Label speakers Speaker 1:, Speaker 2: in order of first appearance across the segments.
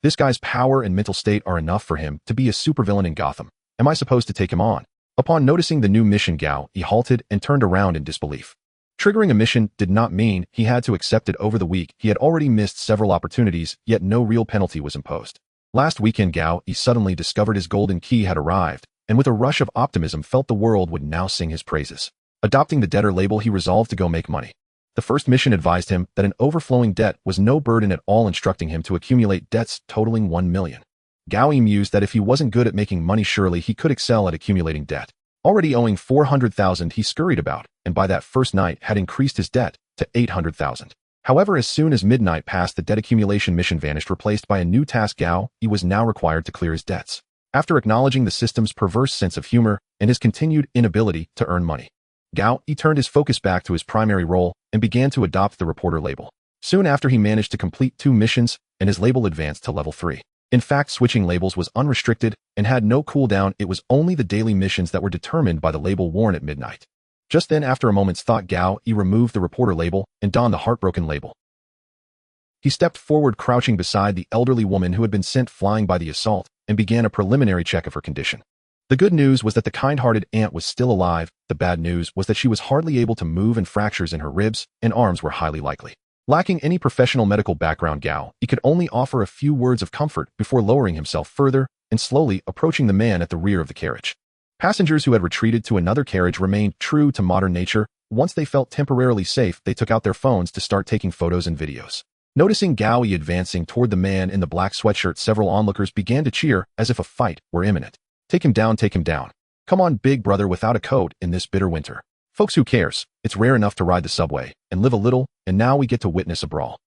Speaker 1: This guy's power and mental state are enough for him to be a supervillain in Gotham. Am I supposed to take him on? Upon noticing the new mission, Gao, he halted and turned around in disbelief. Triggering a mission did not mean he had to accept it over the week. He had already missed several opportunities, yet no real penalty was imposed. Last weekend, Gao, he suddenly discovered his golden key had arrived, and with a rush of optimism felt the world would now sing his praises. Adopting the debtor label, he resolved to go make money. The first mission advised him that an overflowing debt was no burden at all, instructing him to accumulate debts totaling 1 million. Gao mused that if he wasn't good at making money, surely he could excel at accumulating debt. Already owing 400,000, he scurried about, and by that first night had increased his debt to 800,000. However, as soon as midnight passed, the debt accumulation mission vanished, replaced by a new task. Gao, he was now required to clear his debts. After acknowledging the system's perverse sense of humor and his continued inability to earn money, Gao, he turned his focus back to his primary role and began to adopt the reporter label. Soon after, he managed to complete 2 missions, and his label advanced to level 3. In fact, switching labels was unrestricted and had no cooldown. It was only the daily missions that were determined by the label worn at midnight. Just then, after a moment's thought, Gao, he removed the reporter label and donned the heartbroken label. He stepped forward, crouching beside the elderly woman who had been sent flying by the assault, and began a preliminary check of her condition. The good news was that the kind-hearted aunt was still alive. The bad news was that she was hardly able to move, and fractures in her ribs and arms were highly likely. Lacking any professional medical background, Gao, he could only offer a few words of comfort before lowering himself further and slowly approaching the man at the rear of the carriage. Passengers who had retreated to another carriage remained true to modern nature. Once they felt temporarily safe, they took out their phones to start taking photos and videos. Noticing Gao advancing toward the man in the black sweatshirt, several onlookers began to cheer as if a fight were imminent. Take him down, take him down. Come on, big brother, without a coat in this bitter winter. Folks, who cares? It's rare enough to ride the subway and live a little, and now we get to witness a brawl.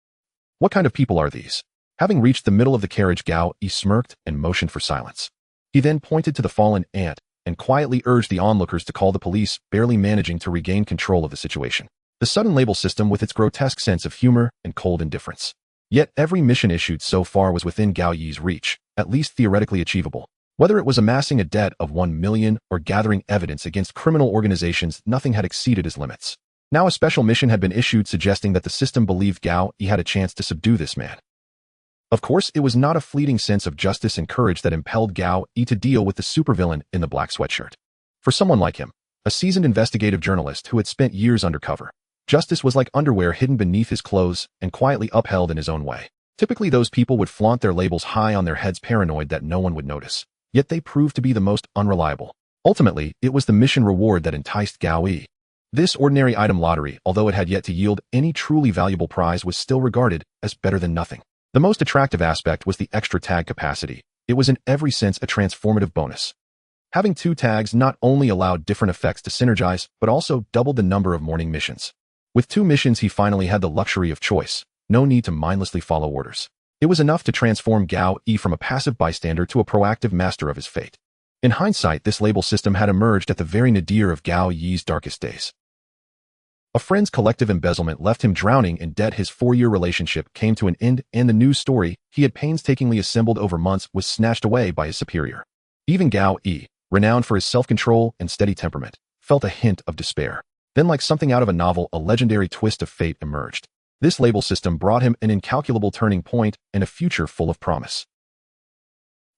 Speaker 1: What kind of people are these? Having reached the middle of the carriage, Gao smirked and motioned for silence. He then pointed to the fallen aunt and quietly urged the onlookers to call the police, barely managing to regain control of the situation. The sudden label system, with its grotesque sense of humor and cold indifference. Yet every mission issued so far was within Gao Yi's reach, at least theoretically achievable. Whether it was amassing a debt of 1 million or gathering evidence against criminal organizations, nothing had exceeded his limits. Now a special mission had been issued, suggesting that the system believed Gao Yi had a chance to subdue this man. Of course, it was not a fleeting sense of justice and courage that impelled Gao Yi to deal with the supervillain in the black sweatshirt. For someone like him, a seasoned investigative journalist who had spent years undercover, justice was like underwear hidden beneath his clothes and quietly upheld in his own way. Typically, those people would flaunt their labels high on their heads, paranoid that no one would notice. Yet they proved to be the most unreliable. Ultimately, it was the mission reward that enticed Gao Yi. This ordinary item lottery, although it had yet to yield any truly valuable prize, was still regarded as better than nothing. The most attractive aspect was the extra tag capacity. It was in every sense a transformative bonus. Having 2 tags not only allowed different effects to synergize, but also doubled the number of morning missions. With 2 missions, he finally had the luxury of choice. No need to mindlessly follow orders. It was enough to transform Gao Yi from a passive bystander to a proactive master of his fate. In hindsight, this label system had emerged at the very nadir of Gao Yi's darkest days. A friend's collective embezzlement left him drowning in debt. His 4-year relationship came to an end, and the news story he had painstakingly assembled over months was snatched away by his superior. Even Gao Yi, renowned for his self-control and steady temperament, felt a hint of despair. Then, like something out of a novel, a legendary twist of fate emerged. This label system brought him an incalculable turning point and a future full of promise.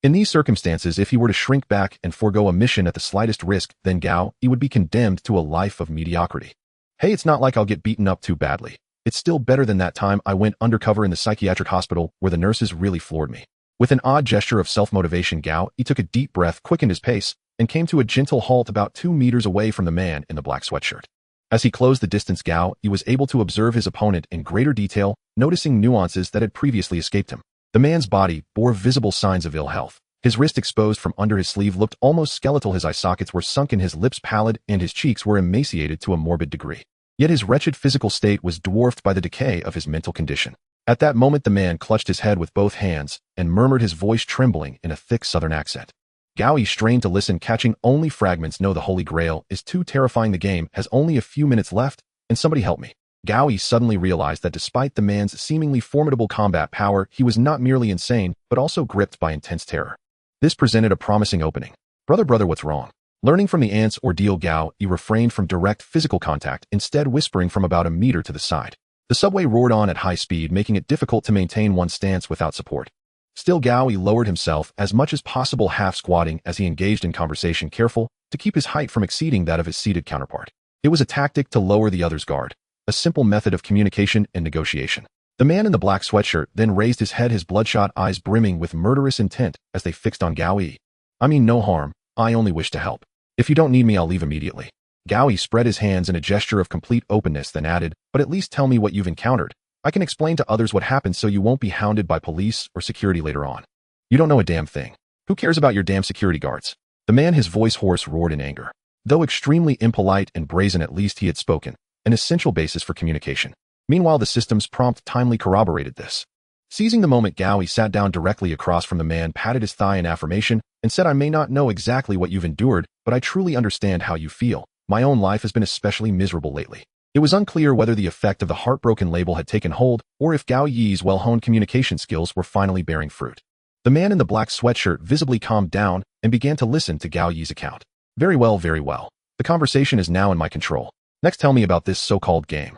Speaker 1: In these circumstances, if he were to shrink back and forego a mission at the slightest risk, then Gao Yi would be condemned to a life of mediocrity. Hey, it's not like I'll get beaten up too badly. It's still better than that time I went undercover in the psychiatric hospital where the nurses really floored me. With an odd gesture of self-motivation, Gao Yi took a deep breath, quickened his pace, and came to a gentle halt about 2 meters away from the man in the black sweatshirt. As he closed the distance, Gao Yi was able to observe his opponent in greater detail, noticing nuances that had previously escaped him. The man's body bore visible signs of ill health. His wrist, exposed from under his sleeve, looked almost skeletal. His eye sockets were sunken, his lips pallid, and his cheeks were emaciated to a morbid degree. Yet his wretched physical state was dwarfed by the decay of his mental condition. At that moment, the man clutched his head with both hands and murmured, his voice trembling in a thick southern accent. Gao Yi strained to listen, catching only fragments. No, the Holy Grail is too terrifying. The game has only a few minutes left, and somebody help me. Gao Yi suddenly realized that despite the man's seemingly formidable combat power, he was not merely insane, but also gripped by intense terror. This presented a promising opening. Brother, what's wrong? Learning from the ant's ordeal, Gao Yi refrained from direct physical contact, instead whispering from about a meter to the side. The subway roared on at high speed, making it difficult to maintain one's stance without support. Still, Gao Yi lowered himself as much as possible, half squatting as he engaged in conversation, careful to keep his height from exceeding that of his seated counterpart. It was a tactic to lower the other's guard, a simple method of communication and negotiation. The man in the black sweatshirt then raised his head, his bloodshot eyes brimming with murderous intent as they fixed on Gao Yi. I mean no harm, I only wish to help. If you don't need me, I'll leave immediately. Gao Yi spread his hands in a gesture of complete openness, then added, but at least tell me what you've encountered. I can explain to others what happened so you won't be hounded by police or security later on. You don't know a damn thing. Who cares about your damn security guards? The man, his voice hoarse, roared in anger. Though extremely impolite and brazen, at least he had spoken, an essential basis for communication. Meanwhile, the system's prompt timely corroborated this. Seizing the moment, Gao Yi sat down directly across from the man, patted his thigh in affirmation, and said, I may not know exactly what you've endured, but I truly understand how you feel. My own life has been especially miserable lately. It was unclear whether the effect of the heartbroken label had taken hold, or if Gao Yi's well-honed communication skills were finally bearing fruit. The man in the black sweatshirt visibly calmed down and began to listen to Gao Yi's account. Very well, very well. The conversation is now in my control. Next, tell me about this so-called game.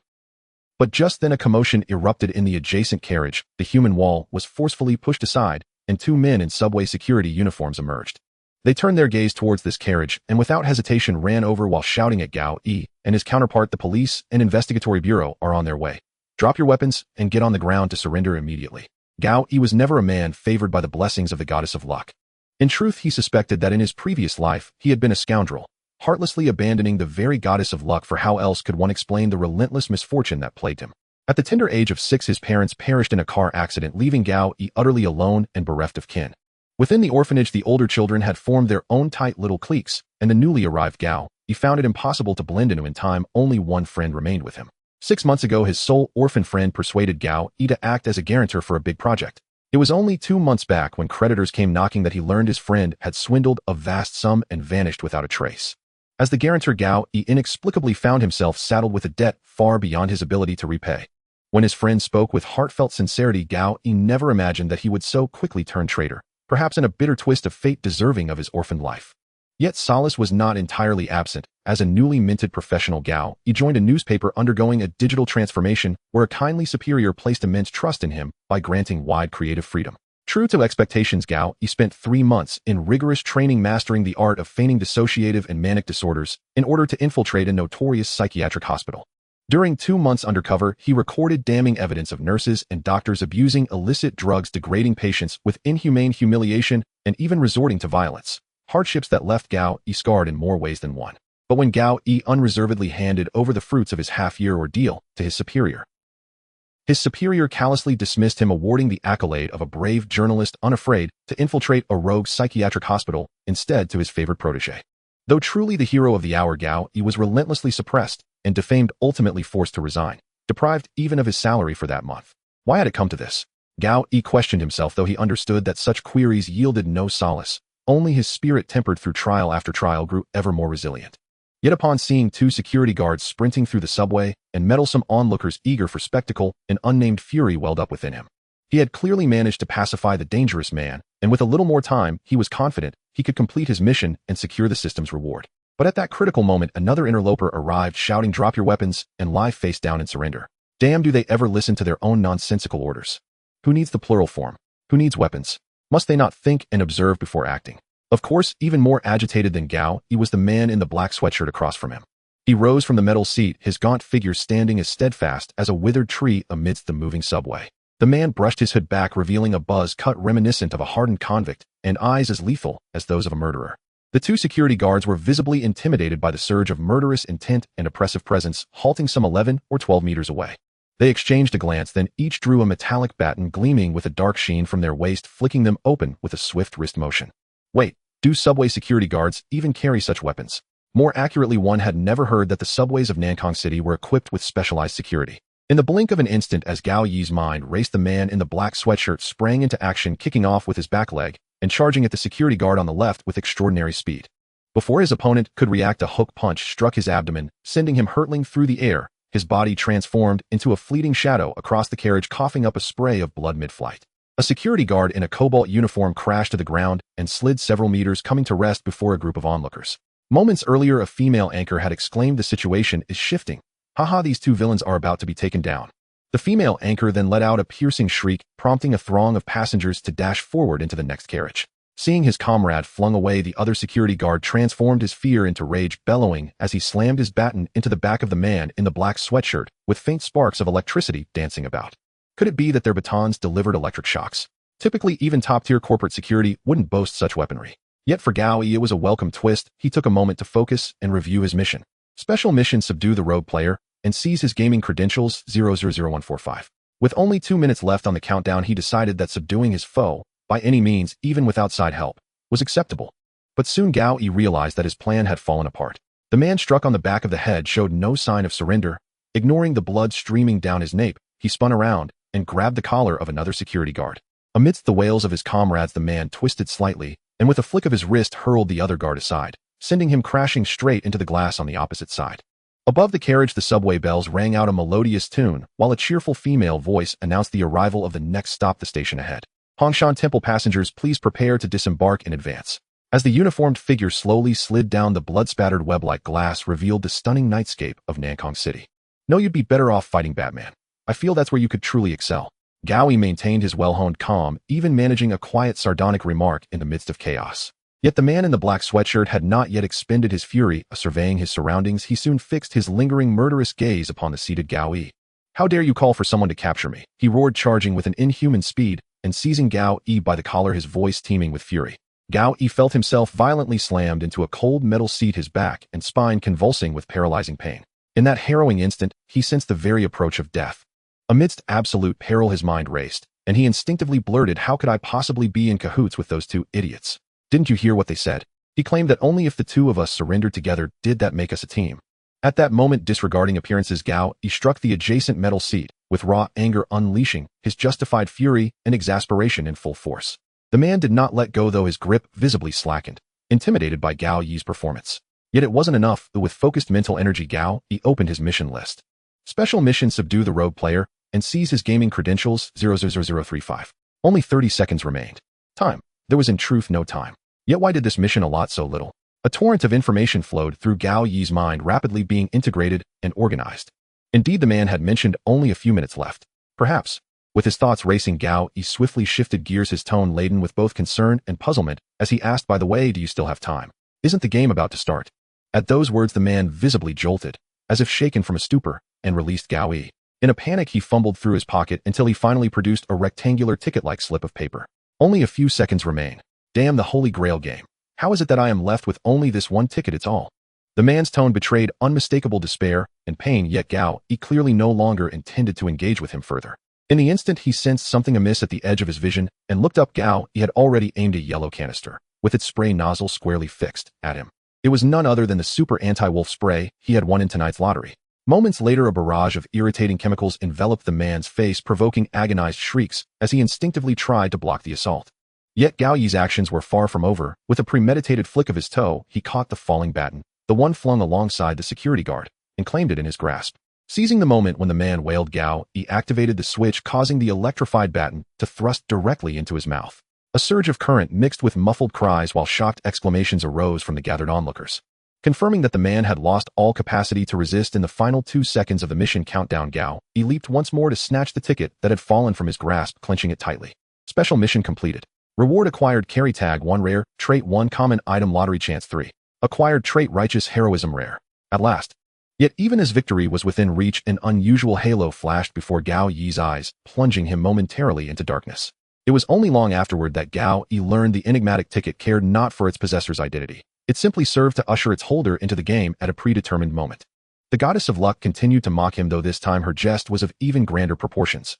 Speaker 1: But just then a commotion erupted in the adjacent carriage. The human wall was forcefully pushed aside, and two men in subway security uniforms emerged. They turned their gaze towards this carriage and without hesitation ran over while shouting at Gao Yi and his counterpart. The police and investigatory bureau are on their way. Drop your weapons and get on the ground to surrender immediately. Gao Yi was never a man favored by the blessings of the goddess of luck. In truth, he suspected that in his previous life he had been a scoundrel, heartlessly abandoning the very goddess of luck, for how else could one explain the relentless misfortune that plagued him? At the tender age of 6, his parents perished in a car accident, leaving Gao Yi utterly alone and bereft of kin. Within the orphanage, the older children had formed their own tight little cliques, and the newly arrived Gao Yi found it impossible to blend into in time. Only one friend remained with him. 6 months ago, his sole orphan friend persuaded Gao Yi to act as a guarantor for a big project. It was only 2 months back when creditors came knocking that he learned his friend had swindled a vast sum and vanished without a trace. As the guarantor, Gao Yi inexplicably found himself saddled with a debt far beyond his ability to repay. When his friend spoke with heartfelt sincerity, Gao Yi never imagined that he would so quickly turn traitor, perhaps in a bitter twist of fate deserving of his orphaned life. Yet solace was not entirely absent. As a newly minted professional, Gao Yi joined a newspaper undergoing a digital transformation where a kindly superior placed immense trust in him by granting wide creative freedom. True to expectations, Gao Yi spent 3 months in rigorous training mastering the art of feigning dissociative and manic disorders in order to infiltrate a notorious psychiatric hospital. During 2 months undercover, he recorded damning evidence of nurses and doctors abusing illicit drugs, degrading patients with inhumane humiliation, and even resorting to violence. Hardships that left Gao Yi scarred in more ways than one. But when Gao Yi unreservedly handed over the fruits of his half-year ordeal to his superior callously dismissed him, awarding the accolade of a brave journalist unafraid to infiltrate a rogue psychiatric hospital instead to his favored protege. Though truly the hero of the hour, Gao Yi was relentlessly suppressed and defamed, ultimately forced to resign, deprived even of his salary for that month. Why had it come to this? Gao Yi questioned himself, though he understood that such queries yielded no solace. Only his spirit, tempered through trial after trial, grew ever more resilient. Yet upon seeing 2 security guards sprinting through the subway and meddlesome onlookers eager for spectacle, an unnamed fury welled up within him. He had clearly managed to pacify the dangerous man, and with a little more time, he was confident he could complete his mission and secure the system's reward. But at that critical moment, another interloper arrived, shouting, drop your weapons and lie face down and surrender. Damn, do they ever listen to their own nonsensical orders? Who needs the plural form? Who needs weapons? Must they not think and observe before acting? Of course, even more agitated than Gao Yi was the man in the black sweatshirt across from him. He rose from the metal seat, his gaunt figure standing as steadfast as a withered tree amidst the moving subway. The man brushed his hood back, revealing a buzz cut reminiscent of a hardened convict and eyes as lethal as those of a murderer. The 2 security guards were visibly intimidated by the surge of murderous intent and oppressive presence, halting some 11 or 12 meters away. They exchanged a glance, then each drew a metallic baton gleaming with a dark sheen from their waist, flicking them open with a swift wrist motion. Wait, do subway security guards even carry such weapons? More accurately, one had never heard that the subways of Nankong City were equipped with specialized security. In the blink of an instant, as Gao Yi's mind raced, the man in the black sweatshirt sprang into action, kicking off with his back leg and charging at the security guard on the left with extraordinary speed. Before his opponent could react, a hook punch struck his abdomen, sending him hurtling through the air, his body transformed into a fleeting shadow across the carriage, coughing up a spray of blood mid-flight. A security guard in a cobalt uniform crashed to the ground and slid several meters, coming to rest before a group of onlookers. Moments earlier, a female anchor had exclaimed, the situation is shifting. Haha, these 2 villains are about to be taken down. The female anchor then let out a piercing shriek, prompting a throng of passengers to dash forward into the next carriage. Seeing his comrade flung away, the other security guard transformed his fear into rage, bellowing as he slammed his baton into the back of the man in the black sweatshirt, with faint sparks of electricity dancing about. Could it be that their batons delivered electric shocks? Typically, even top-tier corporate security wouldn't boast such weaponry. Yet for Gao Yi, it was a welcome twist. He took a moment to focus and review his mission. Special mission: subdue the rogue player and seize his gaming credentials 000145. With only 2 minutes left on the countdown, he decided that subduing his foe, by any means, even with outside help, was acceptable. But soon Gao Yi realized that his plan had fallen apart. The man struck on the back of the head showed no sign of surrender. Ignoring the blood streaming down his nape, he spun around and grabbed the collar of another security guard. Amidst the wails of his comrades, the man twisted slightly and with a flick of his wrist hurled the other guard aside, sending him crashing straight into the glass on the opposite side. Above the carriage, the subway bells rang out a melodious tune, while a cheerful female voice announced the arrival of the next stop, the station ahead. Hongshan Temple passengers, please prepare to disembark in advance. As the uniformed figure slowly slid down, the blood-spattered web-like glass revealed the stunning nightscape of Nankong City. No, you'd be better off fighting Batman. I feel that's where you could truly excel. Gao Yi maintained his well-honed calm, even managing a quiet sardonic remark in the midst of chaos. Yet the man in the black sweatshirt had not yet expended his fury. Surveying his surroundings, he soon fixed his lingering murderous gaze upon the seated Gao Yi. How dare you call for someone to capture me? He roared, charging with an inhuman speed and seizing Gao Yi by the collar, his voice teeming with fury. Gao Yi felt himself violently slammed into a cold metal seat, his back and spine convulsing with paralyzing pain. In that harrowing instant, he sensed the very approach of death. Amidst absolute peril, his mind raced, and he instinctively blurted, how could I possibly be in cahoots with those two idiots? Didn't you hear what they said? He claimed that only if the two of us surrendered together did that make us a team. At that moment, disregarding appearances, Gao Yi struck the adjacent metal seat, with raw anger unleashing his justified fury and exasperation in full force. The man did not let go, though his grip visibly slackened, intimidated by Gao Yi's performance. Yet it wasn't enough. With focused mental energy, Gao Yi opened his mission list. Special mission: subdue the rogue player and seize his gaming credentials 000035. Only 30 seconds remained. Time. There was in truth no time. Yet why did this mission allot so little? A torrent of information flowed through Gao Yi's mind, rapidly being integrated and organized. Indeed, the man had mentioned only a few minutes left. Perhaps. With his thoughts racing, Gao Yi swiftly shifted gears, his tone laden with both concern and puzzlement, as he asked, by the way, do you still have time? Isn't the game about to start? At those words, the man visibly jolted, as if shaken from a stupor, and released Gao Yi. In a panic, he fumbled through his pocket until he finally produced a rectangular ticket-like slip of paper. Only a few seconds remain. Damn the holy grail game. How is it that I am left with only this one ticket? It's all. The man's tone betrayed unmistakable despair and pain, yet Gao Yi clearly no longer intended to engage with him further. In the instant, he sensed something amiss at the edge of his vision and looked up. Gao Yi had already aimed a yellow canister, with its spray nozzle squarely fixed at him. It was none other than the super anti-wolf spray he had won in tonight's lottery. Moments later, a barrage of irritating chemicals enveloped the man's face, provoking agonized shrieks as he instinctively tried to block the assault. Yet Gao Yi's actions were far from over. With a premeditated flick of his toe, he caught the falling baton, the one flung alongside the security guard, and claimed it in his grasp. Seizing the moment when the man wailed, Gao Yi activated the switch, causing the electrified baton to thrust directly into his mouth. A surge of current mixed with muffled cries, while shocked exclamations arose from the gathered onlookers. Confirming that the man had lost all capacity to resist in the final 2 seconds of the mission countdown, Gao Yi leaped once more to snatch the ticket that had fallen from his grasp, clenching it tightly. Special mission completed. Reward acquired: carry tag 1 rare, trait 1 common, item lottery chance 3. Acquired trait righteous heroism rare. At last. Yet even as victory was within reach, an unusual halo flashed before Gao Yi's eyes, plunging him momentarily into darkness. It was only long afterward that Gao Yi learned the enigmatic ticket cared not for its possessor's identity. It simply served to usher its holder into the game at a predetermined moment. The goddess of luck continued to mock him, though this time her jest was of even grander proportions.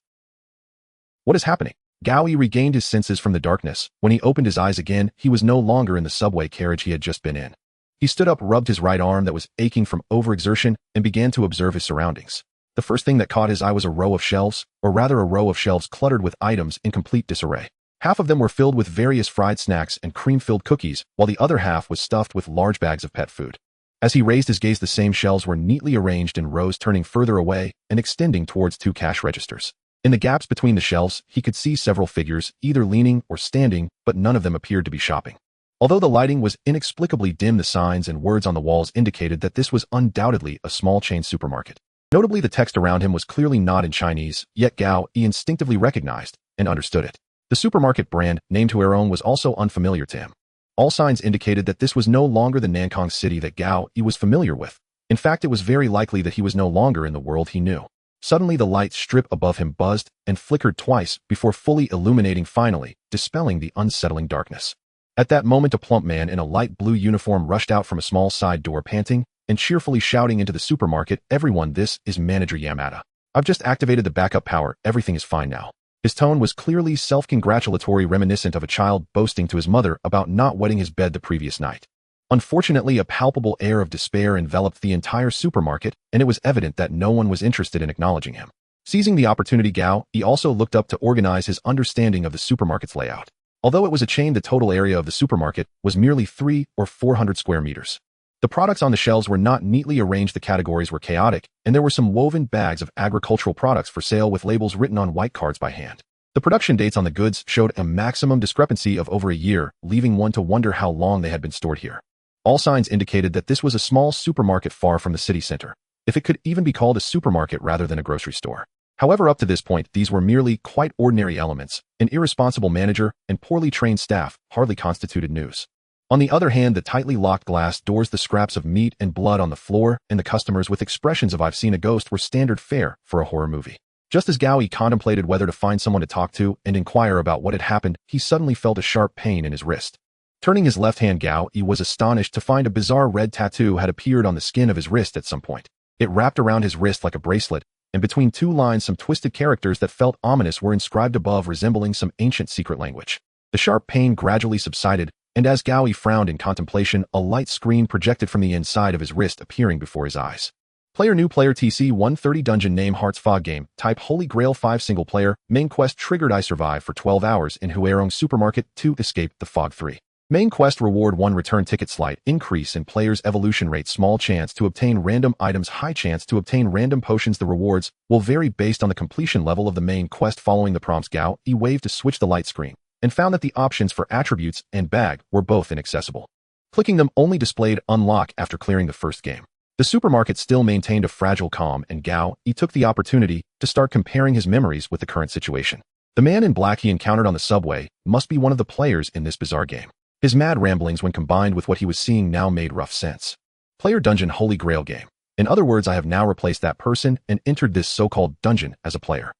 Speaker 1: What is happening? Gao Yi regained his senses from the darkness. When he opened his eyes again, he was no longer in the subway carriage he had just been in. He stood up, rubbed his right arm that was aching from overexertion, and began to observe his surroundings. The first thing that caught his eye was a row of shelves, or rather a row of shelves cluttered with items in complete disarray. Half of them were filled with various fried snacks and cream-filled cookies, while the other half was stuffed with large bags of pet food. As he raised his gaze, the same shelves were neatly arranged in rows, turning further away and extending towards 2 cash registers. In the gaps between the shelves, he could see several figures, either leaning or standing, but none of them appeared to be shopping. Although the lighting was inexplicably dim, the signs and words on the walls indicated that this was undoubtedly a small chain supermarket. Notably, the text around him was clearly not in Chinese, yet Gao Yi instinctively recognized and understood it. The supermarket brand, named Huarong, was also unfamiliar to him. All signs indicated that this was no longer the Nankong city that Gao Yi was familiar with. In fact, it was very likely that he was no longer in the world he knew. Suddenly, the light strip above him buzzed and flickered twice before fully illuminating, finally, dispelling the unsettling darkness. At that moment, a plump man in a light blue uniform rushed out from a small side door, panting and cheerfully shouting into the supermarket, "Everyone, this is Manager Yamada. I've just activated the backup power. Everything is fine now." His tone was clearly self-congratulatory, reminiscent of a child boasting to his mother about not wetting his bed the previous night. Unfortunately, a palpable air of despair enveloped the entire supermarket, and it was evident that no one was interested in acknowledging him. Seizing the opportunity, Gao Yi also looked up to organize his understanding of the supermarket's layout. Although it was a chain, the total area of the supermarket was merely 300 or 400 square meters. The products on the shelves were not neatly arranged, the categories were chaotic, and there were some woven bags of agricultural products for sale with labels written on white cards by hand. The production dates on the goods showed a maximum discrepancy of over a year, leaving one to wonder how long they had been stored here. All signs indicated that this was a small supermarket far from the city center, if it could even be called a supermarket rather than a grocery store. However, up to this point, these were merely quite ordinary elements. An irresponsible manager and poorly trained staff hardly constituted news. On the other hand, the tightly locked glass doors, the scraps of meat and blood on the floor, and the customers with expressions of "I've seen a ghost" were standard fare for a horror movie. Just as Gao Yi contemplated whether to find someone to talk to and inquire about what had happened, he suddenly felt a sharp pain in his wrist. Turning his left hand, Gao Yi was astonished to find a bizarre red tattoo had appeared on the skin of his wrist at some point. It wrapped around his wrist like a bracelet, and between two lines some twisted characters that felt ominous were inscribed above, resembling some ancient secret language. The sharp pain gradually subsided, and as Gao Yi frowned in contemplation, a light screen projected from the inside of his wrist, appearing before his eyes. Player new, player TC-130, dungeon name Hearts Fog game, type Holy Grail 5 single player, main quest triggered, I survived for 12 hours in Huarong Supermarket 2, escaped the fog 3. Main quest reward 1, return ticket, slight increase in player's evolution rate, small chance to obtain random items, high chance to obtain random potions. The rewards will vary based on the completion level of the main quest. Following the prompts, Gao Yi waved to switch the light screen, and found that the options for attributes and bag were both inaccessible. Clicking them only displayed unlock after clearing the first game. The supermarket still maintained a fragile calm, and Gao Yi took the opportunity to start comparing his memories with the current situation. The man in black he encountered on the subway must be one of the players in this bizarre game. His mad ramblings, when combined with what he was seeing now, made rough sense. Player dungeon Holy Grail game. In other words, I have now replaced that person and entered this so-called dungeon as a player.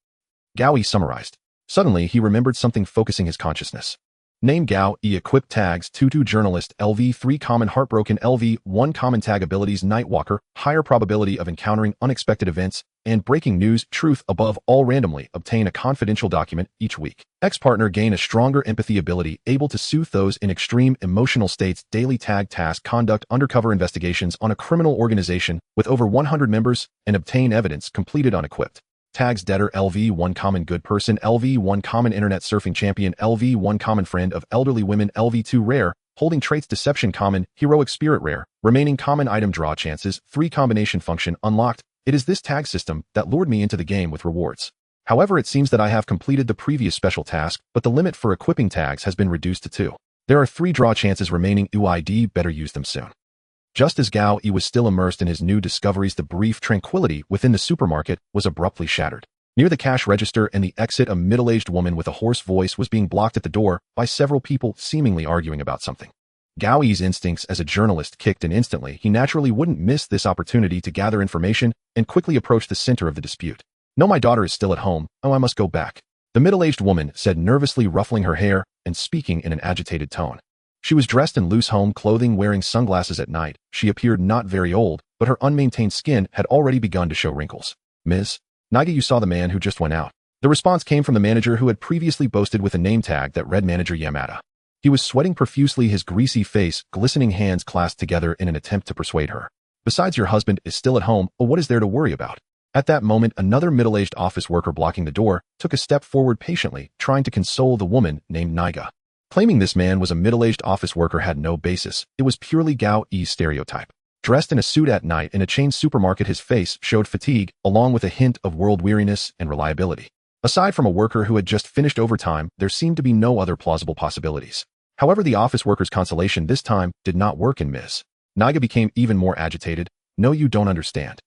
Speaker 1: Gao Yi summarized. Suddenly, he remembered something, focusing his consciousness. Name Gao Yi, equipped tags 2 journalist, LV3 common, heartbroken, LV1 common tag, abilities Nightwalker, higher probability of encountering unexpected events, and breaking news, truth above all, randomly obtain a confidential document each week. Ex-partner, gain a stronger empathy ability, able to soothe those in extreme emotional states. Daily tag task, conduct undercover investigations on a criminal organization with over 100 members and obtain evidence, completed unequipped. Tags debtor, LV1 common, good person, LV1 common, internet surfing champion, LV1 common, friend of elderly women, LV2 rare, holding traits, deception common, heroic spirit rare, remaining common, item draw chances 3, combination function unlocked. It is this tag system that lured me into the game with rewards. However, it seems that I have completed the previous special task, but the limit for equipping tags has been reduced to 2. There are 3 draw chances remaining. UID, better use them soon. Just as Gao Yi was still immersed in his new discoveries, the brief tranquility within the supermarket was abruptly shattered. Near the cash register and the exit, a middle-aged woman with a hoarse voice was being blocked at the door by several people seemingly arguing about something. Gao Yi's instincts as a journalist kicked in instantly. He naturally wouldn't miss this opportunity to gather information and quickly approached the center of the dispute. No, my daughter is still at home. Oh, I must go back, the middle-aged woman said, nervously ruffling her hair and speaking in an agitated tone. She was dressed in loose home clothing, wearing sunglasses at night. She appeared not very old, but her unmaintained skin had already begun to show wrinkles. Ms. Niga, you saw the man who just went out. The response came from the manager, who had previously boasted with a name tag that read Manager Yamada. He was sweating profusely, his greasy face, glistening hands clasped together in an attempt to persuade her. Besides, your husband is still at home. What is there to worry about? At that moment, another middle-aged office worker blocking the door took a step forward, patiently trying to console the woman named Niga. Claiming this man was a middle-aged office worker had no basis. It was purely Gao Yi's stereotype. Dressed in a suit at night in a chain supermarket, his face showed fatigue, along with a hint of world weariness and reliability. Aside from a worker who had just finished overtime, there seemed to be no other plausible possibilities. However, the office worker's consolation this time did not work, and Ms. Niga became even more agitated. No, you don't understand.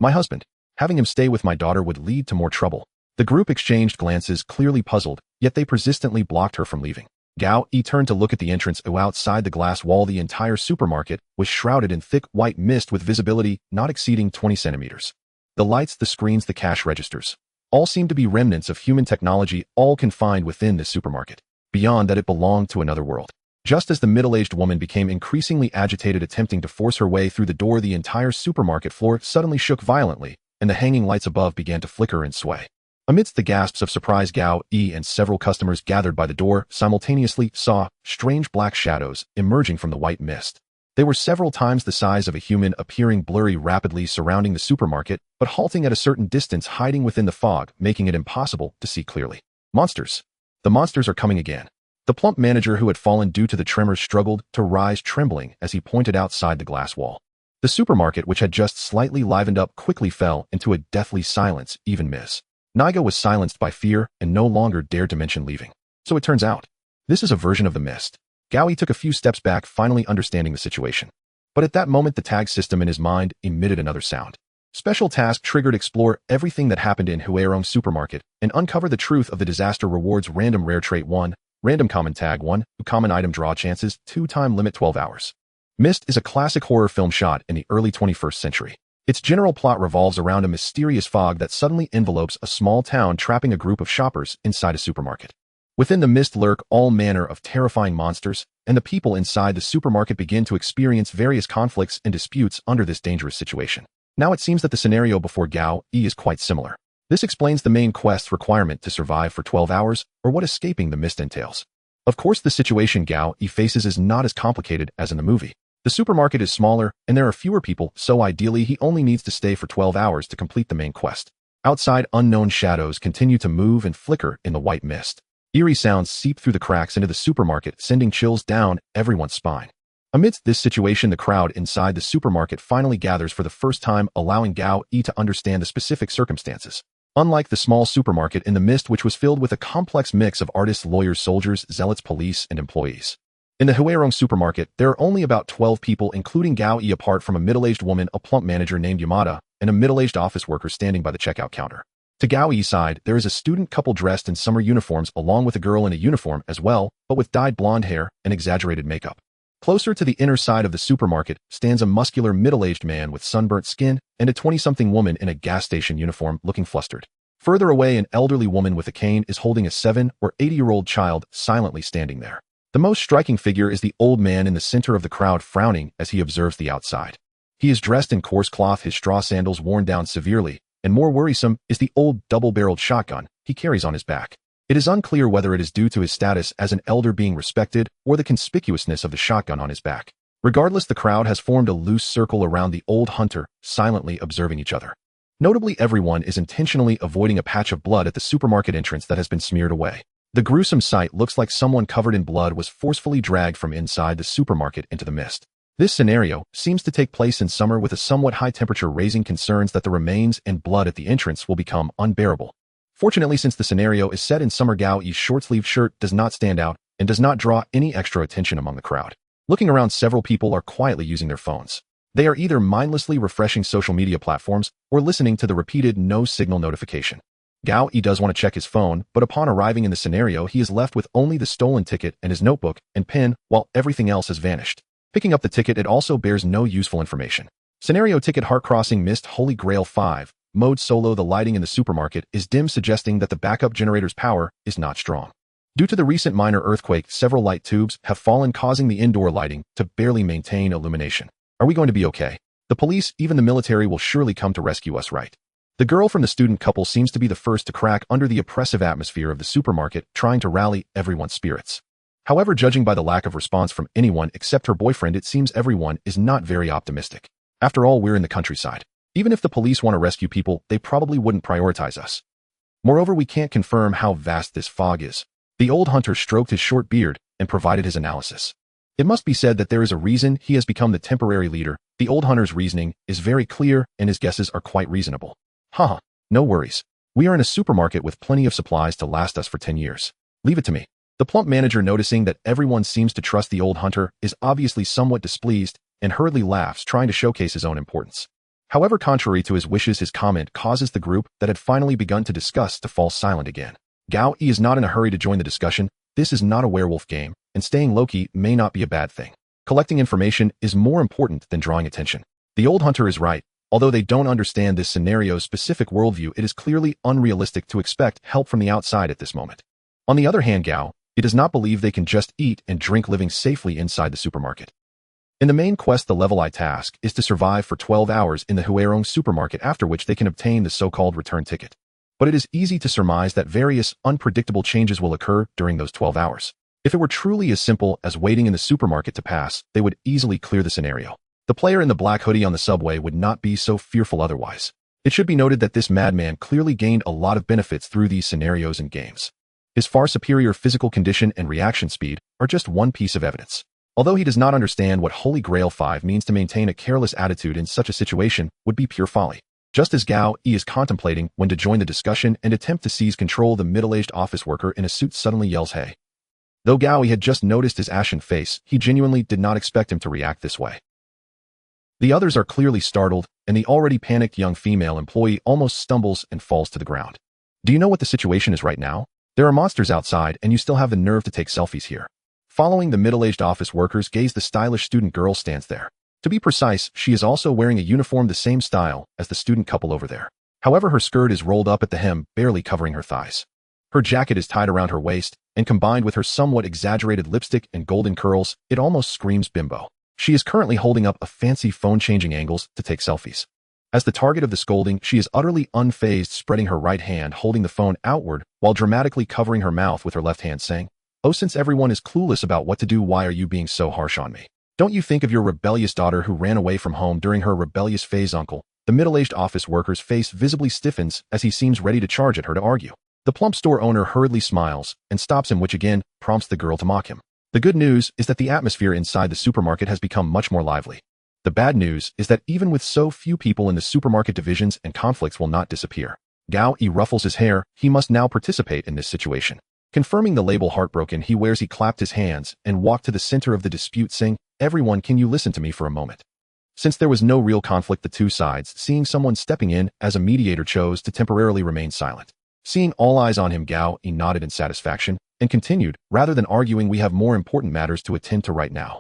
Speaker 1: My husband. Having him stay with my daughter would lead to more trouble. The group exchanged glances, clearly puzzled, yet they persistently blocked her from leaving. Gao Yi turned to look at the entrance outside the glass wall. The entire supermarket was shrouded in thick white mist with visibility not exceeding 20 centimeters. The lights, the screens, the cash registers, all seemed to be remnants of human technology, all confined within this supermarket. Beyond that, it belonged to another world. Just as the middle-aged woman became increasingly agitated attempting to force her way through the door, the entire supermarket floor suddenly shook violently, and the hanging lights above began to flicker and sway. Amidst the gasps of surprise, Gao Yi and several customers gathered by the door simultaneously saw strange black shadows emerging from the white mist. They were several times the size of a human, appearing blurry rapidly surrounding the supermarket, but halting at a certain distance, hiding within the fog, making it impossible to see clearly. Monsters. The monsters are coming again. The plump manager who had fallen due to the tremors struggled to rise, trembling as he pointed outside the glass wall. The supermarket, which had just slightly livened up, quickly fell into a deathly silence. Even Ms. Niga was silenced by fear and no longer dared to mention leaving. So it turns out, this is a version of the mist. Gao Yi took a few steps back, finally understanding the situation. But at that moment, the tag system in his mind emitted another sound. Special task triggered: explore everything that happened in Huarong supermarket and uncover the truth of the disaster. Rewards: random rare trait 1, random common tag 1, common item draw chances 2, time limit 12 hours. Mist is a classic horror film shot in the early 21st century. Its general plot revolves around a mysterious fog that suddenly envelopes a small town, trapping a group of shoppers inside a supermarket. Within the mist lurk all manner of terrifying monsters, and the people inside the supermarket begin to experience various conflicts and disputes under this dangerous situation. Now it seems that the scenario before Gao Yi is quite similar. This explains the main quest's requirement to survive for 12 hours, or what escaping the mist entails. Of course, the situation Gao Yi faces is not as complicated as in the movie. The supermarket is smaller, and there are fewer people, so ideally he only needs to stay for 12 hours to complete the main quest. Outside, unknown shadows continue to move and flicker in the white mist. Eerie sounds seep through the cracks into the supermarket, sending chills down everyone's spine. Amidst this situation, the crowd inside the supermarket finally gathers for the first time, allowing Gao Yi to understand the specific circumstances. Unlike the small supermarket in the mist, which was filled with a complex mix of artists, lawyers, soldiers, zealots, police, and employees, in the Huarong supermarket, there are only about 12 people, including Gao Yi, apart from a middle-aged woman, a plump manager named Yamada, and a middle-aged office worker standing by the checkout counter. To Gao Yi's side, there is a student couple dressed in summer uniforms, along with a girl in a uniform as well, but with dyed blonde hair and exaggerated makeup. Closer to the inner side of the supermarket stands a muscular middle-aged man with sunburnt skin and a 20-something woman in a gas station uniform looking flustered. Further away, an elderly woman with a cane is holding a 7 or 8-year-old child, silently standing there. The most striking figure is the old man in the center of the crowd, frowning as he observes the outside. He is dressed in coarse cloth, his straw sandals worn down severely, and more worrisome is the old double-barreled shotgun he carries on his back. It is unclear whether it is due to his status as an elder being respected or the conspicuousness of the shotgun on his back. Regardless, the crowd has formed a loose circle around the old hunter, silently observing each other. Notably, everyone is intentionally avoiding a patch of blood at the supermarket entrance that has been smeared away. The gruesome sight looks like someone covered in blood was forcefully dragged from inside the supermarket into the mist. This scenario seems to take place in summer with a somewhat high temperature, raising concerns that the remains and blood at the entrance will become unbearable. Fortunately, since the scenario is set in summer, Gao Yi's short-sleeved shirt does not stand out and does not draw any extra attention among the crowd. Looking around, several people are quietly using their phones. They are either mindlessly refreshing social media platforms or listening to the repeated no-signal notification. Gao Yi does want to check his phone, but upon arriving in the scenario, he is left with only the stolen ticket and his notebook and pen, while everything else has vanished. Picking up the ticket, it also bears no useful information. Scenario ticket: Heart Crossing Mist Holy Grail 5. Mode Solo. The lighting in the supermarket is dim, suggesting that the backup generator's power is not strong. Due to the recent minor earthquake, several light tubes have fallen, causing the indoor lighting to barely maintain illumination. Are we going to be okay? The police, even the military, will surely come to rescue us, right? The girl from the student couple seems to be the first to crack under the oppressive atmosphere of the supermarket, trying to rally everyone's spirits. However, judging by the lack of response from anyone except her boyfriend, it seems everyone is not very optimistic. After all, we're in the countryside. Even if the police want to rescue people, they probably wouldn't prioritize us. Moreover, we can't confirm how vast this fog is. The old hunter stroked his short beard and provided his analysis. It must be said that there is a reason he has become the temporary leader. The old hunter's reasoning is very clear and his guesses are quite reasonable. Haha, no worries. We are in a supermarket with plenty of supplies to last us for 10 years. Leave it to me. The plump manager, noticing that everyone seems to trust the old hunter, is obviously somewhat displeased and hurriedly laughs, trying to showcase his own importance. However, contrary to his wishes, his comment causes the group that had finally begun to discuss to fall silent again. Gao Yi is not in a hurry to join the discussion. This is not a werewolf game, and staying low-key may not be a bad thing. Collecting information is more important than drawing attention. The old hunter is right. Although they don't understand this scenario's specific worldview, it is clearly unrealistic to expect help from the outside at this moment. On the other hand, Gao Yi does not believe they can just eat and drink living safely inside the supermarket. In the main quest, the level I task is to survive for 12 hours in the Huerong supermarket, after which they can obtain the so-called return ticket. But it is easy to surmise that various unpredictable changes will occur during those 12 hours. If it were truly as simple as waiting in the supermarket to pass, they would easily clear the scenario. The player in the black hoodie on the subway would not be so fearful otherwise. It should be noted that this madman clearly gained a lot of benefits through these scenarios and games. His far superior physical condition and reaction speed are just one piece of evidence. Although he does not understand what Holy Grail 5 means, to maintain a careless attitude in such a situation would be pure folly. Just as Gao Yi is contemplating when to join the discussion and attempt to seize control, the middle-aged office worker in a suit suddenly yells, "Hey!" Though Gao Yi had just noticed his ashen face, he genuinely did not expect him to react this way. The others are clearly startled, and the already panicked young female employee almost stumbles and falls to the ground. Do you know what the situation is right now? There are monsters outside, and you still have the nerve to take selfies here. Following the middle-aged office worker's gaze, the stylish student girl stands there. To be precise, she is also wearing a uniform the same style as the student couple over there. However, her skirt is rolled up at the hem, barely covering her thighs. Her jacket is tied around her waist, and combined with her somewhat exaggerated lipstick and golden curls, it almost screams bimbo. She is currently holding up a fancy phone, changing angles to take selfies. As the target of the scolding, she is utterly unfazed, spreading her right hand, holding the phone outward, while dramatically covering her mouth with her left hand, saying, "Oh, since everyone is clueless about what to do, why are you being so harsh on me? Don't you think of your rebellious daughter who ran away from home during her rebellious phase, uncle?" The middle-aged office worker's face visibly stiffens as he seems ready to charge at her to argue. The plump store owner hurriedly smiles and stops him, which again prompts the girl to mock him. The good news is that the atmosphere inside the supermarket has become much more lively. The bad news is that even with so few people in the supermarket, divisions and conflicts will not disappear. Gao Yi ruffles his hair. He must now participate in this situation. Confirming the label heartbroken, he clapped his hands and walked to the center of the dispute, saying, "Everyone, can you listen to me for a moment?" Since there was no real conflict, the two sides, seeing someone stepping in as a mediator, chose to temporarily remain silent. Seeing all eyes on him, Gao Yi nodded in satisfaction and continued, "Rather than arguing, we have more important matters to attend to right now."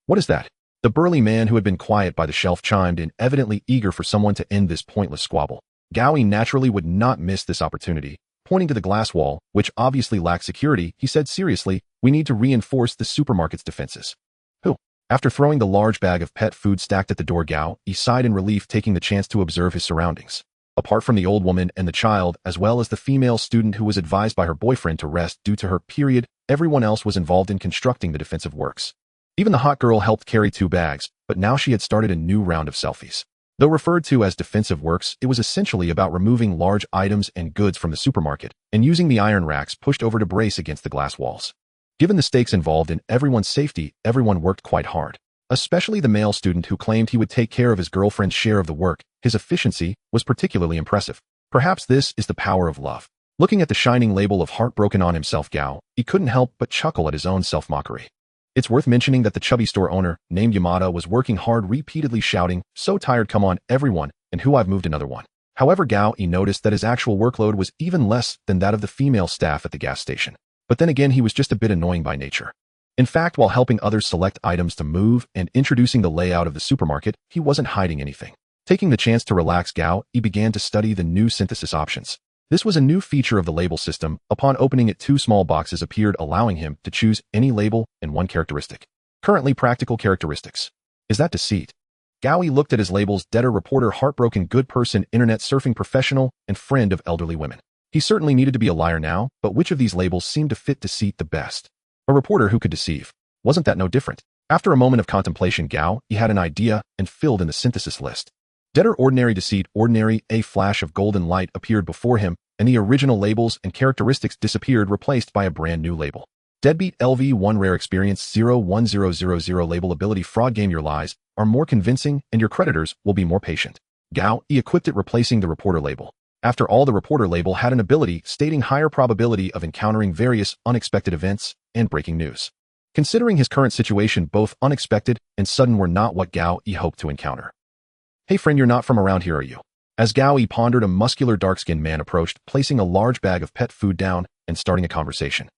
Speaker 1: "What is that?" The burly man who had been quiet by the shelf chimed in, evidently eager for someone to end this pointless squabble. Gao Yi naturally would not miss this opportunity. Pointing to the glass wall, which obviously lacked security, he said seriously, "We need to reinforce the supermarket's defenses." "Who?" After throwing the large bag of pet food stacked at the door, Gao Yi sighed in relief, taking the chance to observe his surroundings. Apart from the old woman and the child, as well as the female student who was advised by her boyfriend to rest due to her period, everyone else was involved in constructing the defensive works. Even the hot girl helped carry 2 bags, but now she had started a new round of selfies. Though referred to as defensive works, it was essentially about removing large items and goods from the supermarket and using the iron racks pushed over to brace against the glass walls. Given the stakes involved in everyone's safety, everyone worked quite hard. Especially the male student who claimed he would take care of his girlfriend's share of the work. His efficiency was particularly impressive. Perhaps this is the power of love. Looking at the shining label of heartbroken on himself, Gao Yi couldn't help but chuckle at his own self-mockery. It's worth mentioning that the chubby store owner, named Yamada, was working hard, repeatedly shouting, "So tired, come on, everyone, and who I've moved another one." However, Gao Yi noticed that his actual workload was even less than that of the female staff at the gas station. But then again, he was just a bit annoying by nature. In fact, while helping others select items to move and introducing the layout of the supermarket, he wasn't hiding anything. Taking the chance to relax, Gao Yi began to study the new synthesis options. This was a new feature of the label system. Upon opening it, 2 small boxes appeared, allowing him to choose any label and 1 characteristic. Currently, practical characteristics. Is that deceit? Gao Yi looked at his labels: debtor, reporter, heartbroken, good person, internet surfing professional, and friend of elderly women. He certainly needed to be a liar now, but which of these labels seemed to fit deceit the best? A reporter who could deceive. Wasn't that no different? After a moment of contemplation, Gao Yi had an idea and filled in the synthesis list. Debtor, ordinary, deceit, ordinary. A flash of golden light appeared before him, and the original labels and characteristics disappeared, replaced by a brand new label. Deadbeat, LV1, rare experience 01000 label ability, fraud game. Your lies are more convincing and your creditors will be more patient. Gao Yi equipped it, replacing the reporter label. After all, the reporter label had an ability stating higher probability of encountering various unexpected events and breaking news. Considering his current situation, both unexpected and sudden were not what Gao Yi hoped to encounter. Hey friend, you're not from around here, are you? As Gao Yi pondered, a muscular dark-skinned man approached, placing a large bag of pet food down and starting a conversation.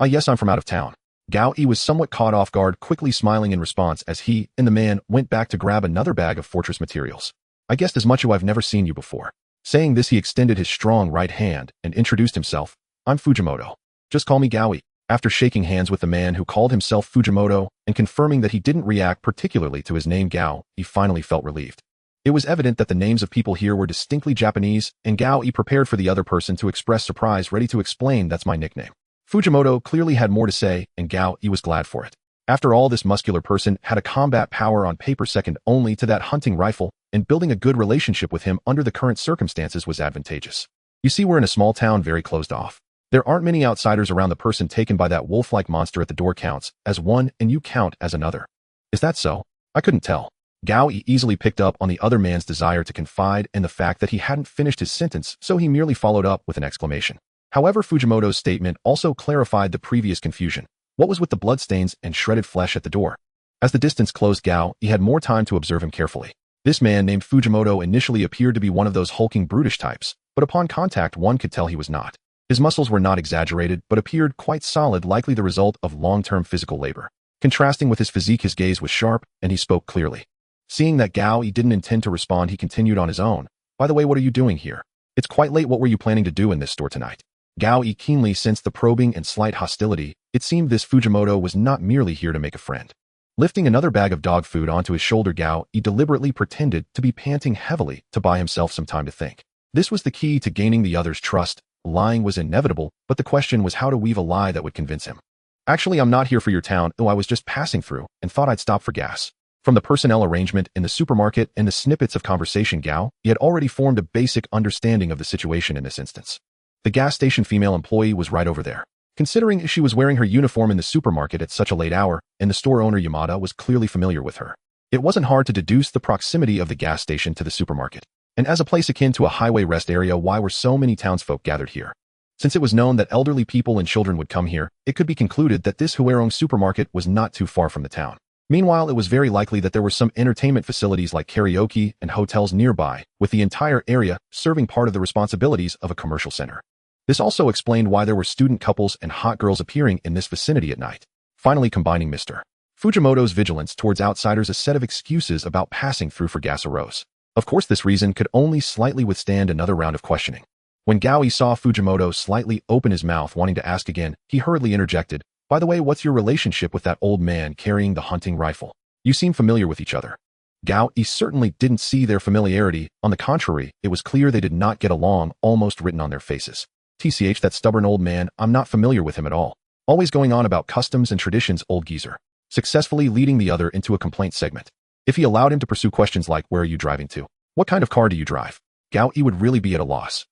Speaker 1: Yes, I'm from out of town. Gao Yi was somewhat caught off guard, quickly smiling in response as he and the man went back to grab another bag of fortress materials. I guessed as much. I've never seen you before. Saying this, he extended his strong right hand and introduced himself. I'm Fujimoto. Just call me Gao Yi. After shaking hands with the man who called himself Fujimoto and confirming that he didn't react particularly to his name Gao, he finally felt relieved. It was evident that the names of people here were distinctly Japanese, and Gao Yi prepared for the other person to express surprise, ready to explain, that's my nickname. Fujimoto clearly had more to say, and Gao Yi was glad for it. After all, this muscular person had a combat power on paper second only to that hunting rifle, and building a good relationship with him under the current circumstances was advantageous. You see, we're in a small town very closed off. There aren't many outsiders around. The person taken by that wolf-like monster at the door counts as one, and you count as another. Is that so? I couldn't tell. Gao Yi easily picked up on the other man's desire to confide and the fact that he hadn't finished his sentence, so he merely followed up with an exclamation. However, Fujimoto's statement also clarified the previous confusion. What was with the bloodstains and shredded flesh at the door? As the distance closed, Gao Yi had more time to observe him carefully. This man named Fujimoto initially appeared to be one of those hulking, brutish types, but upon contact one could tell he was not. His muscles were not exaggerated, but appeared quite solid, likely the result of long-term physical labor. Contrasting with his physique, his gaze was sharp, and he spoke clearly. Seeing that Gao Yi didn't intend to respond, he continued on his own. By the way, what are you doing here? It's quite late. What were you planning to do in this store tonight? Gao Yi keenly sensed the probing and slight hostility. It seemed this Fujimoto was not merely here to make a friend. Lifting another bag of dog food onto his shoulder, Gao Yi deliberately pretended to be panting heavily to buy himself some time to think. This was the key to gaining the other's trust. Lying was inevitable, but the question was how to weave a lie that would convince him. Actually, I'm not here for your town. I was just passing through and thought I'd stop for gas. From the personnel arrangement in the supermarket and the snippets of conversation, Gao Yi had already formed a basic understanding of the situation in this instance. The gas station female employee was right over there. Considering she was wearing her uniform in the supermarket at such a late hour, and the store owner Yamada was clearly familiar with her, it wasn't hard to deduce the proximity of the gas station to the supermarket. And as a place akin to a highway rest area, why were so many townsfolk gathered here? Since it was known that elderly people and children would come here, it could be concluded that this Huerong supermarket was not too far from the town. Meanwhile, it was very likely that there were some entertainment facilities like karaoke and hotels nearby, with the entire area serving part of the responsibilities of a commercial center. This also explained why there were student couples and hot girls appearing in this vicinity at night. Finally, combining Mr. Fujimoto's vigilance towards outsiders, a set of excuses about passing through for gas arose. Of course, this reason could only slightly withstand another round of questioning. When Gao Yi saw Fujimoto slightly open his mouth wanting to ask again, he hurriedly interjected, by the way, what's your relationship with that old man carrying the hunting rifle? You seem familiar with each other. Gao Yi certainly didn't see their familiarity. On the contrary, it was clear they did not get along, almost written on their faces. TCH, that stubborn old man, I'm not familiar with him at all. Always going on about customs and traditions, old geezer. Successfully leading the other into a complaint segment. If he allowed him to pursue questions like, where are you driving to? What kind of car do you drive? Gao Yi would really be at a loss.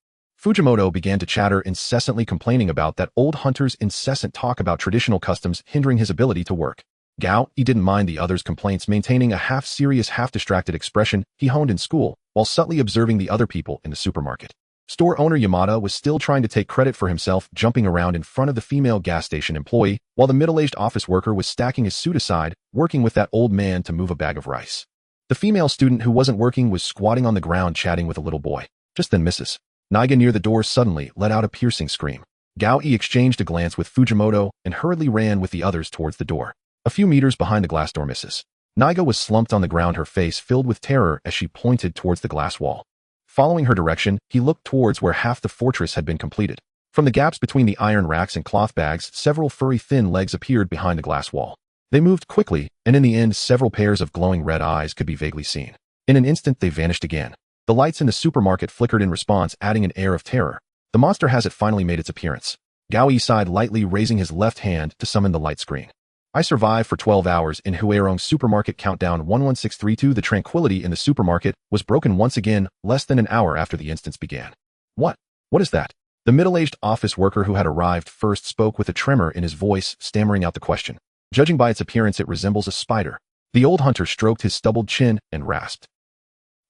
Speaker 1: Fujimoto began to chatter, incessantly complaining about that old hunter's incessant talk about traditional customs hindering his ability to work. Gao Yi didn't mind the other's complaints, maintaining a half-serious, half-distracted expression he honed in school, while subtly observing the other people in the supermarket. Store owner Yamada was still trying to take credit for himself, jumping around in front of the female gas station employee, while the middle-aged office worker was stacking his suit aside, working with that old man to move a bag of rice. The female student who wasn't working was squatting on the ground chatting with a little boy. Just then Mrs. Niga near the door suddenly let out a piercing scream. Gao Yi exchanged a glance with Fujimoto and hurriedly ran with the others towards the door. A few meters behind the glass door, Mrs. Niga was slumped on the ground, her face filled with terror as she pointed towards the glass wall. Following her direction, he looked towards where half the fortress had been completed. From the gaps between the iron racks and cloth bags, several furry thin legs appeared behind the glass wall. They moved quickly, and in the end, several pairs of glowing red eyes could be vaguely seen. In an instant, they vanished again. The lights in the supermarket flickered in response, adding an air of terror. The monster has finally made its appearance. Gao Yi sighed lightly, raising his left hand to summon the light screen. I survived for 12 hours in Huerong supermarket. Countdown 11632. The tranquility in the supermarket was broken once again, less than an hour after the instance began. What? What is that? The middle-aged office worker who had arrived first spoke with a tremor in his voice, stammering out the question. Judging by its appearance, it resembles a spider. The old hunter stroked his stubbled chin and rasped.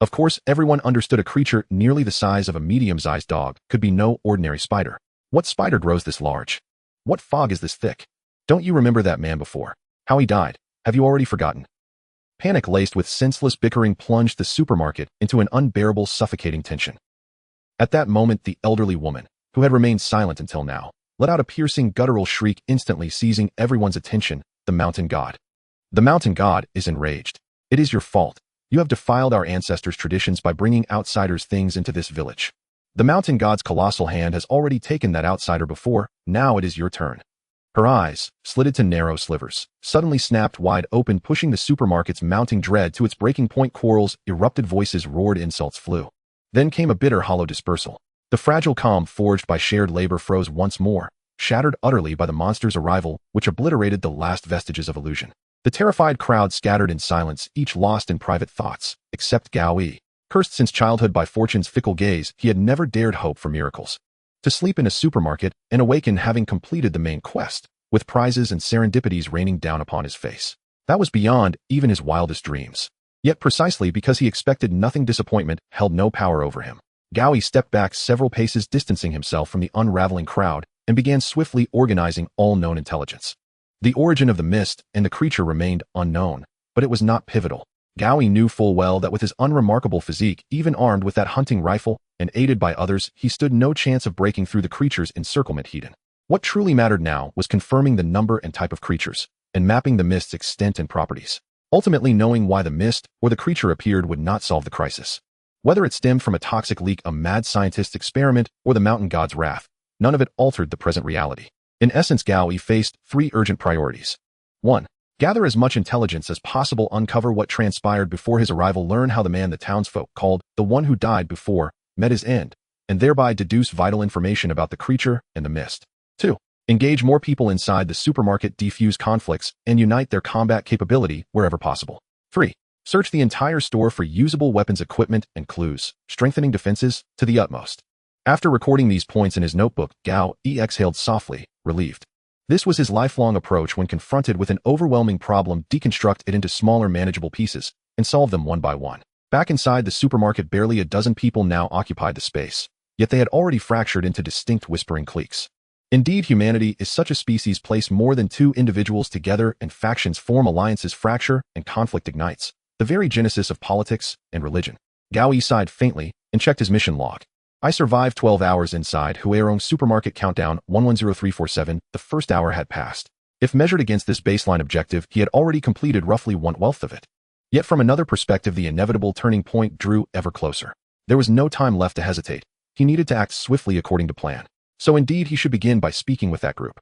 Speaker 1: Of course, everyone understood a creature nearly the size of a medium-sized dog could be no ordinary spider. What spider grows this large? What fog is this thick? Don't you remember that man before? How he died? Have you already forgotten? Panic laced with senseless bickering plunged the supermarket into an unbearable, suffocating tension. At that moment, the elderly woman, who had remained silent until now, let out a piercing guttural shriek, instantly seizing everyone's attention. The mountain god. The mountain god is enraged. It is your fault. You have defiled our ancestors' traditions by bringing outsiders' things into this village. The mountain god's colossal hand has already taken that outsider before, now it is your turn. Her eyes, slitted to narrow slivers, suddenly snapped wide open, pushing the supermarket's mounting dread to its breaking point. Quarrels erupted, voices roared, insults flew. Then came a bitter, hollow dispersal. The fragile calm forged by shared labor froze once more, shattered utterly by the monster's arrival, which obliterated the last vestiges of illusion. The terrified crowd scattered in silence, each lost in private thoughts, except Gao Yi. Cursed since childhood by fortune's fickle gaze, he had never dared hope for miracles. To sleep in a supermarket and awaken having completed the main quest, with prizes and serendipities raining down upon his face. That was beyond even his wildest dreams. Yet precisely because he expected nothing, disappointment held no power over him. Gao Yi stepped back several paces, distancing himself from the unraveling crowd, and began swiftly organizing all known intelligence. The origin of the mist and the creature remained unknown, but it was not pivotal. Gao Yi knew full well that with his unremarkable physique, even armed with that hunting rifle, and aided by others, he stood no chance of breaking through the creature's encirclement. Hidden. What truly mattered now was confirming the number and type of creatures, and mapping the mist's extent and properties. Ultimately, knowing why the mist or the creature appeared would not solve the crisis. Whether it stemmed from a toxic leak, a mad scientist's experiment, or the mountain god's wrath, none of it altered the present reality. In essence, Gao Yi faced 3 urgent priorities. 1. Gather as much intelligence as possible, uncover what transpired before his arrival, learn how the man the townsfolk called the one who died before met his end, and thereby deduce vital information about the creature and the mist. 2. Engage more people inside the supermarket, defuse conflicts, and unite their combat capability wherever possible. 3. Search the entire store for usable weapons, equipment, and clues, strengthening defenses to the utmost. After recording these points in his notebook, Gao Yi exhaled softly, relieved. This was his lifelong approach when confronted with an overwhelming problem: deconstruct it into smaller, manageable pieces, and solve them one by one. Back inside the supermarket, barely a dozen people now occupied the space, yet they had already fractured into distinct whispering cliques. Indeed, humanity is such a species. Place more than 2 individuals together and factions form, alliances fracture, and conflict ignites. The very genesis of politics and religion. Gao Yi sighed faintly and checked his mission log. I survived 12 hours inside Huarong supermarket. Countdown 110347. The first hour had passed. If measured against this baseline objective, he had already completed roughly 1/12 of it. Yet from another perspective, the inevitable turning point drew ever closer. There was no time left to hesitate. He needed to act swiftly according to plan. So indeed, he should begin by speaking with that group.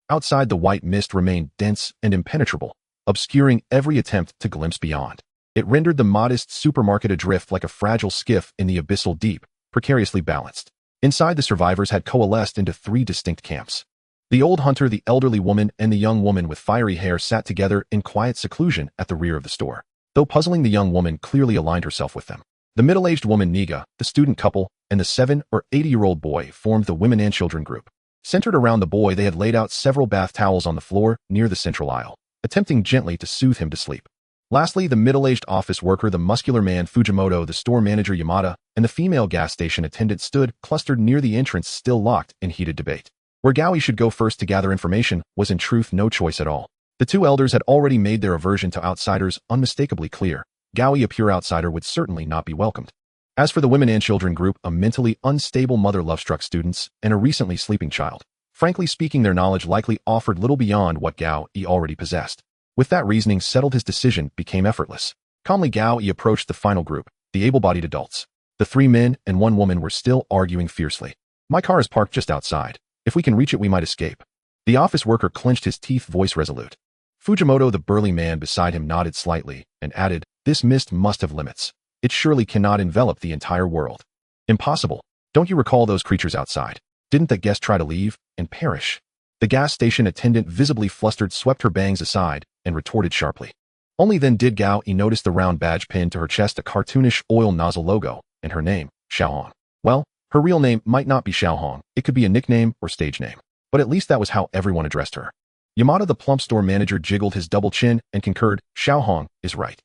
Speaker 1: Outside, the white mist remained dense and impenetrable, obscuring every attempt to glimpse beyond. It rendered the modest supermarket adrift like a fragile skiff in the abyssal deep, precariously balanced. Inside, the survivors had coalesced into 3 distinct camps. The old hunter, the elderly woman, and the young woman with fiery hair sat together in quiet seclusion at the rear of the store. Though puzzling, the young woman clearly aligned herself with them. The middle-aged woman, Niga, the student couple, and the 7 or 8-year-old boy formed the women and children group. Centered around the boy, they had laid out several bath towels on the floor near the central aisle, attempting gently to soothe him to sleep. Lastly, the middle-aged office worker, the muscular man Fujimoto, the store manager Yamada, and the female gas station attendant stood clustered near the entrance, still locked in heated debate. Where Gao Yi should go first to gather information was in truth no choice at all. The 2 elders had already made their aversion to outsiders unmistakably clear. Gao Yi, a pure outsider, would certainly not be welcomed. As for the women and children group, a mentally unstable mother, love-struck students, and a recently sleeping child. Frankly speaking, their knowledge likely offered little beyond what Gao Yi already possessed. With that reasoning settled, his decision became effortless. Calmly, Gao Yi approached the final group, the able-bodied adults. The 3 men and 1 woman were still arguing fiercely. My car is parked just outside. If we can reach it, we might escape. The office worker clenched his teeth, voice resolute. Fujimoto, the burly man beside him, nodded slightly and added, this mist must have limits. It surely cannot envelop the entire world. Impossible. Don't you recall those creatures outside? Didn't the guest try to leave and perish? The gas station attendant, visibly flustered, swept her bangs aside and retorted sharply. Only then did Gao Yi notice the round badge pinned to her chest, a cartoonish oil nozzle logo, and her name, Xiaohong. Well, her real name might not be Xiaohong. It could be a nickname or stage name. But at least that was how everyone addressed her. Yamada, the plump store manager, jiggled his double chin and concurred, Xiaohong is right.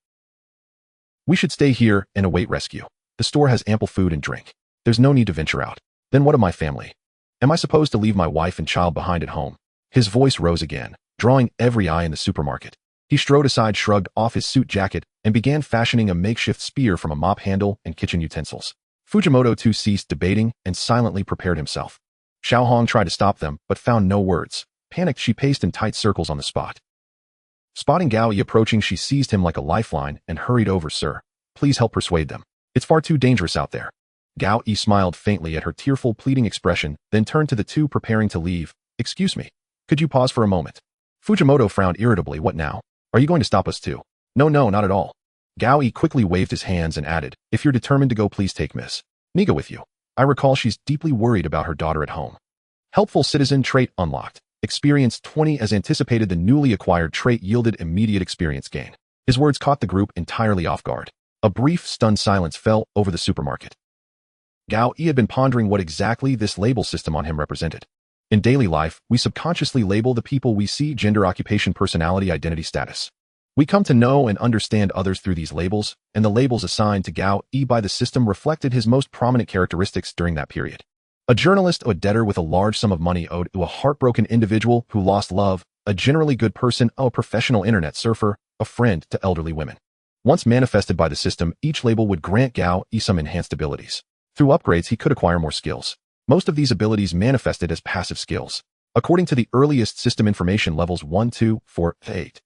Speaker 1: We should stay here and await rescue. The store has ample food and drink. There's no need to venture out. Then what of my family? Am I supposed to leave my wife and child behind at home? His voice rose again, drawing every eye in the supermarket. He strode aside, shrugged off his suit jacket, and began fashioning a makeshift spear from a mop handle and kitchen utensils. Fujimoto too ceased debating and silently prepared himself. Xiaohong tried to stop them, but found no words. Panicked, she paced in tight circles on the spot. Spotting Gao Yi approaching, she seized him like a lifeline and hurried over. Sir, please help persuade them. It's far too dangerous out there. Gao Yi smiled faintly at her tearful, pleading expression, then turned to the two preparing to leave. Excuse me. Could you pause for a moment? Fujimoto frowned irritably. What now? Are you going to stop us too? No, not at all. Gao Yi quickly waved his hands and added, if you're determined to go, please take Miss Niga with you. I recall she's deeply worried about her daughter at home. Helpful citizen trait unlocked. Experience 20 as anticipated. The newly acquired trait yielded immediate experience gain. His words caught the group entirely off guard. A brief, stunned silence fell over the supermarket. Gao Yi had been pondering what exactly this label system on him represented. In daily life, we subconsciously label the people we see: gender, occupation, personality, identity, status. We come to know and understand others through these labels, and the labels assigned to Gao Yi by the system reflected his most prominent characteristics during that period. A journalist, a debtor with a large sum of money owed to a heartbroken individual who lost love, a generally good person, a professional internet surfer, a friend to elderly women. Once manifested by the system, each label would grant Gao Yi some enhanced abilities. Through upgrades, he could acquire more skills. Most of these abilities manifested as passive skills. According to the earliest system information, levels 1, 2, 4, 8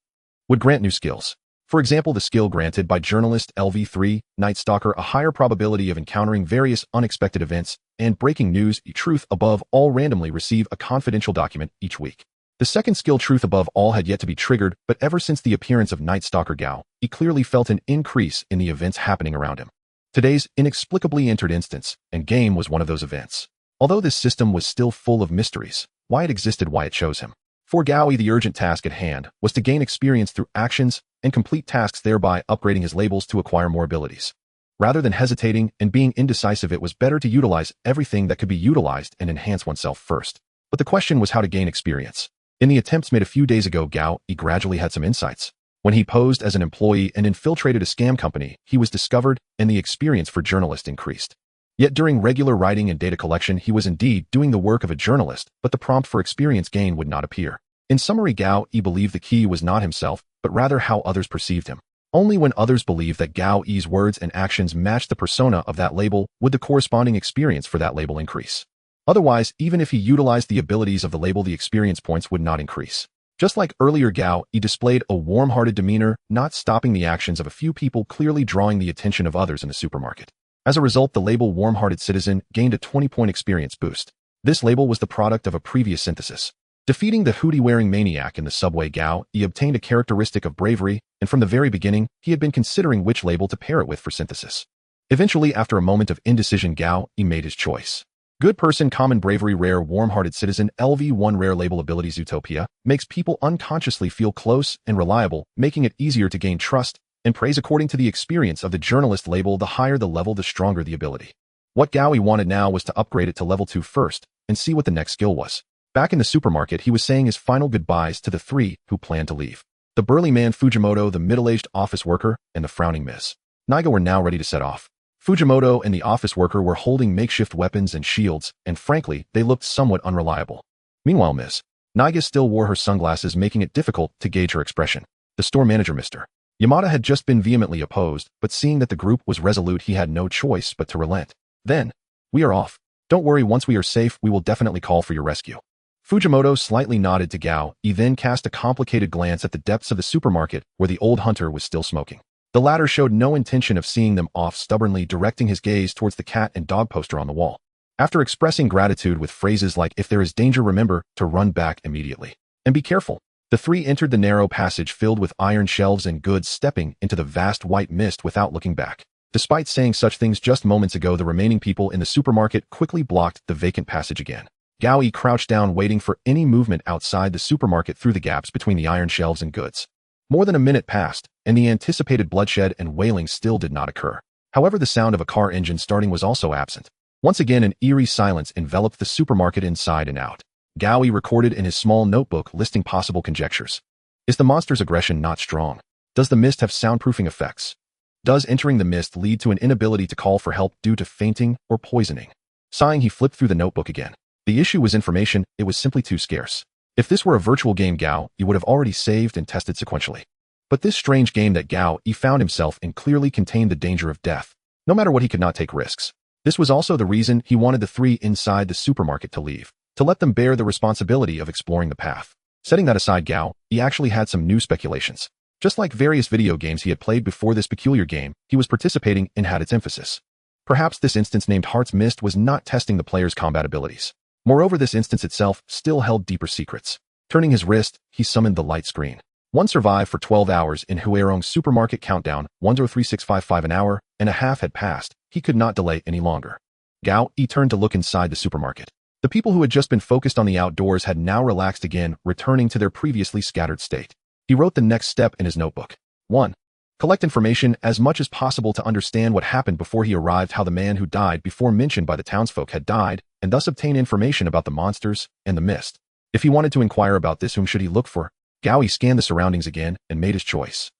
Speaker 1: would grant new skills. For example, the skill granted by journalist LV3, Night Stalker, a higher probability of encountering various unexpected events and breaking news. Truth above all, randomly receive a confidential document each week. The second skill, Truth above all, had yet to be triggered, but ever since the appearance of Night Stalker Gao, he clearly felt an increase in the events happening around him. Today's inexplicably entered instance and game was one of those events. Although this system was still full of mysteries, why it existed, why it chose him. For Gao Yi, the urgent task at hand was to gain experience through actions and complete tasks, thereby upgrading his labels to acquire more abilities. Rather than hesitating and being indecisive, it was better to utilize everything that could be utilized and enhance oneself first. But the question was how to gain experience. In the attempts made a few days ago, Gao Yi gradually had some insights. When he posed as an employee and infiltrated a scam company, he was discovered and the experience for journalist increased. Yet during regular writing and data collection, he was indeed doing the work of a journalist, but the prompt for experience gain would not appear. In summary, Gao Yi believed the key was not himself, but rather how others perceived him. Only when others believed that Gao Yi's words and actions matched the persona of that label would the corresponding experience for that label increase. Otherwise, even if he utilized the abilities of the label, the experience points would not increase. Just like earlier, Gao Yi displayed a warm-hearted demeanor, not stopping the actions of a few people, clearly drawing the attention of others in the supermarket. As a result, the label Warm-Hearted Citizen gained a 20-point experience boost. This label was the product of a previous synthesis. Defeating the hoodie-wearing maniac in the subway, Gao Yi obtained a characteristic of bravery, and from the very beginning, he had been considering which label to pair it with for synthesis. Eventually, after a moment of indecision, Gao Yi made his choice. Good person, common bravery, rare warm-hearted citizen, LV1 rare label abilities. Utopia makes people unconsciously feel close and reliable, making it easier to gain trust and praise. According to the experience of the journalist label, the higher the level, the stronger the ability. What Gao Yi wanted now was to upgrade it to level 2 first and see what the next skill was. Back in the supermarket, he was saying his final goodbyes to the three who planned to leave. The burly man Fujimoto, the middle-aged office worker, and the frowning Ms. Niga were now ready to set off. Fujimoto and the office worker were holding makeshift weapons and shields, and frankly, they looked somewhat unreliable. Meanwhile, Ms. Niga still wore her sunglasses, making it difficult to gauge her expression. The store manager, Mr. Yamada, had just been vehemently opposed, but seeing that the group was resolute, he had no choice but to relent. Then, we are off. Don't worry, once we are safe, we will definitely call for your rescue. Fujimoto slightly nodded to Gao. He then cast a complicated glance at the depths of the supermarket where the old hunter was still smoking. The latter showed no intention of seeing them off, stubbornly directing his gaze towards the cat and dog poster on the wall. After expressing gratitude with phrases like, "If there is danger, remember to run back immediately. And be careful," the three entered the narrow passage filled with iron shelves and goods, stepping into the vast white mist without looking back. Despite saying such things just moments ago, the remaining people in the supermarket quickly blocked the vacant passage again. Gao Yi crouched down, waiting for any movement outside the supermarket through the gaps between the iron shelves and goods. More than a minute passed, and the anticipated bloodshed and wailing still did not occur. However, the sound of a car engine starting was also absent. Once again, an eerie silence enveloped the supermarket inside and out. Gao Yi recorded in his small notebook, listing possible conjectures. Is the monster's aggression not strong? Does the mist have soundproofing effects? Does entering the mist lead to an inability to call for help due to fainting or poisoning? Sighing, he flipped through the notebook again. The issue was information, it was simply too scarce. If this were a virtual game, Gao Yi would have already saved and tested sequentially. But this strange game that Gao Yi found himself in clearly contained the danger of death. No matter what, he could not take risks. This was also the reason he wanted the three inside the supermarket to leave, to let them bear the responsibility of exploring the path. Setting that aside, Gao Yi actually had some new speculations. Just like various video games he had played before, this peculiar game he was participating in had its emphasis. Perhaps this instance named Heart's Mist was not testing the player's combat abilities. Moreover, this instance itself still held deeper secrets. Turning his wrist, he summoned the light screen. One survived for 12 hours in Huerong's supermarket countdown. 103655 an hour and a half had passed. He could not delay any longer. Gao Yi turned to look inside the supermarket. The people who had just been focused on the outdoors had now relaxed again, returning to their previously scattered state. He wrote the next step in his notebook. 1. Collect information as much as possible to understand what happened before he arrived, how the man who died before mentioned by the townsfolk had died, and thus obtain information about the monsters and the mist. If he wanted to inquire about this, whom should he look for? Gao Yi scanned the surroundings again and made his choice.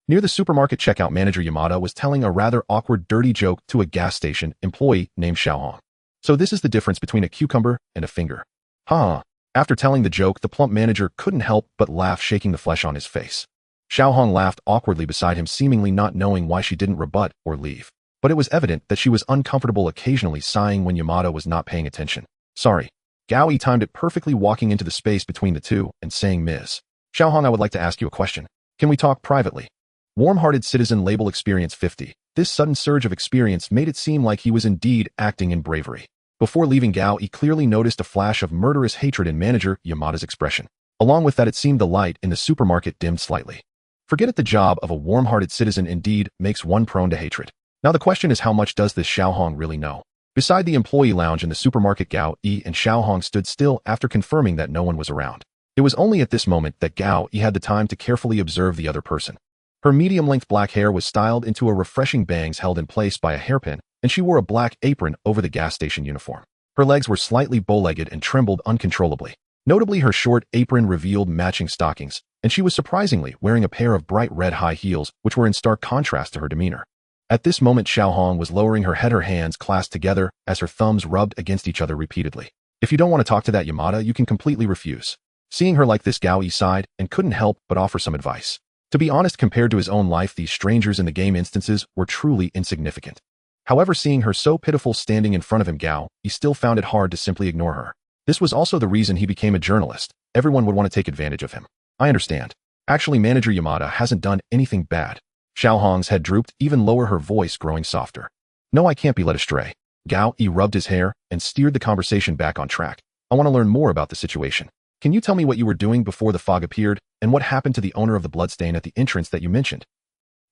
Speaker 1: Near the supermarket checkout, manager Yamada was telling a rather awkward, dirty joke to a gas station employee named Xiaohong. So this is the difference between a cucumber and a finger. Huh. After telling the joke, the plump manager couldn't help but laugh, shaking the flesh on his face. Xiaohong laughed awkwardly beside him, seemingly not knowing why she didn't rebut or leave. But it was evident that she was uncomfortable, occasionally sighing when Yamada was not paying attention. Sorry. Gao Yi timed it perfectly, walking into the space between the two and saying, Ms. Xiaohong, I would like to ask you a question. Can we talk privately? Warm-hearted citizen, label experience 50. This sudden surge of experience made it seem like he was indeed acting in bravery. Before leaving, Gao Yi clearly noticed a flash of murderous hatred in manager Yamada's expression. Along with that, it seemed the light in the supermarket dimmed slightly. Forget it, the job of a warm-hearted citizen indeed makes one prone to hatred. Now the question is, how much does this Xiaohong really know? Beside the employee lounge in the supermarket, Gao Yi and Xiaohong stood still after confirming that no one was around. It was only at this moment that Gao Yi had the time to carefully observe the other person. Her medium-length black hair was styled into a refreshing bangs held in place by a hairpin, and she wore a black apron over the gas station uniform. Her legs were slightly bow-legged and trembled uncontrollably. Notably, her short apron revealed matching stockings, and she was surprisingly wearing a pair of bright red high heels, which were in stark contrast to her demeanor. At this moment, Xiaohong was lowering her head, her hands clasped together as her thumbs rubbed against each other repeatedly. If you don't want to talk to that Yamada, you can completely refuse. Seeing her like this, Gao Yi sighed and couldn't help but offer some advice. To be honest, compared to his own life, these strangers in the game instances were truly insignificant. However, seeing her so pitiful standing in front of him, Gao Yi still found it hard to simply ignore her. This was also the reason he became a journalist. Everyone would want to take advantage of him. I understand. Actually, manager Yamada hasn't done anything bad. Xiaohong's head drooped even lower, her voice growing softer. No, I can't be led astray. Gao Yi rubbed his hair and steered the conversation back on track. I want to learn more about the situation. Can you tell me what you were doing before the fog appeared, and what happened to the owner of the bloodstain at the entrance that you mentioned?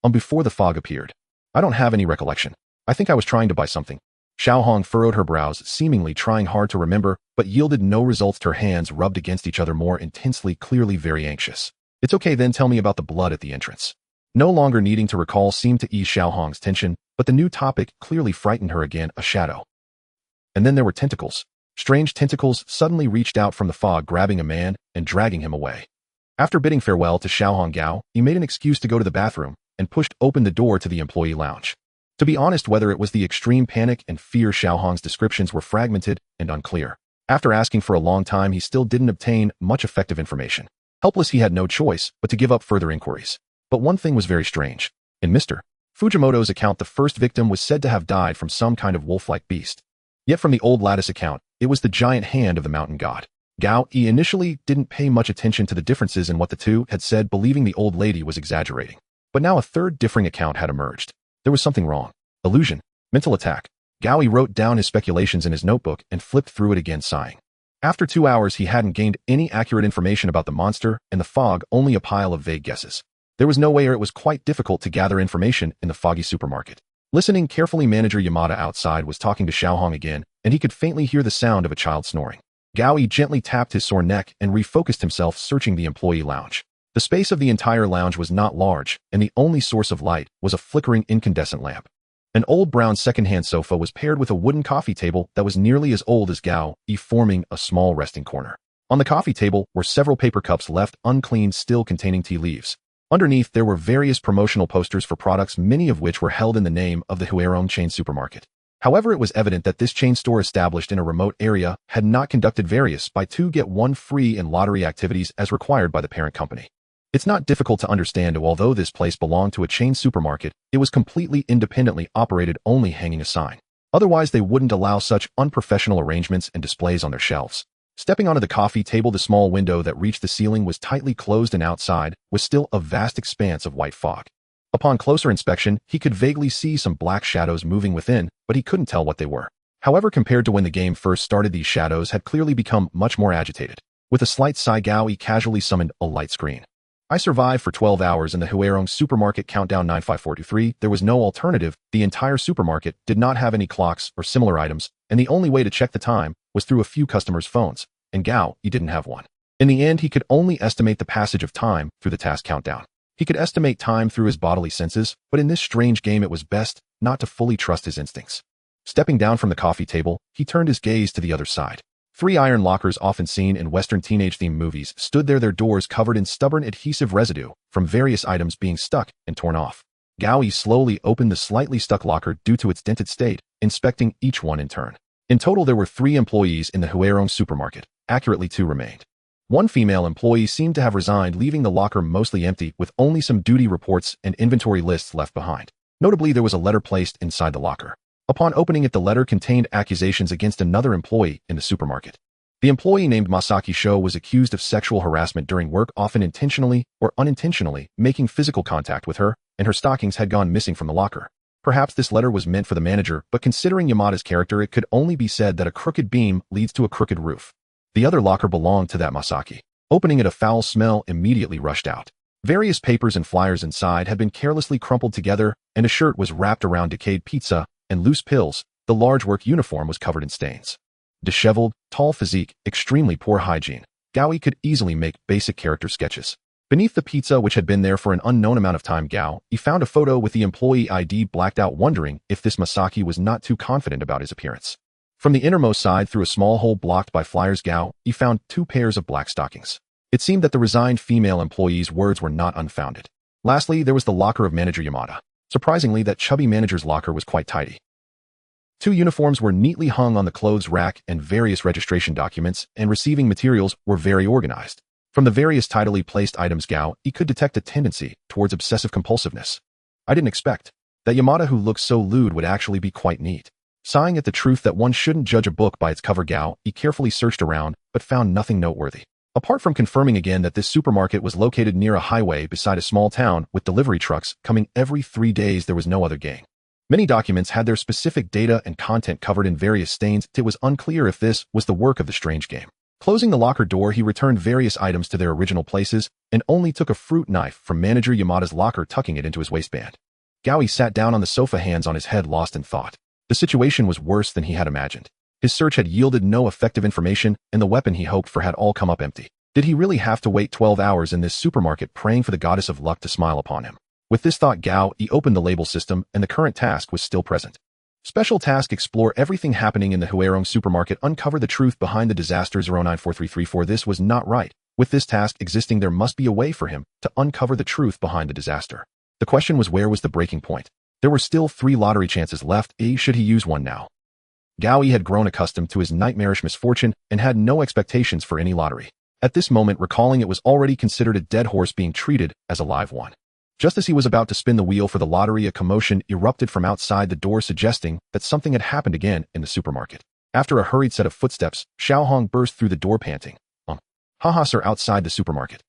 Speaker 1: Before the fog appeared. I don't have any recollection. I think I was trying to buy something. Xiaohong furrowed her brows, seemingly trying hard to remember, but yielded no results. Her hands rubbed against each other more intensely, clearly very anxious. It's okay, then tell me about the blood at the entrance. No longer needing to recall seemed to ease Xiaohong's tension, but the new topic clearly frightened her again, a shadow. And then there were tentacles. Strange tentacles suddenly reached out from the fog, grabbing a man and dragging him away. After bidding farewell to Xiaohong, Gao Yi made an excuse to go to the bathroom and pushed open the door to the employee lounge. To be honest, whether it was the extreme panic and fear, Xiaohong's descriptions were fragmented and unclear. After asking for a long time, he still didn't obtain much effective information. Helpless, he had no choice but to give up further inquiries. But one thing was very strange. In Mr. Fujimoto's account, the first victim was said to have died from some kind of wolf-like beast. Yet from the old lattice account, it was the giant hand of the mountain god. Gao Yi initially didn't pay much attention to the differences in what the two had said, believing the old lady was exaggerating. But now a third differing account had emerged. There was something wrong. Illusion. Mental attack. Gao Yi wrote down his speculations in his notebook and flipped through it again, sighing. After 2 hours, he hadn't gained any accurate information about the monster and the fog, only a pile of vague guesses. There was no way, or it was quite difficult to gather information in the foggy supermarket. Listening carefully, manager Yamada outside was talking to Xiaohong again, and he could faintly hear the sound of a child snoring. Gao Yi gently tapped his sore neck and refocused himself, searching the employee lounge. The space of the entire lounge was not large, and the only source of light was a flickering incandescent lamp. An old brown second-hand sofa was paired with a wooden coffee table that was nearly as old as Gao Yi, forming a small resting corner. On the coffee table were several paper cups left uncleaned, still containing tea leaves. Underneath, there were various promotional posters for products, many of which were held in the name of the Huerong chain supermarket. However, it was evident that this chain store, established in a remote area, had not conducted various buy two get one free in lottery activities as required by the parent company. It's not difficult to understand although this place belonged to a chain supermarket, it was completely independently operated, only hanging a sign. Otherwise, they wouldn't allow such unprofessional arrangements and displays on their shelves. Stepping onto the coffee table, the small window that reached the ceiling was tightly closed, and outside was still a vast expanse of white fog. Upon closer inspection, he could vaguely see some black shadows moving within, but he couldn't tell what they were. However, compared to when the game first started, these shadows had clearly become much more agitated. With a slight sigh, Gao casually summoned a light screen. I survived for 12 hours in the Huarong supermarket. Countdown 95423. There was no alternative. The entire supermarket did not have any clocks or similar items, and the only way to check the time was through a few customers' phones, and Gao didn't have one. In the end, he could only estimate the passage of time through the task countdown. He could estimate time through his bodily senses, but in this strange game it was best not to fully trust his instincts. Stepping down from the coffee table, he turned his gaze to the other side. 3 iron lockers often seen in Western teenage-themed movies stood there, their doors covered in stubborn adhesive residue from various items being stuck and torn off. Gao slowly opened the slightly stuck locker due to its dented state, inspecting each one in turn. In total, there were 3 employees in the Huarong supermarket. Accurately, 2 remained. One female employee seemed to have resigned, leaving the locker mostly empty with only some duty reports and inventory lists left behind. Notably, there was a letter placed inside the locker. Upon opening it, the letter contained accusations against another employee in the supermarket. The employee named Masaki Sho was accused of sexual harassment during work, often intentionally or unintentionally making physical contact with her, and her stockings had gone missing from the locker. Perhaps this letter was meant for the manager, but considering Yamada's character, it could only be said that a crooked beam leads to a crooked roof. The other locker belonged to that Masaki. Opening it, a foul smell immediately rushed out. Various papers and flyers inside had been carelessly crumpled together, and a shirt was wrapped around decayed pizza and loose pills. The large work uniform was covered in stains. Disheveled, tall physique, extremely poor hygiene. Gao could easily make basic character sketches. Beneath the pizza, which had been there for an unknown amount of time, Gao found a photo with the employee ID blacked out, wondering if this Masaki was not too confident about his appearance. From the innermost side, through a small hole blocked by flyers, Gao found 2 pairs of black stockings. It seemed that the resigned female employee's words were not unfounded. Lastly, there was the locker of manager Yamada. Surprisingly, that chubby manager's locker was quite tidy. 2 uniforms were neatly hung on the clothes rack, and various registration documents and receiving materials were very organized. From the various tidily placed items, Gao could detect a tendency towards obsessive compulsiveness. I didn't expect that Yamada, who looked so lewd, would actually be quite neat. Sighing at the truth that one shouldn't judge a book by its cover, Gao carefully searched around, but found nothing noteworthy. Apart from confirming again that this supermarket was located near a highway beside a small town with delivery trucks coming every 3 days, there was no other gain. Many documents had their specific data and content covered in various stains. It was unclear if this was the work of the strange game. Closing the locker door, he returned various items to their original places and only took a fruit knife from manager Yamada's locker, tucking it into his waistband. Gao sat down on the sofa, hands on his head, lost in thought. The situation was worse than he had imagined. His search had yielded no effective information, and the weapon he hoped for had all come up empty. Did he really have to wait 12 hours in this supermarket, praying for the goddess of luck to smile upon him? With this thought, Gao opened the label system, and the current task was still present. Special task: explore everything happening in the Huarong supermarket, uncover the truth behind the disaster. 094334. This was not right. With this task existing, there must be a way for him to uncover the truth behind the disaster. The question was, where was the breaking point? There were still 3 lottery chances left. Should he use one now? Gao had grown accustomed to his nightmarish misfortune and had no expectations for any lottery. At this moment, recalling it was already considered a dead horse being treated as a live one. Just as he was about to spin the wheel for the lottery, a commotion erupted from outside the door, suggesting that something had happened again in the supermarket. After a hurried set of footsteps, Xiaohong burst through the door, panting. Haha, sir, outside the supermarket.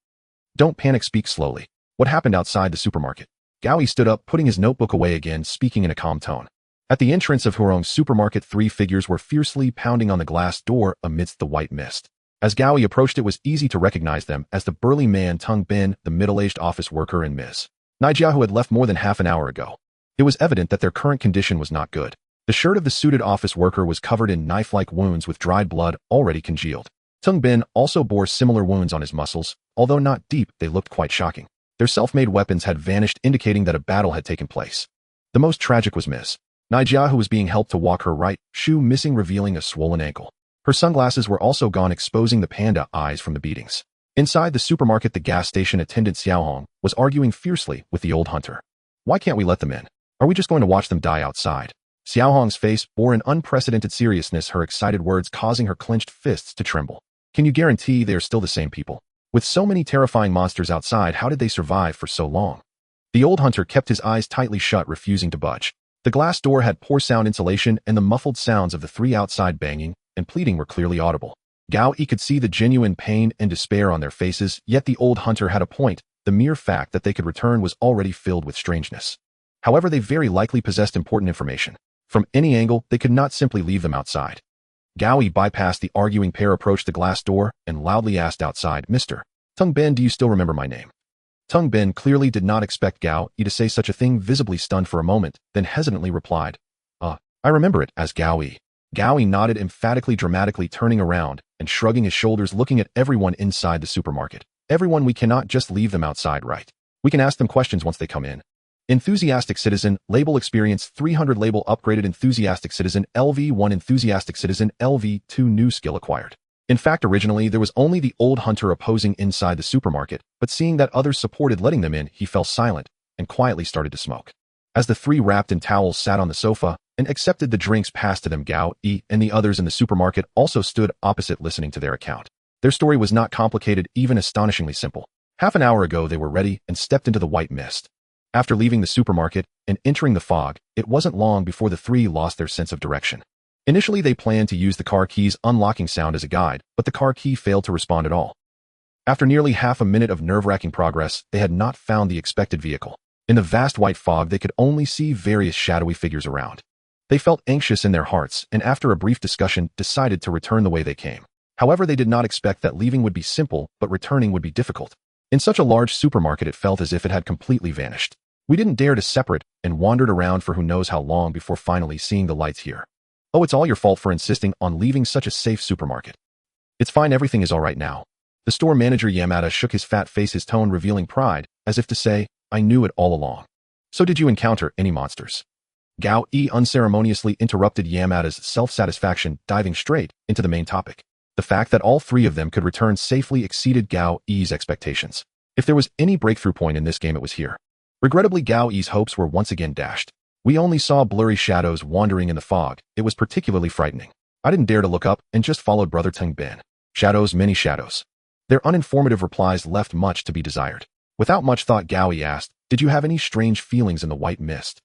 Speaker 1: Don't panic, speak slowly. What happened outside the supermarket? Gao stood up, putting his notebook away again, speaking in a calm tone. At the entrance of Huarong's supermarket, 3 figures were fiercely pounding on the glass door amidst the white mist. As Gao approached, it was easy to recognize them as the burly man Tung Bin, the middle-aged office worker, and Ms. Nijia, who had left more than half an hour ago. It was evident that their current condition was not good. The shirt of the suited office worker was covered in knife-like wounds with dried blood already congealed. Tung Bin also bore similar wounds on his muscles. Although not deep, they looked quite shocking. Their self-made weapons had vanished, indicating that a battle had taken place. The most tragic was Ms. Nijia, who was being helped to walk, her right shoe missing, revealing a swollen ankle. Her sunglasses were also gone, exposing the panda eyes from the beatings. Inside the supermarket, the gas station attendant Xiaohong was arguing fiercely with the old hunter. Why can't we let them in? Are we just going to watch them die outside? Xiaohong's face bore an unprecedented seriousness, her excited words causing her clenched fists to tremble. Can you guarantee they are still the same people? With so many terrifying monsters outside, how did they survive for so long? The old hunter kept his eyes tightly shut, refusing to budge. The glass door had poor sound insulation, and the muffled sounds of the three outside banging and pleading were clearly audible. Gao Yi could see the genuine pain and despair on their faces, yet the old hunter had a point. The mere fact that they could return was already filled with strangeness. However, they very likely possessed important information. From any angle, they could not simply leave them outside. Gao Yi bypassed the arguing pair, approached the glass door, and loudly asked outside, "Mr. Tung Ben, do you still remember my name?" Tung Ben clearly did not expect Gao Yi to say such a thing, visibly stunned for a moment, then hesitantly replied, I remember it," as Gao Yi. Gao Yi nodded emphatically, dramatically turning around and shrugging his shoulders, looking at everyone inside the supermarket. "Everyone, we cannot just leave them outside, right? We can ask them questions once they come in." Enthusiastic Citizen, Label Experience 300 Label Upgraded. Enthusiastic Citizen, LV1. Enthusiastic Citizen, LV2. New skill acquired. In fact, originally, there was only the old hunter opposing inside the supermarket, but seeing that others supported letting them in, he fell silent and quietly started to smoke. As the three wrapped in towels sat on the sofa and accepted the drinks passed to them, Gao Yi and the others in the supermarket also stood opposite, listening to their account. Their story was not complicated, even astonishingly simple. Half an hour ago, they were ready and stepped into the white mist. After leaving the supermarket and entering the fog, it wasn't long before the three lost their sense of direction. Initially, they planned to use the car key's unlocking sound as a guide, but the car key failed to respond at all. After nearly half a minute of nerve-wracking progress, they had not found the expected vehicle. In the vast white fog, they could only see various shadowy figures around. They felt anxious in their hearts, and after a brief discussion, decided to return the way they came. However, they did not expect that leaving would be simple, but returning would be difficult. In such a large supermarket, it felt as if it had completely vanished. We didn't dare to separate and wandered around for who knows how long before finally seeing the lights here. "Oh, it's all your fault for insisting on leaving such a safe supermarket." "It's fine, everything is all right now." The store manager Yamada shook his fat face, his tone revealing pride, as if to say, "I knew it all along." "So did you encounter any monsters?" Gao Yi unceremoniously interrupted Yamada's self-satisfaction, diving straight into the main topic. The fact that all three of them could return safely exceeded Gao Yi's expectations. If there was any breakthrough point in this game, it was here. Regrettably, Gao Yi's hopes were once again dashed. "We only saw blurry shadows wandering in the fog. It was particularly frightening. I didn't dare to look up and just followed Brother Tung Ben. Shadows, many shadows." Their uninformative replies left much to be desired. Without much thought, Gao Yi asked, "Did you have any strange feelings in the white mist?"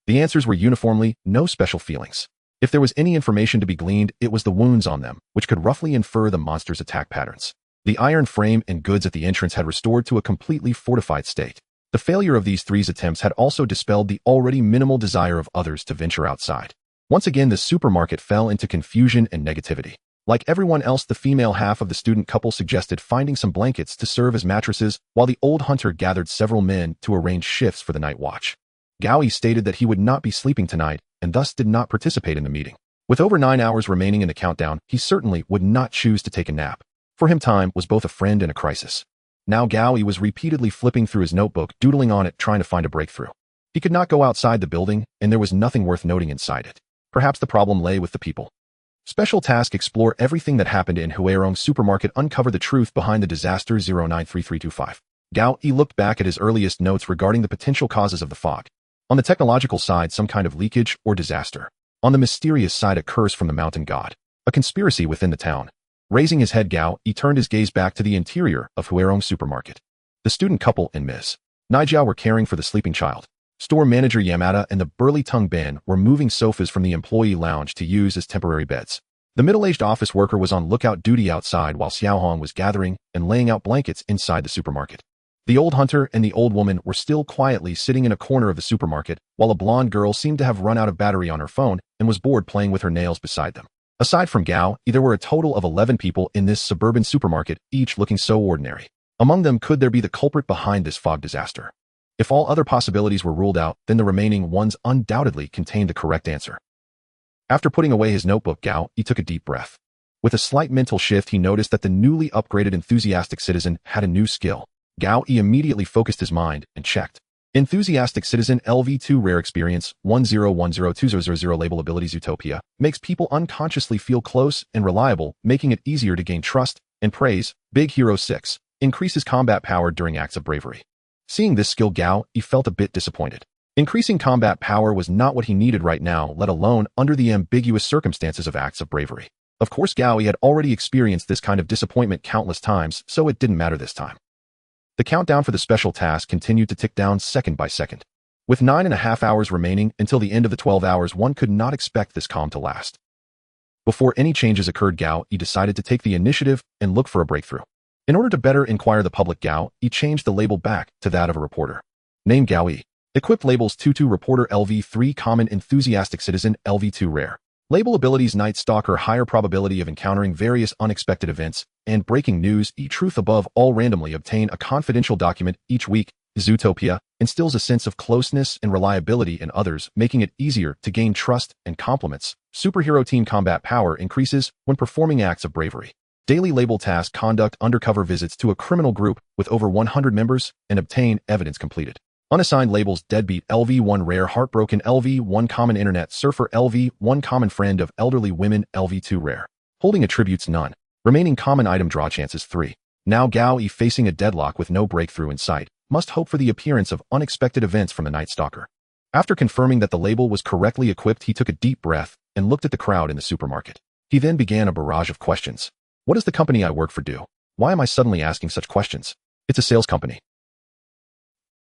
Speaker 1: The answers were uniformly, no special feelings. If there was any information to be gleaned, it was the wounds on them, which could roughly infer the monster's attack patterns. The iron frame and goods at the entrance had restored to a completely fortified state. The failure of these three's attempts had also dispelled the already minimal desire of others to venture outside. Once again, the supermarket fell into confusion and negativity. Like everyone else, the female half of the student couple suggested finding some blankets to serve as mattresses, while the old hunter gathered several men to arrange shifts for the night watch. Gao Yi stated that he would not be sleeping tonight and thus did not participate in the meeting. With over 9 hours remaining in the countdown, he certainly would not choose to take a nap. For him, time was both a friend and a crisis. Now Gao Yi was repeatedly flipping through his notebook, doodling on it, trying to find a breakthrough. He could not go outside the building, and there was nothing worth noting inside it. Perhaps the problem lay with the people. Special task: explore everything that happened in Huarong Supermarket, uncover the truth behind the disaster. 093325. Gao Yi looked back at his earliest notes regarding the potential causes of the fog. On the technological side, some kind of leakage or disaster. On the mysterious side, a curse from the mountain god. A conspiracy within the town. Raising his head, Gao Yi turned his gaze back to the interior of Huarong Supermarket. The student couple and Ms. Nijia were caring for the sleeping child. Store manager Yamada and the burly Tung Ben were moving sofas from the employee lounge to use as temporary beds. The middle-aged office worker was on lookout duty outside, while Xiaohong was gathering and laying out blankets inside the supermarket. The old hunter and the old woman were still quietly sitting in a corner of the supermarket, while a blonde girl seemed to have run out of battery on her phone and was bored playing with her nails beside them. Aside from Gao, there were a total of 11 people in this suburban supermarket, each looking so ordinary. Among them, could there be the culprit behind this fog disaster? If all other possibilities were ruled out, then the remaining ones undoubtedly contained the correct answer. After putting away his notebook, Gao Yi took a deep breath. With a slight mental shift, he noticed that the newly upgraded Enthusiastic Citizen had a new skill. Gao Yi immediately focused his mind and checked. Enthusiastic Citizen LV2 Rare Experience 10102000 Label Abilities Utopia makes people unconsciously feel close and reliable, making it easier to gain trust and praise. Big Hero 6 increases combat power during acts of bravery. Seeing this skill, Gao Yi felt a bit disappointed. Increasing combat power was not what he needed right now, let alone under the ambiguous circumstances of acts of bravery. Of course, Gao had already experienced this kind of disappointment countless times, so it didn't matter this time. The countdown for the special task continued to tick down second by second. With 9.5 hours remaining until the end of the 12 hours, one could not expect this calm to last. Before any changes occurred, Gao decided to take the initiative and look for a breakthrough. In order to better inquire the public, Gao changed the label back to that of a reporter. Name Gao Equipped labels: 2-2 Reporter, LV3 Common, Enthusiastic Citizen, LV2 Rare. Label abilities: Night Stalker, higher probability of encountering various unexpected events, and breaking news, truth above all. Randomly obtain a confidential document each week. Zootopia instills a sense of closeness and reliability in others, making it easier to gain trust and compliments. Superhero team combat power increases when performing acts of bravery. Daily label task: conduct undercover visits to a criminal group with over 100 members and obtain evidence completed. Unassigned labels: Deadbeat, LV1 Rare, Heartbroken, LV1 Common, Internet Surfer, LV1 Common, Friend of Elderly Women, LV2 Rare. Holding attributes: none. Remaining common item draw chances 3. Now Gao facing a deadlock with no breakthrough in sight, must hope for the appearance of unexpected events from the Night Stalker. After confirming that the label was correctly equipped, he took a deep breath and looked at the crowd in the supermarket. He then began a barrage of questions. What does the company I work for do? Why am I suddenly asking such questions? It's a sales company.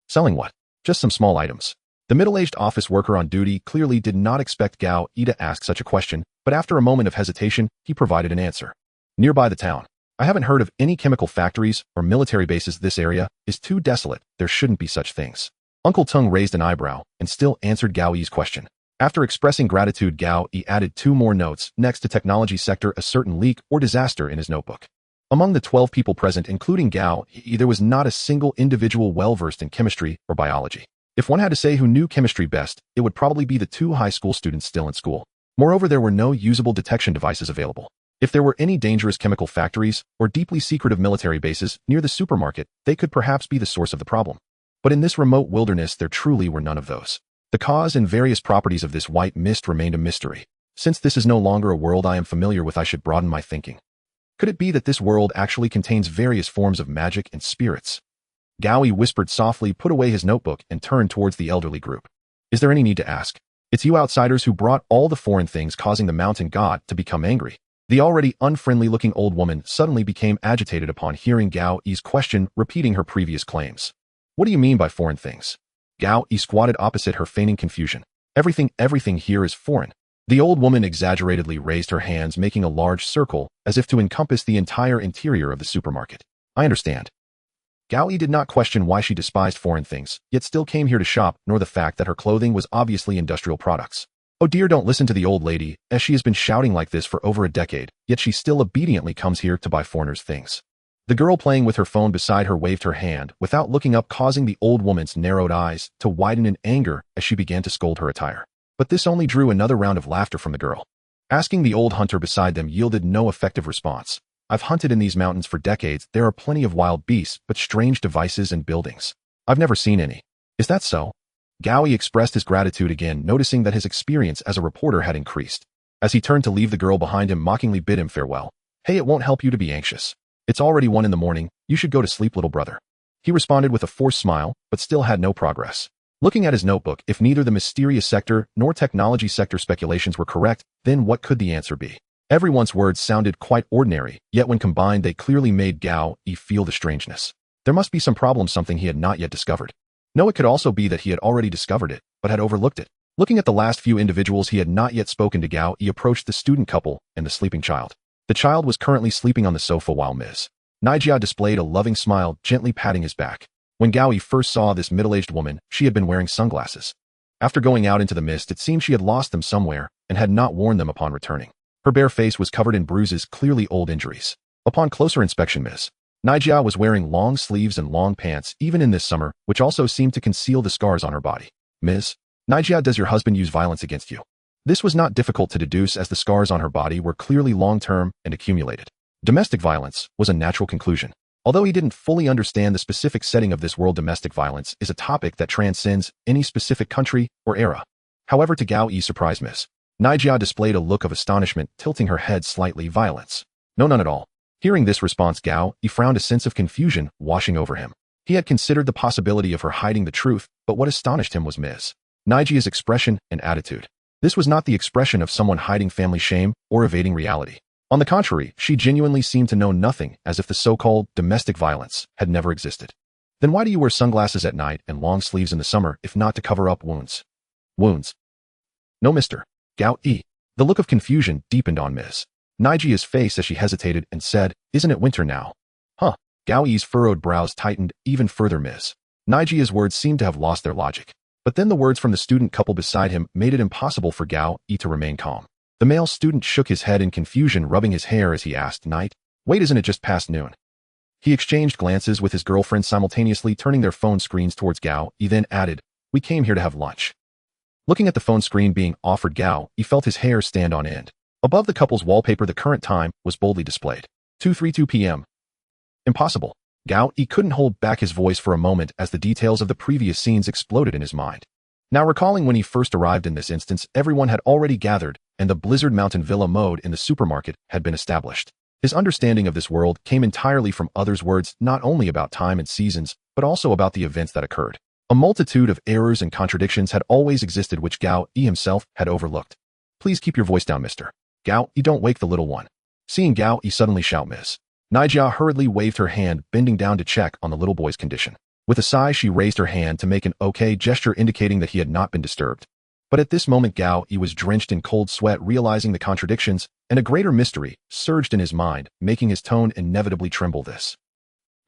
Speaker 1: Selling what? Just some small items. The middle-aged office worker on duty clearly did not expect Gao to ask such a question, but after a moment of hesitation, he provided an answer. Nearby the town. I haven't heard of any chemical factories or military bases. This area is too desolate. There shouldn't be such things. Uncle Tung raised an eyebrow and still answered Gao's question. After expressing gratitude, Gao added 2 more notes. Next to technology sector, a certain leak or disaster in his notebook. Among the 12 people present, including Gao, there was not a single individual well-versed in chemistry or biology. If one had to say who knew chemistry best, it would probably be the 2 high school students still in school. Moreover, there were no usable detection devices available. If there were any dangerous chemical factories or deeply secretive military bases near the supermarket, they could perhaps be the source of the problem. But in this remote wilderness, there truly were none of those. The cause and various properties of this white mist remained a mystery. Since this is no longer a world I am familiar with, I should broaden my thinking. Could it be that this world actually contains various forms of magic and spirits? Gao whispered softly, put away his notebook, and turned towards the elderly group. Is there any need to ask? It's you outsiders who brought all the foreign things, causing the mountain god to become angry. The already unfriendly-looking old woman suddenly became agitated upon hearing Gao's question, repeating her previous claims. What do you mean by foreign things? Gao squatted opposite her, feigning confusion. Everything here is foreign. The old woman exaggeratedly raised her hands, making a large circle, as if to encompass the entire interior of the supermarket. I understand. Gao did not question why she despised foreign things, yet still came here to shop, nor the fact that her clothing was obviously industrial products. Oh dear, don't listen to the old lady, as she has been shouting like this for over a decade, yet she still obediently comes here to buy foreigners' things. The girl playing with her phone beside her waved her hand without looking up, causing the old woman's narrowed eyes to widen in anger as she began to scold her attire. But this only drew another round of laughter from the girl. Asking the old hunter beside them yielded no effective response. I've hunted in these mountains for decades. There are plenty of wild beasts, but strange devices and buildings. I've never seen any. Is that so? Gao expressed his gratitude again, noticing that his experience as a reporter had increased. As he turned to leave, the girl behind him mockingly bid him farewell. Hey, it won't help you to be anxious. It's already 1 a.m. You should go to sleep, little brother. He responded with a forced smile, but still had no progress. Looking at his notebook, if neither the mysterious sector nor technology sector speculations were correct, then what could the answer be? Everyone's words sounded quite ordinary, yet when combined they clearly made Gao feel the strangeness. There must be some problem, something he had not yet discovered. No, it could also be that he had already discovered it, but had overlooked it. Looking at the last few individuals he had not yet spoken to, Gao approached the student couple and the sleeping child. The child was currently sleeping on the sofa while Ms. Nijia displayed a loving smile, gently patting his back. When Gao first saw this middle-aged woman, she had been wearing sunglasses. After going out into the mist, it seemed she had lost them somewhere and had not worn them upon returning. Her bare face was covered in bruises, clearly old injuries. Upon closer inspection, Ms. Nijia was wearing long sleeves and long pants, even in this summer, which also seemed to conceal the scars on her body. Ms. Nijia, does your husband use violence against you? This was not difficult to deduce, as the scars on her body were clearly long-term and accumulated. Domestic violence was a natural conclusion. Although he didn't fully understand the specific setting of this world, domestic violence is a topic that transcends any specific country or era. However, to Gao's surprise, Ms. Nijia displayed a look of astonishment, tilting her head slightly. Violence? No, none at all. Hearing this response, Gao frowned, a sense of confusion washing over him. He had considered the possibility of her hiding the truth, but what astonished him was Ms. Nijia's expression and attitude. This was not the expression of someone hiding family shame or evading reality. On the contrary, she genuinely seemed to know nothing, as if the so-called domestic violence had never existed. Then why do you wear sunglasses at night and long sleeves in the summer if not to cover up wounds? Wounds. No, Mr. Gao Yi. The look of confusion deepened on Ms. Nijia's face as she hesitated and said, "Isn't it winter now?" Huh. Gao Yi's furrowed brows tightened even further. Ms. Nijia's words seemed to have lost their logic. But then the words from the student couple beside him made it impossible for Gao Yi to remain calm. The male student shook his head in confusion, rubbing his hair as he asked, "Night? Wait, isn't it just past noon?" He exchanged glances with his girlfriend, simultaneously turning their phone screens towards Gao. He then added, "We came here to have lunch." Looking at the phone screen being offered Gao, he felt his hair stand on end. Above the couple's wallpaper, the current time was boldly displayed. 2:32 p.m. Impossible. Gao Yi couldn't hold back his voice for a moment as the details of the previous scenes exploded in his mind. Now recalling when he first arrived in this instance, everyone had already gathered, and the Blizzard Mountain Villa mode in the supermarket had been established. His understanding of this world came entirely from others' words, not only about time and seasons, but also about the events that occurred. A multitude of errors and contradictions had always existed which Gao Yi himself had overlooked. "Please keep your voice down, Mr. Gao Yi, don't wake the little one." Seeing Gao Yi suddenly shout, Ms. Nijia hurriedly waved her hand, bending down to check on the little boy's condition. With a sigh, she raised her hand to make an okay gesture indicating that he had not been disturbed. But at this moment Gao Yi was drenched in cold sweat, realizing the contradictions, and a greater mystery surged in his mind, making his tone inevitably tremble. This.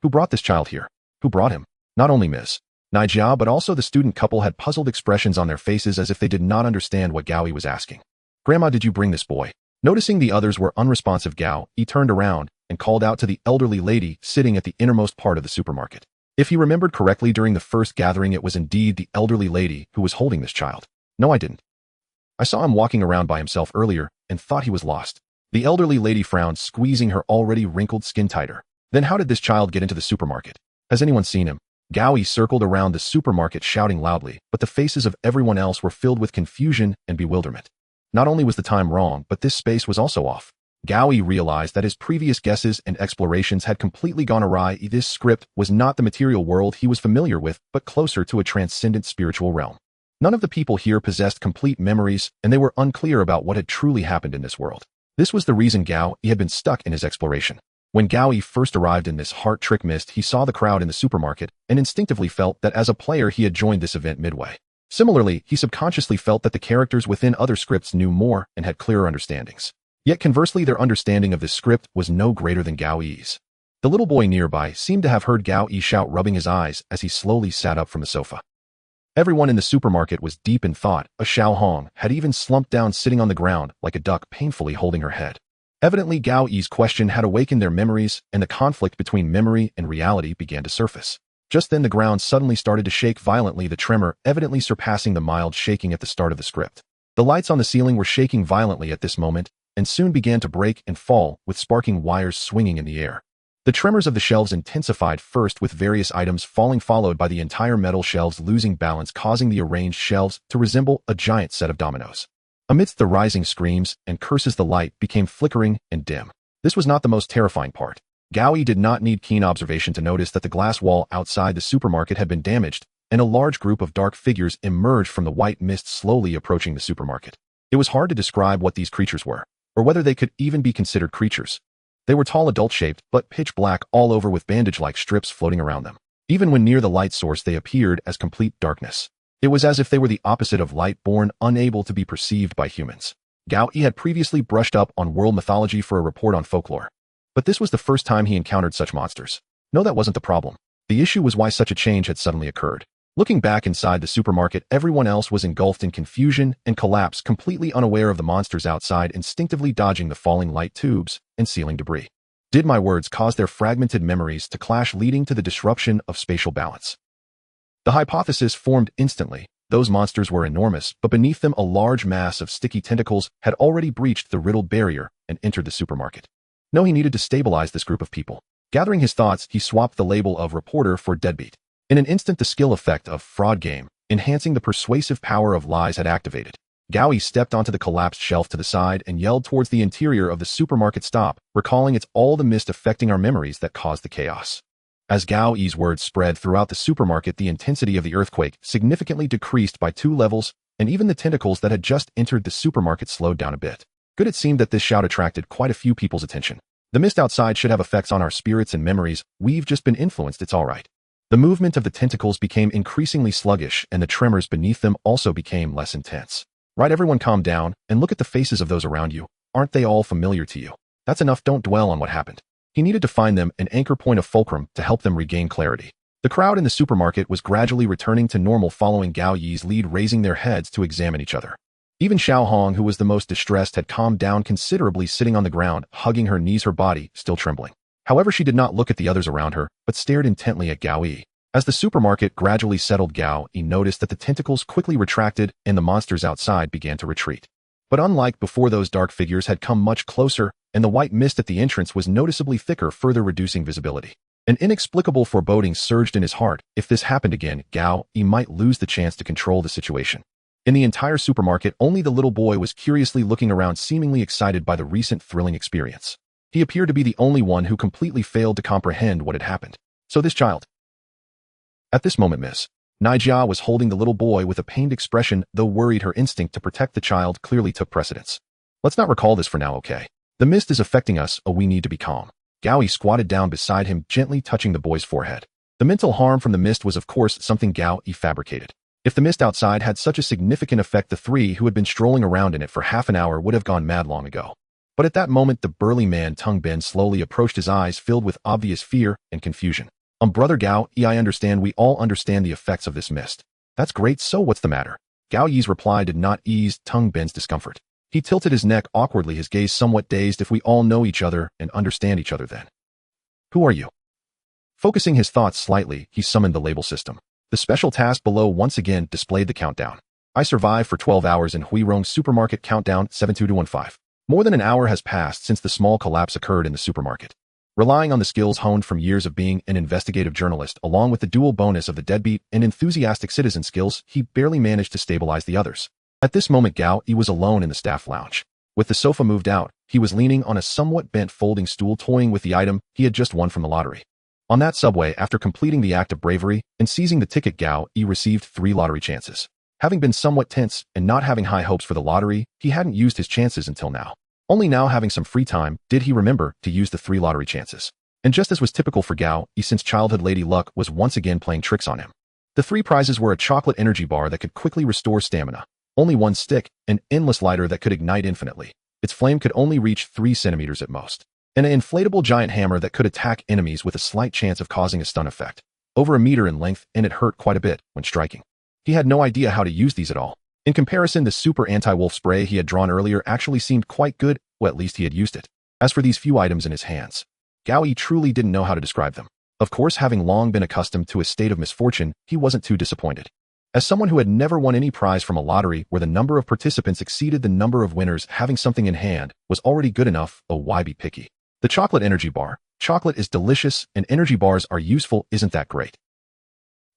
Speaker 1: Who brought this child here? Who brought him? Not only Ms. Nijia but also the student couple had puzzled expressions on their faces as if they did not understand what Gao Yi was asking. "Grandma, did you bring this boy?" Noticing the others were unresponsive, Gao Yi turned around and called out to the elderly lady sitting at the innermost part of the supermarket. If he remembered correctly during the first gathering, it was indeed the elderly lady who was holding this child. "No, I didn't. I saw him walking around by himself earlier and thought he was lost." The elderly lady frowned, squeezing her already wrinkled skin tighter. "Then how did this child get into the supermarket? Has anyone seen him?" Gao Yi circled around the supermarket shouting loudly, but the faces of everyone else were filled with confusion and bewilderment. Not only was the time wrong, but this space was also off. Gao Yi realized that his previous guesses and explorations had completely gone awry. This script was not the material world he was familiar with, but closer to a transcendent spiritual realm. None of the people here possessed complete memories, and they were unclear about what had truly happened in this world. This was the reason Gao Yi had been stuck in his exploration. When Gao Yi first arrived in this heart-trick mist, he saw the crowd in the supermarket and instinctively felt that as a player he had joined this event midway. Similarly, he subconsciously felt that the characters within other scripts knew more and had clearer understandings. Yet conversely, their understanding of this script was no greater than Gao Yi's. The little boy nearby seemed to have heard Gao Yi shout, rubbing his eyes as he slowly sat up from the sofa. Everyone in the supermarket was deep in thought. A Xiao Hong had even slumped down, sitting on the ground like a duck, painfully holding her head. Evidently, Gao Yi's question had awakened their memories, and the conflict between memory and reality began to surface. Just then the ground suddenly started to shake violently, the tremor evidently surpassing the mild shaking at the start of the script. The lights on the ceiling were shaking violently at this moment, and soon began to break and fall, with sparking wires swinging in the air. The tremors of the shelves intensified, first with various items falling, followed by the entire metal shelves losing balance, causing the arranged shelves to resemble a giant set of dominoes. Amidst the rising screams and curses, the light became flickering and dim. This was not the most terrifying part. Gao Yi did not need keen observation to notice that the glass wall outside the supermarket had been damaged, and a large group of dark figures emerged from the white mist, slowly approaching the supermarket. It was hard to describe what these creatures were, or whether they could even be considered creatures. They were tall, adult-shaped, but pitch black all over, with bandage-like strips floating around them. Even when near the light source, they appeared as complete darkness. It was as if they were the opposite of light, born unable to be perceived by humans. Gao Yi had previously brushed up on world mythology for a report on folklore, but this was the first time he encountered such monsters. No, that wasn't the problem. The issue was why such a change had suddenly occurred. Looking back inside the supermarket, everyone else was engulfed in confusion and collapse, completely unaware of the monsters outside, instinctively dodging the falling light tubes and ceiling debris. Did my words cause their fragmented memories to clash, leading to the disruption of spatial balance? The hypothesis formed instantly. Those monsters were enormous, but beneath them a large mass of sticky tentacles had already breached the riddled barrier and entered the supermarket. No, he needed to stabilize this group of people. Gathering his thoughts, he swapped the label of reporter for deadbeat. In an instant, the skill effect of fraud game, enhancing the persuasive power of lies, had activated. Gao Yi stepped onto the collapsed shelf to the side and yelled towards the interior of the supermarket, "Stop!" recalling it's all the mist affecting our memories that caused the chaos. As Gao Yi's words spread throughout the supermarket, the intensity of the earthquake significantly decreased by 2 levels, and even the tentacles that had just entered the supermarket slowed down a bit. Good, it seemed that this shout attracted quite a few people's attention. The mist outside should have effects on our spirits and memories. We've just been influenced, it's all right. The movement of the tentacles became increasingly sluggish, and the tremors beneath them also became less intense. Right, everyone calm down, and look at the faces of those around you. Aren't they all familiar to you? That's enough, don't dwell on what happened. He needed to find them an anchor point of fulcrum to help them regain clarity. The crowd in the supermarket was gradually returning to normal following Gao Yi's lead, raising their heads to examine each other. Even Xiao Hong, who was the most distressed, had calmed down considerably, sitting on the ground, hugging her knees, her body still trembling. However, she did not look at the others around her, but stared intently at Gao Yi. As the supermarket gradually settled, Gao Yi noticed that the tentacles quickly retracted and the monsters outside began to retreat. But unlike before, those dark figures had come much closer, and the white mist at the entrance was noticeably thicker, further reducing visibility. An inexplicable foreboding surged in his heart. If this happened again, Gao Yi might lose the chance to control the situation. In the entire supermarket, only the little boy was curiously looking around, seemingly excited by the recent thrilling experience. He appeared to be the only one who completely failed to comprehend what had happened. So this child. At this moment, Miss Nijia was holding the little boy with a pained expression, though worried. Her instinct to protect the child clearly took precedence. Let's not recall this for now, okay? The mist is affecting us, we need to be calm. Gao Yi squatted down beside him, gently touching the boy's forehead. The mental harm from the mist was, of course, something Gao Yi fabricated. If the mist outside had such a significant effect, the three who had been strolling around in it for half an hour would have gone mad long ago. But at that moment, the burly man Tung Ben slowly approached, his eyes filled with obvious fear and confusion. Brother Gao Yi, I understand. We all understand the effects of this mist. That's great, so what's the matter? Gao Yi's reply did not ease Tung Ben's discomfort. He tilted his neck awkwardly, his gaze somewhat dazed. If we all know each other and understand each other, then who are you? Focusing his thoughts slightly, he summoned the label system. The special task below once again displayed the countdown. I survived for 12 hours in Huirong supermarket. Countdown 72215. More than an hour has passed since the small collapse occurred in the supermarket. Relying on the skills honed from years of being an investigative journalist, along with the dual bonus of the deadbeat and enthusiastic citizen skills, he barely managed to stabilize the others. At this moment, Gao Yi was alone in the staff lounge. With the sofa moved out, he was leaning on a somewhat bent folding stool, toying with the item he had just won from the lottery. On that subway, after completing the act of bravery and seizing the ticket, Gao Yi received 3 lottery chances. Having been somewhat tense and not having high hopes for the lottery, he hadn't used his chances until now. Only now, having some free time, did he remember to use the 3 lottery chances. And just as was typical for Gao Yi since childhood, Lady Luck was once again playing tricks on him. The 3 prizes were a chocolate energy bar that could quickly restore stamina, only 1 stick, an endless lighter that could ignite infinitely. Its flame could only reach 3 centimeters at most, and an inflatable giant hammer that could attack enemies with a slight chance of causing a stun effect, over 1 meter in length, and it hurt quite a bit when striking. He had no idea how to use these at all. In comparison, the super anti-wolf spray he had drawn earlier actually seemed quite good, well, at least he had used it. As for these few items in his hands, Gao Yi truly didn't know how to describe them. Of course, having long been accustomed to a state of misfortune, he wasn't too disappointed. As someone who had never won any prize from a lottery where the number of participants exceeded the number of winners, having something in hand was already good enough. Oh, why be picky? The chocolate energy bar. Chocolate is delicious, and energy bars are useful, isn't that great?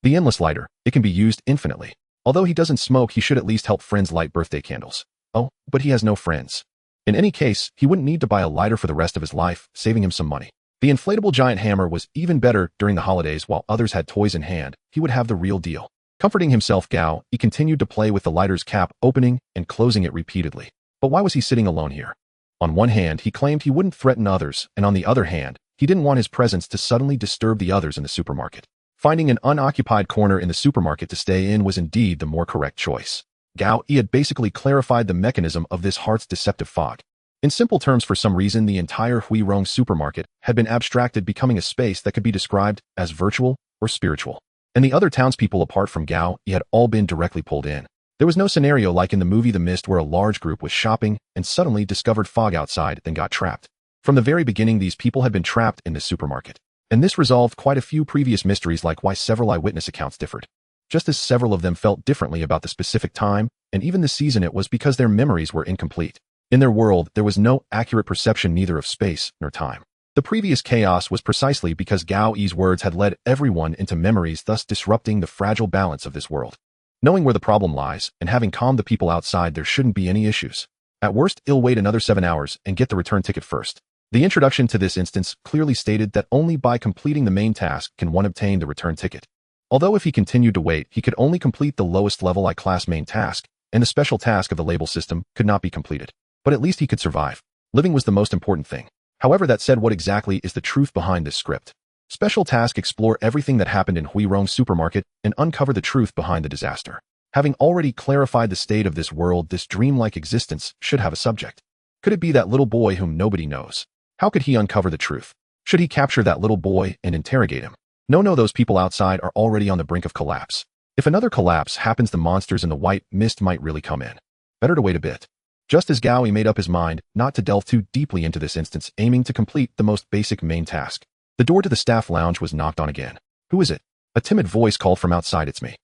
Speaker 1: The endless lighter. It can be used infinitely. Although he doesn't smoke, he should at least help friends light birthday candles. Oh, but he has no friends. In any case, he wouldn't need to buy a lighter for the rest of his life, saving him some money. The inflatable giant hammer was even better during the holidays. While others had toys in hand, he would have the real deal. Comforting himself, Gao Yi continued to play with the lighter's cap, opening and closing it repeatedly. But why was he sitting alone here? On one hand, he claimed he wouldn't threaten others, and on the other hand, he didn't want his presence to suddenly disturb the others in the supermarket. Finding an unoccupied corner in the supermarket to stay in was indeed the more correct choice. Gao Yi had basically clarified the mechanism of this heart's deceptive fog. In simple terms, for some reason, the entire Huirong supermarket had been abstracted, becoming a space that could be described as virtual or spiritual. And the other townspeople apart from Gao Yi had all been directly pulled in. There was no scenario like in the movie The Mist, where a large group was shopping and suddenly discovered fog outside, then got trapped. From the very beginning, these people had been trapped in this supermarket. And this resolved quite a few previous mysteries, like why several eyewitness accounts differed. Just as several of them felt differently about the specific time and even the season, it was because their memories were incomplete. In their world, there was no accurate perception neither of space nor time. The previous chaos was precisely because Gao Yi's words had led everyone into memories, thus disrupting the fragile balance of this world. Knowing where the problem lies, and having calmed the people outside, there shouldn't be any issues. At worst, he'll wait another 7 hours and get the return ticket first. The introduction to this instance clearly stated that only by completing the main task can one obtain the return ticket. Although if he continued to wait, he could only complete the lowest level I-class main task, and the special task of the label system could not be completed. but at least he could survive. Living was the most important thing. However, that said, what exactly is the truth behind this script? Special task: explore everything that happened in Huirong supermarket and uncover the truth behind the disaster. Having already clarified the state of this world, this dreamlike existence should have a subject. Could it be that little boy whom nobody knows? How could he uncover the truth? Should he capture that little boy and interrogate him? No, those people outside are already on the brink of collapse. If another collapse happens, the monsters in the white mist might really come in. Better to wait a bit. Just as Gao made up his mind not to delve too deeply into this instance, aiming to complete the most basic main task, the door to the staff lounge was knocked on again. Who is it? A timid voice called from outside. It's me.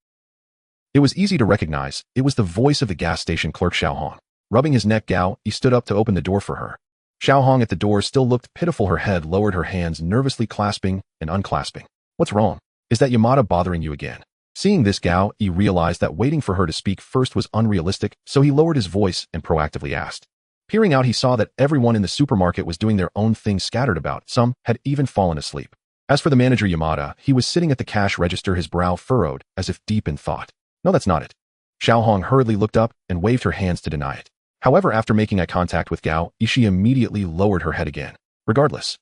Speaker 1: It was easy to recognize. It was the voice of the gas station clerk Xiao Hong. Rubbing his neck, Gao stood up to open the door for her. Xiao Hong at the door still looked pitiful. Her head lowered, her hands nervously clasping and unclasping. What's wrong? Is that Yamada bothering you again? Seeing this, Gao realized that waiting for her to speak first was unrealistic, so he lowered his voice and proactively asked. Peering out, he saw that everyone in the supermarket was doing their own thing, scattered about. Some had even fallen asleep. As for the manager Yamada, he was sitting at the cash register, his brow furrowed, as if deep in thought. No, that's not it. Xiao Hong hurriedly looked up and waved her hands to deny it. However, after making eye contact with Gao, she immediately lowered her head again. Regardless,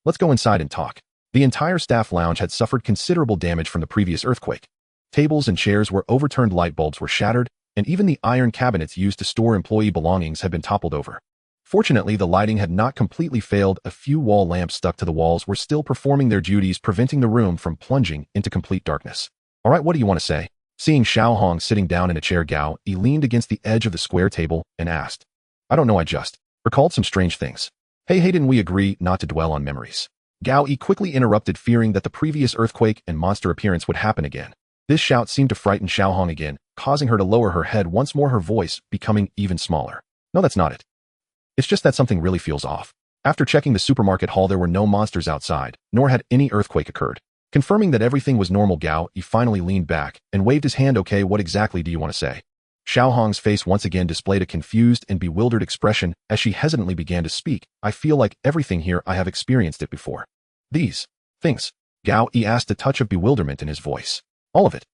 Speaker 1: let's go inside and talk. The entire staff lounge had suffered considerable damage from the previous earthquake. Tables and chairs were overturned, light bulbs were shattered, and even the iron cabinets used to store employee belongings had been toppled over. Fortunately, the lighting had not completely failed. A few wall lamps stuck to the walls were still performing their duties, preventing the room from plunging into complete darkness. All right, what do you want to say? Seeing Xiao Hong sitting down in a chair, Gao leaned against the edge of the square table and asked. I don't know, I just recalled some strange things. Hey, didn't we agree not to dwell on memories? Gao quickly interrupted, fearing that the previous earthquake and monster appearance would happen again. This shout seemed to frighten Xiao Hong again, causing her to lower her head once more, her voice becoming even smaller. No, that's not it. It's just that something really feels off. After checking the supermarket hall, there were no monsters outside, nor had any earthquake occurred. Confirming that everything was normal, Gao finally leaned back and waved his hand. Okay, what exactly do you want to say? Xiao Hong's face once again displayed a confused and bewildered expression as she hesitantly began to speak. I feel like everything here, I have experienced it before. These things? Gao asked, a touch of bewilderment in his voice. All of it?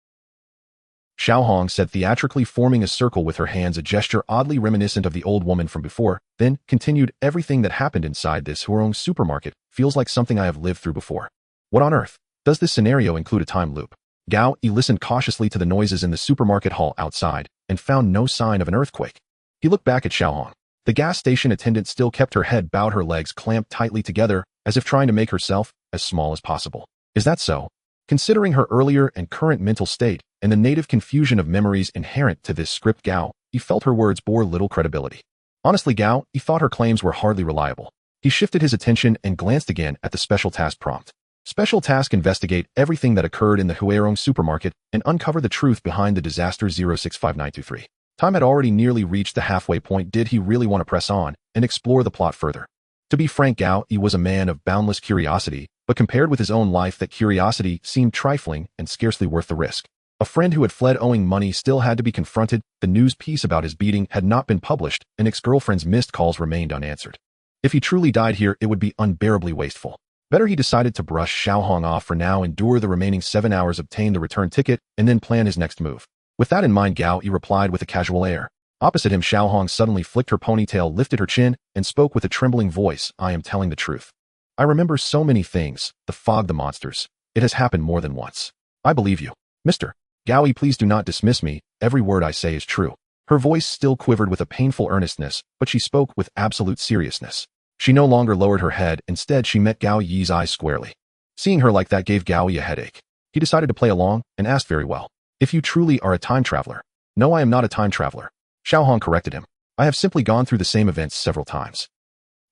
Speaker 1: Xiao Hong said, theatrically forming a circle with her hands, a gesture oddly reminiscent of the old woman from before, then continued, everything that happened inside this Huirong supermarket feels like something I have lived through before. What on earth? Does this scenario include a time loop? Gao listened cautiously to the noises in the supermarket hall outside and found no sign of an earthquake. He looked back at Xiao Hong. The gas station attendant still kept her head bowed, her legs clamped tightly together, as if trying to make herself as small as possible. Is that so? Considering her earlier and current mental state and the native confusion of memories inherent to this script, Gao felt her words bore little credibility. Honestly, Gao thought her claims were hardly reliable. He shifted his attention and glanced again at the special task prompt. Special task: investigate everything that occurred in the Huirong supermarket and uncover the truth behind the disaster. 065923. Time had already nearly reached the halfway point. Did he really want to press on and explore the plot further? To be frank, Gao was a man of boundless curiosity, but compared with his own life, that curiosity seemed trifling and scarcely worth the risk. A friend who had fled owing money still had to be confronted. The news piece about his beating had not been published, and ex-girlfriend's missed calls remained unanswered. If he truly died here, it would be unbearably wasteful. Better, he decided to brush Xiao Hong off for now, endure the remaining 7 hours, obtain the return ticket, and then plan his next move. With that in mind, Gao replied with a casual air. Opposite him, Xiao Hong suddenly flicked her ponytail, lifted her chin, and spoke with a trembling voice. I am telling the truth. I remember so many things. The fog, the monsters. It has happened more than once. I believe you. Mr. Gao, please do not dismiss me. Every word I say is true. Her voice still quivered with a painful earnestness, but she spoke with absolute seriousness. She no longer lowered her head. Instead, she met Gao Yi's eyes squarely. Seeing her like that gave Gao Yi a headache. He decided to play along and asked, very well. If you truly are a time traveler. No, I am not a time traveler. Xiao Hong corrected him. I have simply gone through the same events several times.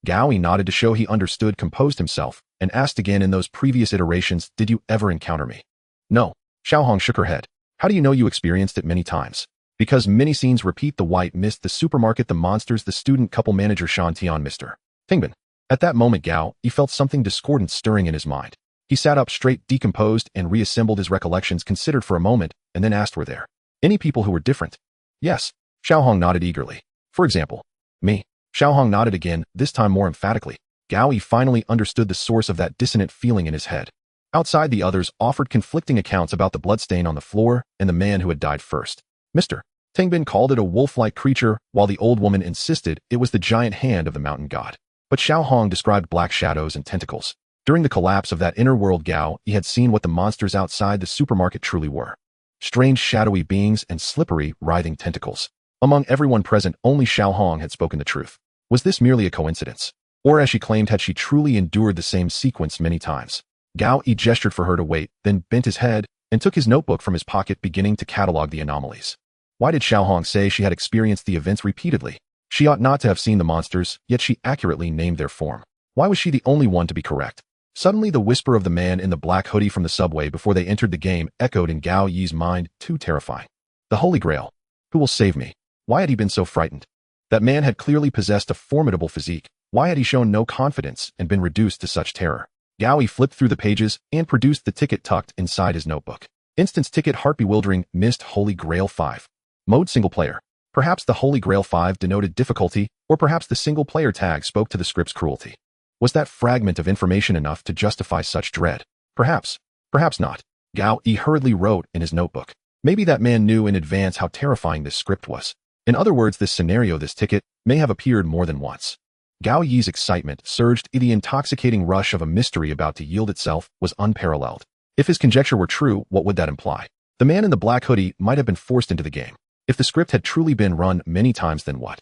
Speaker 1: Gao nodded to show he understood, composed himself, and asked again, in those previous iterations, did you ever encounter me? No. Xiao Hong shook her head. How do you know you experienced it many times? Because many scenes repeat: the white mist, the supermarket, the monsters, the student couple, manager Shan Tian, Mr. Tingbin. At that moment, Gao felt something discordant stirring in his mind. He sat up straight, decomposed, and reassembled his recollections, considered for a moment, and then asked, were there any people who were different? Yes. Xiao Hong nodded eagerly. For example, me. Xiao Hong nodded again, this time more emphatically. Gao finally understood the source of that dissonant feeling in his head. Outside, the others offered conflicting accounts about the bloodstain on the floor and the man who had died first. Mr. Tengbin called it a wolf-like creature, while the old woman insisted it was the giant hand of the mountain god. But Xiao Hong described black shadows and tentacles. During the collapse of that inner world Gao, he had seen what the monsters outside the supermarket truly were. Strange shadowy beings and slippery, writhing tentacles. Among everyone present, only Xiao Hong had spoken the truth. Was this merely a coincidence? Or as she claimed, had she truly endured the same sequence many times? Gao Yi gestured for her to wait, then bent his head and took his notebook from his pocket, beginning to catalog the anomalies. Why did Xiao Hong say she had experienced the events repeatedly? She ought not to have seen the monsters, yet she accurately named their form. Why was she the only one to be correct? Suddenly the whisper of the man in the black hoodie from the subway before they entered the game echoed in Gao Yi's mind, too terrifying. The Holy Grail. Who will save me? Why had he been so frightened? That man had clearly possessed a formidable physique. Why had he shown no confidence and been reduced to such terror? Gao Yi flipped through the pages and produced the ticket tucked inside his notebook. Instance ticket heart bewildering, missed Holy Grail 5. Mode single player. Perhaps the Holy Grail 5 denoted difficulty, or perhaps the single player tag spoke to the script's cruelty. Was that fragment of information enough to justify such dread? Perhaps. Perhaps not. Gao Yi hurriedly wrote in his notebook. Maybe that man knew in advance how terrifying this script was. In other words, this scenario, this ticket, may have appeared more than once. Gao Yi's excitement surged. The intoxicating rush of a mystery about to yield itself was unparalleled. If his conjecture were true, what would that imply? The man in the black hoodie might have been forced into the game. If the script had truly been run many times, then what?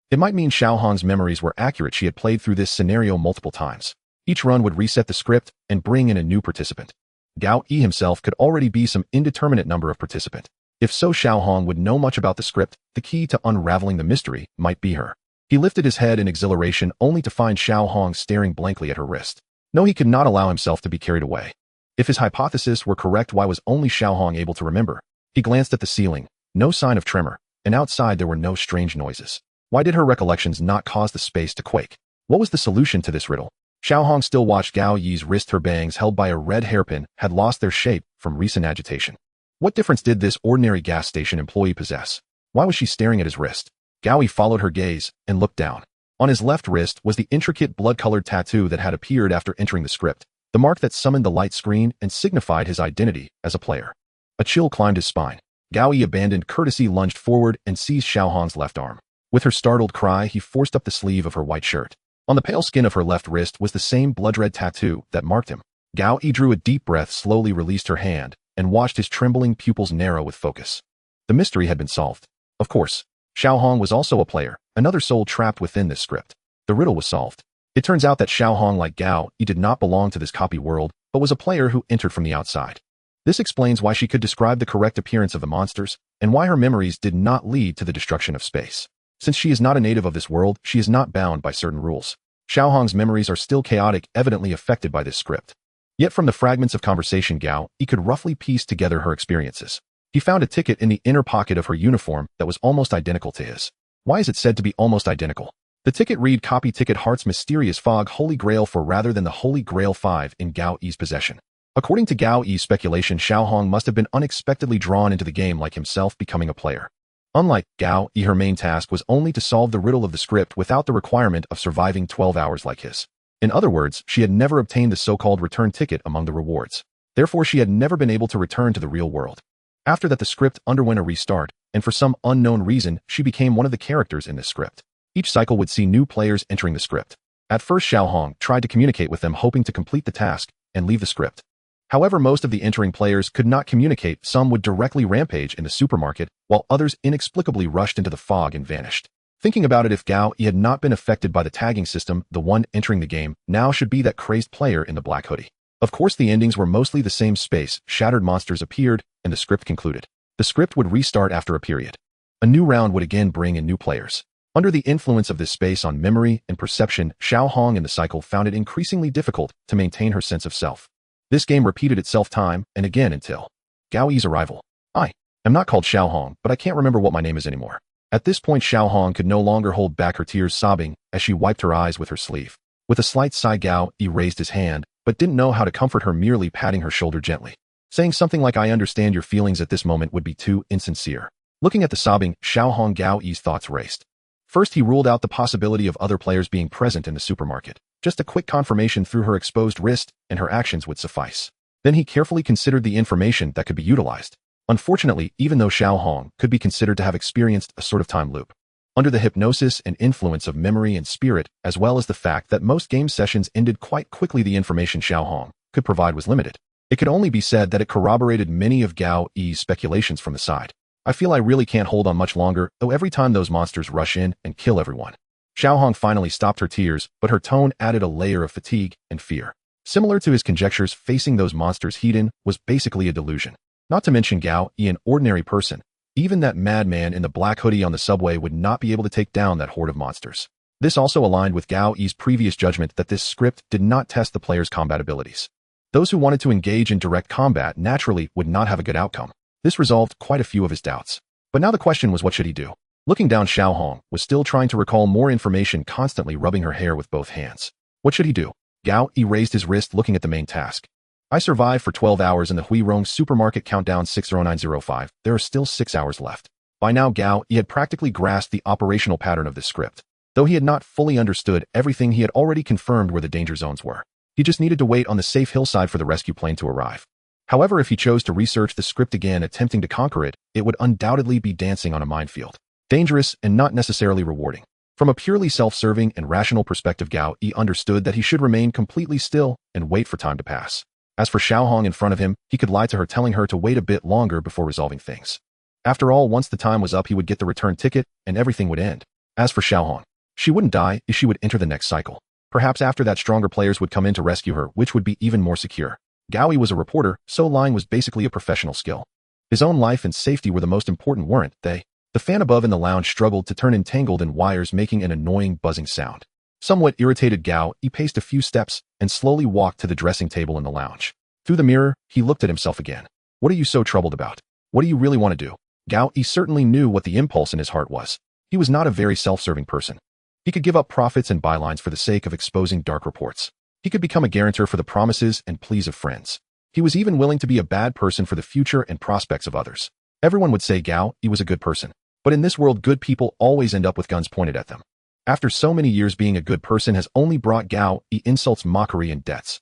Speaker 1: It might mean Xiao Hong's memories were accurate. She had played through this scenario multiple times. Each run would reset the script and bring in a new participant. Gao Yi himself could already be some indeterminate number of participant. If so, Xiao Hong would know much about the script. The key to unraveling the mystery might be her. He lifted his head in exhilaration only to find Xiao Hong staring blankly at her wrist. No, he could not allow himself to be carried away. If his hypothesis were correct, why was only Xiao Hong able to remember? He glanced at the ceiling. No sign of tremor, and outside there were no strange noises. Why did her recollections not cause the space to quake? What was the solution to this riddle? Xiao Hong still watched Gao Yi's wrist. Her bangs, held by a red hairpin, had lost their shape from recent agitation. What difference did this ordinary gas station employee possess? Why was she staring at his wrist? Gao Yi followed her gaze and looked down. On his left wrist was the intricate blood-colored tattoo that had appeared after entering the script, the mark that summoned the light screen and signified his identity as a player. A chill climbed his spine. Gao Yi abandoned courtesy, lunged forward, and seized Xiao Hong's left arm. With her startled cry, he forced up the sleeve of her white shirt. On the pale skin of her left wrist was the same blood-red tattoo that marked him. Gao Yi drew a deep breath, slowly released her hand, and watched his trembling pupils narrow with focus. The mystery had been solved. Of course, Xiao Hong was also a player, another soul trapped within this script. The riddle was solved. It turns out that Xiao Hong, like Gao Yi, did not belong to this copy world, but was a player who entered from the outside. This explains why she could describe the correct appearance of the monsters, and why her memories did not lead to the destruction of space. Since she is not a native of this world, she is not bound by certain rules. Xiao Hong's memories are still chaotic, evidently affected by this script. Yet from the fragments of conversation, Gao Yi could roughly piece together her experiences. He found a ticket in the inner pocket of her uniform that was almost identical to his. Why is it said to be almost identical? The ticket read copy ticket Heart's Mysterious Fog Holy Grail 4 rather than the Holy Grail 5 in Gao Yi's possession. According to Gao Yi's speculation, Xiao Hong must have been unexpectedly drawn into the game, like himself becoming a player. Unlike Gao Yi, her main task was only to solve the riddle of the script without the requirement of surviving 12 hours like his. In other words, she had never obtained the so-called return ticket among the rewards. Therefore, she had never been able to return to the real world. After that, the script underwent a restart, and for some unknown reason, she became one of the characters in this script. Each cycle would see new players entering the script. At first, Xiao Hong tried to communicate with them, hoping to complete the task and leave the script. However, most of the entering players could not communicate. Some would directly rampage in the supermarket, while others inexplicably rushed into the fog and vanished. Thinking about it, if Gao Yi had not been affected by the tagging system, the one entering the game now should be that crazed player in the black hoodie. Of course, the endings were mostly the same. Space, shattered monsters appeared, and the script concluded. The script would restart after a period. A new round would again bring in new players. Under the influence of this space on memory and perception, Xiao Hong in the cycle found it increasingly difficult to maintain her sense of self. This game repeated itself time and again until Gao Yi's arrival. I am not called Xiao Hong, but I can't remember what my name is anymore. At this point, Xiao Hong could no longer hold back her tears, sobbing as she wiped her eyes with her sleeve. With a slight sigh, Gao Yi raised his hand, but didn't know how to comfort her, merely patting her shoulder gently. Saying something like "I understand your feelings" at this moment would be too insincere. Looking at the sobbing Xiao Hong, Gao Yi's thoughts raced. First, he ruled out the possibility of other players being present in the supermarket. Just a quick confirmation through her exposed wrist and her actions would suffice. Then he carefully considered the information that could be utilized. Unfortunately, even though Xiao Hong could be considered to have experienced a sort of time loop, under the hypnosis and influence of memory and spirit, as well as the fact that most game sessions ended quite quickly, the information Xiao Hong could provide was limited. It could only be said that it corroborated many of Gao Yi's speculations from the side. I feel I really can't hold on much longer, though every time those monsters rush in and kill everyone. Xiao Hong finally stopped her tears, but her tone added a layer of fatigue and fear. Similar to his conjectures, facing those monsters heat-in was basically a delusion. Not to mention Gao Yi, an ordinary person. Even that madman in the black hoodie on the subway would not be able to take down that horde of monsters. This also aligned with Gao Yi's previous judgment that this script did not test the player's combat abilities. Those who wanted to engage in direct combat naturally would not have a good outcome. This resolved quite a few of his doubts. But now the question was, what should he do? Looking down, Xiao Hong was still trying to recall more information, constantly rubbing her hair with both hands. What should he do? Gao Yi raised his wrist, looking at the main task. I survived for 12 hours in the Huirong supermarket. Countdown 60905. There are still 6 hours left. By now, Gao Yi had practically grasped the operational pattern of this script. Though he had not fully understood everything, he had already confirmed where the danger zones were. He just needed to wait on the safe hillside for the rescue plane to arrive. However, if he chose to research the script again, attempting to conquer it, it would undoubtedly be dancing on a minefield. Dangerous and not necessarily rewarding. From a purely self-serving and rational perspective, Gao Yi understood that he should remain completely still and wait for time to pass. As for Xiao Hong in front of him, he could lie to her, telling her to wait a bit longer before resolving things. After all, once the time was up, he would get the return ticket and everything would end. As for Xiao Hong, she wouldn't die if she would enter the next cycle. Perhaps after that, stronger players would come in to rescue her, which would be even more secure. Gao Yi was a reporter, so lying was basically a professional skill. His own life and safety were the most important, weren't they? The fan above in the lounge struggled to turn, entangled in wires, making an annoying buzzing sound. Somewhat irritated, Gao Yi paced a few steps and slowly walked to the dressing table in the lounge. Through the mirror, he looked at himself again. What are you so troubled about? What do you really want to do? Gao Yi certainly knew what the impulse in his heart was. He was not a very self-serving person. He could give up profits and bylines for the sake of exposing dark reports. He could become a guarantor for the promises and pleas of friends. He was even willing to be a bad person for the future and prospects of others. Everyone would say Gao Yi was a good person. But in this world, good people always end up with guns pointed at them. After so many years, being a good person has only brought Gao Yi insults, mockery, and debts.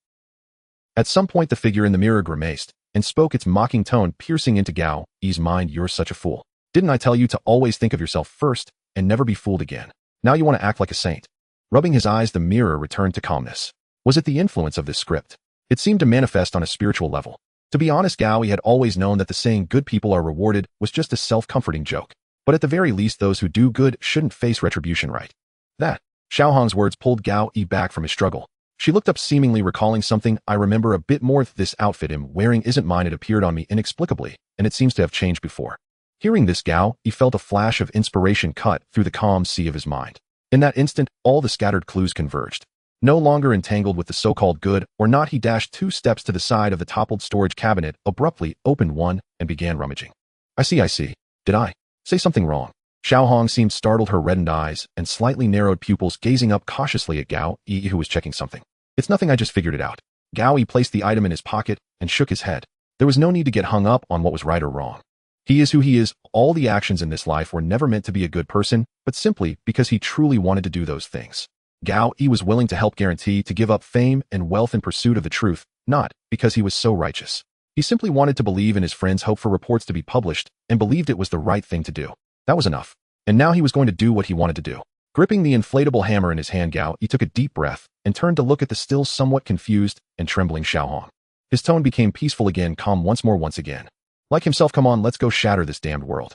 Speaker 1: At some point, the figure in the mirror grimaced and spoke, its mocking tone piercing into Gao Yi's mind. You're such a fool. Didn't I tell you to always think of yourself first and never be fooled again? Now you want to act like a saint. Rubbing his eyes, the mirror returned to calmness. Was it the influence of this script? It seemed to manifest on a spiritual level. To be honest, Gao Yi had always known that the saying good people are rewarded was just a self-comforting joke. But at the very least, those who do good shouldn't face retribution, right? That. Xiao Hong's words pulled Gao Yi back from his struggle. She looked up, seemingly recalling something. I remember a bit more. This outfit I'm wearing isn't mine. It appeared on me inexplicably, and it seems to have changed before. Hearing this, Gao Yi felt a flash of inspiration cut through the calm sea of his mind. In that instant, all the scattered clues converged. No longer entangled with the so-called good or not, he dashed 2 steps to the side of the toppled storage cabinet, abruptly opened one, and began rummaging. I see. Did I say something wrong? Xiao Hong seemed startled, her reddened eyes and slightly narrowed pupils gazing up cautiously at Gao Yi, who was checking something. It's nothing, I just figured it out. Gao Yi placed the item in his pocket and shook his head. There was no need to get hung up on what was right or wrong. He is who he is. All the actions in this life were never meant to be a good person, but simply because he truly wanted to do those things. Gao Yi was willing to help, guarantee to give up fame and wealth in pursuit of the truth, not because he was so righteous. He simply wanted to believe in his friend's hope for reports to be published and believed it was the right thing to do. That was enough. And now he was going to do what he wanted to do. Gripping the inflatable hammer in his hand, Gao Yi took a deep breath and turned to look at the still somewhat confused and trembling Xiao Hong. His tone became peaceful again, calm once again. Like himself, come on, let's go shatter this damned world.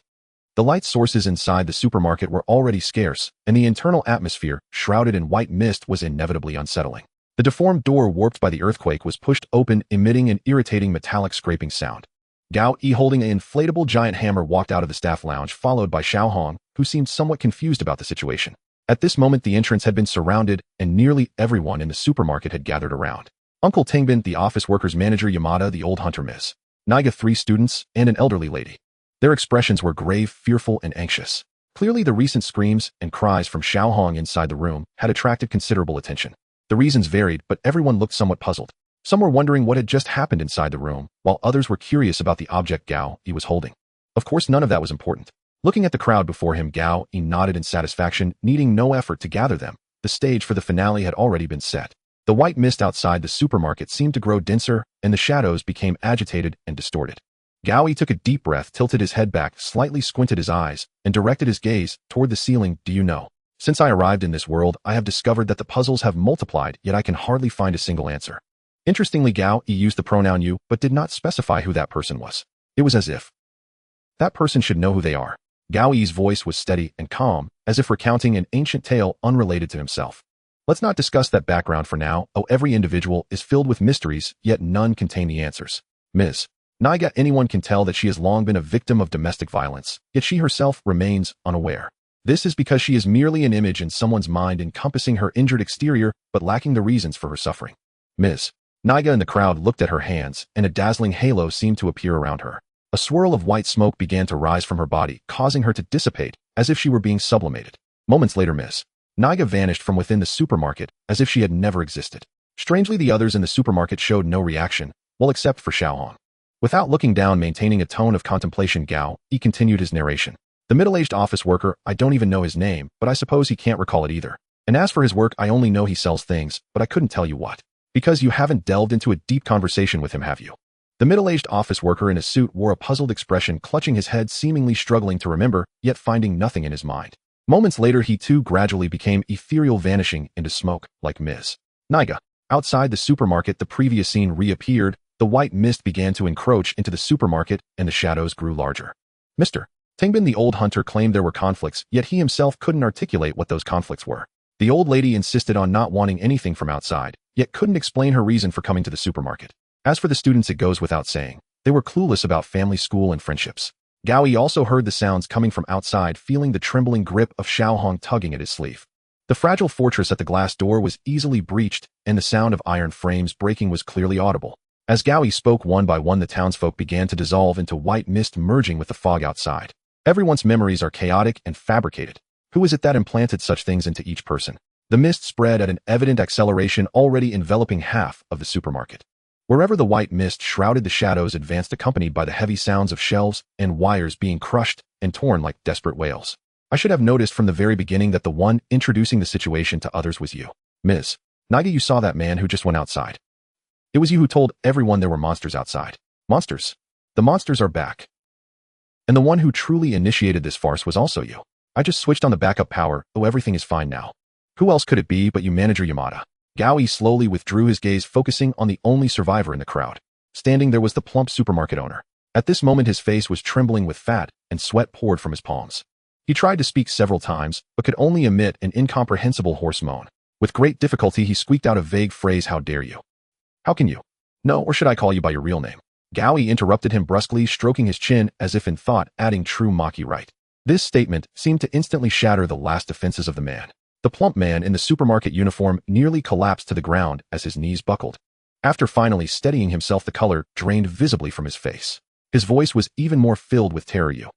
Speaker 1: The light sources inside the supermarket were already scarce, and the internal atmosphere, shrouded in white mist, was inevitably unsettling. The deformed door, warped by the earthquake, was pushed open, emitting an irritating metallic scraping sound. Gao Yi, holding an inflatable giant hammer, walked out of the staff lounge, followed by Xiao Hong, who seemed somewhat confused about the situation. At this moment, the entrance had been surrounded, and nearly everyone in the supermarket had gathered around. Uncle Tingbin, the office workers' manager, Yamada, the old hunter, Ms. Niga, 3 students, and an elderly lady. Their expressions were grave, fearful, and anxious. Clearly, the recent screams and cries from Xiao Hong inside the room had attracted considerable attention. The reasons varied, but everyone looked somewhat puzzled. Some were wondering what had just happened inside the room, while others were curious about the object Gao Yi was holding. Of course, none of that was important. Looking at the crowd before him, Gao Yi nodded in satisfaction, needing no effort to gather them. The stage for the finale had already been set. The white mist outside the supermarket seemed to grow denser, and the shadows became agitated and distorted. Gao Yi took a deep breath, tilted his head back, slightly squinted his eyes, and directed his gaze toward the ceiling. Do you know? Since I arrived in this world, I have discovered that the puzzles have multiplied, yet I can hardly find a single answer. Interestingly, Gao Yi used the pronoun you, but did not specify who that person was. It was as if that person should know who they are. Gao Yi's voice was steady and calm, as if recounting an ancient tale unrelated to himself. Let's not discuss that background for now. Oh, every individual is filled with mysteries, yet none contain the answers. Ms. Naiga, anyone can tell that she has long been a victim of domestic violence, yet she herself remains unaware. This is because she is merely an image in someone's mind encompassing her injured exterior, but lacking the reasons for her suffering. Ms. Naiga in the crowd looked at her hands, and a dazzling halo seemed to appear around her. A swirl of white smoke began to rise from her body, causing her to dissipate, as if she were being sublimated. Moments later, Ms. Naiga vanished from within the supermarket, as if she had never existed. Strangely, the others in the supermarket showed no reaction, well, except for Xiaohong. Without looking down, maintaining a tone of contemplation, Gao Yi continued his narration. The middle-aged office worker, I don't even know his name, but I suppose he can't recall it either. And as for his work, I only know he sells things, but I couldn't tell you what. Because you haven't delved into a deep conversation with him, have you? The middle-aged office worker in a suit wore a puzzled expression, clutching his head, seemingly struggling to remember, yet finding nothing in his mind. Moments later, he too gradually became ethereal, vanishing into smoke, like Ms. Naiga. Outside the supermarket, the previous scene reappeared. The white mist began to encroach into the supermarket, and the shadows grew larger. Mr. Tingbin, the old hunter, claimed there were conflicts, yet he himself couldn't articulate what those conflicts were. The old lady insisted on not wanting anything from outside, yet couldn't explain her reason for coming to the supermarket. As for the students, it goes without saying. They were clueless about family, school, and friendships. Gao Yi also heard the sounds coming from outside, feeling the trembling grip of Xiaohong tugging at his sleeve. The fragile fortress at the glass door was easily breached, and the sound of iron frames breaking was clearly audible. As Gao Yi spoke, one by one the townsfolk began to dissolve into white mist, merging with the fog outside. Everyone's memories are chaotic and fabricated. Who is it that implanted such things into each person? The mist spread at an evident acceleration, already enveloping half of the supermarket. Wherever the white mist shrouded, the shadows advanced, accompanied by the heavy sounds of shelves and wires being crushed and torn like desperate wails. I should have noticed from the very beginning that the one introducing the situation to others was you. Ms. Naiga, you saw that man who just went outside. It was you who told everyone there were monsters outside. Monsters? The monsters are back. And the one who truly initiated this farce was also you. I just switched on the backup power, oh, everything is fine now. Who else could it be but you, Manager Yamada? Gao Yi slowly withdrew his gaze, focusing on the only survivor in the crowd. Standing there was the plump supermarket owner. At this moment, his face was trembling with fat, and sweat poured from his palms. He tried to speak several times, but could only emit an incomprehensible hoarse moan. With great difficulty, he squeaked out a vague phrase, how dare you? How can you? No, or should I call you by your real name? Gao Yi interrupted him brusquely, stroking his chin as if in thought, adding, true Maki right. This statement seemed to instantly shatter the last defenses of the man. The plump man in the supermarket uniform nearly collapsed to the ground as his knees buckled. After finally steadying himself, the color drained visibly from his face. His voice was even more filled with terror. You.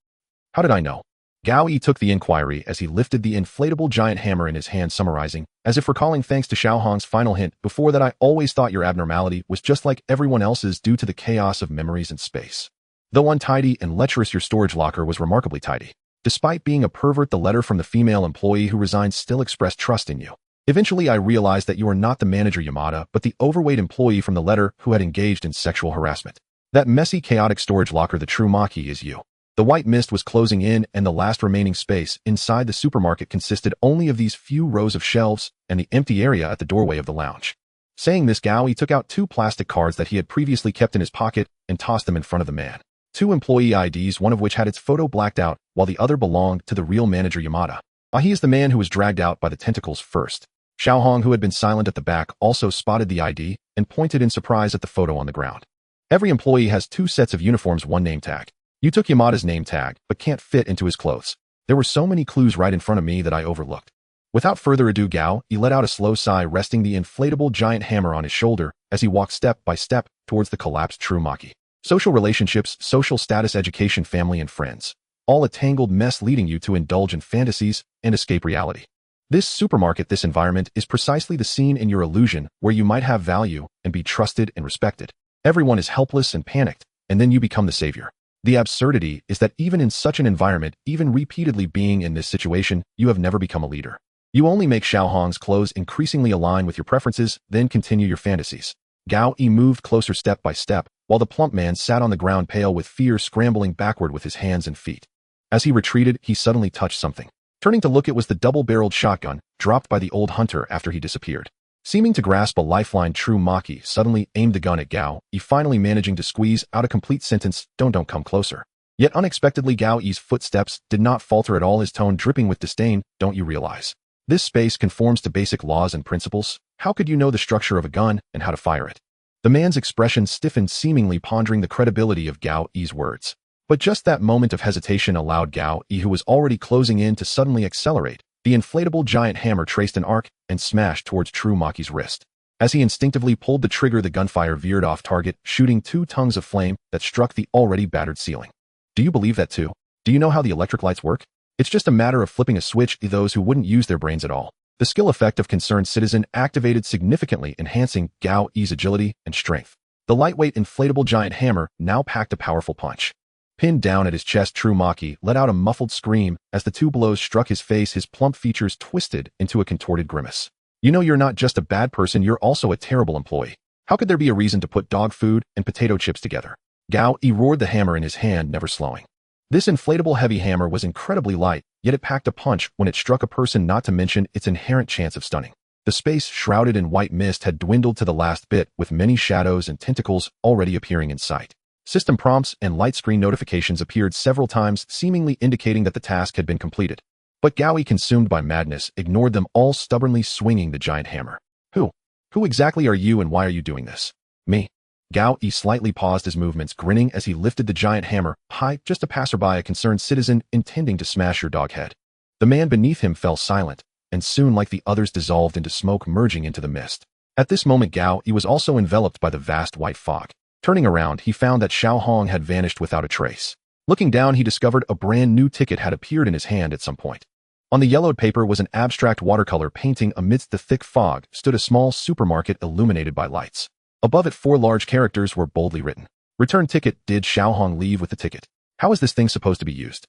Speaker 1: How did I know? Gao Yi took the inquiry as he lifted the inflatable giant hammer in his hand, summarizing, as if recalling, thanks to Xiaohong's final hint, before that I always thought your abnormality was just like everyone else's due to the chaos of memories and space. Though untidy and lecherous, your storage locker was remarkably tidy. Despite being a pervert, the letter from the female employee who resigned still expressed trust in you. Eventually, I realized that you are not the manager Yamada, but the overweight employee from the letter who had engaged in sexual harassment. That messy, chaotic storage locker, the true Maki, is you. The white mist was closing in, and the last remaining space inside the supermarket consisted only of these few rows of shelves and the empty area at the doorway of the lounge. Saying this, Gao Yi took out 2 plastic cards that he had previously kept in his pocket and tossed them in front of the man. 2 employee IDs, one of which had its photo blacked out, while the other belonged to the real manager Yamada. He is the man who was dragged out by the tentacles first. Xiaohong, who had been silent at the back, also spotted the ID and pointed in surprise at the photo on the ground. Every employee has 2 sets of uniforms, 1 name tag. You took Yamada's name tag, but can't fit into his clothes. There were so many clues right in front of me that I overlooked. Without further ado, Gao Yi let out a slow sigh, resting the inflatable giant hammer on his shoulder as he walked step by step towards the collapsed true Maki. Social relationships, social status, education, family, and friends. All a tangled mess leading you to indulge in fantasies and escape reality. This supermarket, this environment, is precisely the scene in your illusion where you might have value and be trusted and respected. Everyone is helpless and panicked, and then you become the savior. The absurdity is that even in such an environment, even repeatedly being in this situation, you have never become a leader. You only make Xiaohong's clothes increasingly align with your preferences, then continue your fantasies. Gao Yi moved closer step by step, while the plump man sat on the ground pale with fear, scrambling backward with his hands and feet. As he retreated, he suddenly touched something. Turning to look, it was the double-barreled shotgun dropped by the old hunter after he disappeared. Seeming to grasp a lifeline, True Maki suddenly aimed the gun at Gao Yi, finally managing to squeeze out a complete sentence, Don't come closer. Yet unexpectedly, Gao Yi's footsteps did not falter at all, his tone dripping with disdain. Don't you realize this space conforms to basic laws and principles? How could you know the structure of a gun and how to fire it? The man's expression stiffened, seemingly pondering the credibility of Gao Yi's words. But just that moment of hesitation allowed Gao Yi, who was already closing in, to suddenly accelerate. The inflatable giant hammer traced an arc and smashed towards True Maki's wrist. As he instinctively pulled the trigger, the gunfire veered off target, shooting 2 tongues of flame that struck the already battered ceiling. Do you believe that too? Do you know how the electric lights work? It's just a matter of flipping a switch. Those who wouldn't use their brains at all. The skill effect of Concerned Citizen activated, significantly enhancing Gao Yi's agility and strength. The lightweight inflatable giant hammer now packed a powerful punch. Pinned down at his chest, True Maki let out a muffled scream as the 2 blows struck his face, his plump features twisted into a contorted grimace. You know, you're not just a bad person, you're also a terrible employee. How could there be a reason to put dog food and potato chips together? Gao Yi roared, the hammer in his hand never slowing. This inflatable heavy hammer was incredibly light, yet it packed a punch when it struck a person, not to mention its inherent chance of stunning. The space shrouded in white mist had dwindled to the last bit, with many shadows and tentacles already appearing in sight. System prompts and light screen notifications appeared several times, seemingly indicating that the task had been completed. But Gao Yi, consumed by madness, ignored them all, stubbornly swinging the giant hammer. Who exactly are you, and why are you doing this? Me. Gao Yi slightly paused his movements, grinning as he lifted the giant hammer. Hi, just a passerby, a concerned citizen intending to smash your dog head. The man beneath him fell silent, and soon, like the others, dissolved into smoke, merging into the mist. At this moment, Gao Yi was also enveloped by the vast white fog. Turning around, he found that Xiao Hong had vanished without a trace. Looking down, he discovered a brand new ticket had appeared in his hand at some point. On the yellowed paper was an abstract watercolor painting. Amidst the thick fog stood a small supermarket illuminated by lights. Above it, 4 large characters were boldly written. Return ticket. Did Xiao Hong leave with the ticket? How is this thing supposed to be used?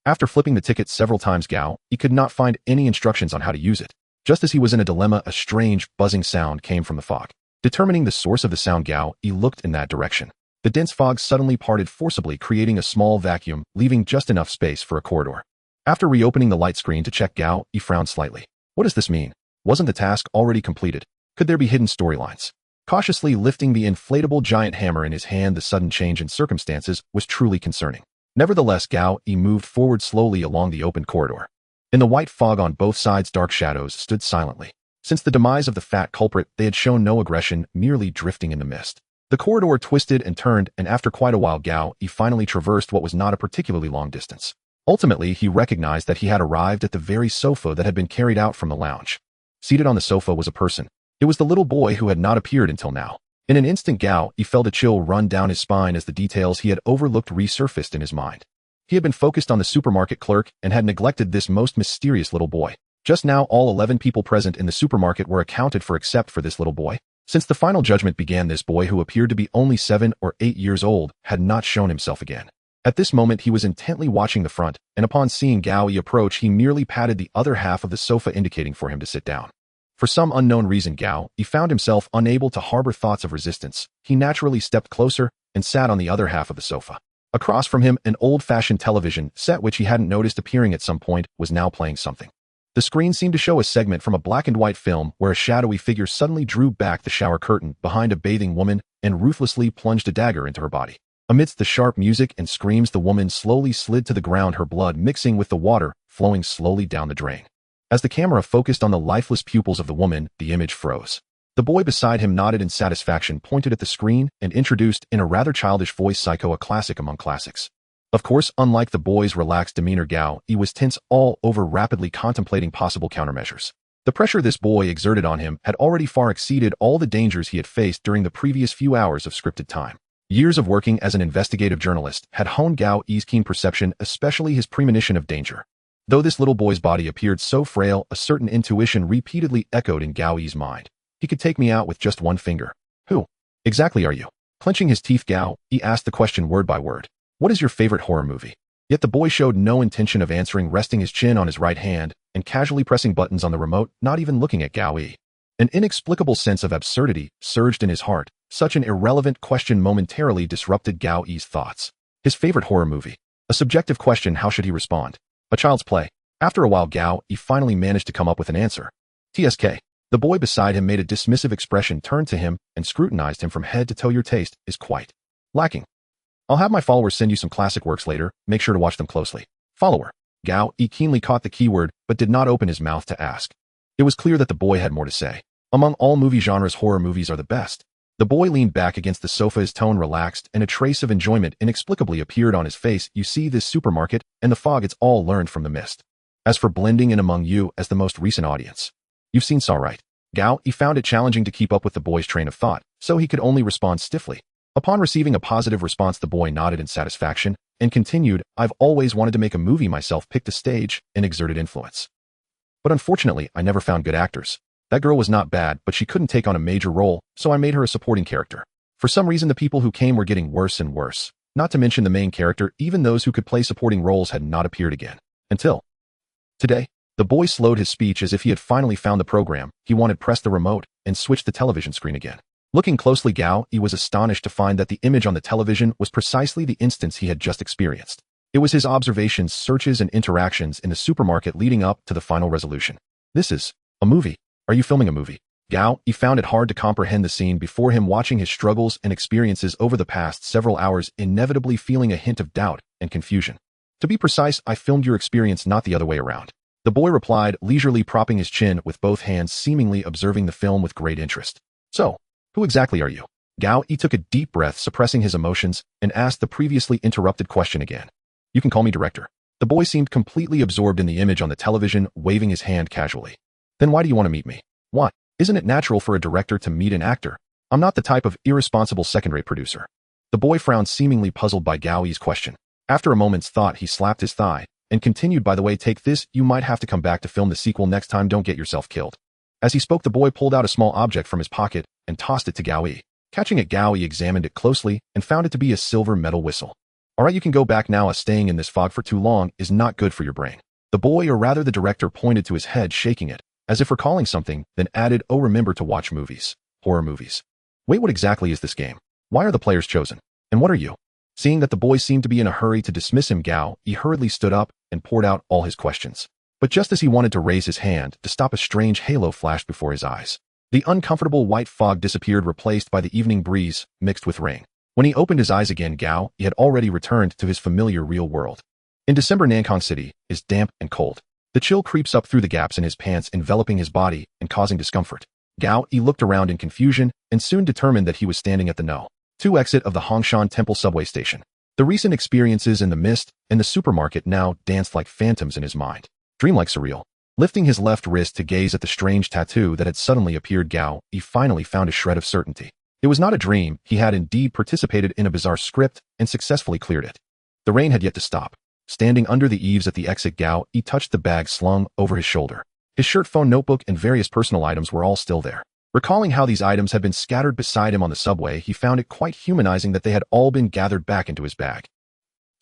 Speaker 1: After flipping the ticket several times, Gao Yi could not find any instructions on how to use it. Just as he was in a dilemma, a strange, buzzing sound came from the fog. Determining the source of the sound, Gao Yi looked in that direction. The dense fog suddenly parted forcibly, creating a small vacuum, leaving just enough space for a corridor. After reopening the light screen to check, Gao Yi frowned slightly. What does this mean? Wasn't the task already completed? Could there be hidden storylines? Cautiously lifting the inflatable giant hammer in his hand, the sudden change in circumstances was truly concerning. Nevertheless, Gao Yi moved forward slowly along the open corridor. In the white fog on both sides, dark shadows stood silently. Since the demise of the fat culprit, they had shown no aggression, merely drifting in the mist. The corridor twisted and turned, and after quite a while, Gao Yi finally traversed what was not a particularly long distance. Ultimately, he recognized that he had arrived at the very sofa that had been carried out from the lounge. Seated on the sofa was a person. It was the little boy who had not appeared until now. In an instant, Gao Yi felt a chill run down his spine as the details he had overlooked resurfaced in his mind. He had been focused on the supermarket clerk and had neglected this most mysterious little boy. Just now, all 11 people present in the supermarket were accounted for except for this little boy. Since the final judgment began, this boy, who appeared to be only 7 or 8 years old, had not shown himself again. At this moment, he was intently watching the front, and upon seeing Gao Yi approach, he merely patted the other half of the sofa, indicating for him to sit down. For some unknown reason, Gao Yi found himself unable to harbor thoughts of resistance. He naturally stepped closer and sat on the other half of the sofa. Across from him, an old-fashioned television set, which he hadn't noticed appearing at some point, was now playing something. The screen seemed to show a segment from a black-and-white film where a shadowy figure suddenly drew back the shower curtain behind a bathing woman and ruthlessly plunged a dagger into her body. Amidst the sharp music and screams, the woman slowly slid to the ground, her blood mixing with the water, flowing slowly down the drain. As the camera focused on the lifeless pupils of the woman, the image froze. The boy beside him nodded in satisfaction, pointed at the screen, and introduced, in a rather childish voice, Psycho, a classic among classics. Of course, unlike the boy's relaxed demeanor, Gao Yi was tense all over, rapidly contemplating possible countermeasures. The pressure this boy exerted on him had already far exceeded all the dangers he had faced during the previous few hours of scripted time. Years of working as an investigative journalist had honed Gao Yi's keen perception, especially his premonition of danger. Though this little boy's body appeared so frail, a certain intuition repeatedly echoed in Gao Yi's mind. He could take me out with just one finger. Who exactly are you? Clenching his teeth, Gao Yi asked the question word by word. What is your favorite horror movie? Yet the boy showed no intention of answering, resting his chin on his right hand and casually pressing buttons on the remote, not even looking at Gao Yi. An inexplicable sense of absurdity surged in his heart, Such an irrelevant question momentarily disrupted Gao Yi's thoughts. His favorite horror movie. A subjective question, how should he respond? A child's play. After a while, Gao Yi finally managed to come up with an answer. TSK. The boy beside him made a dismissive expression, turned to him, and scrutinized him from head to toe. Your taste is quite lacking. I'll have my followers send you some classic works later, make sure to watch them closely. Follower. Gao Yi keenly caught the keyword, but did not open his mouth to ask. It was clear that the boy had more to say. Among all movie genres, horror movies are the best. The boy leaned back against the sofa, his tone relaxed, and a trace of enjoyment inexplicably appeared on his face. You see, this supermarket and the fog, it's all learned from the mist. As for blending in among you as the most recent audience, you've seen Saw, right? Gao Yi found it challenging to keep up with the boy's train of thought, so he could only respond stiffly. Upon receiving a positive response, the boy nodded in satisfaction and continued, I've always wanted to make a movie myself, picked a stage, and exerted influence. But unfortunately, I never found good actors. That girl was not bad, but she couldn't take on a major role, so I made her a supporting character. For some reason, the people who came were getting worse and worse. Not to mention the main character, even those who could play supporting roles had not appeared again. Until today. The boy slowed his speech as if he had finally found the program he wanted, pressed the remote, and switched the television screen again. Looking closely, Gao Yi was astonished to find that the image on the television was precisely the instance he had just experienced. It was his observations, searches, and interactions in the supermarket leading up to the final resolution. This is a movie. Are you filming a movie? Gao Yi found it hard to comprehend the scene before him, watching his struggles and experiences over the past several hours, inevitably feeling a hint of doubt and confusion. To be precise, I filmed your experience, not the other way around. The boy replied, leisurely propping his chin with both hands, seemingly observing the film with great interest. So, who exactly are you? Gao Yi took a deep breath, suppressing his emotions, and asked the previously interrupted question again. You can call me director. The boy seemed completely absorbed in the image on the television, waving his hand casually. Then why do you want to meet me? What? Isn't it natural for a director to meet an actor? I'm not the type of irresponsible second-rate producer. The boy frowned, seemingly puzzled by Gao Yi's question. After a moment's thought, he slapped his thigh and continued, by the way, take this, you might have to come back to film the sequel next time, don't get yourself killed. As he spoke, the boy pulled out a small object from his pocket and tossed it to Gao Yi. Catching it, Gao Yi examined it closely and found it to be a silver metal whistle. Alright, you can go back now, as staying in this fog for too long is not good for your brain. The boy, or rather the director, pointed to his head, shaking it, as if recalling something, then added, oh, remember to watch movies. Horror movies. Wait, what exactly is this game? Why are the players chosen? And what are you? Seeing that the boy seemed to be in a hurry to dismiss him, Gao Yi hurriedly stood up and poured out all his questions. But just as he wanted to raise his hand to stop, a strange halo flashed before his eyes. The uncomfortable white fog disappeared, replaced by the evening breeze mixed with rain. When he opened his eyes again, Gao Yi had already returned to his familiar real world. In December, Nankang City is damp and cold. The chill creeps up through the gaps in his pants, enveloping his body and causing discomfort. Gao Yi looked around in confusion and soon determined that he was standing at the No. 2 exit of the Hongshan Temple subway station. The recent experiences in the mist and the supermarket now danced like phantoms in his mind. Dreamlike, surreal. Lifting his left wrist to gaze at the strange tattoo that had suddenly appeared, Gao Yi finally found a shred of certainty. It was not a dream. He had indeed participated in a bizarre script and successfully cleared it. The rain had yet to stop. Standing under the eaves at the exit, Gao Yi touched the bag slung over his shoulder. His shirt, phone, notebook, and various personal items were all still there. Recalling how these items had been scattered beside him on the subway, he found it quite humanizing that they had all been gathered back into his bag.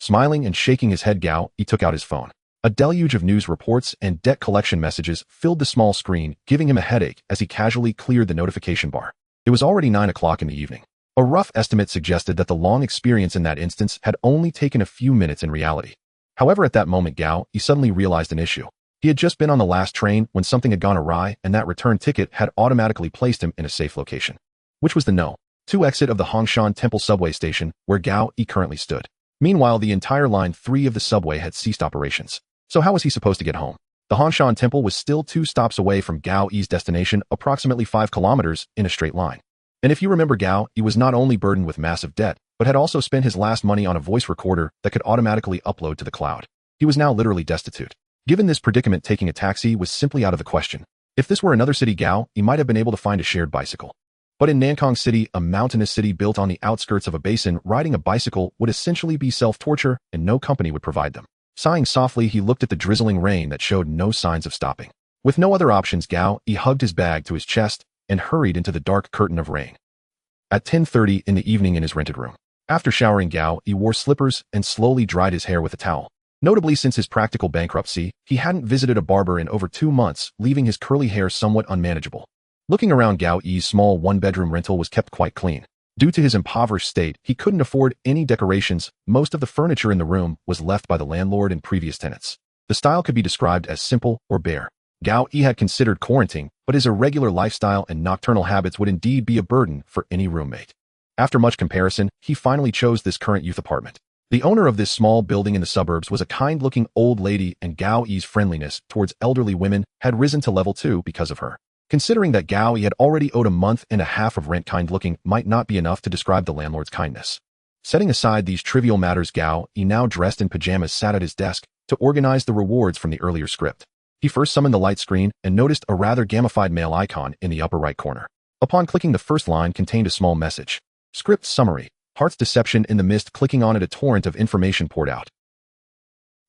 Speaker 1: Smiling and shaking his head, Gao Yi took out his phone. A deluge of news reports and debt collection messages filled the small screen, giving him a headache as he casually cleared the notification bar. It was already 9 o'clock in the evening. A rough estimate suggested that the long experience in that instance had only taken a few minutes in reality. However, at that moment, Gao Yi suddenly realized an issue. He had just been on the last train when something had gone awry, and that return ticket had automatically placed him in a safe location, which was the No. 2 exit of the Hongshan Temple subway station, where Gao Yi currently stood. Meanwhile, the entire line 3 of the subway had ceased operations. So how was he supposed to get home? The Hongshan Temple was still 2 stops away from Gao Yi's destination, approximately 5 kilometers in a straight line. And if you remember, Gao Yi was not only burdened with massive debt, but had also spent his last money on a voice recorder that could automatically upload to the cloud. He was now literally destitute. Given this predicament, taking a taxi was simply out of the question. If this were another city, Gao Yi might have been able to find a shared bicycle. But in Nankang City, a mountainous city built on the outskirts of a basin, riding a bicycle would essentially be self-torture, and no company would provide them. Sighing softly, he looked at the drizzling rain that showed no signs of stopping. With no other options, Gao Yi hugged his bag to his chest and hurried into the dark curtain of rain. At 10:30 in the evening, in his rented room. After showering, Gao Yi wore slippers and slowly dried his hair with a towel. Notably, since his practical bankruptcy, he hadn't visited a barber in over 2 months, leaving his curly hair somewhat unmanageable. Looking around, Gao Yi's small 1-bedroom rental was kept quite clean. Due to his impoverished state, he couldn't afford any decorations. Most of the furniture in the room was left by the landlord and previous tenants. The style could be described as simple or bare. Gao Yi had considered quarantine, but his irregular lifestyle and nocturnal habits would indeed be a burden for any roommate. After much comparison, he finally chose this current youth apartment. The owner of this small building in the suburbs was a kind-looking old lady, and Gao Yi's friendliness towards elderly women had risen to level 2 because of her. Considering that Gao Yi had already owed a month and a half of rent, kind-looking might not be enough to describe the landlord's kindness. Setting aside these trivial matters, Gao Yi, now dressed in pajamas, sat at his desk to organize the rewards from the earlier script. He first summoned the light screen and noticed a rather gamified mail icon in the upper right corner. Upon clicking, the first line contained a small message. Script summary. Heart's Deception in the Mist. Clicking on it, a torrent of information poured out.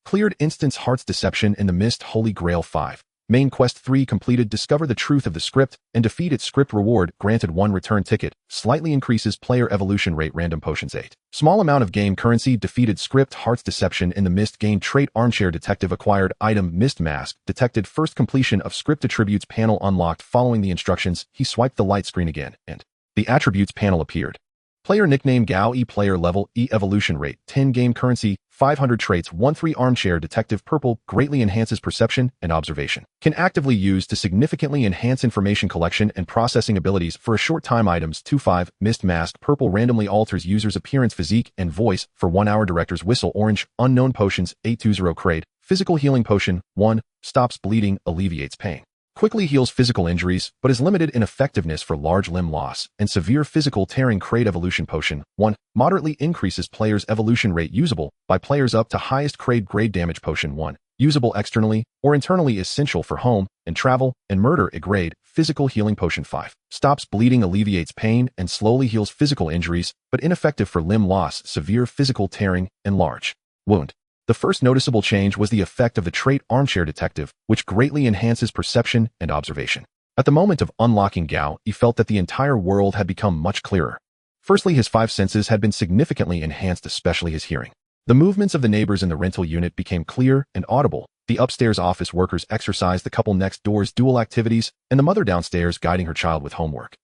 Speaker 1: Cleared instance. Heart's Deception in the Mist. Holy Grail 5. Main Quest 3 completed. Discover the truth of the script and defeat its script. Reward granted 1 return ticket. Slightly increases player evolution rate. Random potions 8. Small amount of game currency. Defeated script. Heart's Deception in the Mist. Gained trait Armchair Detective. Acquired item Mist Mask. Detected first completion of script attributes panel unlocked. Following the instructions, he swiped the light screen again, and the attributes panel appeared. Player nickname Gao Yi. Player level E. Evolution rate 10. Game currency 500. Traits 1-3. Armchair Detective. Purple greatly enhances perception and observation. Can actively use to significantly enhance information collection and processing abilities for a short time. Items 2-5. Mist Mask. Purple randomly alters user's appearance, physique, and voice for 1 hour. Director's Whistle. Orange unknown potions 820. Crate physical healing potion 1. Stops bleeding, alleviates pain. Quickly heals physical injuries, but is limited in effectiveness for large limb loss and severe physical tearing. Crate Evolution Potion 1. Moderately increases player's evolution rate, usable by players up to highest crate grade. Damage Potion 1. Usable externally or internally, essential for home and travel and murder. A grade Physical Healing Potion 5. Stops bleeding, alleviates pain, and slowly heals physical injuries, but ineffective for limb loss, severe physical tearing, and large wound. The first noticeable change was the effect of the trait Armchair Detective, which greatly enhances perception and observation. At the moment of unlocking Gao, he felt that the entire world had become much clearer. Firstly, his 5 senses had been significantly enhanced, especially his hearing. The movements of the neighbors in the rental unit became clear and audible. The upstairs office workers exercised the couple next door's dual activities, and the mother downstairs guiding her child with homework.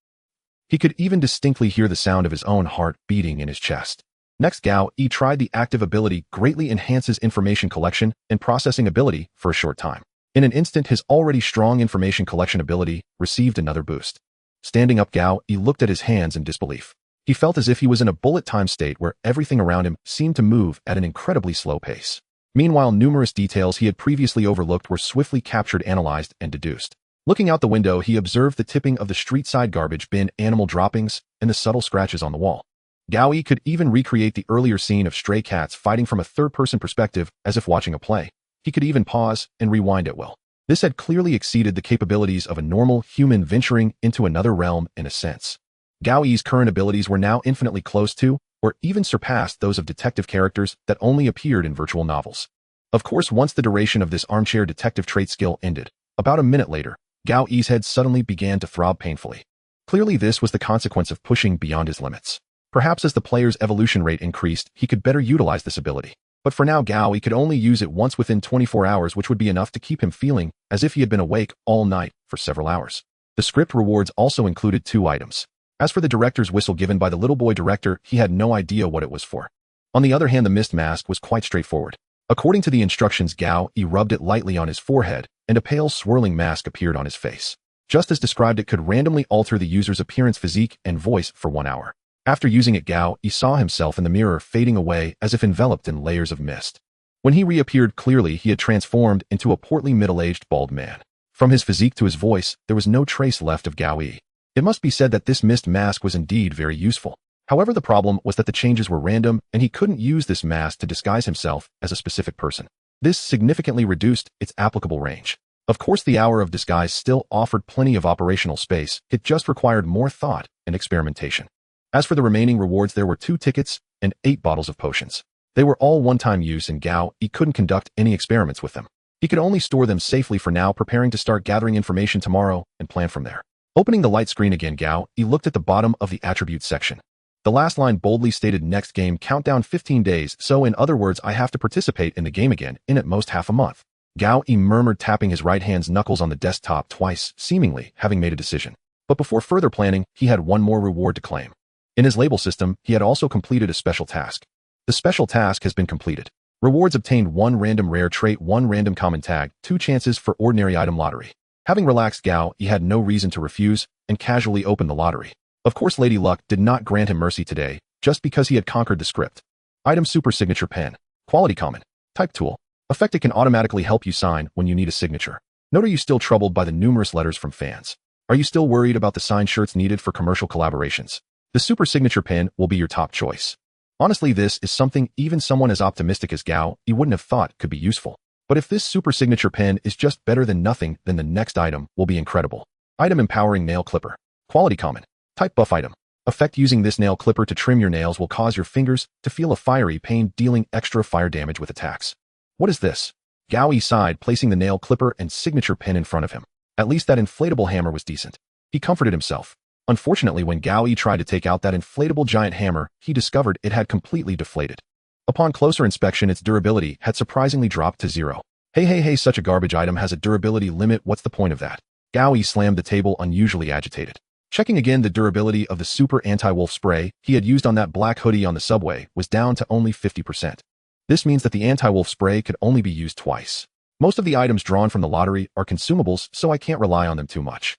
Speaker 1: He could even distinctly hear the sound of his own heart beating in his chest. Next, Gao Yi tried the active ability greatly enhances information collection and processing ability for a short time. In an instant, his already strong information collection ability received another boost. Standing up, Gao Yi looked at his hands in disbelief. He felt as if he was in a bullet time state where everything around him seemed to move at an incredibly slow pace. Meanwhile, numerous details he had previously overlooked were swiftly captured, analyzed, and deduced. Looking out the window, he observed the tipping of the street-side garbage bin, animal droppings, and the subtle scratches on the wall. Gao Yi could even recreate the earlier scene of stray cats fighting from a third-person perspective, as if watching a play. He could even pause and rewind at will. This had clearly exceeded the capabilities of a normal human venturing into another realm in a sense. Gao Yi's current abilities were now infinitely close to, or even surpassed, those of detective characters that only appeared in virtual novels. Of course, once the duration of this armchair detective trait skill ended, about a minute later, Gao Yi's head suddenly began to throb painfully. Clearly, this was the consequence of pushing beyond his limits. Perhaps as the player's evolution rate increased, he could better utilize this ability. But for now, Gao Yi could only use it once within 24 hours, which would be enough to keep him feeling as if he had been awake all night for several hours. The script rewards also included 2 items. As for the director's whistle given by the little boy director, he had no idea what it was for. On the other hand, the mist mask was quite straightforward. According to the instructions, Gao Yi rubbed it lightly on his forehead, and a pale swirling mask appeared on his face. Just as described, it could randomly alter the user's appearance, physique, and voice for 1 hour. After using it, Gao Yi saw himself in the mirror fading away as if enveloped in layers of mist. When he reappeared clearly, he had transformed into a portly middle-aged bald man. From his physique to his voice, there was no trace left of Gao Yi. It must be said that this mist mask was indeed very useful. However, the problem was that the changes were random, and he couldn't use this mask to disguise himself as a specific person. This significantly reduced its applicable range. Of course, the hour of disguise still offered plenty of operational space. It just required more thought and experimentation. As for the remaining rewards, there were 2 tickets and 8 bottles of potions. They were all one-time use, and Gao Yi couldn't conduct any experiments with them. He could only store them safely for now, preparing to start gathering information tomorrow and plan from there. Opening the light screen again, Gao Yi looked at the bottom of the attributes section. The last line boldly stated, "Next game countdown 15 days, so in other words, I have to participate in the game again in at most half a month." Gao Yi murmured, tapping his right hand's knuckles on the desktop twice, seemingly having made a decision. But before further planning, he had one more reward to claim. In his label system, he had also completed a special task. The special task has been completed. Rewards obtained: 1 random rare trait, 1 random common tag, 2 chances for ordinary item lottery. Having relaxed Gao, he had no reason to refuse and casually opened the lottery. Of course, Lady Luck did not grant him mercy today, just because he had conquered the script. Item: Super Signature Pen. Quality common. Type tool. Effect: it can automatically help you sign when you need a signature. Note: are you still troubled by the numerous letters from fans? Are you still worried about the signed shirts needed for commercial collaborations? The Super Signature Pen will be your top choice. Honestly, this is something even someone as optimistic as Gao you wouldn't have thought could be useful. But if this Super Signature Pen is just better than nothing, then the next item will be incredible. Item: Empowering Nail Clipper. Quality common. Type buff item. Effect: using this nail clipper to trim your nails will cause your fingers to feel a fiery pain, dealing extra fire damage with attacks. What is this? Gao sighed, placing the nail clipper and signature pen in front of him. At least that inflatable hammer was decent. He comforted himself. Unfortunately, when Gao tried to take out that inflatable giant hammer, he discovered it had completely deflated. Upon closer inspection, its durability had surprisingly dropped to 0. Hey, such a garbage item has a durability limit. What's the point of that? Gao slammed the table, unusually agitated. Checking again, the durability of the super anti-wolf spray he had used on that black hoodie on the subway was down to only 50%. This means that the anti-wolf spray could only be used twice. Most of the items drawn from the lottery are consumables, so I can't rely on them too much.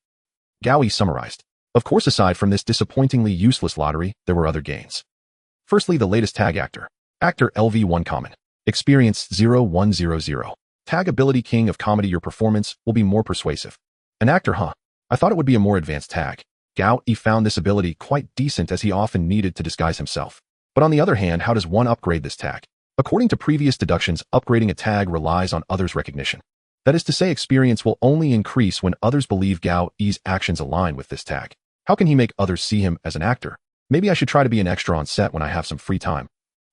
Speaker 1: Gao summarized. Of course, aside from this disappointingly useless lottery, there were other gains. Firstly, the latest tag actor. Actor LV1 common. Experience 0100. Tag ability: King of Comedy. Your performance will be more persuasive. An actor, huh? I thought it would be a more advanced tag. Gao found this ability quite decent, as he often needed to disguise himself. But on the other hand, how does one upgrade this tag? According to previous deductions, upgrading a tag relies on others' recognition. That is to say, experience will only increase when others believe Gao's actions align with this tag. How can he make others see him as an actor? Maybe I should try to be an extra on set when I have some free time.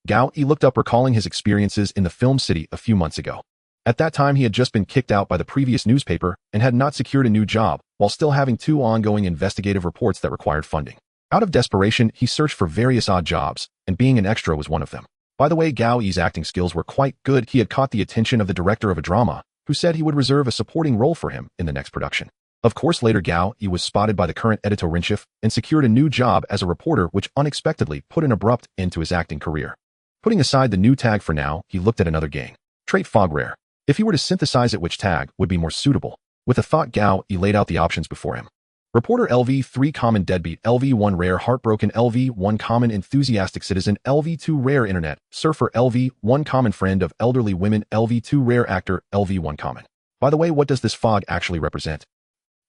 Speaker 1: Gao looked up, recalling his experiences in the film city a few months ago. At that time, he had just been kicked out by the previous newspaper and had not secured a new job, while still having 2 ongoing investigative reports that required funding. Out of desperation, he searched for various odd jobs, and being an extra was one of them. By the way, Gao's acting skills were quite good. He had caught the attention of the director of a drama, who said he would reserve a supporting role for him in the next production. Of course, later Gao was spotted by the current editor-in-chief and secured a new job as a reporter, which unexpectedly put an abrupt end to his acting career. Putting aside the new tag for now, he looked at another gain. Trait: Fog Rare. If he were to synthesize it, which tag would be more suitable? With a thought, Gao laid out the options before him. Reporter: LV3 common deadbeat, LV1 rare heartbroken, LV1 common enthusiastic citizen, LV2 rare internet surfer, LV1 common friend of elderly women, LV2 rare actor, LV1 common. By the way, what does this fog actually represent?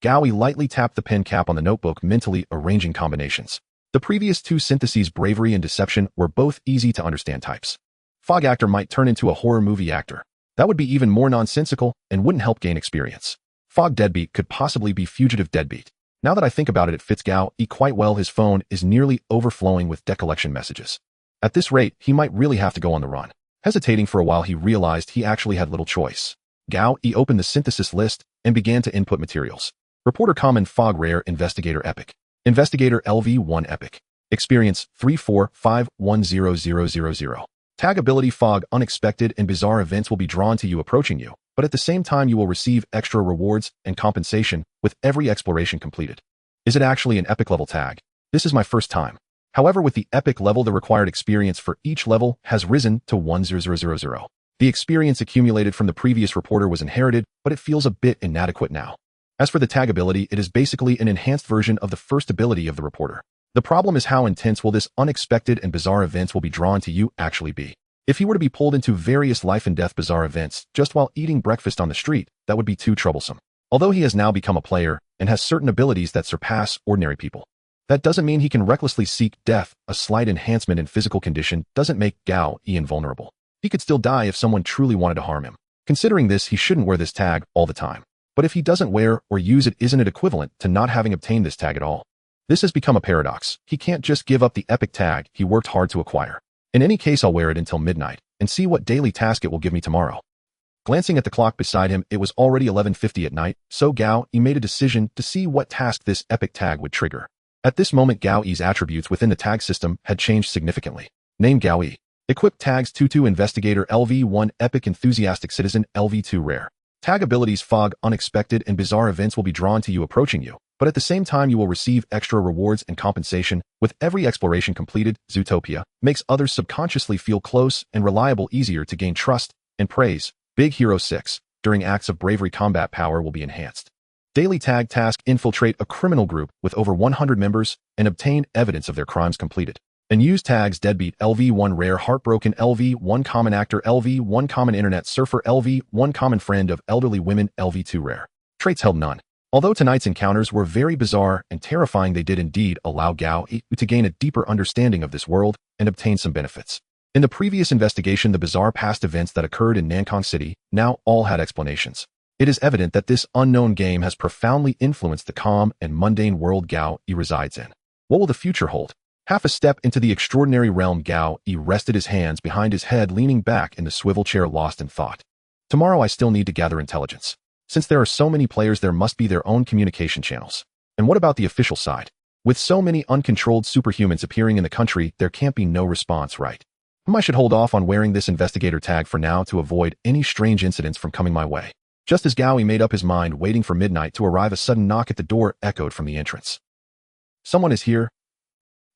Speaker 1: Gao lightly tapped the pen cap on the notebook, mentally arranging combinations. The previous 2 syntheses, bravery and deception, were both easy to understand types. Fog actor might turn into a horror movie actor. That would be even more nonsensical and wouldn't help gain experience. Fog deadbeat could possibly be fugitive deadbeat. Now that I think about it, it fits Gao quite well. His phone is nearly overflowing with debt collection messages. At this rate, he might really have to go on the run. Hesitating for a while, he realized he actually had little choice. Gao opened the synthesis list and began to input materials. Reporter common, fog rare, investigator epic. Investigator LV1 epic. Experience 345100000. Tag ability: Fog. Unexpected and bizarre events will be drawn to you, approaching you, but at the same time you will receive extra rewards and compensation with every exploration completed. Is it actually an epic level tag? This is my first time. However, with the epic level, the required experience for each level has risen to 10000. The experience accumulated from the previous reporter was inherited, but it feels a bit inadequate now. As for the tag ability, it is basically an enhanced version of the first ability of the reporter. The problem is, how intense will this unexpected and bizarre events will be drawn to you actually be? If he were to be pulled into various life and death bizarre events just while eating breakfast on the street, that would be too troublesome. Although he has now become a player and has certain abilities that surpass ordinary people, that doesn't mean he can recklessly seek death. A slight enhancement in physical condition doesn't make Gao invulnerable. He could still die if someone truly wanted to harm him. Considering this, he shouldn't wear this tag all the time. But if he doesn't wear or use it, isn't it equivalent to not having obtained this tag at all? This has become a paradox. He can't just give up the epic tag he worked hard to acquire. In any case, I'll wear it until midnight and see what daily task it will give me tomorrow. Glancing at the clock beside him, it was already 11:50 at night, so Gao made a decision to see what task this epic tag would trigger. At this moment, Gao's attributes within the tag system had changed significantly. Name: Gao. Equipped tags: Tutu Investigator, LV1 Epic Enthusiastic Citizen, LV2 Rare. Tag abilities: Fog. Unexpected and bizarre events will be drawn to you, approaching you, but at the same time you will receive extra rewards and compensation with every exploration completed. Zootopia makes others subconsciously feel close and reliable, easier to gain trust and praise. Big Hero 6. During acts of bravery, combat power will be enhanced. Daily tag task: infiltrate a criminal group with over 100 members and obtain evidence of their crimes completed. And use tags: deadbeat, LV1 rare, heartbroken, LV1 common actor, LV1 common internet surfer, LV1 common friend of elderly women, LV2 rare. Traits held none. Although tonight's encounters were very bizarre and terrifying, they did indeed allow Gao Yi to gain a deeper understanding of this world and obtain some benefits. In the previous investigation, the bizarre past events that occurred in Nankong City now all had explanations. It is evident that this unknown game has profoundly influenced the calm and mundane world Gao Yi resides in. What will the future hold? Half a step into the extraordinary realm, Gao Yi rested his hands behind his head, leaning back in the swivel chair, lost in thought. Tomorrow I still need to gather intelligence. Since there are so many players, there must be their own communication channels. And what about the official side? With so many uncontrolled superhumans appearing in the country, there can't be no response, right? I should hold off on wearing this investigator tag for now to avoid any strange incidents from coming my way. Just as Gao Yi made up his mind, waiting for midnight to arrive, a sudden knock at the door echoed from the entrance. Someone is here.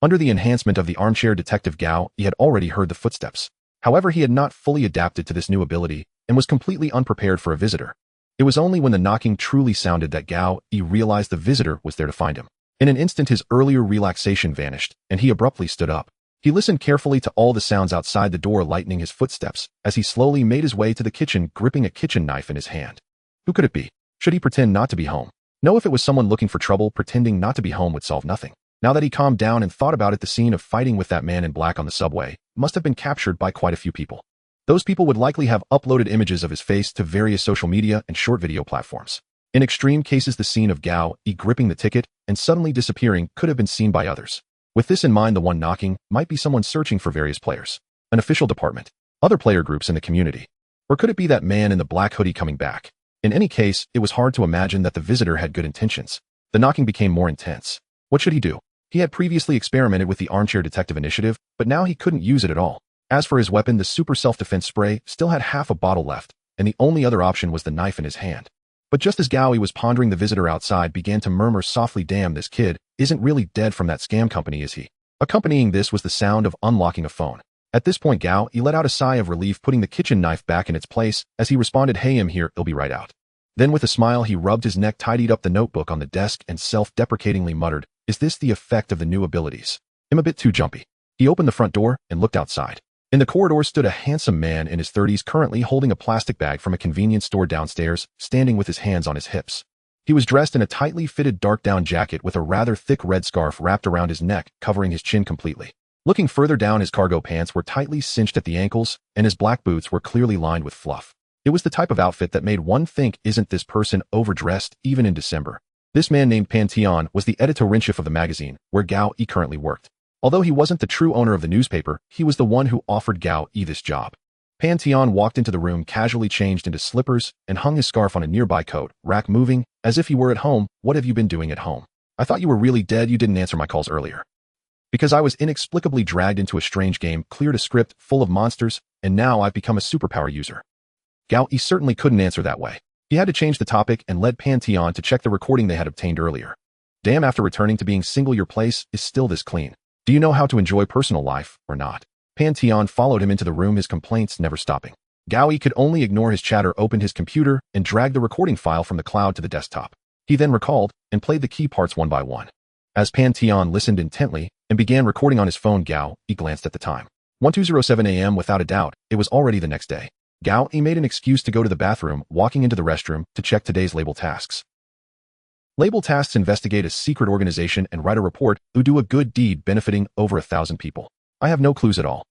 Speaker 1: Under the enhancement of the armchair detective, Gao Yi had already heard the footsteps. However, he had not fully adapted to this new ability and was completely unprepared for a visitor. It was only when the knocking truly sounded that Gao Yi realized the visitor was there to find him. In an instant, his earlier relaxation vanished, and he abruptly stood up. He listened carefully to all the sounds outside the door, lightening his footsteps as he slowly made his way to the kitchen, gripping a kitchen knife in his hand. Who could it be? Should he pretend not to be home? No, if it was someone looking for trouble, pretending not to be home would solve nothing. Now that he calmed down and thought about it, the scene of fighting with that man in black on the subway must have been captured by quite a few people. Those people would likely have uploaded images of his face to various social media and short video platforms. In extreme cases, the scene of Gao Yi gripping the ticket and suddenly disappearing could have been seen by others. With this in mind, the one knocking might be someone searching for various players, an official department, other player groups in the community. Or could it be that man in the black hoodie coming back? In any case, it was hard to imagine that the visitor had good intentions. The knocking became more intense. What should he do? He had previously experimented with the armchair detective initiative, but now he couldn't use it at all. As for his weapon, the super self-defense spray still had half a bottle left, and the only other option was the knife in his hand. But just as Gao Yi was pondering, the visitor outside began to murmur softly, "Damn, this kid isn't really dead from that scam company, is he?" Accompanying this was the sound of unlocking a phone. At this point, Gao Yi let out a sigh of relief, putting the kitchen knife back in its place as he responded, "Hey, I'm here, it'll be right out." Then with a smile, he rubbed his neck, tidied up the notebook on the desk, and self-deprecatingly muttered, "Is this the effect of the new abilities? I'm a bit too jumpy." He opened the front door and looked outside. In the corridor stood a handsome man in his 30s, currently holding a plastic bag from a convenience store downstairs, standing with his hands on his hips. He was dressed in a tightly fitted dark down jacket with a rather thick red scarf wrapped around his neck, covering his chin completely. Looking further down, his cargo pants were tightly cinched at the ankles, and his black boots were clearly lined with fluff. It was the type of outfit that made one think, isn't this person overdressed even in December? This man named Pan Tian was the editor-in-chief of the magazine, where Gao Yi currently worked. Although he wasn't the true owner of the newspaper, he was the one who offered Gao Yi this job. Pan Tian walked into the room, casually changed into slippers, and hung his scarf on a nearby coat rack, moving as if he were at home. "What have you been doing at home? I thought you were really dead. You didn't answer my calls earlier." "Because I was inexplicably dragged into a strange game, cleared a script full of monsters, and now I've become a superpower user." Gao Yi certainly couldn't answer that way. He had to change the topic and led Pan Tian to check the recording they had obtained earlier. "Damn, after returning to being single, your place is still this clean. Do you know how to enjoy personal life, or not?" Pan Tian followed him into the room, his complaints never stopping. Gao Yi could only ignore his chatter, opened his computer, and dragged the recording file from the cloud to the desktop. He then recalled and played the key parts one by one. As Pan Tian listened intently and began recording on his phone, Gao Yi glanced at the time. 12:07 a.m. Without a doubt, it was already the next day. Gao Yi made an excuse to go to the bathroom, walking into the restroom to check today's label tasks. Label tasks: investigate a secret organization and write a report who do a good deed benefiting over 1,000 people. I have no clues at all.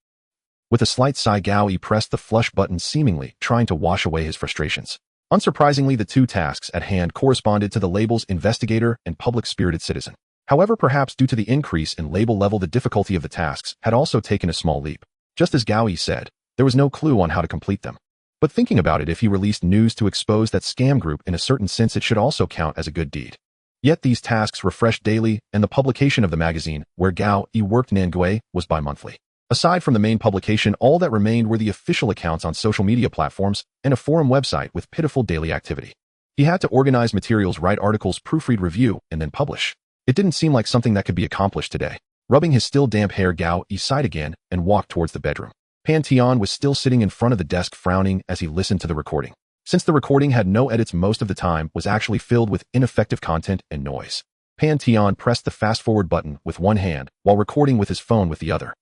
Speaker 1: With a slight sigh, Gao Yi pressed the flush button, seemingly trying to wash away his frustrations. Unsurprisingly, the two tasks at hand corresponded to the labels investigator and public-spirited citizen. However, perhaps due to the increase in label level, the difficulty of the tasks had also taken a small leap. Just as Gao Yi said, there was no clue on how to complete them. But thinking about it, if he released news to expose that scam group, in a certain sense it should also count as a good deed. Yet these tasks refreshed daily, and the publication of the magazine, where Gao Yi worked, Nangui, was bi-monthly. Aside from the main publication, all that remained were the official accounts on social media platforms and a forum website with pitiful daily activity. He had to organize materials, write articles, proofread, review, and then publish. It didn't seem like something that could be accomplished today. Rubbing his still damp hair, Gao Yi sighed again and walked towards the bedroom. Pan Tian was still sitting in front of the desk, frowning as he listened to the recording. Since the recording had no edits most of the time, was actually filled with ineffective content and noise. Pan Tian pressed the fast-forward button with one hand while recording with his phone with the other.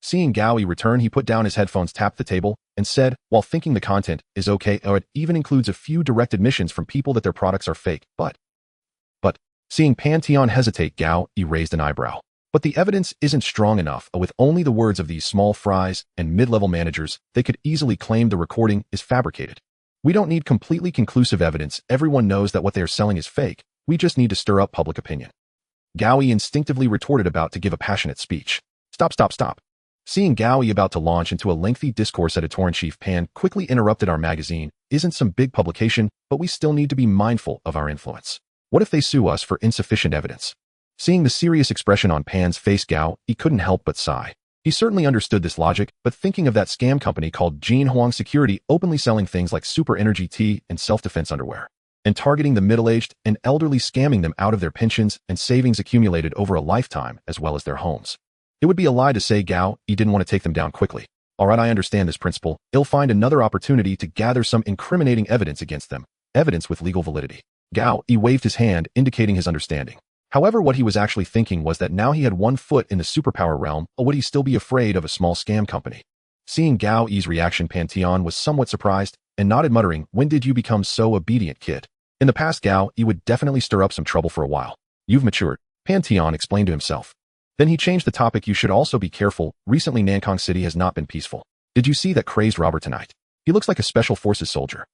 Speaker 1: Seeing Gao Yi return, he put down his headphones, tapped the table, and said, while thinking the content is okay, or it even includes a few direct admissions from people that their products are fake, but... Seeing Pan Tian hesitate, Gao Yi raised an eyebrow. But the evidence isn't strong enough. With only the words of these small fries and mid-level managers, they could easily claim the recording is fabricated. We don't need completely conclusive evidence. Everyone knows that what they are selling is fake. We just need to stir up public opinion. Gao Yi instinctively retorted, about to give a passionate speech. Stop. Seeing Gao Yi about to launch into a lengthy discourse, editor-in-chief Pan quickly interrupted. Our magazine isn't some big publication, but we still need to be mindful of our influence. What if they sue us for insufficient evidence? Seeing the serious expression on Pan's face, Gao Yi couldn't help but sigh. He certainly understood this logic, but thinking of that scam company called Jin Huang Security openly selling things like super energy tea and self-defense underwear, and targeting the middle-aged and elderly, scamming them out of their pensions and savings accumulated over a lifetime as well as their homes. It would be a lie to say Gao Yi didn't want to take them down quickly. Alright, I understand this principle. He'll find another opportunity to gather some incriminating evidence against them, evidence with legal validity. Gao Yi waved his hand, indicating his understanding. However, what he was actually thinking was that now he had one foot in the superpower realm, or would he still be afraid of a small scam company? Seeing Gao Yi's reaction, Pan Tian was somewhat surprised and nodded, muttering, "When did you become so obedient, kid?" In the past, Gao Yi would definitely stir up some trouble for a while. You've matured, Pan Tian explained to himself. Then he changed the topic. You should also be careful. Recently, Nankang City has not been peaceful. Did you see that crazed robber tonight? He looks like a special forces soldier.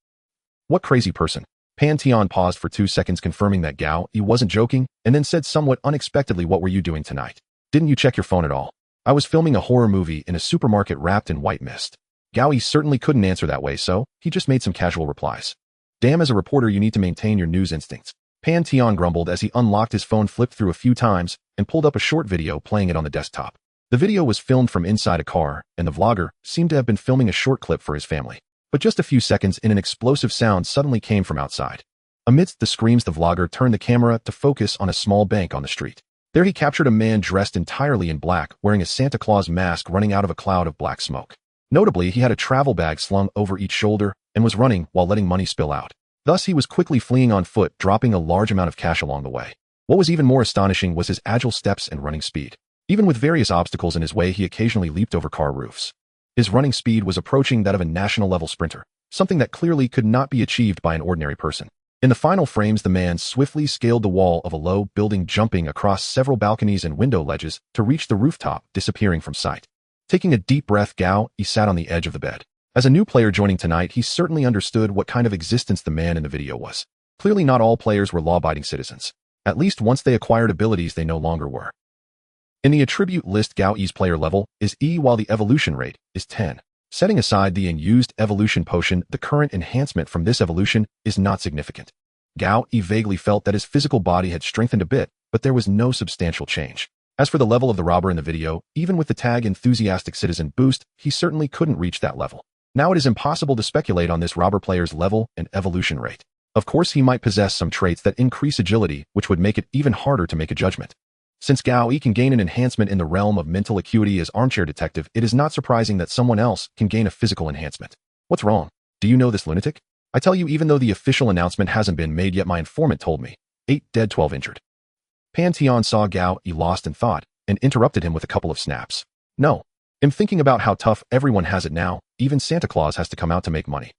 Speaker 1: What crazy person? Pan Tian paused for 2 seconds, confirming that Gao Yi wasn't joking, and then said somewhat unexpectedly, what were you doing tonight? Didn't you check your phone at all? I was filming a horror movie in a supermarket wrapped in white mist. Gao Yi certainly couldn't answer that way, so he just made some casual replies. Damn, as a reporter you need to maintain your news instincts. Pan Tian grumbled as he unlocked his phone, flipped through a few times, and pulled up a short video, playing it on the desktop. The video was filmed from inside a car, and the vlogger seemed to have been filming a short clip for his family. But just a few seconds in, an explosive sound suddenly came from outside. Amidst the screams, the vlogger turned the camera to focus on a small bank on the street. There he captured a man dressed entirely in black, wearing a Santa Claus mask, running out of a cloud of black smoke. Notably, he had a travel bag slung over each shoulder and was running while letting money spill out. Thus, he was quickly fleeing on foot, dropping a large amount of cash along the way. What was even more astonishing was his agile steps and running speed. Even with various obstacles in his way, he occasionally leaped over car roofs. His running speed was approaching that of a national-level sprinter, something that clearly could not be achieved by an ordinary person. In the final frames, the man swiftly scaled the wall of a low building, jumping across several balconies and window ledges to reach the rooftop, disappearing from sight. Taking a deep breath, Gao Yi sat on the edge of the bed. As a new player joining tonight, he certainly understood what kind of existence the man in the video was. Clearly not all players were law-abiding citizens. At least once they acquired abilities they no longer were. In the attribute list, Gao Yi's player level is E, while the evolution rate is 10. Setting aside the unused evolution potion, the current enhancement from this evolution is not significant. Gao Yi vaguely felt that his physical body had strengthened a bit, but there was no substantial change. As for the level of the robber in the video, even with the tag enthusiastic citizen boost, he certainly couldn't reach that level. Now it is impossible to speculate on this robber player's level and evolution rate. Of course, he might possess some traits that increase agility, which would make it even harder to make a judgment. Since Gao Yi can gain an enhancement in the realm of mental acuity as armchair detective, it is not surprising that someone else can gain a physical enhancement. What's wrong? Do you know this lunatic? I tell you, even though the official announcement hasn't been made yet, my informant told me. 8 dead, 12 injured. Pan Tian saw Gao Yi lost in thought and interrupted him with a couple of snaps. No. I'm thinking about how tough everyone has it now. Even Santa Claus has to come out to make money.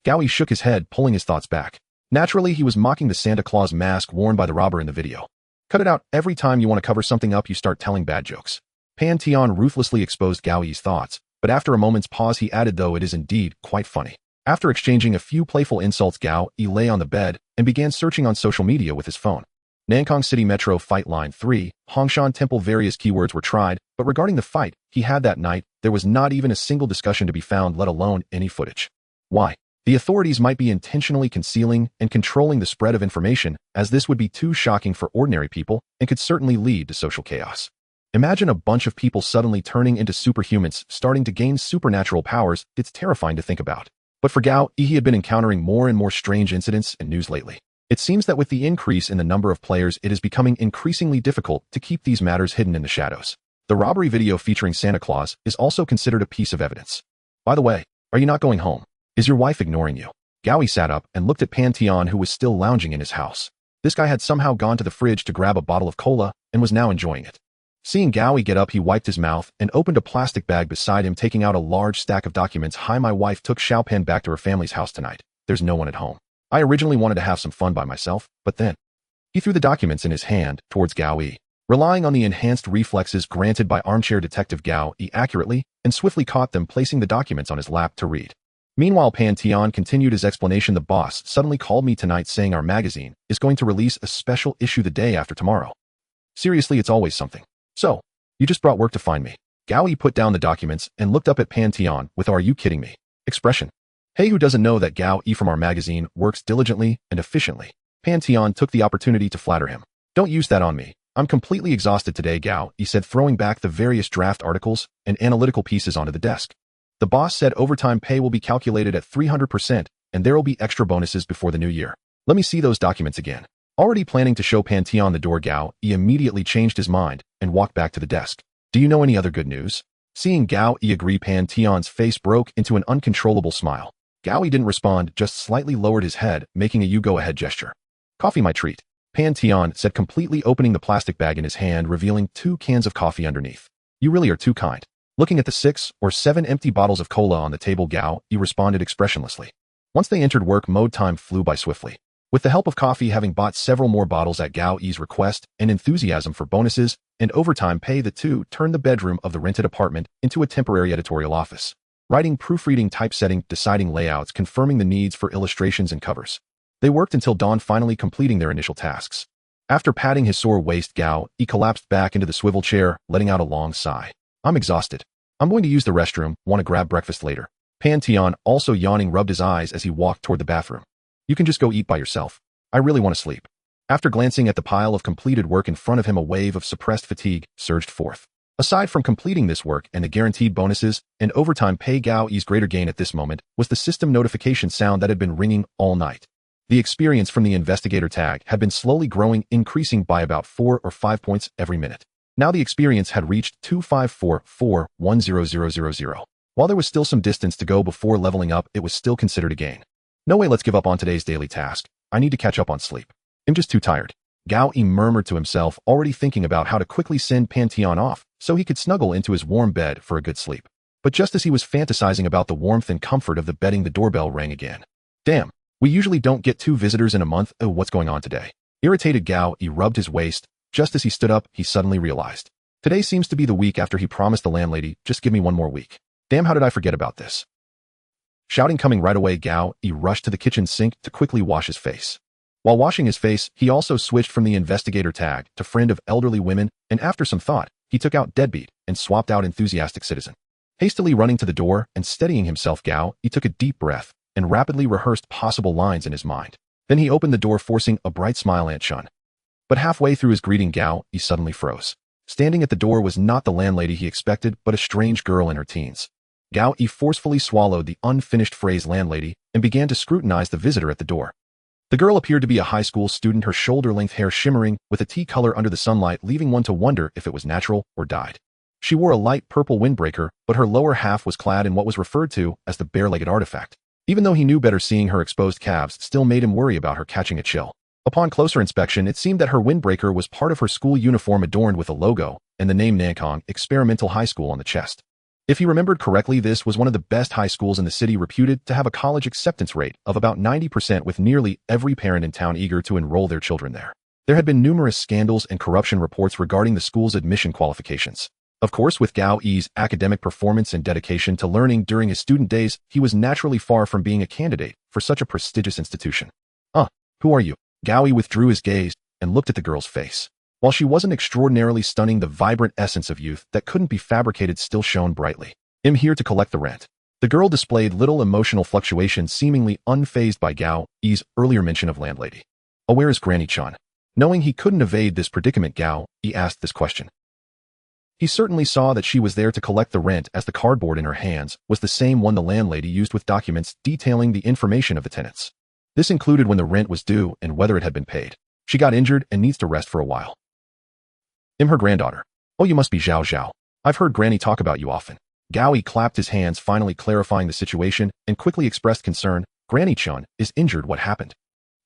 Speaker 1: Gao Yi shook his head, pulling his thoughts back. Naturally, he was mocking the Santa Claus mask worn by the robber in the video. Cut it out. Every time you want to cover something up, you start telling bad jokes. Pan Tian ruthlessly exposed Gao Yi's thoughts, but after a moment's pause he added, though it is indeed quite funny. After exchanging a few playful insults, Gao Yi lay on the bed and began searching on social media with his phone. Nankang City Metro Fight Line 3, Hongshan Temple. Various keywords were tried, but regarding the fight he had that night, there was not even a single discussion to be found, let alone any footage. Why? The authorities might be intentionally concealing and controlling the spread of information, as this would be too shocking for ordinary people and could certainly lead to social chaos. Imagine a bunch of people suddenly turning into superhumans, starting to gain supernatural powers. It's terrifying to think about. But for Gao Yi, he had been encountering more and more strange incidents and news lately. It seems that with the increase in the number of players, it is becoming increasingly difficult to keep these matters hidden in the shadows. The robbery video featuring Santa Claus is also considered a piece of evidence. By the way, are you not going home? Is your wife ignoring you? Gao Yi sat up and looked at Pan Tian, who was still lounging in his house. This guy had somehow gone to the fridge to grab a bottle of cola and was now enjoying it. Seeing Gao Yi get up, he wiped his mouth and opened a plastic bag beside him, taking out a large stack of documents. Hi, my wife took Xiaopan back to her family's house tonight. There's no one at home. I originally wanted to have some fun by myself, but then he threw the documents in his hand towards Gao Yi. Relying on the enhanced reflexes granted by armchair detective, Gao Yi accurately and swiftly caught them, placing the documents on his lap to read. Meanwhile, Pan Tian continued his explanation. The boss suddenly called me tonight saying our magazine is going to release a special issue the day after tomorrow. Seriously, it's always something. So, you just brought work to find me. Gao Yi put down the documents and looked up at Pan Tian with "Are you kidding me?" expression. Hey, who doesn't know that Gao Yi from our magazine works diligently and efficiently? Pan Tian took the opportunity to flatter him. Don't use that on me. I'm completely exhausted today, Gao Yi said, throwing back the various draft articles and analytical pieces onto the desk. The boss said overtime pay will be calculated at 300% and there will be extra bonuses before the new year. Let me see those documents again. Already planning to show Pan Tian the door, Gao Yi immediately changed his mind and walked back to the desk. Do you know any other good news? Seeing Gao Yi agree, Pan Tian's face broke into an uncontrollable smile. Gao Yi didn't respond, just slightly lowered his head, making a you-go-ahead gesture. Coffee, my treat, Pan Tian said, completely opening the plastic bag in his hand, revealing 2 cans of coffee underneath. You really are too kind. Looking at the 6 or 7 empty bottles of cola on the table, Gao Yi responded expressionlessly. Once they entered work mode, time flew by swiftly. With the help of coffee, having bought several more bottles at Gao Yi's request and enthusiasm for bonuses and overtime pay, the two turned the bedroom of the rented apartment into a temporary editorial office. Writing, proofreading, typesetting, deciding layouts, confirming the needs for illustrations and covers. They worked until dawn, finally completing their initial tasks. After patting his sore waist, Gao Yi collapsed back into the swivel chair, letting out a long sigh. I'm exhausted. I'm going to use the restroom. Want to grab breakfast later? Pan Tian, also yawning, rubbed his eyes as he walked toward the bathroom. You can just go eat by yourself. I really want to sleep. After glancing at the pile of completed work in front of him, a wave of suppressed fatigue surged forth. Aside from completing this work and the guaranteed bonuses and overtime pay, Gao Yi's greater gain at this moment was the system notification sound that had been ringing all night. The experience from the investigator tag had been slowly growing, increasing by about 4 or 5 points every minute. Now the experience had reached 254410000. While there was still some distance to go before leveling up, it was still considered a gain. No way, let's give up on today's daily task. I need to catch up on sleep. I'm just too tired. Gao Yi murmured to himself, already thinking about how to quickly send Pan Tian off so he could snuggle into his warm bed for a good sleep. But just as he was fantasizing about the warmth and comfort of the bedding, the doorbell rang again. Damn, we usually don't get 2 visitors in a month. Oh, what's going on today? Irritated, Gao Yi rubbed his waist. Just as he stood up, he suddenly realized. Today seems to be the week after he promised the landlady, just give me 1 more week. Damn, how did I forget about this? Shouting coming right away, Gao Yi rushed to the kitchen sink to quickly wash his face. While washing his face, he also switched from the investigator tag to friend of elderly women, and after some thought, he took out deadbeat and swapped out enthusiastic citizen. Hastily running to the door and steadying himself, Gao Yi took a deep breath and rapidly rehearsed possible lines in his mind. Then he opened the door, forcing a bright smile, Aunt Shun. But halfway through his greeting, Gao Yi suddenly froze. Standing at the door was not the landlady he expected, but a strange girl in her teens. Gao Yi forcefully swallowed the unfinished phrase landlady and began to scrutinize the visitor at the door. The girl appeared to be a high school student, her shoulder-length hair shimmering with a tea color under the sunlight, leaving one to wonder if it was natural or dyed. She wore a light purple windbreaker, but her lower half was clad in what was referred to as the bare-legged artifact. Even though he knew better, seeing her exposed calves still made him worry about her catching a chill. Upon closer inspection, it seemed that her windbreaker was part of her school uniform, adorned with a logo and the name Nankong Experimental High School on the chest. If he remembered correctly, this was one of the best high schools in the city, reputed to have a college acceptance rate of about 90%, with nearly every parent in town eager to enroll their children there. There had been numerous scandals and corruption reports regarding the school's admission qualifications. Of course, with Gao Yi's academic performance and dedication to learning during his student days, he was naturally far from being a candidate for such a prestigious institution. Who are you? Gao Yi withdrew his gaze and looked at the girl's face. While she wasn't extraordinarily stunning, the vibrant essence of youth that couldn't be fabricated still shone brightly. I'm here to collect the rent. The girl displayed little emotional fluctuation, seemingly unfazed by Gao Yi's earlier mention of landlady. Oh, where is Granny Chan? Knowing he couldn't evade this predicament, Gao Yi asked this question. He certainly saw that she was there to collect the rent, as the cardboard in her hands was the same one the landlady used with documents detailing the information of the tenants. This included when the rent was due and whether it had been paid. She got injured and needs to rest for a while. I'm her granddaughter. Oh, you must be Zhao Zhao. I've heard Granny talk about you often. Gao Yi clapped his hands, finally clarifying the situation, and quickly expressed concern. Granny Chun is injured. What happened?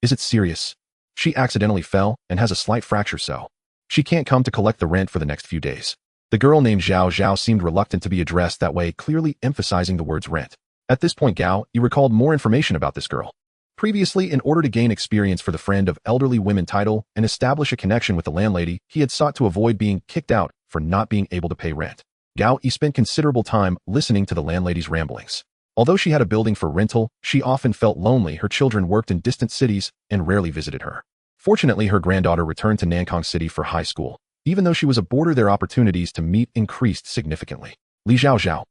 Speaker 1: Is it serious? She accidentally fell and has a slight fracture, so she can't come to collect the rent for the next few days. The girl named Zhao Zhao seemed reluctant to be addressed that way, clearly emphasizing the words rent. At this point, Gao Yi recalled more information about this girl. Previously, in order to gain experience for the friend of elderly women title and establish a connection with the landlady, he had sought to avoid being kicked out for not being able to pay rent. Gao Yi spent considerable time listening to the landlady's ramblings. Although she had a building for rental, she often felt lonely. Her children worked in distant cities and rarely visited her. Fortunately, her granddaughter returned to Nankang City for high school. Even though she was a boarder, their opportunities to meet increased significantly. Li Zhao Zhao.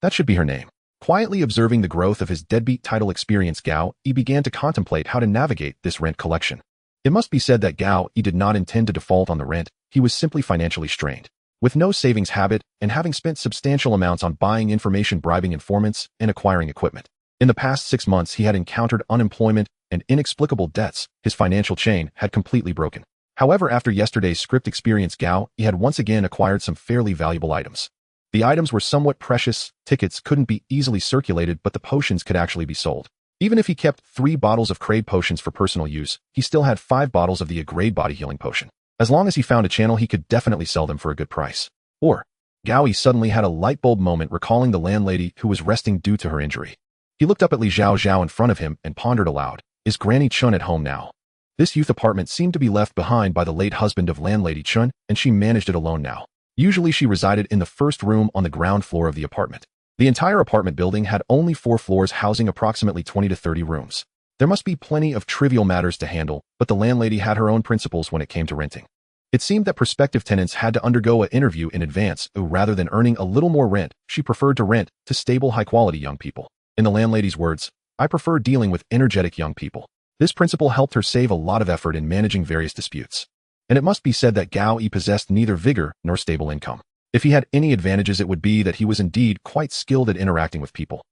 Speaker 1: That should be her name. Quietly observing the growth of his deadbeat title experience, Gao Yi began to contemplate how to navigate this rent collection. It must be said that Gao Yi did not intend to default on the rent. He was simply financially strained. With no savings habit and having spent substantial amounts on buying information, bribing informants, and acquiring equipment. In the past 6 months, he had encountered unemployment and inexplicable debts. His financial chain had completely broken. However, after yesterday's script experience, Gao Yi had once again acquired some fairly valuable items. The items were somewhat precious. Tickets couldn't be easily circulated, but the potions could actually be sold. Even if he kept 3 bottles of Crade potions for personal use, he still had 5 bottles of the Agrade body healing potion. As long as he found a channel, he could definitely sell them for a good price. Or, Gao Yi suddenly had a light bulb moment, recalling the landlady who was resting due to her injury. He looked up at Li Zhao Zhao in front of him and pondered aloud. Is Granny Chun at home now? This youth apartment seemed to be left behind by the late husband of landlady Chun, and she managed it alone now. Usually she resided in the first room on the ground floor of the apartment. The entire apartment building had only 4 floors, housing approximately 20 to 30 rooms. There must be plenty of trivial matters to handle, but the landlady had her own principles when it came to renting. It seemed that prospective tenants had to undergo an interview in advance, rather than earning a little more rent. She preferred to rent to stable, high-quality young people. In the landlady's words, I prefer dealing with energetic young people. This principle helped her save a lot of effort in managing various disputes. And it must be said that Gao Yi possessed neither vigor nor stable income. If he had any advantages, it would be that he was indeed quite skilled at interacting with people.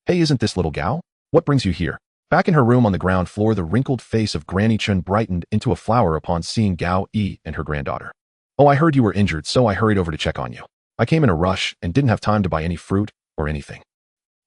Speaker 1: Hey, isn't this little Gao? What brings you here? Back in her room on the ground floor, the wrinkled face of Granny Chun brightened into a flower upon seeing Gao Yi and her granddaughter. Oh, I heard you were injured, so I hurried over to check on you. I came in a rush and didn't have time to buy any fruit or anything.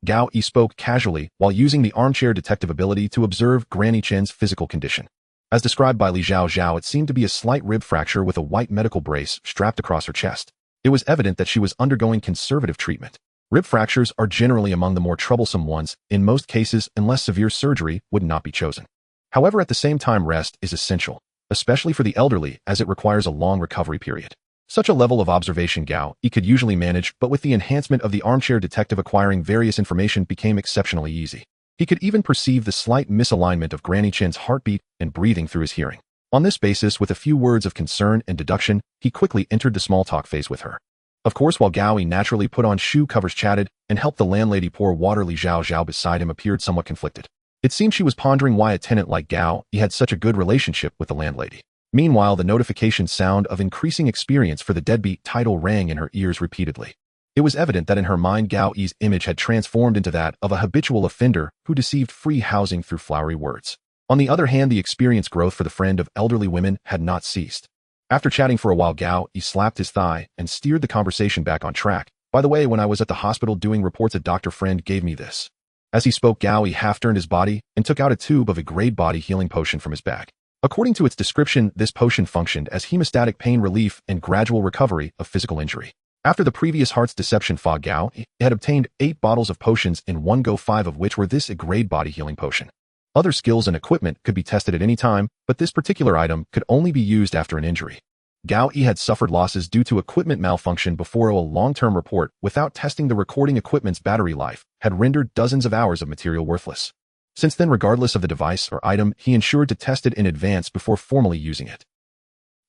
Speaker 1: Gao Yi spoke casually while using the armchair detective ability to observe Granny Chen's physical condition. As described by Li Zhao Zhao, it seemed to be a slight rib fracture with a white medical brace strapped across her chest. It was evident that she was undergoing conservative treatment. Rib fractures are generally among the more troublesome ones, in most cases, unless severe surgery would not be chosen. However, at the same time, rest is essential, especially for the elderly, as it requires a long recovery period. Such a level of observation Gao Yi could usually manage, but with the enhancement of the armchair detective, acquiring various information became exceptionally easy. He could even perceive the slight misalignment of Granny Chen's heartbeat and breathing through his hearing. On this basis, with a few words of concern and deduction, he quickly entered the small talk phase with her. Of course, while Gao Yi naturally put on shoe covers, chatted, and helped the landlady pour water, Li Zhao Zhao beside him appeared somewhat conflicted. It seemed she was pondering why a tenant like Gao Yi had such a good relationship with the landlady. Meanwhile, the notification sound of increasing experience for the deadbeat title rang in her ears repeatedly. It was evident that in her mind, Gao Yi's image had transformed into that of a habitual offender who deceived free housing through flowery words. On the other hand, the experience growth for the friend of elderly women had not ceased. After chatting for a while, Gao Yi slapped his thigh and steered the conversation back on track. By the way, when I was at the hospital doing reports, a doctor friend gave me this. As he spoke, Gao Yi half turned his body and took out a tube of a Agrade body healing potion from his bag. According to its description, this potion functioned as hemostatic pain relief and gradual recovery of physical injury. After the previous heart's deception fog, Gao Yi had obtained 8 bottles of potions in one go, 5 of which were this Agrade body healing potion. Other skills and equipment could be tested at any time, but this particular item could only be used after an injury. Gao Yi had suffered losses due to equipment malfunction before. A long-term report, without testing the recording equipment's battery life, had rendered dozens of hours of material worthless. Since then, regardless of the device or item, he ensured to test it in advance before formally using it.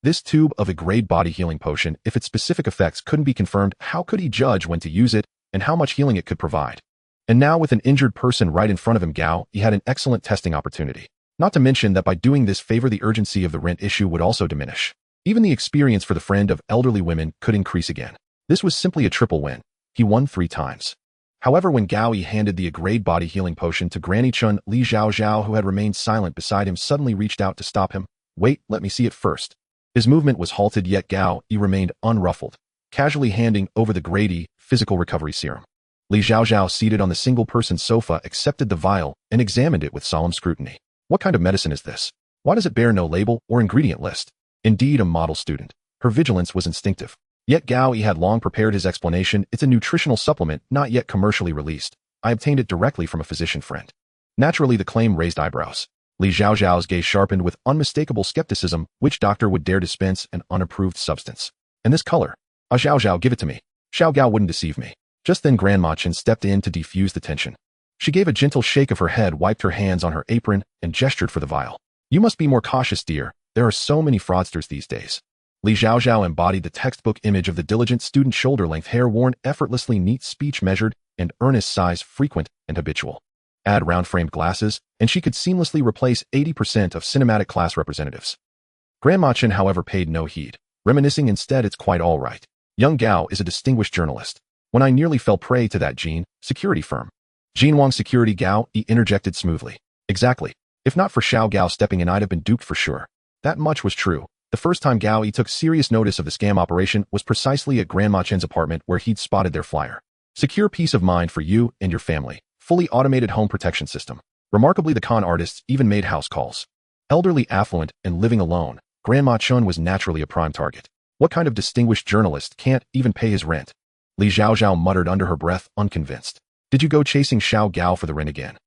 Speaker 1: This tube of Agrade body healing potion, if its specific effects couldn't be confirmed, how could he judge when to use it and how much healing it could provide? And now, with an injured person right in front of him, Gao Yi had an excellent testing opportunity. Not to mention that by doing this favor, the urgency of the rent issue would also diminish. Even the experience for the friend of elderly women could increase again. This was simply a triple win. He won 3 times. However, when Gao Yi handed the agreed body healing potion to Granny Chun, Li Zhaozhao, who had remained silent beside him, suddenly reached out to stop him. Wait, let me see it first. His movement was halted, yet Gao Yi remained unruffled, casually handing over the grade physical recovery serum. Li Zhaozhao, seated on the single-person sofa, accepted the vial and examined it with solemn scrutiny. What kind of medicine is this? Why does it bear no label or ingredient list? Indeed, a model student. Her vigilance was instinctive. Yet Gao Yi had long prepared his explanation. It's a nutritional supplement not yet commercially released. I obtained it directly from a physician friend. Naturally, the claim raised eyebrows. Li Zhaozhao's gaze sharpened with unmistakable skepticism. Which doctor would dare dispense an unapproved substance? And this color? Zhaozhao, give it to me. Xiao Gao wouldn't deceive me. Just then Grandma Chen stepped in to defuse the tension. She gave a gentle shake of her head, wiped her hands on her apron, and gestured for the vial. You must be more cautious, dear. There are so many fraudsters these days. Li Zhaozhao embodied the textbook image of the diligent student, shoulder-length hair worn effortlessly, neat speech measured, and earnest size frequent and habitual. Add round-framed glasses, and she could seamlessly replace 80% of cinematic class representatives. Grandma Chen, however, paid no heed, reminiscing instead, it's quite all right. Young Gao is a distinguished journalist. When I nearly fell prey to that security firm. Jinwang Security, Gao Yi interjected smoothly. Exactly. If not for Xiao Gao stepping in, I'd have been duped for sure. That much was true. The first time Gao Yi took serious notice of the scam operation was precisely at Grandma Chen's apartment, where he'd spotted their flyer. Secure peace of mind for you and your family. Fully automated home protection system. Remarkably, the con artists even made house calls. Elderly, affluent, and living alone, Grandma Chun was naturally a prime target. What kind of distinguished journalist can't even pay his rent? Li Zhaozhao muttered under her breath, unconvinced. Did you go chasing Xiao Gao for the rent again?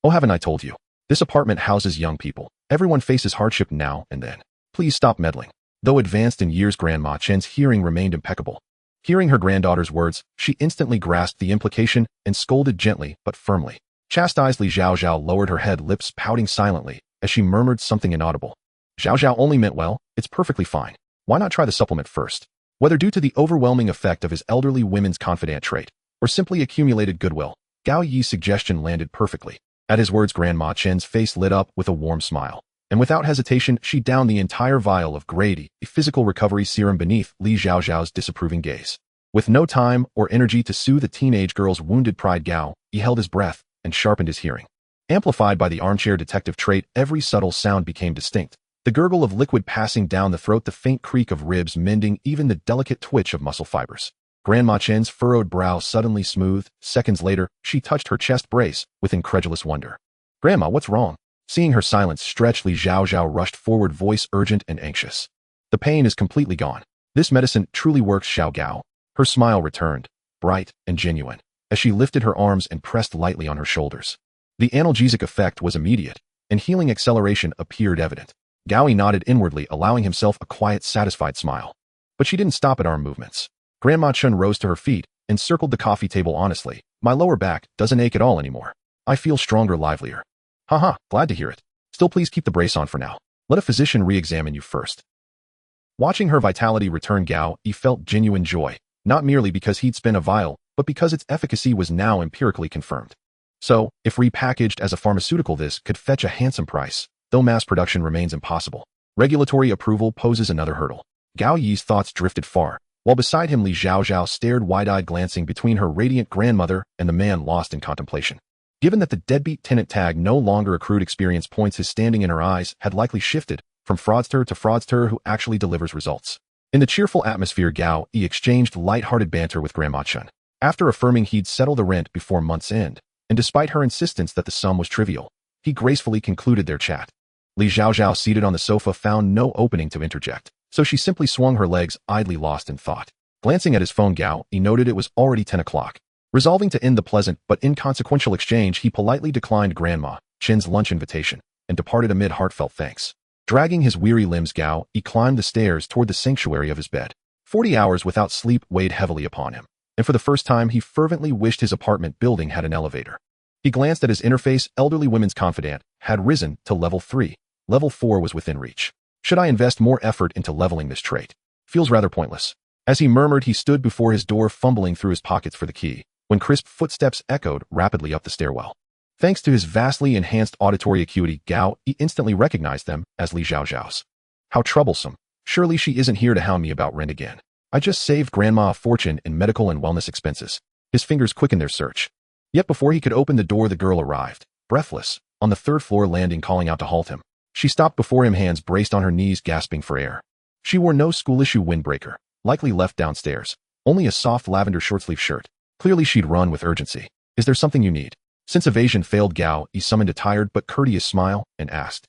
Speaker 1: Oh, haven't I told you? This apartment houses young people. Everyone faces hardship now and then. Please stop meddling. Though advanced in years, Grandma Chen's hearing remained impeccable. Hearing her granddaughter's words, she instantly grasped the implication and scolded gently but firmly. Chastised, Li Zhaozhao lowered her head, lips pouting silently, as she murmured something inaudible. Zhaozhao only meant well. It's perfectly fine. Why not try the supplement first? Whether due to the overwhelming effect of his elderly women's confidant trait, or simply accumulated goodwill, Gao Yi's suggestion landed perfectly. At his words, Grandma Chen's face lit up with a warm smile. And without hesitation, she downed the entire vial of grade A physical recovery serum beneath Li Zhaozhao's disapproving gaze. With no time or energy to soothe the teenage girl's wounded pride, Gao Yi held his breath and sharpened his hearing. Amplified by the armchair detective trait, every subtle sound became distinct. The gurgle of liquid passing down the throat, the faint creak of ribs mending, even the delicate twitch of muscle fibers. Grandma Chen's furrowed brow suddenly smoothed. Seconds later, she touched her chest brace with incredulous wonder. Grandma, what's wrong? Seeing her silence stretch, Li Zhaozhao rushed forward, voice urgent and anxious. The pain is completely gone. This medicine truly works, Xiao Gao. Her smile returned, bright and genuine, as she lifted her arms and pressed lightly on her shoulders. The analgesic effect was immediate, and healing acceleration appeared evident. Gao Yi nodded inwardly, allowing himself a quiet, satisfied smile. But she didn't stop at arm movements. Grandma Chun rose to her feet and circled the coffee table honestly. My lower back doesn't ache at all anymore. I feel stronger, livelier. Haha, glad to hear it. Still, please keep the brace on for now. Let a physician re-examine you first. Watching her vitality return, Gao Yi felt genuine joy, not merely because he'd spent a vial, but because its efficacy was now empirically confirmed. So, if repackaged as a pharmaceutical, this could fetch a handsome price, though mass production remains impossible. Regulatory approval poses another hurdle. Gao Yi's thoughts drifted far, while beside him Li Zhaozhao stared wide-eyed, glancing between her radiant grandmother and the man lost in contemplation. Given that the deadbeat tenant tag no longer accrued experience points, his standing in her eyes had likely shifted from fraudster to fraudster who actually delivers results. In the cheerful atmosphere, Gao Yi exchanged light-hearted banter with Grandma Chun. After affirming he'd settle the rent before month's end, and despite her insistence that the sum was trivial, he gracefully concluded their chat. Li Zhaozhao, seated on the sofa, found no opening to interject, so she simply swung her legs, idly lost in thought. Glancing at his phone, Gao Yi noted it was already 10 o'clock. Resolving to end the pleasant but inconsequential exchange, he politely declined Grandma Chen's lunch invitation and departed amid heartfelt thanks. Dragging his weary limbs, Gao Yi climbed the stairs toward the sanctuary of his bed. 40 hours without sleep weighed heavily upon him, and for the first time he fervently wished his apartment building had an elevator. He glanced at his interface. Elderly women's confidant had risen to level 3. Level 4 was within reach. Should I invest more effort into leveling this trait? Feels rather pointless. As he murmured, he stood before his door, fumbling through his pockets for the key, when crisp footsteps echoed rapidly up the stairwell. Thanks to his vastly enhanced auditory acuity, Gao Yi instantly recognized them as Li Zhaozhao's. How troublesome. Surely she isn't here to hound me about rent again. I just saved Grandma a fortune in medical and wellness expenses. His fingers quickened their search. Yet before he could open the door, the girl arrived, breathless, on the third-floor landing, calling out to halt him. She stopped before him, hands braced on her knees, gasping for air. She wore no school-issue windbreaker, likely left downstairs, only a soft lavender short-sleeve shirt. Clearly she'd run with urgency. Is there something you need? Since evasion failed, Gao Yi summoned a tired but courteous smile and asked,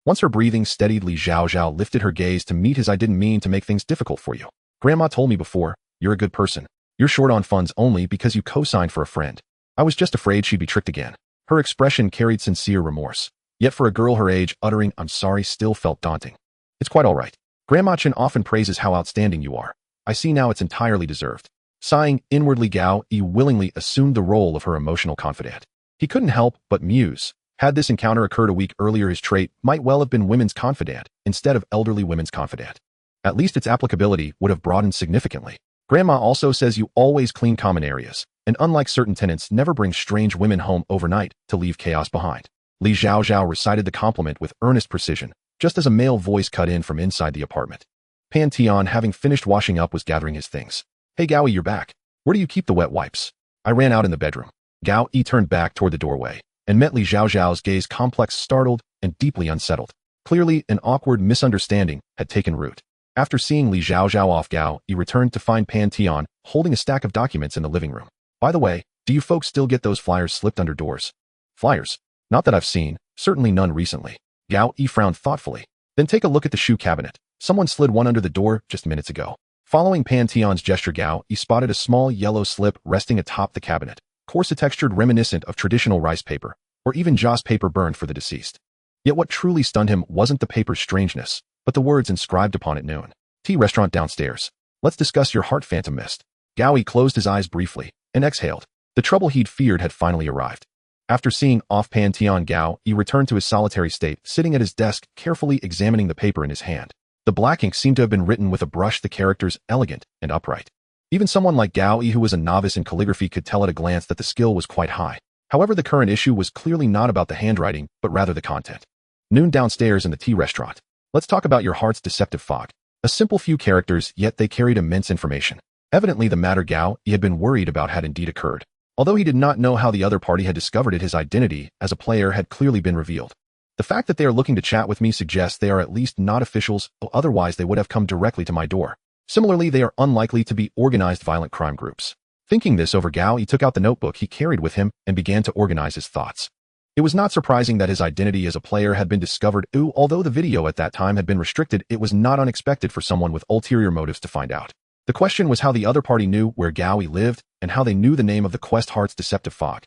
Speaker 1: Once her breathing steadied, Li Zhaozhao lifted her gaze to meet his. I didn't mean to make things difficult for you. Grandma told me before, you're a good person. You're short on funds only because you co-signed for a friend. I was just afraid she'd be tricked again. Her expression carried sincere remorse. Yet for a girl her age, uttering, I'm sorry, still felt daunting. It's quite all right. Grandma Chen often praises how outstanding you are. I see now it's entirely deserved. Sighing inwardly, Gao Yi willingly assumed the role of her emotional confidant. He couldn't help but muse. Had this encounter occurred a week earlier, his trait might well have been women's confidant instead of elderly women's confidant. At least its applicability would have broadened significantly. Grandma also says you always clean common areas, and unlike certain tenants, never bring strange women home overnight to leave chaos behind. Li Zhaozhao recited the compliment with earnest precision, just as a male voice cut in from inside the apartment. Pan Tian, having finished washing up, was gathering his things. Hey Gao Yi, you're back. Where do you keep the wet wipes? I ran out in the bedroom. Gao Yi turned back toward the doorway and met Li Zhaozhao's gaze, complex, startled, and deeply unsettled. Clearly, an awkward misunderstanding had taken root. After seeing Li Zhaozhao off, Gao Yi returned to find Pan Tian holding a stack of documents in the living room. By the way, do you folks still get those flyers slipped under doors? Flyers? Not that I've seen, certainly none recently. Gao Yi frowned thoughtfully. Then take a look at the shoe cabinet. Someone slid one under the door just minutes ago. Following Pan Tian's gesture, Gao Yi spotted a small yellow slip resting atop the cabinet, corset-textured, reminiscent of traditional rice paper, or even joss paper burned for the deceased. Yet what truly stunned him wasn't the paper's strangeness, but the words inscribed upon it: noon. Tea restaurant downstairs. Let's discuss your heart, Phantom Mist. Gao Yi closed his eyes briefly and exhaled. The trouble he'd feared had finally arrived. After seeing off Pan Tian, Gao Yi returned to his solitary state, sitting at his desk, carefully examining the paper in his hand. The black ink seemed to have been written with a brush, the characters elegant and upright. Even someone like Gao Yi, who was a novice in calligraphy, could tell at a glance that the skill was quite high. However, the current issue was clearly not about the handwriting, but rather the content. Noon downstairs in the tea restaurant. Let's talk about your heart's deceptive fog. A simple few characters, yet they carried immense information. Evidently, the matter Gao Yi had been worried about had indeed occurred. Although he did not know how the other party had discovered it, his identity as a player had clearly been revealed. The fact that they are looking to chat with me suggests they are at least not officials, otherwise they would have come directly to my door. Similarly, they are unlikely to be organized violent crime groups. Thinking this over, Gao Yi took out the notebook he carried with him and began to organize his thoughts. It was not surprising that his identity as a player had been discovered. Although the video at that time had been restricted, it was not unexpected for someone with ulterior motives to find out. The question was how the other party knew where Gao Yi lived and how they knew the name of the quest, Heart's Deceptive Fog.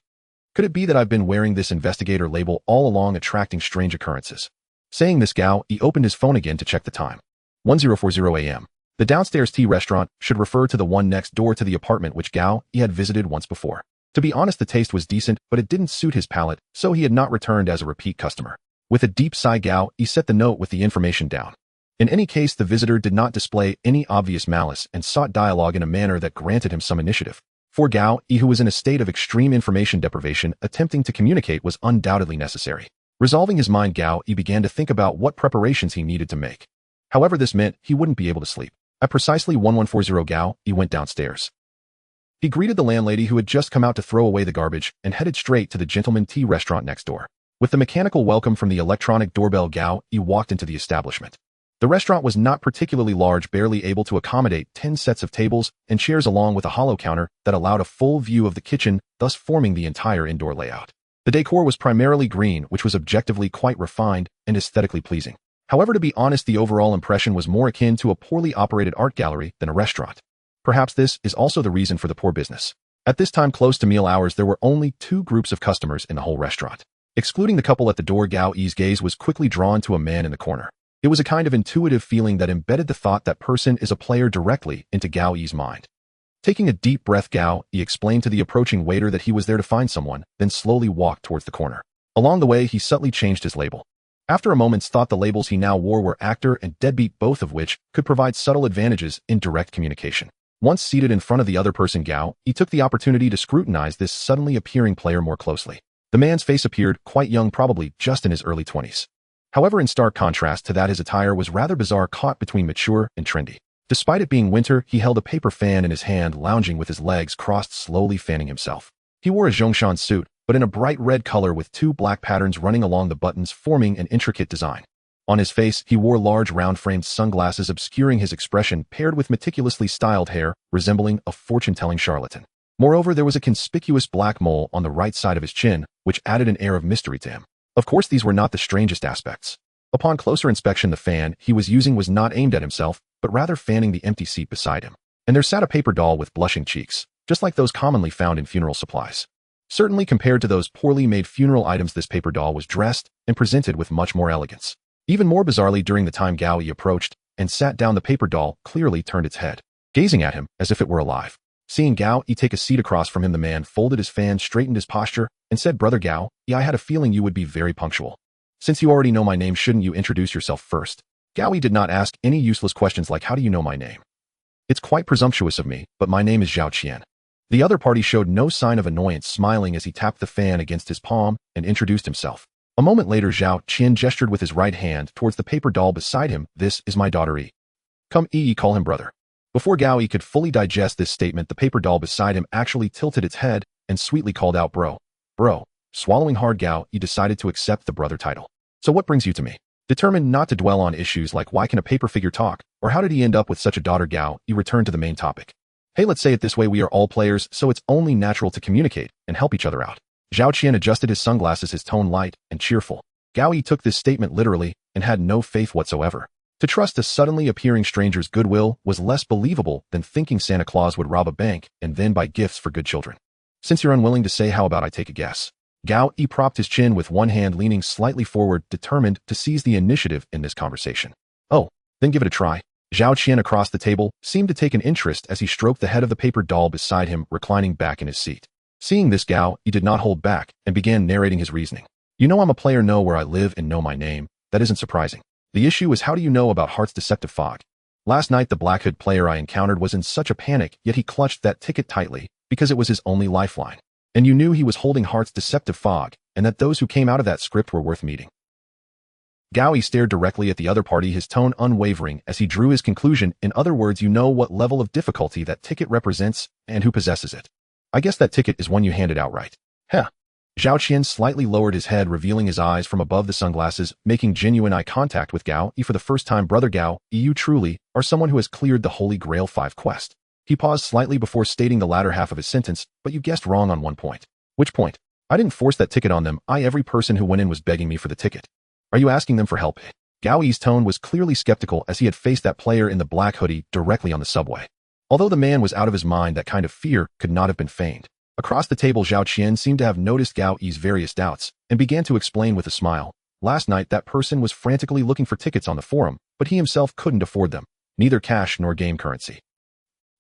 Speaker 1: Could it be that I've been wearing this investigator label all along, attracting strange occurrences? Saying this, Gao Yi opened his phone again to check the time. 1040 a.m. The downstairs tea restaurant should refer to the one next door to the apartment which Gao Yi had visited once before. To be honest, the taste was decent, but it didn't suit his palate, so he had not returned as a repeat customer. With a deep sigh, Gao Yi set the note with the information down. In any case, the visitor did not display any obvious malice and sought dialogue in a manner that granted him some initiative. For Gao Yi, who was in a state of extreme information deprivation, attempting to communicate was undoubtedly necessary. Resolving his mind, Gao Yi began to think about what preparations he needed to make. However, this meant he wouldn't be able to sleep. At precisely 1140, Gao Yi went downstairs. He greeted the landlady, who had just come out to throw away the garbage, and headed straight to the gentleman tea restaurant next door. With the mechanical welcome from the electronic doorbell, Gao Yi walked into the establishment. The restaurant was not particularly large, barely able to accommodate 10 sets of tables and chairs, along with a hollow counter that allowed a full view of the kitchen, thus forming the entire indoor layout. The decor was primarily green, which was objectively quite refined and aesthetically pleasing. However, to be honest, the overall impression was more akin to a poorly operated art gallery than a restaurant. Perhaps this is also the reason for the poor business. At this time, close to meal hours, there were only 2 groups of customers in the whole restaurant. Excluding the couple at the door, Gao Yi's gaze was quickly drawn to a man in the corner. It was a kind of intuitive feeling that embedded the thought that person is a player directly into Gao Yi's mind. Taking a deep breath, Gao Yi explained to the approaching waiter that he was there to find someone, then slowly walked towards the corner. Along the way, he subtly changed his label. After a moment's thought, the labels he now wore were actor and deadbeat, both of which could provide subtle advantages in direct communication. Once seated in front of the other person, Gao Yi took the opportunity to scrutinize this suddenly appearing player more closely. The man's face appeared quite young, probably just in his early 20s. However, in stark contrast to that, his attire was rather bizarre, caught between mature and trendy. Despite it being winter, he held a paper fan in his hand, lounging with his legs crossed, slowly fanning himself. He wore a Zhongshan suit, but in a bright red color with 2 black patterns running along the buttons, forming an intricate design. On his face, he wore large round-framed sunglasses obscuring his expression, paired with meticulously styled hair, resembling a fortune-telling charlatan. Moreover, there was a conspicuous black mole on the right side of his chin, which added an air of mystery to him. Of course, these were not the strangest aspects. Upon closer inspection, the fan he was using was not aimed at himself, but rather fanning the empty seat beside him. And there sat a paper doll with blushing cheeks, just like those commonly found in funeral supplies. Certainly, compared to those poorly made funeral items, this paper doll was dressed and presented with much more elegance. Even more bizarrely, during the time Gao Yi approached and sat down, the paper doll clearly turned its head, gazing at him as if it were alive. Seeing Gao Yi take a seat across from him, the man folded his fan, straightened his posture, and said, "Brother Gao Yi, I had a feeling you would be very punctual. Since you already know my name, shouldn't you introduce yourself first?" Gao Yi did not ask any useless questions like, "How do you know my name?" "It's quite presumptuous of me, but my name is Zhao Qian." The other party showed no sign of annoyance, smiling as he tapped the fan against his palm and introduced himself. A moment later, Zhao Qian gestured with his right hand towards the paper doll beside him. "This is my daughter Yi. Come, Yi, call him brother." Before Gao Yi could fully digest this statement, the paper doll beside him actually tilted its head and sweetly called out, "Bro, bro." Swallowing hard, Gao Yi decided to accept the brother title. "So what brings you to me?" Determined not to dwell on issues like why can a paper figure talk, or how did he end up with such a daughter, Gao Yi returned to the main topic. "Hey, let's say it this way, we are all players, so it's only natural to communicate and help each other out." Zhao Qian adjusted his sunglasses, his tone light and cheerful. Gao Yi took this statement literally and had no faith whatsoever. To trust a suddenly appearing stranger's goodwill was less believable than thinking Santa Claus would rob a bank and then buy gifts for good children. "Since you're unwilling to say, how about I take a guess?" Gao Yi propped his chin with one hand, leaning slightly forward, determined to seize the initiative in this conversation. "Oh, then give it a try." Zhao Qian across the table seemed to take an interest as he stroked the head of the paper doll beside him, reclining back in his seat. Seeing this, Gao Yi did not hold back and began narrating his reasoning. "You know I'm a player, know where I live, and know my name. That isn't surprising. The issue is, how do you know about Heart's deceptive fog? Last night the Black Hood player I encountered was in such a panic, yet he clutched that ticket tightly because it was his only lifeline. And you knew he was holding Heart's deceptive fog, and that those who came out of that script were worth meeting." Gao Yi stared directly at the other party, his tone unwavering as he drew his conclusion. "In other words, you know what level of difficulty that ticket represents and who possesses it. I guess that ticket is one you handed out, right?" "Heh." Zhao Qian slightly lowered his head, revealing his eyes from above the sunglasses, making genuine eye contact with Gao Yi for the first time. "Brother Gao Yi, you truly are someone who has cleared the Holy Grail 5 quest." He paused slightly before stating the latter half of his sentence, "But you guessed wrong on one point." "Which point?" "I didn't force that ticket on them. Every person who went in was begging me for the ticket." "Are you asking them for help?" Gao Yi's tone was clearly skeptical as he had faced that player in the black hoodie directly on the subway. Although the man was out of his mind, that kind of fear could not have been feigned. Across the table, Zhao Qian seemed to have noticed Gao Yi's various doubts and began to explain with a smile. "Last night, that person was frantically looking for tickets on the forum, but he himself couldn't afford them, neither cash nor game currency."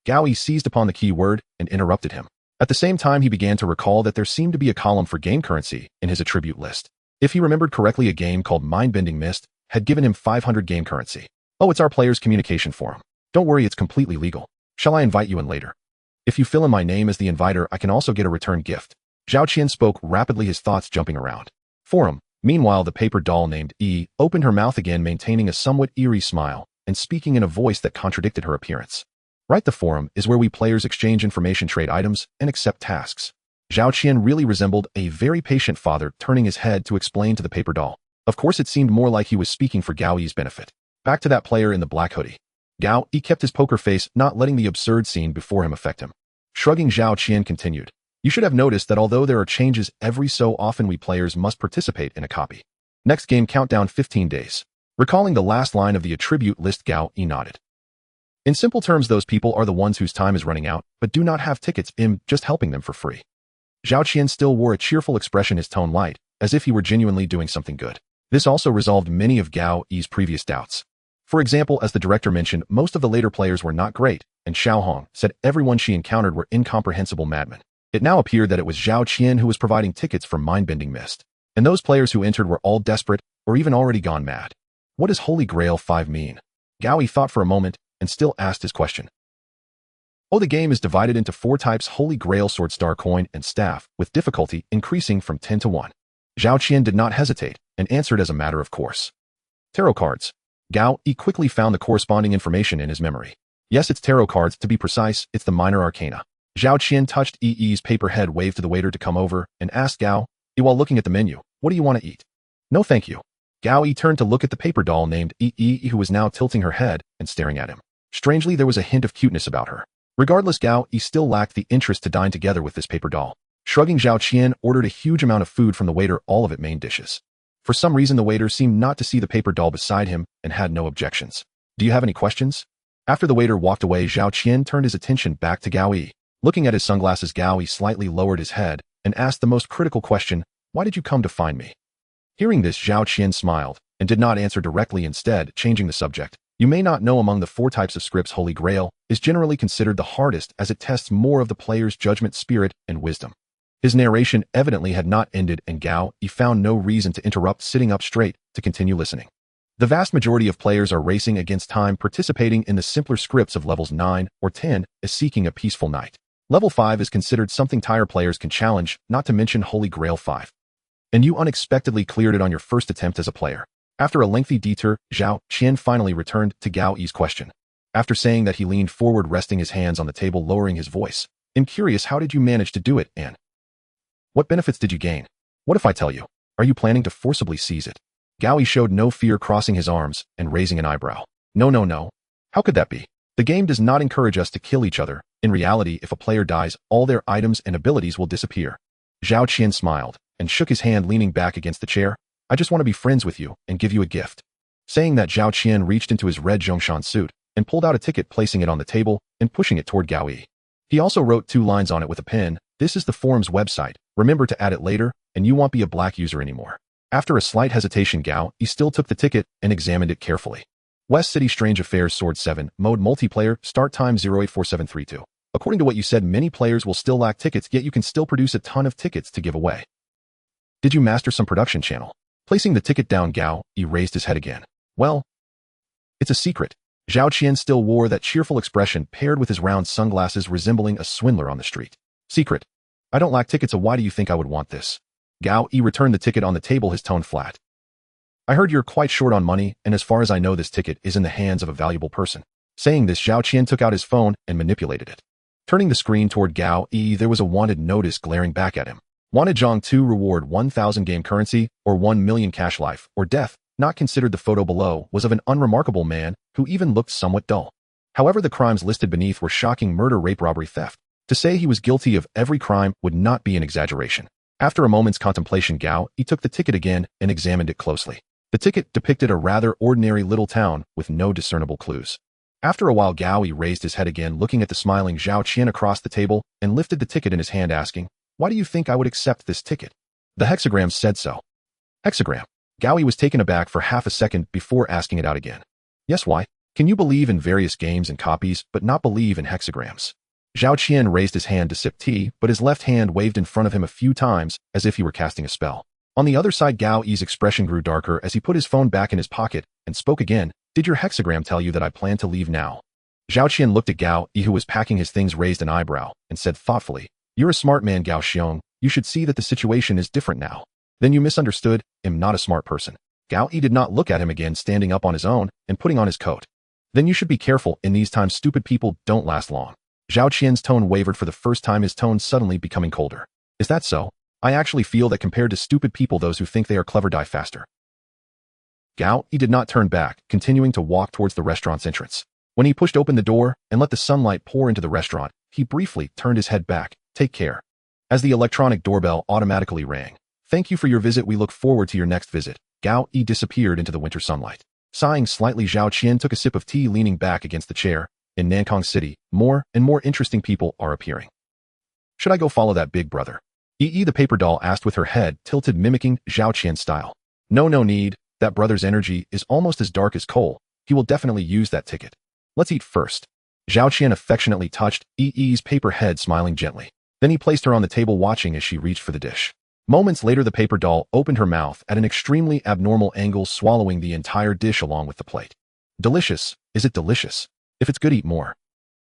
Speaker 1: Gao Yi seized upon the key word and interrupted him. At the same time, he began to recall that there seemed to be a column for game currency in his attribute list. If he remembered correctly, a game called Mind-Bending Mist had given him 500 game currency. "Oh, it's our players' communication forum. Don't worry, it's completely legal. Shall I invite you in later? If you fill in my name as the inviter, I can also get a return gift." Zhao Qian spoke rapidly, his thoughts jumping around. "Forum." Meanwhile, the paper doll named Yi opened her mouth again, maintaining a somewhat eerie smile and speaking in a voice that contradicted her appearance. "Right, the forum is where we players exchange information, trade items, and accept tasks." Zhao Qian really resembled a very patient father, turning his head to explain to the paper doll. Of course, it seemed more like he was speaking for Gao Yi's benefit. Back to that player in the black hoodie. Gao Yi kept his poker face, not letting the absurd scene before him affect him. Shrugging, Zhao Qian continued, "You should have noticed that although there are changes every so often, we players must participate in a copy. Next game countdown 15 days. Recalling the last line of the attribute list, Gao Yi nodded. "In simple terms, those people are the ones whose time is running out, but do not have tickets. I'm just helping them for free." Zhao Qian still wore a cheerful expression, his tone light, as if he were genuinely doing something good. This also resolved many of Gao Yi's previous doubts. For example, as the director mentioned, most of the later players were not great, and Xiao Hong said everyone she encountered were incomprehensible madmen. It now appeared that it was Zhao Qian who was providing tickets for Mind-Bending Mist, and those players who entered were all desperate or even already gone mad. What does Holy Grail 5 mean? Gao Yi thought for a moment and still asked his question. "Oh, the game is divided into 4 types: Holy Grail, Sword, Star, Coin, and Staff, with difficulty increasing from 10 to 1. Zhao Qian did not hesitate and answered as a matter of course. Tarot cards. Gao Yi quickly found the corresponding information in his memory. Yes, it's tarot cards. To be precise, it's the minor arcana. Zhao Qian touched Yi's paper head, waved to the waiter to come over, and asked Gao Yi while looking at the menu, "What do you want to eat?" "No, thank you." Gao Yi turned to look at the paper doll named Yi, who was now tilting her head and staring at him. Strangely, there was a hint of cuteness about her. Regardless, Gao Yi still lacked the interest to dine together with this paper doll. Shrugging, Zhao Qian ordered a huge amount of food from the waiter, all of it main dishes. For some reason, the waiter seemed not to see the paper doll beside him and had no objections. "Do you have any questions?" After the waiter walked away, Zhao Qian turned his attention back to Gao Yi. Looking at his sunglasses, Gao Yi slightly lowered his head and asked the most critical question, "Why did you come to find me?" Hearing this, Zhao Qian smiled and did not answer directly, instead changing the subject. "You may not know, among the 4 types of scripts, Holy Grail is generally considered the hardest, as it tests more of the player's judgment, spirit, and wisdom." His narration evidently had not ended, and Gao Yi found no reason to interrupt, sitting up straight to continue listening. The vast majority of players are racing against time, participating in the simpler scripts of levels 9 or 10 as seeking a peaceful night. Level 5 is considered something higher players can challenge, not to mention Holy Grail 5. And you unexpectedly cleared it on your first attempt as a player. After a lengthy detour, Zhao Qian finally returned to Gao Yi's question. After saying that, he leaned forward, resting his hands on the table, lowering his voice. "I'm curious, how did you manage to do it, and what benefits did you gain? What if I tell you? Are you planning to forcibly seize it?" Gao Yi showed no fear, crossing his arms and raising an eyebrow. No. How could that be? The game does not encourage us to kill each other. In reality, if a player dies, all their items and abilities will disappear." Zhao Qian smiled and shook his hand, leaning back against the chair. "I just want to be friends with you and give you a gift." Saying that, Zhao Qian reached into his red Zhongshan suit and pulled out a ticket, placing it on the table and pushing it toward Gao Yi. He also wrote 2 lines on it with a pen. "This is the forum's website. Remember to add it later, and you won't be a black user anymore." After a slight hesitation, Gao Yi still took the ticket and examined it carefully. West City Strange Affairs Sword 7, Mode Multiplayer, Start Time 084732. According to what you said, many players will still lack tickets, yet you can still produce a ton of tickets to give away. Did you master some production channel? Placing the ticket down, Gao Yi raised his head again. "Well, it's a secret." Zhao Qian still wore that cheerful expression, paired with his round sunglasses, resembling a swindler on the street. "Secret? I don't lack tickets, so why do you think I would want this?" Gao Yi returned the ticket on the table, his tone flat. "I heard you're quite short on money, and as far as I know, this ticket is in the hands of a valuable person." Saying this, Zhao Qian took out his phone and manipulated it. Turning the screen toward Gao Yi, there was a wanted notice glaring back at him. "Wanted Zhang 2, reward 1,000 game currency, or 1 million cash, life, or death, not considered." The photo below was of an unremarkable man who even looked somewhat dull. However, the crimes listed beneath were shocking: murder, rape, robbery, theft. To say he was guilty of every crime would not be an exaggeration. After a moment's contemplation, Gao Yi took the ticket again and examined it closely. The ticket depicted a rather ordinary little town with no discernible clues. After a while, Gao Yi raised his head again, looking at the smiling Zhao Qian across the table, and lifted the ticket in his hand, asking, "Why do you think I would accept this ticket?" "The hexagram said so." "Hexagram?" Gao Yi was taken aback for half a second before asking it out again. "Yes, why? Can you believe in various games and copies, but not believe in hexagrams?" Zhao Qian raised his hand to sip tea, but his left hand waved in front of him a few times as if he were casting a spell. On the other side, Gao Yi's expression grew darker as he put his phone back in his pocket and spoke again. "Did your hexagram tell you that I plan to leave now?" Zhao Qian looked at Gao Yi, who was packing his things, raised an eyebrow, and said thoughtfully, "You're a smart man, Gao Xiong. You should see that the situation is different now." "Then you misunderstood. I'm not a smart person." Gao Yi did not look at him again, standing up on his own and putting on his coat. "Then you should be careful. In these times, stupid people don't last long." Zhao Qian's tone wavered for the first time, his tone suddenly becoming colder. "Is that so? I actually feel that compared to stupid people, those who think they are clever die faster." Gao Yi did not turn back, continuing to walk towards the restaurant's entrance. When he pushed open the door and let the sunlight pour into the restaurant, he briefly turned his head back. "Take care." As the electronic doorbell automatically rang. "Thank you for your visit. We look forward to your next visit." Gao Yi disappeared into the winter sunlight. Sighing slightly, Zhao Qian took a sip of tea, leaning back against the chair. In Nankong City, more and more interesting people are appearing. "Should I go follow that big brother?" Yi, the paper doll, asked with her head tilted, mimicking Zhao Qian's style. No need. That brother's energy is almost as dark as coal. He will definitely use that ticket. Let's eat first." Zhao Qian affectionately touched Yi's paper head, smiling gently. Then he placed her on the table, watching as she reached for the dish. Moments later, the paper doll opened her mouth at an extremely abnormal angle, swallowing the entire dish along with the plate. "Delicious. Is it delicious? If it's good, eat more."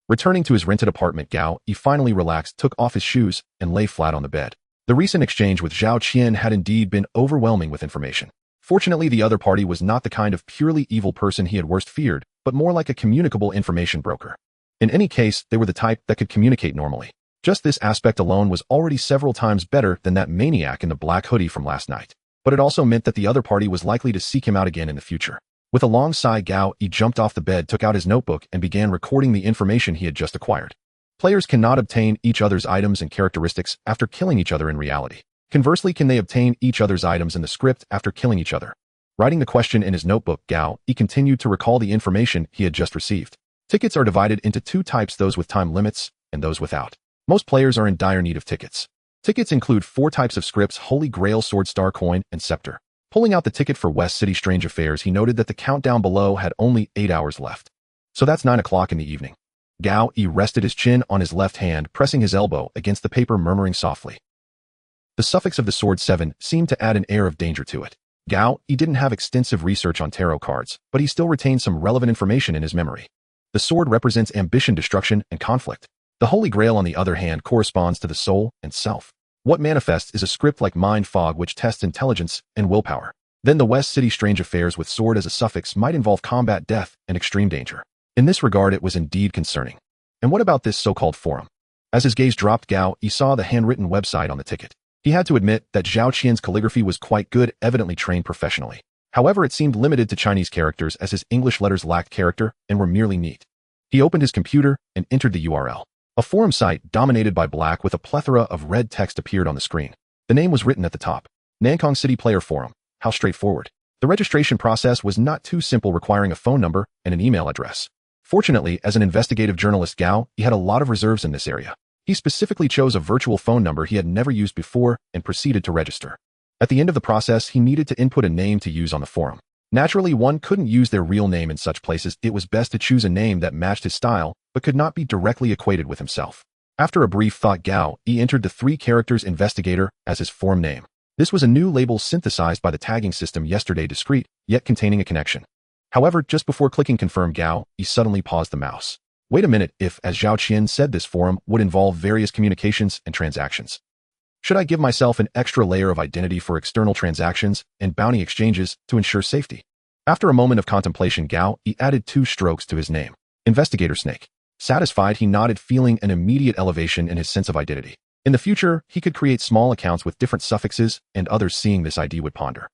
Speaker 1: Returning to his rented apartment, Gao Yi finally relaxed, took off his shoes, and lay flat on the bed. The recent exchange with Zhao Qian had indeed been overwhelming with information. Fortunately, the other party was not the kind of purely evil person he had worst feared, but more like a communicable information broker. In any case, they were the type that could communicate normally. Just this aspect alone was already several times better than that maniac in the black hoodie from last night. But it also meant that the other party was likely to seek him out again in the future. With a long sigh, Gao Yi jumped off the bed, took out his notebook, and began recording the information he had just acquired. Players cannot obtain each other's items and characteristics after killing each other in reality. Conversely, can they obtain each other's items in the script after killing each other? Writing the question in his notebook, Gao Yi continued to recall the information he had just received. Tickets are divided into two types, those with time limits and those without. Most players are in dire need of tickets. Tickets include 4 types of scripts: Holy Grail, Sword, Star Coin, and Scepter. Pulling out the ticket for West City Strange Affairs, he noted that the countdown below had only 8 hours left. So that's 9 o'clock in the evening. Gao Yi rested his chin on his left hand, pressing his elbow against the paper, murmuring softly. The suffix of the sword 7 seemed to add an air of danger to it. Gao Yi didn't have extensive research on tarot cards, but he still retained some relevant information in his memory. The sword represents ambition, destruction, and conflict. The Holy Grail, on the other hand, corresponds to the soul and self. What manifests is a script like Mind Fog, which tests intelligence and willpower. Then the West City Strange Affairs with sword as a suffix might involve combat, death, and extreme danger. In this regard, it was indeed concerning. And what about this so-called forum? As his gaze dropped, Gao Yi saw the handwritten website on the ticket. He had to admit that Zhao Qian's calligraphy was quite good, evidently trained professionally. However, it seemed limited to Chinese characters, as his English letters lacked character and were merely neat. He opened his computer and entered the URL. A forum site dominated by black with a plethora of red text appeared on the screen. The name was written at the top. Nankong City Player Forum. How straightforward. The registration process was not too simple, requiring a phone number and an email address. Fortunately, as an investigative journalist, Gao Yi had a lot of reserves in this area. He specifically chose a virtual phone number he had never used before and proceeded to register. At the end of the process, he needed to input a name to use on the forum. Naturally, one couldn't use their real name in such places. It was best to choose a name that matched his style, but could not be directly equated with himself. After a brief thought, Gao Yi entered the 3 characters investigator as his forum name. This was a new label synthesized by the tagging system yesterday, discreet, yet containing a connection. However, just before clicking confirm, Gao Yi suddenly paused the mouse. Wait a minute, if, as Zhao Qian said, this forum would involve various communications and transactions. Should I give myself an extra layer of identity for external transactions and bounty exchanges to ensure safety? After a moment of contemplation, Gao Yi added 2 strokes to his name. Investigator Snake. Satisfied, he nodded, feeling an immediate elevation in his sense of identity. In the future, he could create small accounts with different suffixes, and others seeing this ID would ponder.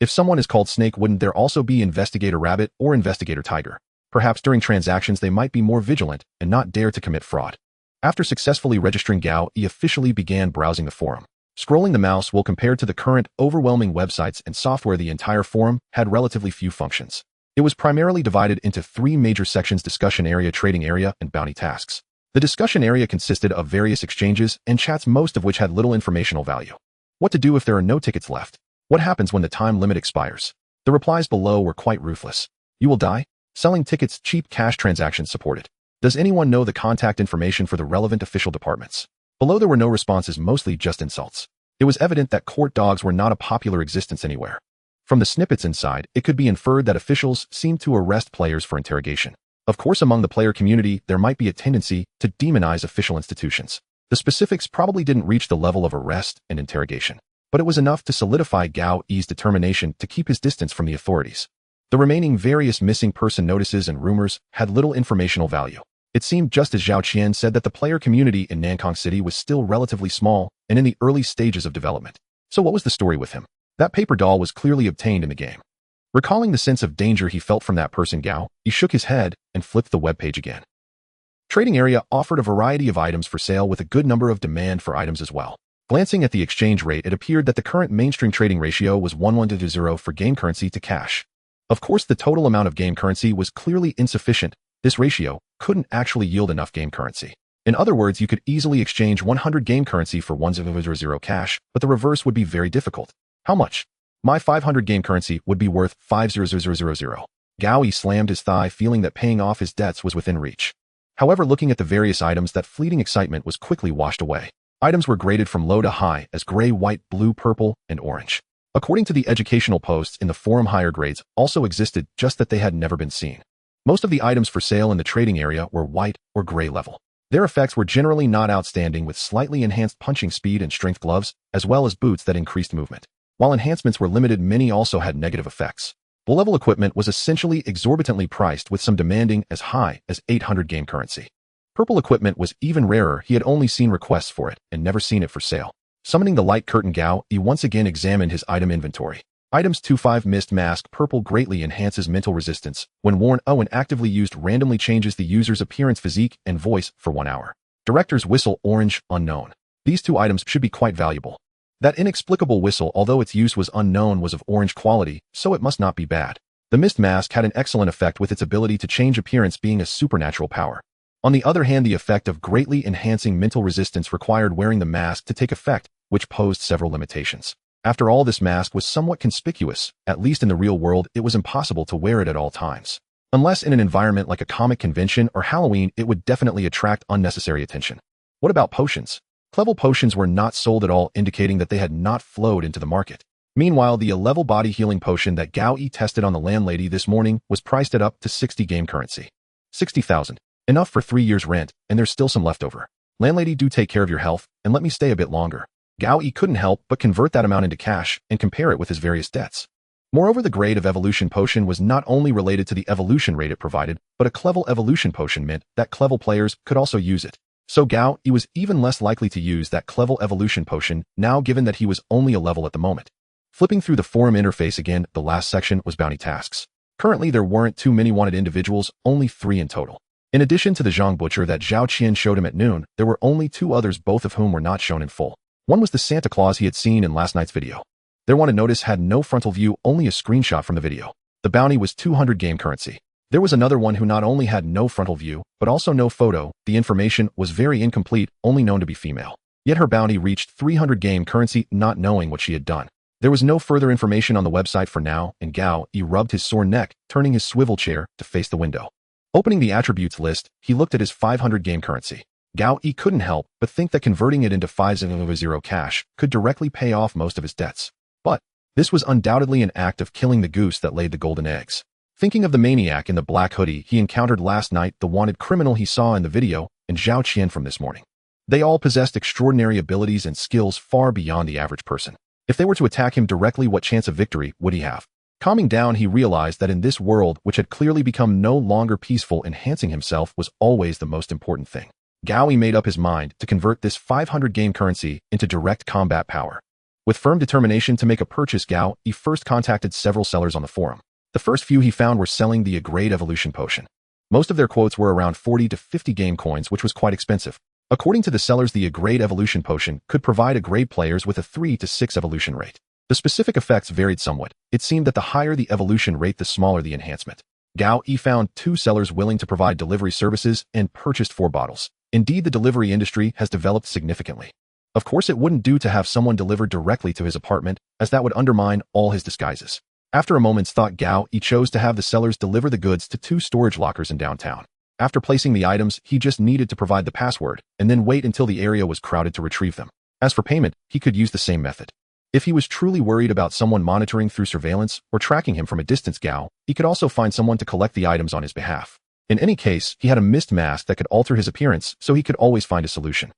Speaker 1: If someone is called Snake, wouldn't there also be Investigator Rabbit or Investigator Tiger? Perhaps during transactions they might be more vigilant and not dare to commit fraud. After successfully registering, Gao Yi officially began browsing the forum. Scrolling the mouse while compared to the current overwhelming websites and software, the entire forum had relatively few functions. It was primarily divided into 3 major sections: discussion area, trading area, and bounty tasks. The discussion area consisted of various exchanges and chats, most of which had little informational value. What to do if there are no tickets left? What happens when the time limit expires? The replies below were quite ruthless. You will die? Selling tickets, cheap cash transactions supported. Does anyone know the contact information for the relevant official departments? Below there were no responses, mostly just insults. It was evident that court dogs were not a popular existence anywhere. From the snippets inside, it could be inferred that officials seemed to arrest players for interrogation. Of course, among the player community, there might be a tendency to demonize official institutions. The specifics probably didn't reach the level of arrest and interrogation, but it was enough to solidify Gao Yi's determination to keep his distance from the authorities. The remaining various missing person notices and rumors had little informational value. It seemed, just as Zhao Qian said, that the player community in Nankong City was still relatively small and in the early stages of development. So what was the story with him? That paper doll was clearly obtained in the game. Recalling the sense of danger he felt from that person, Gao Yi shook his head and flipped the webpage again. Trading area offered a variety of items for sale with a good number of demand for items as well. Glancing at the exchange rate, it appeared that the current mainstream trading ratio was 1:1 for game currency to cash. Of course, the total amount of game currency was clearly insufficient. This ratio couldn't actually yield enough game currency. In other words, you could easily exchange 100 game currency for 1:0 cash, but the reverse would be very difficult. How much? My 500 game currency would be worth 500,000. Gao Yi slammed his thigh, feeling that paying off his debts was within reach. However, looking at the various items, that fleeting excitement was quickly washed away. Items were graded from low to high as gray, white, blue, purple, and orange. According to the educational posts in the forum, higher grades also existed, just that they had never been seen. Most of the items for sale in the trading area were white or gray level. Their effects were generally not outstanding, with slightly enhanced punching speed and strength gloves, as well as boots that increased movement. While enhancements were limited, many also had negative effects. Low-level equipment was essentially exorbitantly priced, with some demanding as high as 800 game currency. Purple equipment was even rarer. He had only seen requests for it and never seen it for sale. Summoning the light curtain, Gao Yi once again examined his item inventory. Items 2-5 Mist Mask. Purple greatly enhances mental resistance. When worn, when actively used, randomly changes the user's appearance, physique, and voice for 1 hour. Director's Whistle. Orange, unknown. These two items should be quite valuable. That inexplicable whistle, although its use was unknown, was of orange quality, so it must not be bad. The Mist Mask had an excellent effect, with its ability to change appearance being a supernatural power. On the other hand, the effect of greatly enhancing mental resistance required wearing the mask to take effect, which posed several limitations. After all, this mask was somewhat conspicuous. At least in the real world, it was impossible to wear it at all times. Unless in an environment like a comic convention or Halloween, it would definitely attract unnecessary attention. What about potions? Level potions were not sold at all, indicating that they had not flowed into the market. Meanwhile, the level body healing potion that Gao Yi tested on the landlady this morning was priced at up to 60 game currency. 60,000. Enough for 3 years' rent, and there's still some left over. Landlady, do take care of your health, and let me stay a bit longer. Gao Yi couldn't help but convert that amount into cash and compare it with his various debts. Moreover, the grade of evolution potion was not only related to the evolution rate it provided, but a level evolution potion meant that level players could also use it. So Gao Yi was even less likely to use that level evolution potion now, given that he was only a level at the moment. Flipping through the forum interface again, the last section was bounty tasks. Currently, there weren't too many wanted individuals, only 3 in total. In addition to the Zhang Butcher that Zhao Qian showed him at noon, there were only 2 others, both of whom were not shown in full. One was the Santa Claus he had seen in last night's video. Their wanted notice had no frontal view, only a screenshot from the video. The bounty was 200 game currency. There was another one who not only had no frontal view, but also no photo. The information was very incomplete, only known to be female. Yet her bounty reached 300 game currency, not knowing what she had done. There was no further information on the website for now, and Gao Yi rubbed his sore neck, turning his swivel chair to face the window. Opening the attributes list, he looked at his 500 game currency. Gao Yi couldn't help but think that converting it into 500 cash could directly pay off most of his debts. But this was undoubtedly an act of killing the goose that laid the golden eggs. Thinking of the maniac in the black hoodie he encountered last night, the wanted criminal he saw in the video, and Zhao Qian from this morning. They all possessed extraordinary abilities and skills far beyond the average person. If they were to attack him directly, what chance of victory would he have? Calming down, he realized that in this world, which had clearly become no longer peaceful, enhancing himself was always the most important thing. Gao Yi made up his mind to convert this 500 game currency into direct combat power. With firm determination to make a purchase, Gao Yi first contacted several sellers on the forum. The first few he found were selling the A-grade evolution potion. Most of their quotes were around 40 to 50 game coins, which was quite expensive. According to the sellers, the A-grade evolution potion could provide A-grade players with a 3 to 6 evolution rate. The specific effects varied somewhat. It seemed that the higher the evolution rate, the smaller the enhancement. Gao Yi found 2 sellers willing to provide delivery services and purchased 4 bottles. Indeed, the delivery industry has developed significantly. Of course, it wouldn't do to have someone deliver directly to his apartment, as that would undermine all his disguises. After a moment's thought, Gao Yi chose to have the sellers deliver the goods to 2 storage lockers in downtown. After placing the items, he just needed to provide the password, and then wait until the area was crowded to retrieve them. As for payment, he could use the same method. If he was truly worried about someone monitoring through surveillance or tracking him from a distance, he could also find someone to collect the items on his behalf. In any case, he had a mist mask that could alter his appearance, so he could always find a solution.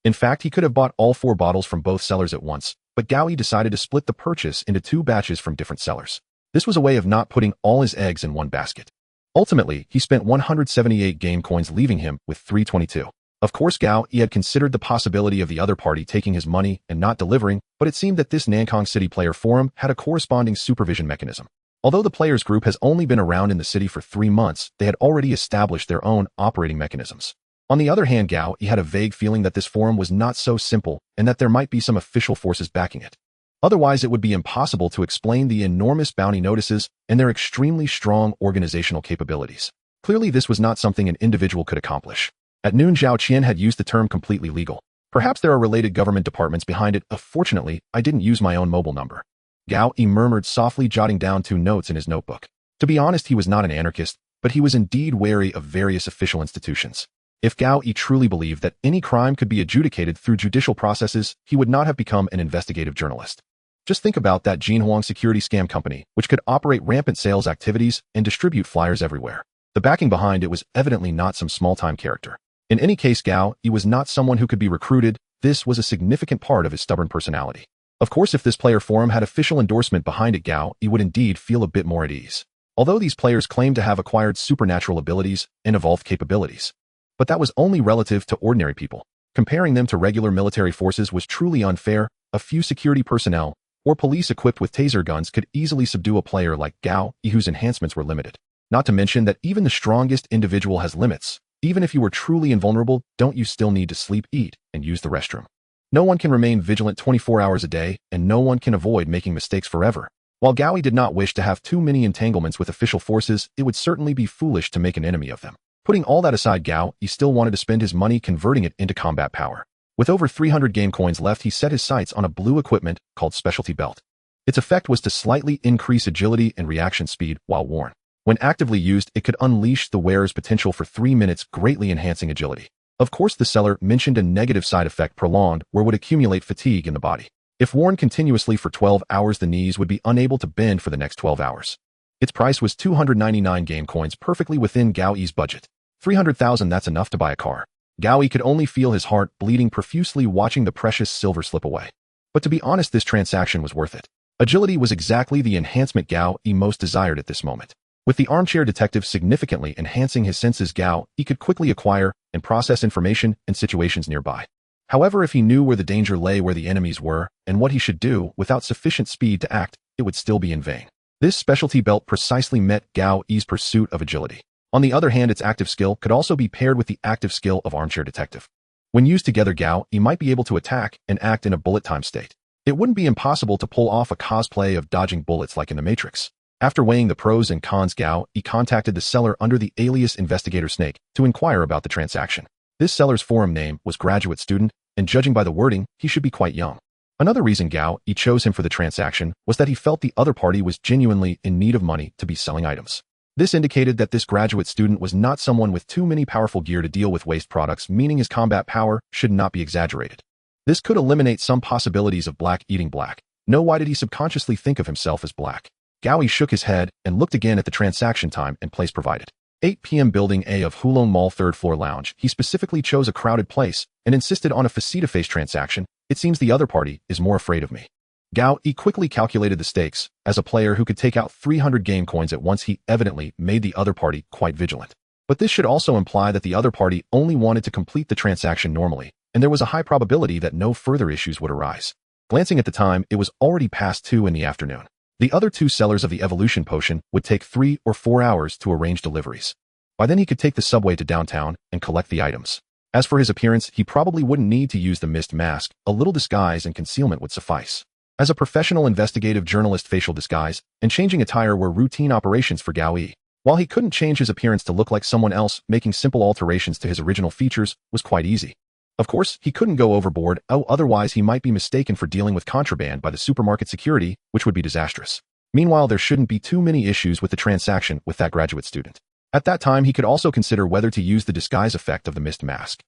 Speaker 1: In fact, he could have bought all 4 bottles from both sellers at once, but Gao Yi decided to split the purchase into 2 batches from different sellers. This was a way of not putting all his eggs in one basket. Ultimately, he spent 178 game coins, leaving him with 322. Of course, Gao Yi had considered the possibility of the other party taking his money and not delivering, but it seemed that this Nankong City player forum had a corresponding supervision mechanism. Although the players group has only been around in the city for 3 months, they had already established their own operating mechanisms. On the other hand, Gao Yi had a vague feeling that this forum was not so simple and that there might be some official forces backing it. Otherwise, it would be impossible to explain the enormous bounty notices and their extremely strong organizational capabilities. Clearly, this was not something an individual could accomplish. At noon, Zhao Qian had used the term completely legal. Perhaps there are related government departments behind it. Fortunately, I didn't use my own mobile number. Gao Yi murmured softly, jotting down 2 notes in his notebook. To be honest, he was not an anarchist, but he was indeed wary of various official institutions. If Gao Yi truly believed that any crime could be adjudicated through judicial processes, he would not have become an investigative journalist. Just think about that Jinhuang security scam company, which could operate rampant sales activities and distribute flyers everywhere. The backing behind it was evidently not some small-time character. In any case, Gao Yi was not someone who could be recruited. This was a significant part of his stubborn personality. Of course, if this player forum had official endorsement behind it, Gao Yi would indeed feel a bit more at ease. Although these players claim to have acquired supernatural abilities and evolved capabilities. But that was only relative to ordinary people. Comparing them to regular military forces was truly unfair. A few security personnel or police equipped with taser guns could easily subdue a player like Gao Yi whose enhancements were limited. Not to mention that even the strongest individual has limits. Even if you were truly invulnerable, don't you still need to sleep, eat, and use the restroom? No one can remain vigilant 24 hours a day, and no one can avoid making mistakes forever. While Gao Yi did not wish to have too many entanglements with official forces, it would certainly be foolish to make an enemy of them. Putting all that aside, Gao Yi still wanted to spend his money converting it into combat power. With over 300 game coins left, he set his sights on a blue equipment called Specialty Belt. Its effect was to slightly increase agility and reaction speed while worn. When actively used, it could unleash the wearer's potential for 3 minutes, greatly enhancing agility. Of course, the seller mentioned a negative side effect: prolonged wear would accumulate fatigue in the body. If worn continuously for 12 hours, the knees would be unable to bend for the next 12 hours. Its price was 299 game coins, perfectly within Gao Yi's budget. 300,000, that's enough to buy a car. Gao Yi could only feel his heart bleeding profusely watching the precious silver slip away. But to be honest, this transaction was worth it. Agility was exactly the enhancement Gao Yi most desired at this moment. With the armchair detective significantly enhancing his senses, Gao Yi could quickly acquire and process information and situations nearby. However, if he knew where the danger lay, where the enemies were, and what he should do without sufficient speed to act, it would still be in vain. This specialty belt precisely met Gao Yi's pursuit of agility. On the other hand, its active skill could also be paired with the active skill of armchair detective. When used together, Gao Yi might be able to attack and act in a bullet time state. It wouldn't be impossible to pull off a cosplay of dodging bullets like in the Matrix. After weighing the pros and cons, Gao Yi contacted the seller under the alias Investigator Snake to inquire about the transaction. This seller's forum name was Graduate Student, and judging by the wording, he should be quite young. Another reason Gao Yi chose him for the transaction was that he felt the other party was genuinely in need of money to be selling items. This indicated that this graduate student was not someone with too many powerful gear to deal with waste products, meaning his combat power should not be exaggerated. This could eliminate some possibilities of black eating black. No, why did he subconsciously think of himself as black? Gao Yi shook his head and looked again at the transaction time and place provided. 8 p.m. Building A of Hulong Mall, 3rd floor lounge. He specifically chose a crowded place and insisted on a face-to-face transaction. It seems the other party is more afraid of me. Gao Yi quickly calculated the stakes. As a player who could take out 300 game coins at once, he evidently made the other party quite vigilant. But this should also imply that the other party only wanted to complete the transaction normally, and there was a high probability that no further issues would arise. Glancing at the time, it was already past 2 in the afternoon. The other two sellers of the evolution potion would take 3 or 4 hours to arrange deliveries. By then he could take the subway to downtown and collect the items. As for his appearance, he probably wouldn't need to use the mist mask. A little disguise and concealment would suffice. As a professional investigative journalist, facial disguise and changing attire were routine operations for Gao Yi. While he couldn't change his appearance to look like someone else, making simple alterations to his original features was quite easy. Of course, he couldn't go overboard, otherwise he might be mistaken for dealing with contraband by the supermarket security, which would be disastrous. Meanwhile, there shouldn't be too many issues with the transaction with that graduate student. At that time, he could also consider whether to use the disguise effect of the mist mask.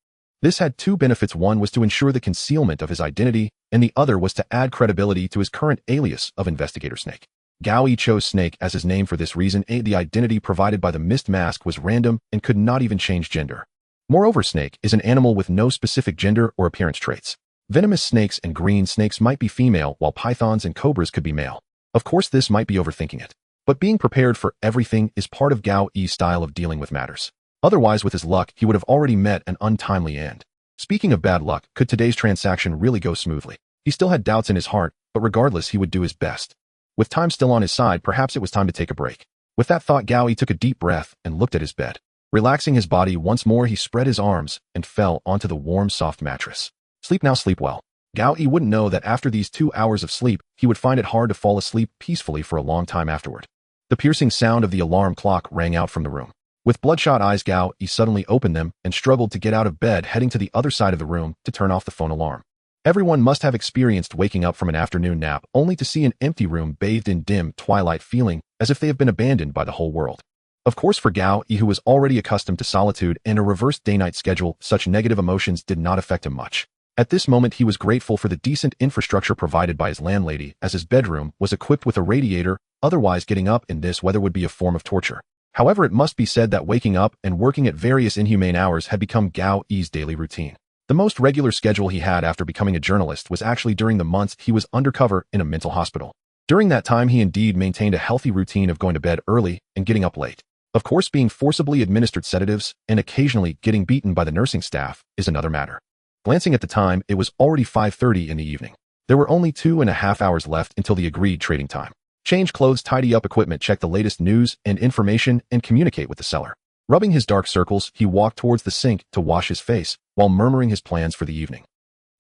Speaker 1: This had two benefits. One was to ensure the concealment of his identity, and the other was to add credibility to his current alias of Investigator Snake. Gao Yi chose Snake as his name for this reason. The identity provided by the mist mask was random and could not even change gender. Moreover, Snake is an animal with no specific gender or appearance traits. Venomous snakes and green snakes might be female, while pythons and cobras could be male. Of course, this might be overthinking it. But being prepared for everything is part of Gao Yi's style of dealing with matters. Otherwise, with his luck, he would have already met an untimely end. Speaking of bad luck, could today's transaction really go smoothly? He still had doubts in his heart, but regardless, he would do his best. With time still on his side, perhaps it was time to take a break. With that thought, Gao Yi took a deep breath and looked at his bed. Relaxing his body once more, he spread his arms and fell onto the warm, soft mattress. Sleep now, sleep well. Gao Yi wouldn't know that after these 2 hours of sleep, he would find it hard to fall asleep peacefully for a long time afterward. The piercing sound of the alarm clock rang out from the room. With bloodshot eyes, Gao Yi suddenly opened them and struggled to get out of bed, heading to the other side of the room to turn off the phone alarm. Everyone must have experienced waking up from an afternoon nap only to see an empty room bathed in dim twilight, feeling as if they have been abandoned by the whole world. Of course, for Gao Yi, who was already accustomed to solitude and a reversed day-night schedule, such negative emotions did not affect him much. At this moment, he was grateful for the decent infrastructure provided by his landlady, as his bedroom was equipped with a radiator. Otherwise, getting up in this weather would be a form of torture. However, it must be said that waking up and working at various inhumane hours had become Gao Yi's daily routine. The most regular schedule he had after becoming a journalist was actually during the months he was undercover in a mental hospital. During that time, he indeed maintained a healthy routine of going to bed early and getting up late. Of course, being forcibly administered sedatives and occasionally getting beaten by the nursing staff is another matter. Glancing at the time, it was already 5:30 in the evening. There were only 2.5 hours left until the agreed trading time. Change clothes, tidy up equipment, check the latest news and information, and communicate with the seller. Rubbing his dark circles, he walked towards the sink to wash his face while murmuring his plans for the evening.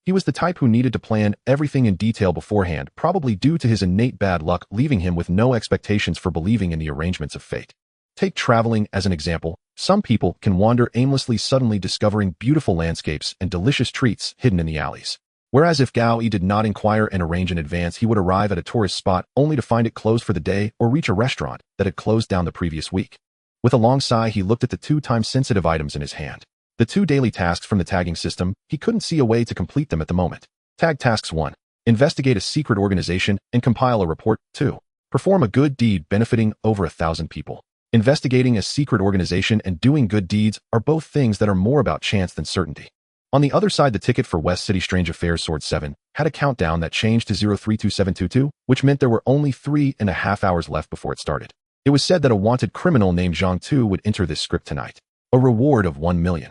Speaker 1: He was the type who needed to plan everything in detail beforehand, probably due to his innate bad luck leaving him with no expectations for believing in the arrangements of fate. Take traveling as an example. Some people can wander aimlessly, suddenly discovering beautiful landscapes and delicious treats hidden in the alleys. Whereas if Gao Yi did not inquire and arrange in advance, he would arrive at a tourist spot only to find it closed for the day or reach a restaurant that had closed down the previous week. With a long sigh, he looked at the two time-sensitive items in his hand. The two daily tasks from the tagging system, he couldn't see a way to complete them at the moment. Tag tasks 1. Investigate a secret organization and compile a report. 2. Perform a good deed benefiting over 1,000 people. Investigating a secret organization and doing good deeds are both things that are more about chance than certainty. On the other side, the ticket for West City Strange Affairs Sword 7 had a countdown that changed to 032722, which meant there were only 3.5 hours left before it started. It was said that a wanted criminal named Zhang Tu would enter this script tonight. A reward of 1 million.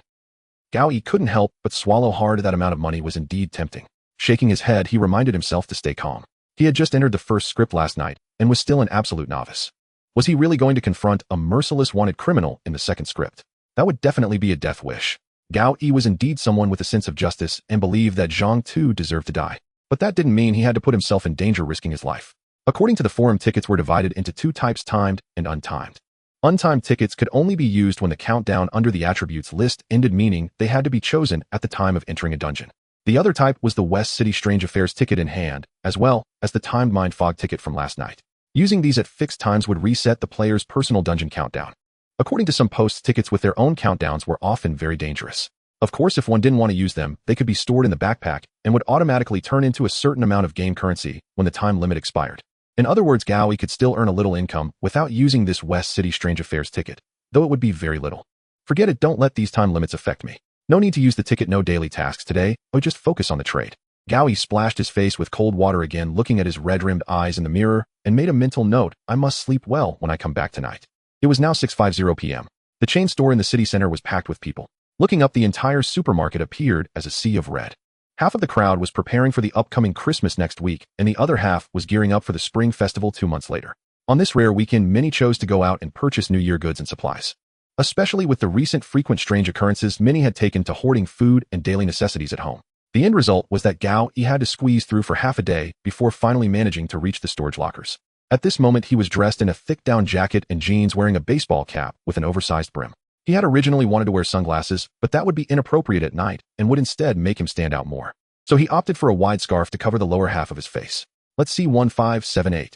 Speaker 1: Gao Yi couldn't help but swallow hard. That amount of money was indeed tempting. Shaking his head, he reminded himself to stay calm. He had just entered the first script last night and was still an absolute novice. Was he really going to confront a merciless wanted criminal in the second script? That would definitely be a death wish. Gao Yi was indeed someone with a sense of justice and believed that Zhang Tu deserved to die. But that didn't mean he had to put himself in danger risking his life. According to the forum, tickets were divided into two types: timed and untimed. Untimed tickets could only be used when the countdown under the attributes list ended, meaning they had to be chosen at the time of entering a dungeon. The other type was the West City Strange Affairs ticket in hand, as well as the timed Mind Fog ticket from last night. Using these at fixed times would reset the player's personal dungeon countdown. According to some posts, tickets with their own countdowns were often very dangerous. Of course, if one didn't want to use them, they could be stored in the backpack and would automatically turn into a certain amount of game currency when the time limit expired. In other words, Gao Yi could still earn a little income without using this West City Strange Affairs ticket, though it would be very little. Forget it, don't let these time limits affect me. No need to use the ticket, no daily tasks today, or just focus on the trade. Gao Yi splashed his face with cold water again, looking at his red-rimmed eyes in the mirror, and made a mental note: I must sleep well when I come back tonight. It was now 6:50 p.m. The chain store in the city center was packed with people. Looking up, the entire supermarket appeared as a sea of red. Half of the crowd was preparing for the upcoming Christmas next week, and the other half was gearing up for the Spring Festival 2 months later. On this rare weekend, many chose to go out and purchase New Year goods and supplies. Especially with the recent frequent strange occurrences, many had taken to hoarding food and daily necessities at home. The end result was that Gao Yi had to squeeze through for half a day before finally managing to reach the storage lockers. At this moment, he was dressed in a thick down jacket and jeans, wearing a baseball cap with an oversized brim. He had originally wanted to wear sunglasses, but that would be inappropriate at night and would instead make him stand out more. So he opted for a wide scarf to cover the lower half of his face. Let's see 1578.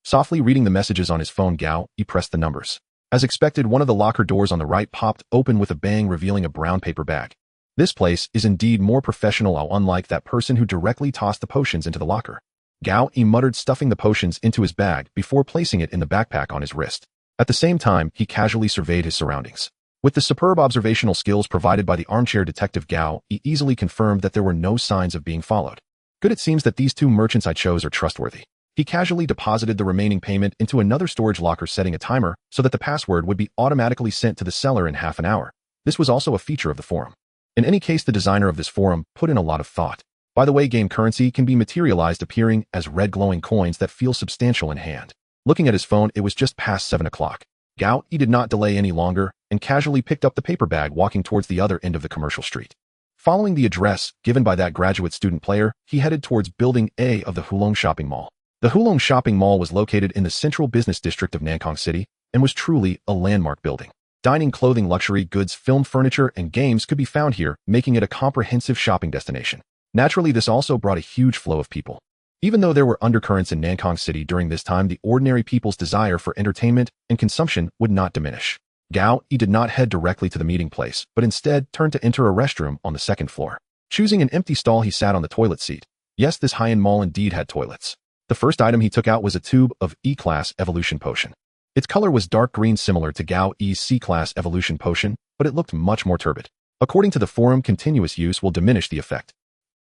Speaker 1: Softly reading the messages on his phone, Gao Yi pressed the numbers. As expected, one of the locker doors on the right popped open with a bang, revealing a brown paper bag. This place is indeed more professional, unlike that person who directly tossed the potions into the locker. Gao Yi muttered, stuffing the potions into his bag before placing it in the backpack on his wrist. At the same time, he casually surveyed his surroundings. With the superb observational skills provided by the armchair detective, Gao Yi easily confirmed that there were no signs of being followed. Good, it seems that these two merchants I chose are trustworthy. He casually deposited the remaining payment into another storage locker, setting a timer so that the password would be automatically sent to the seller in half an hour. This was also a feature of the forum. In any case, the designer of this forum put in a lot of thought. By the way, game currency can be materialized, appearing as red glowing coins that feel substantial in hand. Looking at his phone, it was just past 7 o'clock. Gao Yi did not delay any longer and casually picked up the paper bag, walking towards the other end of the commercial street. Following the address given by that graduate student player, he headed towards Building A of the Hulong Shopping Mall. The Hulong Shopping Mall was located in the central business district of Nankong City and was truly a landmark building. Dining, clothing, luxury goods, film, furniture, and games could be found here, making it a comprehensive shopping destination. Naturally, this also brought a huge flow of people. Even though there were undercurrents in Nankong City during this time, the ordinary people's desire for entertainment and consumption would not diminish. Gao Yi did not head directly to the meeting place, but instead turned to enter a restroom on the second floor. Choosing an empty stall, he sat on the toilet seat. Yes, this high-end mall indeed had toilets. The first item he took out was a tube of E-Class Evolution Potion. Its color was dark green, similar to Gao Yi's C-Class Evolution Potion, but it looked much more turbid. According to the forum, continuous use will diminish the effect.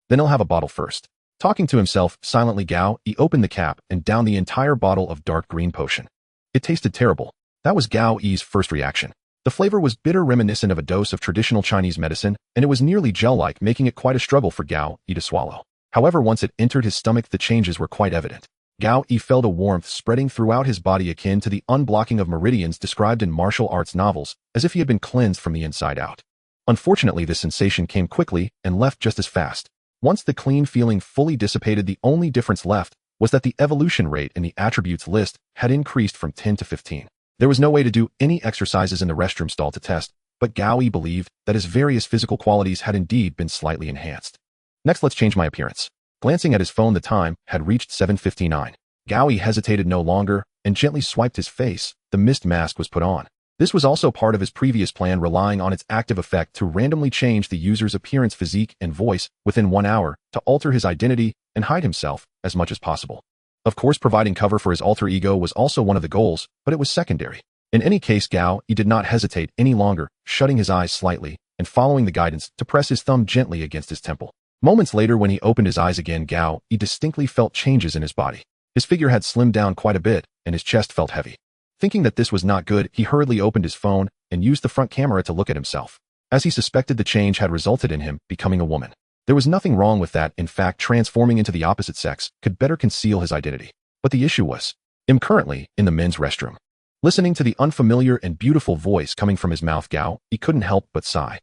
Speaker 1: Then he'll have a bottle first. Talking to himself, silently Gao Yi opened the cap and downed the entire bottle of dark green potion. It tasted terrible. That was Gao Yi's first reaction. The flavor was bitter, reminiscent of a dose of traditional Chinese medicine, and it was nearly gel-like, making it quite a struggle for Gao Yi to swallow. However, once it entered his stomach, the changes were quite evident. Gao Yi felt a warmth spreading throughout his body akin to the unblocking of meridians described in martial arts novels, as if he had been cleansed from the inside out. Unfortunately, this sensation came quickly and left just as fast. Once the clean feeling fully dissipated, the only difference left was that the evolution rate in the attributes list had increased from 10 to 15. There was no way to do any exercises in the restroom stall to test, but Gao Yi believed that his various physical qualities had indeed been slightly enhanced. Next, let's change my appearance. Glancing at his phone, the time had reached 7:59. Gao Yi hesitated no longer and gently swiped his face. The mist mask was put on. This was also part of his previous plan, relying on its active effect to randomly change the user's appearance, physique, and voice within 1 hour to alter his identity and hide himself as much as possible. Of course, providing cover for his alter ego was also one of the goals, but it was secondary. In any case, Gao Yi did not hesitate any longer, shutting his eyes slightly and following the guidance to press his thumb gently against his temple. Moments later, when he opened his eyes again, Gao Yi distinctly felt changes in his body. His figure had slimmed down quite a bit, and his chest felt heavy. Thinking that this was not good, he hurriedly opened his phone and used the front camera to look at himself. As he suspected, the change had resulted in him becoming a woman. There was nothing wrong with that. In fact, transforming into the opposite sex could better conceal his identity. But the issue was, him currently in the men's restroom. Listening to the unfamiliar and beautiful voice coming from his mouth, Gao Yi couldn't help but sigh.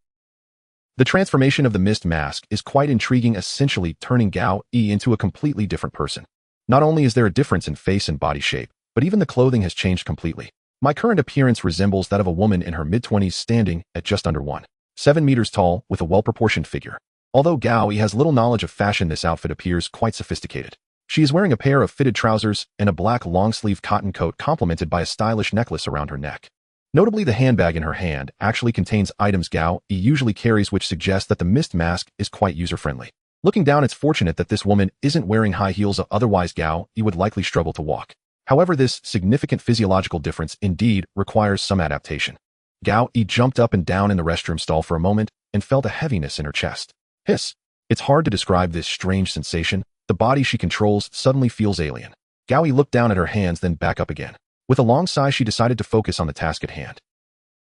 Speaker 1: The transformation of the mist mask is quite intriguing, essentially turning Gao Yi into a completely different person. Not only is there a difference in face and body shape, but even the clothing has changed completely. My current appearance resembles that of a woman in her mid-20s, standing at just under 1.7 meters tall with a well-proportioned figure. Although Gao Yi has little knowledge of fashion, this outfit appears quite sophisticated. She is wearing a pair of fitted trousers and a black long-sleeve cotton coat, complemented by a stylish necklace around her neck. Notably, the handbag in her hand actually contains items Gao Yi usually carries, which suggests that the mist mask is quite user-friendly. Looking down, it's fortunate that this woman isn't wearing high heels, otherwise Gao Yi would likely struggle to walk. However, this significant physiological difference indeed requires some adaptation. Gao Yi jumped up and down in the restroom stall for a moment and felt a heaviness in her chest. Hiss! It's hard to describe this strange sensation. The body she controls suddenly feels alien. Gao Yi looked down at her hands, then back up again. With a long sigh, she decided to focus on the task at hand.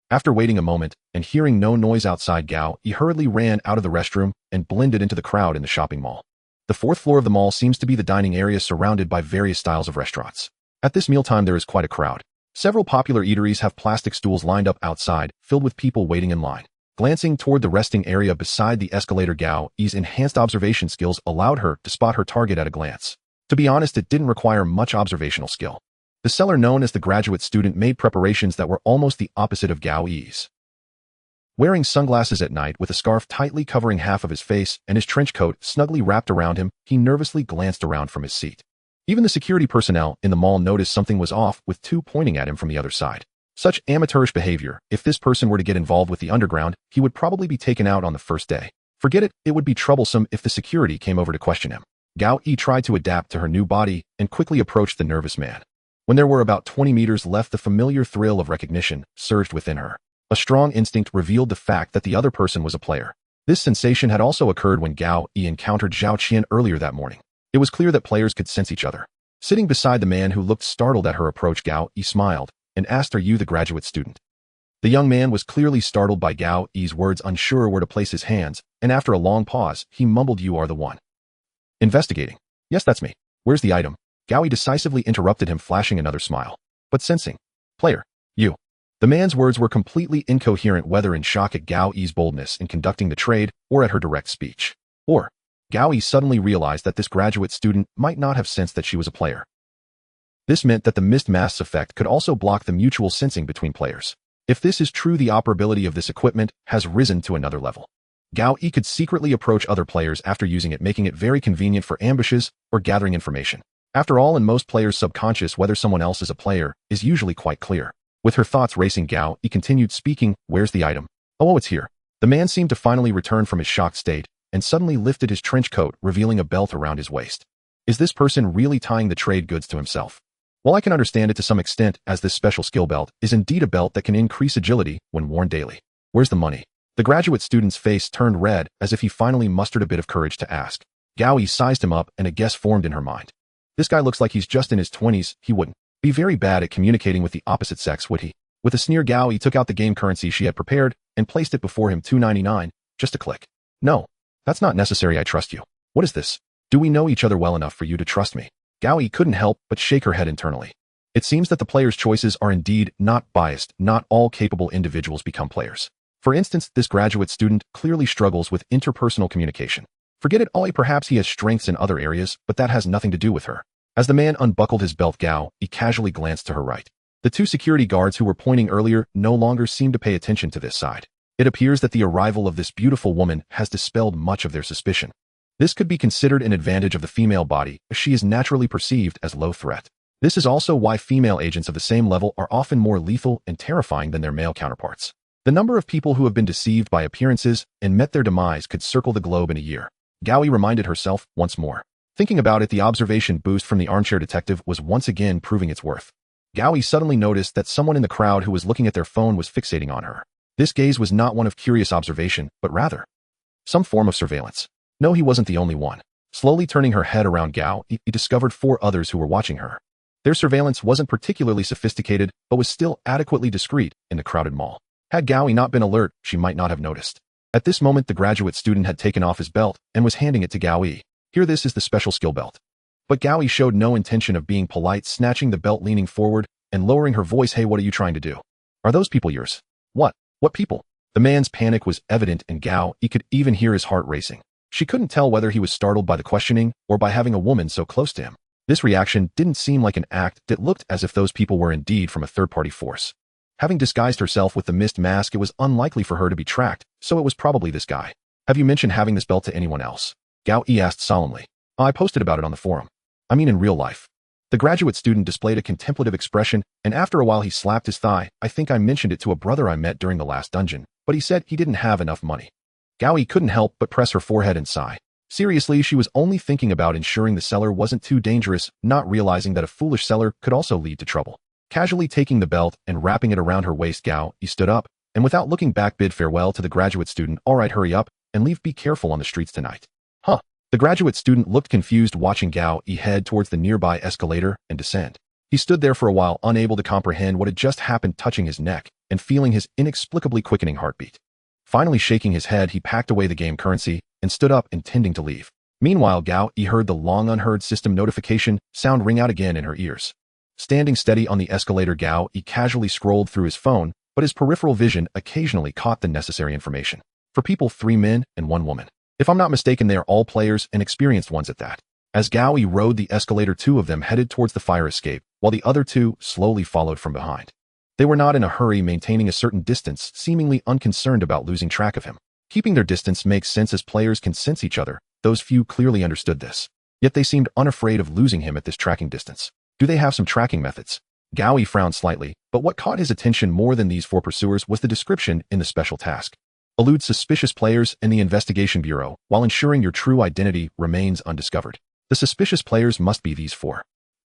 Speaker 1: After waiting a moment and hearing no noise outside, Gao Yi hurriedly ran out of the restroom and blended into the crowd in the shopping mall. The 4th floor of the mall seems to be the dining area, surrounded by various styles of restaurants. At this mealtime, there is quite a crowd. Several popular eateries have plastic stools lined up outside, filled with people waiting in line. Glancing toward the resting area beside the escalator, Gao Yi's enhanced observation skills allowed her to spot her target at a glance. To be honest, it didn't require much observational skill. The seller, known as the graduate student, made preparations that were almost the opposite of Gao Yi's. Wearing sunglasses at night with a scarf tightly covering half of his face and his trench coat snugly wrapped around him, he nervously glanced around from his seat. Even the security personnel in the mall noticed something was off, with two pointing at him from the other side. Such amateurish behavior, if this person were to get involved with the underground, he would probably be taken out on the first day. Forget it, it would be troublesome if the security came over to question him. Gao Yi tried to adapt to her new body and quickly approached the nervous man. When there were about 20 meters left, the familiar thrill of recognition surged within her. A strong instinct revealed the fact that the other person was a player. This sensation had also occurred when Gao Yi encountered Zhao Qian earlier that morning. It was clear that players could sense each other. Sitting beside the man who looked startled at her approach, Gao Yi smiled and asked, "Are you the graduate student?" The young man was clearly startled by Gao Yi's words, unsure where to place his hands, and after a long pause, he mumbled, "You are the one investigating." "Yes, that's me." "Where's the item?" Gao Yi decisively interrupted him, flashing another smile. But sensing, "Player, you." The man's words were completely incoherent, whether in shock at Gao Yi's boldness in conducting the trade or at her direct speech. Or, Gao Yi suddenly realized that this graduate student might not have sensed that she was a player. This meant that the mist mask's effect could also block the mutual sensing between players. If this is true, the operability of this equipment has risen to another level. Gao Yi could secretly approach other players after using it, making it very convenient for ambushes or gathering information. After all, in most players' subconscious, whether someone else is a player is usually quite clear. With her thoughts racing, Gao Yi continued speaking, "Where's the item?" "Oh, it's here." The man seemed to finally return from his shocked state and suddenly lifted his trench coat, revealing a belt around his waist. Is this person really tying the trade goods to himself? Well, I can understand it to some extent, as this special skill belt is indeed a belt that can increase agility when worn daily. "Where's the money?" The graduate student's face turned red as if he finally mustered a bit of courage to ask. Gao Yi sized him up and a guess formed in her mind. This guy looks like he's just in his 20s, he wouldn't be very bad at communicating with the opposite sex, would he? With a sneer, Gao Yi took out the game currency she had prepared and placed it before him. 299, just a click. No, that's not necessary, I trust you. What is this? Do we know each other well enough for you to trust me? Gao Yi couldn't help but shake her head internally. It seems that the players' choices are indeed not biased. Not all capable individuals become players. For instance, this graduate student clearly struggles with interpersonal communication. Forget it, Ollie, perhaps he has strengths in other areas, but that has nothing to do with her. As the man unbuckled his belt, Gao Yi casually glanced to her right. The two security guards who were pointing earlier no longer seemed to pay attention to this side. It appears that the arrival of this beautiful woman has dispelled much of their suspicion. This could be considered an advantage of the female body, as she is naturally perceived as low threat. This is also why female agents of the same level are often more lethal and terrifying than their male counterparts. The number of people who have been deceived by appearances and met their demise could circle the globe in a year. Gao Yi reminded herself once more. Thinking about it, the observation boost from the armchair detective was once again proving its worth. Gao Yi suddenly noticed that someone in the crowd who was looking at their phone was fixating on her. This gaze was not one of curious observation, but rather some form of surveillance. No, he wasn't the only one. Slowly turning her head around, Gao Yi discovered 4 others who were watching her. Their surveillance wasn't particularly sophisticated, but was still adequately discreet in the crowded mall. Had Gao Yi not been alert, she might not have noticed. At this moment, the graduate student had taken off his belt and was handing it to Gao Yi. Here, this is the special skill belt. But Gao Yi showed no intention of being polite, snatching the belt, leaning forward and lowering her voice. Hey, what are you trying to do? Are those people yours? What? What people? The man's panic was evident, and Gao Yi could even hear his heart racing. She couldn't tell whether he was startled by the questioning or by having a woman so close to him. This reaction didn't seem like an act. It looked as if those people were indeed from a third-party force. Having disguised herself with the mist mask, it was unlikely for her to be tracked, so it was probably this guy. Have you mentioned having this belt to anyone else? Gao Yi asked solemnly. I posted about it on the forum. I mean in real life. The graduate student displayed a contemplative expression, and after a while he slapped his thigh. I think I mentioned it to a brother I met during the last dungeon, but he said he didn't have enough money. Gao Yi couldn't help but press her forehead and sigh. Seriously, she was only thinking about ensuring the seller wasn't too dangerous, not realizing that a foolish seller could also lead to trouble. Casually taking the belt and wrapping it around her waist, Gao Yi stood up, and without looking back bid farewell to the graduate student. All right, hurry up and leave. Be careful on the streets tonight. Huh. The graduate student looked confused, watching Gao Yi head towards the nearby escalator and descend. He stood there for a while, unable to comprehend what had just happened, touching his neck and feeling his inexplicably quickening heartbeat. Finally shaking his head, he packed away the game currency and stood up, intending to leave. Meanwhile, Gao Yi heard the long unheard system notification sound ring out again in her ears. Standing steady on the escalator, Gao Yi casually scrolled through his phone, but his peripheral vision occasionally caught the necessary information. For people, 3 men and 1 woman. If I'm not mistaken, they are all players and experienced ones at that. As Gao Yi rode the escalator, 2 of them headed towards the fire escape, while the other 2 slowly followed from behind. They were not in a hurry, maintaining a certain distance, seemingly unconcerned about losing track of him. Keeping their distance makes sense, as players can sense each other. Those few clearly understood this. Yet they seemed unafraid of losing him at this tracking distance. Do they have some tracking methods? Gao Yi frowned slightly, but what caught his attention more than these 4 pursuers was the description in the special task. Elude suspicious players in the investigation bureau while ensuring your true identity remains undiscovered. The suspicious players must be these 4.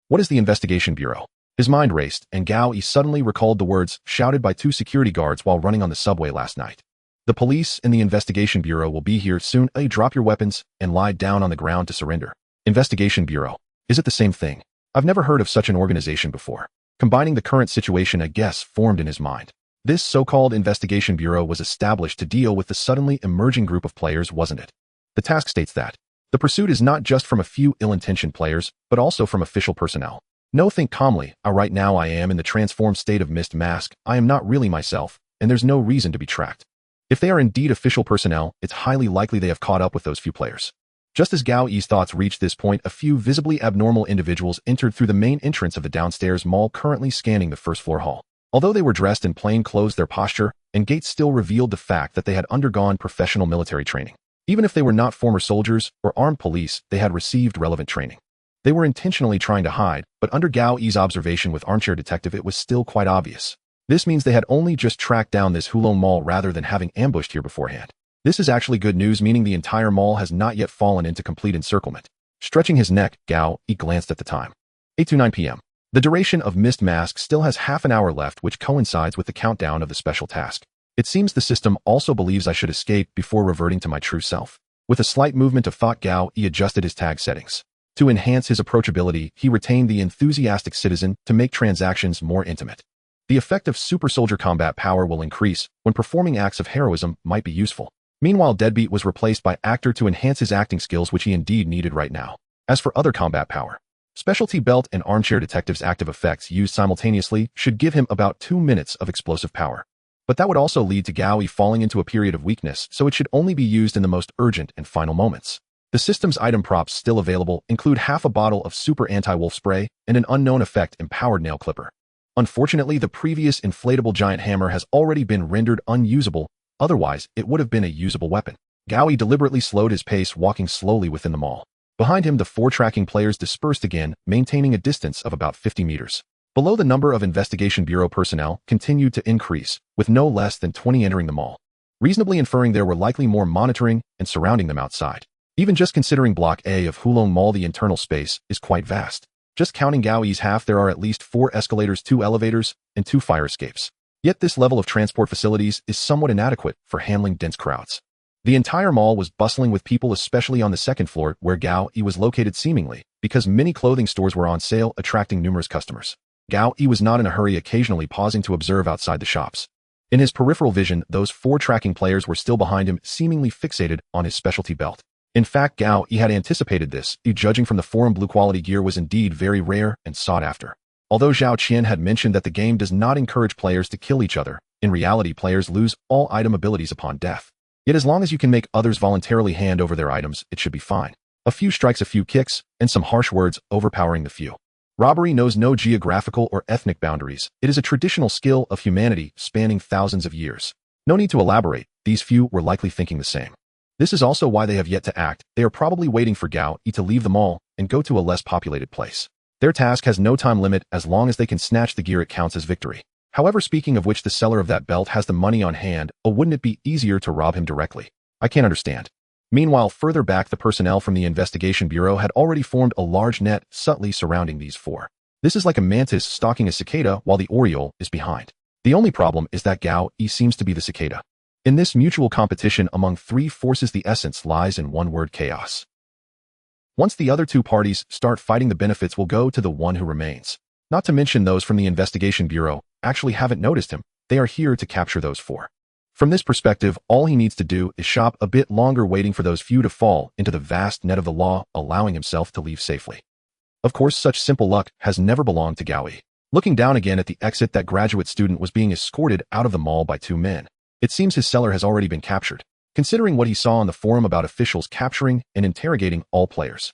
Speaker 1: What is the investigation bureau? His mind raced, and Gao Yi suddenly recalled the words shouted by 2 security guards while running on the subway last night. The police and the investigation bureau will be here soon. Drop your weapons and lie down on the ground to surrender. Investigation bureau. Is it the same thing? I've never heard of such an organization before. Combining the current situation, a guess formed in his mind. This so-called investigation bureau was established to deal with the suddenly emerging group of players, wasn't it? The task states that the pursuit is not just from a few ill-intentioned players, but also from official personnel. No, think calmly. Right now I am in the transformed state of mist mask. I am not really myself, and there's no reason to be tracked. If they are indeed official personnel, it's highly likely they have caught up with those few players. Just as Gao Yi's thoughts reached this point, a few visibly abnormal individuals entered through the main entrance of the downstairs mall, currently scanning the first-floor hall. Although they were dressed in plain clothes, their posture and gait still revealed the fact that they had undergone professional military training. Even if they were not former soldiers or armed police, they had received relevant training. They were intentionally trying to hide, but under Gao Yi's observation with armchair detective, it was still quite obvious. This means they had only just tracked down this Hulong Mall rather than having ambushed here beforehand. This is actually good news, meaning the entire mall has not yet fallen into complete encirclement. Stretching his neck, Gao Yi glanced at the time. 8:09 p.m. The duration of Mist Mask still has half an hour left, which coincides with the countdown of the special task. It seems the system also believes I should escape before reverting to my true self. With a slight movement of thought, Gao Yi adjusted his tag settings. To enhance his approachability, he retained the enthusiastic citizen to make transactions more intimate. The effect of super soldier combat power will increase when performing acts of heroism might be useful. Meanwhile, Deadbeat was replaced by Actor to enhance his acting skills, which he indeed needed right now. As for other combat power, Specialty Belt and Armchair Detective's active effects used simultaneously should give him about 2 minutes of explosive power. But that would also lead to Gao Yi falling into a period of weakness, so it should only be used in the most urgent and final moments. The system's item props still available include half a bottle of super anti-wolf spray and an unknown effect empowered nail clipper. Unfortunately, the previous inflatable giant hammer has already been rendered unusable, otherwise it would have been a usable weapon. Gao Yi deliberately slowed his pace, walking slowly within the mall. Behind him, the 4 tracking players dispersed again, maintaining a distance of about 50 meters. Below, the number of Investigation Bureau personnel continued to increase, with no less than 20 entering the mall, reasonably inferring there were likely more monitoring and surrounding them outside. Even just considering Block A of Hulong Mall, the internal space is quite vast. Just counting Gao Yi's half, there are at least 4 escalators, 2 elevators, and 2 fire escapes. Yet this level of transport facilities is somewhat inadequate for handling dense crowds. The entire mall was bustling with people, especially on the second floor where Gao Yi was located, seemingly because many clothing stores were on sale, attracting numerous customers. Gao Yi was not in a hurry, occasionally pausing to observe outside the shops. In his peripheral vision, those 4 tracking players were still behind him, seemingly fixated on his specialty belt. In fact, Gao Yi had anticipated this, judging from the forum blue quality gear was indeed very rare and sought after. Although Zhao Qian had mentioned that the game does not encourage players to kill each other, in reality players lose all item abilities upon death. Yet as long as you can make others voluntarily hand over their items, it should be fine. A few strikes, a few kicks, and some harsh words overpowering the few. Robbery knows no geographical or ethnic boundaries. It is a traditional skill of humanity spanning thousands of years. No need to elaborate, these few were likely thinking the same. This is also why they have yet to act. They are probably waiting for Gao Yi to leave the mall and go to a less populated place. Their task has no time limit. As long as they can snatch the gear, it counts as victory. However, speaking of which, the seller of that belt has the money on hand, or wouldn't it be easier to rob him directly? I can't understand. Meanwhile, further back, the personnel from the Investigation Bureau had already formed a large net subtly surrounding these 4. This is like a mantis stalking a cicada while the oriole is behind. The only problem is that Gao Yi seems to be the cicada. In this mutual competition among 3 forces, the essence lies in one word: chaos. Once the other 2 parties start fighting, the benefits will go to the one who remains. Not to mention those from the Investigation Bureau actually haven't noticed him. They are here to capture those 4. From this perspective, all he needs to do is shop a bit longer, waiting for those few to fall into the vast net of the law, allowing himself to leave safely. Of course, such simple luck has never belonged to Gao Yi. Looking down again at the exit, that graduate student was being escorted out of the mall by 2 men. It seems his seller has already been captured, considering what he saw on the forum about officials capturing and interrogating all players.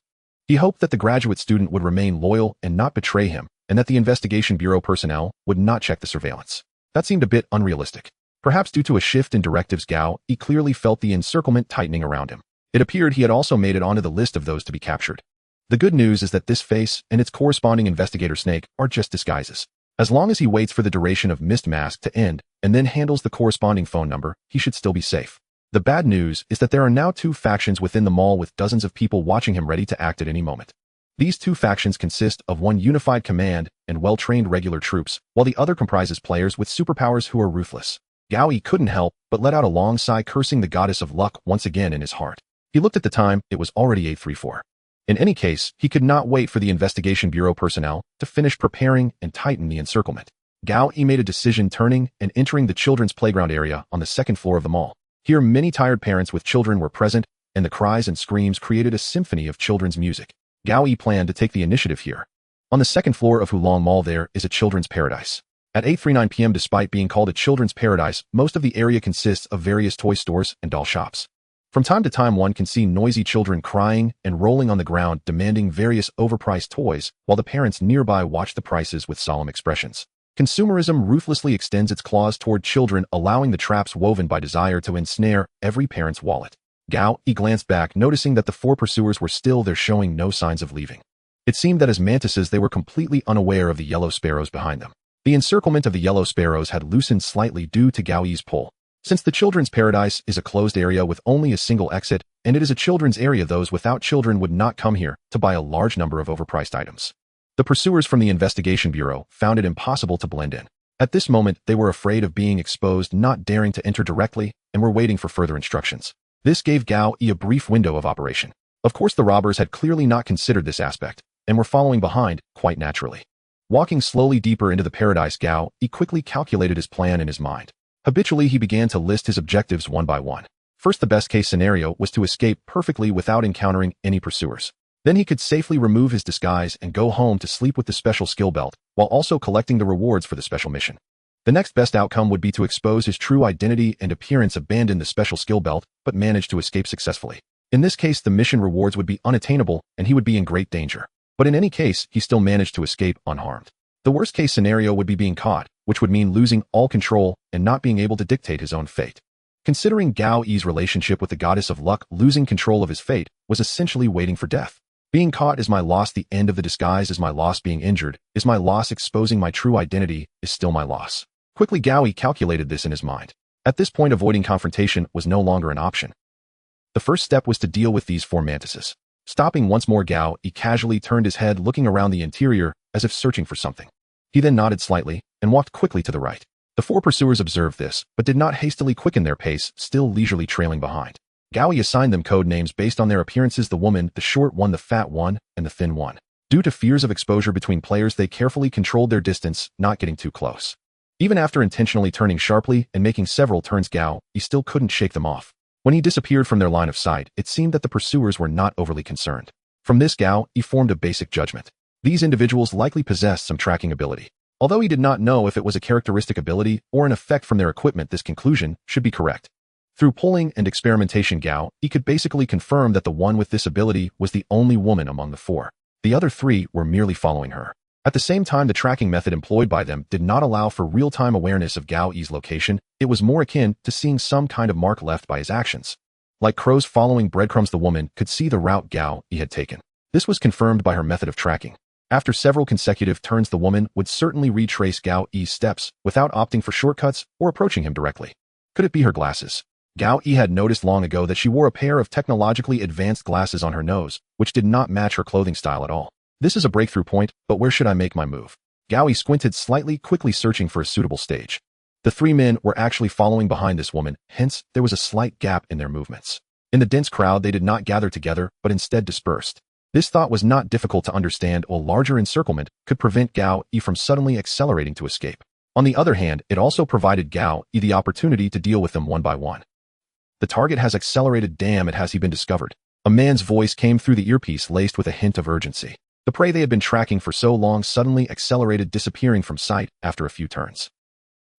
Speaker 1: He hoped that the graduate student would remain loyal and not betray him, and that the Investigation Bureau personnel would not check the surveillance. That seemed a bit unrealistic. Perhaps due to a shift in directives, Gao Yi clearly felt the encirclement tightening around him. It appeared he had also made it onto the list of those to be captured. The good news is that this face and its corresponding investigator snake are just disguises. As long as he waits for the duration of Mist Mask to end and then handles the corresponding phone number, he should still be safe. The bad news is that there are now 2 factions within the mall, with dozens of people watching him, ready to act at any moment. These 2 factions consist of one unified command and well-trained regular troops, while the other comprises players with superpowers who are ruthless. Gao Yi couldn't help but let out a long sigh, cursing the goddess of luck once again in his heart. He looked at the time; it was already 8:34. In any case, he could not wait for the Investigation Bureau personnel to finish preparing and tighten the encirclement. Gao Yi made a decision, turning and entering the children's playground area on the second floor of the mall. Here, many tired parents with children were present, and the cries and screams created a symphony of children's music. Gao Yi planned to take the initiative here. On the second floor of Hulong Mall, there is a children's paradise. At 8:39 p.m., despite being called a children's paradise, most of the area consists of various toy stores and doll shops. From time to time, one can see noisy children crying and rolling on the ground, demanding various overpriced toys, while the parents nearby watch the prices with solemn expressions. Consumerism ruthlessly extends its claws toward children, allowing the traps woven by desire to ensnare every parent's wallet. Gao Yi glanced back, noticing that the 4 pursuers were still there, showing no signs of leaving. It seemed that as mantises they were completely unaware of the yellow sparrows behind them. The encirclement of the yellow sparrows had loosened slightly due to Gao Yi's pull. Since the children's paradise is a closed area with only a single exit, and it is a children's area, those without children would not come here to buy a large number of overpriced items. The pursuers from the Investigation Bureau found it impossible to blend in. At this moment, they were afraid of being exposed, not daring to enter directly, and were waiting for further instructions. This gave Gao Yi a brief window of operation. Of course, the robbers had clearly not considered this aspect, and were following behind, quite naturally. Walking slowly deeper into the paradise, Gao Yi quickly calculated his plan in his mind. Habitually, he began to list his objectives one by one. First, the best-case scenario was to escape perfectly without encountering any pursuers. Then he could safely remove his disguise and go home to sleep with the special skill belt, while also collecting the rewards for the special mission. The next best outcome would be to expose his true identity and appearance, abandon the special skill belt, but manage to escape successfully. In this case, the mission rewards would be unattainable, and he would be in great danger. But in any case, he still managed to escape unharmed. The worst-case scenario would be being caught, which would mean losing all control and not being able to dictate his own fate. Considering Gao Yi's relationship with the goddess of luck, losing control of his fate was essentially waiting for death. Being caught is my loss, the end of the disguise is my loss, being injured is my loss, exposing my true identity is still my loss. Quickly, Gao Yi calculated this in his mind. At this point, avoiding confrontation was no longer an option. The first step was to deal with these four mantises. Stopping once more, Gao Yi casually turned his head, looking around the interior as if searching for something. He then nodded slightly and walked quickly to the right. The four pursuers observed this, but did not hastily quicken their pace, still leisurely trailing behind. Gao Yi assigned them code names based on their appearances: the woman, the short one, the fat one, and the thin one. Due to fears of exposure between players, they carefully controlled their distance, not getting too close. Even after intentionally turning sharply and making several turns, Gao Yi still couldn't shake them off. When he disappeared from their line of sight, it seemed that the pursuers were not overly concerned. From this, Gao Yi formed a basic judgment. These individuals likely possessed some tracking ability. Although he did not know if it was a characteristic ability or an effect from their equipment, this conclusion should be correct. Through polling and experimentation, Gao Yi could basically confirm that the one with this ability was the only woman among the four. The other three were merely following her. At the same time, the tracking method employed by them did not allow for real-time awareness of Gao Yi's location. It was more akin to seeing some kind of mark left by his actions. Like crows following breadcrumbs, the woman could see the route Gao Yi had taken. This was confirmed by her method of tracking. After several consecutive turns, the woman would certainly retrace Gao Yi's steps without opting for shortcuts or approaching him directly. Could it be her glasses? Gao Yi had noticed long ago that she wore a pair of technologically advanced glasses on her nose, which did not match her clothing style at all. This is a breakthrough point, but where should I make my move? Gao Yi squinted slightly, quickly searching for a suitable stage. The three men were actually following behind this woman, hence there was a slight gap in their movements. In the dense crowd, they did not gather together, but instead dispersed. This thought was not difficult to understand. A larger encirclement could prevent Gao Yi from suddenly accelerating to escape. On the other hand, it also provided Gao Yi the opportunity to deal with them one by one. The target has accelerated. Damn it, has he been discovered? A man's voice came through the earpiece, laced with a hint of urgency. The prey they had been tracking for so long suddenly accelerated, disappearing from sight after a few turns.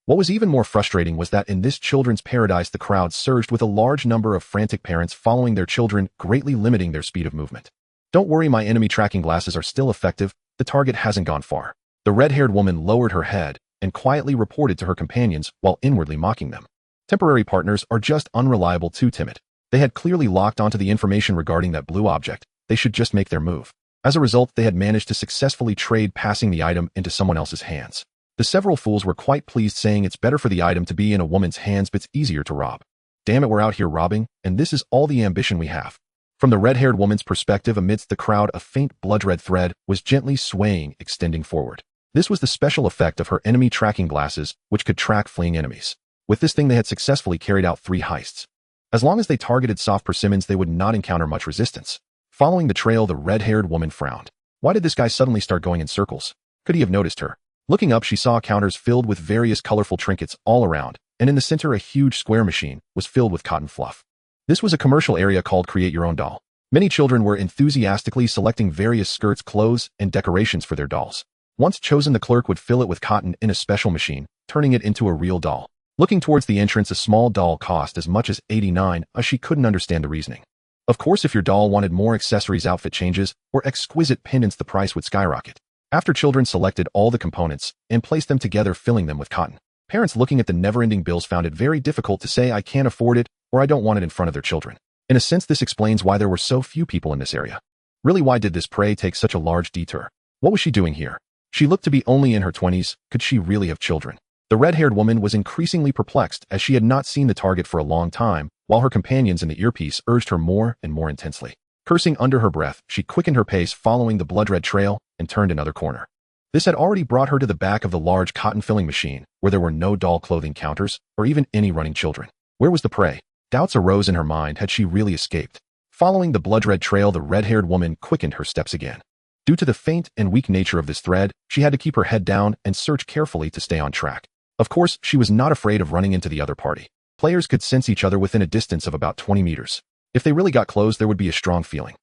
Speaker 1: What was even more frustrating was that in this children's paradise, the crowd surged with a large number of frantic parents following their children, greatly limiting their speed of movement. Don't worry, my enemy tracking glasses are still effective. The target hasn't gone far. The red-haired woman lowered her head and quietly reported to her companions while inwardly mocking them. Temporary partners are just unreliable, too timid. They had clearly locked onto the information regarding that blue object. They should just make their move. As a result, they had managed to successfully trade, passing the item into someone else's hands. The several fools were quite pleased, saying it's better for the item to be in a woman's hands, but it's easier to rob. Damn it, we're out here robbing, and this is all the ambition we have. From the red-haired woman's perspective, amidst the crowd, a faint blood-red thread was gently swaying, extending forward. This was the special effect of her enemy tracking glasses, which could track fleeing enemies. With this thing, they had successfully carried out 3 heists. As long as they targeted soft persimmons, they would not encounter much resistance. Following the trail, the red-haired woman frowned. Why did this guy suddenly start going in circles? Could he have noticed her? Looking up, she saw counters filled with various colorful trinkets all around, and in the center, a huge square machine was filled with cotton fluff. This was a commercial area called Create Your Own Doll. Many children were enthusiastically selecting various skirts, clothes, and decorations for their dolls. Once chosen, the clerk would fill it with cotton in a special machine, turning it into a real doll. Looking towards the entrance, a small doll cost as much as $89. She couldn't understand the reasoning. Of course, if your doll wanted more accessories, outfit changes, or exquisite pendants, the price would skyrocket. After children selected all the components and placed them together, filling them with cotton, parents looking at the never-ending bills found it very difficult to say, I can't afford it, or I don't want it in front of their children. In a sense, this explains why there were so few people in this area. Really, why did this prey take such a large detour? What was she doing here? She looked to be only in her 20s. Could she really have children? The red-haired woman was increasingly perplexed, as she had not seen the target for a long time, while her companions in the earpiece urged her more and more intensely. Cursing under her breath, she quickened her pace, following the blood-red trail, and turned another corner. This had already brought her to the back of the large cotton-filling machine, where there were no doll clothing counters, or even any running children. Where was the prey? Doubts arose in her mind. Had she really escaped? Following the blood-red trail, the red-haired woman quickened her steps again. Due to the faint and weak nature of this thread, she had to keep her head down and search carefully to stay on track. Of course, she was not afraid of running into the other party. Players could sense each other within a distance of about 20 meters. If they really got close, there would be a strong feeling.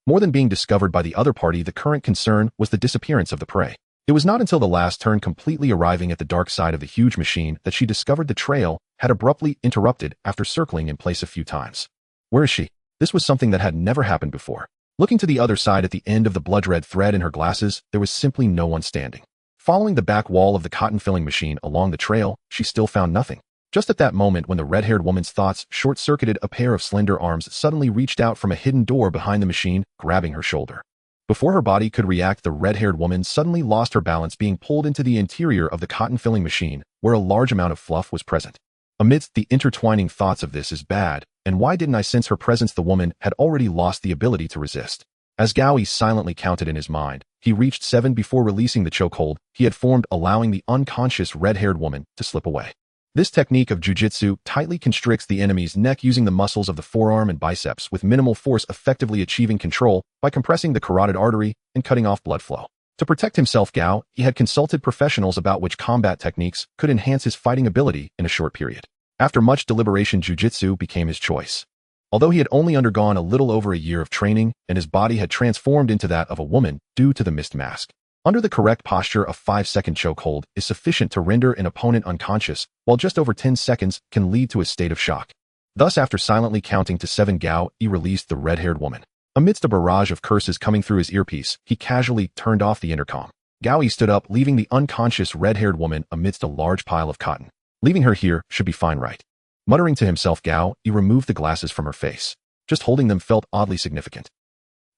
Speaker 1: More than being discovered by the other party, the current concern was the disappearance of the prey. It was not until the last turn, completely arriving at the dark side of the huge machine, that she discovered the trail had abruptly interrupted after circling in place a few times. Where is she? This was something that had never happened before. Looking to the other side at the end of the blood-red thread in her glasses, there was simply no one standing. Following the back wall of the cotton-filling machine along the trail, she still found nothing. Just at that moment, when the red-haired woman's thoughts short-circuited, a pair of slender arms suddenly reached out from a hidden door behind the machine, grabbing her shoulder. Before her body could react, the red-haired woman suddenly lost her balance, being pulled into the interior of the cotton-filling machine, where a large amount of fluff was present. Amidst the intertwining thoughts of "this is bad, and why didn't I sense her presence?" the woman had already lost the ability to resist. As Gao silently counted in his mind, he reached 7 before releasing the chokehold he had formed, allowing the unconscious red-haired woman to slip away. This technique of jujitsu tightly constricts the enemy's neck using the muscles of the forearm and biceps with minimal force, effectively achieving control by compressing the carotid artery and cutting off blood flow. To protect himself, Gao had consulted professionals about which combat techniques could enhance his fighting ability in a short period. After much deliberation, jujitsu became his choice. Although he had only undergone a little over a year of training and his body had transformed into that of a woman due to the mist mask, under the correct posture, a 5-second chokehold is sufficient to render an opponent unconscious, while just over 10 seconds can lead to a state of shock. Thus, after silently counting to 7, Gao released the red-haired woman. Amidst a barrage of curses coming through his earpiece, he casually turned off the intercom. Gao stood up, leaving the unconscious red-haired woman amidst a large pile of cotton. Leaving her here should be fine, right? Muttering to himself, Gao removed the glasses from her face. Just holding them felt oddly significant.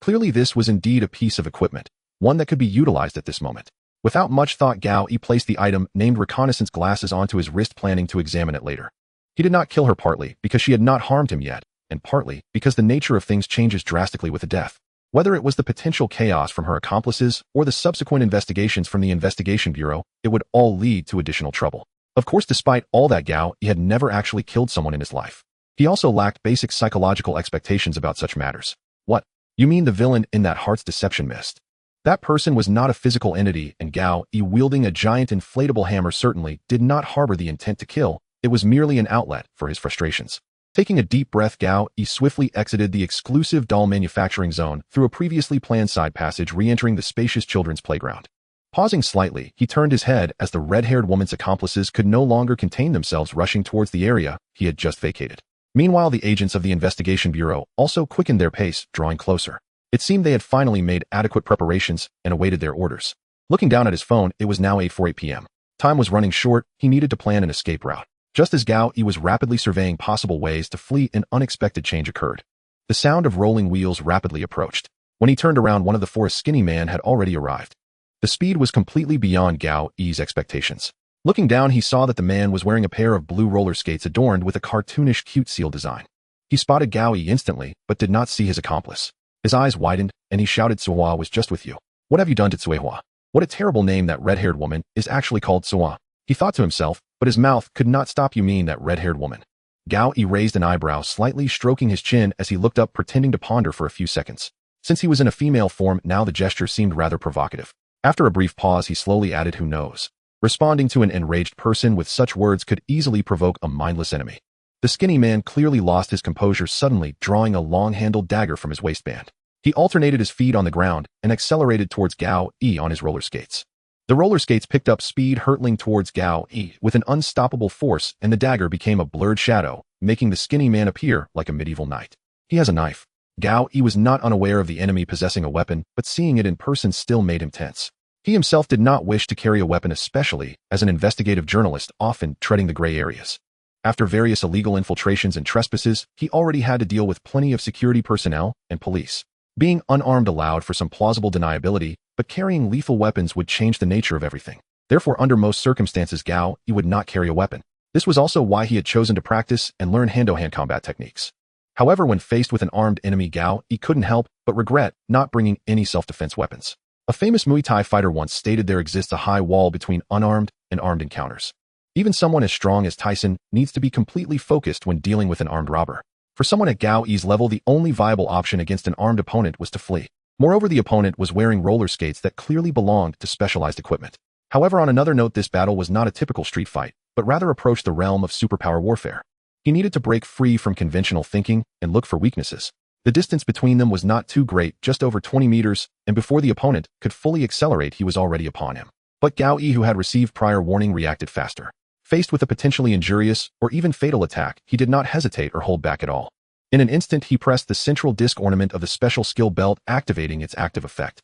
Speaker 1: Clearly, this was indeed a piece of equipment, one that could be utilized at this moment. Without much thought, Gao placed the item named reconnaissance glasses onto his wrist, planning to examine it later. He did not kill her, partly because she had not harmed him yet, and partly because the nature of things changes drastically with a death. Whether it was the potential chaos from her accomplices or the subsequent investigations from the Investigation Bureau, it would all lead to additional trouble. Of course, despite all that, Gao had never actually killed someone in his life. He also lacked basic psychological expectations about such matters. What? You mean the villain in that Heart's Deception mist? That person was not a physical entity, and Gao, wielding a giant inflatable hammer, certainly did not harbor the intent to kill. It was merely an outlet for his frustrations. Taking a deep breath, Gao swiftly exited the exclusive doll manufacturing zone through a previously planned side passage, re-entering the spacious children's playground. Pausing slightly, he turned his head as the red-haired woman's accomplices could no longer contain themselves, rushing towards the area he had just vacated. Meanwhile, the agents of the Investigation Bureau also quickened their pace, drawing closer. It seemed they had finally made adequate preparations and awaited their orders. Looking down at his phone, it was now 8:48 p.m. Time was running short. He needed to plan an escape route. Just as Gao was rapidly surveying possible ways to flee, an unexpected change occurred. The sound of rolling wheels rapidly approached. When he turned around, one of the four, a skinny man, had already arrived. The speed was completely beyond Gao's expectations. Looking down, he saw that the man was wearing a pair of blue roller skates adorned with a cartoonish cute seal design. He spotted Gao instantly, but did not see his accomplice. His eyes widened, and he shouted, "Suwa was just with you. What have you done to Tsuehua? What a terrible name. That red-haired woman is actually called Suwa." He thought to himself, but his mouth could not stop. "You mean that red-haired woman?" Gao raised an eyebrow, slightly stroking his chin as he looked up, pretending to ponder for a few seconds. Since he was in a female form now, the gesture seemed rather provocative. After a brief pause, he slowly added, "Who knows?" Responding to an enraged person with such words could easily provoke a mindless enemy. The skinny man clearly lost his composure, suddenly drawing a long-handled dagger from his waistband. He alternated his feet on the ground and accelerated towards Gao on his roller skates. The roller skates picked up speed, hurtling towards Gao with an unstoppable force, and the dagger became a blurred shadow, making the skinny man appear like a medieval knight. He has a knife. Gao was not unaware of the enemy possessing a weapon, but seeing it in person still made him tense. He himself did not wish to carry a weapon, especially as an investigative journalist, often treading the gray areas. After various illegal infiltrations and trespasses, he already had to deal with plenty of security personnel and police. Being unarmed allowed for some plausible deniability, but carrying lethal weapons would change the nature of everything. Therefore, under most circumstances, Gao would not carry a weapon. This was also why he had chosen to practice and learn hand-to-hand combat techniques. However, when faced with an armed enemy, Gao couldn't help but regret not bringing any self-defense weapons. A famous Muay Thai fighter once stated there exists a high wall between unarmed and armed encounters. Even someone as strong as Tyson needs to be completely focused when dealing with an armed robber. For someone at Gao Yi's level, the only viable option against an armed opponent was to flee. Moreover, the opponent was wearing roller skates that clearly belonged to specialized equipment. However, on another note, this battle was not a typical street fight, but rather approached the realm of superpower warfare. He needed to break free from conventional thinking and look for weaknesses. The distance between them was not too great, just over 20 meters, and before the opponent could fully accelerate, he was already upon him. But Gao Yi, who had received prior warning, reacted faster. Faced with a potentially injurious or even fatal attack, he did not hesitate or hold back at all. In an instant, he pressed the central disc ornament of the special skill belt, activating its active effect.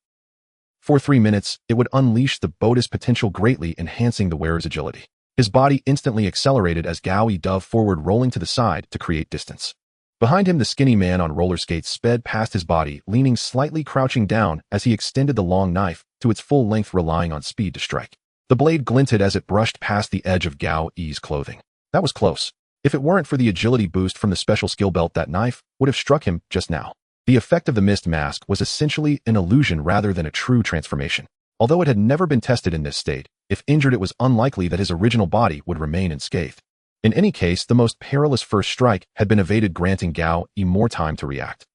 Speaker 1: For 3 minutes, it would unleash the bonus potential, greatly enhancing the wearer's agility. His body instantly accelerated as Gao Yi dove forward, rolling to the side to create distance. Behind him, the skinny man on roller skates sped past his body, leaning slightly, crouching down as he extended the long knife to its full length, relying on speed to strike. The blade glinted as it brushed past the edge of Gao Yi's clothing. That was close. If it weren't for the agility boost from the special skill belt, that knife would have struck him just now. The effect of the mist mask was essentially an illusion rather than a true transformation. Although it had never been tested in this state, if injured, it was unlikely that his original body would remain unscathed. In any case, the most perilous first strike had been evaded, granting Gao Yi more time to react.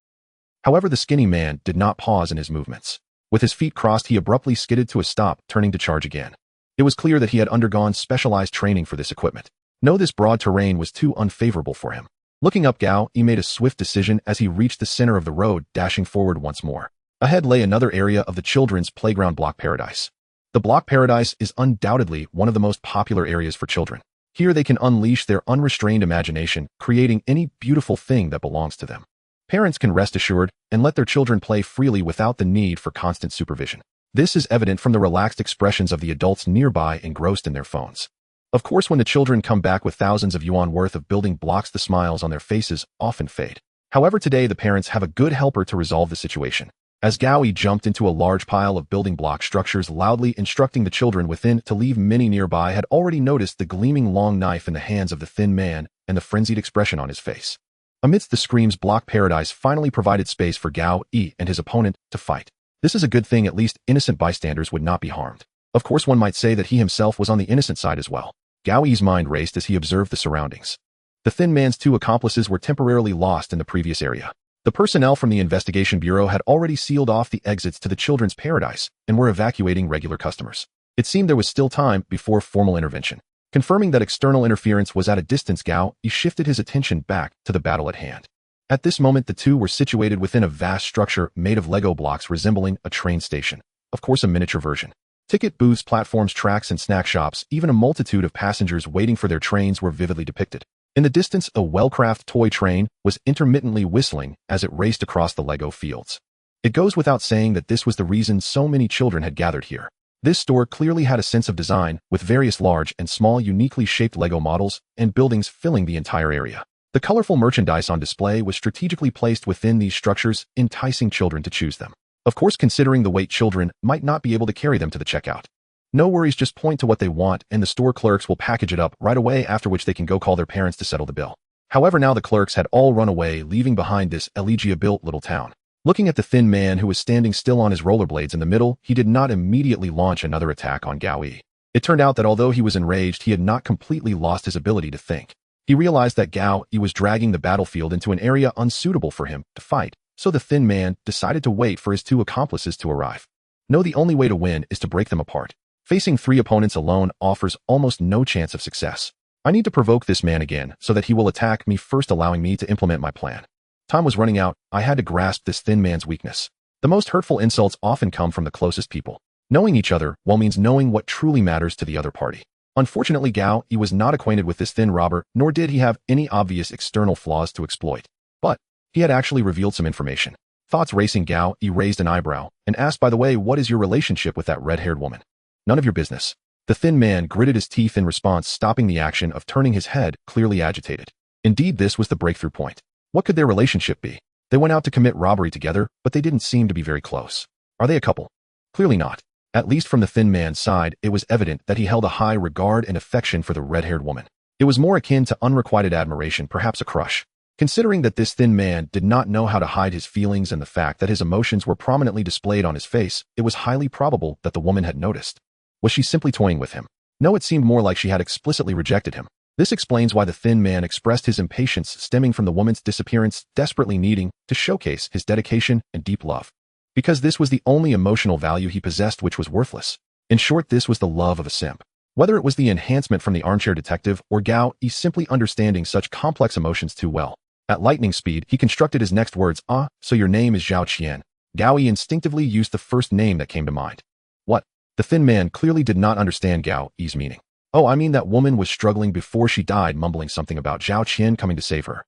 Speaker 1: However, the skinny man did not pause in his movements. With his feet crossed, he abruptly skidded to a stop, turning to charge again. It was clear that he had undergone specialized training for this equipment. No, this broad terrain was too unfavorable for him. Looking up, Gao Yi made a swift decision as he reached the center of the road, dashing forward once more. Ahead lay another area of the children's playground, Block Paradise. The Block Paradise is undoubtedly one of the most popular areas for children. Here they can unleash their unrestrained imagination, creating any beautiful thing that belongs to them. Parents can rest assured and let their children play freely without the need for constant supervision. This is evident from the relaxed expressions of the adults nearby, engrossed in their phones. Of course, when the children come back with thousands of yuan worth of building blocks, the smiles on their faces often fade. However, today the parents have a good helper to resolve the situation. As Gao Yi jumped into a large pile of building block structures, loudly instructing the children within to leave, many nearby had already noticed the gleaming long knife in the hands of the thin man and the frenzied expression on his face. Amidst the screams, Block Paradise finally provided space for Gao Yi and his opponent to fight. This is a good thing, at least innocent bystanders would not be harmed. Of course, one might say that he himself was on the innocent side as well. Gao Yi's mind raced as he observed the surroundings. The thin man's 2 accomplices were temporarily lost in the previous area. The personnel from the investigation bureau had already sealed off the exits to the children's paradise and were evacuating regular customers. It seemed there was still time before formal intervention. Confirming that external interference was at a distance, Gao Yi shifted his attention back to the battle at hand. At this moment, the two were situated within a vast structure made of Lego blocks resembling a train station. Of course, a miniature version. Ticket booths, platforms, tracks, and snack shops, even a multitude of passengers waiting for their trains were vividly depicted. In the distance, a well-crafted toy train was intermittently whistling as it raced across the Lego fields. It goes without saying that this was the reason so many children had gathered here. This store clearly had a sense of design, with various large and small uniquely shaped Lego models and buildings filling the entire area. The colorful merchandise on display was strategically placed within these structures, enticing children to choose them. Of course, considering the weight, children might not be able to carry them to the checkout. No worries, just point to what they want and the store clerks will package it up right away, after which they can go call their parents to settle the bill. However, now the clerks had all run away, leaving behind this Elegia-built little town. Looking at the thin man who was standing still on his rollerblades in the middle, he did not immediately launch another attack on Gao Yi. It turned out that although he was enraged, he had not completely lost his ability to think. He realized that Gao Yi was dragging the battlefield into an area unsuitable for him to fight. So the thin man decided to wait for his 2 accomplices to arrive. No, the only way to win is to break them apart. Facing 3 opponents alone offers almost no chance of success. I need to provoke this man again so that he will attack me first, allowing me to implement my plan. Time was running out. I had to grasp this thin man's weakness. The most hurtful insults often come from the closest people. Knowing each other well means knowing what truly matters to the other party. Unfortunately, Gao Yi was not acquainted with this thin robber, nor did he have any obvious external flaws to exploit. But he had actually revealed some information. Thoughts racing, Gao Yi raised an eyebrow and asked, "By the way, what is your relationship with that red-haired woman?" "None of your business." The thin man gritted his teeth in response, stopping the action of turning his head, clearly agitated. Indeed, this was the breakthrough point. What could their relationship be? They went out to commit robbery together, but they didn't seem to be very close. Are they a couple? Clearly not. At least from the thin man's side, it was evident that he held a high regard and affection for the red-haired woman. It was more akin to unrequited admiration, perhaps a crush. Considering that this thin man did not know how to hide his feelings and the fact that his emotions were prominently displayed on his face, it was highly probable that the woman had noticed. Was she simply toying with him? No, it seemed more like she had explicitly rejected him. This explains why the thin man expressed his impatience stemming from the woman's disappearance, desperately needing to showcase his dedication and deep love. Because this was the only emotional value he possessed which was worthless. In short, this was the love of a simp. Whether it was the enhancement from the armchair detective or Gao Yi simply understanding such complex emotions too well. At lightning speed, he constructed his next words, so your name is Zhao Qian. Gao Yi instinctively used the first name that came to mind. What? The thin man clearly did not understand Gao Yi's meaning. Oh, I mean that woman was struggling before she died, mumbling something about Zhao Qian coming to save her.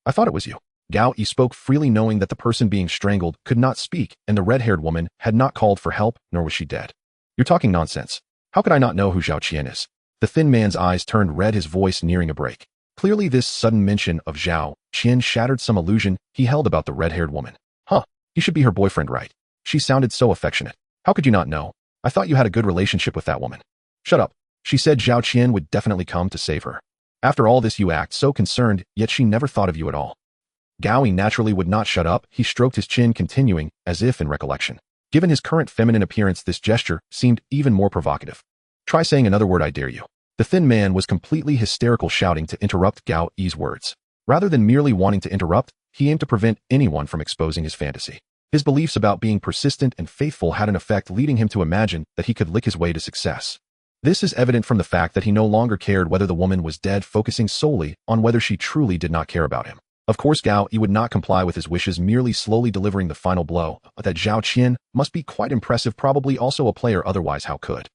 Speaker 1: I thought it was you. Gao Yi spoke freely, knowing that the person being strangled could not speak and the red-haired woman had not called for help, nor was she dead. You're talking nonsense. How could I not know who Zhao Qian is? The thin man's eyes turned red, his voice nearing a break. Clearly this sudden mention of Zhao Qian shattered some illusion he held about the red-haired woman. He should be her boyfriend, right? She sounded so affectionate. How could you not know? I thought you had a good relationship with that woman. Shut up. She said Zhao Qian would definitely come to save her. After all this you act so concerned, yet she never thought of you at all. Gao Yi naturally would not shut up. He stroked his chin, continuing, as if in recollection. Given his current feminine appearance, this gesture seemed even more provocative. Try saying another word, I dare you. The thin man was completely hysterical, shouting to interrupt Gao Yi's words. Rather than merely wanting to interrupt, he aimed to prevent anyone from exposing his fantasy. His beliefs about being persistent and faithful had an effect, leading him to imagine that he could lick his way to success. This is evident from the fact that he no longer cared whether the woman was dead, focusing solely on whether she truly did not care about him. Of course, Gao Yi would not comply with his wishes, merely slowly delivering the final blow. That Zhao Qian must be quite impressive, probably also a player, otherwise how could?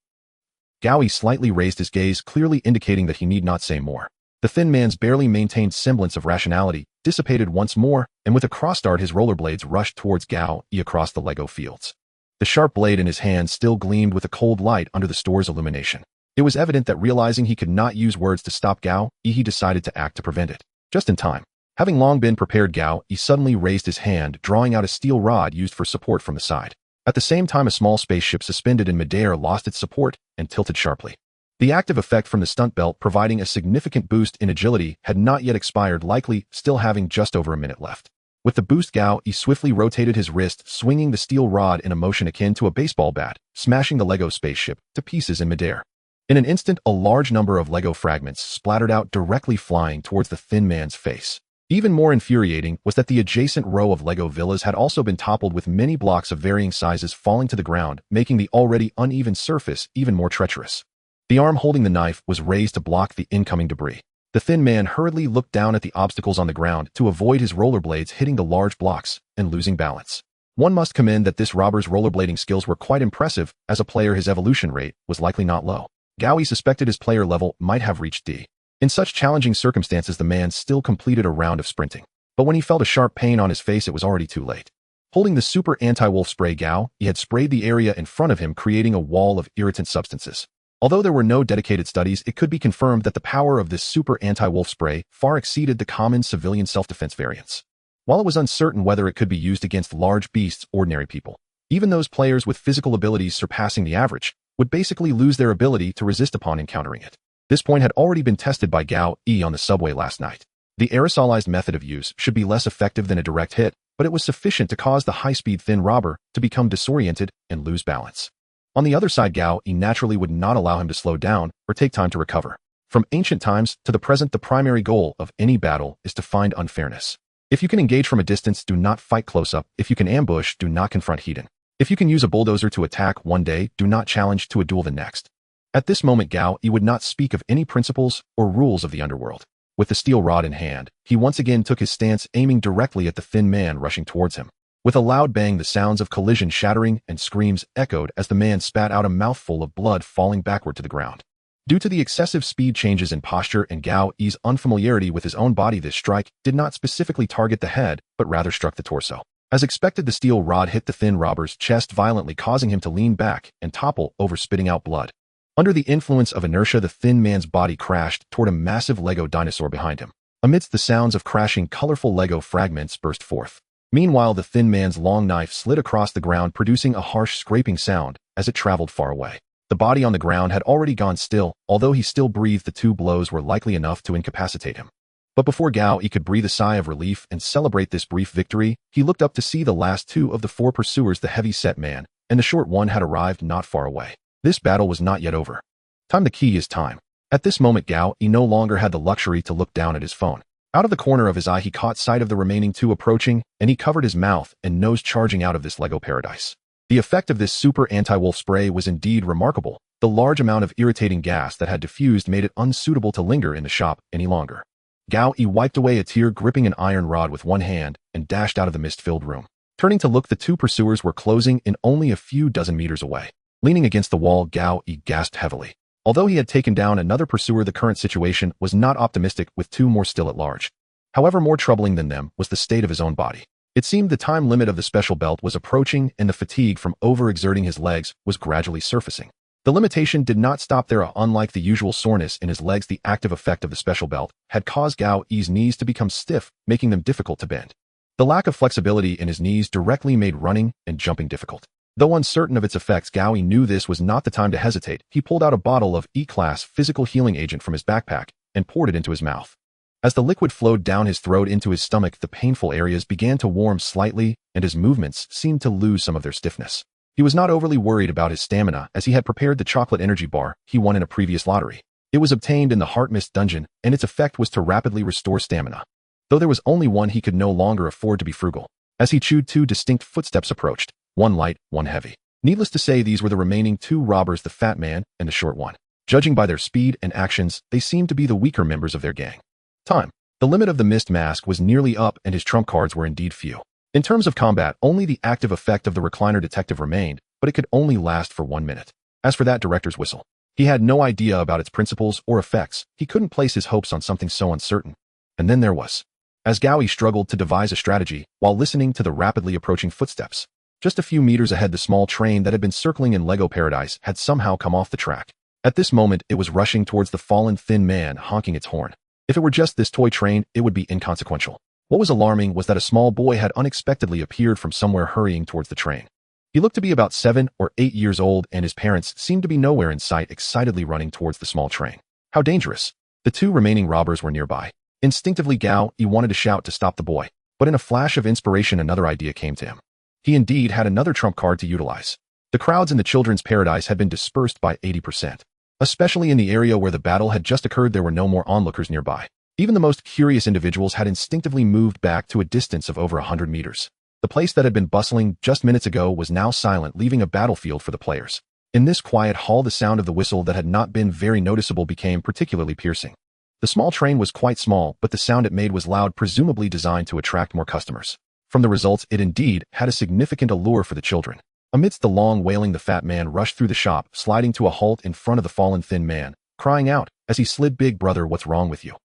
Speaker 1: Gao Yi slightly raised his gaze, clearly indicating that he need not say more. The thin man's barely maintained semblance of rationality dissipated once more, and with a cross-dart his rollerblades rushed towards Gao Yi across the Lego fields. The sharp blade in his hand still gleamed with a cold light under the store's illumination. It was evident that, realizing he could not use words to stop Gao Yi, he decided to act to prevent it. Just in time. Having long been prepared, Gao Yi suddenly raised his hand, drawing out a steel rod used for support from the side. At the same time, a small spaceship suspended in midair lost its support and tilted sharply. The active effect from the stunt belt, providing a significant boost in agility, had not yet expired, likely still having just over a minute left. With the boost, Gao Yi swiftly rotated his wrist, swinging the steel rod in a motion akin to a baseball bat, smashing the Lego spaceship to pieces in midair. In an instant, a large number of Lego fragments splattered out, directly flying towards the thin man's face. Even more infuriating was that the adjacent row of Lego villas had also been toppled, with many blocks of varying sizes falling to the ground, making the already uneven surface even more treacherous. The arm holding the knife was raised to block the incoming debris. The thin man hurriedly looked down at the obstacles on the ground to avoid his rollerblades hitting the large blocks and losing balance. One must commend that this robber's rollerblading skills were quite impressive. As a player, his evolution rate was likely not low. Gao Yi suspected his player level might have reached D. In such challenging circumstances, the man still completed a round of sprinting. But when he felt a sharp pain on his face, it was already too late. Holding the super anti-wolf spray, Gao Yi had sprayed the area in front of him, creating a wall of irritant substances. Although there were no dedicated studies, it could be confirmed that the power of this super anti-wolf spray far exceeded the common civilian self-defense variants. While it was uncertain whether it could be used against large beasts, ordinary people, even those players with physical abilities surpassing the average, would basically lose their ability to resist upon encountering it. This point had already been tested by Gao Yi on the subway last night. The aerosolized method of use should be less effective than a direct hit, but it was sufficient to cause the high-speed thin robber to become disoriented and lose balance. On the other side, Gao Yi naturally would not allow him to slow down or take time to recover. From ancient times to the present, the primary goal of any battle is to find unfairness. If you can engage from a distance, do not fight close up. If you can ambush, do not confront hidden. If you can use a bulldozer to attack one day, do not challenge to a duel the next. At this moment, Gao Yi would not speak of any principles or rules of the underworld. With the steel rod in hand, he once again took his stance, aiming directly at the thin man rushing towards him. With a loud bang, the sounds of collision shattering and screams echoed as the man spat out a mouthful of blood, falling backward to the ground. Due to the excessive speed changes in posture and Gao Yi's unfamiliarity with his own body, this strike did not specifically target the head, but rather struck the torso. As expected, the steel rod hit the thin robber's chest violently, causing him to lean back and topple over, spitting out blood. Under the influence of inertia, the thin man's body crashed toward a massive Lego dinosaur behind him. Amidst the sounds of crashing, colorful Lego fragments burst forth. Meanwhile, the thin man's long knife slid across the ground, producing a harsh scraping sound as it traveled far away. The body on the ground had already gone still. Although he still breathed, the two blows were likely enough to incapacitate him. But before Gao Yi could breathe a sigh of relief and celebrate this brief victory, he looked up to see the last two of the four pursuers, the heavy-set man and the short one, had arrived not far away. This battle was not yet over. Time. The key is time. At this moment, Gao Yi no longer had the luxury to look down at his phone. Out of the corner of his eye, he caught sight of the remaining two approaching, and he covered his mouth and nose charging out of this Lego paradise. The effect of this super anti-wolf spray was indeed remarkable. The large amount of irritating gas that had diffused made it unsuitable to linger in the shop any longer. Gao Yi wiped away a tear, gripping an iron rod with one hand, and dashed out of the mist-filled room. Turning to look, the two pursuers were closing in only a few dozen meters away. Leaning against the wall, Gao Yi gasped heavily. Although he had taken down another pursuer, the current situation was not optimistic, with two more still at large. However, more troubling than them was the state of his own body. It seemed the time limit of the special belt was approaching, and the fatigue from overexerting his legs was gradually surfacing. The limitation did not stop there. Unlike the usual soreness in his legs, the active effect of the special belt had caused Gao Yi's knees to become stiff, making them difficult to bend. The lack of flexibility in his knees directly made running and jumping difficult. Though uncertain of its effects, Gao Yi knew this was not the time to hesitate. He pulled out a bottle of E-class physical healing agent from his backpack and poured it into his mouth. As the liquid flowed down his throat into his stomach, the painful areas began to warm slightly, and his movements seemed to lose some of their stiffness. He was not overly worried about his stamina, as he had prepared the chocolate energy bar he won in a previous lottery. It was obtained in the Heart Mist dungeon, and its effect was to rapidly restore stamina. Though there was only one, he could no longer afford to be frugal. As he chewed, two distinct footsteps approached, one light, one heavy. Needless to say, these were the remaining two robbers, the fat man and the short one. Judging by their speed and actions, they seemed to be the weaker members of their gang. Time. The limit of the mist mask was nearly up, and his trump cards were indeed few. In terms of combat, only the active effect of the recliner detective remained, but it could only last for 1 minute. As for that director's whistle, he had no idea about its principles or effects. He couldn't place his hopes on something so uncertain. And then there was. As Gao Yi struggled to devise a strategy while listening to the rapidly approaching footsteps, just a few meters ahead, the small train that had been circling in Lego Paradise had somehow come off the track. At this moment, it was rushing towards the fallen thin man, honking its horn. If it were just this toy train, it would be inconsequential. What was alarming was that a small boy had unexpectedly appeared from somewhere, hurrying towards the train. He looked to be about 7 or 8 years old, and his parents seemed to be nowhere in sight, excitedly running towards the small train. How dangerous! The two remaining robbers were nearby. Instinctively, Gao Yi wanted to shout to stop the boy, but in a flash of inspiration, another idea came to him. He indeed had another trump card to utilize. The crowds in the children's paradise had been dispersed by 80%. Especially in the area where the battle had just occurred, there were no more onlookers nearby. Even the most curious individuals had instinctively moved back to a distance of over 100 meters. The place that had been bustling just minutes ago was now silent, leaving a battlefield for the players. In this quiet hall, the sound of the whistle that had not been very noticeable became particularly piercing. The small train was quite small, but the sound it made was loud, presumably designed to attract more customers. From the results, it indeed had a significant allure for the children. Amidst the long wailing, the fat man rushed through the shop, sliding to a halt in front of the fallen thin man, crying out as he slid, "Big brother, what's wrong with you?"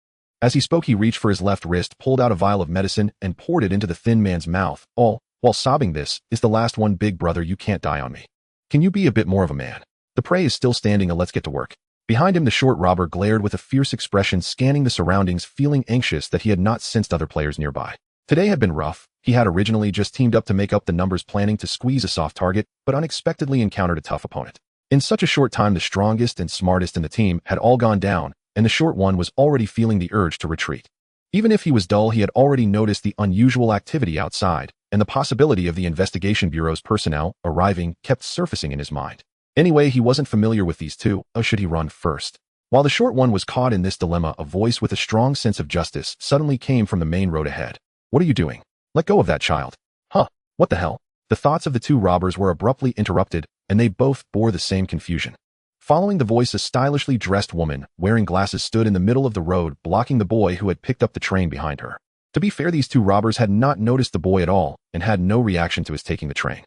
Speaker 1: As he spoke, he reached for his left wrist, pulled out a vial of medicine, and poured it into the thin man's mouth, all while sobbing, "This is the last one, big brother, you can't die on me. Can you be a bit more of a man? The prey is still standing, let's get to work." Behind him, the short robber glared with a fierce expression, scanning the surroundings, feeling anxious that he had not sensed other players nearby. Today had been rough. He had originally just teamed up to make up the numbers, planning to squeeze a soft target, but unexpectedly encountered a tough opponent. In such a short time, the strongest and smartest in the team had all gone down, and the short one was already feeling the urge to retreat. Even if he was dull, he had already noticed the unusual activity outside, and the possibility of the investigation bureau's personnel arriving kept surfacing in his mind. Anyway, he wasn't familiar with these two, or should he run first? While the short one was caught in this dilemma, a voice with a strong sense of justice suddenly came from the main road ahead. "What are you doing? Let go of that child." "Huh? What the hell?" The thoughts of the two robbers were abruptly interrupted, and they both bore the same confusion. Following the voice, a stylishly dressed woman, wearing glasses, stood in the middle of the road, blocking the boy who had picked up the train behind her. To be fair, these two robbers had not noticed the boy at all, and had no reaction to his taking the train.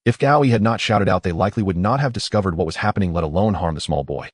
Speaker 1: If Gao Yi had not shouted out, they likely would not have discovered what was happening, let alone harm the small boy.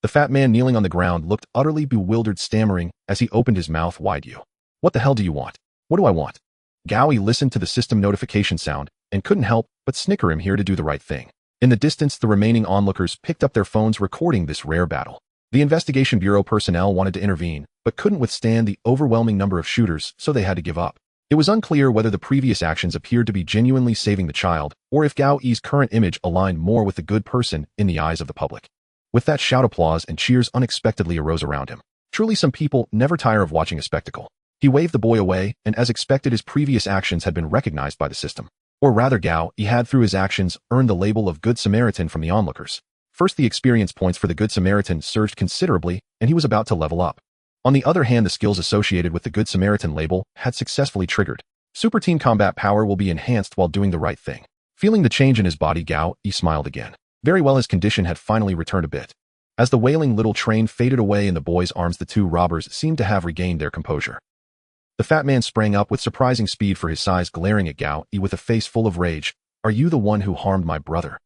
Speaker 1: The fat man kneeling on the ground looked utterly bewildered, stammering as he opened his mouth wide. "You. What the hell do you want?" "What do I want?" Gao Yi listened to the system notification sound and couldn't help but snicker. "I'm here to do the right thing." In the distance, the remaining onlookers picked up their phones, recording this rare battle. The investigation bureau personnel wanted to intervene, but couldn't withstand the overwhelming number of shooters, so they had to give up. It was unclear whether the previous actions appeared to be genuinely saving the child, or if Gao Yi's current image aligned more with the good person in the eyes of the public. With that shout, applause and cheers unexpectedly arose around him. Truly, some people never tire of watching a spectacle. He waved the boy away, and as expected, his previous actions had been recognized by the system. Or rather, Gao, he had through his actions earned the label of Good Samaritan from the onlookers. First, the experience points for the Good Samaritan surged considerably, and he was about to level up. On the other hand, the skills associated with the Good Samaritan label had successfully triggered. Super Team combat power will be enhanced while doing the right thing. Feeling the change in his body, Gao, he smiled again. Very well, his condition had finally returned a bit. As the wailing little train faded away in the boy's arms, the two robbers seemed to have regained their composure. The fat man sprang up with surprising speed for his size, glaring at Gao with a face full of rage. Are you the one who harmed my brother?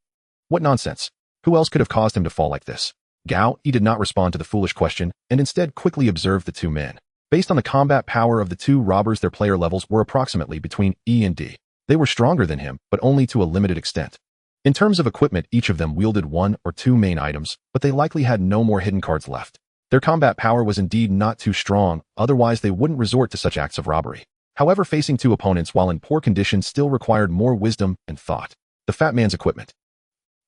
Speaker 1: What nonsense. Who else could have caused him to fall like this? Gao did not respond to the foolish question and instead quickly observed the two men. Based on the combat power of the two robbers, their player levels were approximately between E and D. They were stronger than him, but only to a limited extent. In terms of equipment, each of them wielded one or two main items, but they likely had no more hidden cards left. Their combat power was indeed not too strong, otherwise they wouldn't resort to such acts of robbery. However, facing two opponents while in poor condition still required more wisdom and thought. The fat man's equipment.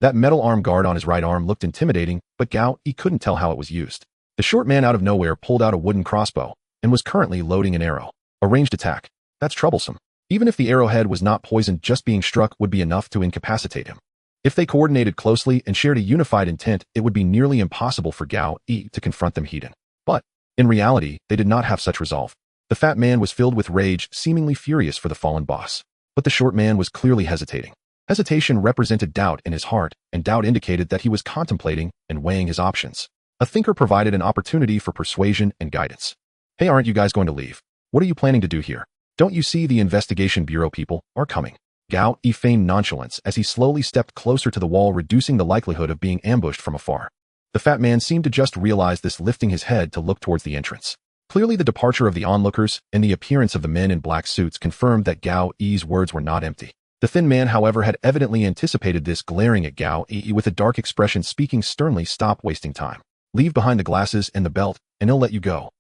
Speaker 1: That metal arm guard on his right arm looked intimidating, but Gao couldn't tell how it was used. The short man out of nowhere pulled out a wooden crossbow and was currently loading an arrow. A ranged attack. That's troublesome. Even if the arrowhead was not poisoned, just being struck would be enough to incapacitate him. If they coordinated closely and shared a unified intent, it would be nearly impossible for Gao to confront them head-on. But, in reality, they did not have such resolve. The fat man was filled with rage, seemingly furious for the fallen boss. But the short man was clearly hesitating. Hesitation represented doubt in his heart, and doubt indicated that he was contemplating and weighing his options. A thinker provided an opportunity for persuasion and guidance. Hey, aren't you guys going to leave? What are you planning to do here? Don't you see the investigation bureau people are coming? Gao feigned nonchalance as he slowly stepped closer to the wall, reducing the likelihood of being ambushed from afar. The fat man seemed to just realize this, lifting his head to look towards the entrance. Clearly, the departure of the onlookers and the appearance of the men in black suits confirmed that Gao's words were not empty. The thin man, however, had evidently anticipated this, glaring at Gao with a dark expression, speaking sternly. Stop wasting time. Leave behind the glasses and the belt, and he'll let you go.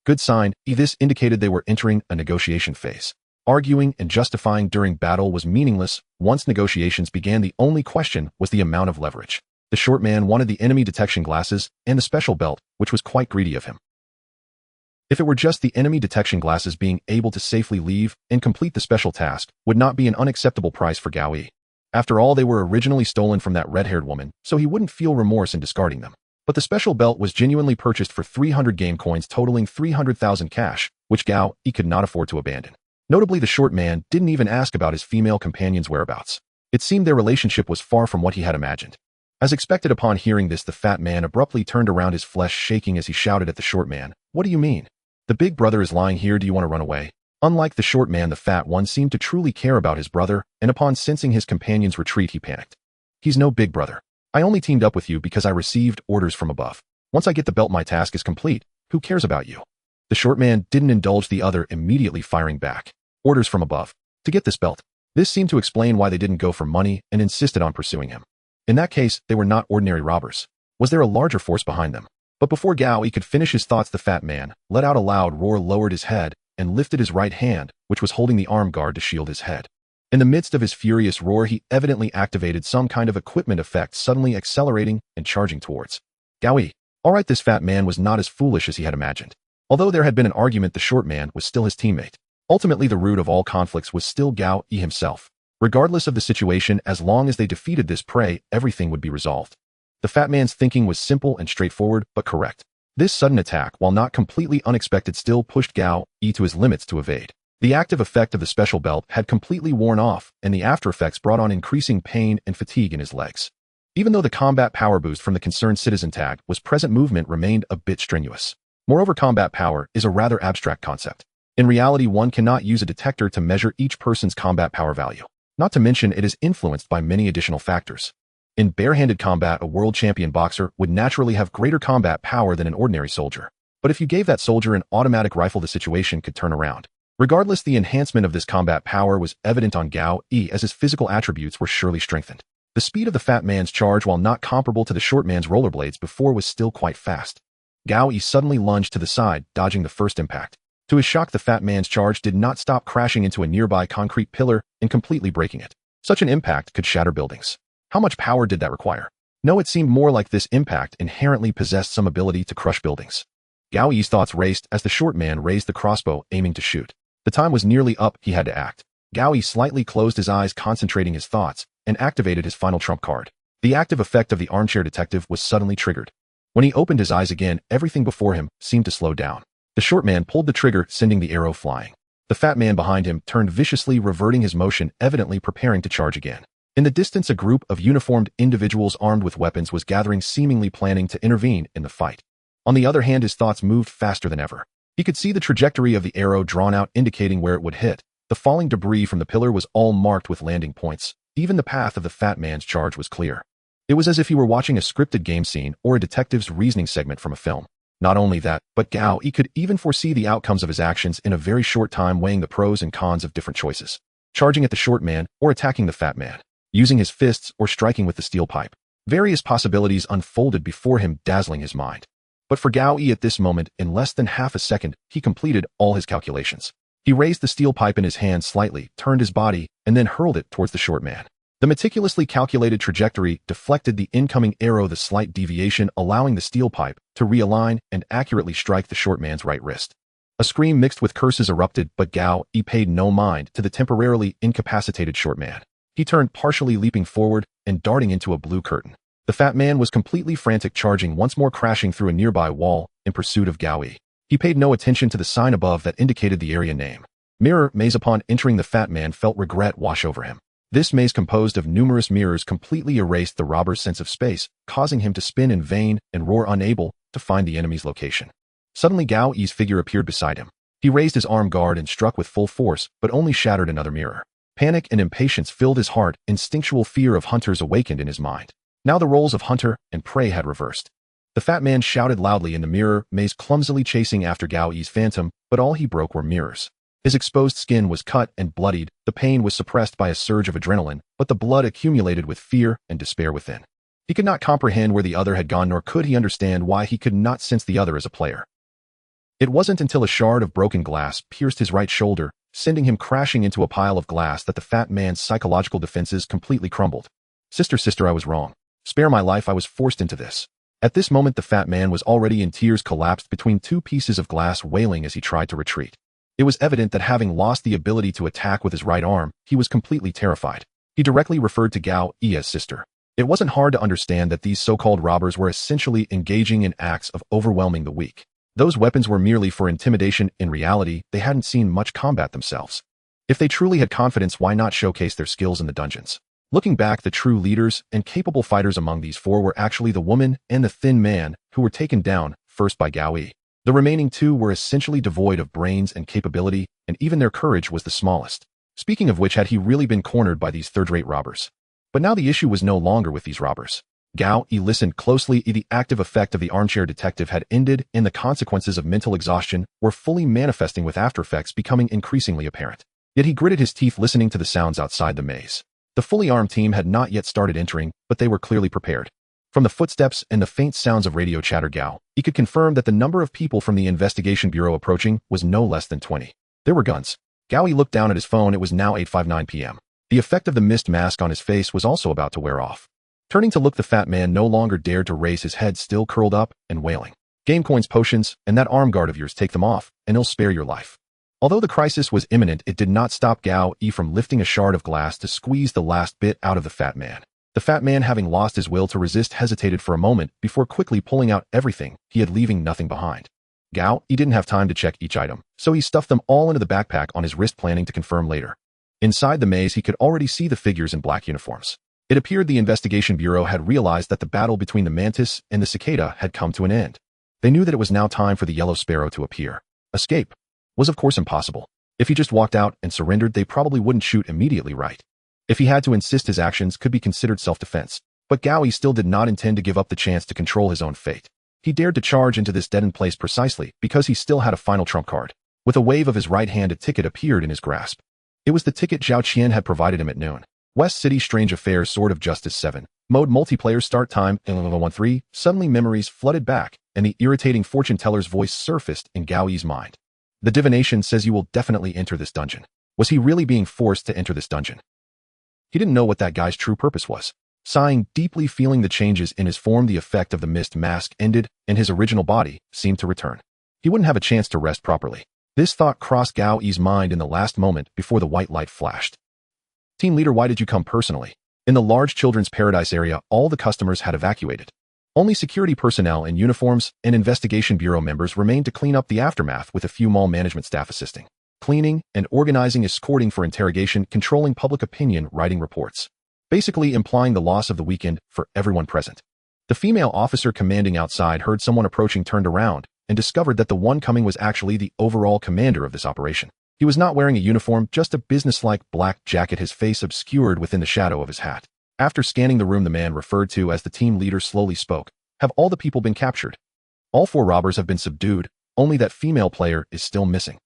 Speaker 1: Good sign. This indicated they were entering a negotiation phase. Arguing and justifying during battle was meaningless. Once negotiations began, the only question was the amount of leverage. The short man wanted the enemy detection glasses and the special belt, which was quite greedy of him. If it were just the enemy detection glasses, being able to safely leave and complete the special task would not be an unacceptable price for Gao. After all, they were originally stolen from that red-haired woman, so he wouldn't feel remorse in discarding them. But the special belt was genuinely purchased for 300 game coins, totaling 300,000 cash, which Gao could not afford to abandon. Notably, the short man didn't even ask about his female companion's whereabouts. It seemed their relationship was far from what he had imagined. As expected, upon hearing this, the fat man abruptly turned around, his flesh shaking as he shouted at the short man. What do you mean? The big brother is lying here. Do you want to run away? Unlike the short man, the fat one seemed to truly care about his brother, and upon sensing his companion's retreat, he panicked. He's no big brother. I only teamed up with you because I received orders from above. Once I get the belt, my task is complete. Who cares about you? The short man didn't indulge the other, immediately firing back. Orders from above. To get this belt. This seemed to explain why they didn't go for money and insisted on pursuing him. In that case, they were not ordinary robbers. Was there a larger force behind them? But before Gao could finish his thoughts, the fat man let out a loud roar, lowered his head, and lifted his right hand, which was holding the arm guard, to shield his head. In the midst of his furious roar, he evidently activated some kind of equipment effect, suddenly accelerating and charging towards Gao. Alright, this fat man was not as foolish as he had imagined. Although there had been an argument, the short man was still his teammate. Ultimately, the root of all conflicts was still Gao himself. Regardless of the situation, as long as they defeated this prey, everything would be resolved. The fat man's thinking was simple and straightforward, but correct. This sudden attack, while not completely unexpected, still pushed Gao to his limits to evade. The active effect of the special belt had completely worn off, and the after effects brought on increasing pain and fatigue in his legs. Even though the combat power boost from the concerned citizen tag was present, movement remained a bit strenuous. Moreover, combat power is a rather abstract concept. In reality, one cannot use a detector to measure each person's combat power value. Not to mention, it is influenced by many additional factors. In barehanded combat, a world champion boxer would naturally have greater combat power than an ordinary soldier. But if you gave that soldier an automatic rifle, the situation could turn around. Regardless, the enhancement of this combat power was evident on Gao as his physical attributes were surely strengthened. The speed of the fat man's charge, while not comparable to the short man's rollerblades before, was still quite fast. Gao suddenly lunged to the side, dodging the first impact. To his shock, the fat man's charge did not stop, crashing into a nearby concrete pillar and completely breaking it. Such an impact could shatter buildings. How much power did that require? No, it seemed more like this impact inherently possessed some ability to crush buildings. Gao Yi's thoughts raced as the short man raised the crossbow, aiming to shoot. The time was nearly up, he had to act. Gao Yi slightly closed his eyes, concentrating his thoughts, and activated his final trump card. The active effect of the armchair detective was suddenly triggered. When he opened his eyes again, everything before him seemed to slow down. The short man pulled the trigger, sending the arrow flying. The fat man behind him turned viciously, reverting his motion, evidently preparing to charge again. In the distance, a group of uniformed individuals armed with weapons was gathering, seemingly planning to intervene in the fight. On the other hand, his thoughts moved faster than ever. He could see the trajectory of the arrow drawn out, indicating where it would hit. The falling debris from the pillar was all marked with landing points. Even the path of the fat man's charge was clear. It was as if he were watching a scripted game scene or a detective's reasoning segment from a film. Not only that, but Gao Yi could even foresee the outcomes of his actions in a very short time, weighing the pros and cons of different choices. Charging at the short man or attacking the fat man. Using his fists or striking with the steel pipe. Various possibilities unfolded before him, dazzling his mind. But for Gao Yi at this moment, in less than half a second, he completed all his calculations. He raised the steel pipe in his hand slightly, turned his body, and then hurled it towards the short man. The meticulously calculated trajectory deflected the incoming arrow, the slight deviation allowing the steel pipe to realign and accurately strike the short man's right wrist. A scream mixed with curses erupted, but Gao Yi paid no mind to the temporarily incapacitated short man. He turned, partially leaping forward and darting into a blue curtain. The fat man was completely frantic, charging once more, crashing through a nearby wall in pursuit of Gao Yi. He paid no attention to the sign above that indicated the area name. Mirror maze. Upon entering, the fat man felt regret wash over him. This maze, composed of numerous mirrors, completely erased the robber's sense of space, causing him to spin in vain and roar, unable to find the enemy's location. Suddenly, Gao Yi's figure appeared beside him. He raised his arm guard and struck with full force, but only shattered another mirror. Panic and impatience filled his heart. Instinctual fear of hunters awakened in his mind. Now the roles of hunter and prey had reversed. The fat man shouted loudly in the mirror maze, clumsily chasing after Gao Yi's phantom, but all he broke were mirrors. His exposed skin was cut and bloodied. The pain was suppressed by a surge of adrenaline, but the blood accumulated with fear and despair within. He could not comprehend where the other had gone, nor could he understand why he could not sense the other as a player. It wasn't until a shard of broken glass pierced his right shoulder, sending him crashing into a pile of glass, that the fat man's psychological defenses completely crumbled. Sister, I was wrong. Spare my life, I was forced into this. At this moment, the fat man was already in tears, collapsed between two pieces of glass, wailing as he tried to retreat. It was evident that, having lost the ability to attack with his right arm, he was completely terrified. He directly referred to Gao Yi as sister. It wasn't hard to understand that these so-called robbers were essentially engaging in acts of overwhelming the weak. Those weapons were merely for intimidation. In reality, they hadn't seen much combat themselves. If they truly had confidence, why not showcase their skills in the dungeons? Looking back, the true leaders and capable fighters among these four were actually the woman and the thin man, who were taken down first by Gao Yi. The remaining two were essentially devoid of brains and capability, and even their courage was the smallest. Speaking of which, had he really been cornered by these third-rate robbers? But now the issue was no longer with these robbers. Gao Yi listened closely. The active effect of the armchair detective had ended, and the consequences of mental exhaustion were fully manifesting, with after effects becoming increasingly apparent. Yet he gritted his teeth, listening to the sounds outside the maze. The fully armed team had not yet started entering, but they were clearly prepared. From the footsteps and the faint sounds of radio chatter, Gao Yi could confirm that the number of people from the investigation bureau approaching was no less than 20. There were guns. Gao Yi looked down at his phone. It was now 8:59 p.m. The effect of the mist mask on his face was also about to wear off. Turning to look, the fat man no longer dared to raise his head, still curled up and wailing. Game coins, potions, and that arm guard of yours, take them off, and it'll spare your life. Although the crisis was imminent, it did not stop Gao Yi from lifting a shard of glass to squeeze the last bit out of the fat man. The fat man, having lost his will to resist, hesitated for a moment before quickly pulling out everything he had, leaving nothing behind. Gao Yi didn't have time to check each item, so he stuffed them all into the backpack on his wrist, planning to confirm later. Inside the maze, he could already see the figures in black uniforms. It appeared the investigation bureau had realized that the battle between the mantis and the cicada had come to an end. They knew that it was now time for the yellow sparrow to appear. Escape was of course impossible. If he just walked out and surrendered, they probably wouldn't shoot immediately, right? If he had to insist, his actions could be considered self-defense. But Gao Yi still did not intend to give up the chance to control his own fate. He dared to charge into this deadened place precisely because he still had a final trump card. With a wave of his right hand, a ticket appeared in his grasp. It was the ticket Zhao Qian had provided him at noon. West City Strange Affairs, Sword of Justice 7. Mode multiplayer, start time 11:13. Suddenly memories flooded back, and the irritating fortune teller's voice surfaced in Gao Yi's mind. The divination says you will definitely enter this dungeon. Was he really being forced to enter this dungeon? He didn't know what that guy's true purpose was. Sighing deeply, feeling the changes in his form, the effect of the mist mask ended, and his original body seemed to return. he wouldn't have a chance to rest properly. This thought crossed Gao Yi's mind in the last moment before the white light flashed. Team leader, why did you come personally? In the large children's paradise area, all the customers had evacuated. Only security personnel in uniforms and investigation bureau members remained to clean up the aftermath, with a few mall management staff assisting. Cleaning and organizing, escorting for interrogation, controlling public opinion, writing reports. Basically implying the loss of the weekend for everyone present. The female officer commanding outside heard someone approaching, turned around, and discovered that the one coming was actually the overall commander of this operation. He was not wearing a uniform, just a businesslike black jacket, his face obscured within the shadow of his hat. After scanning the room, the man referred to as the team leader slowly spoke. Have all the people been captured? All 4 robbers have been subdued, only that female player is still missing.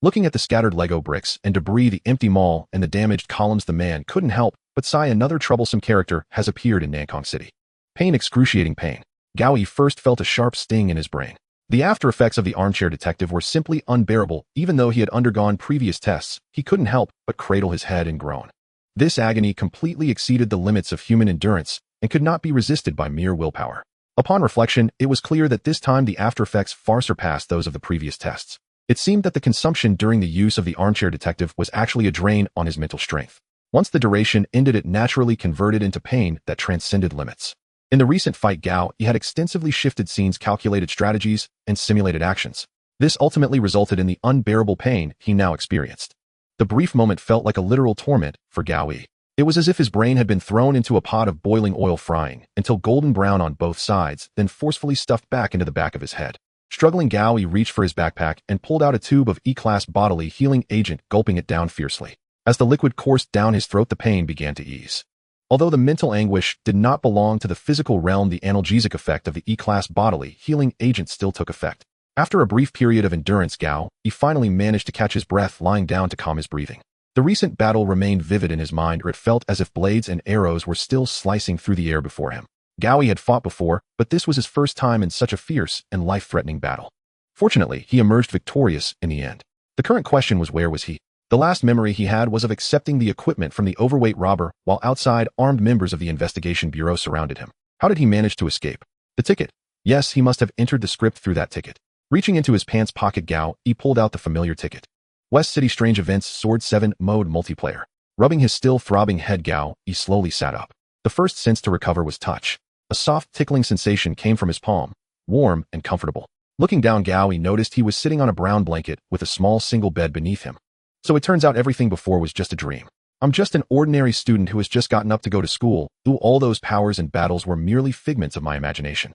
Speaker 1: Looking at the scattered Lego bricks and debris, the empty mall, and the damaged columns, the man couldn't help but sigh. Another troublesome character has appeared in Nankong City. Pain, excruciating pain. Gao Yi first felt a sharp sting in his brain. The after effects of the armchair detective were simply unbearable. Even though he had undergone previous tests, he couldn't help but cradle his head and groan. This agony completely exceeded the limits of human endurance and could not be resisted by mere willpower. Upon reflection, it was clear that this time the after effects far surpassed those of the previous tests. It seemed that the consumption during the use of the armchair detective was actually a drain on his mental strength. Once the duration ended, it naturally converted into pain that transcended limits. In the recent fight, Gao Yi had extensively shifted scenes, calculated strategies, and simulated actions. This ultimately resulted in the unbearable pain he now experienced. The brief moment felt like a literal torment for Gao Yi. It was as if his brain had been thrown into a pot of boiling oil, frying until golden brown on both sides, then forcefully stuffed back into the back of his head. Struggling, Gao Yi reached for his backpack and pulled out a tube of E-class bodily healing agent, gulping it down fiercely. As the liquid coursed down his throat, the pain began to ease. Although the mental anguish did not belong to the physical realm, the analgesic effect of the E-class bodily healing agent still took effect. After a brief period of endurance, Gao Yi finally managed to catch his breath, lying down to calm his breathing. The recent battle remained vivid in his mind, or it felt as if blades and arrows were still slicing through the air before him. Gao Yi had fought before, but this was his first time in such a fierce and life-threatening battle. Fortunately, he emerged victorious in the end. The current question was, where was he? The last memory he had was of accepting the equipment from the overweight robber, while outside, armed members of the investigation bureau surrounded him. How did he manage to escape? The ticket. Yes, he must have entered the script through that ticket. Reaching into his pants pocket, Gao Yi pulled out the familiar ticket. West City Strange Events Sword 7 Mode Multiplayer. Rubbing his still throbbing head, Gao Yi slowly sat up. The first sense to recover was touch. A soft tickling sensation came from his palm, warm and comfortable. Looking down, Gao Yi noticed he was sitting on a brown blanket with a small single bed beneath him. So it turns out everything before was just a dream. I'm just an ordinary student who has just gotten up to go to school. Ooh, all those powers and battles were merely figments of my imagination.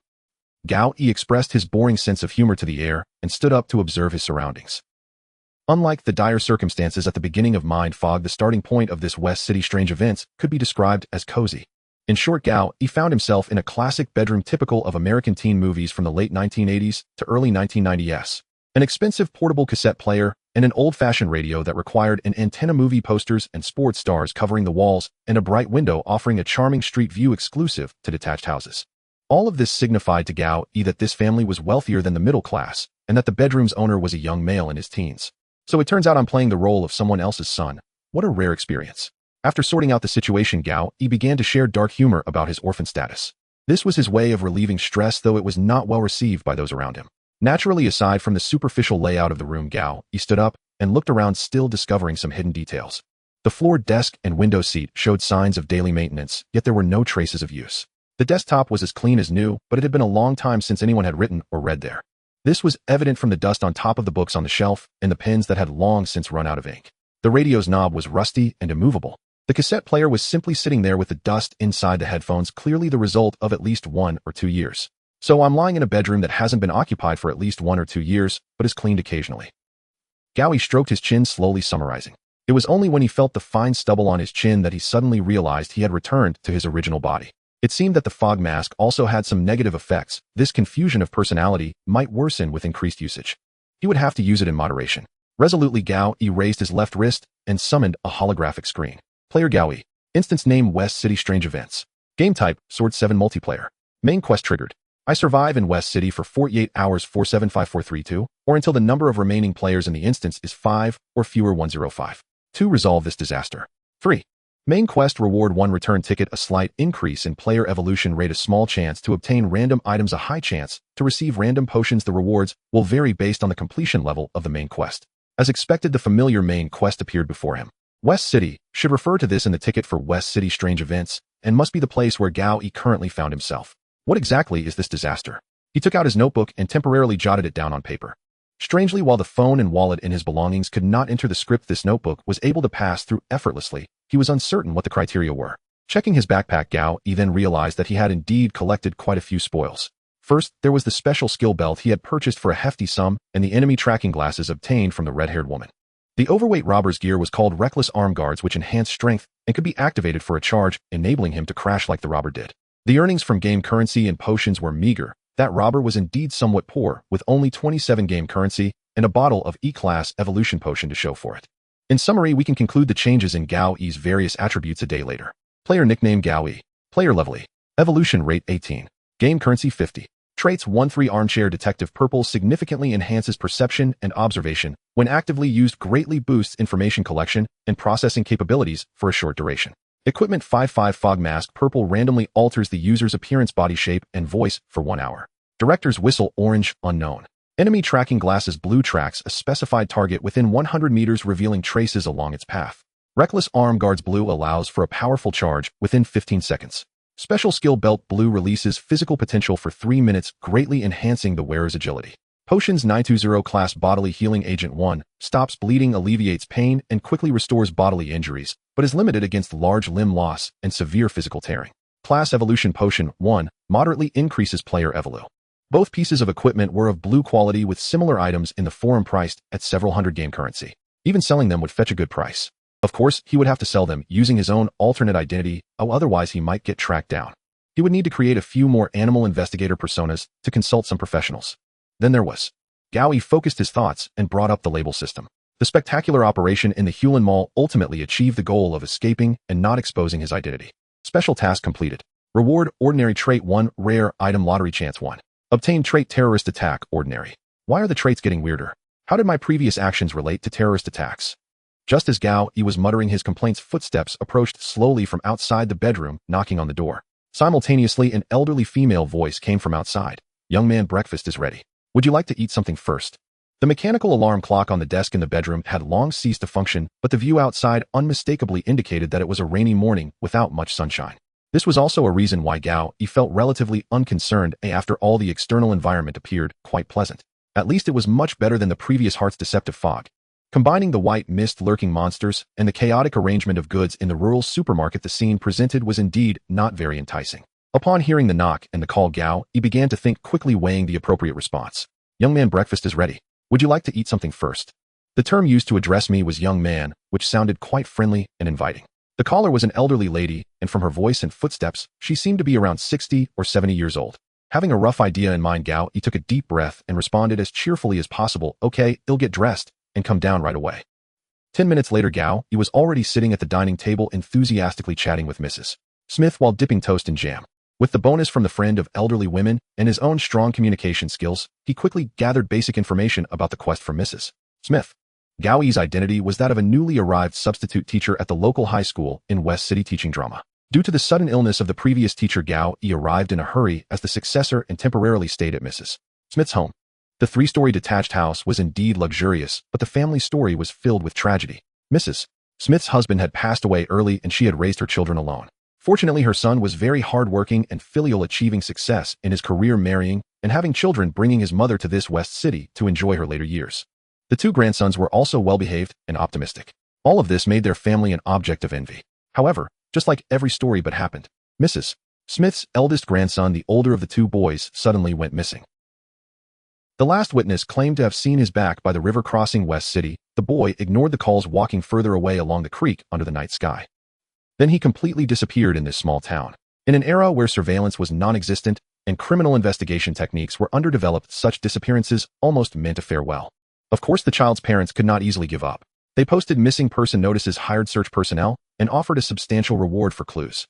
Speaker 1: Gao Yi expressed his boring sense of humor to the air and stood up to observe his surroundings. Unlike the dire circumstances at the beginning of Mind Fog, the starting point of this West City Strange Events could be described as cozy. In short, Gao Yi found himself in a classic bedroom typical of American teen movies from the late 1980s to early 1990s. An expensive portable cassette player and an old-fashioned radio that required an antenna, movie posters and sports stars covering the walls, and a bright window offering a charming street view exclusive to detached houses. All of this signified to Gao Yi that this family was wealthier than the middle class, and that the bedroom's owner was a young male in his teens. So it turns out I'm playing the role of someone else's son. What a rare experience. After sorting out the situation, Gao Yi began to share dark humor about his orphan status. This was his way of relieving stress, though it was not well received by those around him. Naturally, aside from the superficial layout of the room, Gao Yi stood up and looked around, still discovering some hidden details. The floor, desk, and window seat showed signs of daily maintenance, yet there were no traces of use. The desktop was as clean as new, but it had been a long time since anyone had written or read there. This was evident from the dust on top of the books on the shelf and the pens that had long since run out of ink. The radio's knob was rusty and immovable. The cassette player was simply sitting there with the dust inside the headphones, clearly the result of at least 1 or 2 years. So I'm lying in a bedroom that hasn't been occupied for at least 1 or 2 years, but is cleaned occasionally. Gao Yi stroked his chin, slowly summarizing. It was only when he felt the fine stubble on his chin that he suddenly realized he had returned to his original body. It seemed that the fog mask also had some negative effects. This confusion of personality might worsen with increased usage. He would have to use it in moderation. Resolutely, Gao Yi raised his left wrist and summoned a holographic screen. Player Gao Yi. Instance name West City Strange Events. Game type Sword 7 Multiplayer. Main quest triggered. I survive in West City for 48 hours 475432, or until the number of remaining players in the instance is 5 or fewer 105. 2. Resolve this disaster. 3. Main quest reward 1 return ticket, a slight increase in player evolution rate, a small chance to obtain random items, a high chance to receive random potions. The rewards will vary based on the completion level of the main quest. As expected, the familiar main quest appeared before him. West City should refer to this in the ticket for West City strange events and must be the place where Gao Yi currently found himself. What exactly is this disaster? He took out his notebook and temporarily jotted it down on paper. Strangely, while the phone and wallet in his belongings could not enter the script this notebook was able to pass through effortlessly, he was uncertain what the criteria were. Checking his backpack, Gao Yi then realized that he had indeed collected quite a few spoils. First, there was the special skill belt he had purchased for a hefty sum and the enemy tracking glasses obtained from the red-haired woman. The overweight robber's gear was called Reckless Arm Guards, which enhanced strength and could be activated for a charge, enabling him to crash like the robber did. The earnings from game currency and potions were meager. That robber was indeed somewhat poor, with only 27 game currency and a bottle of E-class evolution potion to show for it. In summary, we can conclude the changes in Gao Yi's various attributes a day later. Player nickname Gao Yi. Player level E. Evolution rate 18. Game currency 50. Traits 1-3 Armchair Detective. Purple significantly enhances perception and observation. When actively used, greatly boosts information collection and processing capabilities for a short duration. Equipment 5-5 Fog Mask. Purple randomly alters the user's appearance, body shape, and voice for 1 hour. Director's Whistle Orange Unknown. Enemy tracking glasses. Blue tracks a specified target within 100 meters, revealing traces along its path. Reckless Arm Guards. Blue allows for a powerful charge within 15 seconds. Special skill belt. Blue releases physical potential for 3 minutes, greatly enhancing the wearer's agility. Potions 920 Class Bodily Healing Agent 1, stops bleeding, alleviates pain, and quickly restores bodily injuries, but is limited against large limb loss and severe physical tearing. Class Evolution Potion 1, moderately increases player evolu. Both pieces of equipment were of blue quality with similar items in the forum priced at several hundred game currency. Even selling them would fetch a good price. Of course, he would have to sell them using his own alternate identity, otherwise he might get tracked down. He would need to create a few more animal investigator personas to consult some professionals. Then there was. Gao Yi focused his thoughts and brought up the label system. The spectacular operation in the Hulan Mall ultimately achieved the goal of escaping and not exposing his identity. Special task completed. Reward Ordinary Trait 1, Rare Item Lottery Chance 1. Obtain Trait Terrorist Attack Ordinary. Why are the traits getting weirder? How did my previous actions relate to terrorist attacks? Just as Gao Yi was muttering his complaints, footsteps approached slowly from outside the bedroom, knocking on the door. Simultaneously, an elderly female voice came from outside. Young man, breakfast is ready. Would you like to eat something first? The mechanical alarm clock on the desk in the bedroom had long ceased to function, but the view outside unmistakably indicated that it was a rainy morning without much sunshine. This was also a reason why Gao Yi felt relatively unconcerned after all. The external environment appeared quite pleasant. At least it was much better than the previous heart's deceptive fog. Combining the white mist, lurking monsters, and the chaotic arrangement of goods in the rural supermarket, the scene presented was indeed not very enticing. Upon hearing the knock and the call, Gao Yi began to think, quickly weighing the appropriate response. Young man, breakfast is ready. Would you like to eat something first? The term used to address me was young man, which sounded quite friendly and inviting. The caller was an elderly lady, and from her voice and footsteps, she seemed to be around 60 or 70 years old. Having a rough idea in mind, Gao Yi took a deep breath and responded as cheerfully as possible, okay, I'll get dressed and come down right away. 10 minutes later, Gao Yi was already sitting at the dining table, enthusiastically chatting with Mrs. Smith while dipping toast in jam. With the bonus from the friend of elderly women and his own strong communication skills, he quickly gathered basic information about the quest from Mrs. Smith. Gao Yi's identity was that of a newly arrived substitute teacher at the local high school in West City, teaching drama. Due to the sudden illness of the previous teacher, Gao Yi arrived in a hurry as the successor and temporarily stayed at Mrs. Smith's home. The 3-story detached house was indeed luxurious, but the family story was filled with tragedy. Mrs. Smith's husband had passed away early and she had raised her children alone. Fortunately, her son was very hardworking and filial, achieving success in his career, marrying and having children, bringing his mother to this West City to enjoy her later years. The 2 grandsons were also well-behaved and optimistic. All of this made their family an object of envy. However, just like every story but happened, Mrs. Smith's eldest grandson, the older of the 2 boys, suddenly went missing. The last witness claimed to have seen his back by the river crossing West City. The boy ignored the calls, walking further away along the creek under the night sky. Then he completely disappeared in this small town. In an era where surveillance was non-existent and criminal investigation techniques were underdeveloped, such disappearances almost meant a farewell. Of course, the child's parents could not easily give up. They posted missing person notices, hired search personnel, and offered a substantial reward for clues.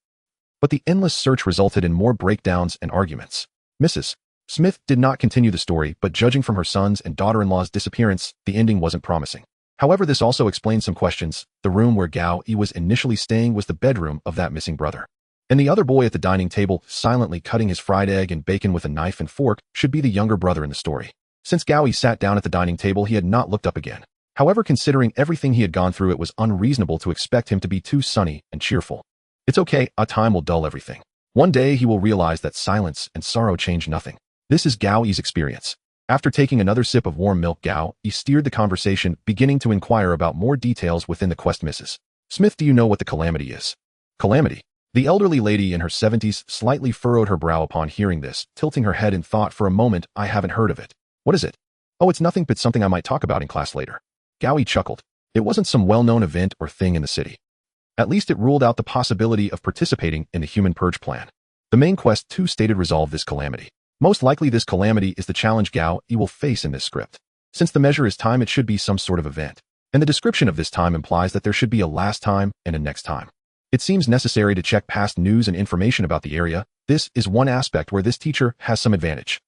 Speaker 1: But the endless search resulted in more breakdowns and arguments. Mrs. Smith did not continue the story, but judging from her son's and daughter-in-law's disappearance, the ending wasn't promising. However, this also explains some questions. The room where Gao Yi was initially staying was the bedroom of that missing brother. And the other boy at the dining table, silently cutting his fried egg and bacon with a knife and fork, should be the younger brother in the story. Since Gao Yi sat down at the dining table, he had not looked up again. However, considering everything he had gone through, it was unreasonable to expect him to be too sunny and cheerful. It's okay, time will dull everything. One day he will realize that silence and sorrow change nothing. This is Gao Yi's experience. After taking another sip of warm milk, Gao Yi steered the conversation, beginning to inquire about more details within the quest. Mrs. Smith, do you know what the calamity is? Calamity? The elderly lady in her 70s slightly furrowed her brow upon hearing this, tilting her head in thought for a moment. I haven't heard of it. What is it? Oh, it's nothing but something I might talk about in class later. Gao Yi chuckled. It wasn't some well-known event or thing in the city. At least it ruled out the possibility of participating in the human purge plan. The main quest too stated resolve this calamity. Most likely this calamity is the challenge Gao Yi will face in this script. Since the measure is time, it should be some sort of event. And the description of this time implies that there should be a last time and a next time. It seems necessary to check past news and information about the area. This is one aspect where this teacher has some advantage.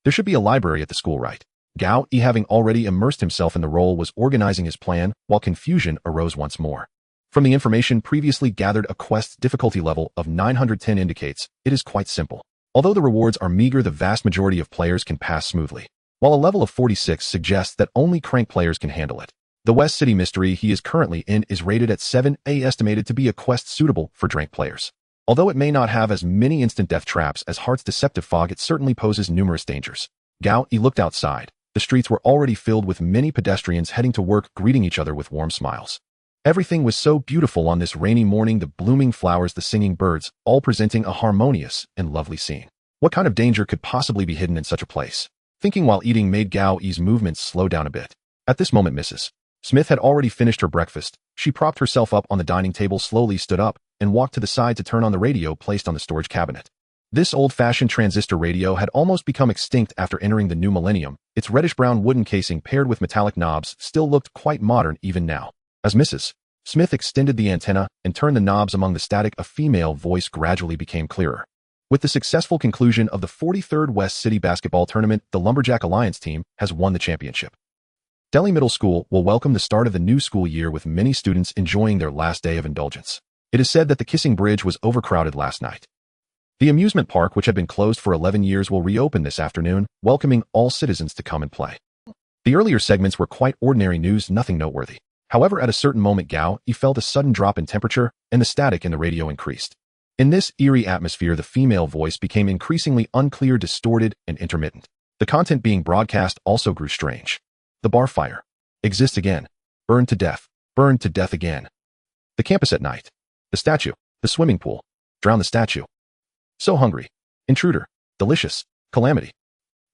Speaker 1: There should be a library at the school, right? Gao Yi, having already immersed himself in the role, was organizing his plan while confusion arose once more. From the information previously gathered, a quest's difficulty level of 910 indicates it is quite simple. Although the rewards are meager, the vast majority of players can pass smoothly, while a level of 46 suggests that only crank players can handle it. The West City mystery he is currently in is rated at 7A, estimated to be a quest suitable for drank players. Although it may not have as many instant death traps as Heart's deceptive fog, it certainly poses numerous dangers. Gao Yi looked outside. The streets were already filled with many pedestrians heading to work, greeting each other with warm smiles. Everything was so beautiful on this rainy morning, the blooming flowers, the singing birds, all presenting a harmonious and lovely scene. What kind of danger could possibly be hidden in such a place? Thinking while eating made Gao Yi's movements slow down a bit. At this moment, Mrs. Smith had already finished her breakfast. She propped herself up on the dining table, slowly stood up, and walked to the side to turn on the radio placed on the storage cabinet. This old-fashioned transistor radio had almost become extinct after entering the new millennium. Its reddish-brown wooden casing paired with metallic knobs still looked quite modern even now. As Mrs. Smith extended the antenna and turned the knobs among the static, a female voice gradually became clearer. With the successful conclusion of the 43rd West City Basketball Tournament, the Lumberjack Alliance team has won the championship. Delhi Middle School will welcome the start of the new school year with many students enjoying their last day of indulgence. It is said that the Kissing Bridge was overcrowded last night. The amusement park, which had been closed for 11 years, will reopen this afternoon, welcoming all citizens to come and play. The earlier segments were quite ordinary news, nothing noteworthy. However, at a certain moment, Gao Yi felt a sudden drop in temperature, and the static in the radio increased. In this eerie atmosphere, the female voice became increasingly unclear, distorted, and intermittent. The content being broadcast also grew strange. The bar fire exists again. Burned to death again. The campus at night. The statue. The swimming pool. Drown the statue. So hungry. Intruder. Delicious. Calamity.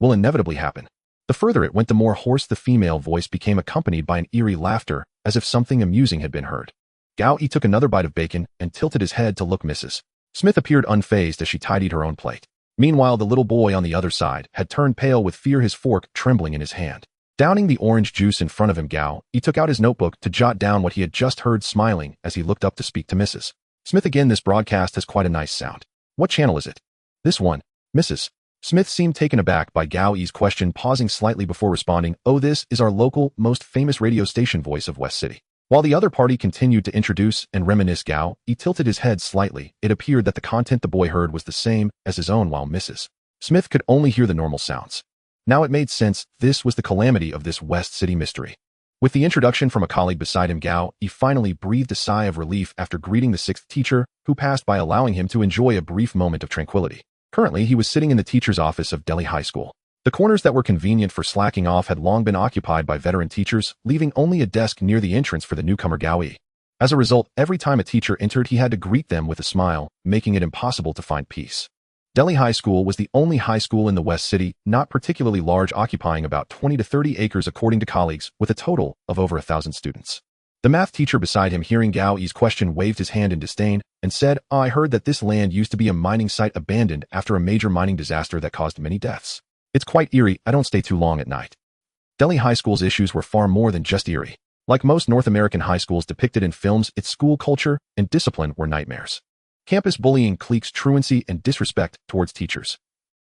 Speaker 1: Will inevitably happen. The further it went, the more hoarse the female voice became, accompanied by an eerie laughter, as if something amusing had been heard. Gao Yi took another bite of bacon and tilted his head to look. Mrs. Smith appeared unfazed as she tidied her own plate. Meanwhile, the little boy on the other side had turned pale with fear, his fork trembling in his hand. Downing the orange juice in front of him, Gao Yi took out his notebook to jot down what he had just heard, smiling as he looked up to speak to Mrs. Smith again. This broadcast has quite a nice sound. What channel is it? This one. Mrs. Smith seemed taken aback by Gao Yi's question, pausing slightly before responding. Oh, this is our local, most famous radio station, Voice of West City. While the other party continued to introduce and reminisce, Gao Yi tilted his head slightly. It appeared that the content the boy heard was the same as his own, while Mrs. Smith could only hear the normal sounds. Now it made sense. This was the calamity of this West City mystery. With the introduction from a colleague beside him, Gao Yi finally breathed a sigh of relief after greeting the sixth teacher, who passed by, allowing him to enjoy a brief moment of tranquility. Currently, he was sitting in the teacher's office of Delhi High School. The corners that were convenient for slacking off had long been occupied by veteran teachers, leaving only a desk near the entrance for the newcomer Gao Yi. As a result, every time a teacher entered, he had to greet them with a smile, making it impossible to find peace. Delhi High School was the only high school in the West City, not particularly large, occupying about 20 to 30 acres according to colleagues, with a total of over 1,000 students. The math teacher beside him, hearing Gao Yi's question, waved his hand in disdain and said, I heard that this land used to be a mining site abandoned after a major mining disaster that caused many deaths. It's quite eerie. I don't stay too long at night. Delhi High School's issues were far more than just eerie. Like most North American high schools depicted in films, its school culture and discipline were nightmares. Campus bullying, cliques, truancy, and disrespect towards teachers.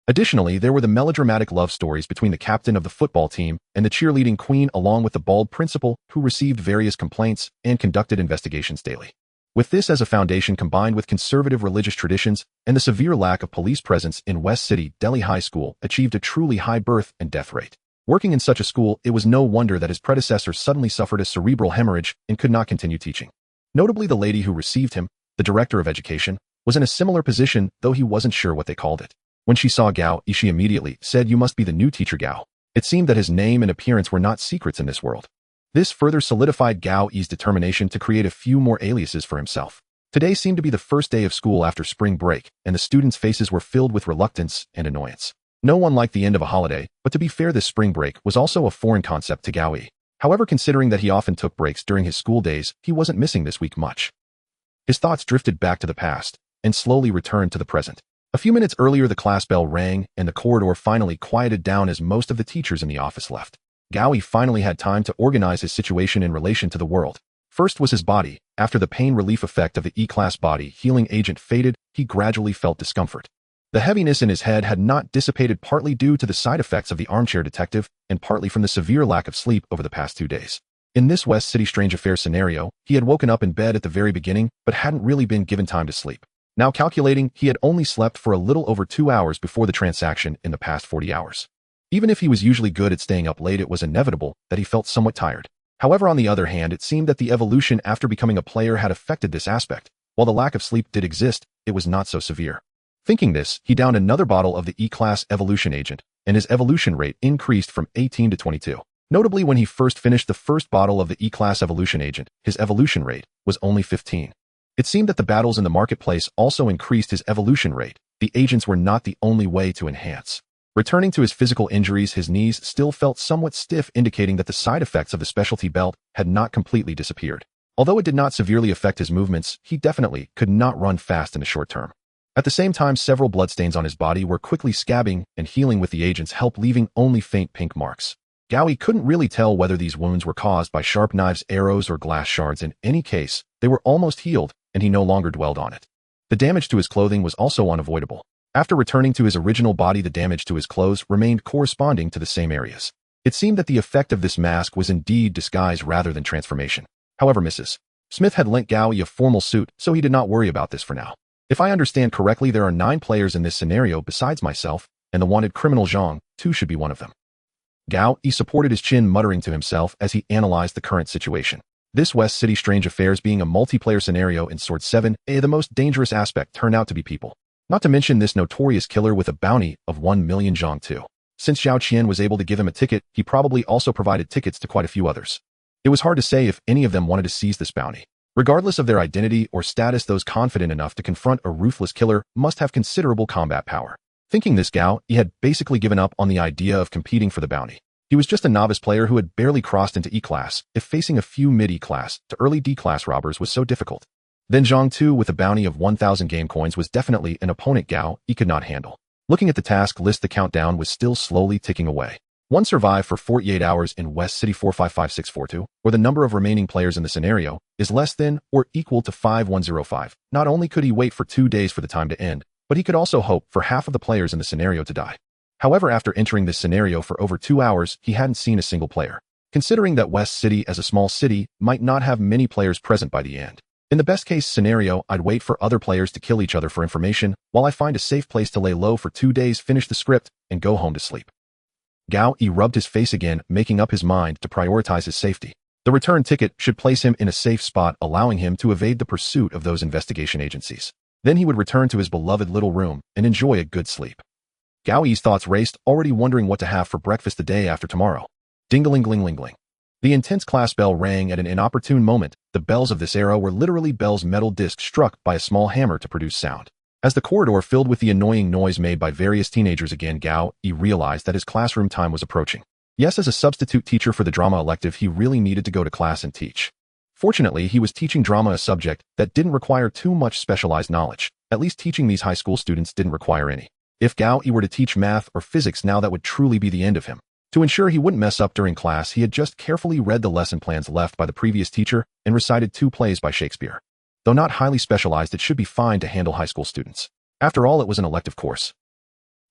Speaker 1: Additionally, there were the melodramatic love stories between the captain of the football team and the cheerleading queen, along with the bald principal who received various complaints and conducted investigations daily. With this as a foundation, combined with conservative religious traditions and the severe lack of police presence in West City, Delhi High School achieved a truly high birth and death rate. Working in such a school, it was no wonder that his predecessor suddenly suffered a cerebral hemorrhage and could not continue teaching. Notably, the lady who received him, the director of education, was in a similar position, though he wasn't sure what they called it. When she saw Gao, she immediately said, "You must be the new teacher Gao." It seemed that his name and appearance were not secrets in this world. This further solidified Gao's determination to create a few more aliases for himself. Today seemed to be the first day of school after spring break, and the students' faces were filled with reluctance and annoyance. No one liked the end of a holiday, but to be fair, this spring break was also a foreign concept to Gao. However, considering that he often took breaks during his school days, he wasn't missing this week much. His thoughts drifted back to the past and slowly returned to the present. A few minutes earlier, the class bell rang and the corridor finally quieted down as most of the teachers in the office left. Gao finally had time to organize his situation in relation to the world. First was his body. After the pain relief effect of the E-class body healing agent faded, he gradually felt discomfort. The heaviness in his head had not dissipated, partly due to the side effects of the armchair detective and partly from the severe lack of sleep over the past 2 days. In this West City strange affair scenario, he had woken up in bed at the very beginning but hadn't really been given time to sleep. Now calculating, he had only slept for a little over 2 hours before the transaction in the past 40 hours. Even if he was usually good at staying up late, it was inevitable that he felt somewhat tired. However, on the other hand, it seemed that the evolution after becoming a player had affected this aspect. While the lack of sleep did exist, it was not so severe. Thinking this, he downed another bottle of the E-class evolution agent, and his evolution rate increased from 18 to 22. Notably, when he first finished the first bottle of the E-class evolution agent, his evolution rate was only 15. It seemed that the battles in the marketplace also increased his evolution rate. The agents were not the only way to enhance. Returning to his physical injuries, his knees still felt somewhat stiff, indicating that the side effects of the specialty belt had not completely disappeared. Although it did not severely affect his movements, he definitely could not run fast in the short term. At the same time, several bloodstains on his body were quickly scabbing and healing with the agent's help, leaving only faint pink marks. Gao couldn't really tell whether these wounds were caused by sharp knives, arrows, or glass shards. In any case, they were almost healed, and he no longer dwelled on it. The damage to his clothing was also unavoidable. After returning to his original body, the damage to his clothes remained corresponding to the same areas. It seemed that the effect of this mask was indeed disguise rather than transformation. However, Mrs. Smith had lent Gao a formal suit, so he did not worry about this for now. If I understand correctly, there are 9 players in this scenario besides myself, and the wanted criminal Zhang, too, should be one of them. Gao supported his chin, muttering to himself as he analyzed the current situation. This West City strange affairs being a multiplayer scenario in Sword 7, the most dangerous aspect turned out to be people. Not to mention this notorious killer with a bounty of 1 million Zhang too. Since Zhao Qian was able to give him a ticket, he probably also provided tickets to quite a few others. It was hard to say if any of them wanted to seize this bounty. Regardless of their identity or status, those confident enough to confront a ruthless killer must have considerable combat power. Thinking this, Gao had basically given up on the idea of competing for the bounty. He was just a novice player who had barely crossed into E-class, if facing a few mid-E-class to early D-class robbers was so difficult. Then Zhang too, with a bounty of 1,000 game coins, was definitely an opponent Gao could not handle. Looking at the task list, the countdown was still slowly ticking away. 1 survived for 48 hours in West City 455642, or the number of remaining players in the scenario is less than or equal to 5105. Not only could he wait for 2 days for the time to end, but he could also hope for half of the players in the scenario to die. However, after entering this scenario for over 2 hours, he hadn't seen a single player. Considering that West City as a small city might not have many players present by the end. In the best case scenario, I'd wait for other players to kill each other for information while I find a safe place to lay low for 2 days, finish the script, and go home to sleep. Gao rubbed his face again, making up his mind to prioritize his safety. The return ticket should place him in a safe spot, allowing him to evade the pursuit of those investigation agencies. Then he would return to his beloved little room and enjoy a good sleep. Gao's thoughts raced, already wondering what to have for breakfast the day after tomorrow. Ding-a-ling-ling-ling-ling. The intense class bell rang at an inopportune moment. The bells of this era were literally bells, metal discs struck by a small hammer to produce sound. As the corridor filled with the annoying noise made by various teenagers again, Gao realized that his classroom time was approaching. Yes, as a substitute teacher for the drama elective, he really needed to go to class and teach. Fortunately, he was teaching drama, a subject that didn't require too much specialized knowledge. At least teaching these high school students didn't require any. If Gao were to teach math or physics now, that would truly be the end of him. To ensure he wouldn't mess up during class, he had just carefully read the lesson plans left by the previous teacher and recited 2 plays by Shakespeare. Though not highly specialized, it should be fine to handle high school students. After all, it was an elective course.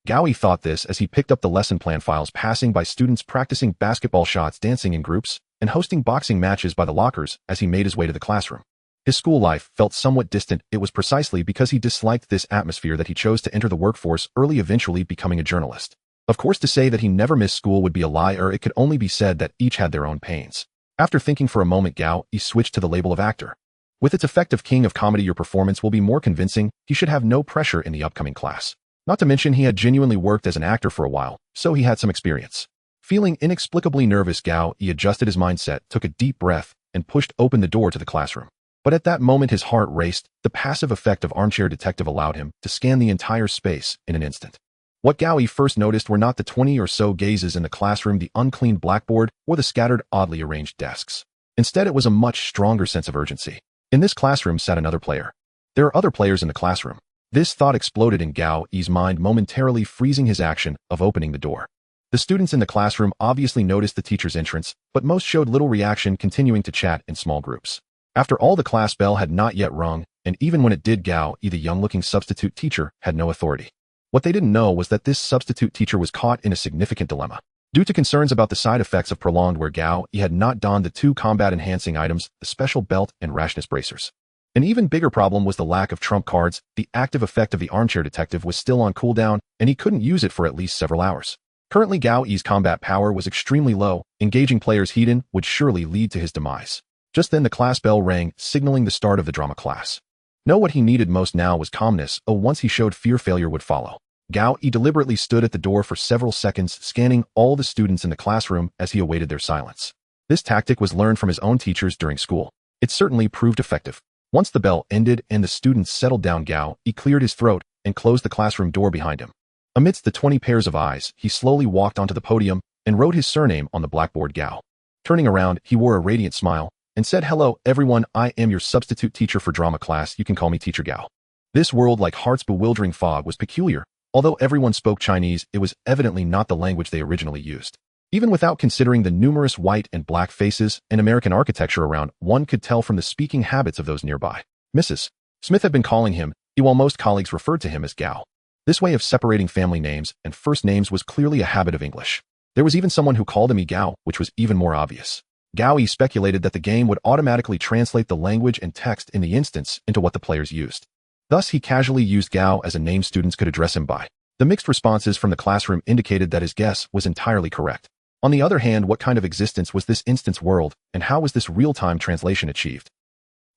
Speaker 1: Gao thought this as he picked up the lesson plan files passing by students practicing basketball shots, dancing in groups, and hosting boxing matches by the lockers as he made his way to the classroom. His school life felt somewhat distant. It was precisely because he disliked this atmosphere that he chose to enter the workforce early, eventually becoming a journalist. Of course, to say that he never missed school would be a lie, or it could only be said that each had their own pains. After thinking for a moment, Gao switched to the label of actor. With its effect of king of comedy, your performance will be more convincing. He should have no pressure in the upcoming class. Not to mention he had genuinely worked as an actor for a while, so he had some experience. Feeling inexplicably nervous, Gao adjusted his mindset, took a deep breath, and pushed open the door to the classroom. But at that moment his heart raced. The passive effect of armchair detective allowed him to scan the entire space in an instant. What Gao first noticed were not the 20 or so gazes in the classroom, the unclean blackboard, or the scattered, oddly arranged desks. Instead, it was a much stronger sense of urgency. In this classroom sat another player. There are other players in the classroom. This thought exploded in Gao's mind, momentarily freezing his action of opening the door. The students in the classroom obviously noticed the teacher's entrance, but most showed little reaction, continuing to chat in small groups. After all, the class bell had not yet rung, and even when it did, Gao, the young-looking substitute teacher, had no authority. What they didn't know was that this substitute teacher was caught in a significant dilemma. Due to concerns about the side effects of prolonged wear, Gao had not donned the 2 combat-enhancing items, the special belt and rashness bracers. An even bigger problem was the lack of trump cards. The active effect of the armchair detective was still on cooldown, and he couldn't use it for at least several hours. Currently, Gao's combat power was extremely low. Engaging players heat-in would surely lead to his demise. Just then the class bell rang, signaling the start of the drama class. What he needed most now was calmness. Once he showed fear, failure would follow. Gao deliberately stood at the door for several seconds, scanning all the students in the classroom as he awaited their silence. This tactic was learned from his own teachers during school. It certainly proved effective. Once the bell ended and the students settled down, Gao cleared his throat and closed the classroom door behind him. Amidst the 20 pairs of eyes, he slowly walked onto the podium and wrote his surname on the blackboard. Gao. Turning around, he wore a radiant smile and said, "Hello, everyone. I am your substitute teacher for drama class. You can call me Teacher Gao." This world, like heart's bewildering fog, was peculiar. Although everyone spoke Chinese, it was evidently not the language they originally used. Even without considering the numerous white and black faces and American architecture around, one could tell from the speaking habits of those nearby. Mrs. Smith had been calling him, while most colleagues referred to him as Gao. This way of separating family names and first names was clearly a habit of English. There was even someone who called him Gao, which was even more obvious. Gao speculated that the game would automatically translate the language and text in the instance into what the players used. Thus, he casually used Gao as a name students could address him by. The mixed responses from the classroom indicated that his guess was entirely correct. On the other hand, what kind of existence was this instance world, and how was this real-time translation achieved?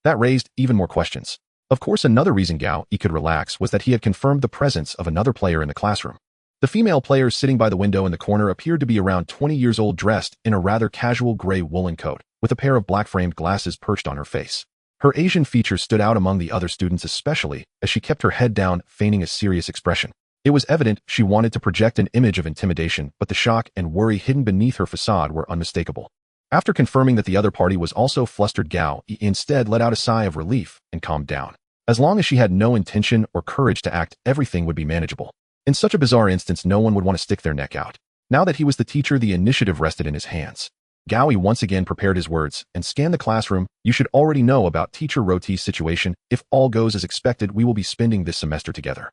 Speaker 1: That raised even more questions. Of course, another reason Gao could relax was that he had confirmed the presence of another player in the classroom. The female player sitting by the window in the corner appeared to be around 20 years old, dressed in a rather casual gray woolen coat, with a pair of black-framed glasses perched on her face. Her Asian features stood out among the other students, especially as she kept her head down, feigning a serious expression. It was evident she wanted to project an image of intimidation, but the shock and worry hidden beneath her facade were unmistakable. After confirming that the other party was also flustered, Gao instead let out a sigh of relief and calmed down. As long as she had no intention or courage to act, everything would be manageable. In such a bizarre instance, no one would want to stick their neck out. Now that he was the teacher, the initiative rested in his hands. Gao once again prepared his words and scanned the classroom. "You should already know about Teacher Roti's situation. If all goes as expected, we will be spending this semester together."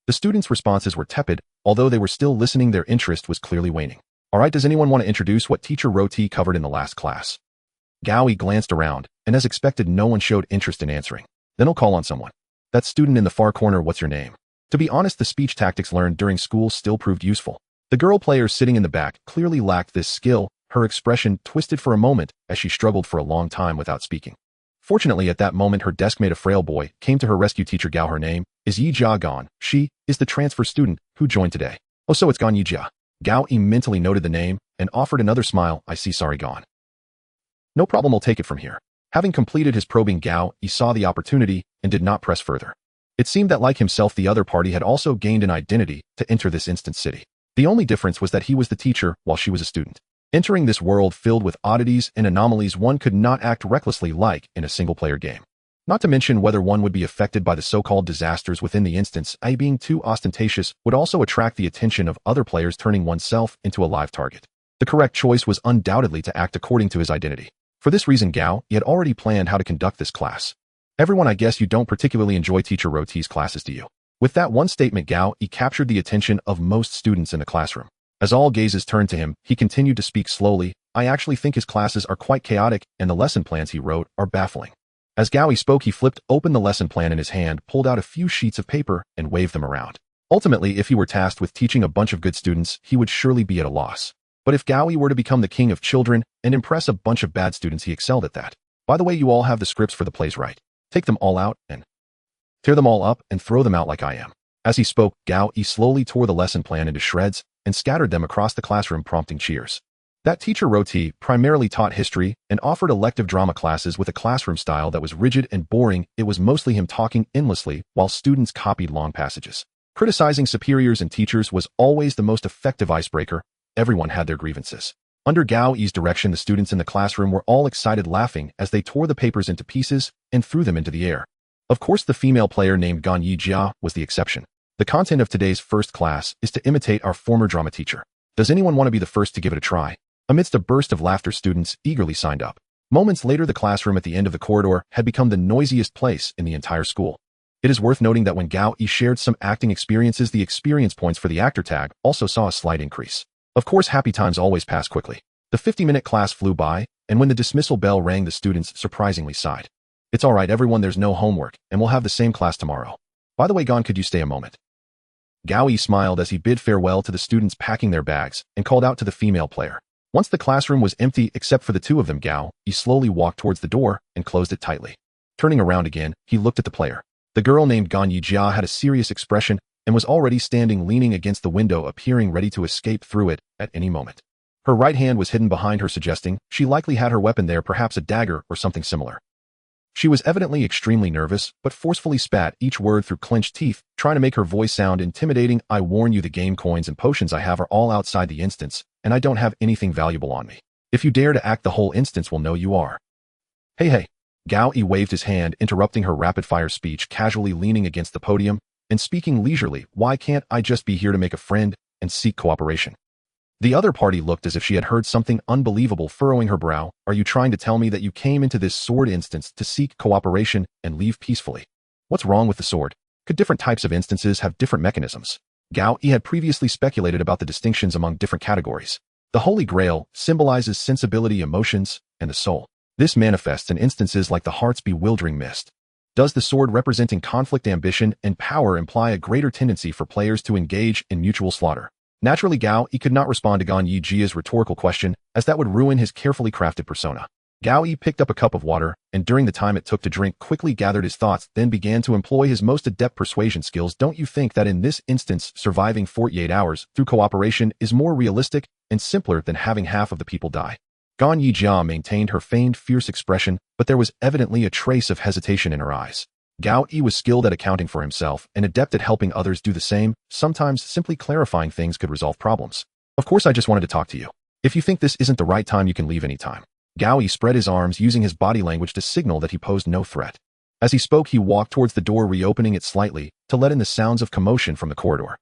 Speaker 1: The students' responses were tepid. Although they were still listening, their interest was clearly waning. "Alright, does anyone want to introduce what Teacher Roti covered in the last class?" Gao glanced around, and as expected, no one showed interest in answering. "Then I'll call on someone. That student in the far corner, what's your name?" To be honest, the speech tactics learned during school still proved useful. The girl player sitting in the back clearly lacked this skill. Her expression twisted for a moment as she struggled for a long time without speaking. Fortunately, at that moment, her deskmate, a frail boy, came to her rescue. "Teacher Gao, her name is Yi Jia Gong. She is the transfer student who joined today." "Oh, so it's Gong Yi Jia." Gao mentally noted the name and offered another smile. "I see, sorry, Gong. No problem, I'll take it from here." Having completed his probing, Gao saw the opportunity and did not press further. It seemed that, like himself, the other party had also gained an identity to enter this instant city. The only difference was that he was the teacher while she was a student. Entering this world filled with oddities and anomalies, one could not act recklessly like in a single-player game. Not to mention whether one would be affected by the so-called disasters within the instance. Being too ostentatious would also attract the attention of other players, turning oneself into a live target. The correct choice was undoubtedly to act according to his identity. For this reason, Gao had already planned how to conduct this class. "Everyone, I guess you don't particularly enjoy Teacher Roti's classes, do you?" With that one statement, Gao Yi captured the attention of most students in the classroom. As all gazes turned to him, he continued to speak slowly. I actually think his classes are quite chaotic, and the lesson plans he wrote are baffling. As Gao Yi spoke, he flipped open the lesson plan in his hand, pulled out a few sheets of paper, and waved them around. Ultimately, if he were tasked with teaching a bunch of good students, he would surely be at a loss. But if Gao Yi were to become the king of children and impress a bunch of bad students, he excelled at that. By the way, you all have the scripts for the plays, right? Take them all out and tear them all up and throw them out like I am. As he spoke, Gao Yi slowly tore the lesson plan into shreds and scattered them across the classroom, prompting cheers. That teacher Roti primarily taught history and offered elective drama classes with a classroom style that was rigid and boring. It was mostly him talking endlessly while students copied long passages. Criticizing superiors and teachers was always the most effective icebreaker. Everyone had their grievances. Under Gao Yi's direction, the students in the classroom were all excited, laughing as they tore the papers into pieces and threw them into the air. Of course, the female player named Gan Yijia was the exception. The content of today's first class is to imitate our former drama teacher. Does anyone want to be the first to give it a try? Amidst a burst of laughter, students eagerly signed up. Moments later, the classroom at the end of the corridor had become the noisiest place in the entire school. It is worth noting that when Gao Yi shared some acting experiences, the experience points for the actor tag also saw a slight increase. Of course, happy times always pass quickly. The 50-minute class flew by, and when the dismissal bell rang, the students surprisingly sighed. It's all right, everyone, there's no homework, and we'll have the same class tomorrow. By the way, Gon, could you stay a moment? Gao Yi smiled as he bid farewell to the students packing their bags and called out to the female player. Once the classroom was empty except for the two of them, Gao Yi slowly walked towards the door and closed it tightly. Turning around again, he looked at the player. The girl named Gan Yijia had a serious expression and was already standing leaning against the window, appearing ready to escape through it at any moment. Her right hand was hidden behind her, suggesting she likely had her weapon there, perhaps a dagger or something similar. She was evidently extremely nervous, but forcefully spat each word through clenched teeth, trying to make her voice sound intimidating. I warn you, the game coins and potions I have are all outside the instance, and I don't have anything valuable on me. If you dare to act, the whole instance will know you are. Hey. Gao Yi waved his hand, interrupting her rapid-fire speech, casually leaning against the podium and speaking leisurely. Why can't I just be here to make a friend and seek cooperation? The other party looked as if she had heard something unbelievable, furrowing her brow. Are you trying to tell me that you came into this sword instance to seek cooperation and leave peacefully? What's wrong with the sword? Could different types of instances have different mechanisms? Gao Yi had previously speculated about the distinctions among different categories. The Holy Grail symbolizes sensibility, emotions, and the soul. This manifests in instances like the heart's bewildering mist. Does the sword representing conflict, ambition, and power imply a greater tendency for players to engage in mutual slaughter? Naturally, Gao Yi could not respond to Gan Yijia's rhetorical question, as that would ruin his carefully crafted persona. Gao Yi picked up a cup of water, and during the time it took to drink, quickly gathered his thoughts, then began to employ his most adept persuasion skills. Don't you think that in this instance, surviving 48 hours through cooperation is more realistic and simpler than having half of the people die? Gan Yijia maintained her feigned fierce expression, but there was evidently a trace of hesitation in her eyes. Gao Yi was skilled at accounting for himself and adept at helping others do the same. Sometimes simply clarifying things could resolve problems. Of course, I just wanted to talk to you. If you think this isn't the right time, you can leave anytime. Gao Yi spread his arms, using his body language to signal that he posed no threat. As he spoke, he walked towards the door, reopening it slightly to let in the sounds of commotion from the corridor.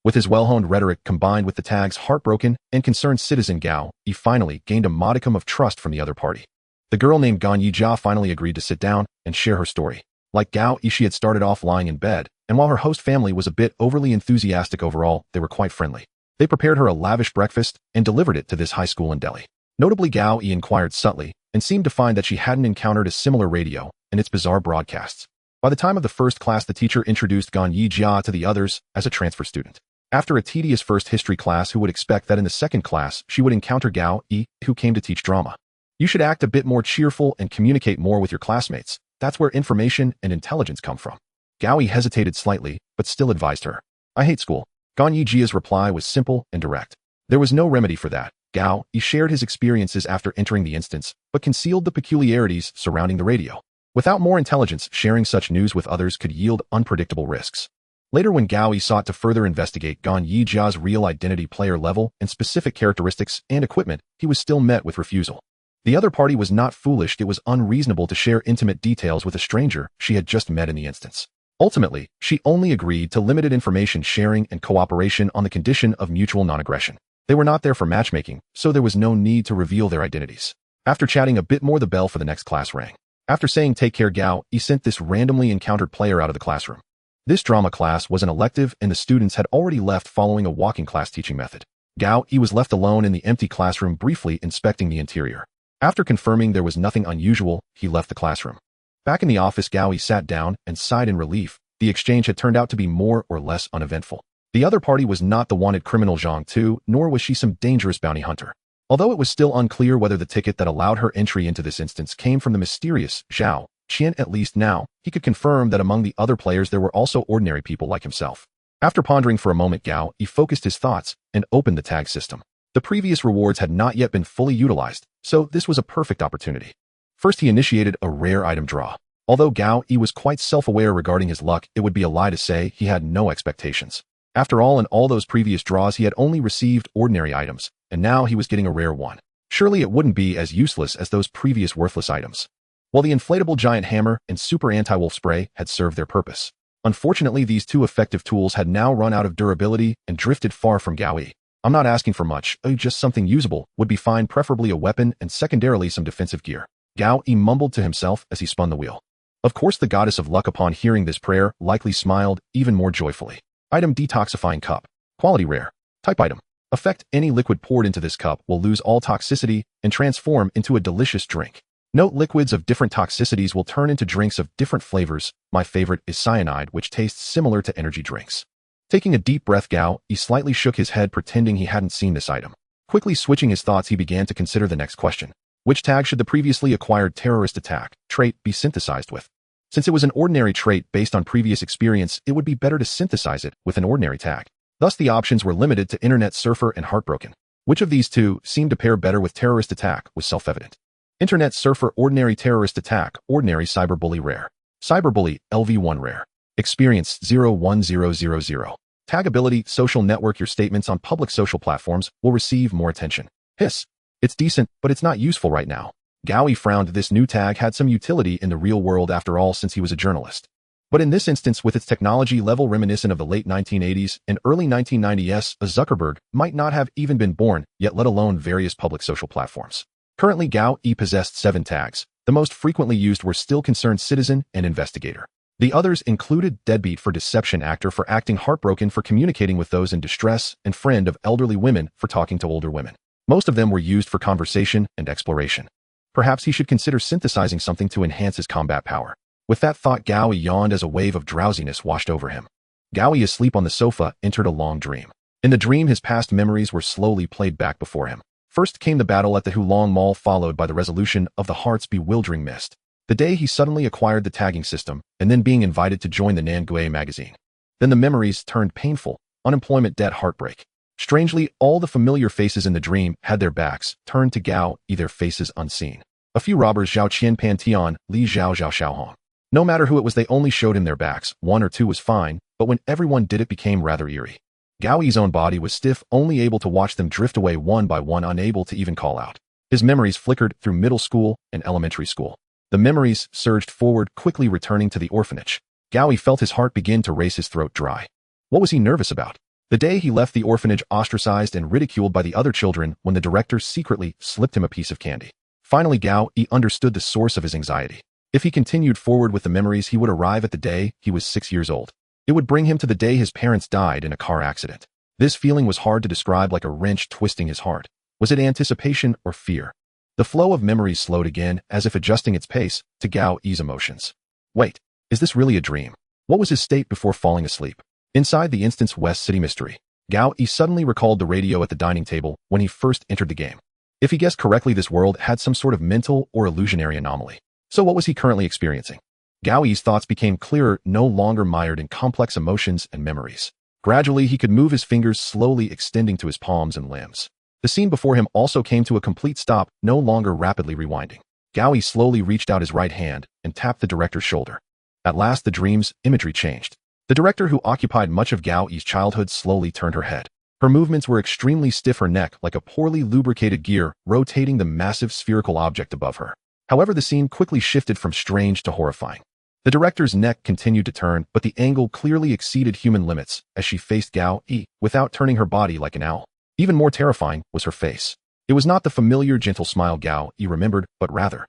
Speaker 1: With his well-honed rhetoric combined with the tag's heartbroken and concerned citizen, Gao Yi finally gained a modicum of trust from the other party. The girl named Gan Yijia finally agreed to sit down and share her story. Like Gao Yi, she had started off lying in bed, and while her host family was a bit overly enthusiastic overall, they were quite friendly. They prepared her a lavish breakfast and delivered it to this high school in Delhi. Notably, Gao Yi inquired subtly and seemed to find that she hadn't encountered a similar radio and its bizarre broadcasts. By the time of the first class, the teacher introduced Gan Yijia to the others as a transfer student. After a tedious first history class, who would expect that in the second class she would encounter Gao Yi, who came to teach drama? You should act a bit more cheerful and communicate more with your classmates. That's where information and intelligence come from. Gao Yi hesitated slightly, but still advised her. I hate school. Gan Yijia's reply was simple and direct. There was no remedy for that. Gao Yi shared his experiences after entering the instance, but concealed the peculiarities surrounding the radio. Without more intelligence, sharing such news with others could yield unpredictable risks. Later, when Gao Yi sought to further investigate Gan Yijia's real identity, player level, and specific characteristics and equipment, he was still met with refusal. The other party was not foolish. It was unreasonable to share intimate details with a stranger she had just met in the instance. Ultimately, she only agreed to limited information sharing and cooperation on the condition of mutual non-aggression. They were not there for matchmaking, so there was no need to reveal their identities. After chatting a bit more, the bell for the next class rang. After saying take care, Gao Yi sent this randomly encountered player out of the classroom. This drama class was an elective and the students had already left following a walking class teaching method. Gao Yi was left alone in the empty classroom briefly inspecting the interior. After confirming there was nothing unusual, he left the classroom. Back in the office, Gao Yi sat down and sighed in relief. The exchange had turned out to be more or less uneventful. The other party was not the wanted criminal Zhang Tu, nor was she some dangerous bounty hunter. Although it was still unclear whether the ticket that allowed her entry into this instance came from the mysterious Zhao Qian, at least now, he could confirm that among the other players there were also ordinary people like himself. After pondering for a moment, Gao Yi focused his thoughts and opened the tag system. The previous rewards had not yet been fully utilized, so this was a perfect opportunity. First, he initiated a rare item draw. Although Gao Yi was quite self-aware regarding his luck, it would be a lie to say he had no expectations. After all, in all those previous draws he had only received ordinary items, and now he was getting a rare one. Surely it wouldn't be as useless as those previous worthless items. While the inflatable giant hammer and super anti-wolf spray had served their purpose. Unfortunately, these two effective tools had now run out of durability and drifted far from Gao Yi. I'm not asking for much, just something usable would be fine, preferably a weapon and secondarily some defensive gear. Gao Yi mumbled to himself as he spun the wheel. Of course, the goddess of luck upon hearing this prayer likely smiled even more joyfully. Item: detoxifying cup. Quality rare. Type item. Effect: any liquid poured into this cup will lose all toxicity and transform into a delicious drink. Note: liquids of different toxicities will turn into drinks of different flavors. My favorite is cyanide, which tastes similar to energy drinks. Taking a deep breath, Gao Yi slightly shook his head, pretending he hadn't seen this item. Quickly switching his thoughts, he began to consider the next question. Which tag should the previously acquired terrorist attack trait be synthesized with? Since it was an ordinary trait based on previous experience, it would be better to synthesize it with an ordinary tag. Thus, the options were limited to Internet Surfer and Heartbroken. Which of these two seemed to pair better with terrorist attack was self-evident. Internet Surfer ordinary, terrorist attack ordinary, cyberbully rare. Cyberbully LV1 rare. Experience 01000. Tag ability social network. Your statements on public social platforms will receive more attention. Hiss. It's decent, but it's not useful right now. Gao Yi frowned. This new tag had some utility in the real world after all, since he was a journalist. But in this instance, with its technology level reminiscent of the late 1980s and early 1990s, a Zuckerberg might not have even been born, yet let alone various public social platforms. Currently, Gao Yi possessed 7 tags. The most frequently used were still concerned citizen and investigator. The others included deadbeat for deception, actor for acting heartbroken for communicating with those in distress, and friend of elderly women for talking to older women. Most of them were used for conversation and exploration. Perhaps he should consider synthesizing something to enhance his combat power. With that thought, Gao Yi yawned as a wave of drowsiness washed over him. Gao Yi, asleep on the sofa, entered a long dream. In the dream, his past memories were slowly played back before him. First came the battle at the Hulong Mall, followed by the resolution of the heart's bewildering mist. The day he suddenly acquired the tagging system, and then being invited to join the Nangui magazine. Then the memories turned painful, unemployment, debt, heartbreak. Strangely, all the familiar faces in the dream had their backs turned to Gao Yi, their faces unseen. A few robbers: Zhao Qian, Pan Tian, Li Zhao, Zhao Xiaohong. No matter who it was, they only showed him their backs. 1 or 2 was fine, but when everyone did, it became rather eerie. Gao Yi's own body was stiff, only able to watch them drift away one by one, unable to even call out. His memories flickered through middle school and elementary school. The memories surged forward, quickly returning to the orphanage. Gao Yi felt his heart begin to race, his throat dry. What was he nervous about? The day he left the orphanage, ostracized and ridiculed by the other children, when the director secretly slipped him a piece of candy. Finally, Gao Yi understood the source of his anxiety. If he continued forward with the memories, he would arrive at the day he was 6 years old. It would bring him to the day his parents died in a car accident. This feeling was hard to describe, like a wrench twisting his heart. Was it anticipation or fear? The flow of memories slowed again, as if adjusting its pace to Gao Yi's emotions. Wait, is this really a dream? What was his state before falling asleep? Inside the Instance West City Mystery, Gao Yi suddenly recalled the radio at the dining table when he first entered the game. If he guessed correctly, this world had some sort of mental or illusionary anomaly. So what was he currently experiencing? Gao Yi's thoughts became clearer, no longer mired in complex emotions and memories. Gradually, he could move his fingers, slowly extending to his palms and limbs. The scene before him also came to a complete stop, no longer rapidly rewinding. Gao Yi slowly reached out his right hand and tapped the director's shoulder. At last, the dream's imagery changed. The director, who occupied much of Gao Yi's childhood, slowly turned her head. Her movements were extremely stiff, her neck like a poorly lubricated gear, rotating the massive spherical object above her. However, the scene quickly shifted from strange to horrifying. The director's neck continued to turn, but the angle clearly exceeded human limits as she faced Gao Yi without turning her body like an owl. Even more terrifying was her face. It was not the familiar gentle smile Gao Yi remembered, but rather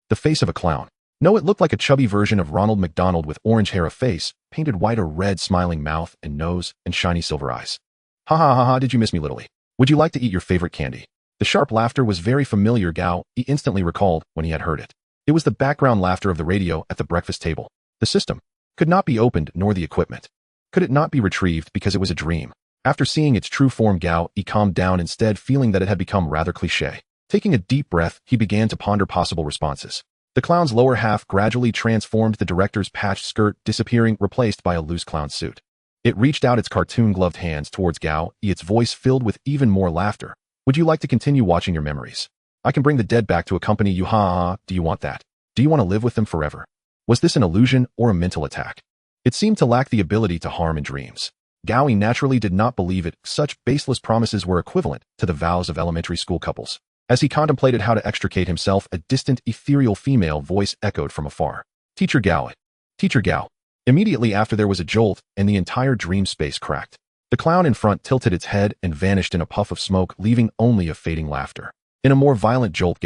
Speaker 1: the face of a clown. No, it looked like a chubby version of Ronald McDonald with orange hair, a face, painted white, a red smiling mouth and nose, and shiny silver eyes. Ha ha ha ha, did you miss me, Lily? Would you like to eat your favorite candy? The sharp laughter was very familiar. He instantly recalled when he had heard it. It was the background laughter of the radio at the breakfast table. The system could not be opened, nor the equipment. Could it not be retrieved because it was a dream? After seeing its true form, he calmed down, instead feeling that it had become rather cliché. Taking a deep breath, he began to ponder possible responses. The clown's lower half gradually transformed, the director's patched skirt disappearing, replaced by a loose clown suit. It reached out its cartoon-gloved hands towards its voice filled with even more laughter. Would you like to continue watching your memories? I can bring the dead back to accompany you. Ha ha ha, do you want that? Do you want to live with them forever? Was this an illusion or a mental attack? It seemed to lack the ability to harm in dreams. He naturally did not believe it. Such baseless promises were equivalent to the vows of elementary school couples. As he contemplated how to extricate himself, a distant, ethereal female voice echoed from afar. Teacher Gao. Teacher Gao. Immediately after, there was a jolt, and the entire dream space cracked. The clown in front tilted its head and vanished in a puff of smoke, leaving only a fading laughter. In a more violent jolt,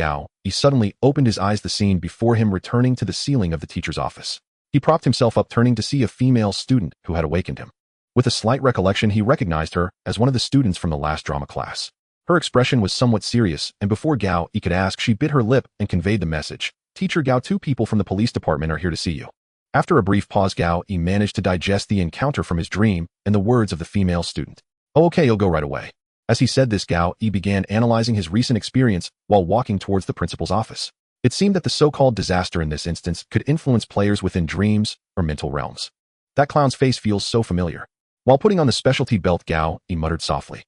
Speaker 1: he suddenly opened his eyes, the scene before him returning to the ceiling of the teacher's office. He propped himself up, turning to see a female student who had awakened him. With a slight recollection, he recognized her as one of the students from the last drama class. Her expression was somewhat serious, and before he could ask, she bit her lip and conveyed the message. Teacher Gao, 2 people from the police department are here to see you. After a brief pause, he managed to digest the encounter from his dream and the words of the female student. Oh, okay, you'll go right away. As he said this, he began analyzing his recent experience while walking towards the principal's office. It seemed that the so-called disaster in this instance could influence players within dreams or mental realms. That clown's face feels so familiar. While putting on the specialty belt, he muttered softly.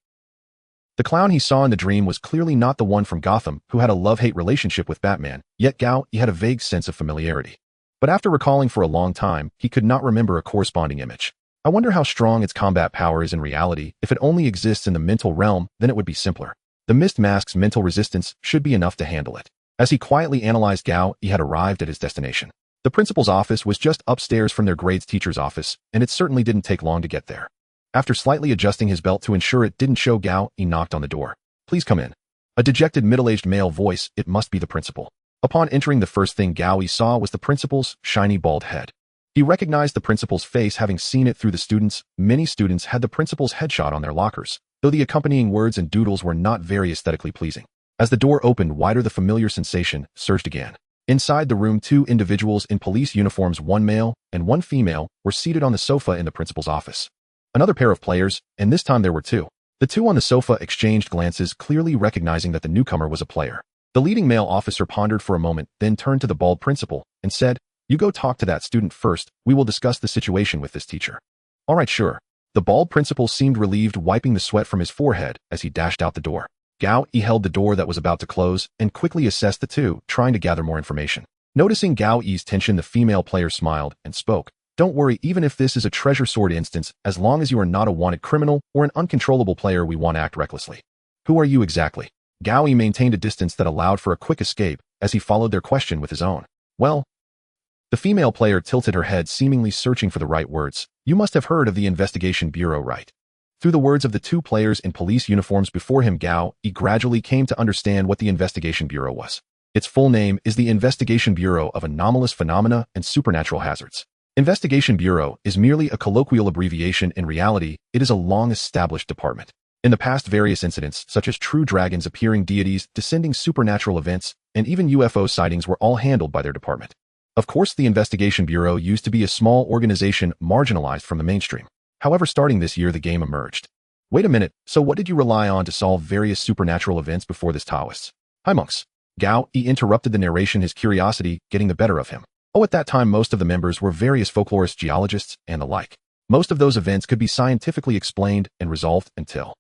Speaker 1: The clown he saw in the dream was clearly not the one from Gotham who had a love-hate relationship with Batman, yet he had a vague sense of familiarity. But after recalling for a long time, he could not remember a corresponding image. I wonder how strong its combat power is in reality. If it only exists in the mental realm, then it would be simpler. The mist mask's mental resistance should be enough to handle it. As he quietly analyzed, he had arrived at his destination. The principal's office was just upstairs from their grades teacher's office, and it certainly didn't take long to get there. After slightly adjusting his belt to ensure it didn't show, he knocked on the door. Please come in. A dejected middle-aged male voice. It must be the principal. Upon entering, the first thing he saw was the principal's shiny bald head. He recognized the principal's face, having seen it through the students. Many students had the principal's headshot on their lockers, though the accompanying words and doodles were not very aesthetically pleasing. As the door opened wider, the familiar sensation surged again. Inside the room, 2 individuals in police uniforms, 1 male and 1 female, were seated on the sofa in the principal's office. Another pair of players, and this time there were 2. The 2 on the sofa exchanged glances, clearly recognizing that the newcomer was a player. The leading male officer pondered for a moment, then turned to the bald principal and said, You go talk to that student first. We will discuss the situation with this teacher. All right, sure. The bald principal seemed relieved, wiping the sweat from his forehead as he dashed out the door. He held the door that was about to close and quickly assessed the 2, trying to gather more information. Noticing Gao's tension, the female player smiled and spoke. Don't worry, even if this is a treasure sword instance, as long as you are not a wanted criminal or an uncontrollable player, we won't act recklessly. Who are you exactly? Gao maintained a distance that allowed for a quick escape as he followed their question with his own. Well, the female player tilted her head, seemingly searching for the right words. You must have heard of the Investigation Bureau, right? Through the words of the 2 players in police uniforms before him, he gradually came to understand what the Investigation Bureau was. Its full name is the Investigation Bureau of Anomalous Phenomena and Supernatural Hazards. Investigation Bureau is merely a colloquial abbreviation. In reality, it is a long-established department. In the past, various incidents, such as true dragons, appearing deities, descending supernatural events, and even UFO sightings were all handled by their department. Of course, the Investigation Bureau used to be a small organization marginalized from the mainstream. However, starting this year, the game emerged. Wait a minute, so what did you rely on to solve various supernatural events before this, Taoists? Hi, monks. Gao interrupted the narration, his curiosity getting the better of him. Oh, at that time, most of the members were various folklorists, geologists, and the like. Most of those events could be scientifically explained and resolved until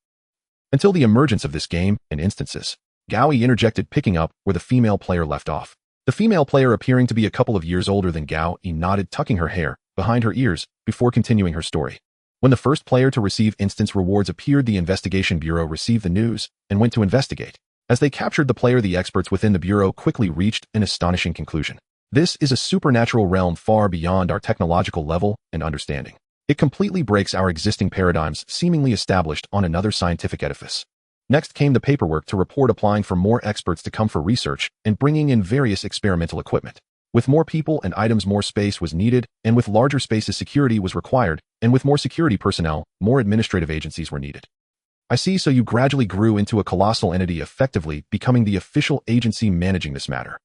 Speaker 1: the emergence of this game and instances. Gao interjected, picking up where the female player left off. The female player, appearing to be a couple of years older than Gao, nodded, tucking her hair behind her ears before continuing her story. When the first player to receive instance rewards appeared, the Investigation Bureau received the news and went to investigate. As they captured the player, the experts within the Bureau quickly reached an astonishing conclusion. This is a supernatural realm far beyond our technological level and understanding. It completely breaks our existing paradigms, seemingly established on another scientific edifice. Next came the paperwork to report, applying for more experts to come for research and bringing in various experimental equipment. With more people and items, more space was needed, and with larger spaces, security was required, and with more security personnel, more administrative agencies were needed. I see, so you gradually grew into a colossal entity, effectively becoming the official agency managing this matter.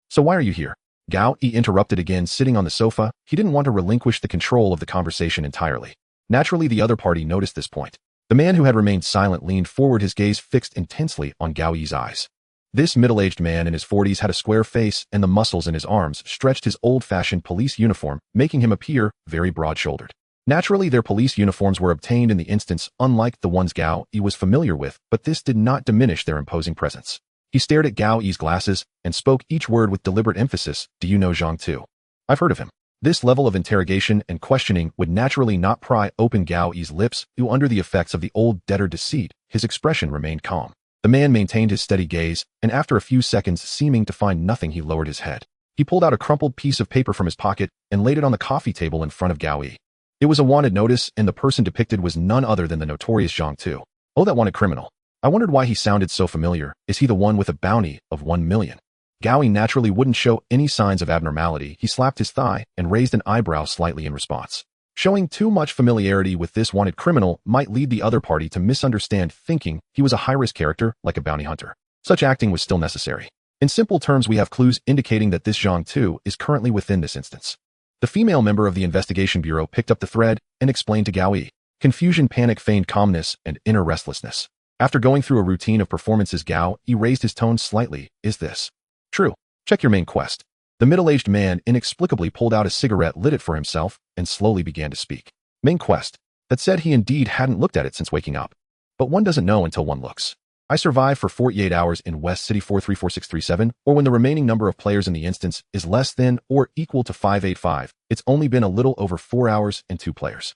Speaker 1: So why are you here? Gao Yi interrupted again, sitting on the sofa. He didn't want to relinquish the control of the conversation entirely. Naturally, the other party noticed this point. The man who had remained silent leaned forward, his gaze fixed intensely on Gao Yi's eyes. This middle-aged man in his 40s had a square face, and the muscles in his arms stretched his old-fashioned police uniform, making him appear very broad-shouldered. Naturally, their police uniforms were obtained in the instance, unlike the ones Gao Yi was familiar with, but this did not diminish their imposing presence. He stared at Gao Yi's glasses and spoke each word with deliberate emphasis. Do you know Zhang Tu? I've heard of him. This level of interrogation and questioning would naturally not pry open Gao Yi's lips, who, under the effects of the old debtor deceit, his expression remained calm. The man maintained his steady gaze, and after a few seconds, seeming to find nothing, he lowered his head. He pulled out a crumpled piece of paper from his pocket and laid it on the coffee table in front of Gao Yi. It was a wanted notice, and the person depicted was none other than the notorious Zhang Tu. Oh, that wanted criminal. I wondered why he sounded so familiar. Is he the one with a bounty of 1 million? Gao Yi naturally wouldn't show any signs of abnormality. He slapped his thigh and raised an eyebrow slightly in response. Showing too much familiarity with this wanted criminal might lead the other party to misunderstand, thinking he was a high-risk character like a bounty hunter. Such acting was still necessary. In simple terms, we have clues indicating that this Zhang Tu is currently within this instance. The female member of the investigation bureau picked up the thread and explained to Gao Yi. Confusion, panic, feigned calmness, and inner restlessness. After going through a routine of performances, Gao Yi raised his tone slightly. Is this true? Check your main quest. The middle-aged man inexplicably pulled out a cigarette, lit it for himself, and slowly began to speak. Main quest. That said, he indeed hadn't looked at it since waking up. But one doesn't know until one looks. I survived for 48 hours in West City 434637, or when the remaining number of players in the instance is less than or equal to 585. It's only been a little over 4 hours and 2 players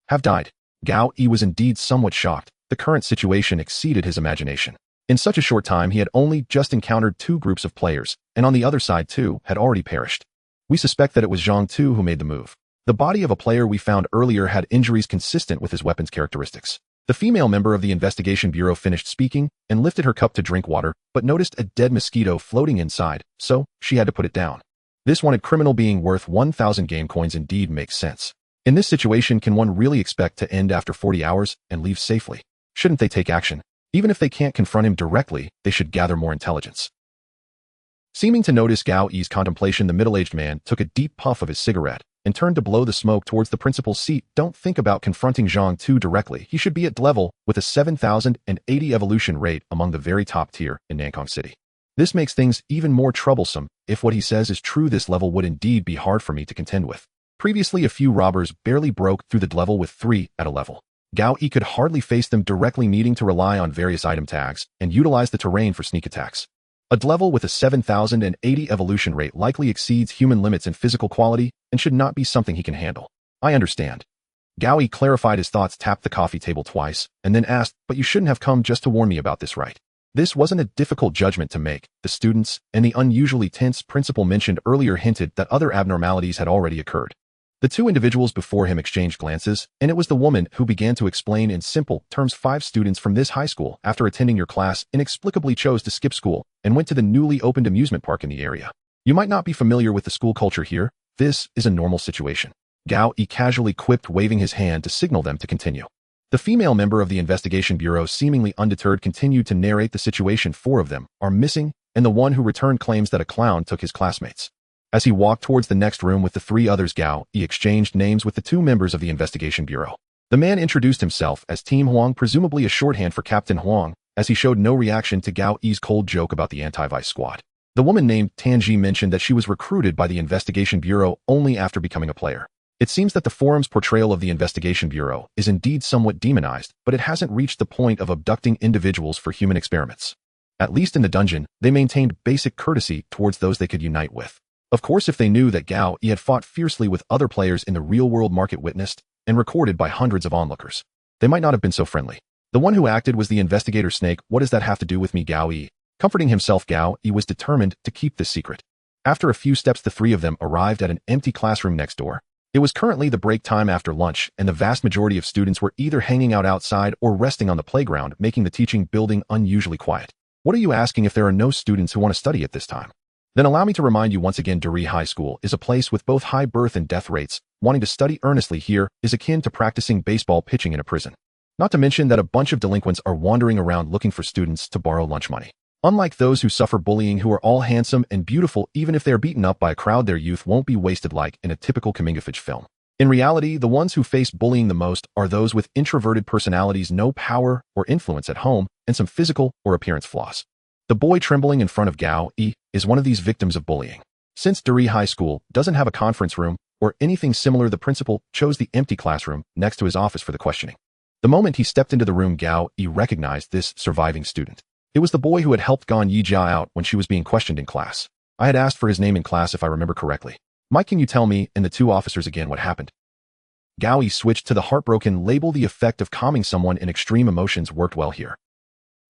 Speaker 1: have died. Gao Yi was indeed somewhat shocked. The current situation exceeded his imagination. In such a short time, he had only just encountered 2 groups of players, and on the other side 2 had already perished. We suspect that it was Zhang Tu who made the move. The body of a player we found earlier had injuries consistent with his weapon's characteristics. The female member of the investigation bureau finished speaking and lifted her cup to drink water, but noticed a dead mosquito floating inside, so she had to put it down. This wanted criminal being worth 1,000 game coins indeed makes sense. In this situation, can one really expect to end after 40 hours and leave safely? Shouldn't they take action? Even if they can't confront him directly, they should gather more intelligence. Seeming to notice Gao Yi's contemplation, the middle-aged man took a deep puff of his cigarette and turned to blow the smoke towards the principal's seat. Don't think about confronting Zhang Tu directly. He should be at level with a 7,080 evolution rate, among the very top tier in Nankong City. This makes things even more troublesome. If what he says is true, this level would indeed be hard for me to contend with. Previously, a few robbers barely broke through the level with 3 at a level. Gao Yi could hardly face them directly, needing to rely on various item tags and utilize the terrain for sneak attacks. A level with a 7,080 evolution rate likely exceeds human limits in physical quality and should not be something he can handle. I understand. Gao Yi clarified his thoughts, tapped the coffee table twice, and then asked, but you shouldn't have come just to warn me about this, right? This wasn't a difficult judgment to make. The students and the unusually tense principal mentioned earlier hinted that other abnormalities had already occurred. The 2 individuals before him exchanged glances, and it was the woman who began to explain in simple terms. 5 students from this high school, after attending your class, inexplicably chose to skip school and went to the newly opened amusement park in the area. You might not be familiar with the school culture here. This is a normal situation. Gao Yi casually quipped, waving his hand to signal them to continue. The female member of the investigation bureau, seemingly undeterred, continued to narrate the situation. 4 of them are missing, and the one who returned claims that a clown took his classmates. As he walked towards the next room with the 3 others, Gao Yi exchanged names with the 2 members of the investigation bureau. The man introduced himself as Team Huang, presumably a shorthand for Captain Huang, as he showed no reaction to Gao Yi's cold joke about the anti-vice squad. The woman named Tanji mentioned that she was recruited by the investigation bureau only after becoming a player. It seems that the forum's portrayal of the investigation bureau is indeed somewhat demonized, but it hasn't reached the point of abducting individuals for human experiments. At least in the dungeon, they maintained basic courtesy towards those they could unite with. Of course, if they knew that Gao Yi had fought fiercely with other players in the real-world market, witnessed and recorded by hundreds of onlookers, they might not have been so friendly. The one who acted was the investigator Snake. What does that have to do with me, Gao Yi? Comforting himself, Gao Yi was determined to keep this secret. After a few steps, the 3 of them arrived at an empty classroom next door. It was currently the break time after lunch, and the vast majority of students were either hanging out outside or resting on the playground, making the teaching building unusually quiet. What are you asking if there are no students who want to study at this time? Then allow me to remind you once again, Duri High School is a place with both high birth and death rates. Wanting to study earnestly here is akin to practicing baseball pitching in a prison. Not to mention that a bunch of delinquents are wandering around looking for students to borrow lunch money. Unlike those who suffer bullying, who are all handsome and beautiful, even if they are beaten up by a crowd, their youth won't be wasted like in a typical Kamingafich film. In reality, the ones who face bullying the most are those with introverted personalities, no power or influence at home, and some physical or appearance flaws. The boy trembling in front of Gao Yi is one of these victims of bullying. Since Duri High School doesn't have a conference room or anything similar, the principal chose the empty classroom next to his office for the questioning. The moment he stepped into the room, Gao Yi recognized this surviving student. It was the boy who had helped Gan Yijia out when she was being questioned in class. I had asked for his name in class if I remember correctly. Mike, can you tell me and the two officers again what happened? Gao Yi switched to the heartbroken label. The effect of calming someone in extreme emotions worked well here.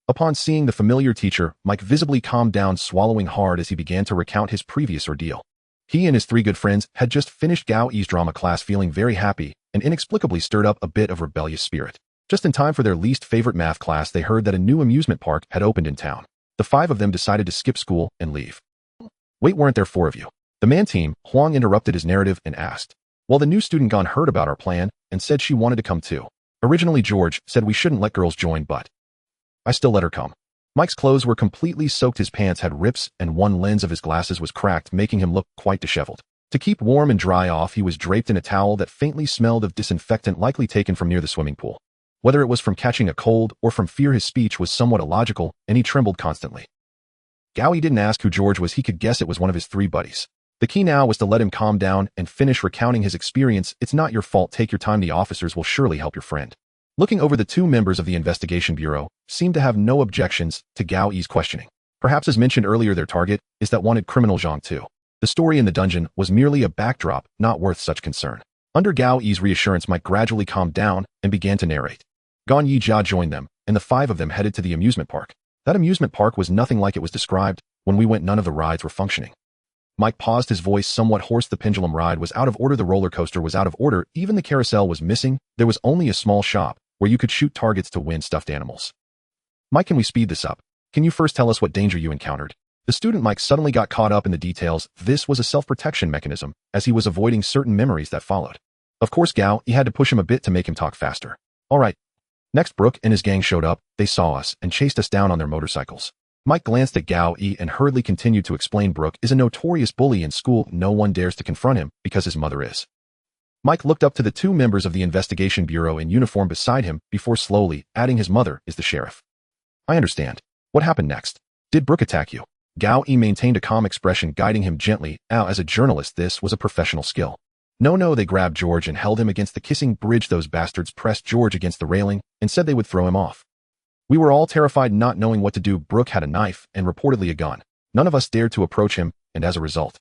Speaker 1: Upon seeing the familiar teacher, Mike visibly calmed down, swallowing hard as he began to recount his previous ordeal. He and his three good friends had just finished Gao Yi's drama class, feeling very happy, and inexplicably stirred up a bit of rebellious spirit. Just in time for their least favorite math class, they heard that a new amusement park had opened in town. The five of them decided to skip school and leave. Wait, weren't there four of you? The man team, Huang, interrupted his narrative and asked. Well, the new student Gan heard about our plan and said she wanted to come too. Originally George said we shouldn't let girls join, but I still let her come. Mike's clothes were completely soaked, his pants had rips, and one lens of his glasses was cracked, making him look quite disheveled. To keep warm and dry off, he was draped in a towel that faintly smelled of disinfectant, likely taken from near the swimming pool. Whether it was from catching a cold or from fear, his speech was somewhat illogical, and he trembled constantly. Gao Yi didn't ask who George was. He could guess it was one of his three buddies. The key now was to let him calm down and finish recounting his experience. It's not your fault. Take your time. The officers will surely help your friend. Looking over, the two members of the investigation bureau seemed to have no objections to Gao Yi's questioning. Perhaps, as mentioned earlier, their target is that wanted criminal Zhang Tu. The story in the dungeon was merely a backdrop, not worth such concern. Under Gao Yi's reassurance, Mike gradually calmed down and began to narrate. Gan Yijia joined them, and the five of them headed to the amusement park. That amusement park was nothing like it was described. When we went, none of the rides were functioning. Mike paused, his voice somewhat hoarse. The pendulum ride was out of order, the roller coaster was out of order, even the carousel was missing. There was only a small shop where you could shoot targets to win stuffed animals. Mike, can we speed this up? Can you first tell us what danger you encountered? The student Mike suddenly got caught up in the details. This was a self-protection mechanism, as he was avoiding certain memories that followed. Of course, Gao Yi had to push him a bit to make him talk faster. All right. Next, Brooke and his gang showed up. They saw us and chased us down on their motorcycles. Mike glanced at Gao Yi and hurriedly continued to explain. Brooke is a notorious bully in school. No one dares to confront him because his mother is. Mike looked up to the two members of the investigation bureau in uniform beside him before slowly adding, his mother is the sheriff. I understand. What happened next? Did Brooke attack you? Gao Yi maintained a calm expression, guiding him gently. As a journalist, this was a professional skill. No, they grabbed George and held him against the kissing bridge. Those bastards pressed George against the railing and said they would throw him off. We were all terrified, not knowing what to do. Brooke had a knife and reportedly a gun. None of us dared to approach him, and as a result,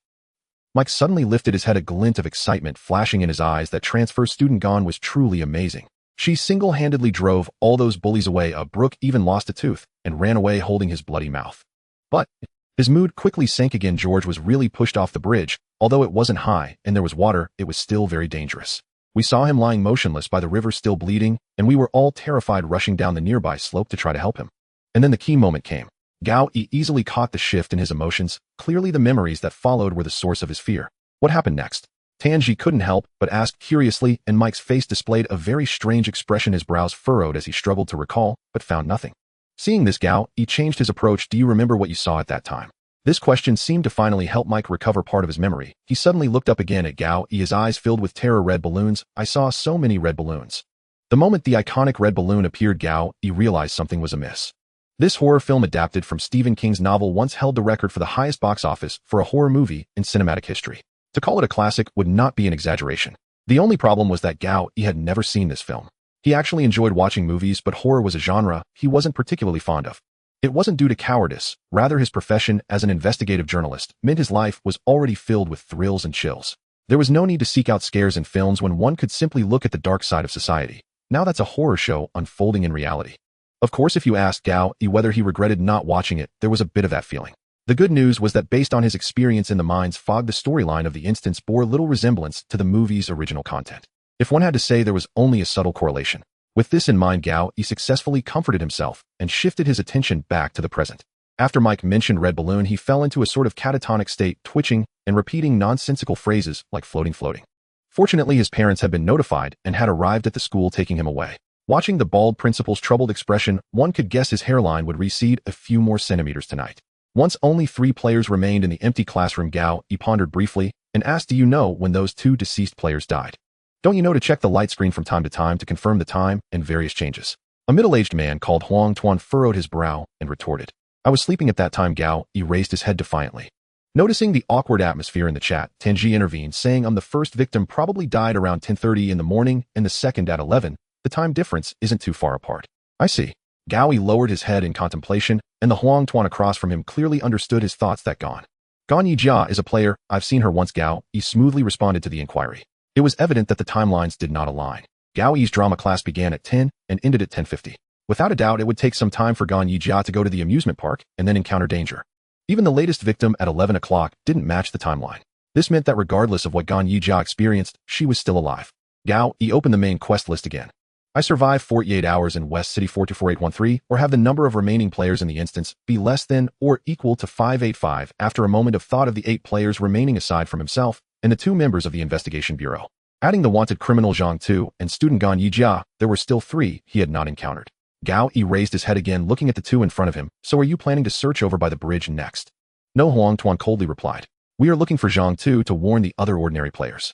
Speaker 1: Mike suddenly lifted his head, a glint of excitement flashing in his eyes. That transfer student Gan was truly amazing. She single-handedly drove all those bullies away. Brooke even lost a tooth and ran away holding his bloody mouth. But his mood quickly sank again. George was really pushed off the bridge. Although it wasn't high and there was water, it was still very dangerous. We saw him lying motionless by the river, still bleeding, and we were all terrified, rushing down the nearby slope to try to help him. And then the key moment came. Gao Yi easily caught the shift in his emotions. Clearly the memories that followed were the source of his fear. What happened next? Tanji couldn't help but ask curiously, and Mike's face displayed a very strange expression. His brows furrowed as he struggled to recall, but found nothing. Seeing this, Gao Yi changed his approach. Do you remember what you saw at that time? This question seemed to finally help Mike recover part of his memory. He suddenly looked up again at Gao Yi, his eyes filled with terror. Red balloons. I saw so many red balloons. The moment the iconic red balloon appeared, Gao Yi realized something was amiss. This horror film, adapted from Stephen King's novel, once held the record for the highest box office for a horror movie in cinematic history. To call it a classic would not be an exaggeration. The only problem was that Gao Yi had never seen this film. He actually enjoyed watching movies, but horror was a genre he wasn't particularly fond of. It wasn't due to cowardice, rather his profession as an investigative journalist meant his life was already filled with thrills and chills. There was no need to seek out scares in films when one could simply look at the dark side of society. Now that's a horror show unfolding in reality. Of course, if you asked Gao Yi whether he regretted not watching it, there was a bit of that feeling. The good news was that based on his experience in the mind's fog, the storyline of the instance bore little resemblance to the movie's original content. If one had to say, there was only a subtle correlation. With this in mind, Gao Yi successfully comforted himself and shifted his attention back to the present. After Mike mentioned red balloon, he fell into a sort of catatonic state, twitching and repeating nonsensical phrases like floating floating. Fortunately, his parents had been notified and had arrived at the school taking him away. Watching the bald principal's troubled expression, one could guess his hairline would recede a few more centimeters tonight. Once only 3 players remained in the empty classroom, Gao, he pondered briefly and asked, "Do you know when those 2 deceased players died? Don't you know to check the light screen from time to time to confirm the time and various changes?" A middle-aged man called Huang Tuan furrowed his brow and retorted, "I was sleeping at that time." Gao, he raised his head defiantly. Noticing the awkward atmosphere in the chat, Tanji intervened, saying, "The first victim probably died around 10:30 in the morning and the second at 11. The time difference isn't too far apart." "I see." Gao lowered his head in contemplation, and the Huang Tuan across from him clearly understood his thoughts. "That Gan Yijia is a player. I've seen her once." Gao smoothly responded to the inquiry. It was evident that the timelines did not align. Gao's drama class began at 10 and ended at 10:50. Without a doubt, it would take some time for Gan Yijia to go to the amusement park and then encounter danger. Even the latest victim at 11 o'clock didn't match the timeline. This meant that regardless of what Gan Yijia experienced, she was still alive. Gao opened the main quest list again. "I survived 48 hours in West City 424813, or have the number of remaining players in the instance be less than or equal to 585. After a moment of thought, of the 8 players remaining aside from himself and the 2 members of the investigation bureau, adding the wanted criminal Zhang Tu and student Gan Yijia, there were still 3 he had not encountered. Gao raised his head again, looking at the 2 in front of him. "So are you planning to search over by the bridge next?" "No," Huang Tuan coldly replied. "We are looking for Zhang Tu to warn the other ordinary players."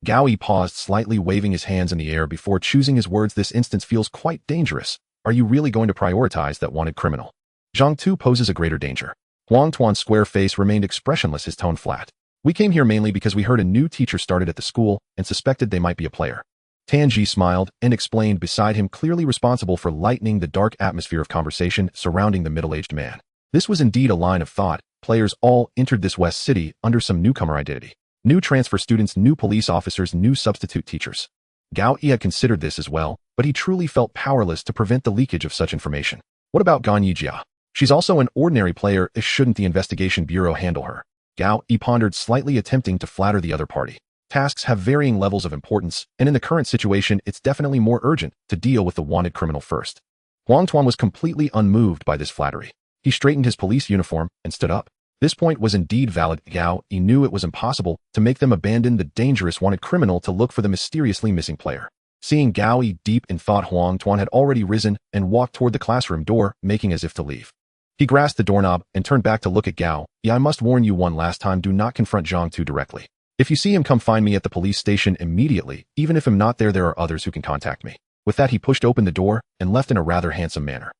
Speaker 1: Gao paused slightly, waving his hands in the air before choosing his words. "This instance feels quite dangerous. Are you really going to prioritize that wanted criminal? Zhang Tu poses a greater danger." Huang Tuan's square face remained expressionless, his tone flat. "We came here mainly because we heard a new teacher started at the school and suspected they might be a player." Tanji smiled and explained beside him, clearly responsible for lightening the dark atmosphere of conversation surrounding the middle-aged man. This was indeed a line of thought. Players all entered this West City under some newcomer identity. New transfer students, new police officers, new substitute teachers. Gao had considered this as well, but he truly felt powerless to prevent the leakage of such information. What about Gan Yijia? She's also an ordinary player. Shouldn't the investigation bureau handle her? Gao pondered, slightly attempting to flatter the other party. Tasks have varying levels of importance, and in the current situation, it's definitely more urgent to deal with the wanted criminal first. Huang Tuan was completely unmoved by this flattery. He straightened his police uniform and stood up. This point was indeed valid. Gao knew it was impossible to make them abandon the dangerous wanted criminal to look for the mysteriously missing player. Seeing Gao deep in thought, Huang Tuan had already risen and walked toward the classroom door, making as if to leave. He grasped the doorknob and turned back to look at Gao. "I must warn you one last time, do not confront Zhang Tu directly. If you see him, come find me at the police station immediately. Even if I'm not there, there are others who can contact me." With that, he pushed open the door and left in a rather handsome manner.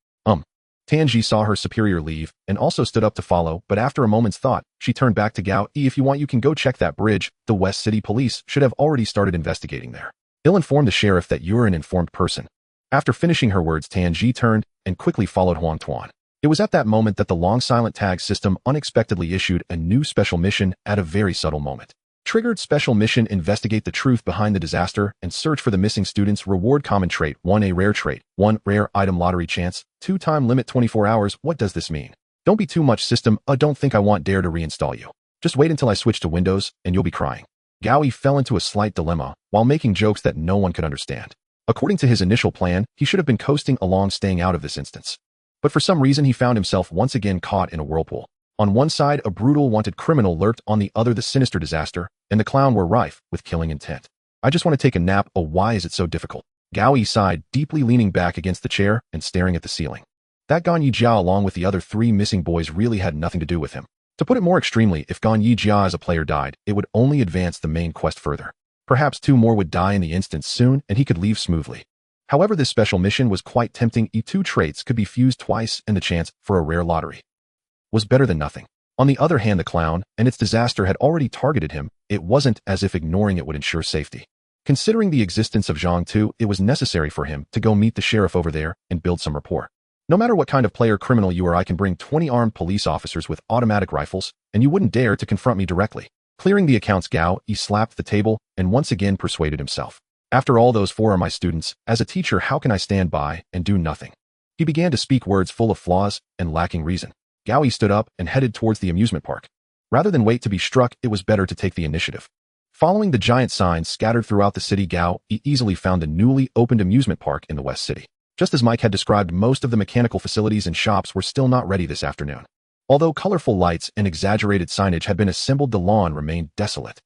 Speaker 1: Tanji saw her superior leave and also stood up to follow, but after a moment's thought, she turned back to Gao. "If you want, you can go check that bridge. The West City Police should have already started investigating there. He'll inform the sheriff that you're an informed person." After finishing her words, Tanji turned and quickly followed Huang Tuan. It was at that moment that the long silent tag system unexpectedly issued a new special mission at a very subtle moment. Triggered special mission: investigate the truth behind the disaster and search for the missing students. Reward common trait 1, a rare trait 1, rare item lottery chance 2, time limit 24 hours. What does this mean? Don't be too much, system. Don't think I want dare to reinstall you. Just wait until I switch to Windows and you'll be crying. Gao fell into a slight dilemma while making jokes that no one could understand. According to his initial plan, he should have been coasting along, staying out of this instance. But for some reason, he found himself once again caught in a whirlpool. On one side, a brutal wanted criminal lurked. On the other, the sinister disaster and the clown were rife with killing intent. "I just want to take a nap. Oh, why is it so difficult?" Gao sighed, deeply leaning back against the chair and staring at the ceiling. That Gan Yijia, along with the other 3 missing boys, really had nothing to do with him. To put it more extremely, if Gan Yijia as a player died, it would only advance the main quest further. Perhaps 2 more would die in the instance soon, and he could leave smoothly. However, this special mission was quite tempting. 2 traits could be fused twice, and the chance for a rare lottery was better than nothing. On the other hand, the clown and its disaster had already targeted him. It wasn't as if ignoring it would ensure safety. Considering the existence of Zhang Tu, it was necessary for him to go meet the sheriff over there and build some rapport. "No matter what kind of player criminal you are, I can bring 20 armed police officers with automatic rifles, and you wouldn't dare to confront me directly." Clearing the accounts, Gao slapped the table and once again persuaded himself. "After all, those 4 are my students. As a teacher, how can I stand by and do nothing?" He began to speak words full of flaws and lacking reason. Gao stood up and headed towards the amusement park. Rather than wait to be struck, it was better to take the initiative. Following the giant signs scattered throughout the city, Gao easily found the newly opened amusement park in the West City. Just as Mike had described, most of the mechanical facilities and shops were still not ready this afternoon. Although colorful lights and exaggerated signage had been assembled, the lawn remained desolate.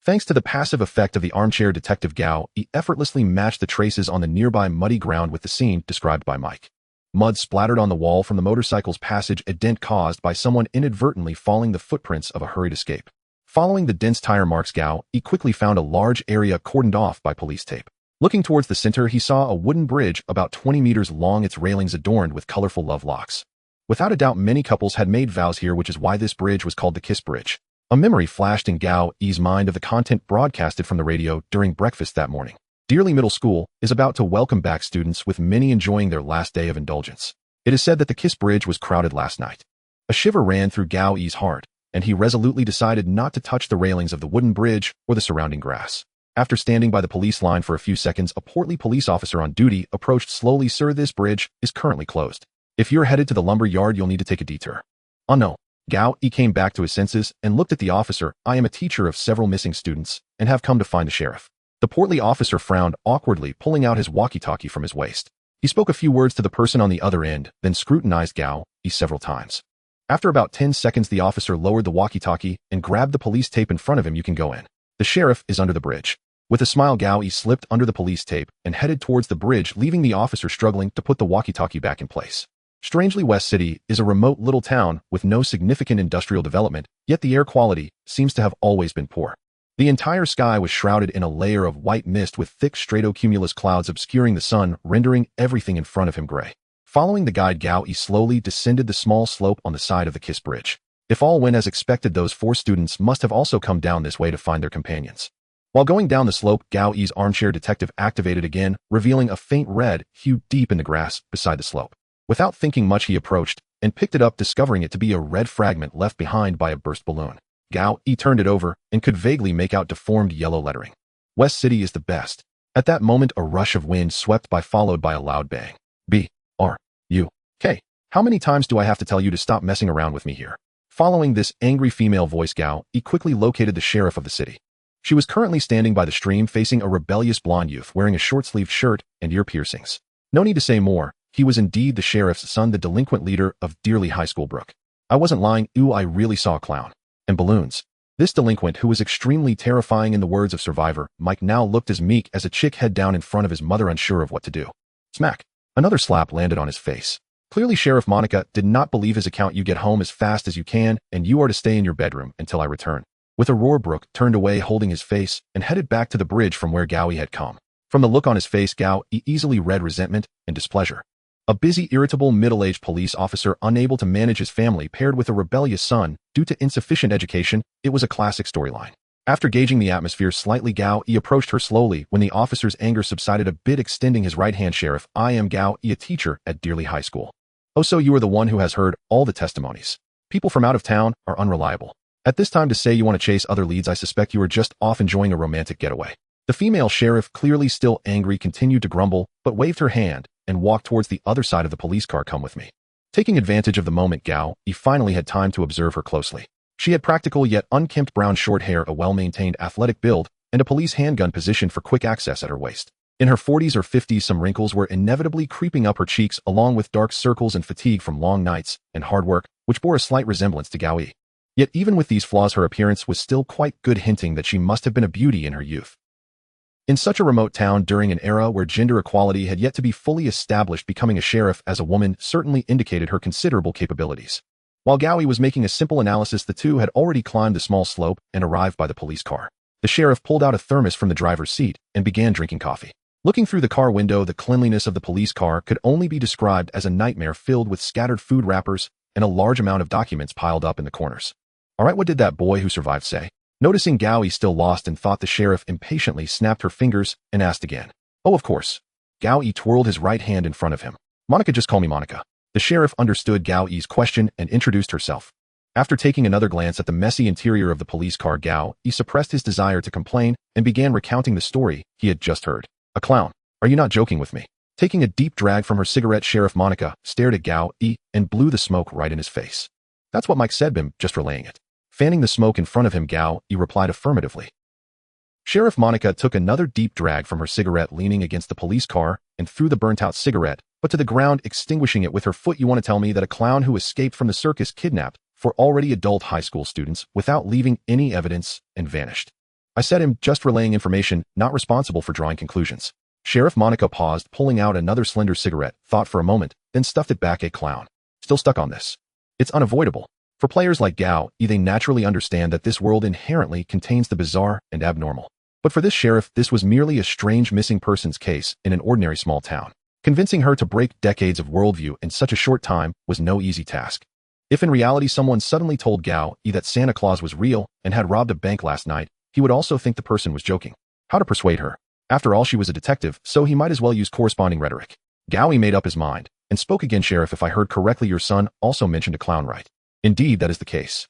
Speaker 1: Thanks to the passive effect of the armchair detective Gao, he effortlessly matched the traces on the nearby muddy ground with the scene described by Mike. Mud splattered on the wall from the motorcycle's passage, a dent caused by someone inadvertently following the footprints of a hurried escape. Following the dense tire marks, Gao, he quickly found a large area cordoned off by police tape. Looking towards the center, he saw a wooden bridge about 20 meters long, its railings adorned with colorful love locks. Without a doubt, many couples had made vows here, which is why this bridge was called the Kiss Bridge. A memory flashed in Gao-Yi's mind of the content broadcasted from the radio during breakfast that morning. Dearly Middle School is about to welcome back students, with many enjoying their last day of indulgence. It is said that the Kiss Bridge was crowded last night. A shiver ran through Gao-Yi's heart, and he resolutely decided not to touch the railings of the wooden bridge or the surrounding grass. After standing by the police line for a few seconds, a portly police officer on duty approached slowly. "Sir, this bridge is currently closed. If you're headed to the lumber yard, you'll need to take a detour." "Oh no." Gao-Yi came back to his senses and looked at the officer. "I am a teacher of several missing students and have come to find the sheriff." The portly officer frowned awkwardly, pulling out his walkie-talkie from his waist. He spoke a few words to the person on the other end, then scrutinized Gao-Yi several times. After about 10 seconds, the officer lowered the walkie-talkie and grabbed the police tape in front of him. "You can go in. The sheriff is under the bridge." With a smile, Gao-Yi slipped under the police tape and headed towards the bridge, leaving the officer struggling to put the walkie-talkie back in place. Strangely, West City is a remote little town with no significant industrial development, yet the air quality seems to have always been poor. The entire sky was shrouded in a layer of white mist, with thick stratocumulus clouds obscuring the sun, rendering everything in front of him gray. Following the guide, Gao-Yi slowly descended the small slope on the side of the Kiss Bridge. If all went as expected, those 4 students must have also come down this way to find their companions. While going down the slope, Gao-Yi's armchair detective activated again, revealing a faint red hue deep in the grass beside the slope. Without thinking much, he approached and picked it up, discovering it to be a red fragment left behind by a burst balloon. Gao-Yi turned it over and could vaguely make out deformed yellow lettering. "West City is the best." At that moment, a rush of wind swept by, followed by a loud bang. "B-R-U-K. How many times do I have to tell you to stop messing around with me here?" Following this angry female voice, Gao-Yi quickly located the sheriff of the city. She was currently standing by the stream, facing a rebellious blonde youth wearing a short-sleeved shirt and ear piercings. No need to say more. He was indeed the sheriff's son, the delinquent leader of Dearly High School. "Brooke. I wasn't lying. Ooh, I really saw a clown. And balloons." This delinquent, who was extremely terrifying in the words of Survivor Mike, now looked as meek as a chick head down in front of his mother, unsure of what to do. Smack. Another slap landed on his face. Clearly, Sheriff Monica did not believe his account. "You get home as fast as you can, and you are to stay in your bedroom until I return." With a roar, Brooke turned away, holding his face, and headed back to the bridge from where Gao-Yi had come. From the look on his face, Gao-Yi easily read resentment and displeasure. A busy, irritable, middle-aged police officer unable to manage his family, paired with a rebellious son due to insufficient education. It was a classic storyline. After gauging the atmosphere slightly, Gao-Yi approached her slowly. When the officer's anger subsided a bit, extending his right hand, "Sheriff, I am Gao-Yi, a teacher at Dearly High School." "Oh, so you are the one who has heard all the testimonies. People from out of town are unreliable. At this time to say you want to chase other leads, I suspect you are just off enjoying a romantic getaway." The female sheriff, clearly still angry, continued to grumble, but waved her hand and walked towards the other side of the police car. "Come with me." Taking advantage of the moment, Gao-Yi finally had time to observe her closely. She had practical yet unkempt brown short hair, a well-maintained athletic build, and a police handgun positioned for quick access at her waist. In her 40s or 50s, some wrinkles were inevitably creeping up her cheeks, along with dark circles and fatigue from long nights and hard work, which bore a slight resemblance to Gao-Yi. Yet even with these flaws, her appearance was still quite good, hinting that she must have been a beauty in her youth. In such a remote town during an era where gender equality had yet to be fully established, becoming a sheriff as a woman certainly indicated her considerable capabilities. While Gao-Yi was making a simple analysis, the two had already climbed the small slope and arrived by the police car. The sheriff pulled out a thermos from the driver's seat and began drinking coffee. Looking through the car window, the cleanliness of the police car could only be described as a nightmare, filled with scattered food wrappers and a large amount of documents piled up in the corners. "All right, what did that boy who survived say?" Noticing Gao-Yi still lost in thought, the sheriff impatiently snapped her fingers and asked again. "Oh, of course." Gao-Yi twirled his right hand in front of him. "Monica, just call me Monica." The sheriff understood Gao-Yi's question and introduced herself. After taking another glance at the messy interior of the police car, Gao-Yi suppressed his desire to complain and began recounting the story he had just heard. "A clown? Are you not joking with me?" Taking a deep drag from her cigarette, Sheriff Monica stared at Gao-Yi and blew the smoke right in his face. "That's what Mike said, Bim, just relaying it." Fanning the smoke in front of him, Gao-Yi replied affirmatively. Sheriff Monica took another deep drag from her cigarette, leaning against the police car and threw the burnt-out cigarette, but to the ground, extinguishing it with her foot. You want to tell me that a clown who escaped from the circus kidnapped four already adult high school students without leaving any evidence and vanished? I said I'm just relaying information, not responsible for drawing conclusions. Sheriff Monica paused, pulling out another slender cigarette, thought for a moment, then stuffed it back. A clown. Still stuck on this. It's unavoidable. For players like Gao, they naturally understand that this world inherently contains the bizarre and abnormal. But for this sheriff, this was merely a strange missing persons case in an ordinary small town. Convincing her to break decades of worldview in such a short time was no easy task. If in reality someone suddenly told Gao that Santa Claus was real and had robbed a bank last night, he would also think the person was joking. How to persuade her? After all, she was a detective, so he might as well use corresponding rhetoric. Gao made up his mind and spoke again. Sheriff, if I heard correctly, your son also mentioned a clown, right? Indeed, that is the case.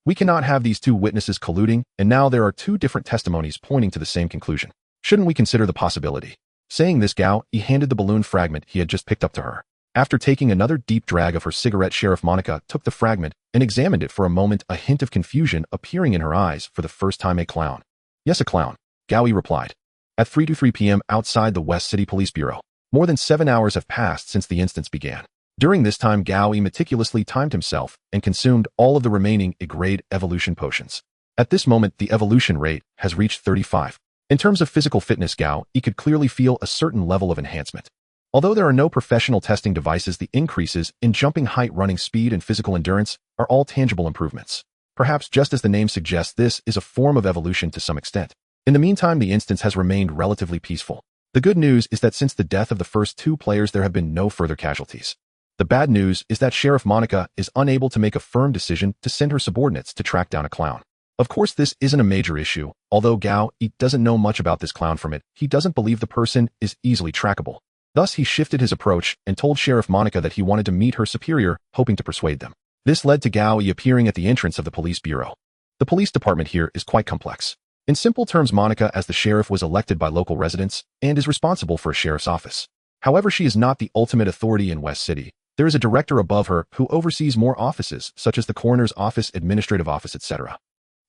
Speaker 1: We cannot have these two witnesses colluding, and now there are two different testimonies pointing to the same conclusion. Shouldn't we consider the possibility? Saying this, Gao handed the balloon fragment he had just picked up to her. After taking another deep drag of her cigarette, Sheriff Monica took the fragment and examined it for a moment, a hint of confusion appearing in her eyes for the first time. A clown? Yes, a clown, Gao replied. At 3:03 p.m. outside the West City Police Bureau. More than 7 hours have passed since the instance began. During this time, Gao meticulously timed himself and consumed all of the remaining A-grade evolution potions. At this moment, the evolution rate has reached 35. In terms of physical fitness, Gao could clearly feel a certain level of enhancement. Although there are no professional testing devices, the increases in jumping height, running speed, and physical endurance are all tangible improvements. Perhaps just as the name suggests, this is a form of evolution to some extent. In the meantime, the instance has remained relatively peaceful. The good news is that since the death of the first two players, there have been no further casualties. The bad news is that Sheriff Monica is unable to make a firm decision to send her subordinates to track down a clown. Of course, this isn't a major issue. Although Gao doesn't know much about this clown, from it, he doesn't believe the person is easily trackable. Thus, he shifted his approach and told Sheriff Monica that he wanted to meet her superior, hoping to persuade them. This led to Gao appearing at the entrance of the police bureau. The police department here is quite complex. In simple terms, Monica, as the sheriff, was elected by local residents and is responsible for a sheriff's office. However, she is not the ultimate authority in West City. There is a director above her who oversees more offices, such as the coroner's office, administrative office, etc.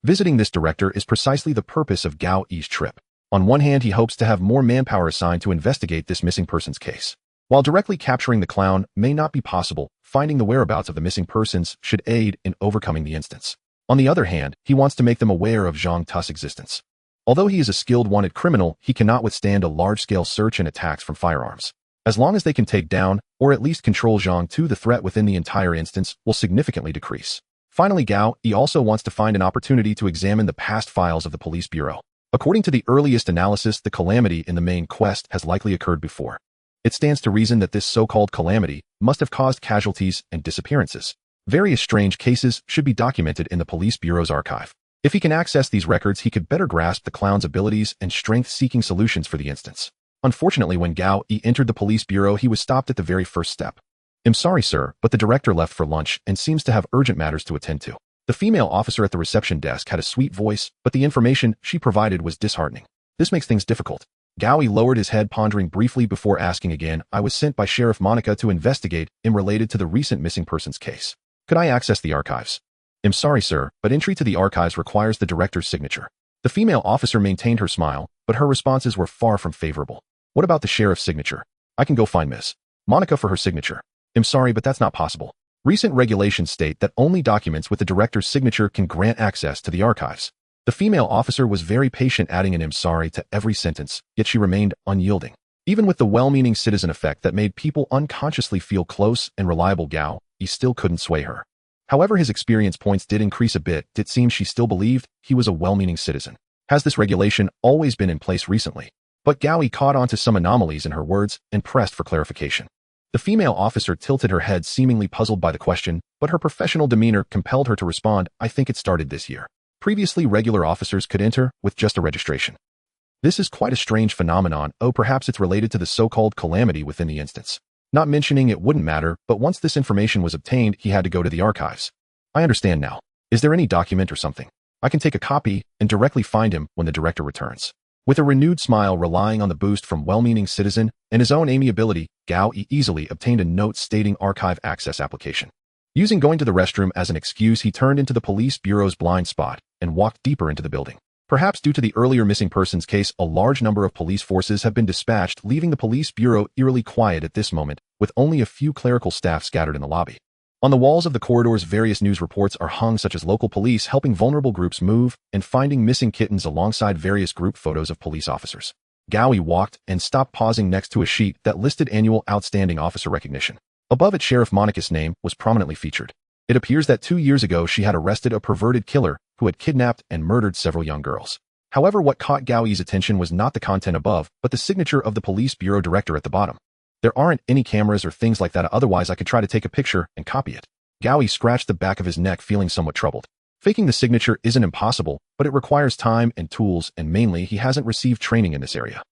Speaker 1: Visiting this director is precisely the purpose of Gao's trip. On one hand, he hopes to have more manpower assigned to investigate this missing persons case. While directly capturing the clown may not be possible, finding the whereabouts of the missing persons should aid in overcoming the instance. On the other hand, he wants to make them aware of Zhang Tu's existence. Although he is a skilled wanted criminal, he cannot withstand a large-scale search and attacks from firearms. As long as they can take down, or at least control Zhang Tu, the threat within the entire instance will significantly decrease. Finally, Gao also wants to find an opportunity to examine the past files of the police bureau. According to the earliest analysis, the calamity in the main quest has likely occurred before. It stands to reason that this so-called calamity must have caused casualties and disappearances. Various strange cases should be documented in the police bureau's archive. If he can access these records, he could better grasp the clown's abilities and strength, seeking solutions for the instance. Unfortunately, when Gao entered the police bureau, he was stopped at the very first step. I'm sorry, sir, but the director left for lunch and seems to have urgent matters to attend to. The female officer at the reception desk had a sweet voice, but the information she provided was disheartening. This makes things difficult. Gao lowered his head, pondering briefly before asking again. I was sent by Sheriff Monica to investigate related to the recent missing persons case. Could I access the archives? I'm sorry, sir, but entry to the archives requires the director's signature. The female officer maintained her smile, but her responses were far from favorable. What about the sheriff's signature? I can go find Miss Monica for her signature. I'm sorry, but that's not possible. Recent regulations state that only documents with the director's signature can grant access to the archives. The female officer was very patient, adding an "I'm sorry" to every sentence, yet she remained unyielding. Even with the well-meaning citizen effect that made people unconsciously feel close and reliable, Gao still couldn't sway her. However, his experience points did increase a bit. It seemed she still believed he was a well-meaning citizen. Has this regulation always been in place recently? But Gao caught on to some anomalies in her words and pressed for clarification. The female officer tilted her head, seemingly puzzled by the question, but her professional demeanor compelled her to respond. I think it started this year. Previously, regular officers could enter with just a registration. This is quite a strange phenomenon. Oh, perhaps it's related to the so-called calamity within the instance. Not mentioning it wouldn't matter, but once this information was obtained, he had to go to the archives. I understand now. Is there any document or something? I can take a copy and directly find him when the director returns. With a renewed smile, relying on the boost from well-meaning citizen and his own amiability, Gao easily obtained a note stating archive access application. Using going to the restroom as an excuse, he turned into the police bureau's blind spot and walked deeper into the building. Perhaps due to the earlier missing persons case, a large number of police forces have been dispatched, leaving the police bureau eerily quiet at this moment, with only a few clerical staff scattered in the lobby. On the walls of the corridors, various news reports are hung, such as local police helping vulnerable groups move and finding missing kittens, alongside various group photos of police officers. Gowie walked and stopped, pausing next to a sheet that listed annual outstanding officer recognition. Above it, Sheriff Monica's name was prominently featured. It appears that 2 years ago she had arrested a perverted killer who had kidnapped and murdered several young girls. However, what caught Gowie's attention was not the content above, but the signature of the police bureau director at the bottom. There aren't any cameras or things like that, otherwise I could try to take a picture and copy it. Gowie scratched the back of his neck, feeling somewhat troubled. Faking the signature isn't impossible, but it requires time and tools, and mainly he hasn't received training in this area.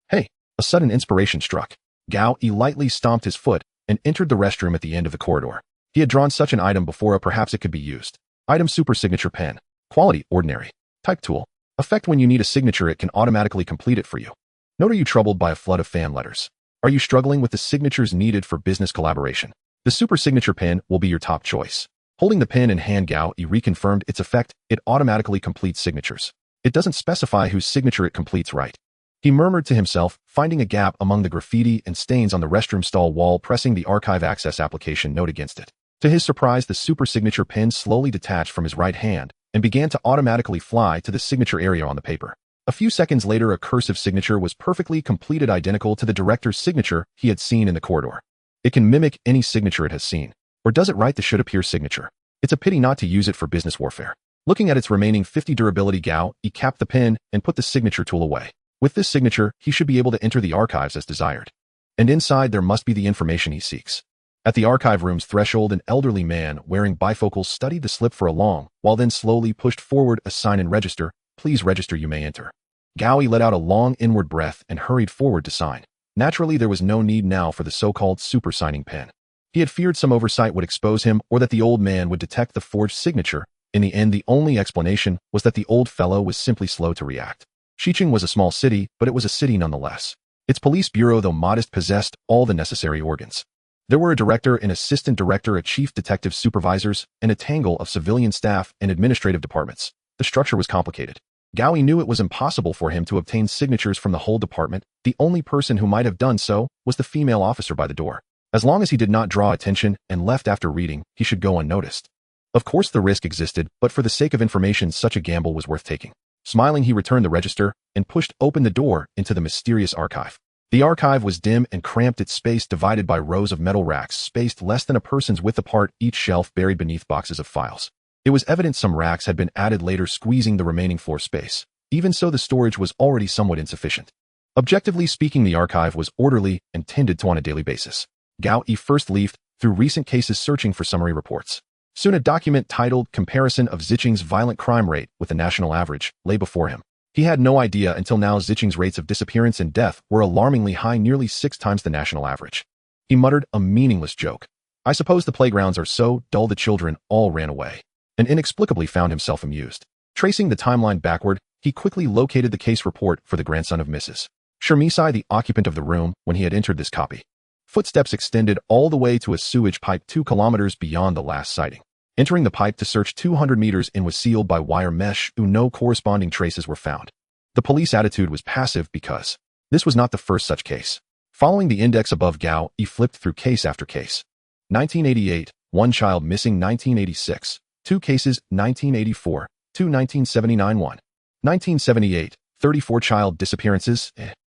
Speaker 1: Hey, a sudden inspiration struck. Gowie lightly stomped his foot and entered the restroom at the end of the corridor. He had drawn such an item before, perhaps it could be used. Item: super signature pen. Quality: ordinary. Type: tool. Effect: when you need a signature, it can automatically complete it for you. Note: are you troubled by a flood of fan letters? Are you struggling with the signatures needed for business collaboration? The super signature pen will be your top choice. Holding the pen in hand, Gowie reconfirmed its effect. It automatically completes signatures. It doesn't specify whose signature it completes, right? He murmured to himself, finding a gap among the graffiti and stains on the restroom stall wall, pressing the archive access application note against it. To his surprise, the super signature pen slowly detached from his right hand and began to automatically fly to the signature area on the paper. A few seconds later, a cursive signature was perfectly completed, identical to the director's signature he had seen in the corridor. It can mimic any signature it has seen. Or does it write the should appear signature? It's a pity not to use it for business warfare. Looking at its remaining 50 durability, Gowie capped the pen and put the signature tool away. With this signature, he should be able to enter the archives as desired. And inside there must be the information he seeks. At the archive room's threshold, an elderly man wearing bifocals studied the slip for a long while, then slowly pushed forward a sign and register. Please register, you may enter. Gowie let out a long inward breath and hurried forward to sign. Naturally, there was no need now for the so-called super signing pen. He had feared some oversight would expose him, or that the old man would detect the forged signature. In the end, the only explanation was that the old fellow was simply slow to react. Xiqing was a small city, but it was a city nonetheless. Its police bureau, though modest, possessed all the necessary organs. There were a director, an assistant director, a chief detective, supervisors, and a tangle of civilian staff and administrative departments. The structure was complicated. Gowie knew it was impossible for him to obtain signatures from the whole department. The only person who might have done so was the female officer by the door. As long as he did not draw attention and left after reading, he should go unnoticed. Of course the risk existed, but for the sake of information, such a gamble was worth taking. Smiling, he returned the register and pushed open the door into the mysterious archive. The archive was dim and cramped, its space divided by rows of metal racks spaced less than a person's width apart, each shelf buried beneath boxes of files. It was evident some racks had been added later, squeezing the remaining floor space. Even so, the storage was already somewhat insufficient. Objectively speaking, the archive was orderly and tended to on a daily basis. Gowie first leafed through recent cases, searching for summary reports. Soon a document titled Comparison of Xiqing's Violent Crime Rate with the National Average lay before him. He had no idea until now Xiqing's rates of disappearance and death were alarmingly high, nearly 6 times the national average. He muttered a meaningless joke. I suppose the playgrounds are so dull the children all ran away. And inexplicably found himself amused. Tracing the timeline backward, he quickly located the case report for the grandson of Mrs. Shermisai, the occupant of the room, when he had entered this copy. Footsteps extended all the way to a sewage pipe 2 kilometers beyond the last sighting. Entering the pipe to search 200 meters in was sealed by wire mesh, no corresponding traces were found. The police attitude was passive because this was not the first such case. Following the index above, Gowie flipped through case after case. 1988, 1 child missing. 1986, 2 cases. 1984, 2. 1979, 1. 1978, 34 child disappearances.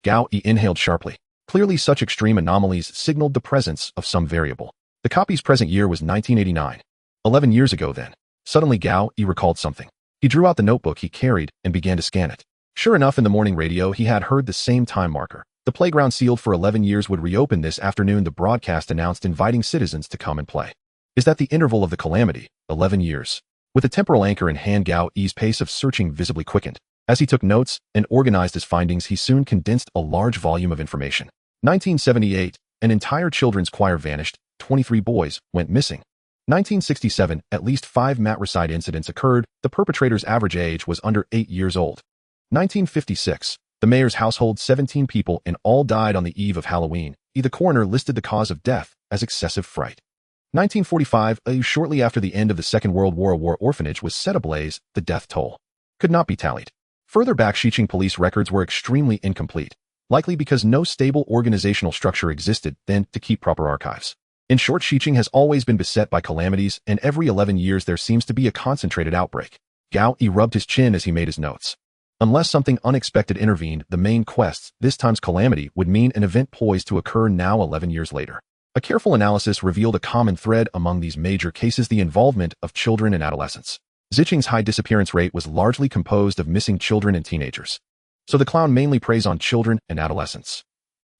Speaker 1: Gowie inhaled sharply. Clearly such extreme anomalies signaled the presence of some variable. The copy's present year was 1989. 11 years ago then. Suddenly Gowie recalled something. He drew out the notebook he carried and began to scan it. Sure enough, in the morning radio he had heard the same time marker. The playground sealed for 11 years would reopen this afternoon. The broadcast announced inviting citizens to come and play. Is that the interval of the calamity? 11 years. With a temporal anchor in hand, Gowie's pace of searching visibly quickened. As he took notes and organized his findings, he soon condensed a large volume of information. 1978, an entire children's choir vanished. 23 boys went missing. 1967, at least 5 matricide incidents occurred. The perpetrator's average age was under 8 years old. 1956, the mayor's household, 17 people in all died on the eve of Halloween. The coroner listed the cause of death as excessive fright. 1945, shortly after the end of the Second World War, a war orphanage was set ablaze. The death toll could not be tallied. Further back, Xiqing police records were extremely incomplete, likely because no stable organizational structure existed then to keep proper archives. In short, Xiqing has always been beset by calamities, and every 11 years there seems to be a concentrated outbreak. Gao Yi rubbed his chin as he made his notes. Unless something unexpected intervened, the main quest's this time's calamity would mean an event poised to occur now 11 years later. A careful analysis revealed a common thread among these major cases: the involvement of children and adolescents. Xiqing's high disappearance rate was largely composed of missing children and teenagers. So the clown mainly preys on children and adolescents.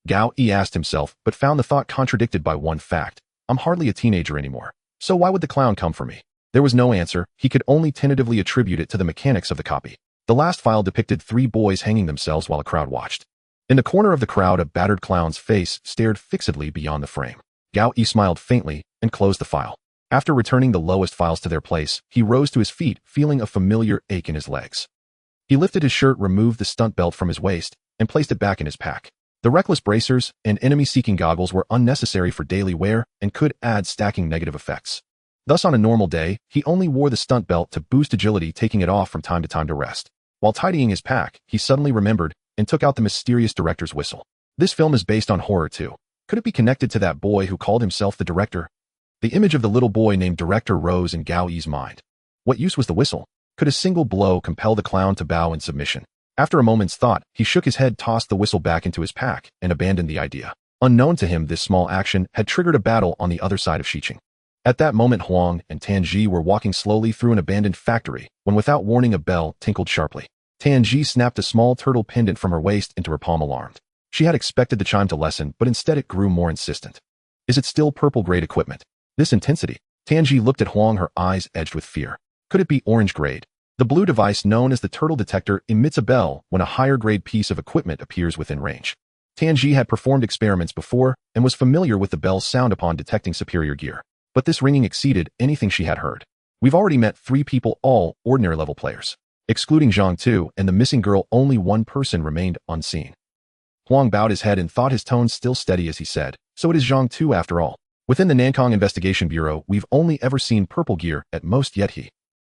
Speaker 1: Gao Yi asked himself, but found the thought contradicted by one fact. I'm hardly a teenager anymore. So why would the clown come for me? There was no answer. He could only tentatively attribute it to the mechanics of the copy. The last file depicted 3 boys hanging themselves while a crowd watched. In the corner of the crowd, a battered clown's face stared fixedly beyond the frame. Gao Yi smiled faintly and closed the file. After returning the lowest files to their place, he rose to his feet, feeling a familiar ache in his legs. He lifted his shirt, removed the stunt belt from his waist, and placed it back in his pack. The reckless bracers and enemy-seeking goggles were unnecessary for daily wear and could add stacking negative effects. Thus, on a normal day, he only wore the stunt belt to boost agility, taking it off from time to time to rest. While tidying his pack, he suddenly remembered and took out the mysterious director's whistle. This film is based on horror too. Could it be connected to that boy who called himself the director? The image of the little boy named Director rose in Gao Yi's mind. What use was the whistle? Could a single blow compel the clown to bow in submission? After a moment's thought, he shook his head, tossed the whistle back into his pack, and abandoned the idea. Unknown to him, this small action had triggered a battle on the other side of Xiqing. At that moment, Huang and Tanji were walking slowly through an abandoned factory when, without warning, a bell tinkled sharply. Tanji snapped a small turtle pendant from her waist into her palm, alarmed. She had expected the chime to lessen, but instead it grew more insistent. Is it still purple-grade equipment? This intensity? Tanji looked at Huang, her eyes edged with fear. Could it be orange-grade? The blue device known as the turtle detector emits a bell when a higher-grade piece of equipment appears within range. Tanji had performed experiments before and was familiar with the bell's sound upon detecting superior gear. But this ringing exceeded anything she had heard. We've already met 3 people, all ordinary-level players. Excluding Zhang Tu and the missing girl, only 1 person remained unseen. Huang bowed his head and thought, his tone still steady as he said, so it is Zhang Tu after all. Within the Nankong Investigation Bureau, we've only ever seen purple gear at most, yet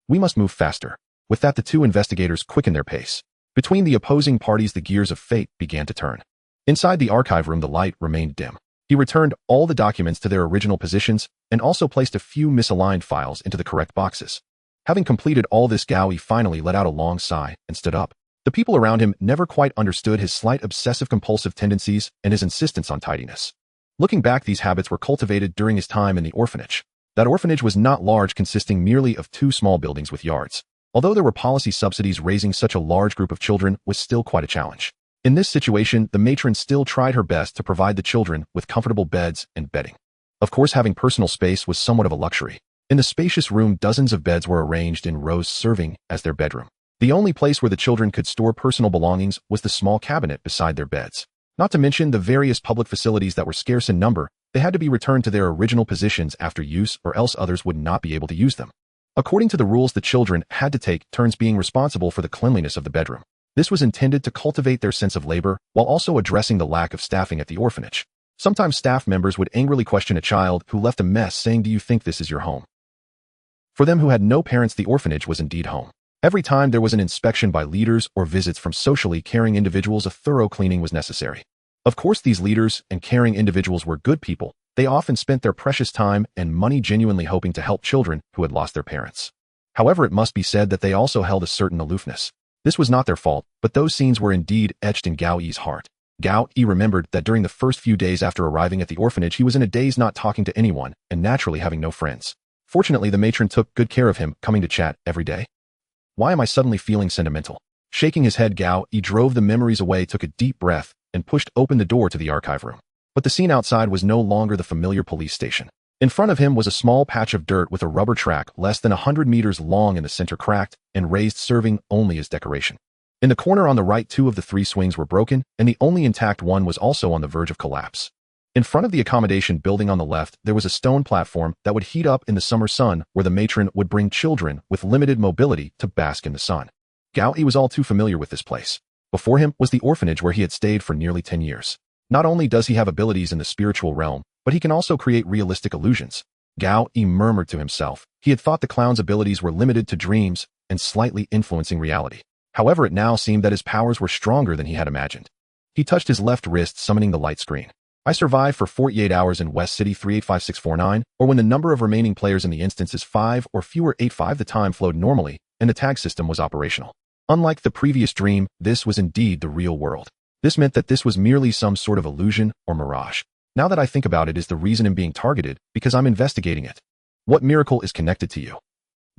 Speaker 1: we must move faster. With that, the 2 investigators quickened their pace. Between the opposing parties, the gears of fate began to turn. Inside the archive room, the light remained dim. He returned all the documents to their original positions and also placed a few misaligned files into the correct boxes. Having completed all this, Gao Yi finally let out a long sigh and stood up. The people around him never quite understood his slight obsessive-compulsive tendencies and his insistence on tidiness. Looking back, these habits were cultivated during his time in the orphanage. That orphanage was not large, consisting merely of 2 small buildings with yards. Although there were policy subsidies, raising such a large group of children was still quite a challenge. In this situation, the matron still tried her best to provide the children with comfortable beds and bedding. Of course, having personal space was somewhat of a luxury. In the spacious room, dozens of beds were arranged in rows, serving as their bedroom. The only place where the children could store personal belongings was the small cabinet beside their beds. Not to mention the various public facilities that were scarce in number. They had to be returned to their original positions after use, or else others would not be able to use them. According to the rules, the children had to take turns being responsible for the cleanliness of the bedroom. This was intended to cultivate their sense of labor while also addressing the lack of staffing at the orphanage. Sometimes staff members would angrily question a child who left a mess, saying, "Do you think this is your home?" For them who had no parents, the orphanage was indeed home. Every time there was an inspection by leaders or visits from socially caring individuals, a thorough cleaning was necessary. Of course, these leaders and caring individuals were good people. They often spent their precious time and money genuinely hoping to help children who had lost their parents. However, it must be said that they also held a certain aloofness. This was not their fault, but those scenes were indeed etched in Gao Yi's heart. Gao Yi remembered that during the first few days after arriving at the orphanage, he was in a daze, not talking to anyone and naturally having no friends. Fortunately, the matron took good care of him, coming to chat every day. Why am I suddenly feeling sentimental? Shaking his head, Gao Yi drove the memories away, took a deep breath, and pushed open the door to the archive room. But the scene outside was no longer the familiar police station. In front of him was a small patch of dirt with a rubber track less than 100 meters long in the center, cracked and raised, serving only as decoration. In the corner on the right, 2 of the 3 swings were broken, and the only intact one was also on the verge of collapse. In front of the accommodation building on the left, there was a stone platform that would heat up in the summer sun, where the matron would bring children with limited mobility to bask in the sun. Gao Yi was all too familiar with this place. Before him was the orphanage where he had stayed for nearly 10 years. Not only does he have abilities in the spiritual realm, but he can also create realistic illusions. Gao Yi murmured to himself. He had thought the clown's abilities were limited to dreams and slightly influencing reality. However, it now seemed that his powers were stronger than he had imagined. He touched his left wrist, summoning the light screen. I survived for 48 hours in West City 385649, or when the number of remaining players in the instance is 5 or fewer 85, the time flowed normally, and the tag system was operational. Unlike the previous dream, this was indeed the real world. This meant that this was merely some sort of illusion or mirage. Now that I think about it, is the reason I'm being targeted because I'm investigating it. What miracle is connected to you?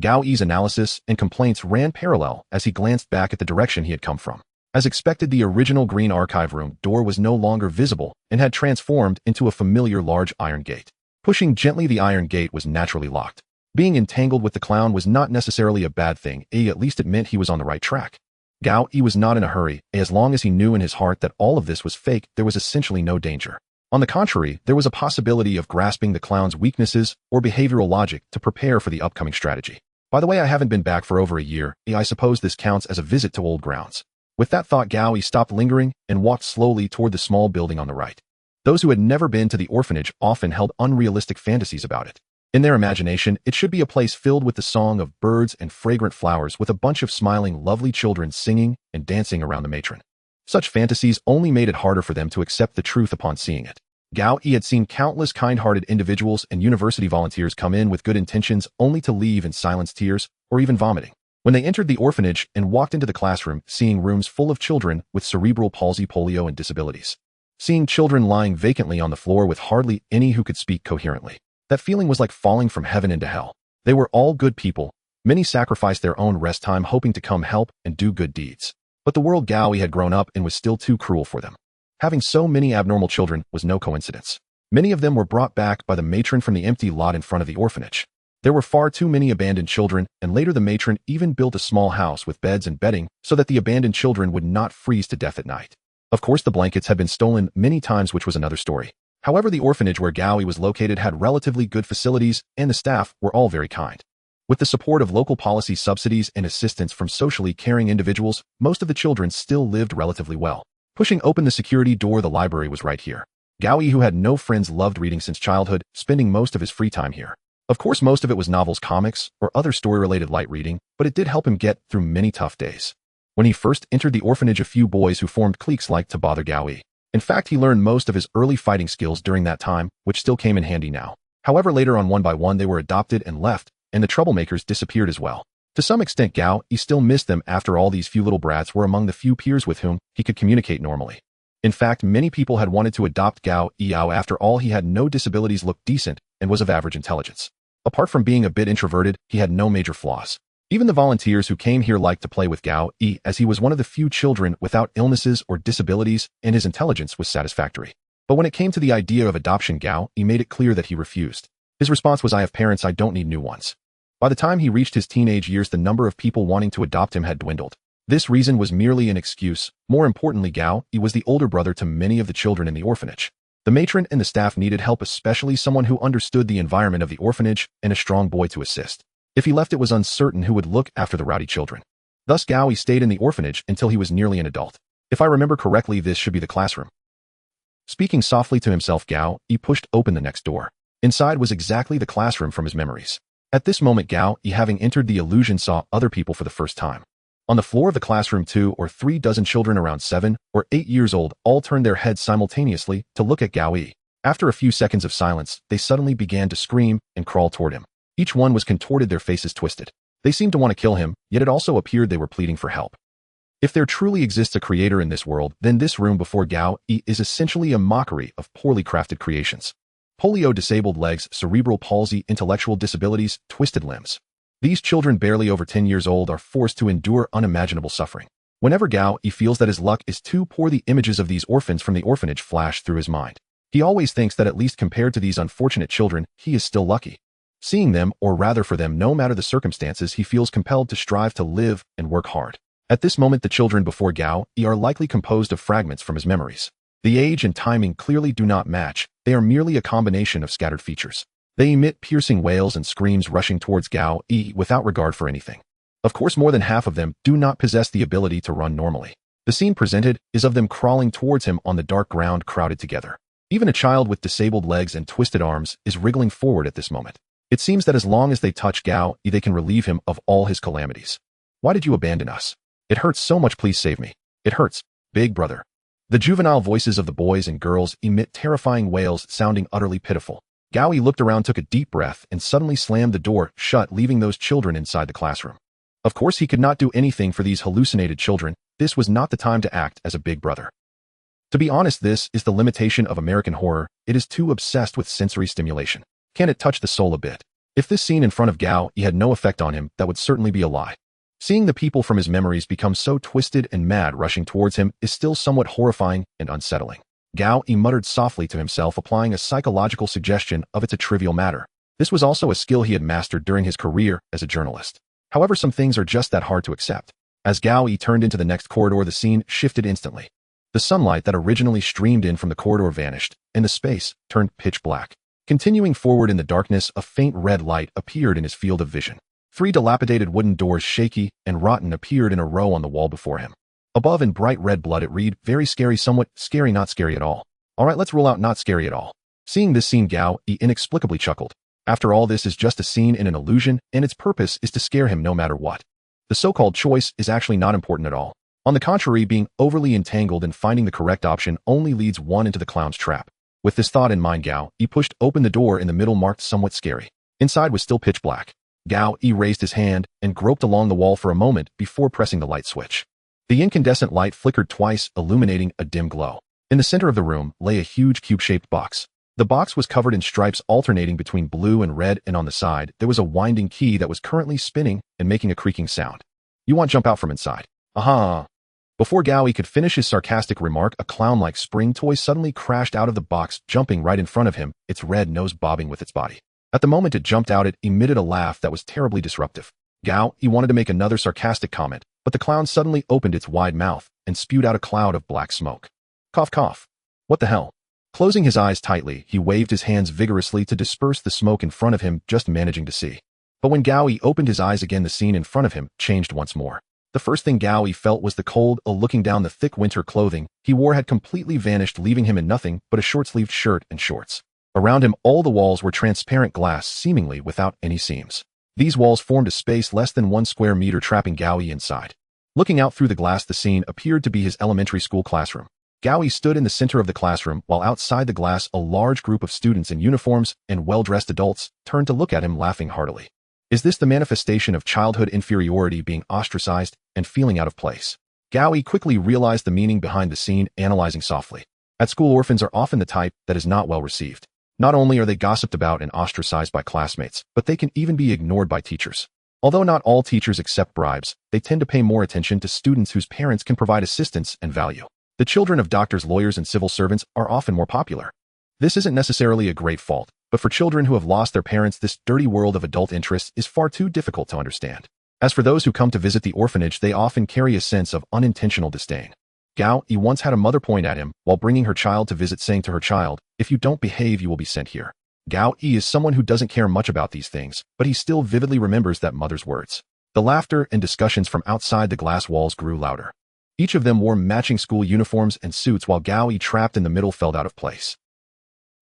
Speaker 1: Gao Yi's analysis and complaints ran parallel as he glanced back at the direction he had come from. As expected, the original green archive room door was no longer visible and had transformed into a familiar large iron gate. Pushing gently, the iron gate was naturally locked. Being entangled with the clown was not necessarily a bad thing, at least it meant he was on the right track. Gao Yi was not in a hurry, as long as he knew in his heart that all of this was fake, there was essentially no danger. On the contrary, there was a possibility of grasping the clown's weaknesses or behavioral logic to prepare for the upcoming strategy. By the way, I haven't been back for over a year, I suppose this counts as a visit to old grounds. With that thought, Gao Yi stopped lingering and walked slowly toward the small building on the right. Those who had never been to the orphanage often held unrealistic fantasies about it. In their imagination, it should be a place filled with the song of birds and fragrant flowers, with a bunch of smiling, lovely children singing and dancing around the matron. Such fantasies only made it harder for them to accept the truth upon seeing it. Gao Yi had seen countless kind-hearted individuals and university volunteers come in with good intentions only to leave in silence, tears, or even vomiting. When they entered the orphanage and walked into the classroom, seeing rooms full of children with cerebral palsy, polio, and disabilities. Seeing children lying vacantly on the floor with hardly any who could speak coherently. That feeling was like falling from heaven into hell. They were all good people. Many sacrificed their own rest time hoping to come help and do good deeds. But the world Gao Yi had grown up in was still too cruel for them. Having so many abnormal children was no coincidence. Many of them were brought back by the matron from the empty lot in front of the orphanage. There were far too many abandoned children, and later the matron even built a small house with beds and bedding so that the abandoned children would not freeze to death at night. Of course, the blankets had been stolen many times, which was another story. However, the orphanage where Gao Yi was located had relatively good facilities, and the staff were all very kind. With the support of local policy subsidies and assistance from socially caring individuals, most of the children still lived relatively well. Pushing open the security door, the library was right here. Gao Yi, who had no friends, loved reading since childhood, spending most of his free time here. Of course, most of it was novels, comics, or other story-related light reading, but it did help him get through many tough days. When he first entered the orphanage, a few boys who formed cliques liked to bother Gao Yi. In fact, he learned most of his early fighting skills during that time, which still came in handy now. However, later on, one by one, they were adopted and left, and the troublemakers disappeared as well. To some extent, Gao Yi still missed them. After all, these few little brats were among the few peers with whom he could communicate normally. In fact, many people had wanted to adopt Gao Yi. After all, he had no disabilities, looked decent, and was of average intelligence. Apart from being a bit introverted, he had no major flaws. Even the volunteers who came here liked to play with Gao Yi, as he was one of the few children without illnesses or disabilities, and his intelligence was satisfactory. But when it came to the idea of adoption, Gao Yi made it clear that he refused. His response was, "I have parents, I don't need new ones." By the time he reached his teenage years, the number of people wanting to adopt him had dwindled. This reason was merely an excuse. More importantly, Gao Yi was the older brother to many of the children in the orphanage. The matron and the staff needed help, especially someone who understood the environment of the orphanage and a strong boy to assist. If he left, it was uncertain who would look after the rowdy children. Thus, Gao Yi stayed in the orphanage until he was nearly an adult. If I remember correctly, this should be the classroom. Speaking softly to himself, Gao Yi pushed open the next door. Inside was exactly the classroom from his memories. At this moment, Gao Yi, having entered the illusion, saw other people for the first time. On the floor of the classroom, 2 or 3 dozen children around 7 or 8 years old all turned their heads simultaneously to look at Gao Yi. After a few seconds of silence, they suddenly began to scream and crawl toward him. Each one was contorted, their faces twisted. They seemed to want to kill him, yet it also appeared they were pleading for help. If there truly exists a creator in this world, then this room before Gao Yi is essentially a mockery of poorly crafted creations. Polio, disabled legs, cerebral palsy, intellectual disabilities, twisted limbs. These children, barely over 10 years old, are forced to endure unimaginable suffering. Whenever Gao Yi feels that his luck is too poor, the images of these orphans from the orphanage flash through his mind. He always thinks that at least compared to these unfortunate children, he is still lucky. Seeing them, or rather for them, no matter the circumstances, he feels compelled to strive to live and work hard. At this moment, the children before Gao Yi are likely composed of fragments from his memories. The age and timing clearly do not match, they are merely a combination of scattered features. They emit piercing wails and screams, rushing towards Gao Yi without regard for anything. Of course, more than half of them do not possess the ability to run normally. The scene presented is of them crawling towards him on the dark ground, crowded together. Even a child with disabled legs and twisted arms is wriggling forward at this moment. It seems that as long as they touch Gao Yi, they can relieve him of all his calamities. "Why did you abandon us?" It hurts so much, please save me. It hurts, big brother. The juvenile voices of the boys and girls emit terrifying wails sounding utterly pitiful. Gaoi looked around, took a deep breath, and suddenly slammed the door shut, leaving those children inside the classroom. Of course, he could not do anything for these hallucinated children. This was not the time to act as a big brother. To be honest, this is the limitation of American horror. It is too obsessed with sensory stimulation. Can it touch the soul a bit? If this scene in front of Gaoi had no effect on him, that would certainly be a lie. Seeing the people from his memories become so twisted and mad rushing towards him is still somewhat horrifying and unsettling. Gaoi muttered softly to himself, applying a psychological suggestion of it's a trivial matter. This was also a skill he had mastered during his career as a journalist. However, some things are just that hard to accept. As Gaoi turned into the next corridor, the scene shifted instantly. The sunlight that originally streamed in from the corridor vanished, and the space turned pitch black. Continuing forward in the darkness, a faint red light appeared in his field of vision. 3 dilapidated wooden doors, shaky and rotten, appeared in a row on the wall before him. Above, in bright red blood, it read, "Very scary, somewhat scary, not scary at all." Alright, let's rule out not scary at all. Seeing this scene, Gaoi inexplicably chuckled. After all, this is just a scene in an illusion, and its purpose is to scare him no matter what. The so-called choice is actually not important at all. On the contrary, being overly entangled and finding the correct option only leads one into the clown's trap. With this thought in mind, Gaoi pushed open the door in the middle marked somewhat scary. Inside was still pitch black. Gaoi raised his hand and groped along the wall for a moment before pressing the light switch. The incandescent light flickered twice, illuminating a dim glow. In the center of the room lay a huge cube-shaped box. The box was covered in stripes alternating between blue and red, and on the side, there was a winding key that was currently spinning and making a creaking sound. "You want to jump out from inside?" "Aha!" Before Gaoi could finish his sarcastic remark, a clown-like spring toy suddenly crashed out of the box, jumping right in front of him, its red nose bobbing with its body. At the moment it jumped out, it emitted a laugh that was terribly disruptive. Gaoi wanted to make another sarcastic comment, but the clown suddenly opened its wide mouth and spewed out a cloud of black smoke. Cough, cough. What the hell? Closing his eyes tightly, he waved his hands vigorously to disperse the smoke in front of him, just managing to see. But when Gaoi opened his eyes again, the scene in front of him changed once more. The first thing Gaoi felt was the cold. Looking down, the thick winter clothing he wore had completely vanished, leaving him in nothing but a short-sleeved shirt and shorts. Around him, all the walls were transparent glass, seemingly without any seams. These walls formed a space less than 1 square meter, trapping Gaoi inside. Looking out through the glass, the scene appeared to be his elementary school classroom. Gaoi stood in the center of the classroom, while outside the glass, a large group of students in uniforms and well-dressed adults turned to look at him, laughing heartily. Is this the manifestation of childhood inferiority, being ostracized and feeling out of place? Gaoi quickly realized the meaning behind the scene, analyzing softly. At school, orphans are often the type that is not well received. Not only are they gossiped about and ostracized by classmates, but they can even be ignored by teachers. Although not all teachers accept bribes, they tend to pay more attention to students whose parents can provide assistance and value. The children of doctors, lawyers, and civil servants are often more popular. This isn't necessarily a great fault, but for children who have lost their parents, this dirty world of adult interests is far too difficult to understand. As for those who come to visit the orphanage, they often carry a sense of unintentional disdain. Gaoi once had a mother point at him while bringing her child to visit, saying to her child, "If you don't behave, you will be sent here." Gaoi is someone who doesn't care much about these things, but he still vividly remembers that mother's words. The laughter and discussions from outside the glass walls grew louder. Each of them wore matching school uniforms and suits, while Gaoi, trapped in the middle, felt out of place.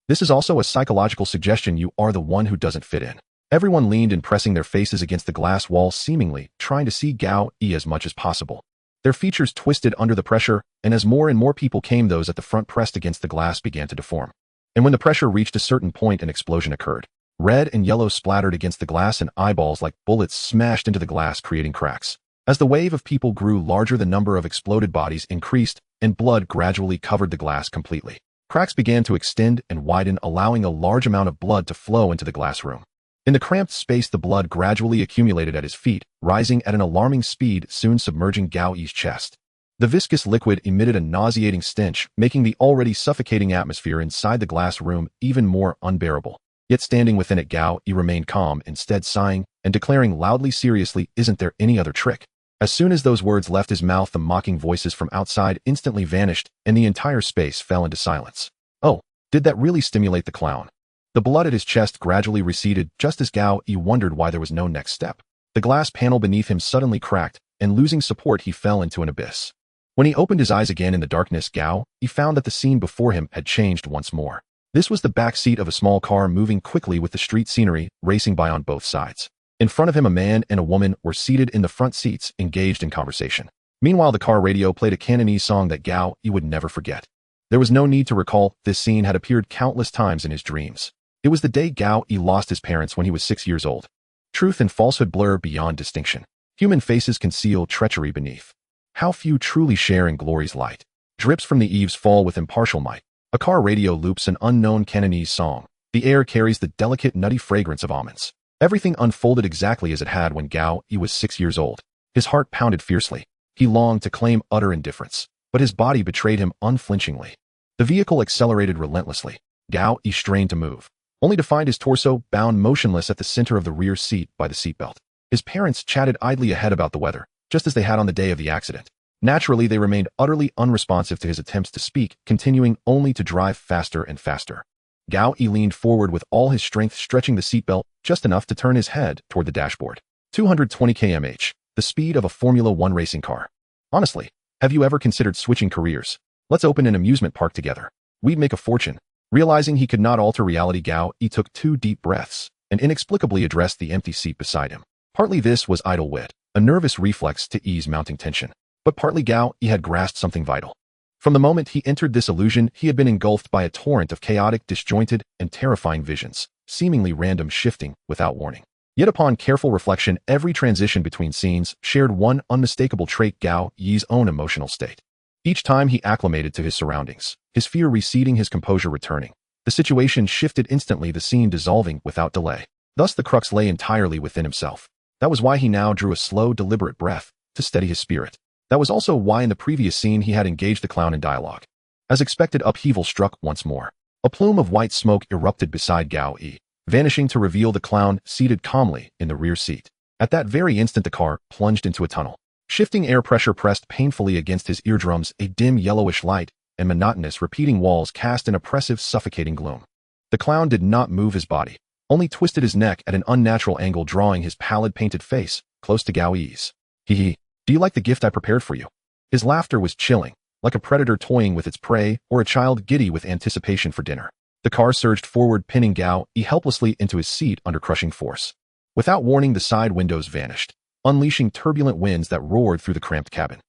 Speaker 1: This is also a psychological suggestion: you are the one who doesn't fit in. Everyone leaned in, pressing their faces against the glass wall, seemingly trying to see Gaoi as much as possible. Their features twisted under the pressure, and as more and more people came, those at the front pressed against the glass began to deform. And when the pressure reached a certain point, an explosion occurred. Red and yellow splattered against the glass, and eyeballs like bullets smashed into the glass, creating cracks. As the wave of people grew larger, the number of exploded bodies increased, and blood gradually covered the glass completely. Cracks began to extend and widen, allowing a large amount of blood to flow into the glass room. In the cramped space, the blood gradually accumulated at his feet, rising at an alarming speed, soon submerging Gaoi's chest. The viscous liquid emitted a nauseating stench, making the already suffocating atmosphere inside the glass room even more unbearable. Yet standing within it, Gaoi remained calm, instead sighing and declaring loudly, seriously, "Isn't there any other trick?" As soon as those words left his mouth, the mocking voices from outside instantly vanished, and the entire space fell into silence. Oh, did that really stimulate the clown? The blood at his chest gradually receded, just as Gaoi wondered why there was no next step. The glass panel beneath him suddenly cracked, and losing support, he fell into an abyss. When he opened his eyes again in the darkness, Gaoi found that the scene before him had changed once more. This was the back seat of a small car, moving quickly with the street scenery racing by on both sides. In front of him, a man and a woman were seated in the front seats, engaged in conversation. Meanwhile, the car radio played a Cantonese song that Gao Yi would never forget. There was no need to recall, this scene had appeared countless times in his dreams. It was the day Gao Yi lost his parents when he was 6 years old. Truth and falsehood blur beyond distinction. Human faces conceal treachery beneath. How few truly share in glory's light. Drips from the eaves fall with impartial might. A car radio loops an unknown Cantonese song. The air carries the delicate, nutty fragrance of almonds. Everything unfolded exactly as it had when Gao Yi was 6 years old. His heart pounded fiercely. He longed to claim utter indifference, but his body betrayed him unflinchingly. The vehicle accelerated relentlessly. Gao Yi strained to move, only to find his torso bound motionless at the center of the rear seat by the seatbelt. His parents chatted idly ahead about the weather, just as they had on the day of the accident. Naturally, they remained utterly unresponsive to his attempts to speak, continuing only to drive faster and faster. Gao Yi leaned forward with all his strength, stretching the seatbelt just enough to turn his head toward the dashboard. 220 km/h, the speed of a Formula One racing car. Honestly, have you ever considered switching careers? Let's open an amusement park together. We'd make a fortune. Realizing he could not alter reality, Gao Yi took 2 deep breaths and inexplicably addressed the empty seat beside him. Partly this was idle wit, a nervous reflex to ease mounting tension. But partly Gao Yi had grasped something vital. From the moment he entered this illusion, he had been engulfed by a torrent of chaotic, disjointed, and terrifying visions, seemingly random, shifting without warning. Yet upon careful reflection, every transition between scenes shared one unmistakable trait: Gao Yi's own emotional state. Each time he acclimated to his surroundings, his fear receding, his composure returning. The situation shifted instantly, the scene dissolving without delay. Thus the crux lay entirely within himself. That was why he now drew a slow, deliberate breath to steady his spirit. That was also why in the previous scene he had engaged the clown in dialogue. As expected, upheaval struck once more. A plume of white smoke erupted beside Gao Yi, vanishing to reveal the clown seated calmly in the rear seat. At that very instant, the car plunged into a tunnel. Shifting air pressure pressed painfully against his eardrums. A dim yellowish light and monotonous repeating walls cast an oppressive, suffocating gloom. The clown did not move his body, only twisted his neck at an unnatural angle, drawing his pallid, painted face close to Gao Yi's. Hee. Do you like the gift I prepared for you? His laughter was chilling, like a predator toying with its prey or a child giddy with anticipation for dinner. The car surged forward, pinning Gao Yi helplessly into his seat under crushing force. Without warning, the side windows vanished, unleashing turbulent winds that roared through the cramped cabin.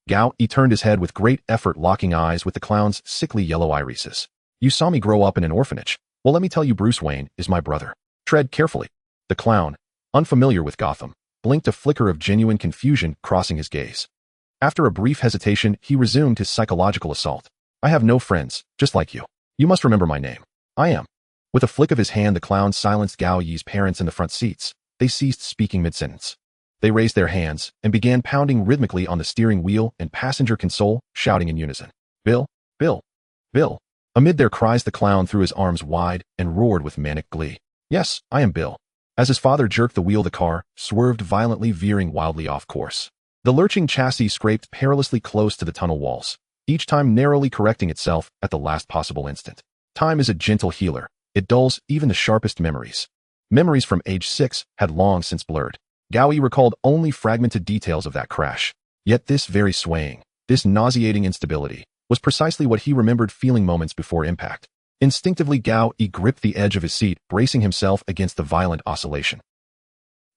Speaker 1: Gao Yi turned his head with great effort, locking eyes with the clown's sickly yellow irises. You saw me grow up in an orphanage. Well, let me tell you, Bruce Wayne is my brother. Tread carefully. The clown, unfamiliar with Gotham, blinked, a flicker of genuine confusion crossing his gaze. After a brief hesitation, he resumed his psychological assault. I have no friends, just like you. You must remember my name. I am. With a flick of his hand, the clown silenced Gao Yi's parents in the front seats. They ceased speaking mid-sentence. They raised their hands and began pounding rhythmically on the steering wheel and passenger console, shouting in unison. Bill, Bill, Bill. Amid their cries, the clown threw his arms wide and roared with manic glee. Yes, I am Bill. As his father jerked the wheel, the car swerved violently, veering wildly off course. The lurching chassis scraped perilously close to the tunnel walls, each time narrowly correcting itself at the last possible instant. Time is a gentle healer. It dulls even the sharpest memories. Memories from age 6 had long since blurred. Gao Yi recalled only fragmented details of that crash. Yet this very swaying, this nauseating instability, was precisely what he remembered feeling moments before impact. Instinctively, Gao Yi gripped the edge of his seat, bracing himself against the violent oscillation.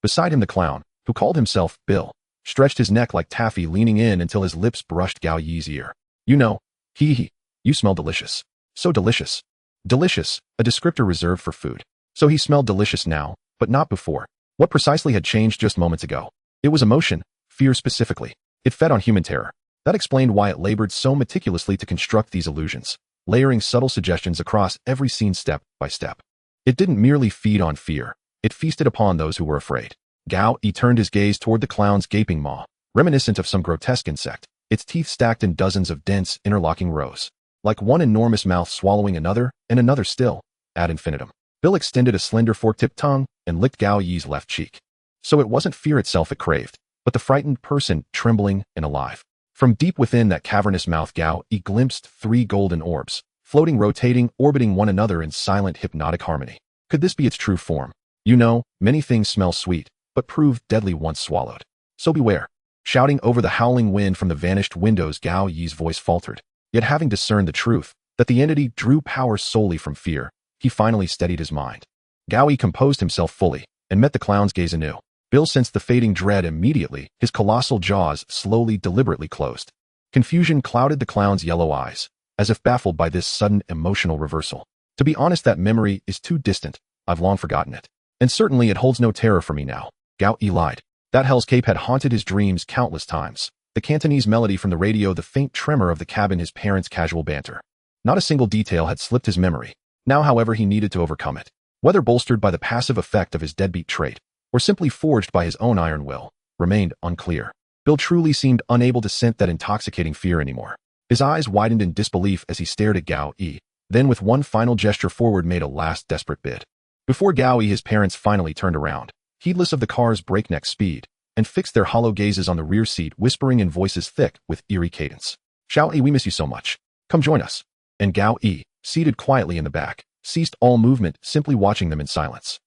Speaker 1: Beside him, the clown, who called himself Bill, stretched his neck like taffy, leaning in until his lips brushed Gao Yi's ear. You know, you smell delicious. So delicious. Delicious, a descriptor reserved for food. So he smelled delicious now, but not before. What precisely had changed just moments ago? It was emotion, fear specifically. It fed on human terror. That explained why it labored so meticulously to construct these illusions, layering subtle suggestions across every scene step by step. It didn't merely feed on fear. It feasted upon those who were afraid. Gao Yi turned his gaze toward the clown's gaping maw, reminiscent of some grotesque insect, its teeth stacked in dozens of dense, interlocking rows. Like one enormous mouth swallowing another, and another still, ad infinitum. Bill extended a slender fork-tipped tongue and licked Gao Yi's left cheek. So it wasn't fear itself it craved, but the frightened person, trembling and alive. From deep within that cavernous mouth, Gao Yi glimpsed 3 golden orbs, floating, rotating, orbiting one another in silent, hypnotic harmony. Could this be its true form? You know, many things smell sweet, but prove deadly once swallowed. So beware. Shouting over the howling wind from the vanished windows, Gao Yi's voice faltered. Yet having discerned the truth, that the entity drew power solely from fear, he finally steadied his mind. Gao Yi composed himself fully and met the clown's gaze anew. Bill sensed the fading dread immediately, his colossal jaws slowly, deliberately closed. Confusion clouded the clown's yellow eyes, as if baffled by this sudden emotional reversal. To be honest, that memory is too distant. I've long forgotten it. And certainly it holds no terror for me now. Gao Yi lied. That Hell's Cape had haunted his dreams countless times. The Cantonese melody from the radio, the faint tremor of the cabin, his parents' casual banter. Not a single detail had slipped his memory. Now, however, he needed to overcome it. Whether bolstered by the passive effect of his deadbeat trait, or simply forged by his own iron will, remained unclear. Bill truly seemed unable to scent that intoxicating fear anymore. His eyes widened in disbelief as he stared at Gao Yi, then with one final gesture forward made a last desperate bid. Before Gao Yi, his parents finally turned around, heedless of the car's breakneck speed, and fixed their hollow gazes on the rear seat, whispering in voices thick with eerie cadence. "Xiao Yi, we miss you so much. Come join us." And Gao Yi, seated quietly in the back, ceased all movement, simply watching them in silence.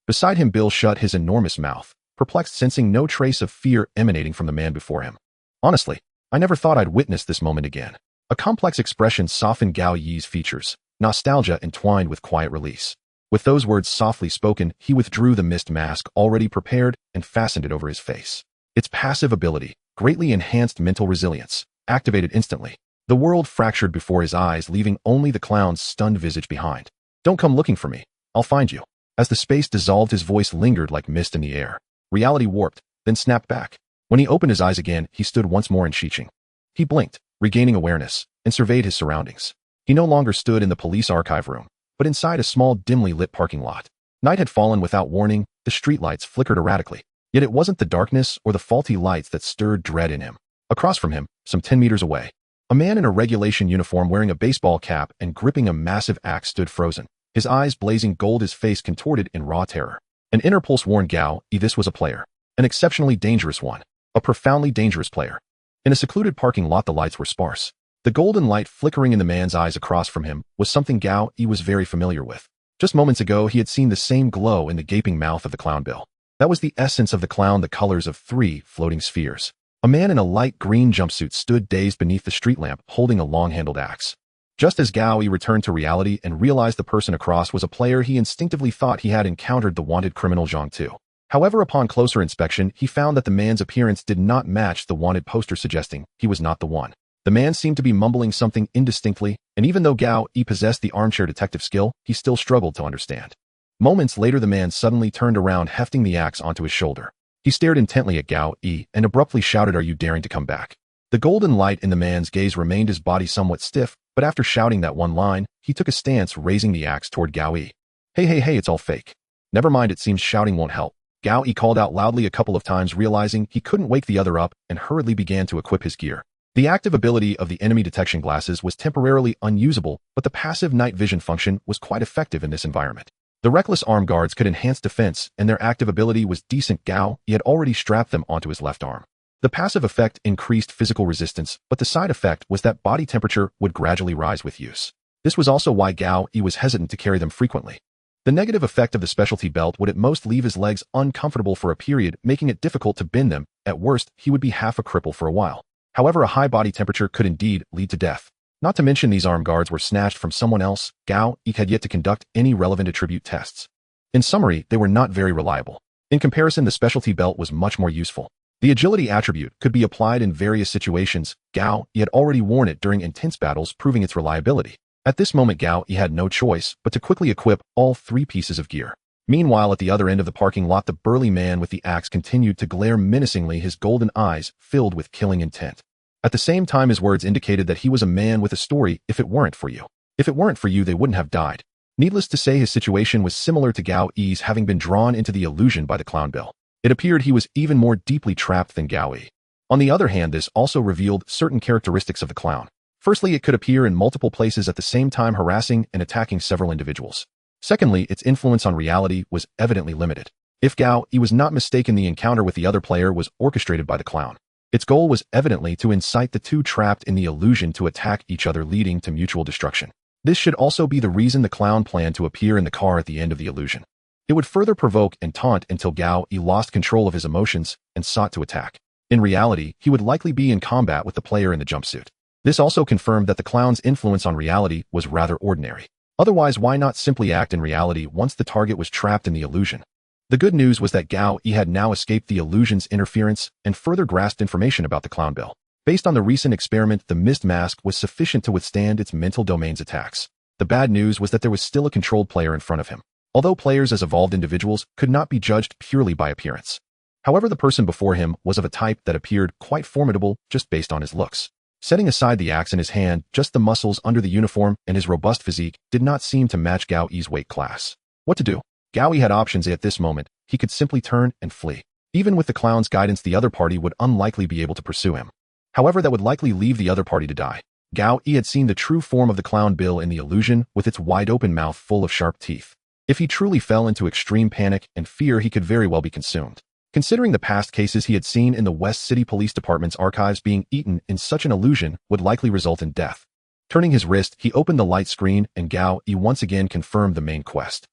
Speaker 1: Beside him, Bill shut his enormous mouth, perplexed, sensing no trace of fear emanating from the man before him. "Honestly, I never thought I'd witness this moment again." A complex expression softened Gao Yi's features, nostalgia entwined with quiet release. With those words softly spoken, he withdrew the mist mask already prepared and fastened it over his face. Its passive ability, greatly enhanced mental resilience, activated instantly. The world fractured before his eyes, leaving only the clown's stunned visage behind. "Don't come looking for me. I'll find you." As the space dissolved, his voice lingered like mist in the air. Reality warped, then snapped back. When he opened his eyes again, he stood once more in Xiqing. He blinked, regaining awareness, and surveyed his surroundings. He no longer stood in the police archive room, but inside a small, dimly lit parking lot. Night had fallen without warning, the streetlights flickered erratically. Yet it wasn't the darkness or the faulty lights that stirred dread in him. Across from him, some 10 meters away, a man in a regulation uniform wearing a baseball cap and gripping a massive axe stood frozen, his eyes blazing gold, his face contorted in raw terror. An inner pulse warned Gao Yi this was a player, an exceptionally dangerous one, a profoundly dangerous player. In a secluded parking lot, the lights were sparse. The golden light flickering in the man's eyes across from him was something Gao Yi was very familiar with. Just moments ago, he had seen the same glow in the gaping mouth of the clown Bill. That was the essence of the clown, the colors of 3 floating spheres. A man in a light green jumpsuit stood dazed beneath the street lamp, holding a long-handled axe. Just as Gao Yi returned to reality and realized the person across was a player, he instinctively thought he had encountered the wanted criminal Zhang Tu. However, upon closer inspection, he found that the man's appearance did not match the wanted poster, suggesting he was not the one. The man seemed to be mumbling something indistinctly, and even though Gao Yi possessed the armchair detective skill, he still struggled to understand. Moments later, the man suddenly turned around, hefting the axe onto his shoulder. He stared intently at Gao Yi and abruptly shouted, "Are you daring to come back?" The golden light in the man's gaze remained, his body somewhat stiff, but after shouting that one line, he took a stance, raising the axe toward Gao Yi. Hey, it's all fake." "Never mind, it seems shouting won't help." Gao Yi called out loudly a couple of times, realizing he couldn't wake the other up, and hurriedly began to equip his gear. The active ability of the enemy detection glasses was temporarily unusable, but the passive night vision function was quite effective in this environment. The reckless arm guards could enhance defense, and their active ability was decent. Gao Yi had already strapped them onto his left arm. The passive effect increased physical resistance, but the side effect was that body temperature would gradually rise with use. This was also why Gao Yi was hesitant to carry them frequently. The negative effect of the specialty belt would at most leave his legs uncomfortable for a period, making it difficult to bend them. At worst, he would be half a cripple for a while. However, a high body temperature could indeed lead to death. Not to mention, these arm guards were snatched from someone else. Gao Yi had yet to conduct any relevant attribute tests. In summary, they were not very reliable. In comparison, the specialty belt was much more useful. The agility attribute could be applied in various situations. Gao Yi had already worn it during intense battles, proving its reliability. At this moment, Gao Yi had no choice but to quickly equip all 3 pieces of gear. Meanwhile, at the other end of the parking lot, the burly man with the axe continued to glare menacingly, his golden eyes filled with killing intent. At the same time, his words indicated that he was a man with a story. If it weren't for you, they wouldn't have died. Needless to say, his situation was similar to Gao Yi's, having been drawn into the illusion by the clown Bill. It appeared he was even more deeply trapped than Gao Yi. On the other hand, this also revealed certain characteristics of the clown. Firstly, it could appear in multiple places at the same time, harassing and attacking several individuals. Secondly, its influence on reality was evidently limited. If Gao Yi was not mistaken, the encounter with the other player was orchestrated by the clown. Its goal was evidently to incite the two trapped in the illusion to attack each other, leading to mutual destruction. This should also be the reason the clown planned to appear in the car at the end of the illusion. It would further provoke and taunt until Gao Yi lost control of his emotions and sought to attack. In reality, he would likely be in combat with the player in the jumpsuit. This also confirmed that the clown's influence on reality was rather ordinary. Otherwise, why not simply act in reality once the target was trapped in the illusion? The good news was that Gao Yi had now escaped the illusion's interference and further grasped information about the clown bill. Based on the recent experiment, the mist mask was sufficient to withstand its mental domain's attacks. The bad news was that there was still a controlled player in front of him, although players as evolved individuals could not be judged purely by appearance. However, the person before him was of a type that appeared quite formidable just based on his looks. Setting aside the axe in his hand, just the muscles under the uniform and his robust physique did not seem to match Gao Yi's weight class. What to do? Gao Yi had options at this moment. He could simply turn and flee. Even with the clown's guidance, the other party would unlikely be able to pursue him. However, that would likely leave the other party to die. Gao Yi had seen the true form of the clown bill in the illusion with its wide-open mouth full of sharp teeth. If he truly fell into extreme panic and fear, he could very well be consumed. Considering the past cases he had seen in the West City Police Department's archives, being eaten in such an illusion would likely result in death. Turning his wrist, he opened the light screen and Gao Yi once again confirmed the main quest.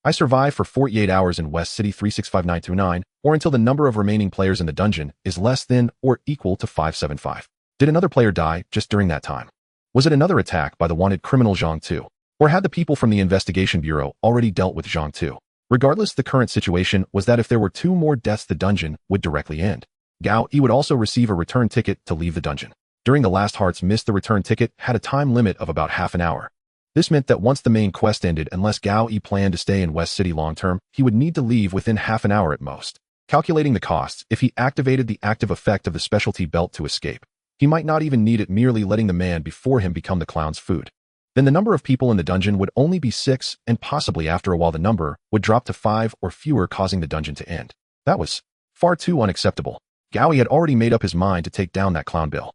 Speaker 1: I survive for 48 hours in West City 365929, or until the number of remaining players in the dungeon is less than or equal to 575. Did another player die just during that time? Was it another attack by the wanted criminal Zhang Tu? Or had the people from the investigation bureau already dealt with Zhang Tu? Regardless, the current situation was that if there were 2 more deaths, the dungeon would directly end. Gao Yi would also receive a return ticket to leave the dungeon. During the last Heart's Mist, the return ticket had a time limit of about half an hour. This meant that once the main quest ended, unless Gao Yi planned to stay in West City long-term, he would need to leave within half an hour at most. Calculating the costs, if he activated the active effect of the specialty belt to escape, he might not even need it, merely letting the man before him become the clown's food. Then the number of people in the dungeon would only be 6, and possibly after a while the number would drop to 5 or fewer, causing the dungeon to end. That was far too unacceptable. Gao Yi had already made up his mind to take down that clown bill.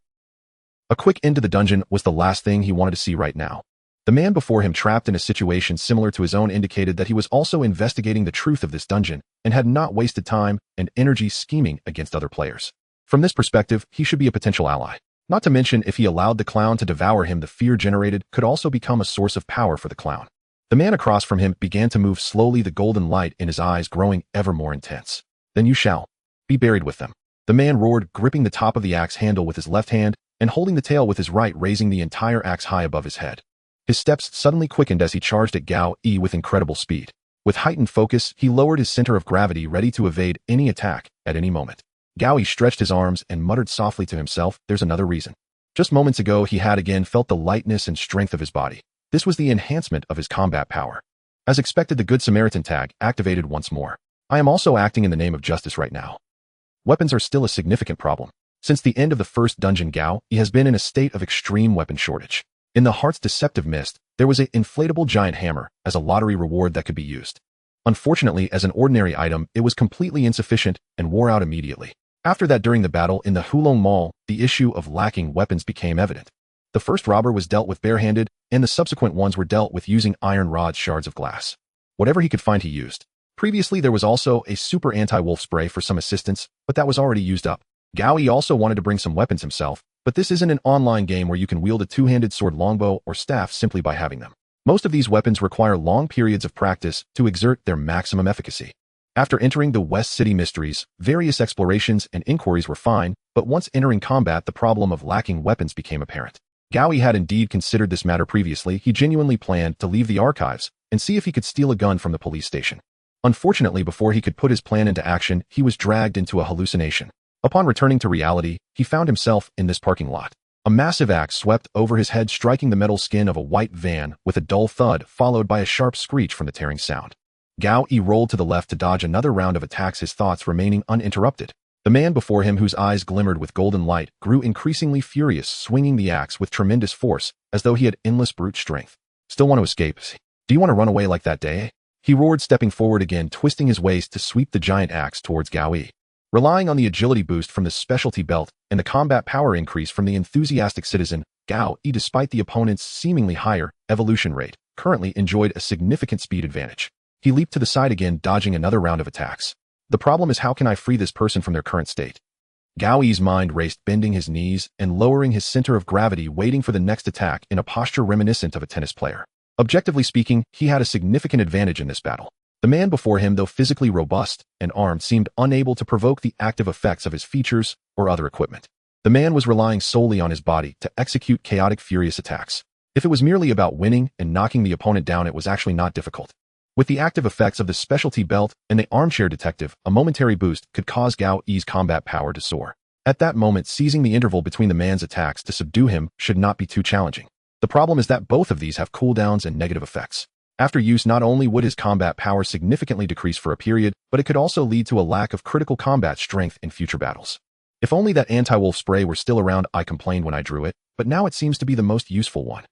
Speaker 1: A quick end to the dungeon was the last thing he wanted to see right now. The man before him, trapped in a situation similar to his own, indicated that he was also investigating the truth of this dungeon and had not wasted time and energy scheming against other players. From this perspective, he should be a potential ally. Not to mention, if he allowed the clown to devour him, the fear generated could also become a source of power for the clown. The man across from him began to move slowly, the golden light in his eyes growing ever more intense. Then you shall be buried with them. The man roared, gripping the top of the axe handle with his left hand and holding the tail with his right, raising the entire axe high above his head. His steps suddenly quickened as he charged at Gao Yi with incredible speed. With heightened focus, he lowered his center of gravity, ready to evade any attack at any moment. Gao Yi stretched his arms and muttered softly to himself, "There's another reason." Just moments ago, he had again felt the lightness and strength of his body. This was the enhancement of his combat power. As expected, the Good Samaritan tag activated once more. I am also acting in the name of justice right now. Weapons are still a significant problem. Since the end of the first dungeon, Gao Yi has been in a state of extreme weapon shortage. In the Heart's Deceptive Mist, there was an inflatable giant hammer as a lottery reward that could be used. Unfortunately, as an ordinary item, it was completely insufficient and wore out immediately. After that, during the battle in the Hulong Mall, the issue of lacking weapons became evident. The first robber was dealt with barehanded, and the subsequent ones were dealt with using iron rods, shards of glass. Whatever he could find, he used. Previously, there was also a super anti-wolf spray for some assistance, but that was already used up. Gao Yi also wanted to bring some weapons himself, but this isn't an online game where you can wield a two-handed sword, longbow, or staff simply by having them. Most of these weapons require long periods of practice to exert their maximum efficacy. After entering the West City mysteries, various explorations and inquiries were fine, but once entering combat, the problem of lacking weapons became apparent. Gao Yi had indeed considered this matter previously. He genuinely planned to leave the archives and see if he could steal a gun from the police station. Unfortunately, before he could put his plan into action, he was dragged into a hallucination. Upon returning to reality, he found himself in this parking lot. A massive axe swept over his head, striking the metal skin of a white van with a dull thud, followed by a sharp screech from the tearing sound. Gao Yi rolled to the left to dodge another round of attacks, his thoughts remaining uninterrupted. The man before him, whose eyes glimmered with golden light, grew increasingly furious, swinging the axe with tremendous force, as though he had endless brute strength. Still want to escape? Do you want to run away like that day? He roared, stepping forward again, twisting his waist to sweep the giant axe towards Gao Yi. Relying on the agility boost from the specialty belt and the combat power increase from the enthusiastic citizen, Gao Yi, despite the opponent's seemingly higher evolution rate, currently enjoyed a significant speed advantage. He leaped to the side again, dodging another round of attacks. The problem is, how can I free this person from their current state? Gao Yi's mind raced, bending his knees and lowering his center of gravity, waiting for the next attack in a posture reminiscent of a tennis player. Objectively speaking, he had a significant advantage in this battle. The man before him, though physically robust and armed, seemed unable to provoke the active effects of his features or other equipment. The man was relying solely on his body to execute chaotic, furious attacks. If it was merely about winning and knocking the opponent down, it was actually not difficult. With the active effects of the specialty belt and the armchair detective, a momentary boost could cause Gao Yi's combat power to soar. At that moment, seizing the interval between the man's attacks to subdue him should not be too challenging. The problem is that both of these have cooldowns and negative effects. After use, not only would his combat power significantly decrease for a period, but it could also lead to a lack of critical combat strength in future battles. If only that anti-wolf spray were still around, I complained when I drew it, but now it seems to be the most useful one.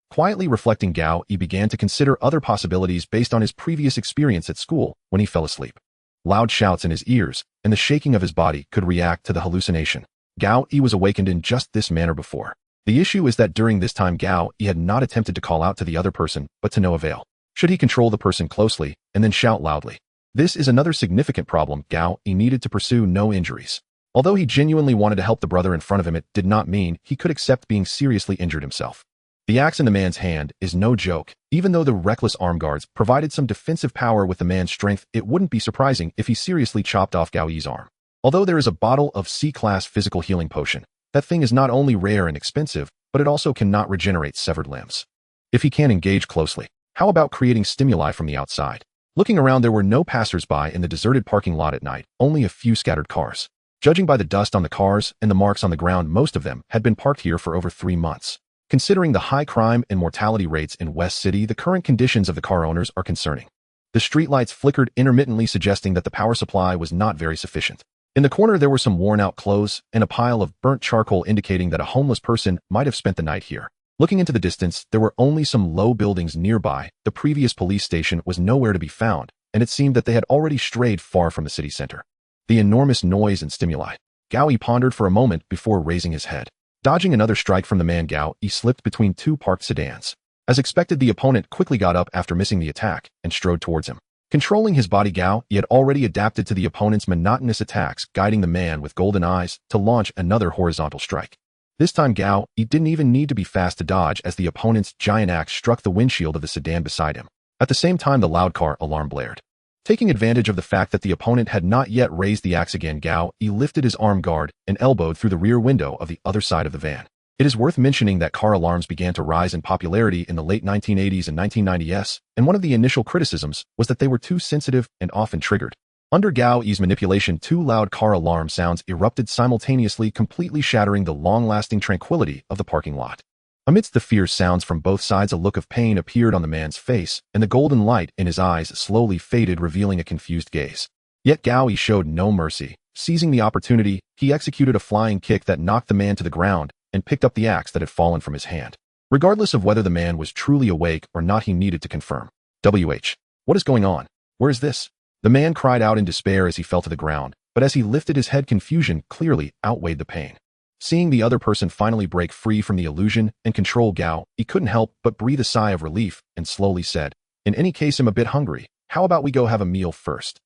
Speaker 1: Quietly reflecting, Gao Yi began to consider other possibilities based on his previous experience at school when he fell asleep. Loud shouts in his ears and the shaking of his body could react to the hallucination. Gao Yi was awakened in just this manner before. The issue is that during this time Gao Yi had not attempted to call out to the other person, but to no avail. Should he control the person closely and then shout loudly? This is another significant problem. Gao Yi needed to pursue no injuries. Although he genuinely wanted to help the brother in front of him, it did not mean he could accept being seriously injured himself. The axe in the man's hand is no joke. Even though the reckless arm guards provided some defensive power with the man's strength, it wouldn't be surprising if he seriously chopped off Gao Yi's arm. Although there is a bottle of C-class physical healing potion, that thing is not only rare and expensive, but it also cannot regenerate severed limbs. If he can't engage closely, how about creating stimuli from the outside? Looking around, there were no passers-by in the deserted parking lot at night, only a few scattered cars. Judging by the dust on the cars and the marks on the ground, most of them had been parked here for over 3 months. Considering the high crime and mortality rates in West City, the current conditions of the car owners are concerning. The streetlights flickered intermittently, suggesting that the power supply was not very sufficient. In the corner, there were some worn-out clothes and a pile of burnt charcoal, indicating that a homeless person might have spent the night here. Looking into the distance, there were only some low buildings nearby. The previous police station was nowhere to be found, and it seemed that they had already strayed far from the city center. The enormous noise and stimuli. Gao Yi pondered for a moment before raising his head. Dodging another strike from the man, Gao Yi slipped between 2 parked sedans. As expected, the opponent quickly got up after missing the attack and strode towards him. Controlling his body, Gao Yi had already adapted to the opponent's monotonous attacks, guiding the man with golden eyes to launch another horizontal strike. This time, Gao Yi didn't even need to be fast to dodge as the opponent's giant axe struck the windshield of the sedan beside him. At the same time, the loud car alarm blared. Taking advantage of the fact that the opponent had not yet raised the axe again, Gao Yi lifted his arm guard and elbowed through the rear window of the other side of the van. It is worth mentioning that car alarms began to rise in popularity in the late 1980s and 1990s, and one of the initial criticisms was that they were too sensitive and often triggered. Under Gao Yi's manipulation, 2 loud car alarm sounds erupted simultaneously, completely shattering the long-lasting tranquility of the parking lot. Amidst the fierce sounds from both sides, a look of pain appeared on the man's face, and the golden light in his eyes slowly faded, revealing a confused gaze. Yet Gao Yi showed no mercy. Seizing the opportunity, he executed a flying kick that knocked the man to the ground and picked up the axe that had fallen from his hand. Regardless of whether the man was truly awake or not, he needed to confirm. What is going on? Where is this? The man cried out in despair as he fell to the ground, but as he lifted his head, confusion clearly outweighed the pain. Seeing the other person finally break free from the illusion and control Gao, he couldn't help but breathe a sigh of relief and slowly said, "In any case, I'm a bit hungry. How about we go have a meal first?"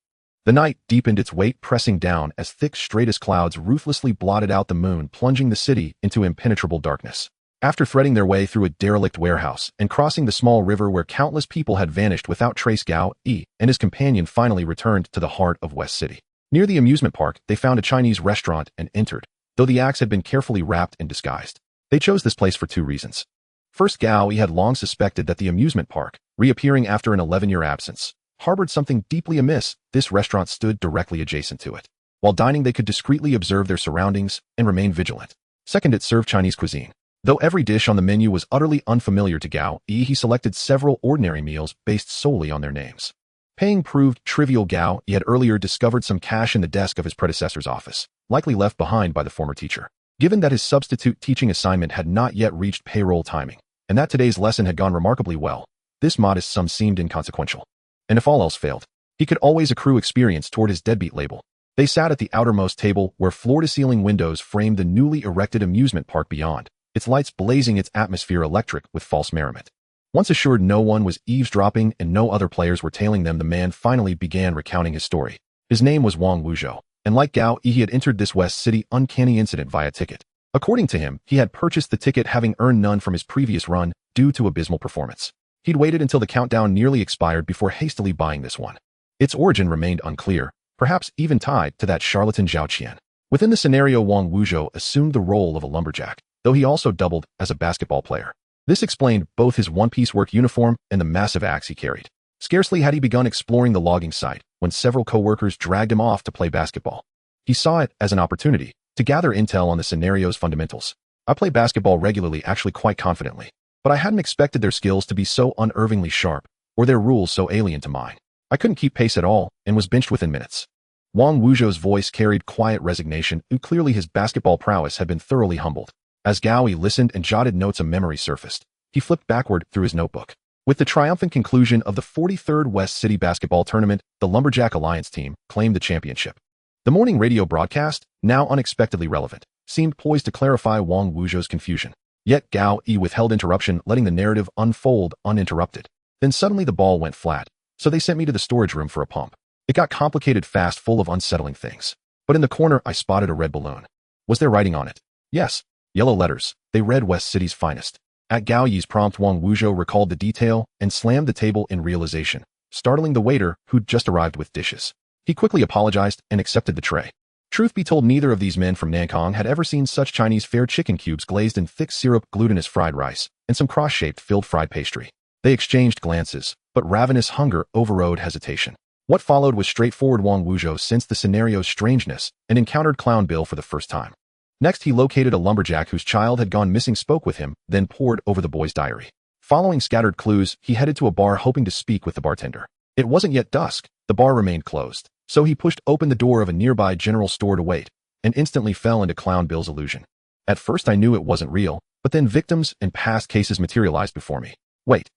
Speaker 1: The night deepened, its weight pressing down as thick stratus clouds ruthlessly blotted out the moon, plunging the city into impenetrable darkness. After threading their way through a derelict warehouse and crossing the small river where countless people had vanished without trace, Gao Yi and his companion finally returned to the heart of West City. Near the amusement park, they found a Chinese restaurant and entered, though the axe had been carefully wrapped and disguised. They chose this place for 2 reasons. First, Gao Yi had long suspected that the amusement park, reappearing after an 11-year absence, harbored something deeply amiss. This restaurant stood directly adjacent to it. While dining, they could discreetly observe their surroundings and remain vigilant. Second, it served Chinese cuisine. Though every dish on the menu was utterly unfamiliar to Gao Yi, he selected several ordinary meals based solely on their names. Paying proved trivial. Gao Yi had earlier discovered some cash in the desk of his predecessor's office, likely left behind by the former teacher. Given that his substitute teaching assignment had not yet reached payroll timing, and that today's lesson had gone remarkably well, this modest sum seemed inconsequential. And if all else failed, he could always accrue experience toward his deadbeat label. They sat at the outermost table where floor-to-ceiling windows framed the newly erected amusement park beyond, its lights blazing, its atmosphere electric with false merriment. Once assured no one was eavesdropping and no other players were tailing them, the man finally began recounting his story. His name was Wang Wuzhou, and like Gao Yi, he had entered this West City uncanny incident via ticket. According to him, he had purchased the ticket having earned none from his previous run due to abysmal performance. He'd waited until the countdown nearly expired before hastily buying this one. Its origin remained unclear, perhaps even tied to that charlatan Zhao Qian. Within the scenario, Wang Wuzhou assumed the role of a lumberjack, though he also doubled as a basketball player. This explained both his one-piece work uniform and the massive axe he carried. Scarcely had he begun exploring the logging site when several coworkers dragged him off to play basketball. He saw it as an opportunity to gather intel on the scenario's fundamentals. I play basketball regularly, actually quite confidently, but I hadn't expected their skills to be so unervingly sharp or their rules so alien to mine. I couldn't keep pace at all and was benched within minutes. Wang Wuzhou's voice carried quiet resignation, and clearly his basketball prowess had been thoroughly humbled. As Gao Yi listened and jotted notes, a memory surfaced. He flipped backward through his notebook. With the triumphant conclusion of the 43rd West City Basketball Tournament, the Lumberjack Alliance team claimed the championship. The morning radio broadcast, now unexpectedly relevant, seemed poised to clarify Wang Wuzhou's confusion. Yet Gao Yi withheld interruption, letting the narrative unfold uninterrupted. Then suddenly the ball went flat, so they sent me to the storage room for a pump. It got complicated fast, full of unsettling things. But in the corner, I spotted a red balloon. Was there writing on it? Yes. Yellow letters. They read West City's finest. At Gao Yi's prompt, Wang Wuzhou recalled the detail and slammed the table in realization, startling the waiter who'd just arrived with dishes. He quickly apologized and accepted the tray. Truth be told, neither of these men from Nankong had ever seen such Chinese fare: chicken cubes glazed in thick syrup, glutinous fried rice, and some cross-shaped filled fried pastry. They exchanged glances, but ravenous hunger overrode hesitation. What followed was straightforward. Wang Wuzhou sensed the scenario's strangeness and encountered Clown Bill for the first time. Next, he located a lumberjack whose child had gone missing, spoke with him, then pored over the boy's diary. Following scattered clues, he headed to a bar hoping to speak with the bartender. It wasn't yet dusk. The bar remained closed, so he pushed open the door of a nearby general store to wait, and instantly fell into Clown Bill's illusion. At first I knew it wasn't real, but then victims and past cases materialized before me. Wait.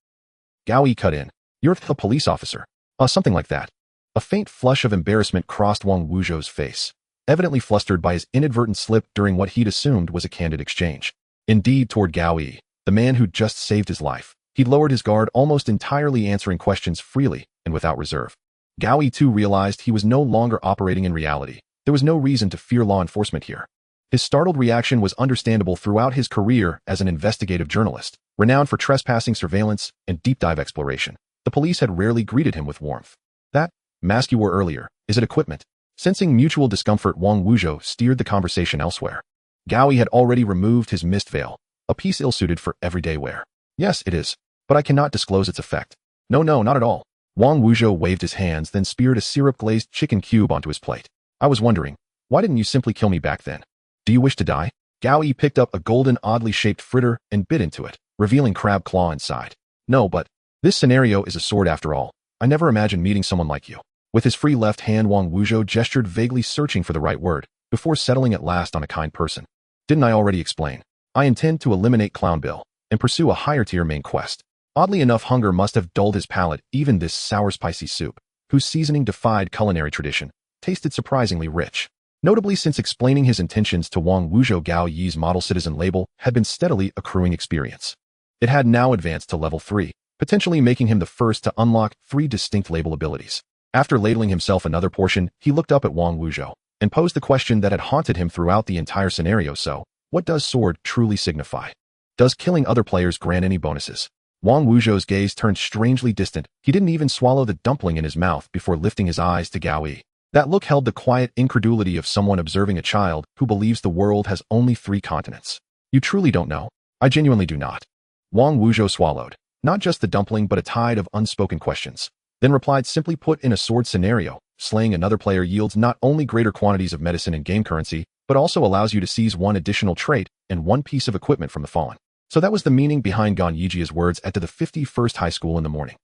Speaker 1: Gao Yi cut in. You're a police officer. Something like that. A faint flush of embarrassment crossed Wang Wuzhou's face, evidently flustered by his inadvertent slip during what he'd assumed was a candid exchange. Indeed, toward Gao Yi, the man who'd just saved his life, he'd lowered his guard, almost entirely answering questions freely and without reserve. Gao Yi too realized he was no longer operating in reality. There was no reason to fear law enforcement here. His startled reaction was understandable. Throughout his career as an investigative journalist, renowned for trespassing surveillance and deep-dive exploration, the police had rarely greeted him with warmth. That mask you wore earlier, is it equipment? Sensing mutual discomfort, Wang Wuzhou steered the conversation elsewhere. Gao Yi had already removed his mist veil, a piece ill-suited for everyday wear. Yes, it is, but I cannot disclose its effect. No, not at all. Wang Wuzhou waved his hands, then speared a syrup-glazed chicken cube onto his plate. I was wondering, why didn't you simply kill me back then? Do you wish to die? Gao Yi picked up a golden, oddly shaped fritter and bit into it, revealing crab claw inside. No, but this scenario is a sword after all. I never imagined meeting someone like you. With his free left hand, Wang Wuzhou gestured, vaguely searching for the right word, before settling at last on a kind person. Didn't I already explain? I intend to eliminate Clown Bill and pursue a higher-tier main quest. Oddly enough, hunger must have dulled his palate. Even this sour, spicy soup, whose seasoning defied culinary tradition, tasted surprisingly rich. Notably, since explaining his intentions to Wang Wuzhou, Gao Yi's model citizen label had been steadily accruing experience. It had now advanced to level 3, potentially making him the first to unlock 3 distinct label abilities. After ladling himself another portion, he looked up at Wang Wuzhou and posed the question that had haunted him throughout the entire scenario. So, what does sword truly signify? Does killing other players grant any bonuses? Wang Wuzhou's gaze turned strangely distant. He didn't even swallow the dumpling in his mouth before lifting his eyes to Gao Yi. That look held the quiet incredulity of someone observing a child who believes the world has only 3 continents. You truly don't know? I genuinely do not. Wang Wuzhou swallowed, not just the dumpling but a tide of unspoken questions, then replied, simply put, in a sword scenario, slaying another player yields not only greater quantities of medicine and game currency, but also allows you to seize 1 additional trait and 1 piece of equipment from the fallen. So that was the meaning behind Gan Yijia's words at the 51st high school in the morning.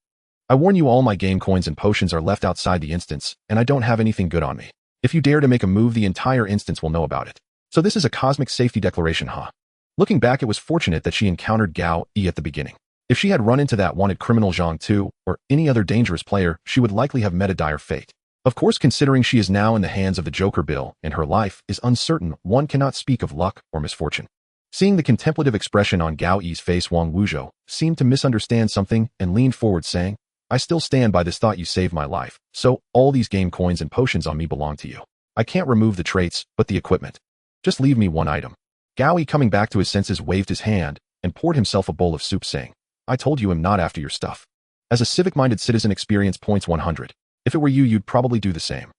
Speaker 1: I warn you, all my game coins and potions are left outside the instance, and I don't have anything good on me. If you dare to make a move, the entire instance will know about it. So this is a cosmic safety declaration, huh? Looking back, it was fortunate that she encountered Gao Yi at the beginning. If she had run into that wanted criminal Zhang Tu, or any other dangerous player, she would likely have met a dire fate. Of course, considering she is now in the hands of the Joker Bill and her life is uncertain, one cannot speak of luck or misfortune. Seeing the contemplative expression on Gao Yi's face, Wang Wuzhou seemed to misunderstand something and leaned forward, saying, I still stand by this thought. You saved my life, so all these game coins and potions on me belong to you. I can't remove the traits, but the equipment. Just leave me 1 item. Gao Yi, coming back to his senses, waved his hand and poured himself a bowl of soup, saying, I told you I'm not after your stuff. As a civic-minded citizen, experience points 100. If it were you, you'd probably do the same.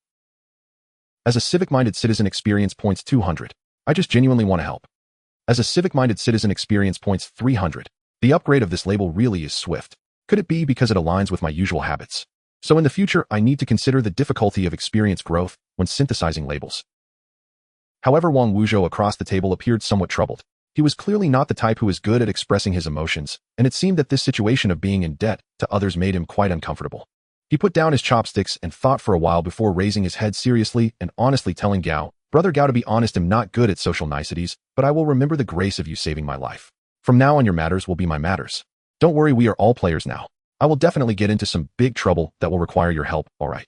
Speaker 1: As a civic-minded citizen, experience points 200. I just genuinely want to help. As a civic-minded citizen, experience points 300. The upgrade of this label really is swift. Could it be because it aligns with my usual habits? So in the future, I need to consider the difficulty of experience growth when synthesizing labels. However, Wang Wuzhou across the table appeared somewhat troubled. He was clearly not the type who is good at expressing his emotions, and it seemed that this situation of being in debt to others made him quite uncomfortable. He put down his chopsticks and thought for a while before raising his head seriously and honestly telling Gao, "Brother Gao, to be honest, I'm not good at social niceties, but I will remember the grace of you saving my life. From now on, your matters will be my matters. Don't worry, we are all players now. I will definitely get into some big trouble that will require your help, alright?"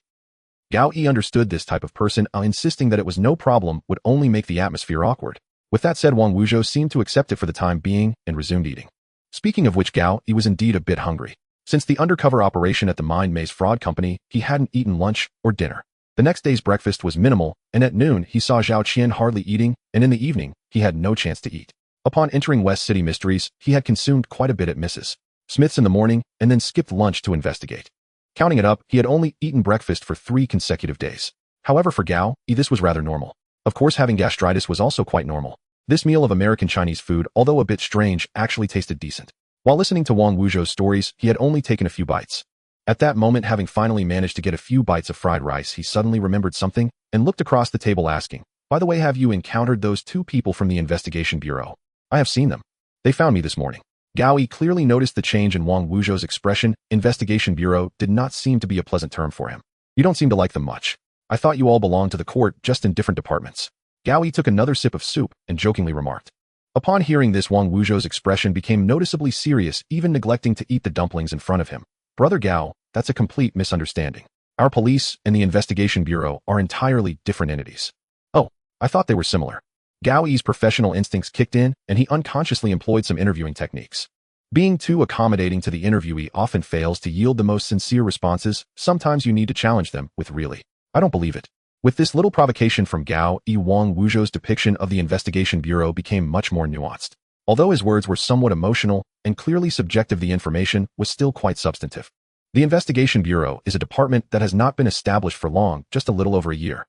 Speaker 1: Gao Yi understood this type of person, insisting that it was no problem would only make the atmosphere awkward. With that said, Wang Wuzhou seemed to accept it for the time being and resumed eating. Speaking of which, Gao Yi was indeed a bit hungry. Since the undercover operation at the Mind Maze Fraud Company, he hadn't eaten lunch or dinner. The next day's breakfast was minimal, and at noon he saw Zhao Qian hardly eating, and in the evening he had no chance to eat. Upon entering West City Mysteries, he had consumed quite a bit at Mrs. Smith's in the morning and then skipped lunch to investigate. Counting it up, he had only eaten breakfast for 3 consecutive days. However, for Gao Yi, this was rather normal. Of course, having gastritis was also quite normal. This meal of American Chinese food, although a bit strange, actually tasted decent. While listening to Wang Wuzhou's stories, he had only taken a few bites. At that moment, having finally managed to get a few bites of fried rice, he suddenly remembered something and looked across the table asking, "By the way, have you encountered those 2 people from the investigation bureau? I have seen them. They found me this morning." Gao Yi clearly noticed the change in Wang Wuzhou's expression. Investigation bureau did not seem to be a pleasant term for him. "You don't seem to like them much. I thought you all belonged to the court, just in different departments." Gao Yi took another sip of soup and jokingly remarked. Upon hearing this, Wang Wuzhou's expression became noticeably serious, even neglecting to eat the dumplings in front of him. "Brother Gao, that's a complete misunderstanding. Our police and the investigation bureau are entirely different entities." "Oh, I thought they were similar." Gao Yi's professional instincts kicked in, and he unconsciously employed some interviewing techniques. Being too accommodating to the interviewee often fails to yield the most sincere responses. Sometimes you need to challenge them with "Really? I don't believe it." With this little provocation from Gao Yi, Wang Wuzhou's depiction of the investigation bureau became much more nuanced. Although his words were somewhat emotional and clearly subjective, the information was still quite substantive. The investigation bureau is a department that has not been established for long, just a little over a year.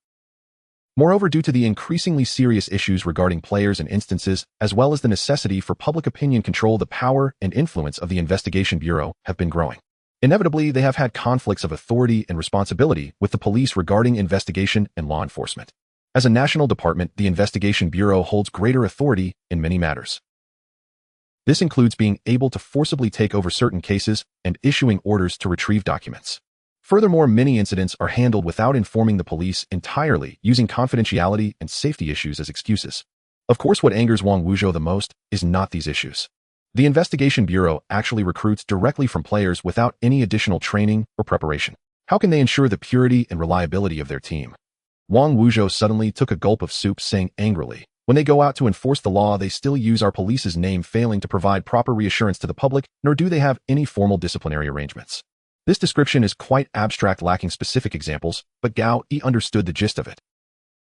Speaker 1: Moreover, due to the increasingly serious issues regarding players and instances, as well as the necessity for public opinion control, the power and influence of the investigation bureau have been growing. Inevitably, they have had conflicts of authority and responsibility with the police regarding investigation and law enforcement. As a national department, the Investigation Bureau holds greater authority in many matters. This includes being able to forcibly take over certain cases and issuing orders to retrieve documents. Furthermore, many incidents are handled without informing the police entirely, using confidentiality and safety issues as excuses. Of course, what angers Wang Wuzhou the most is not these issues. The Investigation Bureau actually recruits directly from players without any additional training or preparation. How can they ensure the purity and reliability of their team? Wang Wuzhou suddenly took a gulp of soup, saying angrily, "When they go out to enforce the law, they still use our police's name, failing to provide proper reassurance to the public, nor do they have any formal disciplinary arrangements." This description is quite abstract, lacking specific examples, but Gao Yi understood the gist of it.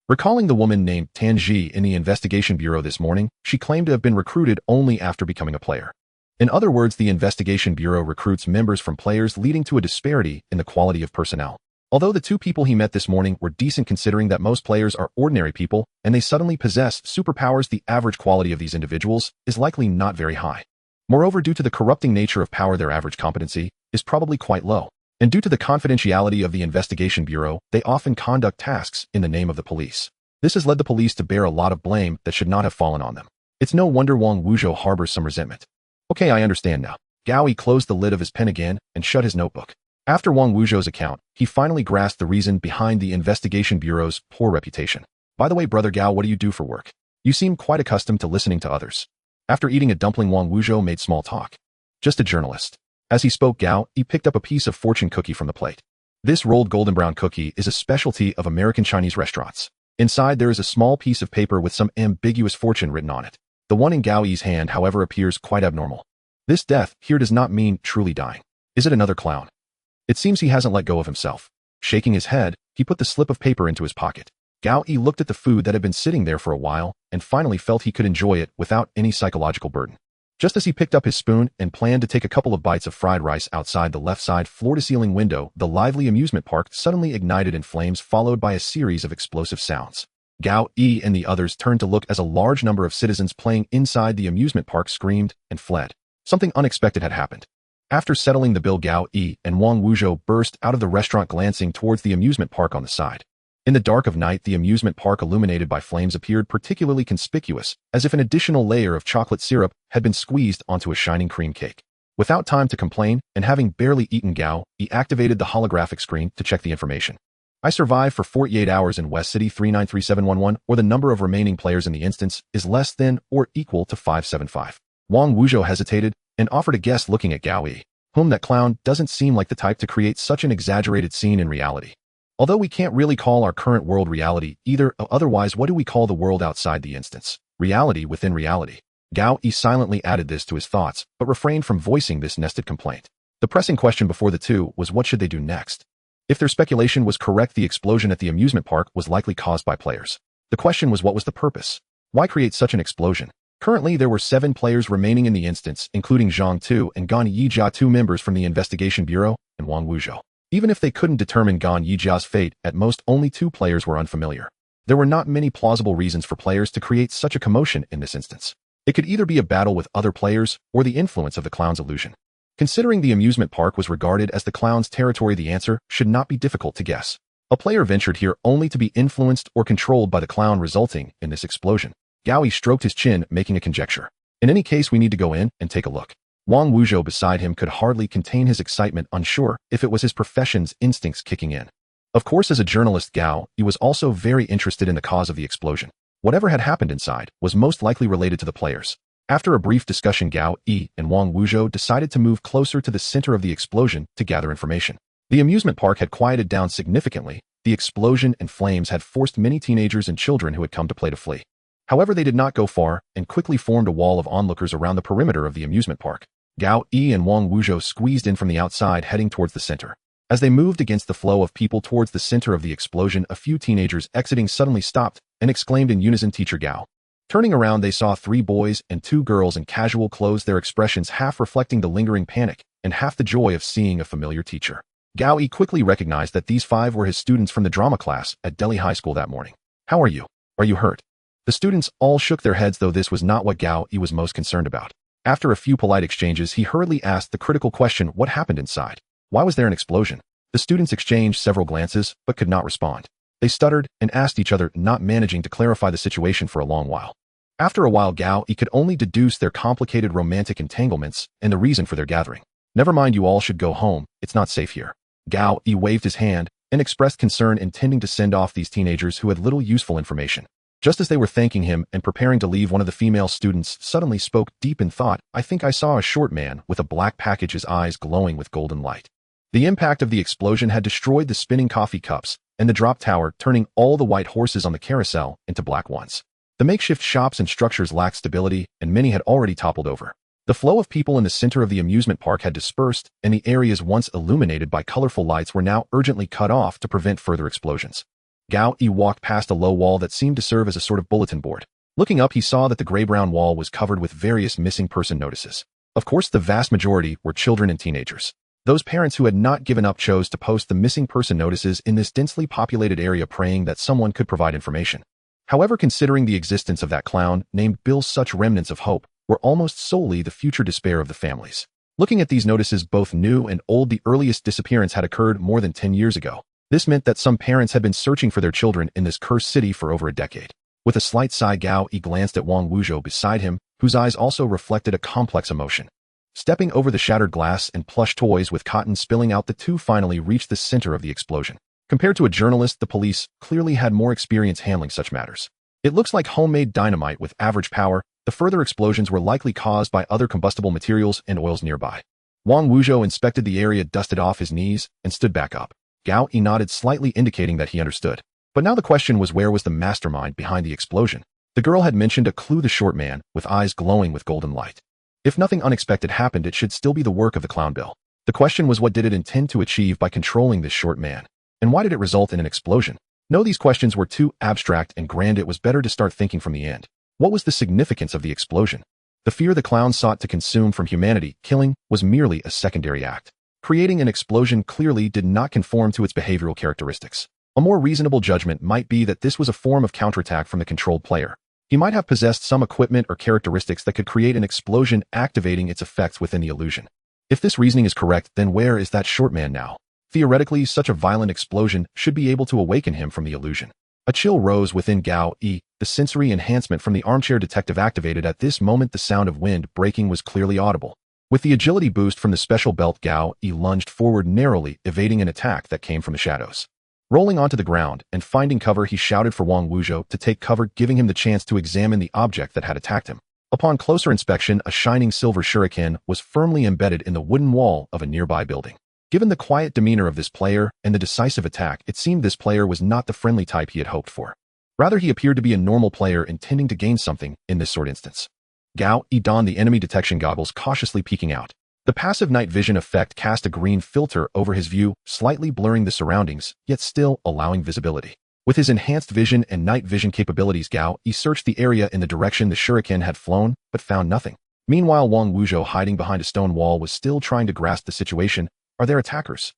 Speaker 1: Recalling the woman named Tan Ji in the Investigation Bureau this morning, she claimed to have been recruited only after becoming a player. In other words, the Investigation Bureau recruits members from players, leading to a disparity in the quality of personnel. Although the 2 people he met this morning were decent, considering that most players are ordinary people and they suddenly possess superpowers, the average quality of these individuals is likely not very high. Moreover, due to the corrupting nature of power, their average competency is probably quite low. And due to the confidentiality of the Investigation Bureau, they often conduct tasks in the name of the police. This has led the police to bear a lot of blame that should not have fallen on them. It's no wonder Wang Wuzhou harbors some resentment. "Okay, I understand now." Gao Yi closed the lid of his pen again and shut his notebook. After Wang Wuzhou's account, he finally grasped the reason behind the Investigation Bureau's poor reputation. "By the way, Brother Gao, what do you do for work? You seem quite accustomed to listening to others." After eating a dumpling, Wang Wuzhou made small talk. "Just a journalist." As he spoke, Gao Yi picked up a piece of fortune cookie from the plate. This rolled golden brown cookie is a specialty of American Chinese restaurants. Inside, there is a small piece of paper with some ambiguous fortune written on it. The one in Gao Yi's hand, however, appears quite abnormal. This death here does not mean truly dying. Is it another clown? It seems he hasn't let go of himself. Shaking his head, he put the slip of paper into his pocket. Gao Yi looked at the food that had been sitting there for a while and finally felt he could enjoy it without any psychological burden. Just as he picked up his spoon and planned to take a couple of bites of fried rice outside the left side floor-to-ceiling window, the lively amusement park suddenly ignited in flames, followed by a series of explosive sounds. Gao Yi and the others turned to look as a large number of citizens playing inside the amusement park screamed and fled. Something unexpected had happened. After settling the bill, Gao Yi and Wang Wuzhou burst out of the restaurant, glancing towards the amusement park on the side. In the dark of night, the amusement park illuminated by flames appeared particularly conspicuous, as if an additional layer of chocolate syrup had been squeezed onto a shining cream cake. Without time to complain, and having barely eaten, Gao Yi activated the holographic screen to check the information. I survived for 48 hours in West City 393711, or the number of remaining players in the instance is less than or equal to 575. Wang Wuzhou hesitated and offered a guess, looking at Gao Yi, whom that clown doesn't seem like the type to create such an exaggerated scene in reality. Although we can't really call our current world reality either, otherwise what do we call the world outside the instance? Reality within reality. Gao Yi silently added this to his thoughts, but refrained from voicing this nested complaint. The pressing question before the two was, what should they do next? If their speculation was correct, the explosion at the amusement park was likely caused by players. The question was, what was the purpose? Why create such an explosion? Currently, there were 7 players remaining in the instance, including Zhang Tu and Gan Yijia, 2 members from the Investigation Bureau, and Wang Wuzhou. Even if they couldn't determine Gan Yijia's fate, at most only 2 players were unfamiliar. There were not many plausible reasons for players to create such a commotion in this instance. It could either be a battle with other players or the influence of the clown's illusion. Considering the amusement park was regarded as the clown's territory, the answer should not be difficult to guess. A player ventured here only to be influenced or controlled by the clown, resulting in this explosion. Gao Yi stroked his chin, making a conjecture. In any case, we need to go in and take a look. Wang Wuzhou beside him could hardly contain his excitement, unsure if it was his profession's instincts kicking in. Of course, as a journalist, Gao Yi was also very interested in the cause of the explosion. Whatever had happened inside was most likely related to the players. After a brief discussion, Gao Yi and Wang Wuzhou decided to move closer to the center of the explosion to gather information. The amusement park had quieted down significantly. The explosion and flames had forced many teenagers and children who had come to play to flee. However, they did not go far and quickly formed a wall of onlookers around the perimeter of the amusement park. Gao Yi and Wang Wuzhou squeezed in from the outside, heading towards the center. As they moved against the flow of people towards the center of the explosion, a few teenagers exiting suddenly stopped and exclaimed in unison, "Teacher Gao." Turning around, they saw 3 boys and 2 girls in casual clothes, their expressions half reflecting the lingering panic and half the joy of seeing a familiar teacher. Gao Yi quickly recognized that these 5 were his students from the drama class at Delhi High School that morning. "How are you? Are you hurt?" The students all shook their heads, though this was not what Gao Yi was most concerned about. After a few polite exchanges, he hurriedly asked the critical question, "What happened inside? Why was there an explosion?" The students exchanged several glances, but could not respond. They stuttered and asked each other, not managing to clarify the situation for a long while. After a while, Gao Yi could only deduce their complicated romantic entanglements and the reason for their gathering. "Never mind, you all should go home. It's not safe here." Gao Yi waved his hand and expressed concern, intending to send off these teenagers who had little useful information. Just as they were thanking him and preparing to leave, one of the female students suddenly spoke, deep in thought. "I think I saw a short man with a black package, his eyes glowing with golden light." The impact of the explosion had destroyed the spinning coffee cups and the drop tower, turning all the white horses on the carousel into black ones. The makeshift shops and structures lacked stability, and many had already toppled over. The flow of people in the center of the amusement park had dispersed, and the areas once illuminated by colorful lights were now urgently cut off to prevent further explosions. Gao Yi walked past a low wall that seemed to serve as a sort of bulletin board. Looking up, he saw that the gray-brown wall was covered with various missing person notices. Of course, the vast majority were children and teenagers. Those parents who had not given up chose to post the missing person notices in this densely populated area, praying that someone could provide information. However, considering the existence of that clown named Bill, such remnants of hope were almost solely the future despair of the families. Looking at these notices, both new and old, the earliest disappearance had occurred more than 10 years ago. This meant that some parents had been searching for their children in this cursed city for over a decade. With a slight sigh, Gao Yi glanced at Wang Wuzhou beside him, whose eyes also reflected a complex emotion. Stepping over the shattered glass and plush toys with cotton spilling out, the two finally reached the center of the explosion. Compared to a journalist, the police clearly had more experience handling such matters. It looks like homemade dynamite with average power. The further explosions were likely caused by other combustible materials and oils nearby. Wang Wuzhou inspected the area, dusted off his knees, and stood back up. Gao Yi nodded slightly, indicating that he understood. But now the question was, where was the mastermind behind the explosion? The girl had mentioned a clue: the short man, with eyes glowing with golden light. If nothing unexpected happened, it should still be the work of the clown Bill. The question was, what did it intend to achieve by controlling this short man? And why did it result in an explosion? No, these questions were too abstract and grand. It was better to start thinking from the end. What was the significance of the explosion? The fear the clown sought to consume from humanity, killing, was merely a secondary act. Creating an explosion clearly did not conform to its behavioral characteristics. A more reasonable judgment might be that this was a form of counterattack from the controlled player. He might have possessed some equipment or characteristics that could create an explosion, activating its effects within the illusion. If this reasoning is correct, then where is that short man now? Theoretically, such a violent explosion should be able to awaken him from the illusion. A chill rose within Gao Yi. The sensory enhancement from the armchair detective activated at this moment. The sound of wind breaking was clearly audible. With the agility boost from the special belt, Gao Yi lunged forward, narrowly evading an attack that came from the shadows. Rolling onto the ground and finding cover, he shouted for Wang Wuzhou to take cover, giving him the chance to examine the object that had attacked him. Upon closer inspection, a shining silver shuriken was firmly embedded in the wooden wall of a nearby building. Given the quiet demeanor of this player and the decisive attack, it seemed this player was not the friendly type he had hoped for. Rather, he appeared to be a normal player intending to gain something in this sort of instance. Gao Yi donned the enemy detection goggles, cautiously peeking out. The passive night vision effect cast a green filter over his view, slightly blurring the surroundings, yet still allowing visibility. With his enhanced vision and night vision capabilities, Gao Yi searched the area in the direction the shuriken had flown, but found nothing. Meanwhile, Wang Wuzhou, hiding behind a stone wall, was still trying to grasp the situation. Are there attackers?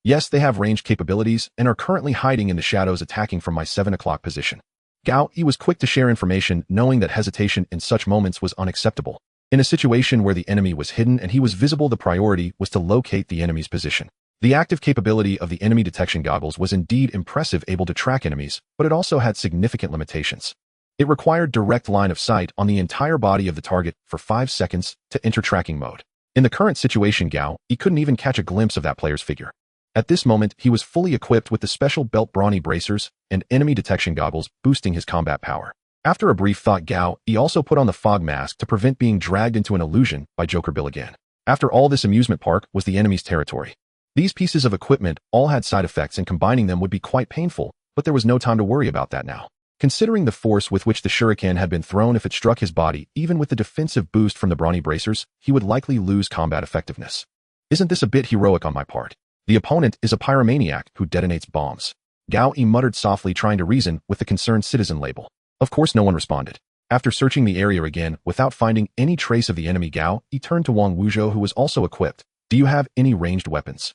Speaker 1: Yes, they have ranged capabilities and are currently hiding in the shadows, attacking from my 7 o'clock position. Gao Yi was quick to share information, knowing that hesitation in such moments was unacceptable. In a situation where the enemy was hidden and he was visible, the priority was to locate the enemy's position. The active capability of the enemy detection goggles was indeed impressive, able to track enemies, but it also had significant limitations. It required direct line of sight on the entire body of the target for 5 seconds to enter tracking mode. In the current situation, Gao Yi couldn't even catch a glimpse of that player's figure. At this moment, he was fully equipped with the special belt brawny bracers and enemy detection goggles, boosting his combat power. After a brief thought, Gao Yi also put on the fog mask to prevent being dragged into an illusion by Joker Bill again. After all, this amusement park was the enemy's territory. These pieces of equipment all had side effects, and combining them would be quite painful, but there was no time to worry about that now. Considering the force with which the shuriken had been thrown, if it struck his body, even with the defensive boost from the brawny bracers, he would likely lose combat effectiveness. Isn't this a bit heroic on my part? The opponent is a pyromaniac who detonates bombs. Gao Yi muttered softly, trying to reason with the concerned citizen label. Of course, no one responded. After searching the area again without finding any trace of the enemy, Gao Yi turned to Wang Wuzhou, who was also equipped. Do you have any ranged weapons?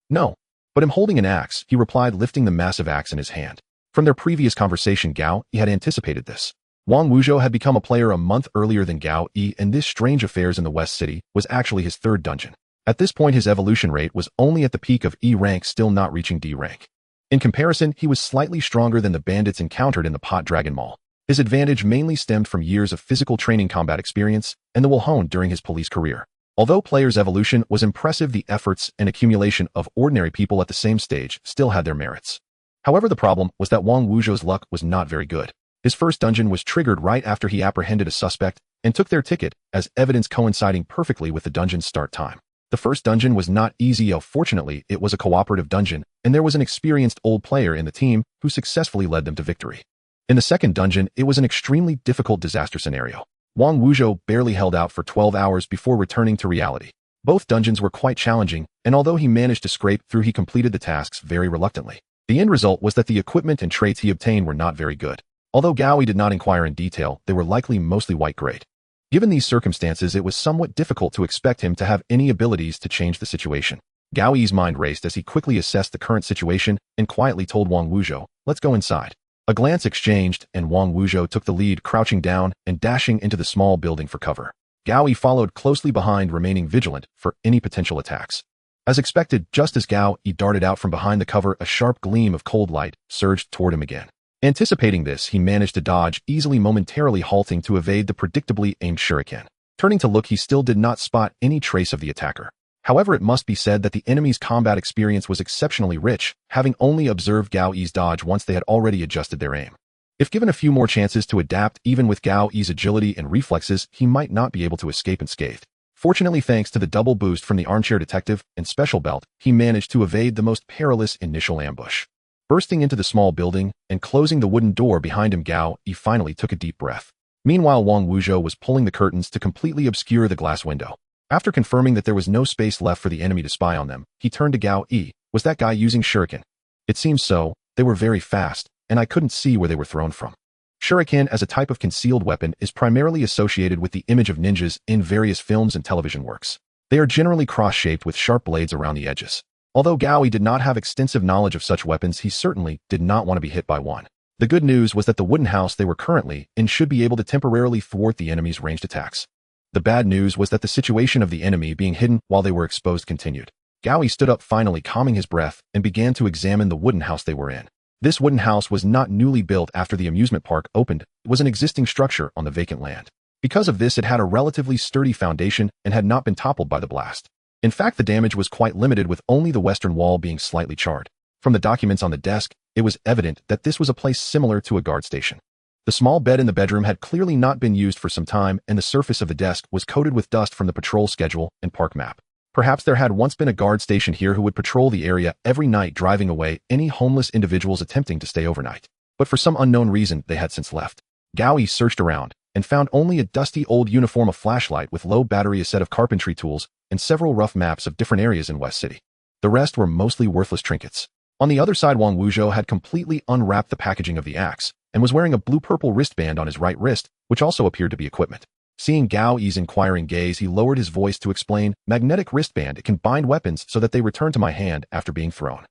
Speaker 1: No, but I'm holding an axe, he replied, lifting the massive axe in his hand. From their previous conversation, Gao Yi had anticipated this. Wang Wuzhou had become a player a month earlier than Gao Yi, and this strange affairs in the West City was actually his 3rd dungeon. At this point, his evolution rate was only at the peak of E rank, still not reaching D rank. In comparison, he was slightly stronger than the bandits encountered in the Pot Dragon Mall. His advantage mainly stemmed from years of physical training, combat experience, and the will honed during his police career. Although players' evolution was impressive, the efforts and accumulation of ordinary people at the same stage still had their merits. However, the problem was that Wang Wuzhou's luck was not very good. His first dungeon was triggered right after he apprehended a suspect and took their ticket, as evidence coinciding perfectly with the dungeon's start time. The first dungeon was not easy. Fortunately, it was a cooperative dungeon, and there was an experienced old player in the team who successfully led them to victory. In the second dungeon, it was an extremely difficult disaster scenario. Wang Wuzhou barely held out for 12 hours before returning to reality. Both dungeons were quite challenging, and although he managed to scrape through, he completed the tasks very reluctantly. The end result was that the equipment and traits he obtained were not very good. Although Gao Yi did not inquire in detail, they were likely mostly white-grade. Given these circumstances, it was somewhat difficult to expect him to have any abilities to change the situation. Gao Yi's mind raced as he quickly assessed the current situation and quietly told Wang Wuzhou, "Let's go inside." A glance exchanged, and Wang Wuzhou took the lead, crouching down and dashing into the small building for cover. Gao Yi followed closely behind, remaining vigilant for any potential attacks. As expected, just as Gao Yi darted out from behind the cover, a sharp gleam of cold light surged toward him again. Anticipating this, he managed to dodge easily, momentarily halting to evade the predictably aimed shuriken. Turning to look, he still did not spot any trace of the attacker. However, it must be said that the enemy's combat experience was exceptionally rich, having only observed Gao Yi's dodge once they had already adjusted their aim. If given a few more chances to adapt, even with Gao Yi's agility and reflexes, he might not be able to escape unscathed. Fortunately, thanks to the double boost from the armchair detective and special belt, he managed to evade the most perilous initial ambush. Bursting into the small building and closing the wooden door behind him, Gao Yi finally took a deep breath. Meanwhile, Wang Wuzhou was pulling the curtains to completely obscure the glass window. After confirming that there was no space left for the enemy to spy on them, he turned to Gao Yi. "Was that guy using shuriken?" "It seems so. They were very fast, and I couldn't see where they were thrown from." Shuriken, as a type of concealed weapon, is primarily associated with the image of ninjas in various films and television works. They are generally cross-shaped with sharp blades around the edges. Although Gao Yi did not have extensive knowledge of such weapons, he certainly did not want to be hit by one. The good news was that the wooden house they were currently in should be able to temporarily thwart the enemy's ranged attacks. The bad news was that the situation of the enemy being hidden while they were exposed continued. Gao Yi stood up, finally calming his breath, and began to examine the wooden house they were in. This wooden house was not newly built after the amusement park opened. It was an existing structure on the vacant land. Because of this, it had a relatively sturdy foundation and had not been toppled by the blast. In fact, the damage was quite limited, with only the western wall being slightly charred. From the documents on the desk, it was evident that this was a place similar to a guard station. The small bed in the bedroom had clearly not been used for some time, and the surface of the desk was coated with dust from the patrol schedule and park map. Perhaps there had once been a guard station here who would patrol the area every night, driving away any homeless individuals attempting to stay overnight. But for some unknown reason, they had since left. Gao Yi searched around and found only a dusty old uniform, a flashlight with low battery, a set of carpentry tools, and several rough maps of different areas in West City. The rest were mostly worthless trinkets. On the other side, Wang Wuzhou had completely unwrapped the packaging of the axe and was wearing a blue-purple wristband on his right wrist, which also appeared to be equipment. Seeing Gao Yi's inquiring gaze, he lowered his voice to explain, "Magnetic wristband. It can bind weapons so that they return to my hand after being thrown."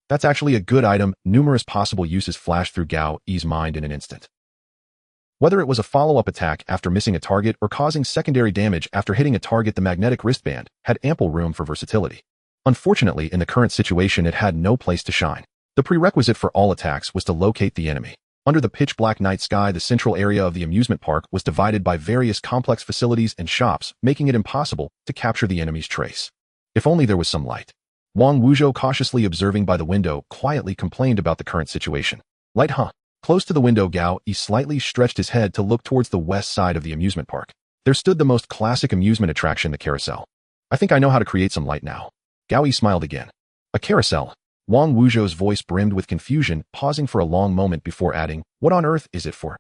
Speaker 1: That's actually a good item. Numerous possible uses flashed through Gao Yi's mind in an instant. Whether it was a follow-up attack after missing a target or causing secondary damage after hitting a target, the magnetic wristband had ample room for versatility. Unfortunately, in the current situation, it had no place to shine. The prerequisite for all attacks was to locate the enemy. Under the pitch-black night sky, the central area of the amusement park was divided by various complex facilities and shops, making it impossible to capture the enemy's trace. If only there was some light. Wang Wuzhou, cautiously observing by the window, quietly complained about the current situation. Light, huh? Close to the window, Gao Yi slightly stretched his head to look towards the west side of the amusement park. There stood the most classic amusement attraction, the carousel. I think I know how to create some light now. Gao Yi smiled again. A carousel? Wang Wuzhou's voice brimmed with confusion, pausing for a long moment before adding, "What on earth is it for?"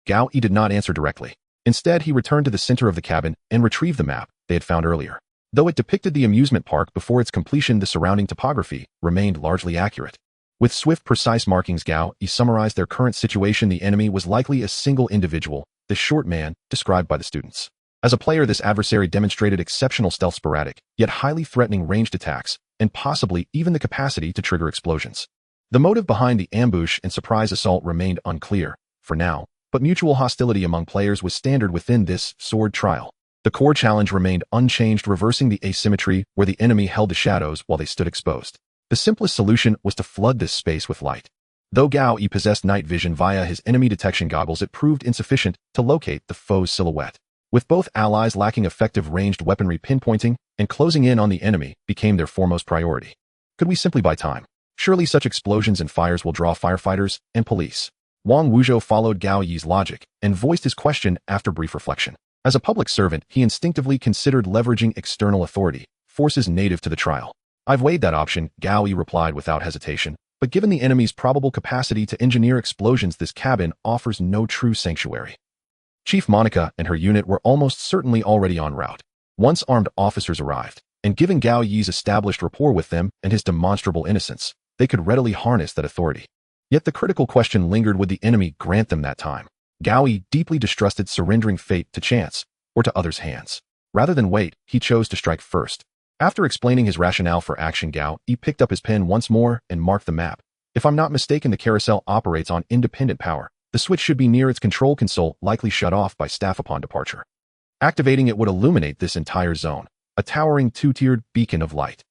Speaker 1: Gao Yi did not answer directly. Instead, he returned to the center of the cabin and retrieved the map they had found earlier. Though it depicted the amusement park before its completion, the surrounding topography remained largely accurate. With swift, precise markings, Gao Yi summarized their current situation. The enemy was likely a single individual, the short man described by the students. As a player, this adversary demonstrated exceptional stealth, sporadic, yet highly threatening ranged attacks, and possibly even the capacity to trigger explosions. The motive behind the ambush and surprise assault remained unclear, for now, but mutual hostility among players was standard within this sword trial. The core challenge remained unchanged, reversing the asymmetry where the enemy held the shadows while they stood exposed. The simplest solution was to flood this space with light. Though Gao Yi possessed night vision via his enemy detection goggles, it proved insufficient to locate the foe's silhouette. With both allies lacking effective ranged weaponry, pinpointing and closing in on the enemy became their foremost priority. Could we simply buy time? Surely such explosions and fires will draw firefighters and police. Wang Wuzhou followed Gao Yi's logic and voiced his question after brief reflection. As a public servant, he instinctively considered leveraging external authority, forces native to the trial. I've weighed that option, Gao Yi replied without hesitation, but given the enemy's probable capacity to engineer explosions, this cabin offers no true sanctuary. Chief Monica and her unit were almost certainly already en route. Once armed officers arrived, and given Gao Yi's established rapport with them and his demonstrable innocence, they could readily harness that authority. Yet the critical question lingered: would the enemy grant them that time? Gao Yi deeply distrusted surrendering fate to chance or to others' hands. Rather than wait, he chose to strike first. After explaining his rationale for action, Gao Yi picked up his pen once more and marked the map. If I'm not mistaken, the carousel operates on independent power. The switch should be near its control console, likely shut off by staff upon departure. Activating it would illuminate this entire zone, a towering two-tiered beacon of light.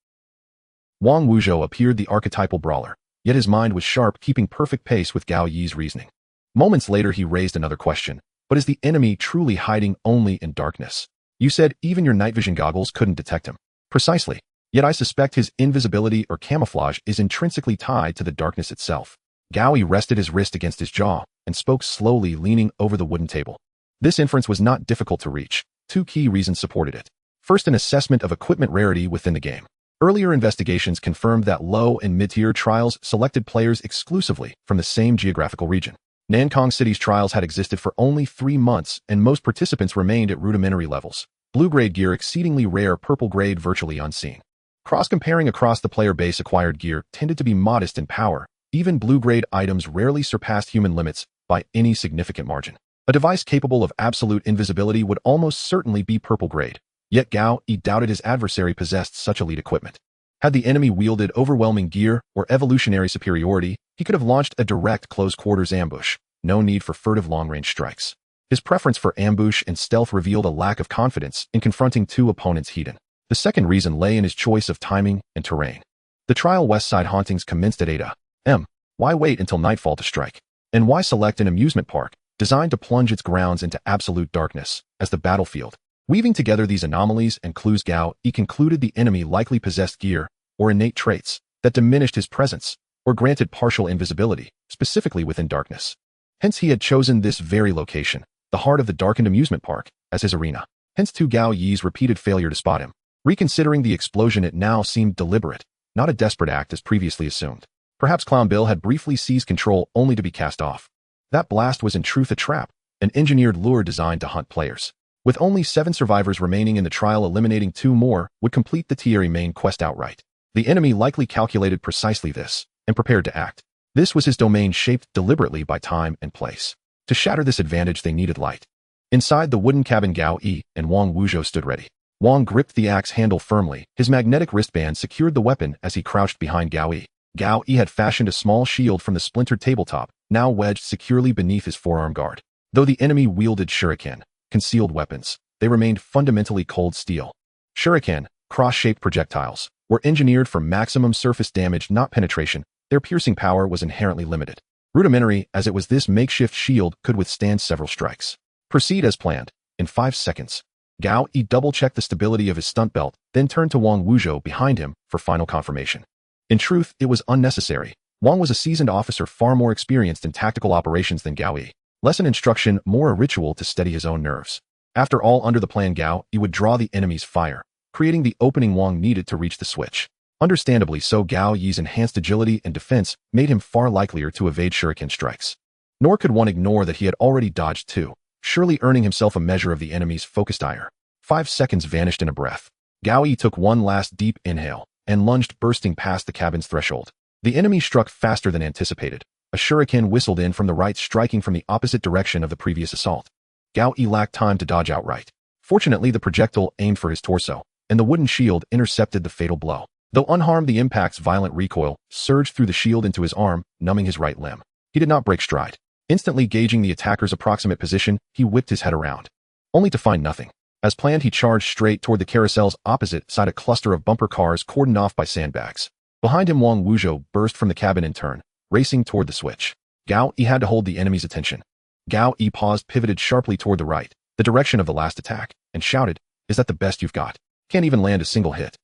Speaker 1: Wang Wuzhou appeared the archetypal brawler, yet his mind was sharp, keeping perfect pace with Gao Yi's reasoning. Moments later, he raised another question. But is the enemy truly hiding only in darkness? You said even your night vision goggles couldn't detect him. Precisely. Yet I suspect his invisibility or camouflage is intrinsically tied to the darkness itself. Gao Yi rested his wrist against his jaw and spoke slowly, leaning over the wooden table. This inference was not difficult to reach. Two key reasons supported it. First, an assessment of equipment rarity within the game. Earlier investigations confirmed that low and mid-tier trials selected players exclusively from the same geographical region. Nankong City's trials had existed for only 3 months, and most participants remained at rudimentary levels. Blue-grade gear exceedingly rare, purple-grade virtually unseen. Cross-comparing across the player base, acquired gear tended to be modest in power. Even blue-grade items rarely surpassed human limits by any significant margin. A device capable of absolute invisibility would almost certainly be purple-grade. Yet Gao Yi doubted his adversary possessed such elite equipment. Had the enemy wielded overwhelming gear or evolutionary superiority, he could have launched a direct close-quarters ambush. No need for furtive long-range strikes. His preference for ambush and stealth revealed a lack of confidence in confronting two opponents heat-in. The second reason lay in his choice of timing and terrain. The trial West Side hauntings commenced at 8 a.m. Why wait until nightfall to strike? And why select an amusement park designed to plunge its grounds into absolute darkness as the battlefield? Weaving together these anomalies and clues, Gao Yi concluded the enemy likely possessed gear or innate traits that diminished his presence or granted partial invisibility, specifically within darkness. Hence he had chosen this very location, the heart of the darkened amusement park, as his arena. Hence to Gao Yi's repeated failure to spot him. Reconsidering the explosion, it now seemed deliberate, not a desperate act as previously assumed. Perhaps Clown Bill had briefly seized control only to be cast off. That blast was in truth a trap, an engineered lure designed to hunt players. With only 7 survivors remaining in the trial, eliminating 2 more would complete the Thierry main quest outright. The enemy likely calculated precisely this, and prepared to act. This was his domain, shaped deliberately by time and place. To shatter this advantage, they needed light. Inside the wooden cabin, Gao Yi and Wang Wuzhou stood ready. Wang gripped the axe handle firmly. His magnetic wristband secured the weapon as he crouched behind Gao Yi. Gao Yi had fashioned a small shield from the splintered tabletop, now wedged securely beneath his forearm guard. Though the enemy wielded shuriken, concealed weapons, they remained fundamentally cold steel. Shuriken, cross-shaped projectiles, were engineered for maximum surface damage, not penetration. Their piercing power was inherently limited. Rudimentary as it was, this makeshift shield could withstand several strikes. Proceed as planned. In 5 seconds. Gao Yi double-checked the stability of his stunt belt, then turned to Wang Wuzhou behind him for final confirmation. In truth, it was unnecessary. Wang was a seasoned officer, far more experienced in tactical operations than Gao Yi. Less an instruction, more a ritual to steady his own nerves. After all, under the plan, Gao Yi would draw the enemy's fire, creating the opening Wang needed to reach the switch. Understandably so, Gao Yi's enhanced agility and defense made him far likelier to evade shuriken strikes. Nor could one ignore that he had already dodged 2, surely earning himself a measure of the enemy's focused ire. 5 seconds vanished in a breath. Gao Yi took one last deep inhale and lunged, bursting past the cabin's threshold. The enemy struck faster than anticipated. A shuriken whistled in from the right, striking from the opposite direction of the previous assault. Gao Yi lacked time to dodge outright. Fortunately, the projectile aimed for his torso, and the wooden shield intercepted the fatal blow. Though unharmed, the impact's violent recoil surged through the shield into his arm, numbing his right limb. He did not break stride. Instantly gauging the attacker's approximate position, he whipped his head around, only to find nothing. As planned, he charged straight toward the carousel's opposite side, a cluster of bumper cars cordoned off by sandbags. Behind him, Wang Wuzhou burst from the cabin in turn, racing toward the switch. Gao Yi had to hold the enemy's attention. Gao Yi paused, pivoted sharply toward the right, the direction of the last attack, and shouted, "Is that the best you've got? Can't even land a single hit."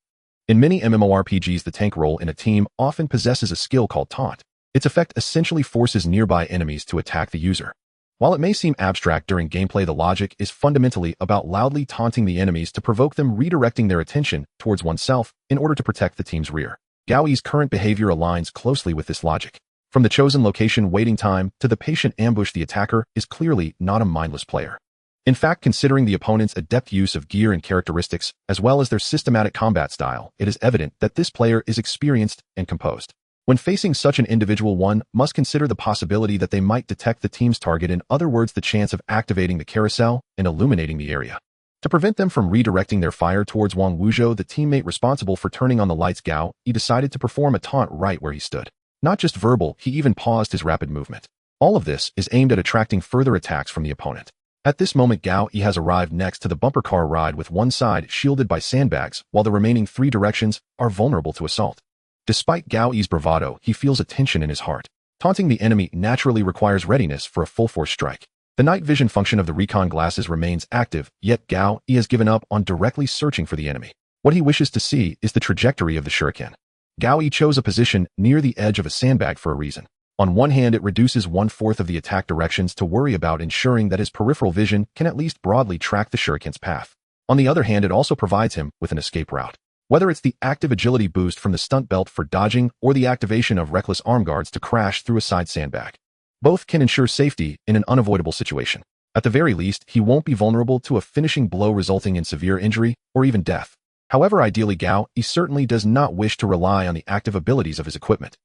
Speaker 1: In many MMORPGs, the tank role in a team often possesses a skill called taunt. Its effect essentially forces nearby enemies to attack the user. While it may seem abstract during gameplay, the logic is fundamentally about loudly taunting the enemies to provoke them, redirecting their attention towards oneself in order to protect the team's rear. Gao Yi's current behavior aligns closely with this logic. From the chosen location, waiting time, to the patient ambush, the attacker is clearly not a mindless player. In fact, considering the opponent's adept use of gear and characteristics, as well as their systematic combat style, it is evident that this player is experienced and composed. When facing such an individual, one must consider the possibility that they might detect the team's target, in other words, the chance of activating the carousel and illuminating the area. To prevent them from redirecting their fire towards Wang Wuzhou, the teammate responsible for turning on the lights, Gao Yi decided to perform a taunt right where he stood. Not just verbal, he even paused his rapid movement. All of this is aimed at attracting further attacks from the opponent. At this moment, Gao Yi has arrived next to the bumper car ride, with one side shielded by sandbags, while the remaining 3 directions are vulnerable to assault. Despite Gao Yi's bravado, he feels a tension in his heart. Taunting the enemy naturally requires readiness for a full-force strike. The night vision function of the recon glasses remains active, yet Gao Yi has given up on directly searching for the enemy. What he wishes to see is the trajectory of the shuriken. Gao Yi chose a position near the edge of a sandbag for a reason. On one hand, it reduces 1/4 of the attack directions to worry about, ensuring that his peripheral vision can at least broadly track the shuriken's path. On the other hand, it also provides him with an escape route. Whether it's the active agility boost from the stunt belt for dodging or the activation of reckless arm guards to crash through a side sandbag, both can ensure safety in an unavoidable situation. At the very least, he won't be vulnerable to a finishing blow resulting in severe injury or even death. However, ideally, Gao Yi certainly does not wish to rely on the active abilities of his equipment.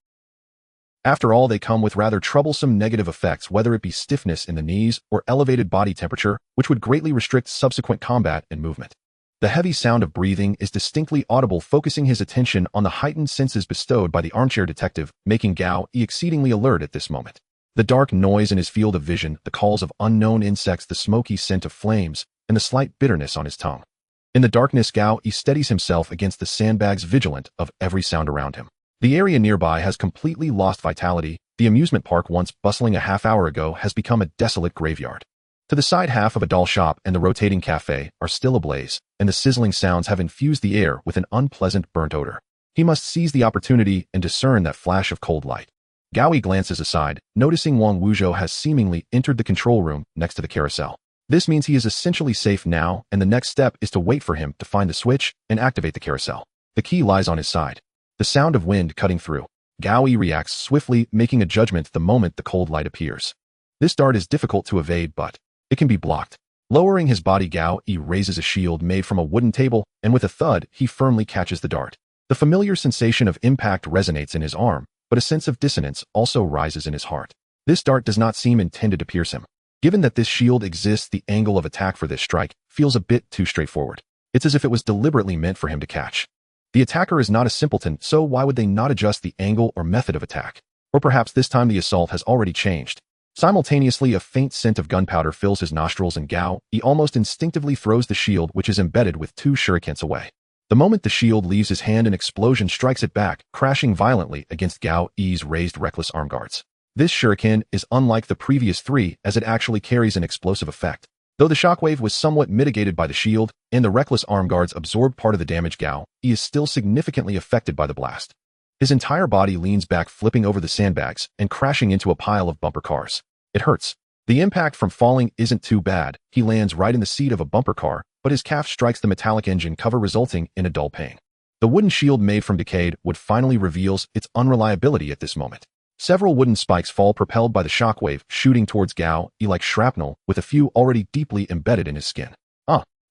Speaker 1: After all, they come with rather troublesome negative effects, whether it be stiffness in the knees or elevated body temperature, which would greatly restrict subsequent combat and movement. The heavy sound of breathing is distinctly audible, focusing his attention on the heightened senses bestowed by the armchair detective, making Gao Yi exceedingly alert at this moment. The dark noise in his field of vision, the calls of unknown insects, the smoky scent of flames, and the slight bitterness on his tongue. In the darkness, Gao Yi steadies himself against the sandbags, vigilant of every sound around him. The area nearby has completely lost vitality. The amusement park, once bustling a half-hour ago, has become a desolate graveyard. To the side half of a doll shop and the rotating cafe are still ablaze, and the sizzling sounds have infused the air with an unpleasant burnt odor. He must seize the opportunity and discern that flash of cold light. Gao Yi glances aside, noticing Wang Wuzhou has seemingly entered the control room next to the carousel. This means he is essentially safe now, and the next step is to wait for him to find the switch and activate the carousel. The key lies on his side. The sound of wind cutting through. Gao Yi reacts swiftly, making a judgment the moment the cold light appears. This dart is difficult to evade, but it can be blocked. Lowering his body, Gao Yi raises a shield made from a wooden table, and with a thud, he firmly catches the dart. The familiar sensation of impact resonates in his arm, but a sense of dissonance also rises in his heart. This dart does not seem intended to pierce him. Given that this shield exists, the angle of attack for this strike feels a bit too straightforward. It's as if it was deliberately meant for him to catch. The attacker is not a simpleton, so why would they not adjust the angle or method of attack? Or perhaps this time the assault has already changed. Simultaneously, a faint scent of gunpowder fills his nostrils, and Gao Yi almost instinctively throws the shield, which is embedded with 2 shurikens, away. The moment the shield leaves his hand, an explosion strikes it back, crashing violently against Gao Yi's raised reckless arm guards. This shuriken is unlike the previous 3, as it actually carries an explosive effect. Though the shockwave was somewhat mitigated by the shield, and the reckless arm guards absorbed part of the damage, Gao Yi is still significantly affected by the blast. His entire body leans back, flipping over the sandbags and crashing into a pile of bumper cars. It hurts. The impact from falling isn't too bad. He lands right in the seat of a bumper car, but his calf strikes the metallic engine cover, resulting in a dull pain. The wooden shield made from decayed wood finally reveals its unreliability at this moment. Several wooden spikes fall, propelled by the shockwave, shooting towards Gao Yi like shrapnel, with a few already deeply embedded in his skin.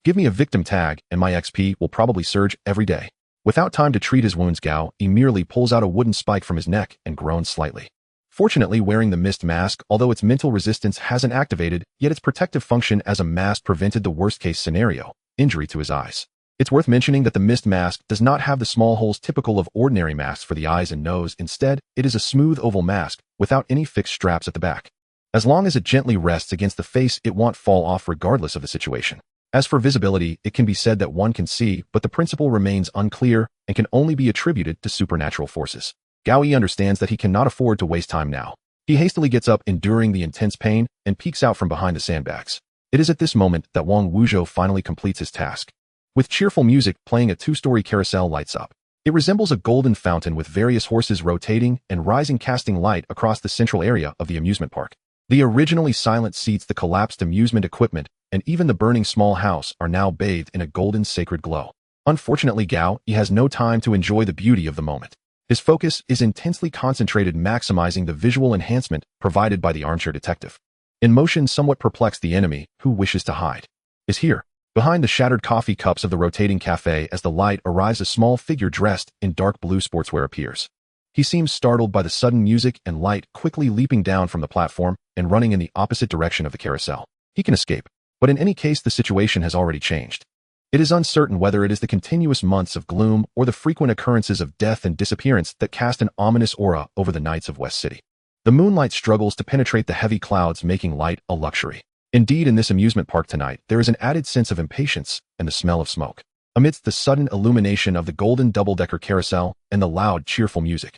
Speaker 1: Give me a victim tag, and my XP will probably surge every day. Without time to treat his wounds, Gao Yi merely pulls out a wooden spike from his neck and groans slightly. Fortunately, wearing the mist mask, although its mental resistance hasn't activated, yet its protective function as a mask prevented the worst-case scenario, injury to his eyes. It's worth mentioning that the mist mask does not have the small holes typical of ordinary masks for the eyes and nose. Instead, it is a smooth oval mask without any fixed straps at the back. As long as it gently rests against the face, it won't fall off regardless of the situation. As for visibility, it can be said that one can see, but the principle remains unclear and can only be attributed to supernatural forces. Gao Yi understands that he cannot afford to waste time now. He hastily gets up, enduring the intense pain, and peeks out from behind the sandbags. It is at this moment that Wang Wuzhou finally completes his task. With cheerful music playing, a 2-story carousel lights up. It resembles a golden fountain with various horses rotating and rising, casting light across the central area of the amusement park. The originally silent seats, the collapsed amusement equipment, and even the burning small house are now bathed in a golden sacred glow. Unfortunately, Gao Yi has no time to enjoy the beauty of the moment. His focus is intensely concentrated, maximizing the visual enhancement provided by the armchair detective. In motion, somewhat perplexed, the enemy, who wishes to hide, is here. Behind the shattered coffee cups of the rotating cafe, as the light arrives, a small figure dressed in dark blue sportswear appears. He seems startled by the sudden music and light, quickly leaping down from the platform and running in the opposite direction of the carousel. He can escape, but in any case the situation has already changed. It is uncertain whether it is the continuous months of gloom or the frequent occurrences of death and disappearance that cast an ominous aura over the nights of West City. The moonlight struggles to penetrate the heavy clouds, making light a luxury. Indeed, in this amusement park tonight, there is an added sense of impatience and the smell of smoke. Amidst the sudden illumination of the golden double-decker carousel and the loud, cheerful music,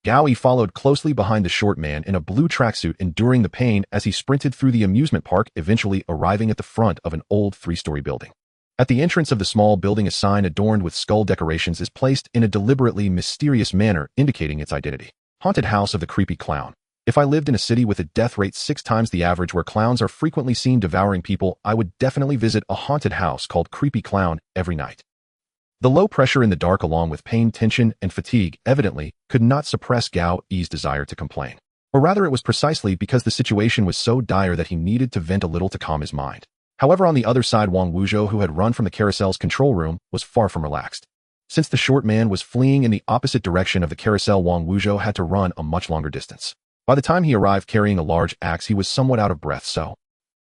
Speaker 1: Gao Yi followed closely behind the short man in a blue tracksuit, enduring the pain as he sprinted through the amusement park, eventually arriving at the front of an old 3-story building. At the entrance of the small building, a sign adorned with skull decorations is placed in a deliberately mysterious manner, indicating its identity. Haunted House of the Creepy Clown. If I lived in a city with a death rate 6 times the average, where clowns are frequently seen devouring people, I would definitely visit a haunted house called Creepy Clown every night. The low pressure in the dark, along with pain, tension, and fatigue, evidently could not suppress Gao Yi's desire to complain. Or rather, it was precisely because the situation was so dire that he needed to vent a little to calm his mind. However, on the other side, Wang Wuzhou, who had run from the carousel's control room, was far from relaxed. Since the short man was fleeing in the opposite direction of the carousel, Wang Wuzhou had to run a much longer distance. By the time he arrived carrying a large axe, he was somewhat out of breath. So,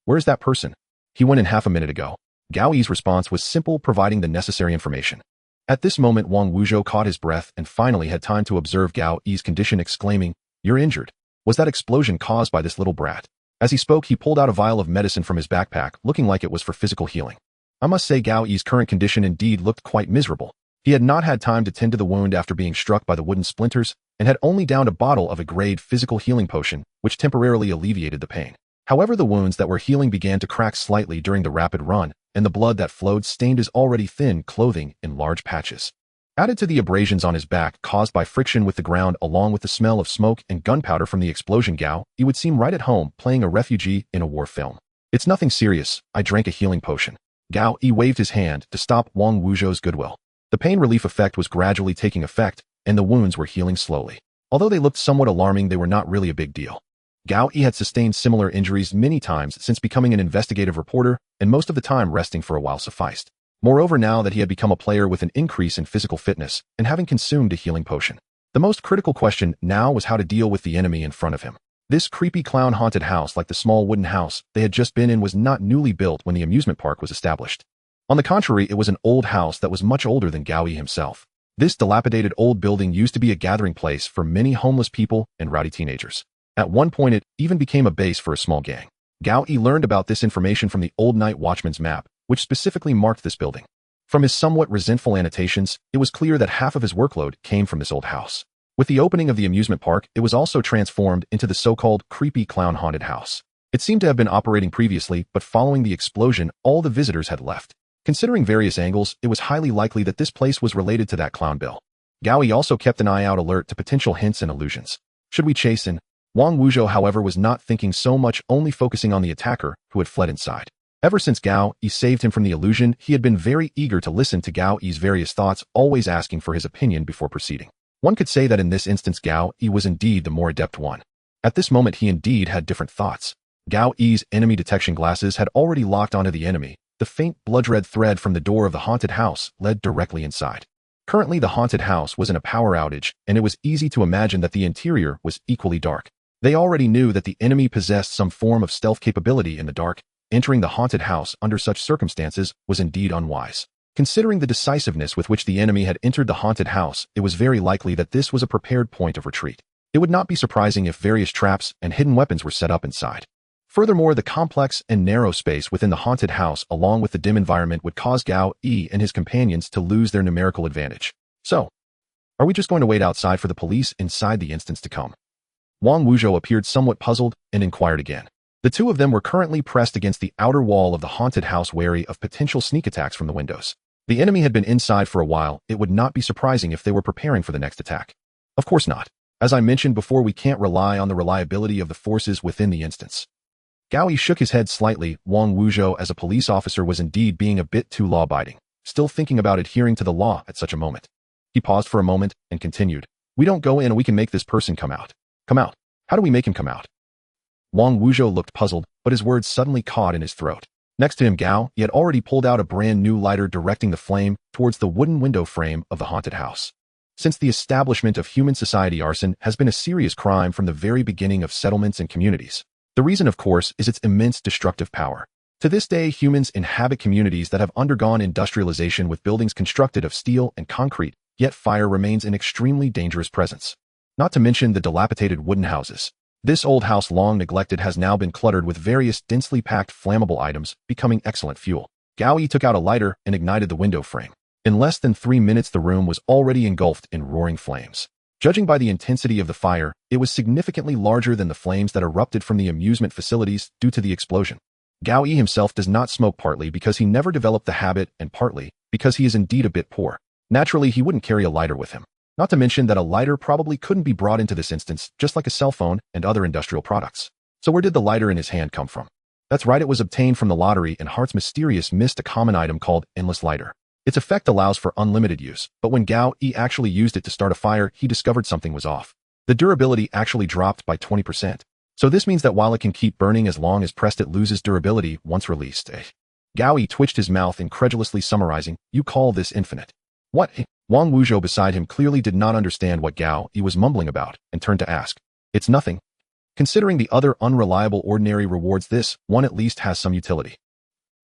Speaker 1: where's that person? He went in half a minute ago. Gao Yi's response was simple, providing the necessary information. At this moment, Wang Wuzhou caught his breath and finally had time to observe Gao Yi's condition, exclaiming, "You're injured." Was that explosion caused by this little brat? As he spoke, he pulled out a vial of medicine from his backpack, looking like it was for physical healing. I must say Gao Yi's current condition indeed looked quite miserable. He had not had time to tend to the wound after being struck by the wooden splinters, and had only downed a bottle of a grade physical healing potion, which temporarily alleviated the pain. However, the wounds that were healing began to crack slightly during the rapid run, and the blood that flowed stained his already thin clothing in large patches. Added to the abrasions on his back caused by friction with the ground along with the smell of smoke and gunpowder from the explosion, Gao Yi would seem right at home playing a refugee in a war film. It's nothing serious, I drank a healing potion. Gao Yi waved his hand to stop Wang Wuzhou's goodwill. The pain relief effect was gradually taking effect, and the wounds were healing slowly. Although they looked somewhat alarming, they were not really a big deal. Gao Yi had sustained similar injuries many times since becoming an investigative reporter, and most of the time resting for a while sufficed. Moreover, now that he had become a player with an increase in physical fitness and having consumed a healing potion, the most critical question now was how to deal with the enemy in front of him. This creepy clown-haunted house, like the small wooden house they had just been in, was not newly built when the amusement park was established. On the contrary, it was an old house that was much older than Gao Yi himself. This dilapidated old building used to be a gathering place for many homeless people and rowdy teenagers. At one point, it even became a base for a small gang. Gao Yi learned about this information from the old night watchman's map, which specifically marked this building. From his somewhat resentful annotations, it was clear that half of his workload came from this old house. With the opening of the amusement park, it was also transformed into the so-called creepy clown-haunted house. It seemed to have been operating previously, but following the explosion, all the visitors had left. Considering various angles, it was highly likely that this place was related to that clown bill. Gao Yi also kept an eye out alert to potential hints and allusions. Should we chase in? Wang Wuzhou, however, was not thinking so much, only focusing on the attacker who had fled inside. Ever since Gao Yi saved him from the illusion, he had been very eager to listen to Gao Yi's various thoughts, always asking for his opinion before proceeding. One could say that in this instance Gao Yi was indeed the more adept one. At this moment he indeed had different thoughts. Gao Yi's enemy detection glasses had already locked onto the enemy. The faint blood-red thread from the door of the haunted house led directly inside. Currently the haunted house was in a power outage, and it was easy to imagine that the interior was equally dark. They already knew that the enemy possessed some form of stealth capability in the dark. Entering the haunted house under such circumstances was indeed unwise. Considering the decisiveness with which the enemy had entered the haunted house, it was very likely that this was a prepared point of retreat. It would not be surprising if various traps and hidden weapons were set up inside. Furthermore, the complex and narrow space within the haunted house along with the dim environment would cause Gao Yi and his companions to lose their numerical advantage. So, are we just going to wait outside for the police inside the instance to come? Wang Wuzhou appeared somewhat puzzled and inquired again. The two of them were currently pressed against the outer wall of the haunted house, wary of potential sneak attacks from the windows. The enemy had been inside for a while. It would not be surprising if they were preparing for the next attack. Of course not. As I mentioned before, we can't rely on the reliability of the forces within the instance. Gao Yi shook his head slightly. Wang Wuzhou as a police officer was indeed being a bit too law-abiding, still thinking about adhering to the law at such a moment. He paused for a moment and continued. We don't go in and we can make this person come out. Come out. How do we make him come out? Wang Wuzhou looked puzzled, but his words suddenly caught in his throat. Next to him, Gao Yi had already pulled out a brand new lighter, directing the flame towards the wooden window frame of the haunted house. Since the establishment of human society, arson has been a serious crime from the very beginning of settlements and communities. The reason, of course, is its immense destructive power. To this day, humans inhabit communities that have undergone industrialization with buildings constructed of steel and concrete, yet fire remains an extremely dangerous presence. Not to mention the dilapidated wooden houses. This old house, long neglected, has now been cluttered with various densely packed flammable items, becoming excellent fuel. Gao Yi took out a lighter and ignited the window frame. In less than 3 minutes, the room was already engulfed in roaring flames. Judging by the intensity of the fire, it was significantly larger than the flames that erupted from the amusement facilities due to the explosion. Gao Yi himself does not smoke, partly because he never developed the habit and partly because he is indeed a bit poor. Naturally, he wouldn't carry a lighter with him. Not to mention that a lighter probably couldn't be brought into this instance, just like a cell phone and other industrial products. So where did the lighter in his hand come from? That's right, it was obtained from the lottery and Heart's mysterious mist, a common item called Endless Lighter. Its effect allows for unlimited use, but when Gao Yi actually used it to start a fire, he discovered something was off. The durability actually dropped by 20%. So this means that while it can keep burning as long as pressed, it loses durability once released. Gao Yi twitched his mouth, incredulously summarizing, "You call this infinite?" "What?" Wang Wuzhou beside him clearly did not understand what Gao Yi was mumbling about and turned to ask. "It's nothing. Considering the other unreliable ordinary rewards, this one at least has some utility."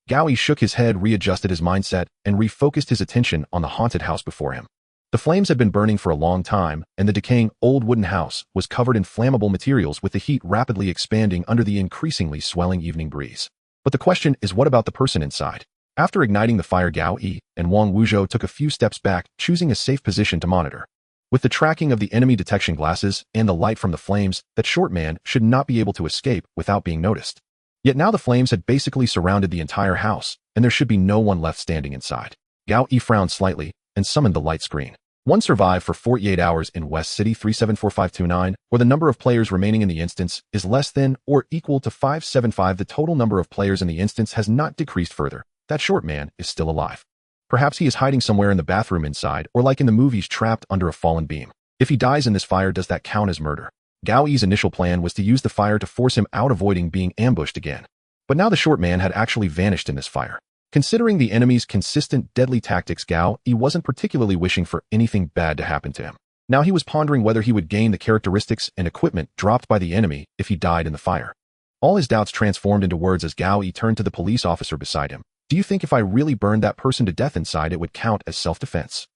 Speaker 1: Gao Yi shook his head, readjusted his mindset, and refocused his attention on the haunted house before him. The flames had been burning for a long time, and the decaying old wooden house was covered in flammable materials with the heat rapidly expanding under the increasingly swelling evening breeze. But the question is, what about the person inside? After igniting the fire, Gao Yi and Wang Wuzhou took a few steps back, choosing a safe position to monitor. With the tracking of the enemy detection glasses and the light from the flames, that short man should not be able to escape without being noticed. Yet now the flames had basically surrounded the entire house, and there should be no one left standing inside. Gao Yi frowned slightly and summoned the light screen. One survived for 48 hours in West City 374529, or the number of players remaining in the instance is less than or equal to 575. The total number of players in the instance has not decreased further. That short man is still alive. Perhaps he is hiding somewhere in the bathroom inside, or like in the movies, trapped under a fallen beam. If he dies in this fire, does that count as murder? Gao Yi's initial plan was to use the fire to force him out, avoiding being ambushed again. But now the short man had actually vanished in this fire. Considering the enemy's consistent deadly tactics, Gao Yi wasn't particularly wishing for anything bad to happen to him. Now he was pondering whether he would gain the characteristics and equipment dropped by the enemy if he died in the fire. All his doubts transformed into words as Gao Yi turned to the police officer beside him. Do you think if I really burned that person to death inside, it would count as self-defense?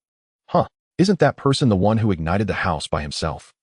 Speaker 1: Huh, isn't that person the one who ignited the house by himself?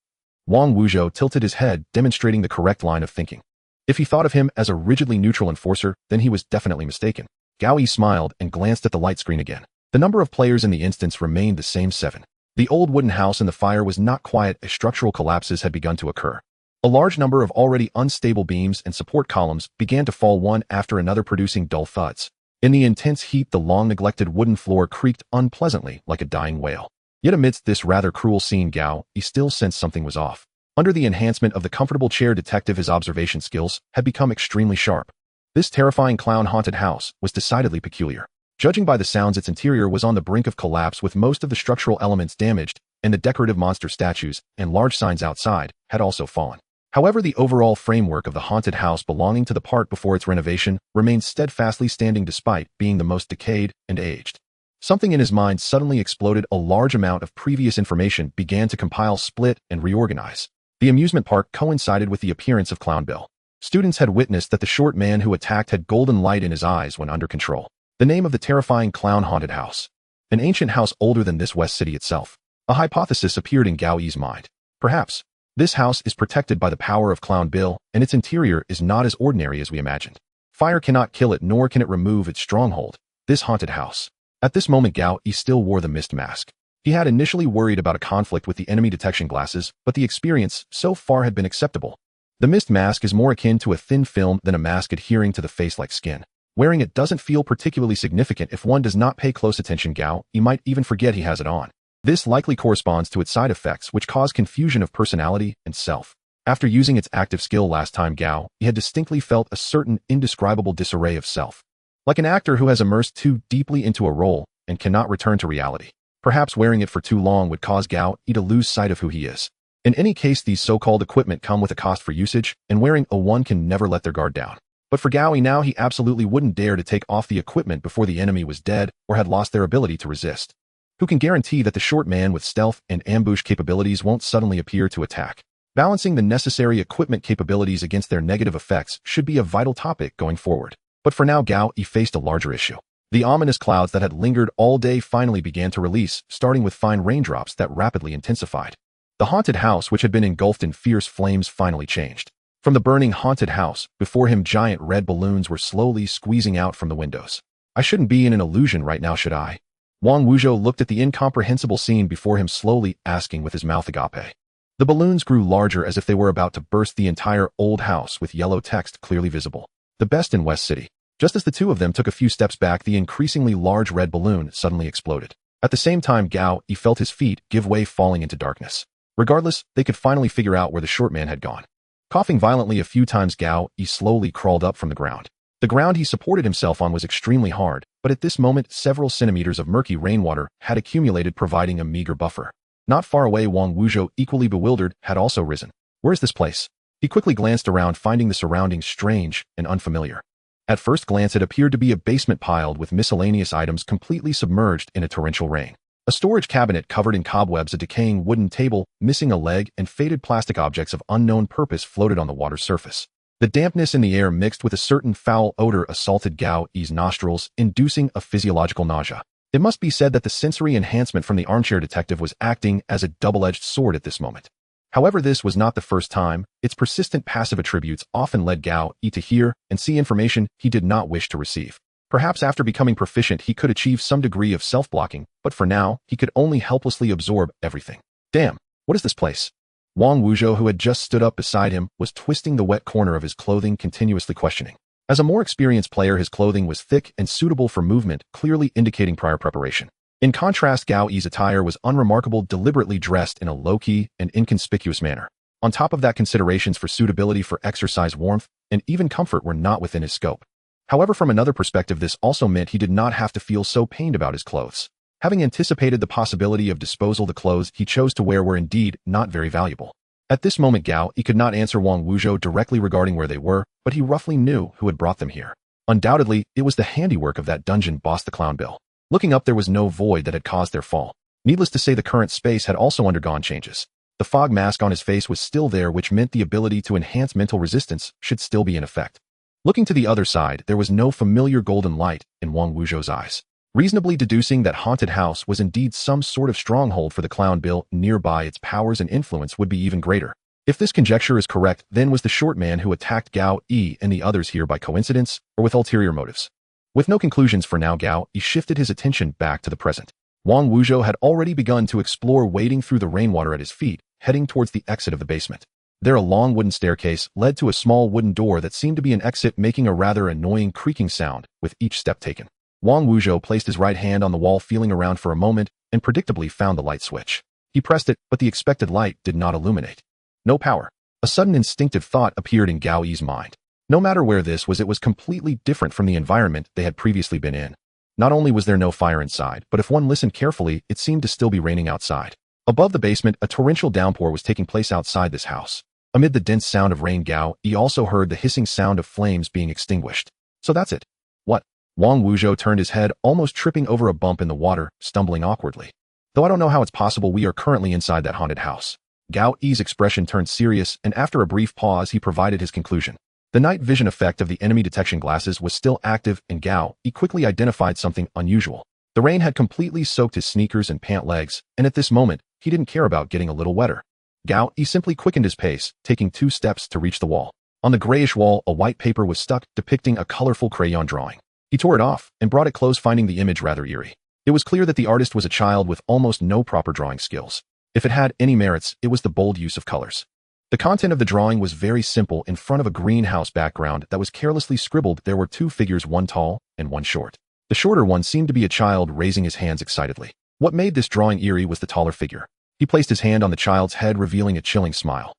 Speaker 1: Wang Wuzhou tilted his head, demonstrating the correct line of thinking. If he thought of him as a rigidly neutral enforcer, then he was definitely mistaken. Gao Yi smiled and glanced at the light screen again. The number of players in the instance remained the same, 7. The old wooden house in the fire was not quiet as structural collapses had begun to occur. A large number of already unstable beams and support columns began to fall one after another, producing dull thuds. In the intense heat, the long-neglected wooden floor creaked unpleasantly like a dying whale. Yet amidst this rather cruel scene, Gao Yi still sensed something was off. Under the enhancement of the comfortable chair detective, his observation skills had become extremely sharp. This terrifying clown-haunted house was decidedly peculiar. Judging by the sounds, its interior was on the brink of collapse, with most of the structural elements damaged, and the decorative monster statues and large signs outside had also fallen. However, the overall framework of the haunted house belonging to the part before its renovation remained steadfastly standing despite being the most decayed and aged. Something in his mind suddenly exploded. A large amount of previous information began to compile, split, and reorganize. The amusement park coincided with the appearance of Clown Bill. Students had witnessed that the short man who attacked had golden light in his eyes when under control. The name of the terrifying clown-haunted house. An ancient house older than this West City itself. A hypothesis appeared in Gao Yi's mind. Perhaps this house is protected by the power of Clown Bill, and its interior is not as ordinary as we imagined. Fire cannot kill it, nor can it remove its stronghold, this haunted house. At this moment, Gao Yi still wore the mist mask. He had initially worried about a conflict with the enemy detection glasses, but the experience so far had been acceptable. The mist mask is more akin to a thin film than a mask adhering to the face like skin. Wearing it doesn't feel particularly significant if one does not pay close attention. Gao Yi might even forget he has it on. This likely corresponds to its side effects, which cause confusion of personality and self. After using its active skill last time, Gao Yi had distinctly felt a certain indescribable disarray of self. Like an actor who has immersed too deeply into a role and cannot return to reality. Perhaps wearing it for too long would cause Gao Yi to lose sight of who he is. In any case, these so-called equipment come with a cost for usage, and wearing one can never let their guard down. But for Gao Yi now, he absolutely wouldn't dare to take off the equipment before the enemy was dead or had lost their ability to resist. Who can guarantee that the short man with stealth and ambush capabilities won't suddenly appear to attack? Balancing the necessary equipment capabilities against their negative effects should be a vital topic going forward. But for now, Gao Yi faced a larger issue. The ominous clouds that had lingered all day finally began to release, starting with fine raindrops that rapidly intensified. The haunted house, which had been engulfed in fierce flames, finally changed. From the burning haunted house, before him giant red balloons were slowly squeezing out from the windows. I shouldn't be in an illusion right now, should I? Wang Wuzhou looked at the incomprehensible scene before him, slowly asking with his mouth agape. The balloons grew larger as if they were about to burst the entire old house, with yellow text clearly visible. The best in West City. Just as the two of them took a few steps back, the increasingly large red balloon suddenly exploded. At the same time, Gao Yi felt his feet give way, falling into darkness. Regardless, they could finally figure out where the short man had gone. Coughing violently a few times, Gao Yi slowly crawled up from the ground. The ground he supported himself on was extremely hard, but at this moment several centimeters of murky rainwater had accumulated, providing a meager buffer. Not far away, Wang Wuzhou, equally bewildered, had also risen. Where's this place? He quickly glanced around, finding the surroundings strange and unfamiliar. At first glance, it appeared to be a basement piled with miscellaneous items completely submerged in a torrential rain. A storage cabinet covered in cobwebs, a decaying wooden table missing a leg, and faded plastic objects of unknown purpose floated on the water's surface. The dampness in the air mixed with a certain foul odor assaulted Gao Yi's nostrils, inducing a physiological nausea. It must be said that the sensory enhancement from the armchair detective was acting as a double-edged sword at this moment. However, this was not the first time. Its persistent passive attributes often led Gao Yi to hear and see information he did not wish to receive. Perhaps after becoming proficient he could achieve some degree of self-blocking, but for now, he could only helplessly absorb everything. Damn, what is this place? Wang Wuzhou, who had just stood up beside him, was twisting the wet corner of his clothing, continuously questioning. As a more experienced player, his clothing was thick and suitable for movement, clearly indicating prior preparation. In contrast, Gao Yi's attire was unremarkable, deliberately dressed in a low-key and inconspicuous manner. On top of that, considerations for suitability for exercise, warmth, and even comfort were not within his scope. However, from another perspective, this also meant he did not have to feel so pained about his clothes. Having anticipated the possibility of disposal, the clothes he chose to wear were indeed not very valuable. At this moment, Gao Yi could not answer Wang Wuzhou directly regarding where they were, but he roughly knew who had brought them here. Undoubtedly, it was the handiwork of that dungeon boss, the Clown Bill. Looking up, there was no void that had caused their fall. Needless to say, the current space had also undergone changes. The fog mask on his face was still there, which meant the ability to enhance mental resistance should still be in effect. Looking to the other side, there was no familiar golden light in Wang Wuzhou's eyes. Reasonably deducing that haunted house was indeed some sort of stronghold for the Clown Bill nearby, its powers and influence would be even greater. If this conjecture is correct, then was the short man who attacked Gao Yi and the others here by coincidence or with ulterior motives? With no conclusions for now, Gao Yi shifted his attention back to the present. Wang Wuzhou had already begun to explore, wading through the rainwater at his feet, heading towards the exit of the basement. There, a long wooden staircase led to a small wooden door that seemed to be an exit, making a rather annoying creaking sound with each step taken. Wang Wuzhou placed his right hand on the wall, feeling around for a moment, and predictably found the light switch. He pressed it, but the expected light did not illuminate. No power. A sudden instinctive thought appeared in Gao Yi's mind. No matter where this was, it was completely different from the environment they had previously been in. Not only was there no fire inside, but if one listened carefully, it seemed to still be raining outside. Above the basement, a torrential downpour was taking place outside this house. Amid the dense sound of rain, Gao Yi also heard the hissing sound of flames being extinguished. So that's it. What? Wang Wuzhou turned his head, almost tripping over a bump in the water, stumbling awkwardly. Though I don't know how it's possible we are currently inside that haunted house. Gao Yi's expression turned serious, and after a brief pause, he provided his conclusion. The night vision effect of the enemy detection glasses was still active, and Gao Yi quickly identified something unusual. The rain had completely soaked his sneakers and pant legs, and at this moment, he didn't care about getting a little wetter. Gao Yi simply quickened his pace, taking 2 steps to reach the wall. On the grayish wall, a white paper was stuck, depicting a colorful crayon drawing. He tore it off and brought it close, finding the image rather eerie. It was clear that the artist was a child with almost no proper drawing skills. If it had any merits, it was the bold use of colors. The content of the drawing was very simple. In front of a greenhouse background that was carelessly scribbled, there were 2 figures, one tall and one short. The shorter one seemed to be a child raising his hands excitedly. What made this drawing eerie was the taller figure. He placed his hand on the child's head, revealing a chilling smile.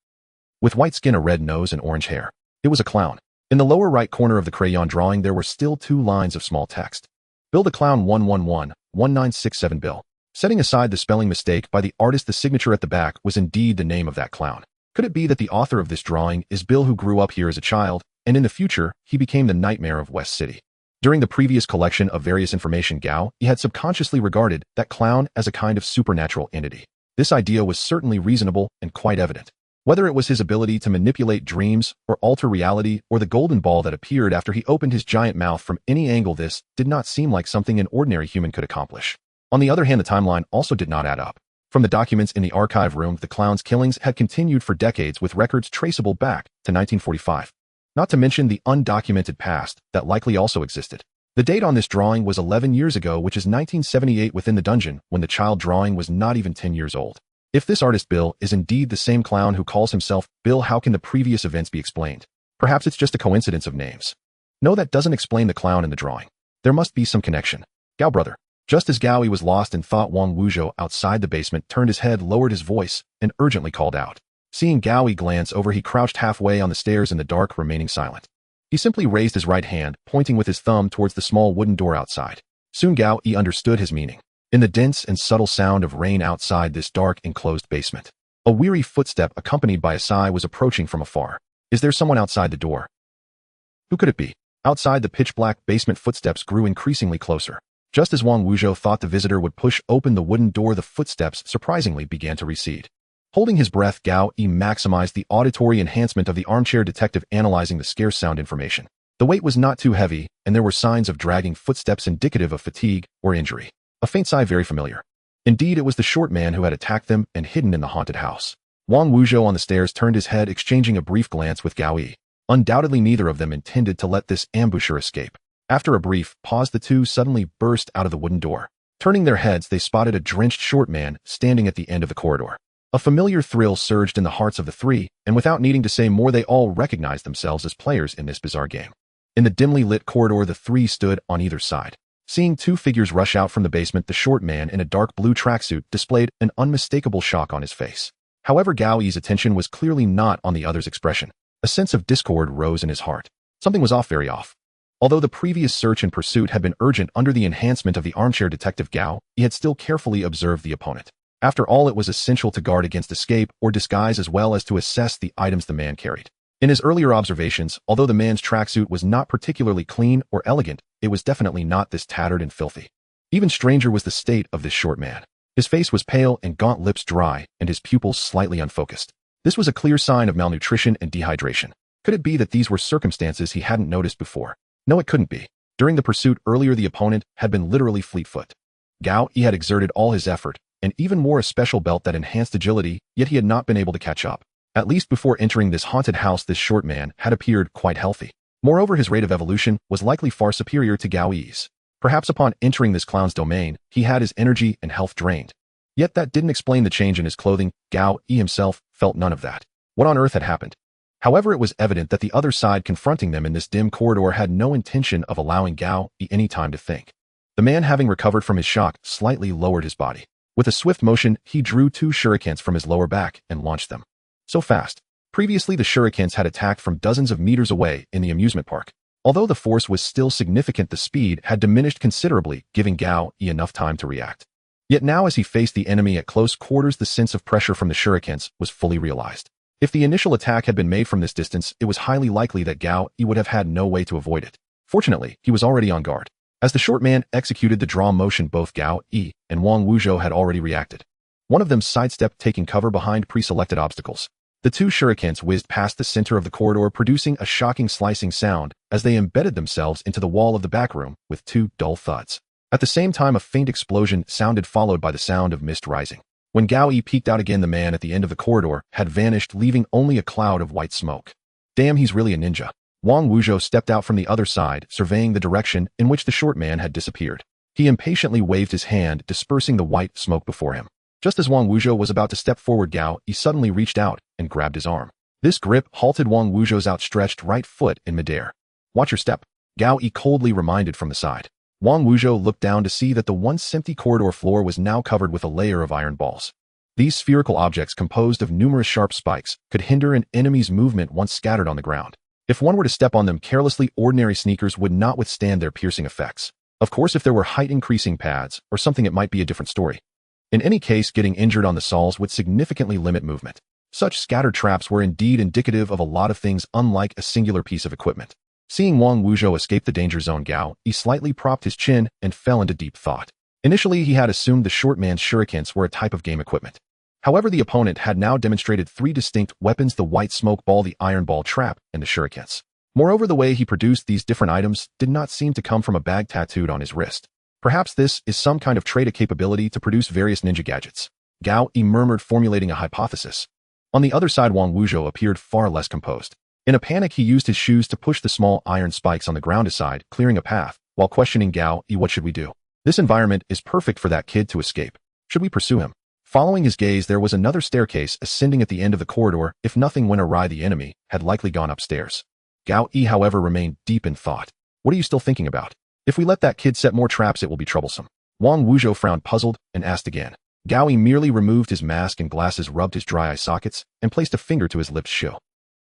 Speaker 1: With white skin, a red nose, and orange hair. It was a clown. In the lower right corner of the crayon drawing, there were still 2 lines of small text. Bill the Clown 111-1967 Bill. Setting aside the spelling mistake by the artist, the signature at the back was indeed the name of that clown. Could it be that the author of this drawing is Bill, who grew up here as a child, and in the future, he became the nightmare of West City? During the previous collection of various information, Gao Yi had subconsciously regarded that clown as a kind of supernatural entity. This idea was certainly reasonable and quite evident. Whether it was his ability to manipulate dreams or alter reality, or the golden ball that appeared after he opened his giant mouth, from any angle this did not seem like something an ordinary human could accomplish. On the other hand, the timeline also did not add up. From the documents in the archive room, the clown's killings had continued for decades, with records traceable back to 1945. Not to mention the undocumented past that likely also existed. The date on this drawing was 11 years ago, which is 1978, within the dungeon, when the child drawing was not even 10 years old. If this artist Bill is indeed the same clown who calls himself Bill, how can the previous events be explained? Perhaps it's just a coincidence of names. No, that doesn't explain the clown in the drawing. There must be some connection. Gao brother. Just as Gao Yi was lost in thought, Wang Wuzhou outside the basement turned his head, lowered his voice, and urgently called out. Seeing Gao Yi glance over, he crouched halfway on the stairs in the dark, remaining silent. He simply raised his right hand, pointing with his thumb towards the small wooden door outside. Soon Gao Yi understood his meaning. In the dense and subtle sound of rain outside this dark, enclosed basement, a weary footstep accompanied by a sigh was approaching from afar. Is there someone outside the door? Who could it be? Outside the pitch-black basement, footsteps grew increasingly closer. Just as Wang Wuzhou thought the visitor would push open the wooden door, the footsteps surprisingly began to recede. Holding his breath, Gao Yi maximized the auditory enhancement of the armchair detective, analyzing the scarce sound information. The weight was not too heavy, and there were signs of dragging footsteps indicative of fatigue or injury. A faint sigh, very familiar. Indeed, it was the short man who had attacked them and hidden in the haunted house. Wang Wuzhou on the stairs turned his head, exchanging a brief glance with Gao Yi. Undoubtedly neither of them intended to let this ambusher escape. After a brief pause, the two suddenly burst out of the wooden door. Turning their heads, they spotted a drenched short man standing at the end of the corridor. A familiar thrill surged in the hearts of the three, and without needing to say more, they all recognized themselves as players in this bizarre game. In the dimly lit corridor, the three stood on either side. Seeing two figures rush out from the basement, the short man in a dark blue tracksuit displayed an unmistakable shock on his face. However, Gao Yi's attention was clearly not on the other's expression. A sense of discord rose in his heart. Something was off, very off. Although the previous search and pursuit had been urgent under the enhancement of the armchair detective Gao, he had still carefully observed the opponent. After all, it was essential to guard against escape or disguise as well as to assess the items the man carried. In his earlier observations, although the man's tracksuit was not particularly clean or elegant, it was definitely not this tattered and filthy. Even stranger was the state of this short man. His face was pale and gaunt, lips dry, and his pupils slightly unfocused. This was a clear sign of malnutrition and dehydration. Could it be that these were circumstances he hadn't noticed before? No, it couldn't be. During the pursuit earlier, the opponent had been literally fleet-foot. Gao Yi had exerted all his effort, and even wore a special belt that enhanced agility, yet he had not been able to catch up. At least before entering this haunted house, this short man had appeared quite healthy. Moreover, his rate of evolution was likely far superior to Gao Yi's. Perhaps upon entering this clown's domain, he had his energy and health drained. Yet that didn't explain the change in his clothing. Gao Yi himself felt none of that. What on earth had happened? However, it was evident that the other side confronting them in this dim corridor had no intention of allowing Gao Yi any time to think. The man, having recovered from his shock, slightly lowered his body. With a swift motion, he drew two shurikens from his lower back and launched them. So fast. Previously, the shurikens had attacked from dozens of meters away in the amusement park. Although the force was still significant, the speed had diminished considerably, giving Gao Yi enough time to react. Yet now, as he faced the enemy at close quarters, the sense of pressure from the shurikens was fully realized. If the initial attack had been made from this distance, it was highly likely that Gao Yi would have had no way to avoid it. Fortunately, he was already on guard. As the short man executed the draw motion, both Gao Yi and Wang Wuzhou had already reacted. One of them sidestepped, taking cover behind pre-selected obstacles. The two shurikens whizzed past the center of the corridor, producing a shocking slicing sound as they embedded themselves into the wall of the back room with two dull thuds. At the same time, a faint explosion sounded, followed by the sound of mist rising. When Gao Yi peeked out again, the man at the end of the corridor had vanished, leaving only a cloud of white smoke. Damn, he's really a ninja. Wang Wuzhou stepped out from the other side, surveying the direction in which the short man had disappeared. He impatiently waved his hand, dispersing the white smoke before him. Just as Wang Wuzhou was about to step forward, Gao Yi suddenly reached out and grabbed his arm. This grip halted Wang Wuzhou's outstretched right foot in midair. Watch your step, Gao Yi coldly reminded from the side. Wang Wuzhou looked down to see that the once empty corridor floor was now covered with a layer of iron balls. These spherical objects, composed of numerous sharp spikes, could hinder an enemy's movement once scattered on the ground. If one were to step on them carelessly, ordinary sneakers would not withstand their piercing effects. Of course, if there were height-increasing pads or something, it might be a different story. In any case, getting injured on the soles would significantly limit movement. Such scattered traps were indeed indicative of a lot of things, unlike a singular piece of equipment. Seeing Wang Wuzhou escape the danger zone, Gao Yi slightly propped his chin and fell into deep thought. Initially, he had assumed the short man's shurikens were a type of game equipment. However, the opponent had now demonstrated three distinct weapons: the white smoke ball, the iron ball trap, and the shurikens. Moreover, the way he produced these different items did not seem to come from a bag tattooed on his wrist. Perhaps this is some kind of trait capability to produce various ninja gadgets. Gao Yi murmured, formulating a hypothesis. On the other side, Wang Wuzhou appeared far less composed. In a panic, he used his shoes to push the small iron spikes on the ground aside, clearing a path, while questioning Gao Yi. What should we do? This environment is perfect for that kid to escape. Should we pursue him? Following his gaze, there was another staircase ascending at the end of the corridor. If nothing went awry, the enemy had likely gone upstairs. Gao Yi, however, remained deep in thought. What are you still thinking about? If we let that kid set more traps, it will be troublesome. Wang Wuzhou frowned, puzzled, and asked again. Gao Yi merely removed his mask and glasses, rubbed his dry eye sockets, and placed a finger to his lips. Shill.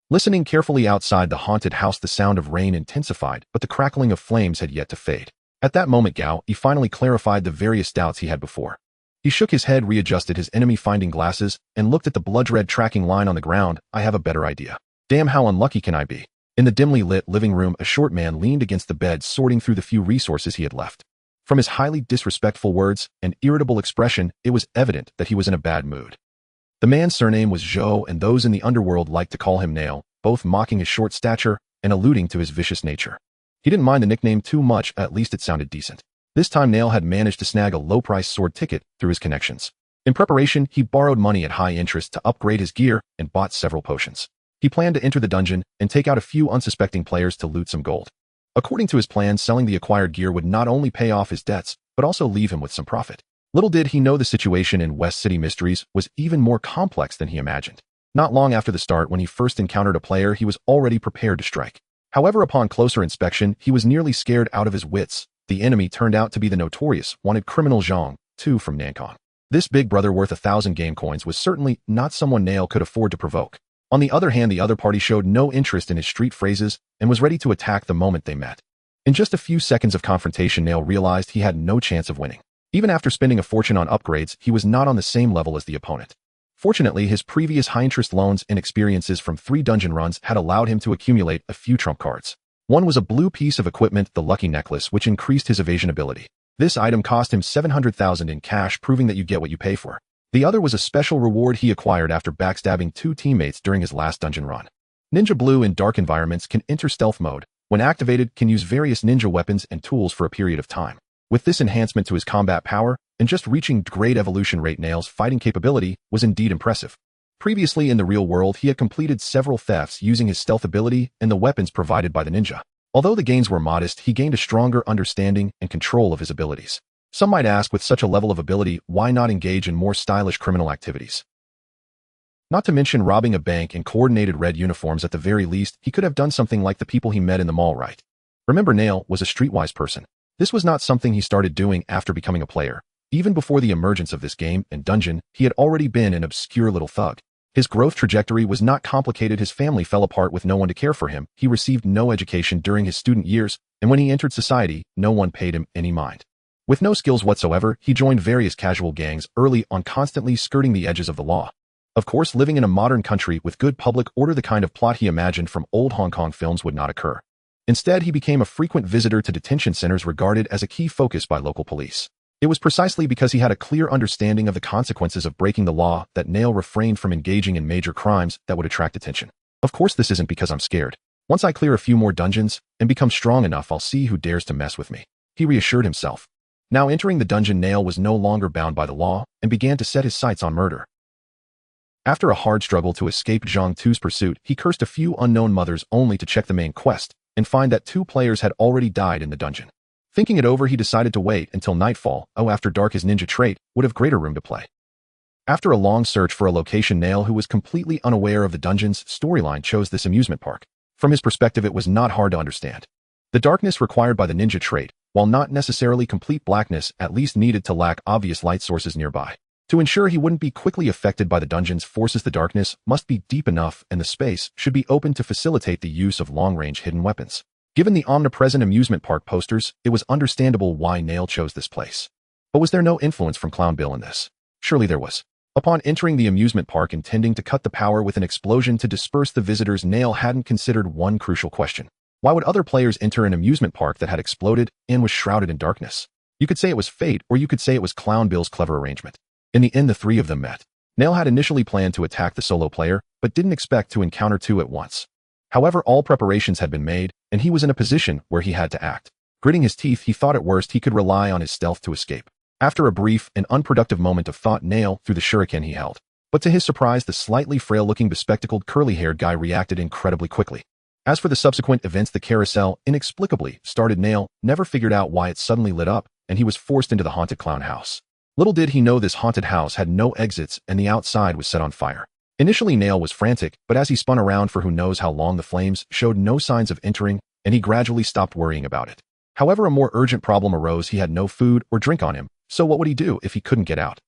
Speaker 1: Listening carefully outside the haunted house, the sound of rain intensified, but the crackling of flames had yet to fade. At that moment, Gao Yi finally clarified the various doubts he had before. He shook his head, readjusted his enemy-finding glasses, and looked at the blood-red tracking line on the ground. I have a better idea. Damn, how unlucky can I be? In the dimly lit living room, a short man leaned against the bed, sorting through the few resources he had left. From his highly disrespectful words and irritable expression, it was evident that he was in a bad mood. The man's surname was Zhou, and those in the underworld liked to call him Nail, both mocking his short stature and alluding to his vicious nature. He didn't mind the nickname too much, at least it sounded decent. This time Nail had managed to snag a low-priced sword ticket through his connections. In preparation, he borrowed money at high interest to upgrade his gear and bought several potions. He planned to enter the dungeon and take out a few unsuspecting players to loot some gold. According to his plan, selling the acquired gear would not only pay off his debts, but also leave him with some profit. Little did he know the situation in West City Mysteries was even more complex than he imagined. Not long after the start, when he first encountered a player, he was already prepared to strike. However, upon closer inspection, he was nearly scared out of his wits. The enemy turned out to be the notorious wanted criminal Zhang, too, from Nancon. This big brother worth 1,000 game coins was certainly not someone Nail could afford to provoke. On the other hand, the other party showed no interest in his street phrases and was ready to attack the moment they met. In just a few seconds of confrontation, Nail realized he had no chance of winning. Even after spending a fortune on upgrades, he was not on the same level as the opponent. Fortunately, his previous high-interest loans and experiences from 3 dungeon runs had allowed him to accumulate a few trump cards. One was a blue piece of equipment, the Lucky Necklace, which increased his evasion ability. This item cost him 700,000 in cash, proving that you get what you pay for. The other was a special reward he acquired after backstabbing 2 teammates during his last dungeon run. Ninja Blue in dark environments can enter stealth mode. When activated, can use various ninja weapons and tools for a period of time. With this enhancement to his combat power, and just reaching great evolution rate, Nail's fighting capability was indeed impressive. Previously in the real world, he had completed several thefts using his stealth ability and the weapons provided by the ninja. Although the gains were modest, he gained a stronger understanding and control of his abilities. Some might ask, with such a level of ability, why not engage in more stylish criminal activities? Not to mention robbing a bank in coordinated red uniforms. At the very least, he could have done something like the people he met in the mall, right? Remember, Nail was a streetwise person. This was not something he started doing after becoming a player. Even before the emergence of this game and dungeon, he had already been an obscure little thug. His growth trajectory was not complicated. His family fell apart with no one to care for him. He received no education during his student years, and when he entered society, no one paid him any mind. With no skills whatsoever, he joined various casual gangs early on, constantly skirting the edges of the law. Of course, living in a modern country with good public order, the kind of plot he imagined from old Hong Kong films would not occur. Instead, he became a frequent visitor to detention centers regarded as a key focus by local police. It was precisely because he had a clear understanding of the consequences of breaking the law that Nail refrained from engaging in major crimes that would attract attention. Of course, this isn't because I'm scared. Once I clear a few more dungeons and become strong enough, I'll see who dares to mess with me, he reassured himself. Now entering the dungeon, Nail was no longer bound by the law and began to set his sights on murder. After a hard struggle to escape Zhang Tu's pursuit, he cursed a few unknown mothers only to check the main quest and find that 2 players had already died in the dungeon. Thinking it over, he decided to wait until nightfall. After dark, his ninja trait would have greater room to play. After a long search for a location, Nail, who was completely unaware of the dungeon's storyline, chose this amusement park. From his perspective, it was not hard to understand. The darkness required by the ninja trait, while not necessarily complete blackness, at least needed to lack obvious light sources nearby. To ensure he wouldn't be quickly affected by the dungeon's forces, the darkness must be deep enough and the space should be open to facilitate the use of long-range hidden weapons. Given the omnipresent amusement park posters, it was understandable why Nail chose this place. But was there no influence from Clown Bill in this? Surely there was. Upon entering the amusement park intending to cut the power with an explosion to disperse the visitors, Nail hadn't considered one crucial question. Why would other players enter an amusement park that had exploded and was shrouded in darkness? You could say it was fate, or you could say it was Clown Bill's clever arrangement. In the end, the 3 of them met. Nail had initially planned to attack the solo player, but didn't expect to encounter 2 at once. However, all preparations had been made, and he was in a position where he had to act. Gritting his teeth, he thought at worst he could rely on his stealth to escape. After a brief and unproductive moment of thought, Nail threw the shuriken he held. But to his surprise, the slightly frail-looking, bespectacled, curly-haired guy reacted incredibly quickly. As for the subsequent events, the carousel inexplicably started. Nail never figured out why it suddenly lit up, and he was forced into the haunted clown house. Little did he know this haunted house had no exits and the outside was set on fire. Initially, Nail was frantic, but as he spun around for who knows how long, the flames showed no signs of entering, and he gradually stopped worrying about it. However, a more urgent problem arose. He had no food or drink on him, so what would he do if he couldn't get out?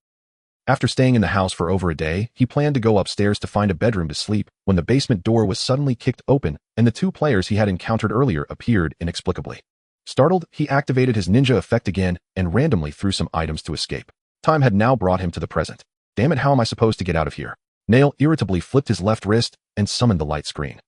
Speaker 1: After staying in the house for over a day, he planned to go upstairs to find a bedroom to sleep when the basement door was suddenly kicked open and the 2 players he had encountered earlier appeared inexplicably. Startled, he activated his ninja effect again and randomly threw some items to escape. Time had now brought him to the present. Damn it, how am I supposed to get out of here? Nail irritably flipped his left wrist and summoned the light screen.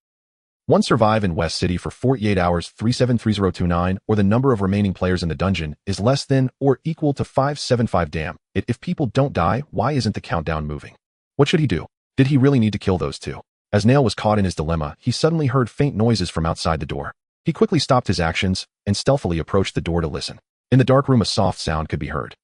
Speaker 1: One survive in West City for 48 hours, 373029, or the number of remaining players in the dungeon is less than or equal to 575. Damn it, if people don't die, why isn't the countdown moving? What should he do? Did he really need to kill those 2? As Nail was caught in his dilemma, he suddenly heard faint noises from outside the door. He quickly stopped his actions and stealthily approached the door to listen. In the dark room, a soft sound could be heard.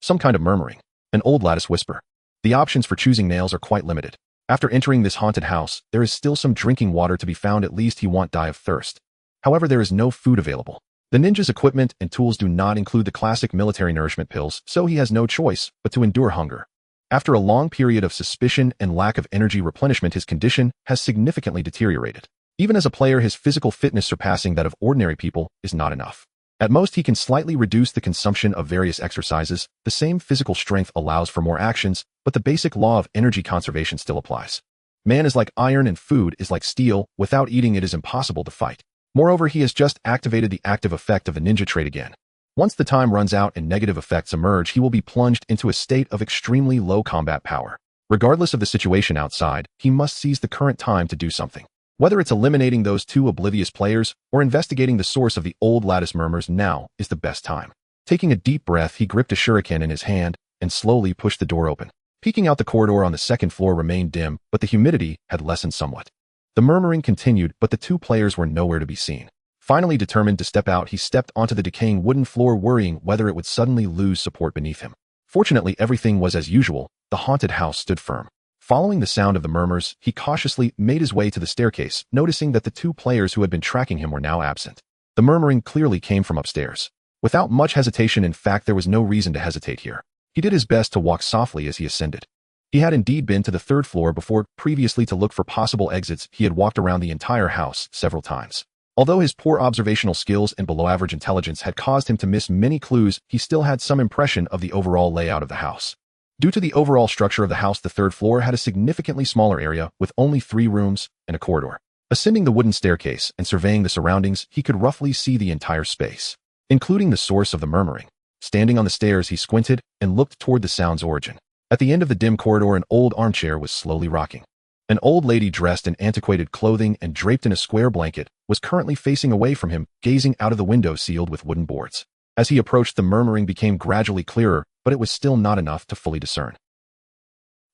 Speaker 1: Some kind of murmuring. An old lattice whisper. The options for choosing nails are quite limited. After entering this haunted house, there is still some drinking water to be found, at least he won't die of thirst. However, there is no food available. The ninja's equipment and tools do not include the classic military nourishment pills, so he has no choice but to endure hunger. After a long period of suspicion and lack of energy replenishment, his condition has significantly deteriorated. Even as a player, his physical fitness surpassing that of ordinary people is not enough. At most, he can slightly reduce the consumption of various exercises. The same physical strength allows for more actions, but the basic law of energy conservation still applies. Man is like iron and food is like steel. Without eating, it is impossible to fight. Moreover, he has just activated the active effect of the ninja trait again. Once the time runs out and negative effects emerge, he will be plunged into a state of extremely low combat power. Regardless of the situation outside, he must seize the current time to do something. Whether it's eliminating those two oblivious players or investigating the source of the old lattice murmurs, now is the best time. Taking a deep breath, he gripped a shuriken in his hand and slowly pushed the door open. Peeking out, the corridor on the second floor remained dim, but the humidity had lessened somewhat. The murmuring continued, but the two players were nowhere to be seen. Finally determined to step out, he stepped onto the decaying wooden floor, worrying whether it would suddenly lose support beneath him. Fortunately, everything was as usual. The haunted house stood firm. Following the sound of the murmurs, he cautiously made his way to the staircase, noticing that the two players who had been tracking him were now absent. The murmuring clearly came from upstairs. Without much hesitation, in fact, there was no reason to hesitate here. He did his best to walk softly as he ascended. He had indeed been to the third floor before. Previously, to look for possible exits, he had walked around the entire house several times. Although his poor observational skills and below-average intelligence had caused him to miss many clues, he still had some impression of the overall layout of the house. Due to the overall structure of the house, the third floor had a significantly smaller area with only 3 rooms and a corridor. Ascending the wooden staircase and surveying the surroundings, he could roughly see the entire space, including the source of the murmuring. Standing on the stairs, he squinted and looked toward the sound's origin. At the end of the dim corridor, an old armchair was slowly rocking. An old lady dressed in antiquated clothing and draped in a square blanket was currently facing away from him, gazing out of the window sealed with wooden boards. As he approached, the murmuring became gradually clearer, but it was still not enough to fully discern.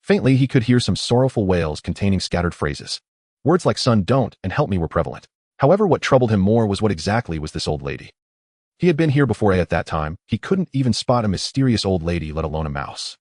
Speaker 1: Faintly, he could hear some sorrowful wails containing scattered phrases. Words like "son," "don't," and "help me" were prevalent. However, what troubled him more was what exactly was this old lady. He had been here before. At that time, he couldn't even spot a mysterious old lady, let alone a mouse.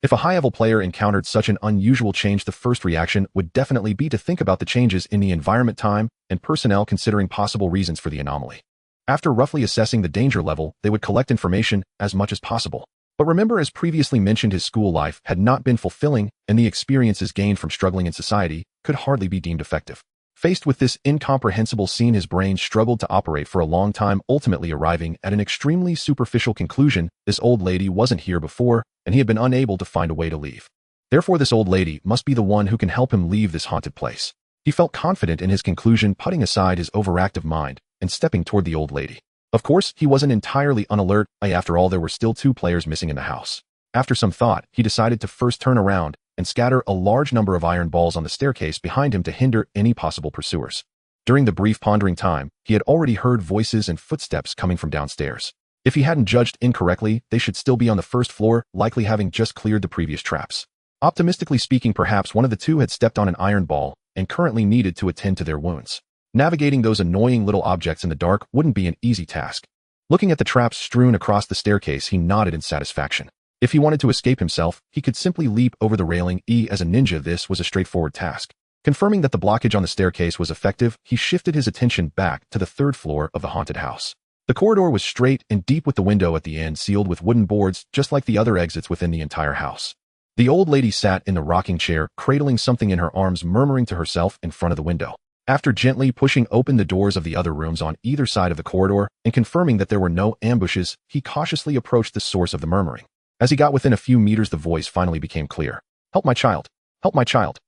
Speaker 1: If a high-level player encountered such an unusual change, the first reaction would definitely be to think about the changes in the environment, time, and personnel, considering possible reasons for the anomaly. After roughly assessing the danger level, they would collect information as much as possible. But remember, as previously mentioned, his school life had not been fulfilling, and the experiences gained from struggling in society could hardly be deemed effective. Faced with this incomprehensible scene, his brain struggled to operate for a long time, ultimately arriving at an extremely superficial conclusion: this old lady wasn't here before, and he had been unable to find a way to leave. Therefore, this old lady must be the one who can help him leave this haunted place. He felt confident in his conclusion, putting aside his overactive mind and stepping toward the old lady. Of course, he wasn't entirely unalert. After all, there were still 2 players missing in the house. After some thought, he decided to first turn around and scatter a large number of iron balls on the staircase behind him to hinder any possible pursuers. During the brief pondering time, he had already heard voices and footsteps coming from downstairs. If he hadn't judged incorrectly, they should still be on the first floor, likely having just cleared the previous traps. Optimistically speaking, perhaps one of the 2 had stepped on an iron ball and currently needed to attend to their wounds. Navigating those annoying little objects in the dark wouldn't be an easy task. Looking at the traps strewn across the staircase, he nodded in satisfaction. If he wanted to escape himself, he could simply leap over the railing. As a ninja, this was a straightforward task. Confirming that the blockage on the staircase was effective, he shifted his attention back to the 3rd floor of the haunted house. The corridor was straight and deep, with the window at the end sealed with wooden boards, just like the other exits within the entire house. The old lady sat in the rocking chair, cradling something in her arms, murmuring to herself in front of the window. After gently pushing open the doors of the other rooms on either side of the corridor and confirming that there were no ambushes, he cautiously approached the source of the murmuring. As he got within a few meters, the voice finally became clear. "Help my child! Help my child!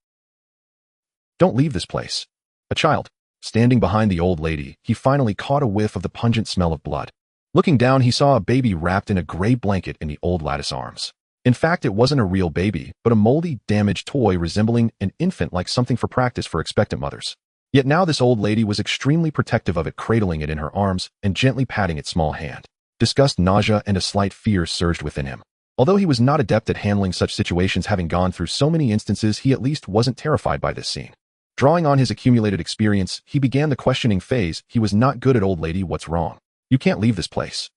Speaker 1: Don't leave this place!" A child. Standing behind the old lady, he finally caught a whiff of the pungent smell of blood. Looking down, he saw a baby wrapped in a gray blanket in the old lattice arms. In fact, it wasn't a real baby, but a moldy, damaged toy resembling an infant, like something for practice for expectant mothers. Yet now this old lady was extremely protective of it, cradling it in her arms and gently patting its small hand. Disgust, nausea, and a slight fear surged within him. Although he was not adept at handling such situations, having gone through so many instances, he at least wasn't terrified by this scene. Drawing on his accumulated experience, he began the questioning phase. He was not good at "Old lady, what's wrong? You can't leave this place."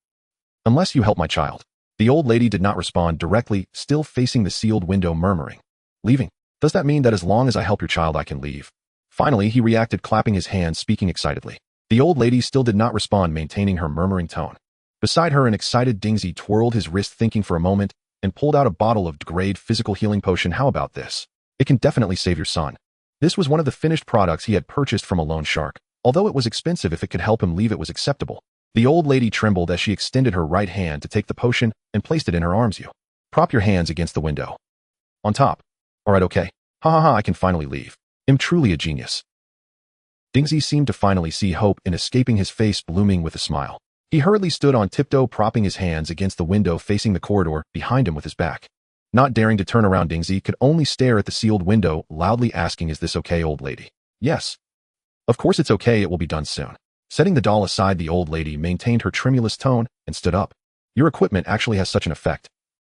Speaker 1: Unless you help my child. The old lady did not respond directly, still facing the sealed window, murmuring, "Leaving? Does that mean that as long as I help your child I can leave?" Finally, he reacted, clapping his hands, speaking excitedly. The old lady still did not respond, maintaining her murmuring tone. Beside her, an excited Dingzi twirled his wrist, thinking for a moment, and pulled out a bottle of grade physical healing potion. "How about this? It can definitely save your son." This was one of the finished products he had purchased from a loan shark. Although it was expensive, if it could help him leave it was acceptable. The old lady trembled as she extended her right hand to take the potion and placed it in her arms. "You prop your hands against the window. On top. Alright, okay. Ha ha ha, I can finally leave. I'm truly a genius." Dingzi seemed to finally see hope in escaping, his face blooming with a smile. He hurriedly stood on tiptoe, propping his hands against the window facing the corridor behind him with his back. Not daring to turn around, Dingzi could only stare at the sealed window, loudly asking, "Is this okay, old lady?" "Yes. Of course it's okay, it will be done soon." Setting the doll aside, the old lady maintained her tremulous tone and stood up. "Your equipment actually has such an effect."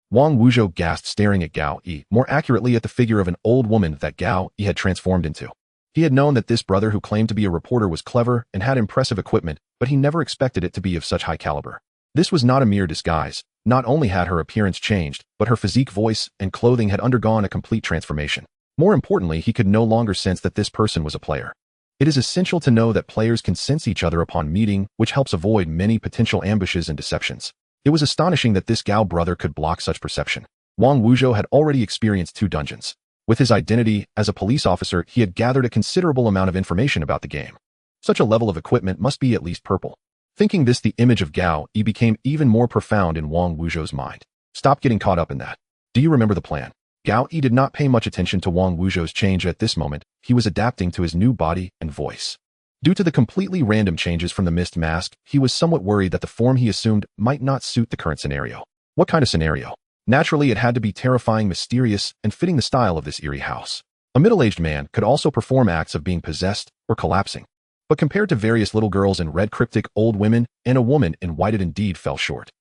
Speaker 1: Wang Wuzhou gasped, staring at Gao Yi, more accurately at the figure of an old woman that Gao Yi had transformed into. He had known that this brother who claimed to be a reporter was clever and had impressive equipment, but he never expected it to be of such high caliber. This was not a mere disguise. Not only had her appearance changed, but her physique, voice, and clothing had undergone a complete transformation. More importantly, he could no longer sense that this person was a player. It is essential to know that players can sense each other upon meeting, which helps avoid many potential ambushes and deceptions. It was astonishing that this Gao brother could block such perception. Wang Wuzhou had already experienced 2 dungeons. With his identity as a police officer, he had gathered a considerable amount of information about the game. Such a level of equipment must be at least purple. Thinking this, the image of Gao Yi became even more profound in Wang Wuzhou's mind. "Stop getting caught up in that. Do you remember the plan?" Gao Yi did not pay much attention to Wang Wuzhou's change at this moment. He was adapting to his new body and voice. Due to the completely random changes from the mist mask, he was somewhat worried that the form he assumed might not suit the current scenario. What kind of scenario? Naturally, it had to be terrifying, mysterious, and fitting the style of this eerie house. A middle-aged man could also perform acts of being possessed or collapsing. But compared to various little girls in red, cryptic old women, and a woman in white, it indeed fell short.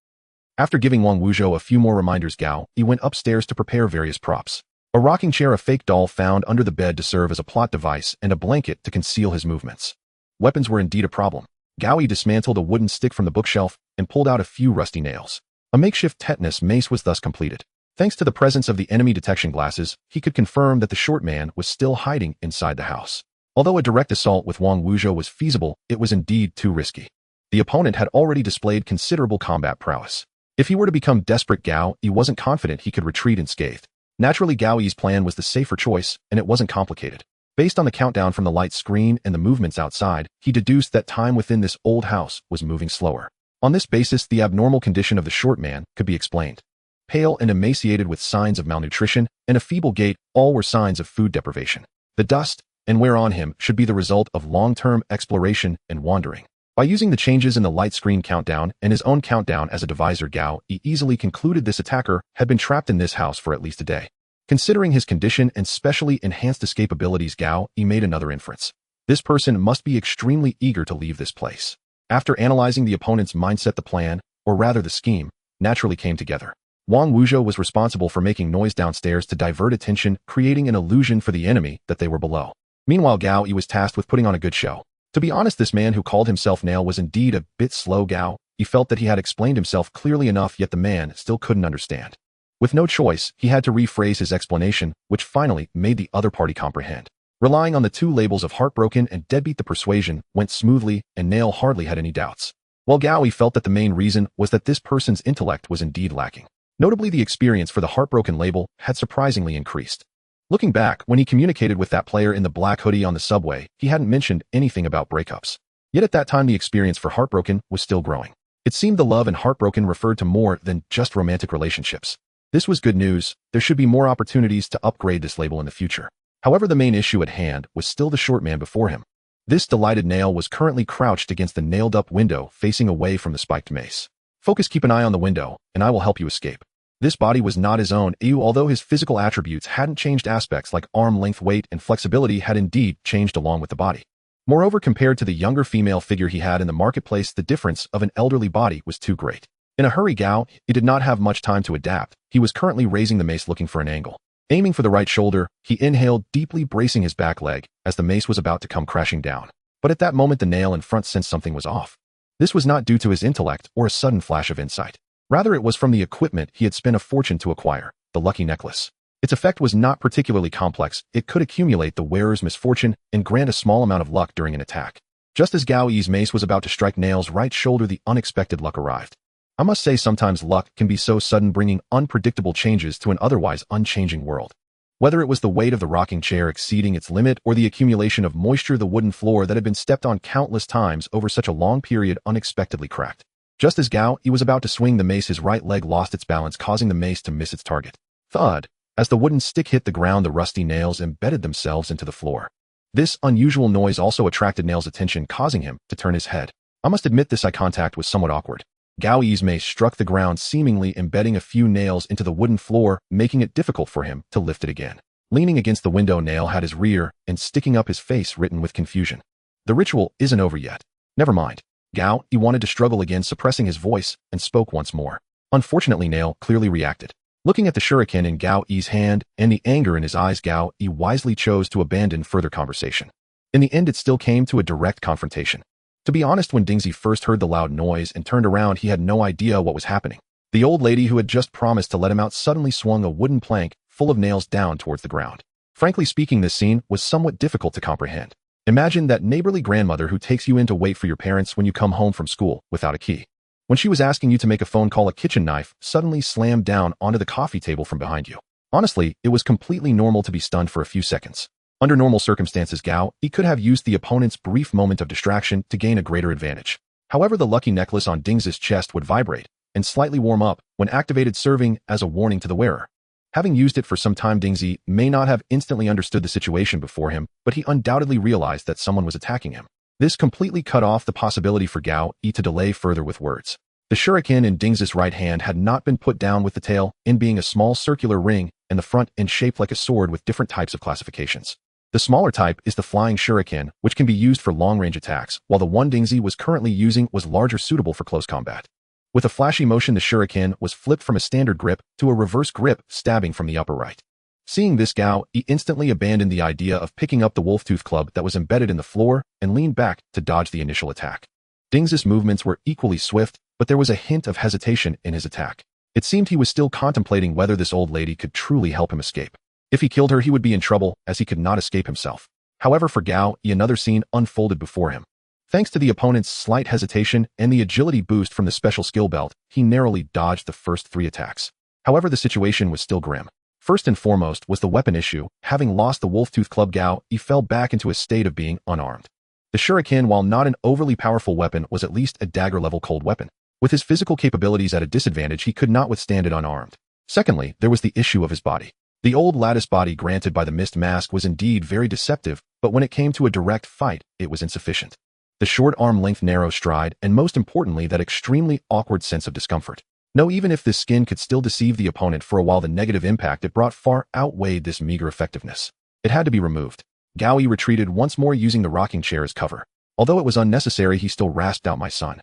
Speaker 1: After giving Wang Wuzhou a few more reminders, Gao Yi went upstairs to prepare various props. A rocking chair, a fake doll found under the bed to serve as a plot device, and a blanket to conceal his movements. Weapons were indeed a problem. Gao Yi dismantled a wooden stick from the bookshelf and pulled out a few rusty nails. A makeshift tetanus mace was thus completed. Thanks to the presence of the enemy detection glasses, he could confirm that the short man was still hiding inside the house. Although a direct assault with Wang Wuzhou was feasible, it was indeed too risky. The opponent had already displayed considerable combat prowess. If he were to become desperate, Gao Yi wasn't confident he could retreat unscathed. Naturally, Gao Yi's plan was the safer choice, and it wasn't complicated. Based on the countdown from the light screen and the movements outside, he deduced that time within this old house was moving slower. On this basis, the abnormal condition of the short man could be explained. Pale and emaciated with signs of malnutrition and a feeble gait, all were signs of food deprivation. The dust and wear on him should be the result of long-term exploration and wandering. By using the changes in the light screen countdown and his own countdown as a divisor, Gao Yi easily concluded this attacker had been trapped in this house for at least a day. Considering his condition and specially enhanced escape abilities, Gao Yi made another inference. This person must be extremely eager to leave this place. After analyzing the opponent's mindset, the plan, or rather the scheme, naturally came together. Wang Wuzhou was responsible for making noise downstairs to divert attention, creating an illusion for the enemy that they were below. Meanwhile, Gao Yi was tasked with putting on a good show. To be honest, this man who called himself Nail was indeed a bit slow. Gao Yi felt that he had explained himself clearly enough, yet the man still couldn't understand. With no choice, he had to rephrase his explanation, which finally made the other party comprehend. Relying on the 2 labels of heartbroken and deadbeat, the persuasion went smoothly, and Nail hardly had any doubts. While Gao Yi felt that the main reason was that this person's intellect was indeed lacking. Notably, the experience for the heartbroken label had surprisingly increased. Looking back, when he communicated with that player in the black hoodie on the subway, he hadn't mentioned anything about breakups. Yet at that time, the experience for heartbroken was still growing. It seemed the love and heartbroken referred to more than just romantic relationships. This was good news. There should be more opportunities to upgrade this label in the future. However, the main issue at hand was still the short man before him. This delighted Nail was currently crouched against the nailed-up window, facing away from the spiked mace. "Focus, keep an eye on the window, and I will help you escape." This body was not his own, although his physical attributes hadn't changed. Aspects like arm length, weight, and flexibility had indeed changed along with the body. Moreover, compared to the younger female figure he had in the marketplace, the difference of an elderly body was too great. In a hurry, Gao Yi did not have much time to adapt. He was currently raising the mace, looking for an angle. Aiming for the right shoulder, he inhaled deeply, bracing his back leg as the mace was about to come crashing down. But at that moment, the Nail in front sensed something was off. This was not due to his intellect or a sudden flash of insight. Rather, it was from the equipment he had spent a fortune to acquire, the lucky necklace. Its effect was not particularly complex. It could accumulate the wearer's misfortune and grant a small amount of luck during an attack. Just as Gao Yi's mace was about to strike Nail's right shoulder, the unexpected luck arrived. I must say sometimes luck can be so sudden, bringing unpredictable changes to an otherwise unchanging world. Whether it was the weight of the rocking chair exceeding its limit or the accumulation of moisture, the wooden floor that had been stepped on countless times over such a long period unexpectedly cracked. Just as Gao Yi was about to swing the mace, his right leg lost its balance, causing the mace to miss its target. Thud! As the wooden stick hit the ground, the rusty nails embedded themselves into the floor. This unusual noise also attracted Nail's attention, causing him to turn his head. I must admit this eye contact was somewhat awkward. Gao Yi's mace struck the ground, seemingly embedding a few nails into the wooden floor, making it difficult for him to lift it again. Leaning against the window, Nail had his rear and sticking up his face written with confusion. The ritual isn't over yet. Never mind. Gao Yi wanted to struggle again, suppressing his voice, and spoke once more. Unfortunately, Nail clearly reacted. Looking at the shuriken in Gao Yi's hand and the anger in his eyes, Gao Yi wisely chose to abandon further conversation. In the end, it still came to a direct confrontation. To be honest, when Dingzi first heard the loud noise and turned around, he had no idea what was happening. The old lady who had just promised to let him out suddenly swung a wooden plank full of nails down towards the ground. Frankly speaking, this scene was somewhat difficult to comprehend. Imagine that neighborly grandmother who takes you in to wait for your parents when you come home from school without a key. When she was asking you to make a phone call, a kitchen knife suddenly slammed down onto the coffee table from behind you. Honestly, it was completely normal to be stunned for a few seconds. Under normal circumstances, Gao Yi could have used the opponent's brief moment of distraction to gain a greater advantage. However, the lucky necklace on Dingzi's chest would vibrate and slightly warm up when activated, serving as a warning to the wearer. Having used it for some time, Dingzi may not have instantly understood the situation before him, but he undoubtedly realized that someone was attacking him. This completely cut off the possibility for Gao Yi to delay further with words. The shuriken in Dingzi's right hand had not been put down, with the tail end being a small circular ring and the front end shaped like a sword with different types of classifications. The smaller type is the flying shuriken, which can be used for long-range attacks, while the one Dingzi was currently using was larger, suitable for close combat. With a flashy motion, the shuriken was flipped from a standard grip to a reverse grip, stabbing from the upper right. Seeing this, Gao Yi instantly abandoned the idea of picking up the wolf-tooth club that was embedded in the floor and leaned back to dodge the initial attack. Dingzi's movements were equally swift, but there was a hint of hesitation in his attack. It seemed he was still contemplating whether this old lady could truly help him escape. If he killed her, he would be in trouble, as he could not escape himself. However, for Gao Yi, another scene unfolded before him. Thanks to the opponent's slight hesitation and the agility boost from the special skill belt, he narrowly dodged the first 3 attacks. However, the situation was still grim. First and foremost was the weapon issue. Having lost the wolf-tooth club, Gao Yi fell back into a state of being unarmed. The shuriken, while not an overly powerful weapon, was at least a dagger-level cold weapon. With his physical capabilities at a disadvantage, he could not withstand it unarmed. Secondly, there was the issue of his body. The old lattice body granted by the mist mask was indeed very deceptive, but when it came to a direct fight, it was insufficient. The short arm-length narrow stride, and most importantly, that extremely awkward sense of discomfort. No, even if this skin could still deceive the opponent for a while, the negative impact it brought far outweighed this meager effectiveness. It had to be removed. Gao Yi retreated once more, using the rocking chair as cover. Although it was unnecessary, he still rasped out, "My son.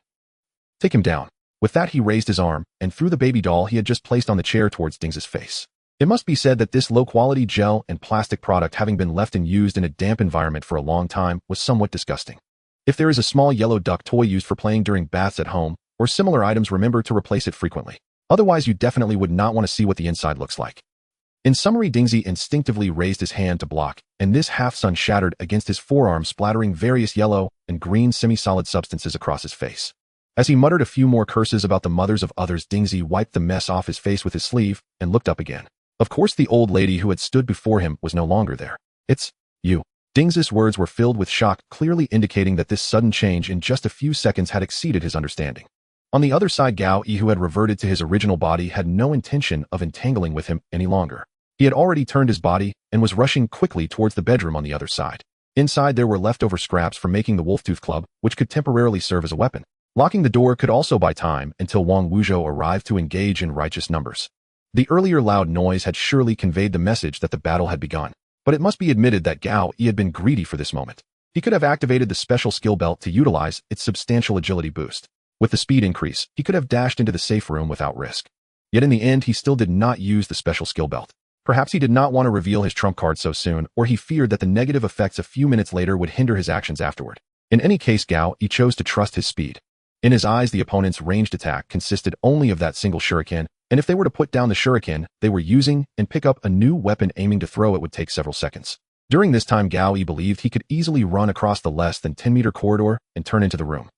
Speaker 1: Take him down." With that, he raised his arm and threw the baby doll he had just placed on the chair towards Dingzi's face. It must be said that this low-quality gel and plastic product, having been left and used in a damp environment for a long time, was somewhat disgusting. If there is a small yellow duck toy used for playing during baths at home, or similar items, remember to replace it frequently. Otherwise, you definitely would not want to see what the inside looks like. In summary, Dingzi instinctively raised his hand to block, and this half-sun shattered against his forearm, splattering various yellow and green semi-solid substances across his face. As he muttered a few more curses about the mothers of others, Dingzi wiped the mess off his face with his sleeve and looked up again. Of course, the old lady who had stood before him was no longer there. "It's you." Dingzi's words were filled with shock, clearly indicating that this sudden change in just a few seconds had exceeded his understanding. On the other side, Gao Yi, who had reverted to his original body, had no intention of entangling with him any longer. He had already turned his body and was rushing quickly towards the bedroom on the other side. Inside, there were leftover scraps from making the wolf-tooth club, which could temporarily serve as a weapon. Locking the door could also buy time until Wang Wuzhou arrived to engage in righteous numbers. The earlier loud noise had surely conveyed the message that the battle had begun. But it must be admitted that Gao Yi had been greedy for this moment. He could have activated the special skill belt to utilize its substantial agility boost. With the speed increase, he could have dashed into the safe room without risk. Yet in the end, he still did not use the special skill belt. Perhaps he did not want to reveal his trump card so soon, or he feared that the negative effects a few minutes later would hinder his actions afterward. In any case, Gao Yi chose to trust his speed. In his eyes, the opponent's ranged attack consisted only of that single shuriken, and if they were to put down the shuriken they were using and pick up a new weapon aiming to throw, it would take several seconds. During this time, Gao Yi believed he could easily run across the less than 10-meter corridor and turn into the room.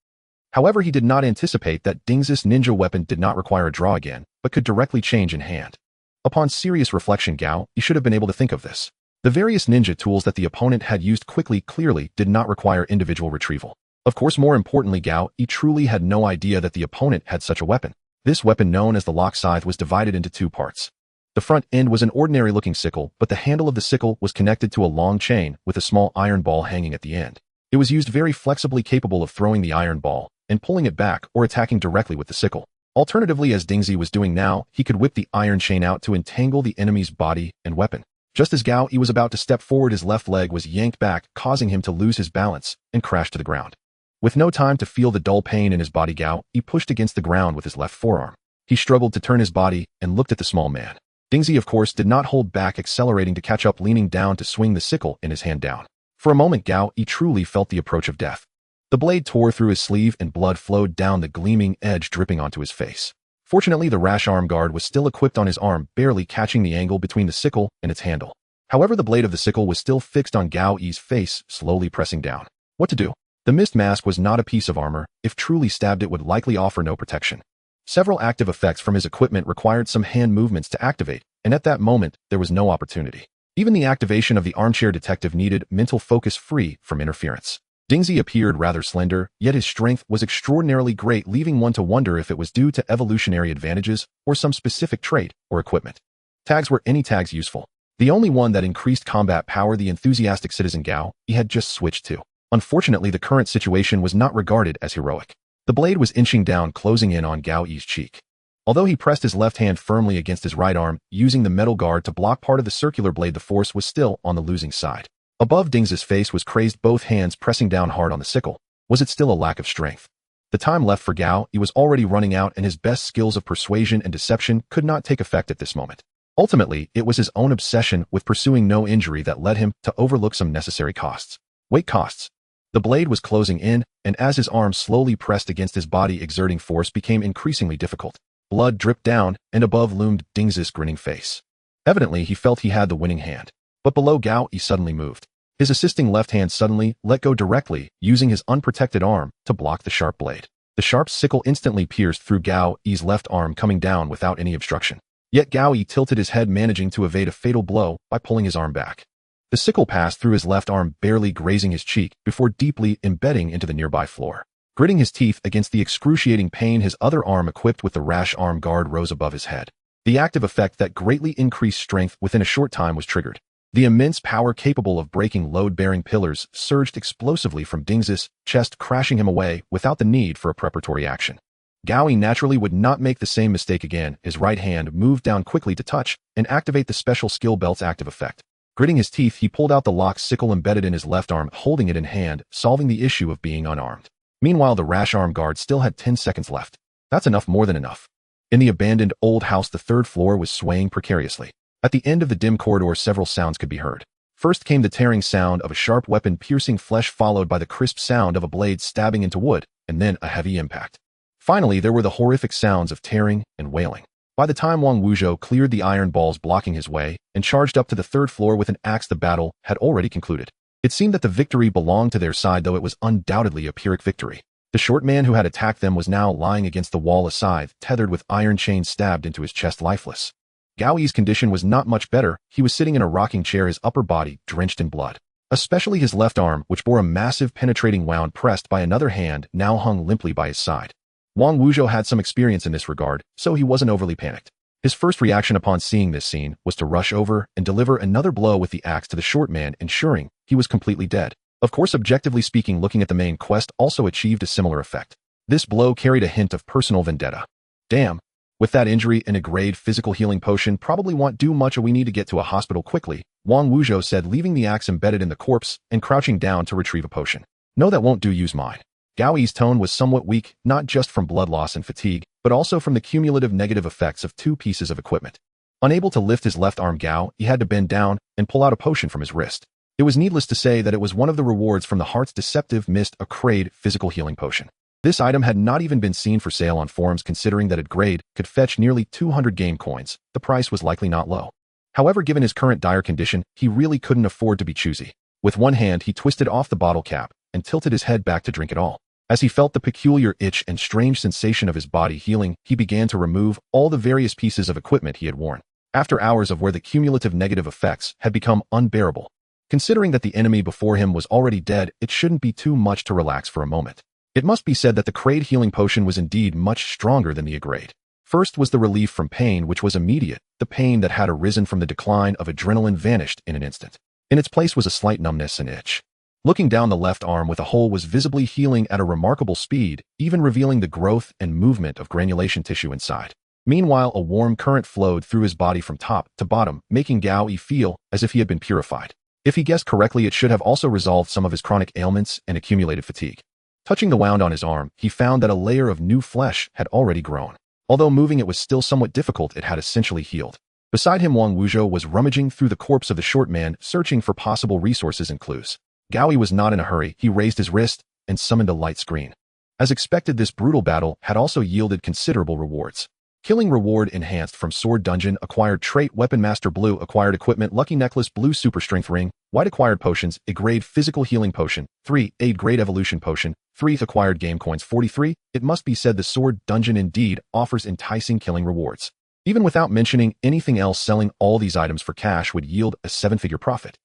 Speaker 1: However, he did not anticipate that Dingz's ninja weapon did not require a draw again, but could directly change in hand. Upon serious reflection, Gao Yi should have been able to think of this. The various ninja tools that the opponent had used clearly did not require individual retrieval. Of course, more importantly, Gao Yi truly had no idea that the opponent had such a weapon. This weapon, known as the lock scythe, was divided into two parts. The front end was an ordinary-looking sickle, but the handle of the sickle was connected to a long chain with a small iron ball hanging at the end. It was used very flexibly, capable of throwing the iron ball and pulling it back or attacking directly with the sickle. Alternatively, as Dingzi was doing now, he could whip the iron chain out to entangle the enemy's body and weapon. Just as Gao Yi was about to step forward, his left leg was yanked back, causing him to lose his balance and crash to the ground. With no time to feel the dull pain in his body, Gao Yi pushed against the ground with his left forearm. He struggled to turn his body and looked at the small man. Dingzi, of course, did not hold back, accelerating to catch up, leaning down to swing the sickle in his hand down. For a moment, Gao Yi truly felt the approach of death. The blade tore through his sleeve and blood flowed down the gleaming edge, dripping onto his face. Fortunately, the rash arm guard was still equipped on his arm, barely catching the angle between the sickle and its handle. However, the blade of the sickle was still fixed on Gao Yi's face, slowly pressing down. What to do? The mist mask was not a piece of armor. If truly stabbed, it would likely offer no protection. Several active effects from his equipment required some hand movements to activate, and at that moment, there was no opportunity. Even the activation of the armchair detective needed mental focus free from interference. Dingzi appeared rather slender, yet his strength was extraordinarily great, leaving one to wonder if it was due to evolutionary advantages or some specific trait or equipment. Tags were any tags useful. The only one that increased combat power the enthusiastic citizen Gao Yi had just switched to. Unfortunately, the current situation was not regarded as heroic. The blade was inching down, closing in on Gao Yi's cheek. Although he pressed his left hand firmly against his right arm, using the metal guard to block part of the circular blade, the force was still on the losing side. Above, Dingz's face was crazed, both hands pressing down hard on the sickle. Was it still a lack of strength? The time left for Gao Yi was already running out, and his best skills of persuasion and deception could not take effect at this moment. Ultimately, it was his own obsession with pursuing no injury that led him to overlook some necessary costs. Weight costs. The blade was closing in, and as his arm slowly pressed against his body, exerting force became increasingly difficult. Blood dripped down, and above loomed Dingz's grinning face. Evidently, he felt he had the winning hand. But below, Gao Yi suddenly moved. His assisting left hand suddenly let go directly, using his unprotected arm to block the sharp blade. The sharp sickle instantly pierced through Gao Yi's left arm, coming down without any obstruction. Yet Gao Yi tilted his head, managing to evade a fatal blow by pulling his arm back. The sickle passed through his left arm, barely grazing his cheek, before deeply embedding into the nearby floor. Gritting his teeth against the excruciating pain, his other arm, equipped with the rash arm guard, rose above his head. The active effect that greatly increased strength within a short time was triggered. The immense power capable of breaking load-bearing pillars surged explosively from Dingz's chest, crashing him away without the need for a preparatory action. Gao Yi naturally would not make the same mistake again. His right hand moved down quickly to touch and activate the special skill belt's active effect. Gritting his teeth, he pulled out the lock sickle embedded in his left arm, holding it in hand, solving the issue of being unarmed. Meanwhile, the rash arm guard still had 10 seconds left. That's enough, more than enough. In the abandoned old house, the third floor was swaying precariously. At the end of the dim corridor, several sounds could be heard. First came the tearing sound of a sharp weapon piercing flesh, followed by the crisp sound of a blade stabbing into wood, and then a heavy impact. Finally, there were the horrific sounds of tearing and wailing. By the time Wang Wuzhou cleared the iron balls blocking his way and charged up to the third floor with an axe, the battle had already concluded. It seemed that the victory belonged to their side, though it was undoubtedly a Pyrrhic victory. The short man who had attacked them was now lying against the wall, a scythe tethered with iron chains stabbed into his chest, lifeless. Gao Yi's condition was not much better. He was sitting in a rocking chair, his upper body drenched in blood. Especially his left arm, which bore a massive penetrating wound pressed by another hand, now hung limply by his side. Wang Wuzhou had some experience in this regard, so he wasn't overly panicked. His first reaction upon seeing this scene was to rush over and deliver another blow with the axe to the short man, ensuring he was completely dead. Of course, objectively speaking, looking at the main quest also achieved a similar effect. This blow carried a hint of personal vendetta. Damn. With that injury and a grade physical healing potion, probably won't do much. We need to get to a hospital quickly, Wang Wuzhou said, leaving the axe embedded in the corpse and crouching down to retrieve a potion. No, that won't do, use mine. Gao Yi's tone was somewhat weak, not just from blood loss and fatigue, but also from the cumulative negative effects of two pieces of equipment. Unable to lift his left arm, Gao Yi had to bend down and pull out a potion from his wrist. It was needless to say that it was one of the rewards from the heart's deceptive mist, a grade physical healing potion. This item had not even been seen for sale on forums, considering that a grade could fetch nearly 200 game coins. The price was likely not low. However, given his current dire condition, he really couldn't afford to be choosy. With one hand, he twisted off the bottle cap and tilted his head back to drink it all. As he felt the peculiar itch and strange sensation of his body healing, he began to remove all the various pieces of equipment he had worn. After hours of where the cumulative negative effects had become unbearable. Considering that the enemy before him was already dead, it shouldn't be too much to relax for a moment. It must be said that the Crade healing potion was indeed much stronger than the Agrade. First was the relief from pain, which was immediate. The pain that had arisen from the decline of adrenaline vanished in an instant. In its place was a slight numbness and itch. Looking down the left arm with a hole was visibly healing at a remarkable speed, even revealing the growth and movement of granulation tissue inside. Meanwhile, a warm current flowed through his body from top to bottom, making Gao Yi feel as if he had been purified. If he guessed correctly, it should have also resolved some of his chronic ailments and accumulated fatigue. Touching the wound on his arm, he found that a layer of new flesh had already grown. Although moving it was still somewhat difficult, it had essentially healed. Beside him, Wang Wuzhou was rummaging through the corpse of the short man, searching for possible resources and clues. Gao Yi was not in a hurry. He raised his wrist and summoned a light screen. As expected, this brutal battle had also yielded considerable rewards. Killing reward enhanced from Sword Dungeon, acquired trait Weapon Master Blue, acquired equipment Lucky Necklace Blue, Super Strength Ring, White acquired potions, a grade Physical Healing Potion, 3, a grade Evolution Potion, 3 acquired game coins 43. It must be said the Sword Dungeon indeed offers enticing killing rewards. Even without mentioning anything else, selling all these items for cash would yield a 7-figure profit.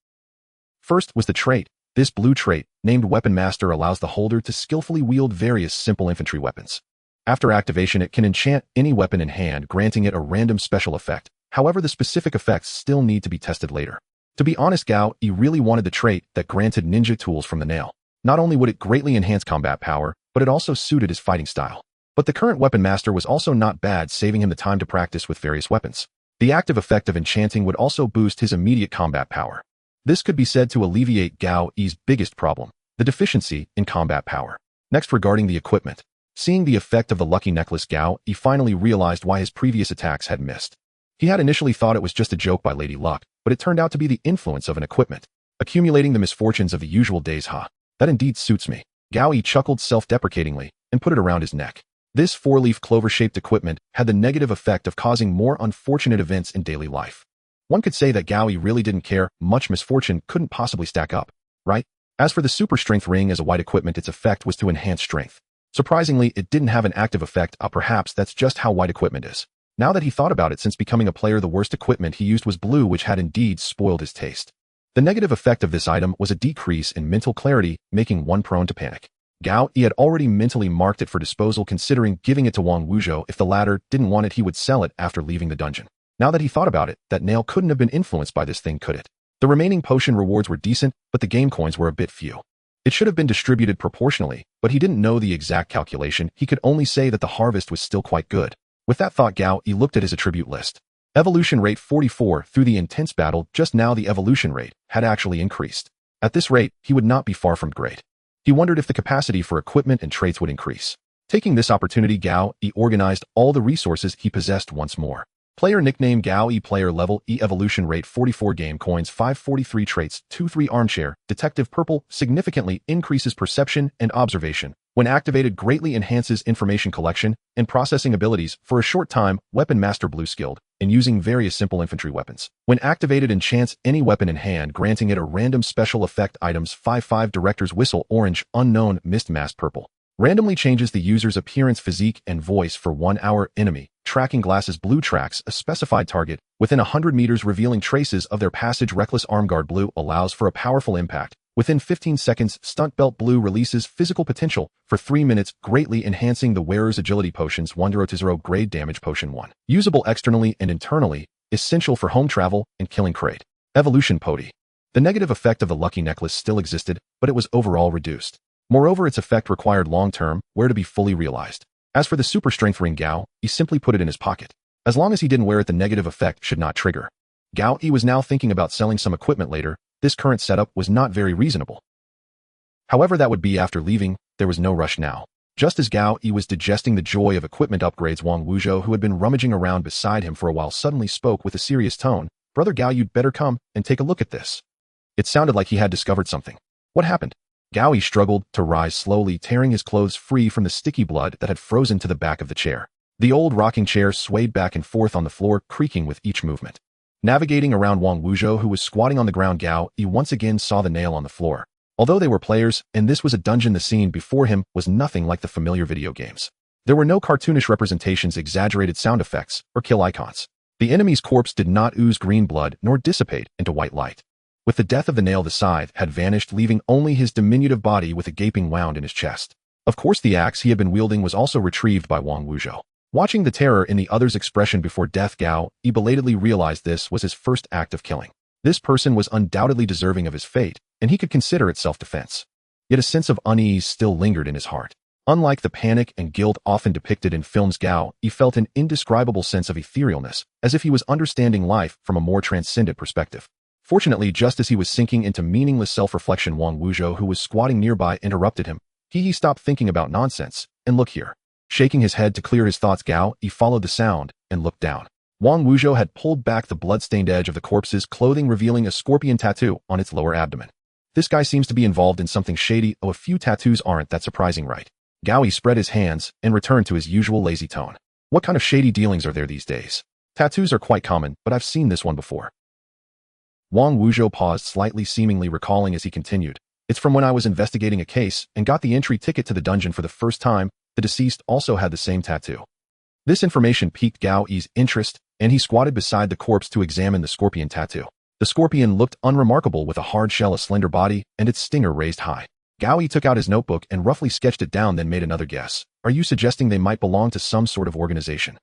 Speaker 1: First was the trait. This blue trait, named Weapon Master, allows the holder to skillfully wield various simple infantry weapons. After activation, it can enchant any weapon in hand, granting it a random special effect. However, the specific effects still need to be tested later. To be honest, Gao Yi really wanted the trait that granted ninja tools from the nail. Not only would it greatly enhance combat power, but it also suited his fighting style. But the current Weapon Master was also not bad, saving him the time to practice with various weapons. The active effect of enchanting would also boost his immediate combat power. This could be said to alleviate Gao Yi's biggest problem, the deficiency in combat power. Next, regarding the equipment. Seeing the effect of the Lucky Necklace, Gao Yi finally realized why his previous attacks had missed. He had initially thought it was just a joke by Lady Luck, but it turned out to be the influence of an equipment. Accumulating the misfortunes of the usual days, that indeed suits me. Gao Yi chuckled self-deprecatingly and put it around his neck. This 4-leaf clover-shaped equipment had the negative effect of causing more unfortunate events in daily life. One could say that Gao Yi really didn't care. Much misfortune couldn't possibly stack up, right? As for the Super Strength Ring as a white equipment, its effect was to enhance strength. Surprisingly, it didn't have an active effect. Perhaps that's just how white equipment is. Now that he thought about it, since becoming a player, the worst equipment he used was blue, which had indeed spoiled his taste. The negative effect of this item was a decrease in mental clarity, making one prone to panic. Gao Yi had already mentally marked it for disposal, considering giving it to Wang Wuzhou. If the latter didn't want it, he would sell it after leaving the dungeon. Now that he thought about it, that nail couldn't have been influenced by this thing, could it? The remaining potion rewards were decent, but the game coins were a bit few. It should have been distributed proportionally, but he didn't know the exact calculation. He could only say that the harvest was still quite good. With that thought, Gao Yi looked at his attribute list. Evolution rate 44. Through the intense battle just now, the evolution rate had actually increased. At this rate, he would not be far from great. He wondered if the capacity for equipment and traits would increase. Taking this opportunity, Gao Yi organized all the resources he possessed once more. Player nickname Gao Yi, player level E, evolution rate 44, game coins 543, traits 2-3, armchair, detective purple, significantly increases perception and observation. When activated, greatly enhances information collection and processing abilities. For a short time, Weapon Master Blue, skilled in using various simple infantry weapons. When activated, enchants any weapon in hand, granting it a random special effect. Items 5-5, Director's Whistle orange, unknown, Mist Mask purple. Randomly changes the user's appearance, physique, and voice for 1 hour. Enemy tracking glasses blue tracks a specified target within 100 meters, revealing traces of their passage. Reckless Arm Guard Blue allows for a powerful impact within 15 seconds. Stunt Belt Blue releases physical potential for 3 minutes, greatly enhancing the wearer's agility. Potions 1-0 grade damage potion 1. Usable externally and internally, essential for home travel and killing crate. Evolution Poti. The negative effect of the Lucky Necklace still existed, but it was overall reduced. Moreover, its effect required long-term wear to be fully realized. As for the Super Strength Ring, Gao Yi simply put it in his pocket. As long as he didn't wear it, the negative effect should not trigger. Gao Yi was now thinking about selling some equipment later. This current setup was not very reasonable. However, that would be after leaving. There was no rush now. Just as Gao Yi was digesting the joy of equipment upgrades, Wang Wuzhou, who had been rummaging around beside him for a while, suddenly spoke with a serious tone. "Brother Gao, you'd better come and take a look at this." It sounded like he had discovered something. What happened? Gao Yi struggled to rise slowly, tearing his clothes free from the sticky blood that had frozen to the back of the chair. The old rocking chair swayed back and forth on the floor, creaking with each movement. Navigating around Wang Wuzhou, who was squatting on the ground, Gao Yi once again saw the nail on the floor. Although they were players, and this was a dungeon, the scene before him was nothing like the familiar video games. There were no cartoonish representations, exaggerated sound effects, or kill icons. The enemy's corpse did not ooze green blood nor dissipate into white light. With the death of the nail, the scythe had vanished, leaving only his diminutive body with a gaping wound in his chest. Of course, the axe he had been wielding was also retrieved by Wang Wuzhou. Watching the terror in the other's expression before death, Gao Yi belatedly realized this was his first act of killing. This person was undoubtedly deserving of his fate, and he could consider it self-defense. Yet a sense of unease still lingered in his heart. Unlike the panic and guilt often depicted in films, Gao Yi felt an indescribable sense of etherealness, as if he was understanding life from a more transcendent perspective. Fortunately, just as he was sinking into meaningless self-reflection, Wang Wuzhou, who was squatting nearby, interrupted him. He stopped thinking about nonsense, and look here. Shaking his head to clear his thoughts, Gao Yi followed the sound and looked down. Wang Wuzhou had pulled back the blood-stained edge of the corpse's clothing, revealing a scorpion tattoo on its lower abdomen. This guy seems to be involved in something shady. Oh, a few tattoos aren't that surprising, right? Gao Yi spread his hands and returned to his usual lazy tone. What kind of shady dealings are there these days? Tattoos are quite common, but I've seen this one before. Wang Wuzhou paused slightly, seemingly recalling as he continued. It's from when I was investigating a case and got the entry ticket to the dungeon for the first time. The deceased also had the same tattoo. This information piqued Gao Yi's interest, and he squatted beside the corpse to examine the scorpion tattoo. The scorpion looked unremarkable, with a hard shell, a slender body, and its stinger raised high. Gao Yi took out his notebook and roughly sketched it down, then made another guess. Are you suggesting they might belong to some sort of organization?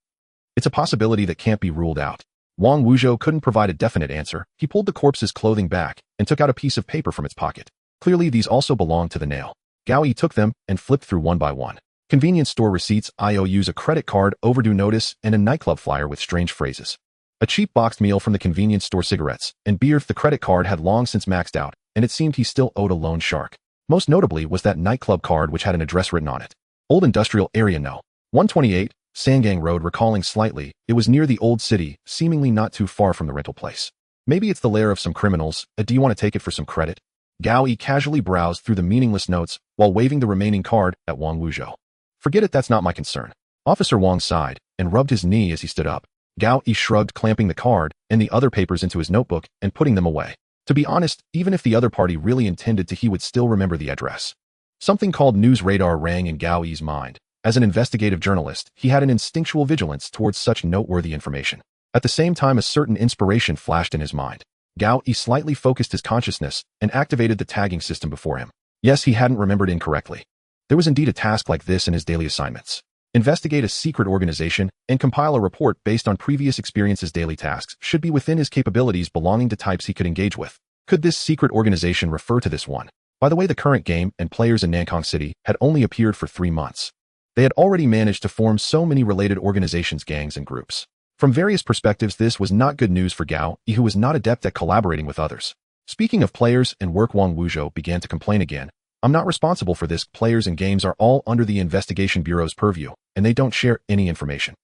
Speaker 1: It's a possibility that can't be ruled out. Wang Wuzhou couldn't provide a definite answer. He pulled the corpse's clothing back and took out a piece of paper from its pocket. Clearly, these also belonged to the nail. Gao Yi took them and flipped through one by one. Convenience store receipts, IOUs, a credit card, overdue notice, and a nightclub flyer with strange phrases. A cheap boxed meal from the convenience store, cigarettes, and beer. The credit card had long since maxed out, and it seemed he still owed a loan shark. Most notably was that nightclub card, which had an address written on it. Old Industrial Area No. 128, Sangang Road. Recalling slightly, it was near the old city, seemingly not too far from the rental place. Maybe it's the lair of some criminals. Do you want to take it for some credit? Gao Yi casually browsed through the meaningless notes while waving the remaining card at Wang Wuzhou. Forget it, that's not my concern. Officer Wang sighed and rubbed his knee as he stood up. Gao Yi shrugged, clamping the card and the other papers into his notebook and putting them away. To be honest, even if the other party really intended to, he would still remember the address. Something called news radar rang in Gao Yi's mind. As an investigative journalist, he had an instinctual vigilance towards such noteworthy information. At the same time, a certain inspiration flashed in his mind. Gao Yi slightly focused his consciousness and activated the tagging system before him. Yes, he hadn't remembered incorrectly. There was indeed a task like this in his daily assignments. Investigate a secret organization and compile a report based on previous experiences. Daily tasks should be within his capabilities, belonging to types he could engage with. Could this secret organization refer to this one? By the way, the current game and players in Nankong City had only appeared for 3 months. They had already managed to form so many related organizations, gangs, and groups. From various perspectives, this was not good news for Gao Yi, who was not adept at collaborating with others. Speaking of players and work, Wang Wuzhou began to complain again. I'm not responsible for this. Players and games are all under the Investigation Bureau's purview, and they don't share any information.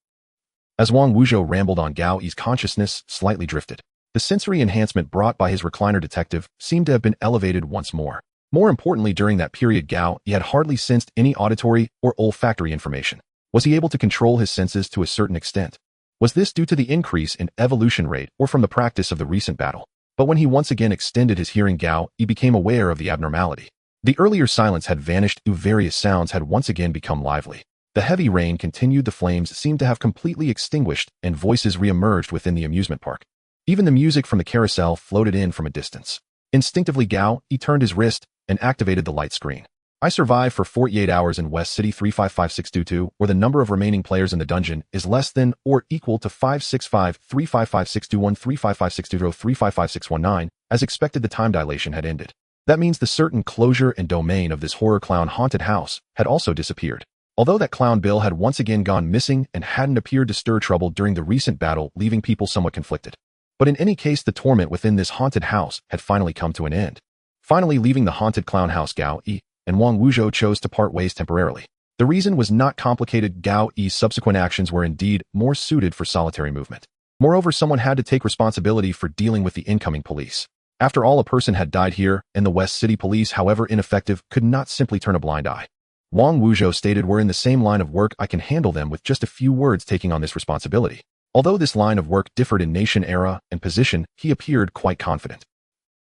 Speaker 1: As Wang Wuzhou rambled on, Gao Yi's consciousness slightly drifted. The sensory enhancement brought by his recliner detective seemed to have been elevated once more. More importantly, during that period, Gao Yi had hardly sensed any auditory or olfactory information. Was he able to control his senses to a certain extent? Was this due to the increase in evolution rate or from the practice of the recent battle? But when he once again extended his hearing, Gao Yi became aware of the abnormality. The earlier silence had vanished. Various sounds had once again become lively. The heavy rain continued. The flames seemed to have completely extinguished, and voices re-emerged within the amusement park. Even the music from the carousel floated in from a distance. Instinctively, Gao Yi turned his wrist and activated the light screen. I survived for 48 hours in West City 355622, where the number of remaining players in the dungeon is less than or equal to 565 355621 355620 355619. As expected, the time dilation had ended. That means the certain closure and domain of this horror clown haunted house had also disappeared. Although that clown Bill had once again gone missing and hadn't appeared to stir trouble during the recent battle, leaving people somewhat conflicted. But in any case, the torment within this haunted house had finally come to an end. Finally leaving the haunted clown house, Gao Yi and Wang Wuzhou chose to part ways temporarily. The reason was not complicated. Gao Yi's subsequent actions were indeed more suited for solitary movement. Moreover, someone had to take responsibility for dealing with the incoming police. After all, a person had died here, and the West City police, however ineffective, could not simply turn a blind eye. Wang Wuzhou stated, "We're in the same line of work. I can handle them with just a few words taking on this responsibility." Although this line of work differed in nation, era, and position, he appeared quite confident.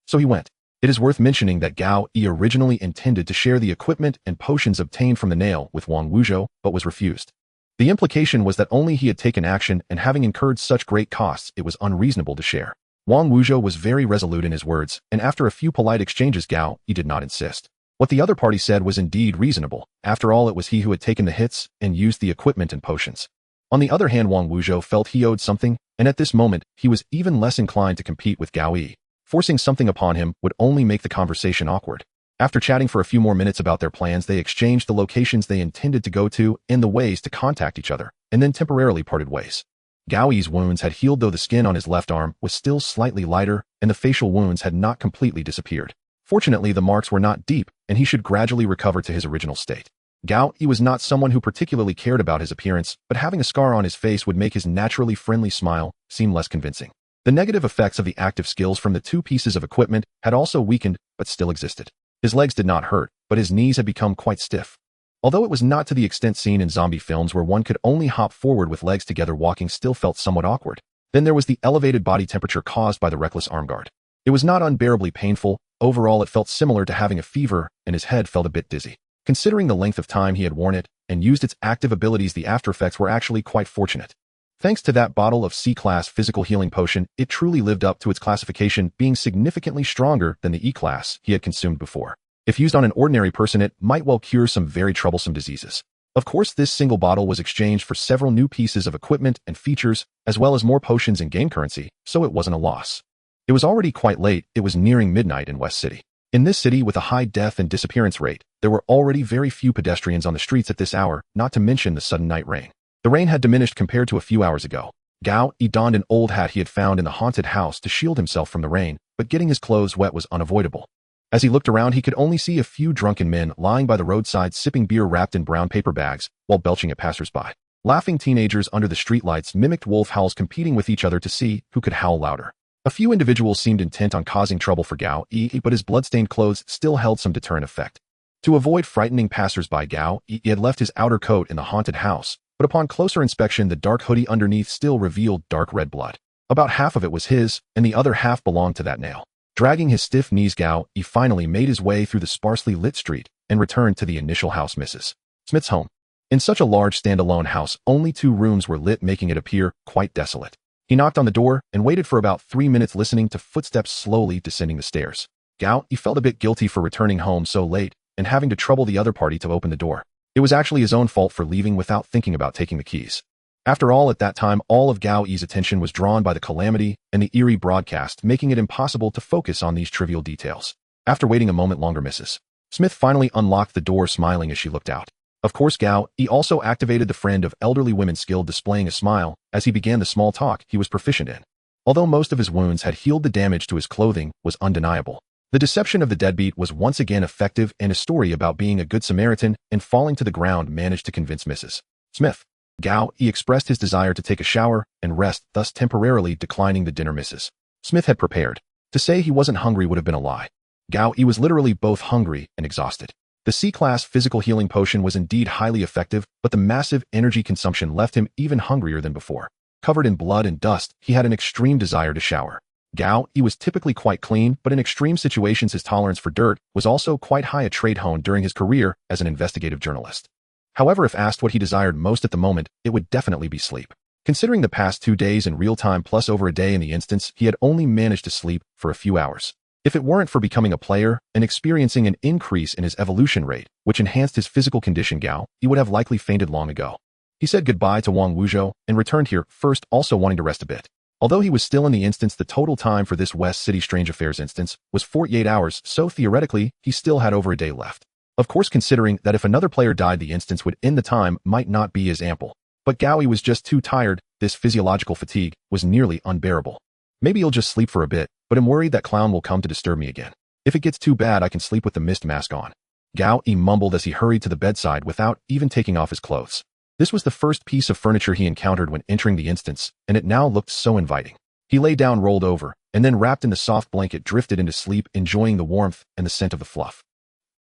Speaker 1: So he went. It is worth mentioning that Gao Yi originally intended to share the equipment and potions obtained from the nail with Wang Wuzhou, but was refused. The implication was that only he had taken action, and having incurred such great costs, it was unreasonable to share. Wang Wuzhou was very resolute in his words, and after a few polite exchanges, Gao Yi did not insist. What the other party said was indeed reasonable. After all, it was he who had taken the hits and used the equipment and potions. On the other hand, Wang Wuzhou felt he owed something, and at this moment, he was even less inclined to compete with Gao Yi. Forcing something upon him would only make the conversation awkward. After chatting for a few more minutes about their plans, they exchanged the locations they intended to go to and the ways to contact each other, and then temporarily parted ways. Gao Yi's wounds had healed, though the skin on his left arm was still slightly lighter, and the facial wounds had not completely disappeared. Fortunately, the marks were not deep, and he should gradually recover to his original state. Gao Yi was not someone who particularly cared about his appearance, but having a scar on his face would make his naturally friendly smile seem less convincing. The negative effects of the active skills from the two pieces of equipment had also weakened, but still existed. His legs did not hurt, but his knees had become quite stiff. Although it was not to the extent seen in zombie films where one could only hop forward with legs together, walking still felt somewhat awkward. Then there was the elevated body temperature caused by the reckless arm guard. It was not unbearably painful. Overall, it felt similar to having a fever, and his head felt a bit dizzy. Considering the length of time he had worn it and used its active abilities, the after effects were actually quite fortunate. Thanks to that bottle of C-class physical healing potion, it truly lived up to its classification, being significantly stronger than the E-class he had consumed before. If used on an ordinary person, it might well cure some very troublesome diseases. Of course, this single bottle was exchanged for several new pieces of equipment and features, as well as more potions and game currency, so it wasn't a loss. It was already quite late. It was nearing midnight in West City. In this city with a high death and disappearance rate, there were already very few pedestrians on the streets at this hour, not to mention the sudden night rain. The rain had diminished compared to a few hours ago. Gao Yi donned an old hat he had found in the haunted house to shield himself from the rain, but getting his clothes wet was unavoidable. As he looked around, he could only see a few drunken men lying by the roadside sipping beer wrapped in brown paper bags while belching at passersby. Laughing teenagers under the streetlights mimicked wolf howls, competing with each other to see who could howl louder. A few individuals seemed intent on causing trouble for Gao Yi, but his blood-stained clothes still held some deterrent effect. To avoid frightening passersby, Gao Yi had left his outer coat in the haunted house, but upon closer inspection, the dark hoodie underneath still revealed dark red blood. About half of it was his, and the other half belonged to that nail. Dragging his stiff knees, Gao Yi finally made his way through the sparsely lit street and returned to the initial house, Mrs. Smith's home. In such a large standalone house, only 2 rooms were lit, making it appear quite desolate. He knocked on the door and waited for about 3 minutes, listening to footsteps slowly descending the stairs. Gao Yi felt a bit guilty for returning home so late and having to trouble the other party to open the door. It was actually his own fault for leaving without thinking about taking the keys. After all, at that time, all of Gao Yi's attention was drawn by the calamity and the eerie broadcast, making it impossible to focus on these trivial details. After waiting a moment longer, Mrs. Smith finally unlocked the door, smiling as she looked out. Of course, Gao Yi also activated the friend of elderly women skill, displaying a smile as he began the small talk he was proficient in. Although most of his wounds had healed, the damage to his clothing was undeniable. The deception of the deadbeat was once again effective, and a story about being a good Samaritan and falling to the ground managed to convince Mrs. Smith. Gao Yi expressed his desire to take a shower and rest, thus temporarily declining the dinner Mrs. Smith had prepared. To say he wasn't hungry would have been a lie. Gao Yi was literally both hungry and exhausted. The C-class physical healing potion was indeed highly effective, but the massive energy consumption left him even hungrier than before. Covered in blood and dust, he had an extreme desire to shower. Gao Yi was typically quite clean, but in extreme situations his tolerance for dirt was also quite high, a trait honed during his career as an investigative journalist. However, if asked what he desired most at the moment, it would definitely be sleep. Considering the past 2 days in real time plus over a day in the instance, he had only managed to sleep for a few hours. If it weren't for becoming a player and experiencing an increase in his evolution rate, which enhanced his physical condition, Gao Yi would have likely fainted long ago. He said goodbye to Wang Wuzhou and returned here first, also wanting to rest a bit. Although he was still in the instance, the total time for this West City Strange Affairs instance was 48 hours, so theoretically, he still had over a day left. Of course, considering that if another player died, the instance would end, the time might not be as ample. But Gao Yi was just too tired. This physiological fatigue was nearly unbearable. Maybe he'll just sleep for a bit, but I'm worried that Clown will come to disturb me again. If it gets too bad, I can sleep with the mist mask on. Gao Yi mumbled as he hurried to the bedside without even taking off his clothes. This was the first piece of furniture he encountered when entering the instance, and it now looked so inviting. He lay down rolled over, and then wrapped in the soft blanket drifted into sleep, enjoying the warmth and the scent of the fluff.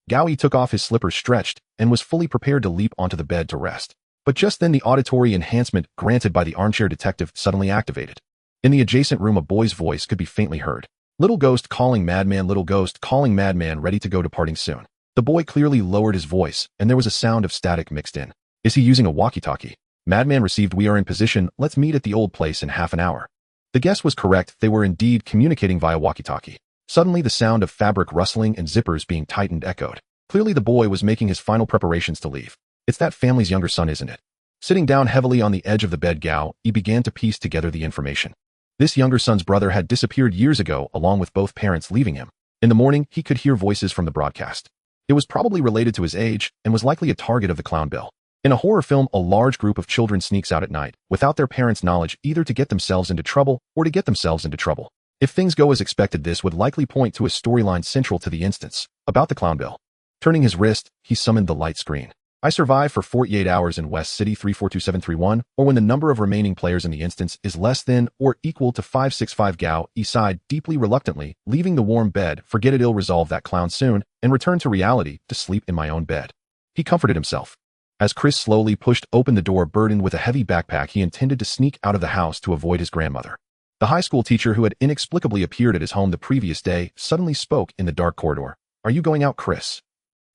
Speaker 1: Gowie took off his slippers, stretched, and was fully prepared to leap onto the bed to rest. But just then the auditory enhancement granted by the armchair detective suddenly activated. In the adjacent room a boy's voice could be faintly heard. "Little ghost calling madman, little ghost calling madman, ready to go, departing soon." The boy clearly lowered his voice, and there was a sound of static mixed in. "Is he using a walkie-talkie?" "Madman received, we are in position, let's meet at the old place in half an hour." The guess was correct, they were indeed communicating via walkie-talkie. Suddenly the sound of fabric rustling and zippers being tightened echoed. Clearly the boy was making his final preparations to leave. It's that family's younger son, isn't it? Sitting down heavily on the edge of the bed, he began to piece together the information. This younger son's brother had disappeared years ago along with both parents leaving him. In the morning, he could hear voices from the broadcast. It was probably related to his age and was likely a target of the clown bill. In a horror film, a large group of children sneaks out at night, without their parents' knowledge, either to get themselves into trouble or to get themselves into trouble. If things go as expected, this would likely point to a storyline central to the instance, about the clown bill. Turning his wrist, he summoned the light screen. "I survive for 48 hours in West City 342731, or when the number of remaining players in the instance is less than or equal to 565. He sighed deeply, reluctantly, leaving the warm bed. "Forget it, I'll resolve that clown soon, and return to reality, to sleep in my own bed." He comforted himself. As Chris slowly pushed open the door burdened with a heavy backpack, he intended to sneak out of the house to avoid his grandmother. The high school teacher who had inexplicably appeared at his home the previous day suddenly spoke in the dark corridor. "Are you going out, Chris?"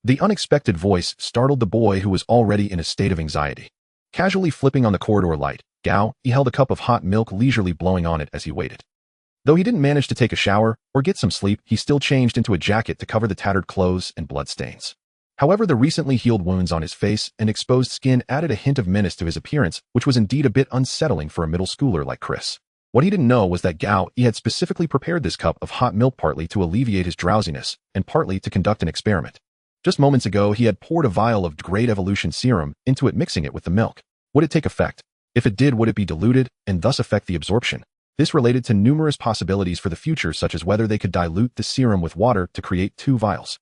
Speaker 1: The unexpected voice startled the boy, who was already in a state of anxiety. Casually flipping on the corridor light, he held a cup of hot milk, leisurely blowing on it as he waited. Though he didn't manage to take a shower or get some sleep, he still changed into a jacket to cover the tattered clothes and bloodstains. However, the recently healed wounds on his face and exposed skin added a hint of menace to his appearance, which was indeed a bit unsettling for a middle schooler like Chris. What he didn't know was that he had specifically prepared this cup of hot milk partly to alleviate his drowsiness and partly to conduct an experiment. Just moments ago, he had poured a vial of Great Evolution serum into it, mixing it with the milk. Would it take effect? If it did, would it be diluted and thus affect the absorption? This related to numerous possibilities for the future, such as whether they could dilute the serum with water to create 2 vials.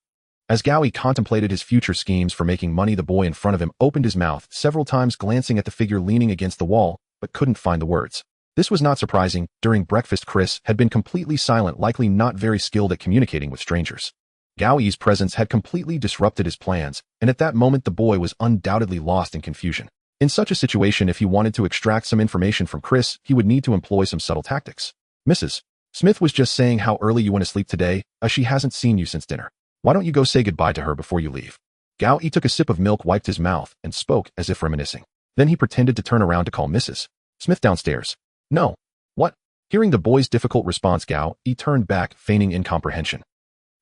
Speaker 1: As Gowie contemplated his future schemes for making money, the boy in front of him opened his mouth several times, glancing at the figure leaning against the wall, but couldn't find the words. This was not surprising. During breakfast, Chris had been completely silent, likely not very skilled at communicating with strangers. Gowie's presence had completely disrupted his plans, and at that moment the boy was undoubtedly lost in confusion. In such a situation, if he wanted to extract some information from Chris, he would need to employ some subtle tactics. "Mrs. Smith was just saying how early you went to sleep today, as she hasn't seen you since dinner. Why don't you go say goodbye to her before you leave?" Gowie took a sip of milk, wiped his mouth, and spoke as if reminiscing. Then he pretended to turn around to call Mrs. Smith downstairs. "No." "What?" Hearing the boy's difficult response, Gowie turned back, feigning incomprehension.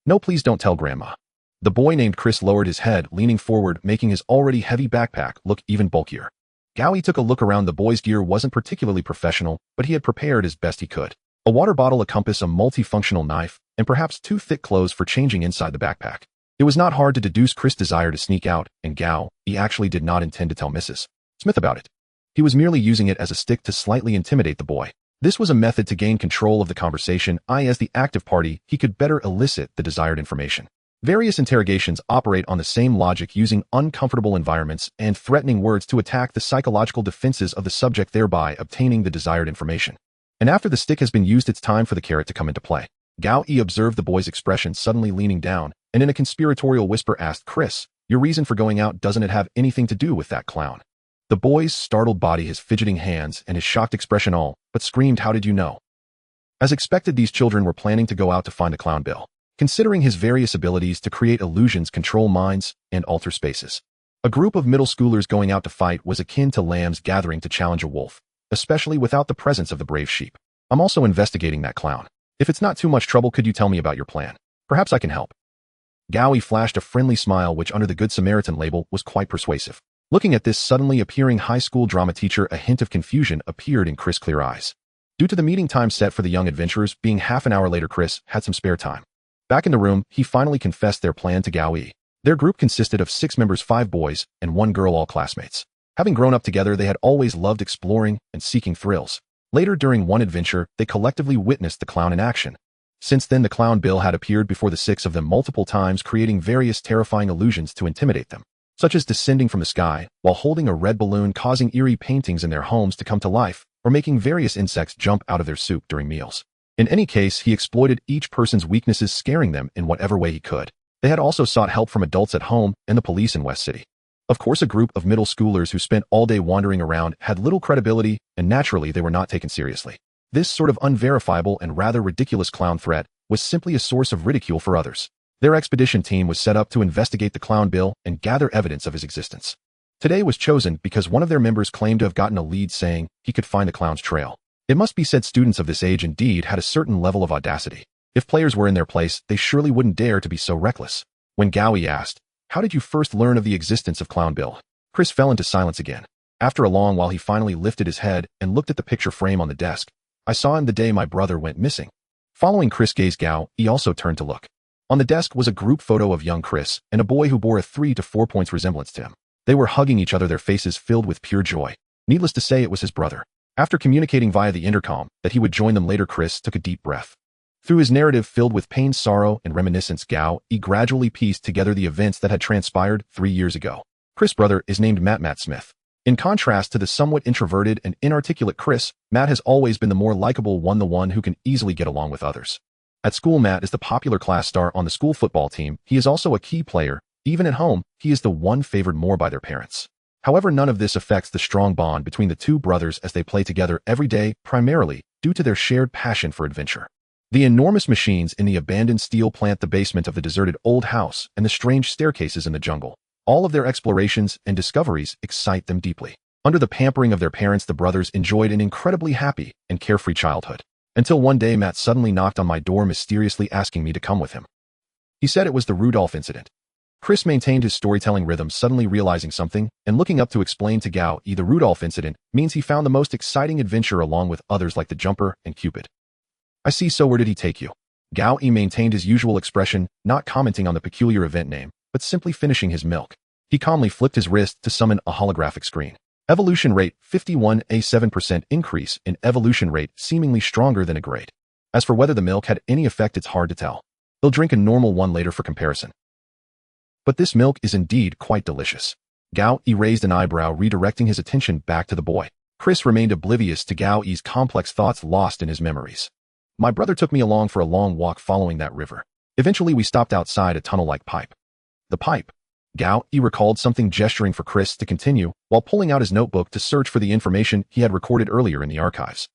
Speaker 1: "No, please don't tell Grandma." The boy named Chris lowered his head, leaning forward, making his already heavy backpack look even bulkier. Gowie took a look around. The boy's gear wasn't particularly professional, but he had prepared as best he could. A water bottle, a compass, a multifunctional knife, and perhaps 2 thick clothes for changing inside the backpack. It was not hard to deduce Chris' desire to sneak out, and he actually did not intend to tell Mrs. Smith about it. He was merely using it as a stick to slightly intimidate the boy. This was a method to gain control of the conversation. As the active party, he could better elicit the desired information. Various interrogations operate on the same logic, using uncomfortable environments and threatening words to attack the psychological defenses of the subject, thereby obtaining the desired information. And after the stick has been used, it's time for the carrot to come into play. Gowie observed the boy's expression, suddenly leaning down, and in a conspiratorial whisper asked, "Chris, your reason for going out, doesn't it have anything to do with that clown?" The boy's startled body, his fidgeting hands, and his shocked expression all but screamed, "How did you know?" As expected, these children were planning to go out to find the clown Bill. Considering his various abilities to create illusions, control minds, and alter spaces, a group of middle schoolers going out to fight was akin to lambs gathering to challenge a wolf, especially without the presence of the brave sheep. "I'm also investigating that clown. If it's not too much trouble, could you tell me about your plan? Perhaps I can help." Gowie flashed a friendly smile, which under the Good Samaritan label was quite persuasive. Looking at this suddenly appearing high school drama teacher, a hint of confusion appeared in Chris' clear eyes. Due to the meeting time set for the young adventurers being half an hour later, Chris had some spare time. Back in the room, he finally confessed their plan to Gowie. Their group consisted of 6 members, 5 boys, and 1 girl, all classmates. Having grown up together, they had always loved exploring and seeking thrills. Later, during one adventure, they collectively witnessed the clown in action. Since then, the clown Bill had appeared before the 6 of them multiple times, creating various terrifying illusions to intimidate them, such as descending from the sky while holding a red balloon, causing eerie paintings in their homes to come to life, or making various insects jump out of their soup during meals. In any case, he exploited each person's weaknesses, scaring them in whatever way he could. They had also sought help from adults at home and the police in West City. Of course, a group of middle schoolers who spent all day wandering around had little credibility, and naturally they were not taken seriously. This sort of unverifiable and rather ridiculous clown threat was simply a source of ridicule for others. Their expedition team was set up to investigate the clown bill and gather evidence of his existence. Today was chosen because one of their members claimed to have gotten a lead saying he could find the clown's trail. It must be said students of this age indeed had a certain level of audacity. If players were in their place, they surely wouldn't dare to be so reckless. When Gowie asked, "How did you first learn of the existence of Clown Bill?" Chris fell into silence again. After a long while, he finally lifted his head and looked at the picture frame on the desk. "I saw him the day my brother went missing." Following Chris' gaze, Gowie also turned to look. On the desk was a group photo of young Chris and a boy who bore a 3 to 4 points resemblance to him. They were hugging each other, their faces filled with pure joy. Needless to say, it was his brother. After communicating via the intercom that he would join them later, Chris took a deep breath. Through his narrative filled with pain, sorrow, and reminiscence, Gowie gradually pieced together the events that had transpired 3 years ago. Chris' brother is named Matt Smith. In contrast to the somewhat introverted and inarticulate Chris, Matt has always been the more likable one, the one who can easily get along with others. At school, Matt is the popular class star on the school football team. He is also a key player. Even at home, he is the one favored more by their parents. However, none of this affects the strong bond between the two brothers as they play together every day, primarily due to their shared passion for adventure. The enormous machines in the abandoned steel plant, the basement of the deserted old house, and the strange staircases in the jungle, all of their explorations and discoveries excite them deeply. Under the pampering of their parents, the brothers enjoyed an incredibly happy and carefree childhood. Until one day, Matt suddenly knocked on my door, mysteriously asking me to come with him. He said it was the Rudolph incident. Chris maintained his storytelling rhythm, suddenly realizing something and looking up to explain to Gowie the Rudolph incident means he found the most exciting adventure along with others like the Jumper and Cupid. "I see, so where did he take you?" Gowie maintained his usual expression, not commenting on the peculiar event name, but simply finishing his milk. He calmly flipped his wrist to summon a holographic screen. Evolution rate 51, a 7% increase in evolution rate, seemingly stronger than a grade. As for whether the milk had any effect, it's hard to tell. He'll drink a normal one later for comparison. But this milk is indeed quite delicious. Gowie raised an eyebrow, redirecting his attention back to the boy. Chris remained oblivious to Gowie's complex thoughts, lost in his memories. "My brother took me along for a long walk following that river. Eventually we stopped outside a tunnel-like pipe." "The pipe?" Gowie recalled something, gesturing for Chris to continue while pulling out his notebook to search for the information he had recorded earlier in the archives.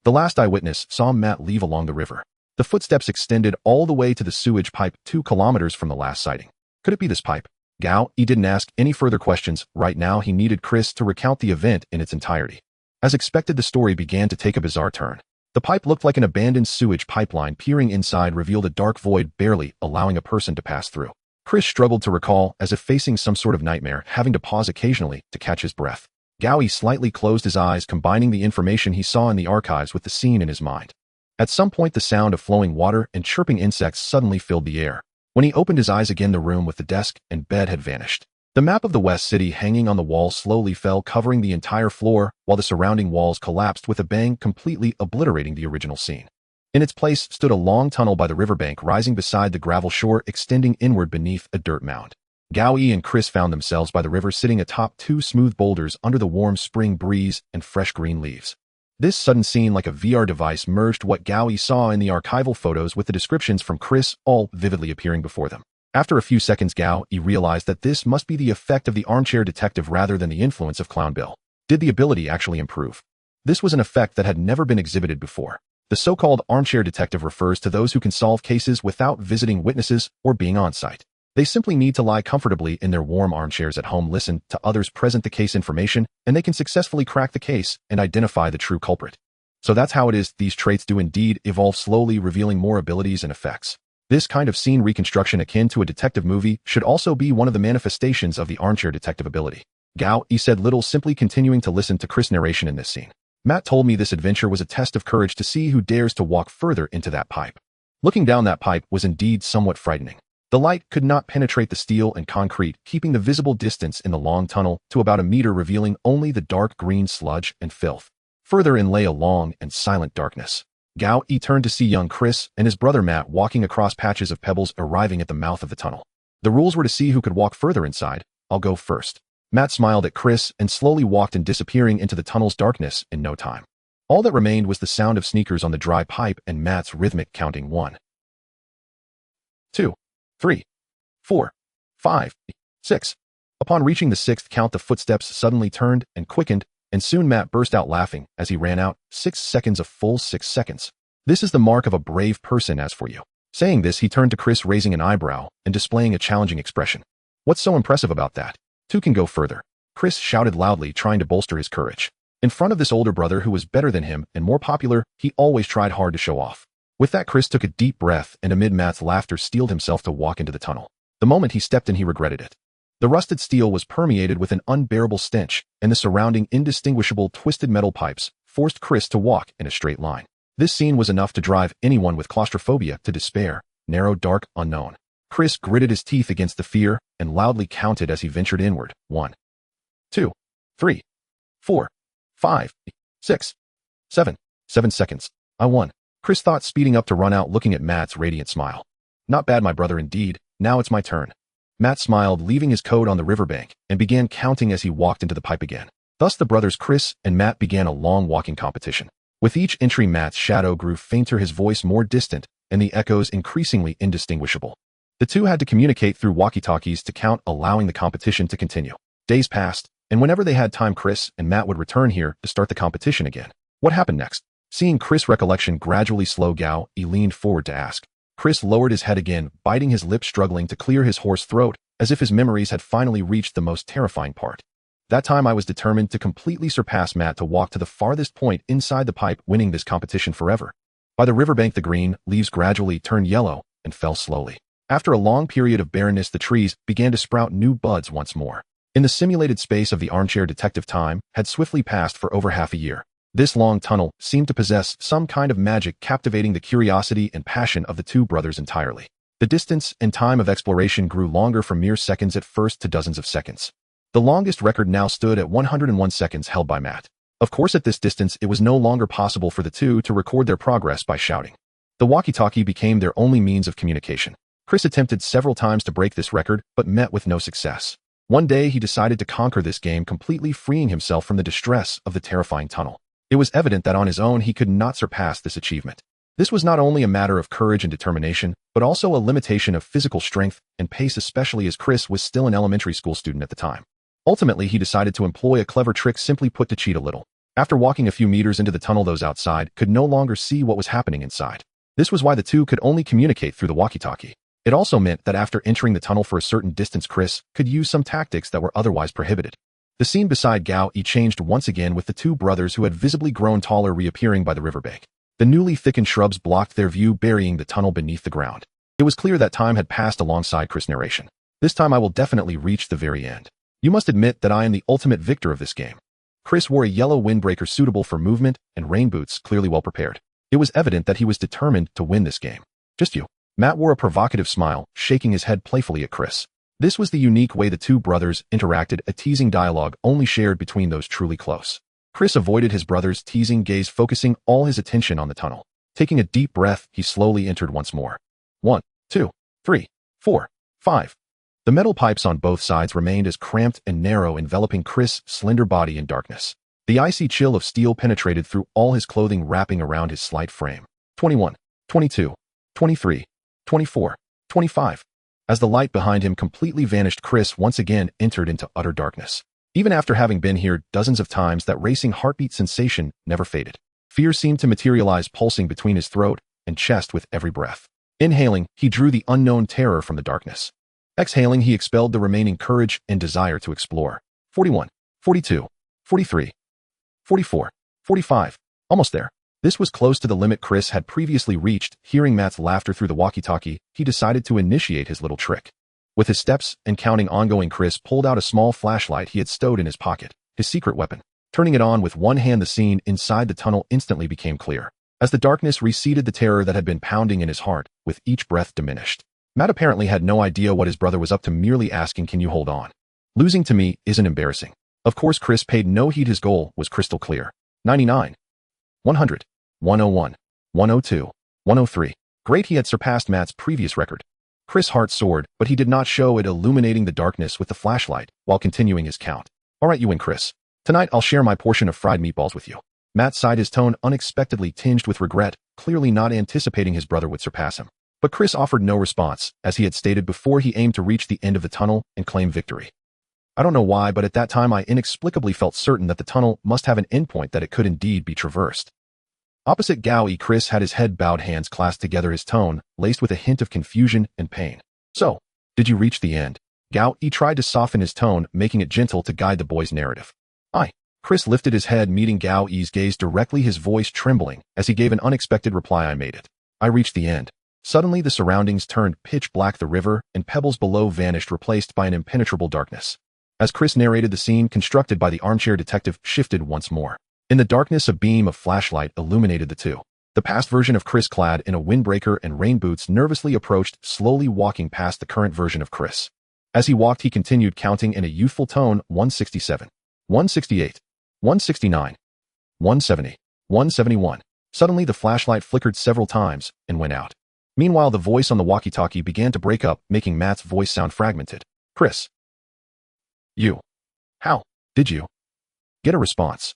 Speaker 1: "The last eyewitness saw Matt leave along the river. The footsteps extended all the way to the sewage pipe 2 kilometers from the last sighting. Could it be this pipe?" Gowie didn't ask any further questions. Right now he needed Chris to recount the event in its entirety. As expected, the story began to take a bizarre turn. The pipe looked like an abandoned sewage pipeline. Peering inside revealed a dark void, barely allowing a person to pass through. Chris struggled to recall, as if facing some sort of nightmare, having to pause occasionally to catch his breath. Gowie slightly closed his eyes, combining the information he saw in the archives with the scene in his mind. At some point, the sound of flowing water and chirping insects suddenly filled the air. When he opened his eyes again, the room with the desk and bed had vanished. The map of the West City hanging on the wall slowly fell, covering the entire floor, while the surrounding walls collapsed with a bang, completely obliterating the original scene. In its place stood a long tunnel by the riverbank, rising beside the gravel shore, extending inward beneath a dirt mound. Gowie and Chris found themselves by the river, sitting atop 2 smooth boulders under the warm spring breeze and fresh green leaves. This sudden scene, like a VR device, merged what Gowie saw in the archival photos with the descriptions from Chris, all vividly appearing before them. After a few seconds, Gowie realized that this must be the effect of the armchair detective rather than the influence of Clown Bill. Did the ability actually improve? This was an effect that had never been exhibited before. The so-called armchair detective refers to those who can solve cases without visiting witnesses or being on site. They simply need to lie comfortably in their warm armchairs at home, listen to others present the case information, and they can successfully crack the case and identify the true culprit. So that's how it is. These traits do indeed evolve slowly, revealing more abilities and effects. This kind of scene reconstruction, akin to a detective movie, should also be one of the manifestations of the armchair detective ability. Gowie said little, simply continuing to listen to Chris' narration in this scene. "Matt told me this adventure was a test of courage to see who dares to walk further into that pipe." Looking down that pipe was indeed somewhat frightening. The light could not penetrate the steel and concrete, keeping the visible distance in the long tunnel to about a meter, revealing only the dark green sludge and filth. Further in lay a long and silent darkness. Gowie turned to see young Chris and his brother Matt walking across patches of pebbles, arriving at the mouth of the tunnel. The rules were to see who could walk further inside. "I'll go first." Matt smiled at Chris and slowly walked in, disappearing into the tunnel's darkness in no time. All that remained was the sound of sneakers on the dry pipe and Matt's rhythmic counting 1, 2, 3, 4, 5, 6. Upon reaching the 6th count, the footsteps suddenly turned and quickened, and soon Matt burst out laughing as he ran out. 6 seconds, a full 6 seconds. This is the mark of a brave person. As for you. Saying this, he turned to Chris, raising an eyebrow and displaying a challenging expression. What's so impressive about that? 2 can go further. Chris shouted loudly, trying to bolster his courage. In front of this older brother who was better than him and more popular, he always tried hard to show off. With that, Chris took a deep breath and amid Matt's laughter steeled himself to walk into the tunnel. The moment he stepped in, he regretted it. The rusted steel was permeated with an unbearable stench, and the surrounding indistinguishable twisted metal pipes forced Chris to walk in a straight line. This scene was enough to drive anyone with claustrophobia to despair. Narrow, dark, unknown. Chris gritted his teeth against the fear and loudly counted as he ventured inward. 1, 2, 3, 4, 5, 6, 7. 7 seconds. I won. Chris thought, speeding up to run out, looking at Matt's radiant smile. Not bad, my brother, indeed. Now it's my turn. Matt smiled, leaving his coat on the riverbank, and began counting as he walked into the pipe again. Thus the brothers Chris and Matt began a long walking competition. With each entry, Matt's shadow grew fainter, his voice more distant, and the echoes increasingly indistinguishable. The two had to communicate through walkie-talkies to count, allowing the competition to continue. Days passed, and whenever they had time, Chris and Matt would return here to start the competition again. What happened next? Seeing Chris' recollection gradually slow, he leaned forward to ask. Chris lowered his head again, biting his lip, struggling to clear his hoarse throat, as if his memories had finally reached the most terrifying part. That time I was determined to completely surpass Matt, to walk to the farthest point inside the pipe, winning this competition forever. By the riverbank, the green leaves gradually turned yellow and fell slowly. After a long period of barrenness, the trees began to sprout new buds once more. In the simulated space of the armchair detective, time had swiftly passed for over half a year. This long tunnel seemed to possess some kind of magic, captivating the curiosity and passion of the two brothers entirely. The distance and time of exploration grew longer, from mere seconds at first to dozens of seconds. The longest record now stood at 101 seconds, held by Matt. Of course, at this distance, it was no longer possible for the two to record their progress by shouting. The walkie-talkie became their only means of communication. Chris attempted several times to break this record, but met with no success. One day, he decided to conquer this game completely, freeing himself from the distress of the terrifying tunnel. It was evident that on his own he could not surpass this achievement. This was not only a matter of courage and determination, but also a limitation of physical strength and pace, especially as Chris was still an elementary school student at the time. Ultimately, he decided to employ a clever trick, simply put, to cheat a little. After walking a few meters into the tunnel, those outside could no longer see what was happening inside. This was why the two could only communicate through the walkie-talkie. It also meant that after entering the tunnel for a certain distance, Chris could use some tactics that were otherwise prohibited. The scene beside Gao changed once again, with the two brothers, who had visibly grown taller, reappearing by the riverbank. The newly thickened shrubs blocked their view, burying the tunnel beneath the ground. It was clear that time had passed alongside Chris' narration. This time I will definitely reach the very end. You must admit that I am the ultimate victor of this game. Chris wore a yellow windbreaker suitable for movement and rain boots, clearly well prepared. It was evident that he was determined to win this game. Just you. Matt wore a provocative smile, shaking his head playfully at Chris. This was the unique way the two brothers interacted, a teasing dialogue only shared between those truly close. Chris avoided his brother's teasing gaze, focusing all his attention on the tunnel. Taking a deep breath, he slowly entered once more. 1, 2, 3, 4, 5. The metal pipes on both sides remained as cramped and narrow, enveloping Chris' slender body in darkness. The icy chill of steel penetrated through all his clothing, wrapping around his slight frame. 21, 22, 23, 24, 25. As the light behind him completely vanished, Chris once again entered into utter darkness. Even after having been here dozens of times, that racing heartbeat sensation never faded. Fear seemed to materialize, pulsing between his throat and chest with every breath. Inhaling, he drew the unknown terror from the darkness. Exhaling, he expelled the remaining courage and desire to explore. 41, 42, 43, 44, 45. Almost there. This was close to the limit Chris had previously reached. Hearing Matt's laughter through the walkie-talkie, he decided to initiate his little trick. With his steps and counting ongoing, Chris pulled out a small flashlight he had stowed in his pocket, his secret weapon. Turning it on with one hand, the scene inside the tunnel instantly became clear. As the darkness receded, the terror that had been pounding in his heart with each breath diminished. Matt apparently had no idea what his brother was up to, merely asking, "Can you hold on? Losing to me isn't embarrassing." Of course, Chris paid no heed. His goal was crystal clear. 99. 100, 101, 102, 103. Great, he had surpassed Matt's previous record. Chris' heart soared, but he did not show it, illuminating the darkness with the flashlight while continuing his count. "All right, you win, Chris. Tonight I'll share my portion of fried meatballs with you." Matt sighed, his tone unexpectedly tinged with regret, clearly not anticipating his brother would surpass him. But Chris offered no response, as he had stated before. He aimed to reach the end of the tunnel and claim victory. I don't know why, but at that time I inexplicably felt certain that the tunnel must have an endpoint, that it could indeed be traversed. Opposite Gao, Chris had his head bowed, hands clasped together, his tone laced with a hint of confusion and pain. So, did you reach the end? Gao tried to soften his tone, making it gentle to guide the boy's narrative. Chris lifted his head, meeting Gao's gaze directly, his voice trembling as he gave an unexpected reply. I made it. I reached the end. Suddenly the surroundings turned pitch black. The river and pebbles below vanished, replaced by an impenetrable darkness. As Chris narrated, the scene constructed by the armchair detective shifted once more. In the darkness, a beam of flashlight illuminated the two. The past version of Chris, clad in a windbreaker and rain boots, nervously approached, slowly walking past the current version of Chris. As he walked, he continued counting in a youthful tone: 167, 168, 169, 170, 171. Suddenly the flashlight flickered several times and went out. Meanwhile, the voice on the walkie-talkie began to break up, making Matt's voice sound fragmented. Chris. How did you get a response?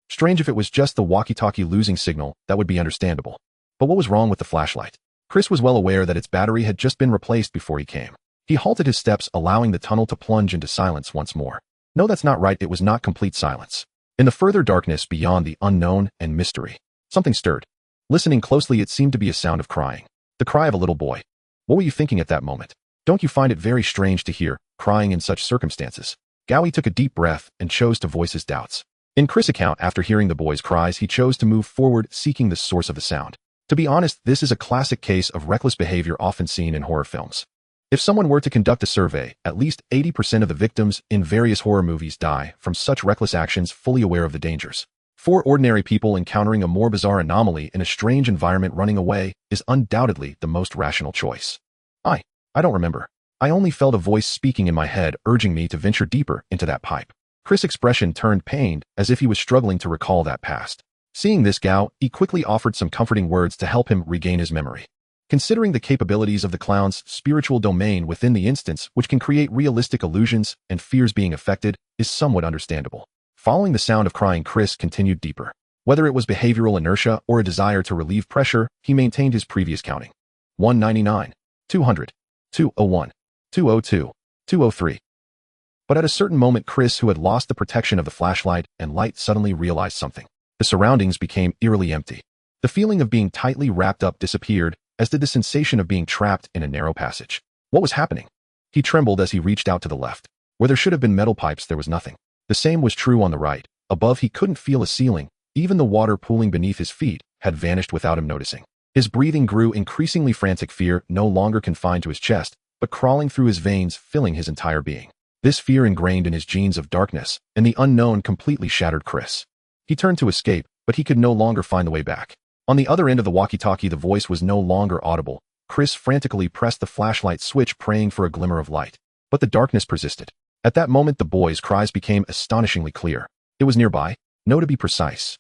Speaker 1: Strange. If it was just the walkie-talkie losing signal, that would be understandable. But what was wrong with the flashlight? Chris was well aware that its battery had just been replaced before he came. He halted his steps, allowing the tunnel to plunge into silence once more. No, that's not right. It was not complete silence. In the further darkness beyond the unknown and mystery, something stirred. Listening closely, it seemed to be a sound of crying. The cry of a little boy. What were you thinking at that moment? Don't you find it very strange to hear crying in such circumstances? Gao took a deep breath and chose to voice his doubts. In Chris' account, after hearing the boy's cries, he chose to move forward, seeking the source of the sound. To be honest, this is a classic case of reckless behavior often seen in horror films. If someone were to conduct a survey, at least 80% of the victims in various horror movies die from such reckless actions, fully aware of the dangers. For ordinary people, encountering a more bizarre anomaly in a strange environment, running away is undoubtedly the most rational choice. I don't remember. I only felt a voice speaking in my head, urging me to venture deeper into that pipe. Chris' expression turned pained, as if he was struggling to recall that past. Seeing this, Gao quickly offered some comforting words to help him regain his memory. Considering the capabilities of the clown's spiritual domain within the instance, which can create realistic illusions and fears being affected, is somewhat understandable. Following the sound of crying, Chris continued deeper. Whether it was behavioral inertia or a desire to relieve pressure, he maintained his previous counting. 199, 200, 201, 202, 203. But at a certain moment, Chris, who had lost the protection of the flashlight and light, suddenly realized something. The surroundings became eerily empty. The feeling of being tightly wrapped up disappeared, as did the sensation of being trapped in a narrow passage. What was happening? He trembled as he reached out to the left. Where there should have been metal pipes, there was nothing. The same was true on the right. Above, he couldn't feel a ceiling. Even the water pooling beneath his feet had vanished without him noticing. His breathing grew increasingly frantic, fear no longer confined to his chest, but crawling through his veins, filling his entire being. This fear, ingrained in his genes of darkness and the unknown, completely shattered Chris. He turned to escape, but he could no longer find the way back. On the other end of the walkie-talkie, the voice was no longer audible. Chris frantically pressed the flashlight switch, praying for a glimmer of light. But the darkness persisted. At that moment, the boy's cries became astonishingly clear. It was nearby. No, to be precise,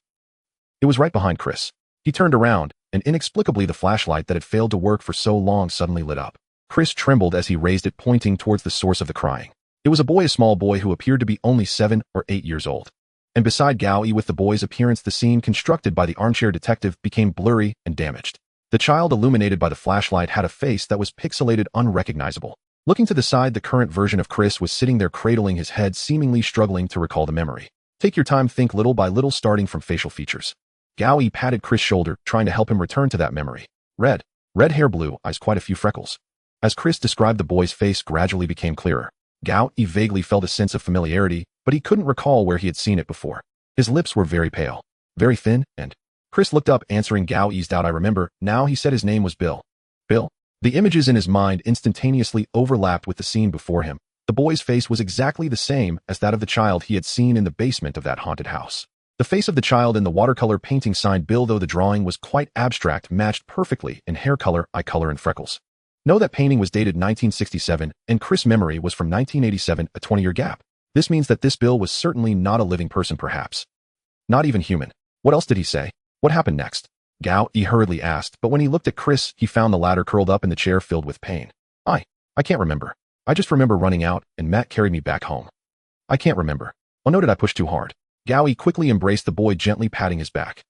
Speaker 1: it was right behind Chris. He turned around, and inexplicably the flashlight that had failed to work for so long suddenly lit up. Chris trembled as he raised it, pointing towards the source of the crying. It was a small boy who appeared to be only 7 or 8 years old. And beside Gao, with the boy's appearance, the scene constructed by the armchair detective became blurry and damaged. The child, illuminated by the flashlight, had a face that was pixelated, unrecognizable. Looking to the side, the current version of Chris was sitting there, cradling his head, seemingly struggling to recall the memory. Take your time, think little by little, starting from facial features. Gao patted Chris' shoulder, trying to help him return to that memory. Red hair, blue eyes, quite a few freckles. As Chris described, the boy's face gradually became clearer. Gao vaguely felt a sense of familiarity, but he couldn't recall where he had seen it before. His lips were very pale, very thin, and Chris looked up, answering Gao's doubt. I remember. Now, he said his name was Bill. Bill? The images in his mind instantaneously overlapped with the scene before him. The boy's face was exactly the same as that of the child he had seen in the basement of that haunted house. The face of the child in the watercolor painting signed Bill, though the drawing was quite abstract, matched perfectly in hair color, eye color, and freckles. No, that painting was dated 1967, and Chris' memory was from 1987, a 20-year gap. This means that this Bill was certainly not a living person, perhaps not even human. What else did he say? What happened next? Gao hurriedly asked, but when he looked at Chris, he found the latter curled up in the chair, filled with pain. I can't remember. I just remember running out, and Matt carried me back home. I can't remember. Oh no, did I push too hard? Gowie quickly embraced the boy, gently patting his back.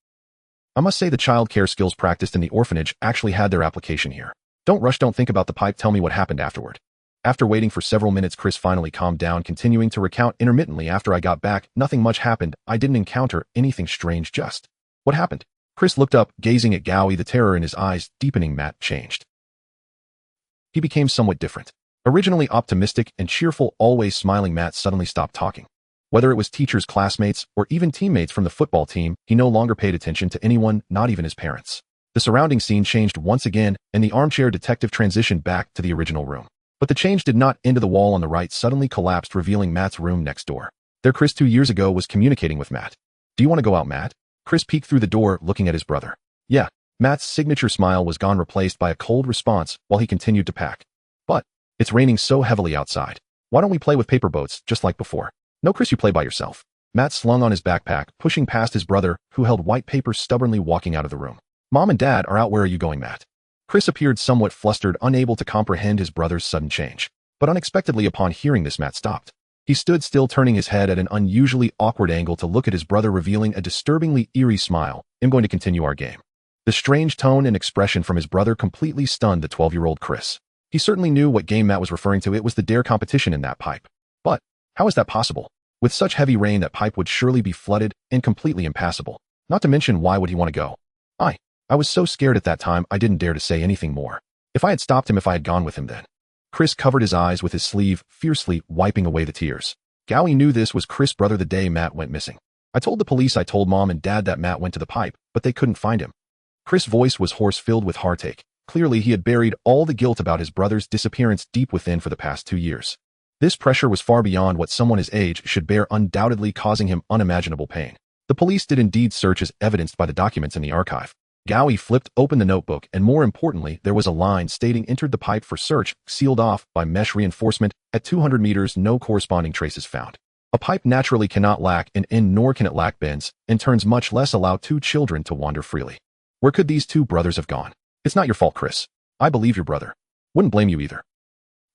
Speaker 1: I must say the child care skills practiced in the orphanage actually had their application here. Don't rush, don't think about the pipe, tell me what happened afterward. After waiting for several minutes, Chris finally calmed down, continuing to recount intermittently. After I got back, nothing much happened. I didn't encounter anything strange, just... What happened? Chris looked up, gazing at Gowie, the terror in his eyes deepening. Matt changed. He became somewhat different. Originally optimistic and cheerful, always smiling, Matt suddenly stopped talking. Whether it was teachers, classmates, or even teammates from the football team, he no longer paid attention to anyone, not even his parents. The surrounding scene changed once again, and the armchair detective transitioned back to the original room. But the change did not end. The wall on the right suddenly collapsed, revealing Matt's room next door. There, Chris 2 years ago was communicating with Matt. Do you want to go out, Matt? Chris peeked through the door, looking at his brother. Yeah. Matt's signature smile was gone, replaced by a cold response while he continued to pack. But it's raining so heavily outside. Why don't we play with paper boats, just like before? No, Chris, you play by yourself. Matt slung on his backpack, pushing past his brother, who held white paper, stubbornly walking out of the room. Mom and Dad are out. Where are you going, Matt? Chris appeared somewhat flustered, unable to comprehend his brother's sudden change. But unexpectedly, upon hearing this, Matt stopped. He stood still, turning his head at an unusually awkward angle to look at his brother, revealing a disturbingly eerie smile. I'm going to continue our game. The strange tone and expression from his brother completely stunned the 12-year-old Chris. He certainly knew what game Matt was referring to. It was the dare competition in that pipe. But how is that possible? With such heavy rain, that pipe would surely be flooded and completely impassable. Not to mention, why would he want to go? I was so scared at that time, I didn't dare to say anything more. If I had stopped him, if I had gone with him then. Chris covered his eyes with his sleeve, fiercely wiping away the tears. Gowie knew this was Chris' brother the day Matt went missing. I told the police, I told Mom and Dad that Matt went to the pipe, but they couldn't find him. Chris' voice was hoarse, filled with heartache. Clearly, he had buried all the guilt about his brother's disappearance deep within for the past 2 years. This pressure was far beyond what someone his age should bear, undoubtedly causing him unimaginable pain. The police did indeed search, as evidenced by the documents in the archive. Gowie flipped open the notebook, and more importantly, there was a line stating entered the pipe for search, sealed off by mesh reinforcement. At 200 meters, no corresponding traces found. A pipe naturally cannot lack an end, nor can it lack bends and turns, much less allow 2 children to wander freely. Where could these 2 brothers have gone? It's not your fault, Chris. I believe your brother. Wouldn't blame you either.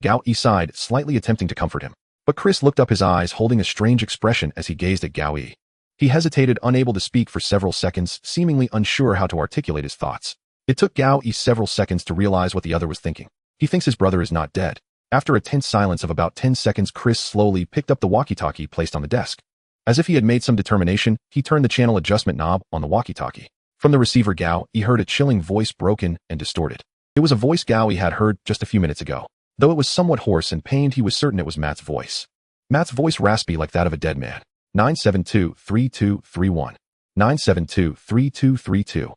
Speaker 1: Gowie sighed, slightly attempting to comfort him. But Chris looked up, his eyes holding a strange expression as he gazed at Gowie. He hesitated, unable to speak for several seconds, seemingly unsure how to articulate his thoughts. It took Gowie several seconds to realize what the other was thinking. He thinks his brother is not dead. After a tense silence of about 10 seconds, Chris slowly picked up the walkie-talkie placed on the desk. As if he had made some determination, he turned the channel adjustment knob on the walkie-talkie. From the receiver, Gowie heard a chilling voice, broken and distorted. It was a voice Gowie had heard just a few minutes ago. Though it was somewhat hoarse and pained, he was certain it was Matt's voice. Matt's voice, raspy like that of a dead man. 972-3231. 972-3232.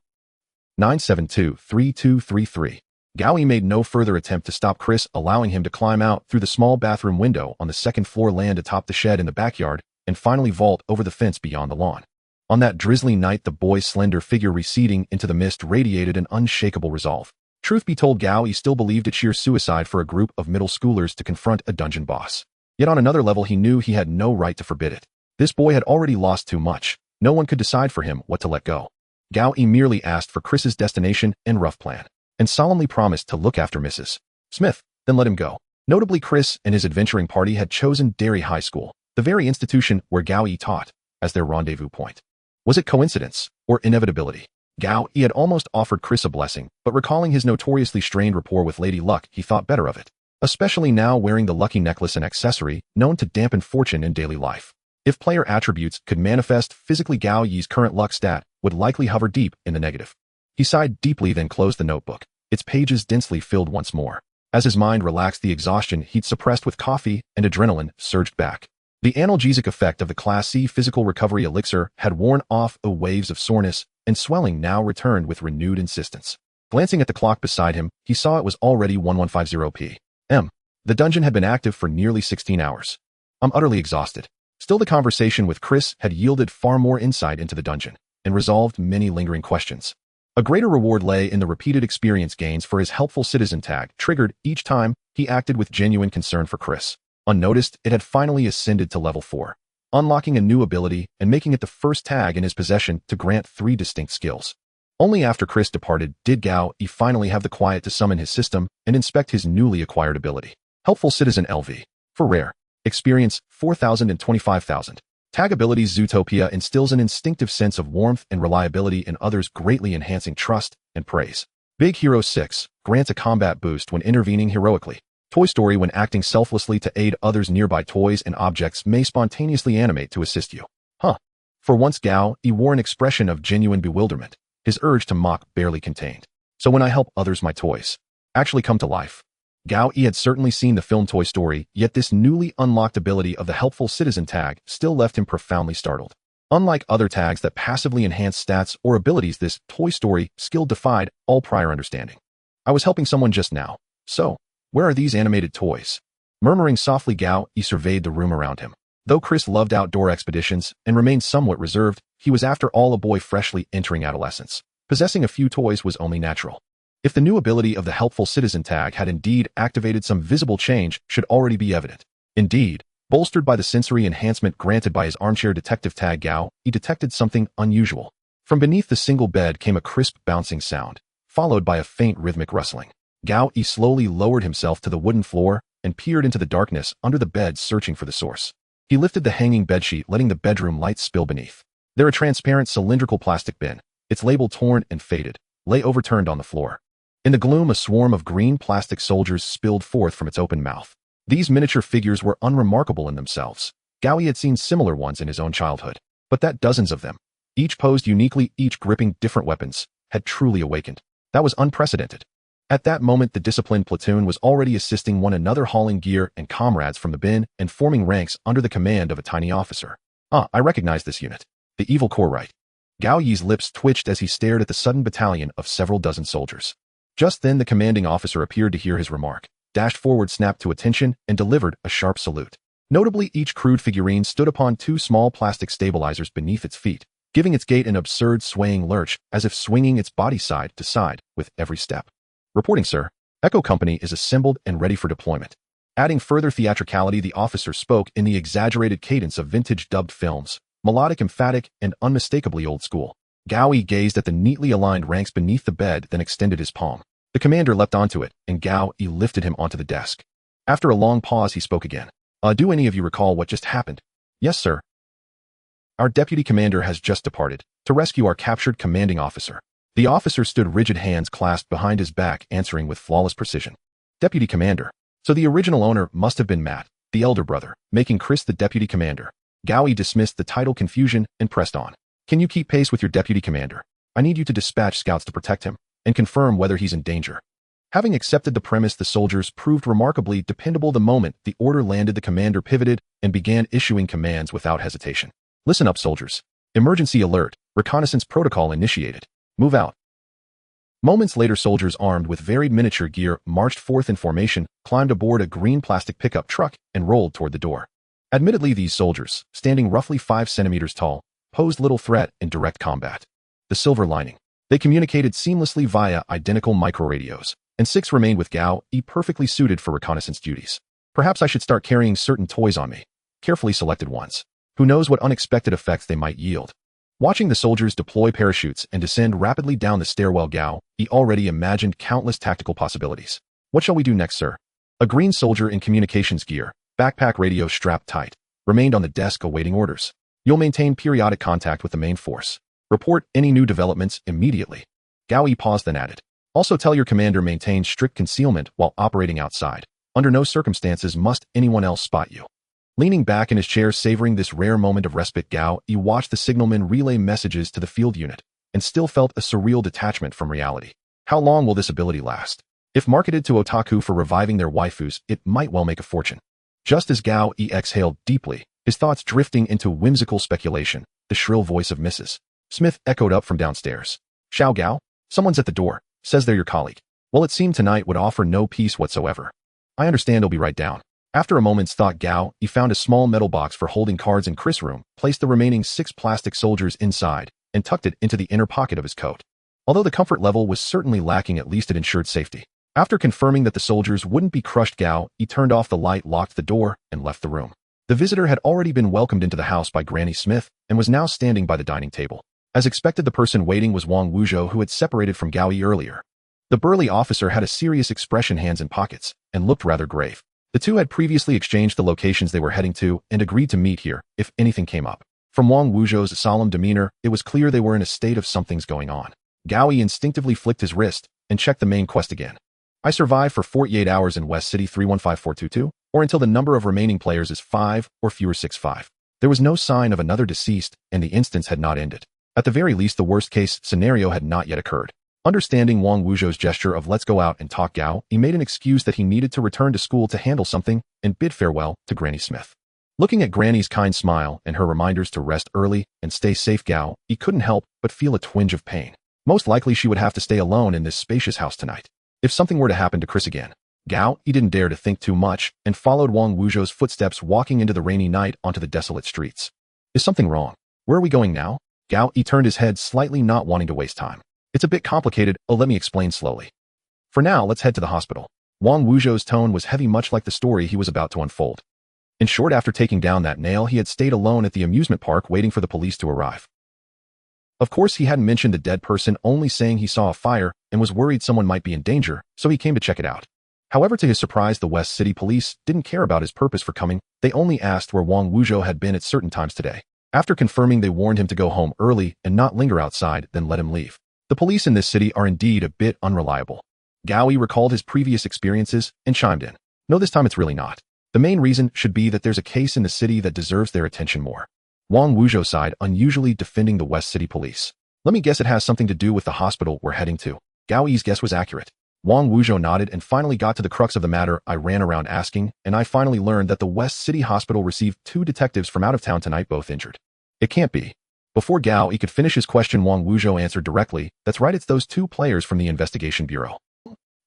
Speaker 1: 972-3233. Gowie made no further attempt to stop Chris, allowing him to climb out through the small bathroom window on the second floor, land atop the shed in the backyard, and finally vault over the fence beyond the lawn. On that drizzly night, the boy's slender figure receding into the mist radiated an unshakable resolve. Truth be told, Gowie still believed it sheer suicide for a group of middle schoolers to confront a dungeon boss. Yet on another level, he knew he had no right to forbid it. This boy had already lost too much. No one could decide for him what to let go. Gowie merely asked for Chris's destination and rough plan, and solemnly promised to look after Mrs. Smith, then let him go. Notably, Chris and his adventuring party had chosen Derry High School, the very institution where Gowie taught, as their rendezvous point. Was it coincidence or inevitability? Gowie had almost offered Chris a blessing, but recalling his notoriously strained rapport with Lady Luck, he thought better of it, especially now wearing the lucky necklace, an accessory known to dampen fortune in daily life. If player attributes could manifest physically, Gowie's current luck stat would likely hover deep in the negative. He sighed deeply, then closed the notebook, its pages densely filled once more. As his mind relaxed, the exhaustion he'd suppressed with coffee and adrenaline surged back. The analgesic effect of the Class C physical recovery elixir had worn off. Waves of soreness and swelling now returned with renewed insistence. Glancing at the clock beside him, he saw it was already 1150 p.m. The dungeon had been active for nearly 16 hours. I'm utterly exhausted. Still, the conversation with Chris had yielded far more insight into the dungeon and resolved many lingering questions. A greater reward lay in the repeated experience gains for his helpful citizen tag, triggered each time he acted with genuine concern for Chris. Unnoticed, it had finally ascended to level 4, unlocking a new ability and making it the first tag in his possession to grant 3 distinct skills. Only after Chris departed did Gowie finally have the quiet to summon his system and inspect his newly acquired ability. Helpful Citizen LV. For rare. Experience 4,000 and 25,000. Tag abilities Zootopia instills an instinctive sense of warmth and reliability in others, greatly enhancing trust and praise. Big Hero 6 grants a combat boost when intervening heroically. Toy Story, when acting selflessly to aid others, nearby toys and objects may spontaneously animate to assist you. Huh. For once Gao wore an expression of genuine bewilderment, his urge to mock barely contained. So when I help others, my toys actually come to life. Gao had certainly seen the film Toy Story, yet this newly unlocked ability of the helpful citizen tag still left him profoundly startled. Unlike other tags that passively enhance stats or abilities, this Toy Story skill defied all prior understanding. I was helping someone just now. So, where are these animated toys? Murmuring softly, Gao surveyed the room around him. Though Chris loved outdoor expeditions and remained somewhat reserved, he was after all a boy freshly entering adolescence. Possessing a few toys was only natural. If the new ability of the helpful citizen tag had indeed activated, some visible change should already be evident. Indeed, bolstered by the sensory enhancement granted by his armchair detective tag, Gao detected something unusual. From beneath the single bed came a crisp bouncing sound, followed by a faint rhythmic rustling. Gao slowly lowered himself to the wooden floor and peered into the darkness under the bed, searching for the source. He lifted the hanging bedsheet, letting the bedroom lights spill beneath. There, a transparent cylindrical plastic bin, its label torn and faded, lay overturned on the floor. In the gloom, a swarm of green plastic soldiers spilled forth from its open mouth. These miniature figures were unremarkable in themselves. Gao had seen similar ones in his own childhood, but that dozens of them, each posed uniquely, each gripping different weapons, had truly awakened. That was unprecedented. At that moment, the disciplined platoon was already assisting one another, hauling gear and comrades from the bin and forming ranks under the command of a tiny officer. Ah, I recognize this unit. The Evil Corps, right? Gao Yi's lips twitched as he stared at the sudden battalion of several dozen soldiers. Just then, the commanding officer appeared to hear his remark, dashed forward, snapped to attention, and delivered a sharp salute. Notably, each crude figurine stood upon two small plastic stabilizers beneath its feet, giving its gait an absurd swaying lurch, as if swinging its body side to side with every step. Reporting, sir. Echo Company is assembled and ready for deployment. Adding further theatricality, the officer spoke in the exaggerated cadence of vintage dubbed films, melodic, emphatic, and unmistakably old school. Gao gazed at the neatly aligned ranks beneath the bed, then extended his palm. The commander leapt onto it, and Gao lifted him onto the desk. After a long pause, he spoke again. Do any of you recall what just happened? Yes, sir. Our deputy commander has just departed to rescue our captured commanding officer. The officer stood rigid, hands clasped behind his back, answering with flawless precision. Deputy commander. So the original owner must have been Matt, the elder brother, making Chris the deputy commander. Gao dismissed the title confusion and pressed on. Can you keep pace with your deputy commander? I need you to dispatch scouts to protect him and confirm whether he's in danger. Having accepted the premise, the soldiers proved remarkably dependable. The moment the order landed, the commander pivoted and began issuing commands without hesitation. Listen up, soldiers. Emergency alert. Reconnaissance protocol initiated. Move out. Moments later, soldiers armed with varied miniature gear marched forth in formation, climbed aboard a green plastic pickup truck, and rolled toward the door. Admittedly, these soldiers, standing roughly 5 centimeters tall, posed little threat in direct combat. The silver lining. They communicated seamlessly via identical microradios, and 6 remained with Gao, perfectly suited for reconnaissance duties. Perhaps I should start carrying certain toys on me, carefully selected ones. Who knows what unexpected effects they might yield. Watching the soldiers deploy parachutes and descend rapidly down the stairwell, Gao already imagined countless tactical possibilities. What shall we do next, sir? A green soldier in communications gear, backpack radio strapped tight, remained on the desk awaiting orders. You'll maintain periodic contact with the main force. Report any new developments immediately. Gao paused, then added. Also tell your commander maintain strict concealment while operating outside. Under no circumstances must anyone else spot you. Leaning back in his chair, savoring this rare moment of respite, Gao watched the signalman relay messages to the field unit and still felt a surreal detachment from reality. How long will this ability last? If marketed to otaku for reviving their waifus, it might well make a fortune. Just as Gao exhaled deeply, his thoughts drifting into whimsical speculation, the shrill voice of Mrs. Smith echoed up from downstairs. Xiao Gao? Someone's at the door. Says they're your colleague. Well, it seemed tonight would offer no peace whatsoever. I understand, I'll be right down. After a moment's thought, Gao found a small metal box for holding cards in Chris' room, placed the remaining 6 plastic soldiers inside, and tucked it into the inner pocket of his coat. Although the comfort level was certainly lacking, at least it ensured safety. After confirming that the soldiers wouldn't be crushed, Gao turned off the light, locked the door, and left the room. The visitor had already been welcomed into the house by Granny Smith and was now standing by the dining table. As expected, the person waiting was Wang Wuzhou, who had separated from Gao earlier. The burly officer had a serious expression, hands in pockets, and looked rather grave. The two had previously exchanged the locations they were heading to and agreed to meet here if anything came up. From Wang Wuzhou's solemn demeanor, it was clear they were in a state of something's going on. Gao Yi instinctively flicked his wrist and checked the main quest again. I survive for 48 hours in West City 315422, or until the number of remaining players is 5 or fewer 65. There was no sign of another deceased, and the instance had not ended. At the very least, the worst-case scenario had not yet occurred. Understanding Wang Wuzhou's gesture of let's go out and talk Gao, he made an excuse that he needed to return to school to handle something and bid farewell to Granny Smith. Looking at Granny's kind smile and her reminders to rest early and stay safe Gao, he couldn't help but feel a twinge of pain. Most likely she would have to stay alone in this spacious house tonight. If something were to happen to Chris again, Gao, he didn't dare to think too much and followed Wang Wuzhou's footsteps walking into the rainy night onto the desolate streets. Is something wrong? Where are we going now? Gao, he turned his head slightly, not wanting to waste time. It's a bit complicated, let me explain slowly. For now, let's head to the hospital. Wang Wuzhou's tone was heavy, much like the story he was about to unfold. In short, after taking down that nail, he had stayed alone at the amusement park waiting for the police to arrive. Of course, he hadn't mentioned the dead person, only saying he saw a fire and was worried someone might be in danger, so he came to check it out. However, to his surprise, the West City police didn't care about his purpose for coming. They only asked where Wang Wuzhou had been at certain times today. After confirming, they warned him to go home early and not linger outside, then let him leave. The police in this city are indeed a bit unreliable. Gao Yi recalled his previous experiences and chimed in. No, this time it's really not. The main reason should be that there's a case in the city that deserves their attention more. Wang Wuzhou sighed, unusually defending the West City police. Let me guess it has something to do with the hospital we're heading to. Gao Yi's guess was accurate. Wang Wuzhou nodded and finally got to the crux of the matter. I ran around asking, and I finally learned that the West City Hospital received 2 detectives from out of town tonight, both injured. It can't be. Before Gao Yi could finish his question, Wang Wuzhou answered directly, that's right, it's those 2 players from the investigation bureau.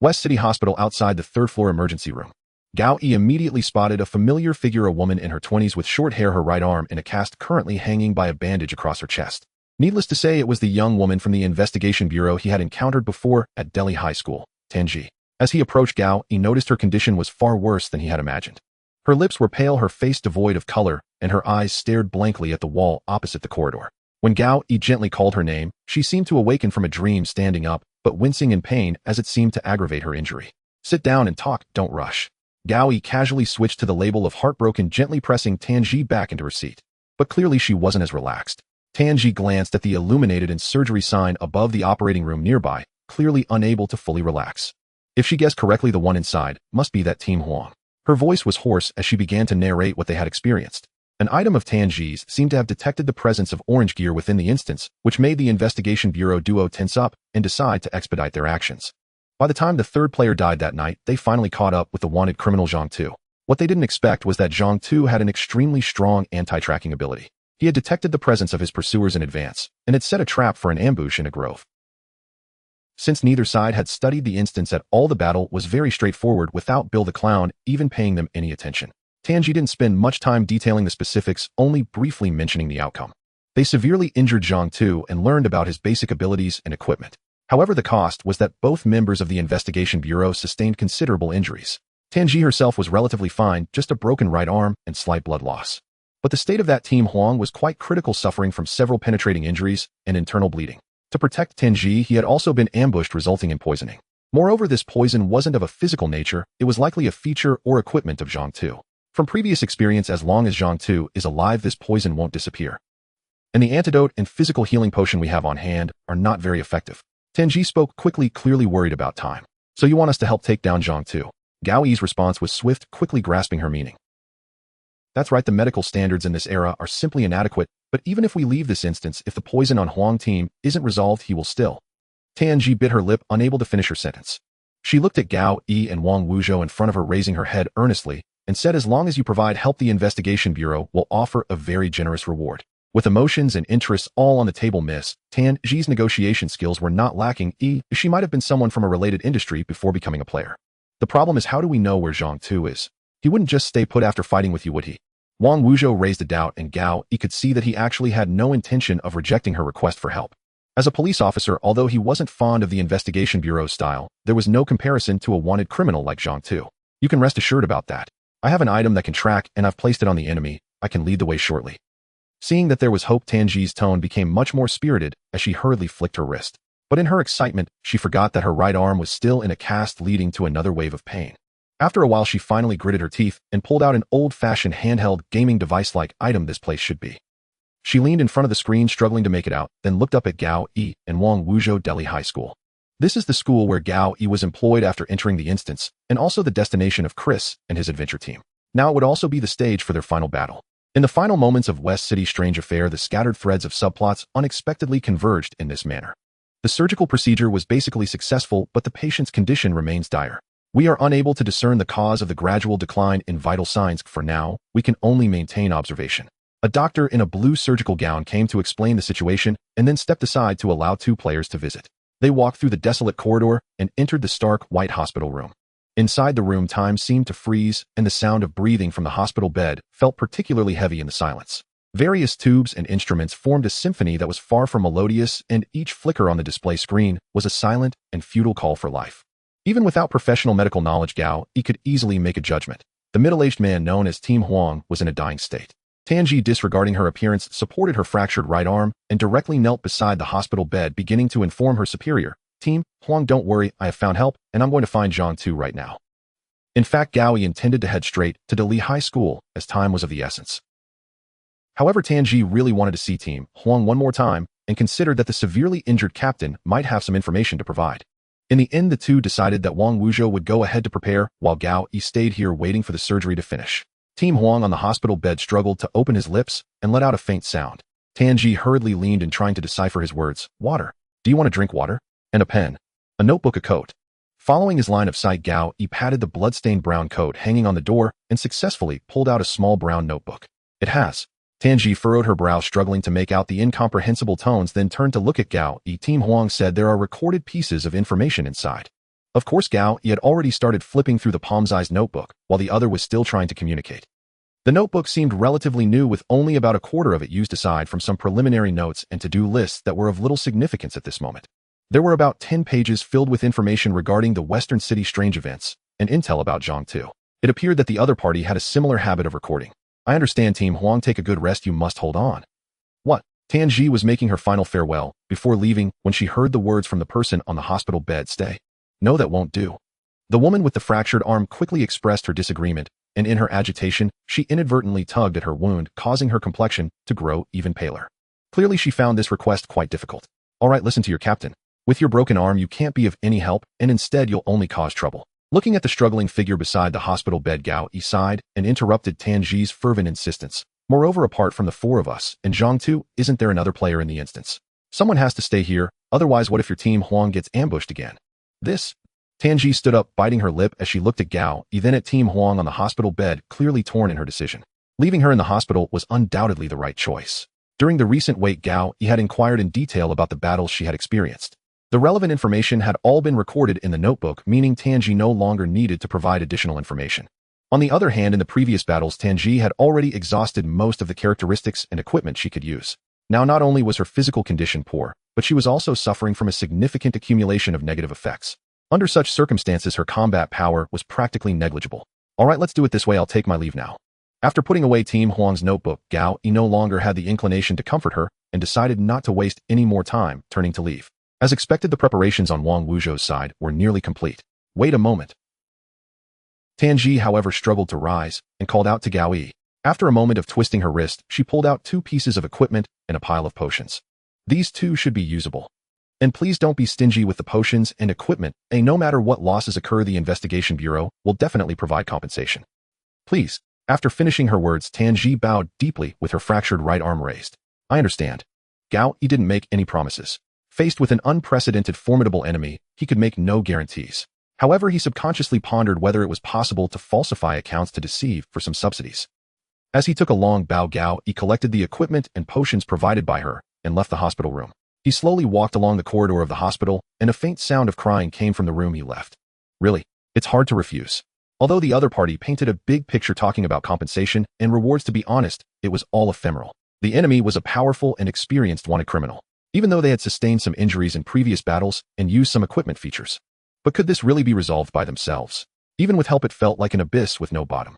Speaker 1: West City Hospital outside the 3rd floor emergency room. Gao Yi immediately spotted a familiar figure, a woman in her 20s with short hair, her right arm in a cast, currently hanging by a bandage across her chest. Needless to say, it was the young woman from the investigation bureau he had encountered before at Delhi High School, Tanji. As he approached Gao, he noticed her condition was far worse than he had imagined. Her lips were pale, her face devoid of color, and her eyes stared blankly at the wall opposite the corridor. When Gao Yi gently called her name, she seemed to awaken from a dream, standing up, but wincing in pain as it seemed to aggravate her injury. Sit down and talk, don't rush. Gao Yi casually switched to the label of heartbroken, gently pressing Tanji back into her seat. But clearly she wasn't as relaxed. Tanji glanced at the illuminated and surgery sign above the operating room nearby, clearly unable to fully relax. If she guessed correctly, the one inside must be that Team Huang. Her voice was hoarse as she began to narrate what they had experienced. An item of Tanji's seemed to have detected the presence of orange gear within the instance, which made the investigation bureau duo tense up and decide to expedite their actions. By the time the 3rd player died that night, they finally caught up with the wanted criminal Zhang Tu. What they didn't expect was that Zhang Tu had an extremely strong anti-tracking ability. He had detected the presence of his pursuers in advance, and had set a trap for an ambush in a grove. Since neither side had studied the instance at all, the battle was very straightforward without Bill the Clown even paying them any attention. Tanji didn't spend much time detailing the specifics, only briefly mentioning the outcome. They severely injured Zhang Tu and learned about his basic abilities and equipment. However, the cost was that both members of the investigation bureau sustained considerable injuries. Tanji herself was relatively fine, just a broken right arm and slight blood loss. But the state of that Team Huang was quite critical, suffering from several penetrating injuries and internal bleeding. To protect Tanji, he had also been ambushed, resulting in poisoning. Moreover, this poison wasn't of a physical nature, it was likely a feature or equipment of Zhang Tu. From previous experience, as long as Zhang Tu is alive, this poison won't disappear. And the antidote and physical healing potion we have on hand are not very effective. Tanji spoke quickly, clearly worried about time. So you want us to help take down Zhang Tu? Gao Yi's response was swift, quickly grasping her meaning. That's right, the medical standards in this era are simply inadequate, but even if we leave this instance, if the poison on Huang team isn't resolved, he will still. Tanji bit her lip, unable to finish her sentence. She looked at Gao Yi and Wang Wuzhou in front of her, raising her head earnestly, and said, as long as you provide help, the investigation bureau will offer a very generous reward. With emotions and interests all on the table, Miss Tanji's negotiation skills were not lacking. She might have been someone from a related industry before becoming a player. The problem is, how do we know where Zhang Tu is? He wouldn't just stay put after fighting with you, would he? Wang Wuzhou raised a doubt, and Gao Yi could see that he actually had no intention of rejecting her request for help. As a police officer, although he wasn't fond of the investigation bureau's style, there was no comparison to a wanted criminal like Zhang Tu. You can rest assured about that. I have an item that can track, and I've placed it on the enemy. I can lead the way shortly. Seeing that there was hope, Tanji's tone became much more spirited as she hurriedly flicked her wrist. But in her excitement, she forgot that her right arm was still in a cast, leading to another wave of pain. After a while, she finally gritted her teeth and pulled out an old-fashioned handheld gaming device-like item this place should be. She leaned in front of the screen, struggling to make it out, then looked up at Gao Yi and Wang Wuzhou Delhi High School. This is the school where Gao Yi was employed after entering the instance, and also the destination of Chris and his adventure team. Now it would also be the stage for their final battle. In the final moments of West City's strange affair, the scattered threads of subplots unexpectedly converged in this manner. The surgical procedure was basically successful, but the patient's condition remains dire. We are unable to discern the cause of the gradual decline in vital signs. For now, we can only maintain observation. A doctor in a blue surgical gown came to explain the situation and then stepped aside to allow two players to visit. They walked through the desolate corridor and entered the stark, white hospital room. Inside the room, time seemed to freeze, and the sound of breathing from the hospital bed felt particularly heavy in the silence. Various tubes and instruments formed a symphony that was far from melodious, and each flicker on the display screen was a silent and futile call for life. Even without professional medical knowledge, Gao Yi could easily make a judgment. The middle-aged man known as Team Huang was in a dying state. Tanji, disregarding her appearance, supported her fractured right arm and directly knelt beside the hospital bed, beginning to inform her superior, "Team Huang, don't worry, I have found help, and I'm going to find Zhang Tu right now." In fact, Gao Yi intended to head straight to Delhi High School, as time was of the essence. However, Tanji really wanted to see Team Huang one more time and considered that the severely injured captain might have some information to provide. In the end, the two decided that Wang Wuzhou would go ahead to prepare, while Gao Yi stayed here waiting for the surgery to finish. Team Huang on the hospital bed struggled to open his lips and let out a faint sound. Tanji hurriedly leaned in, trying to decipher his words. "Water. Do you want to drink water? And a pen. A notebook, a coat." Following his line of sight, Gao Yi patted the blood-stained brown coat hanging on the door and successfully pulled out a small brown notebook. "It has." Tanji furrowed her brow, struggling to make out the incomprehensible tones, then turned to look at Gao Yi. Team Huang said there are recorded pieces of information inside. Of course, Gao Yi had already started flipping through the palm-sized notebook, while the other was still trying to communicate. The notebook seemed relatively new, with only about a quarter of it used, aside from some preliminary notes and to-do lists that were of little significance at this moment. There were about 10 pages filled with information regarding the Western City strange events and intel about Zhang Tu. It appeared that the other party had a similar habit of recording. "I understand, Team Huang, take a good rest, you must hold on." "What?" Tanji was making her final farewell before leaving when she heard the words from the person on the hospital bed. "Stay." "No, that won't do." The woman with the fractured arm quickly expressed her disagreement, and in her agitation, she inadvertently tugged at her wound, causing her complexion to grow even paler. Clearly, she found this request quite difficult. "All right, listen to your captain. With your broken arm, you can't be of any help, and instead you'll only cause trouble." Looking at the struggling figure beside the hospital bed, Gao Yi sighed and interrupted Tanji's fervent insistence. "Moreover, apart from the four of us and Zhang Tu, isn't there another player in the instance? Someone has to stay here, otherwise what if your Team Huang gets ambushed again?" "This?" Tanji stood up, biting her lip as she looked at Gao Yi, then at Team Huang on the hospital bed, clearly torn in her decision. Leaving her in the hospital was undoubtedly the right choice. During the recent wait, Gao Yi had inquired in detail about the battles she had experienced. The relevant information had all been recorded in the notebook, meaning Tanji no longer needed to provide additional information. On the other hand, in the previous battles, Tanji had already exhausted most of the characteristics and equipment she could use. Now, not only was her physical condition poor, but she was also suffering from a significant accumulation of negative effects. Under such circumstances, her combat power was practically negligible. "All right, let's do it this way. I'll take my leave now." After putting away Team Huang's notebook, Gao Yi no longer had the inclination to comfort her and decided not to waste any more time, turning to leave. As expected, the preparations on Wang Wuzhou's side were nearly complete. "Wait a moment." Tanji, however, struggled to rise and called out to Gao Yi. After a moment of twisting her wrist, she pulled out 2 pieces of equipment and a pile of potions. "These 2 should be usable. And please don't be stingy with the potions and equipment, and no matter what losses occur, the Investigation Bureau will definitely provide compensation. Please." After finishing her words, Tanji bowed deeply with her fractured right arm raised. "I understand." Gao Yi didn't make any promises. Faced with an unprecedented, formidable enemy, he could make no guarantees. However, he subconsciously pondered whether it was possible to falsify accounts to deceive for some subsidies. As he took a long bow, Gao Yi collected the equipment and potions provided by her and left the hospital room. He slowly walked along the corridor of the hospital, and a faint sound of crying came from the room he left. Really, it's hard to refuse. Although the other party painted a big picture talking about compensation and rewards, to be honest, it was all ephemeral. The enemy was a powerful and experienced wanted criminal, even though they had sustained some injuries in previous battles and used some equipment features. But could this really be resolved by themselves? Even with help, it felt like an abyss with no bottom.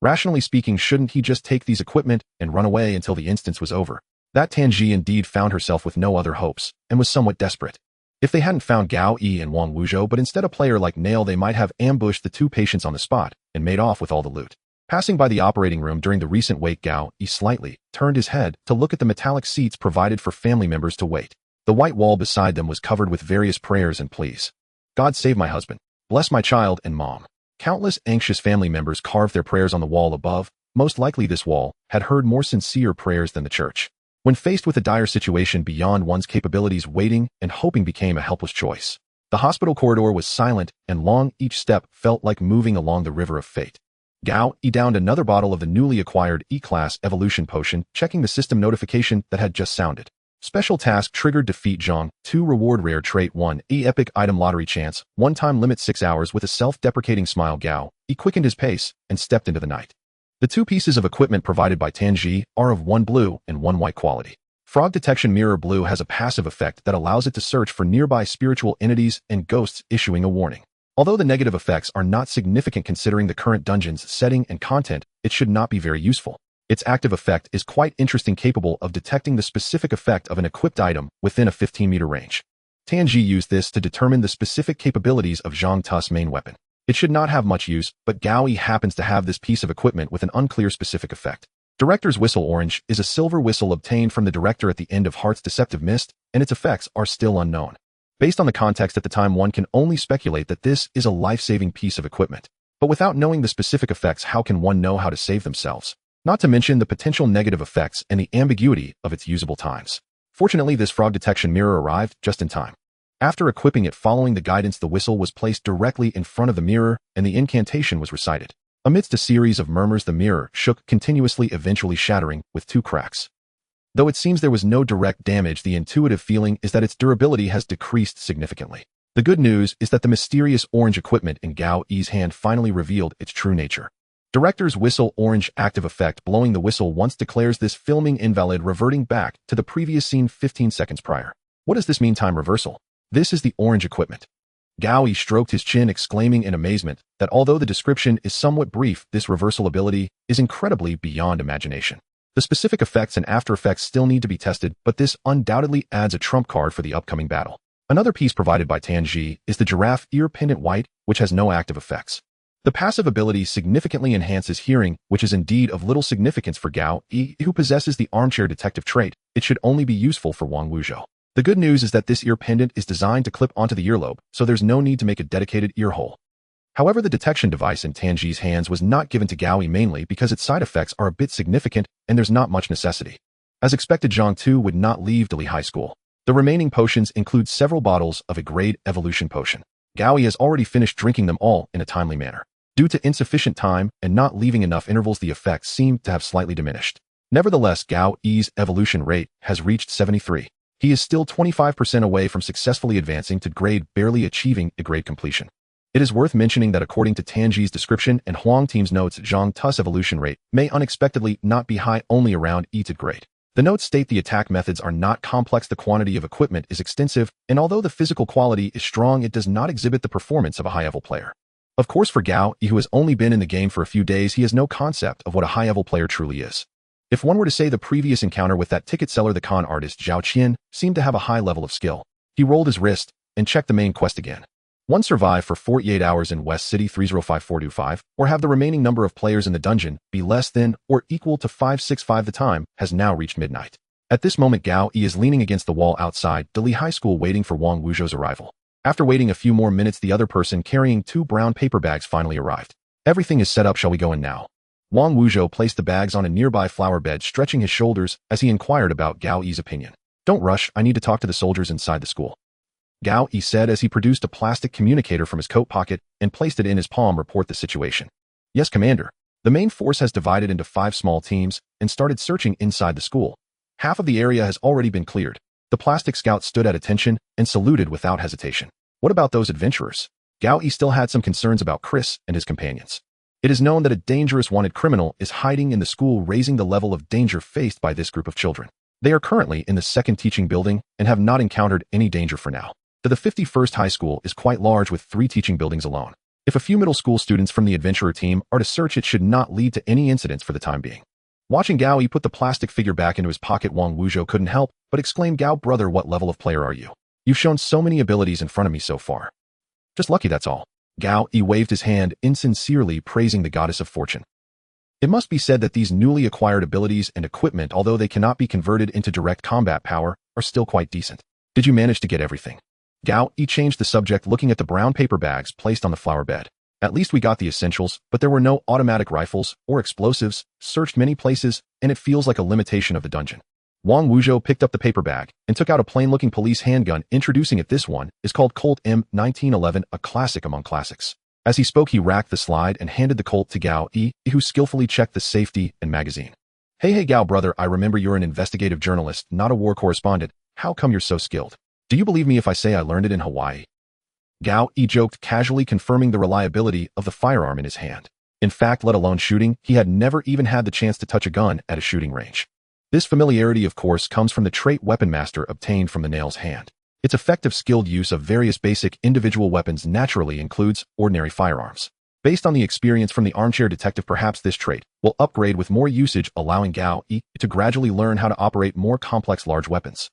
Speaker 1: Rationally speaking, shouldn't he just take these equipment and run away until the instance was over? That Tanji indeed found herself with no other hopes and was somewhat desperate. If they hadn't found Gao Yi and Wang Wuzhou but instead a player like Nail, they might have ambushed the two patients on the spot and made off with all the loot. Passing by the operating room during the recent wake, Gao Yi slightly turned his head to look at the metallic seats provided for family members to wait. The white wall beside them was covered with various prayers and pleas. God save my husband. Bless my child and mom. Countless anxious family members carved their prayers on the wall above. Most likely this wall had heard more sincere prayers than the church. When faced with a dire situation beyond one's capabilities, waiting and hoping became a helpless choice. The hospital corridor was silent and long. Each step felt like moving along the river of fate. Gao Yi downed another bottle of the newly acquired E-Class Evolution Potion, checking the system notification that had just sounded. Special task triggered: defeat Zhang 2, reward rare trait 1, epic item lottery chance, one-time limit 6 hours. With a self-deprecating smile, Gao Yi quickened his pace and stepped into the night. The two pieces of equipment provided by Tanji are of one blue and one white quality. Frog Detection Mirror Blue has a passive effect that allows it to search for nearby spiritual entities and ghosts, issuing a warning. Although the negative effects are not significant considering the current dungeon's setting and content, it should not be very useful. Its active effect is quite interesting, capable of detecting the specific effect of an equipped item within a 15-meter range. Tanji used this to determine the specific capabilities of Zhang Tu's main weapon. It should not have much use, but Gao Yi happens to have this piece of equipment with an unclear specific effect. Director's Whistle Orange is a silver whistle obtained from the director at the end of Heart's Deceptive Mist, and its effects are still unknown. Based on the context at the time, one can only speculate that this is a life-saving piece of equipment. But without knowing the specific effects, how can one know how to save themselves? Not to mention the potential negative effects and the ambiguity of its usable times. Fortunately, this frog detection mirror arrived just in time. After equipping it, following the guidance, the whistle was placed directly in front of the mirror and the incantation was recited. Amidst a series of murmurs, the mirror shook continuously, eventually shattering with 2 cracks. Though it seems there was no direct damage, the intuitive feeling is that its durability has decreased significantly. The good news is that the mysterious orange equipment in Gao Yi's hand finally revealed its true nature. Director's Whistle Orange active effect: blowing the whistle once declares this filming invalid, reverting back to the previous scene 15 seconds prior. What does this mean? Time reversal. This is the orange equipment. Gao Yi stroked his chin, exclaiming in amazement that although the description is somewhat brief, this reversal ability is incredibly beyond imagination. The specific effects and after effects still need to be tested, but this undoubtedly adds a trump card for the upcoming battle. Another piece provided by Tanji is the Giraffe Ear Pendant White, which has no active effects. The passive ability significantly enhances hearing, which is indeed of little significance for Gao Yi, who possesses the armchair detective trait. It should only be useful for Wang Wuzhou. The good news is that this ear pendant is designed to clip onto the earlobe, so there's no need to make a dedicated ear hole. However, the detection device in Tanji's hands was not given to Gao Yi mainly because its side effects are a bit significant and there's not much necessity. As expected, Zhang Tu would not leave Dili High School. The remaining potions include several bottles of a grade evolution potion. Gao Yi has already finished drinking them all in a timely manner. Due to insufficient time and not leaving enough intervals, the effects seem to have slightly diminished. Nevertheless, Gao Yi's evolution rate has reached 73. He is still 25% away from successfully advancing to grade, barely achieving a grade completion. It is worth mentioning that according to Tanji's description and Huang Team's notes, Zhang Tu's evolution rate may unexpectedly not be high, only around E to grade. The notes state the attack methods are not complex, the quantity of equipment is extensive, and although the physical quality is strong, it does not exhibit the performance of a high-level player. Of course, for Gao Yi, who has only been in the game for a few days, he has no concept of what a high-level player truly is. If one were to say the previous encounter with that ticket seller, the con artist Zhao Qian seemed to have a high level of skill. He rolled his wrist and checked the main quest again. One survive for 48 hours in West City 305425, or have the remaining number of players in the dungeon be less than or equal to 565. The time has now reached midnight. At this moment, Gao Yi is leaning against the wall outside Dili High School waiting for Wang Wuzhou's arrival. After waiting a few more minutes, the other person carrying 2 brown paper bags finally arrived. Everything is set up, shall we go in now? Wang Wuzhou placed the bags on a nearby flower bed, stretching his shoulders as he inquired about Gao Yi's opinion. Don't rush, I need to talk to the soldiers inside the school. Gao Yi said as he produced a plastic communicator from his coat pocket and placed it in his palm. Report the situation. Yes, Commander. The main force has divided into 5 small teams and started searching inside the school. Half of the area has already been cleared. The plastic scout stood at attention and saluted without hesitation. What about those adventurers? Gao Yi still had some concerns about Chris and his companions. It is known that a dangerous wanted criminal is hiding in the school, raising the level of danger faced by this group of children. They are currently in the 2nd teaching building and have not encountered any danger for now. The 51st High School is quite large with 3 teaching buildings alone. If a few middle school students from the adventurer team are to search, it should not lead to any incidents for the time being. Watching Gao Yi put the plastic figure back into his pocket, Wang Wuzhou couldn't help but exclaim, Gao brother, what level of player are you? You've shown so many abilities in front of me so far. Just lucky, that's all. Gao Yi waved his hand, insincerely praising the goddess of fortune. It must be said that these newly acquired abilities and equipment, although they cannot be converted into direct combat power, are still quite decent. Did you manage to get everything? Gao Yi changed the subject, looking at the brown paper bags placed on the flower bed. At least we got the essentials, but there were no automatic rifles or explosives, searched many places, and it feels like a limitation of the dungeon. Wang Wuzhou picked up the paper bag and took out a plain-looking police handgun, introducing it. This one is called Colt M1911, a classic among classics. As he spoke, he racked the slide and handed the Colt to Gao Yi, who skillfully checked the safety and magazine. Hey Gao brother, I remember you're an investigative journalist, not a war correspondent. How come you're so skilled? Do you believe me if I say I learned it in Hawaii? Gao Yi joked, casually confirming the reliability of the firearm in his hand. In fact, let alone shooting, he had never even had the chance to touch a gun at a shooting range. This familiarity, of course, comes from the trait Weapon Master obtained from the Nail's hand. Its effective skilled use of various basic individual weapons naturally includes ordinary firearms. Based on the experience from the armchair detective, perhaps this trait will upgrade with more usage, allowing Gao Yi to gradually learn how to operate more complex large weapons.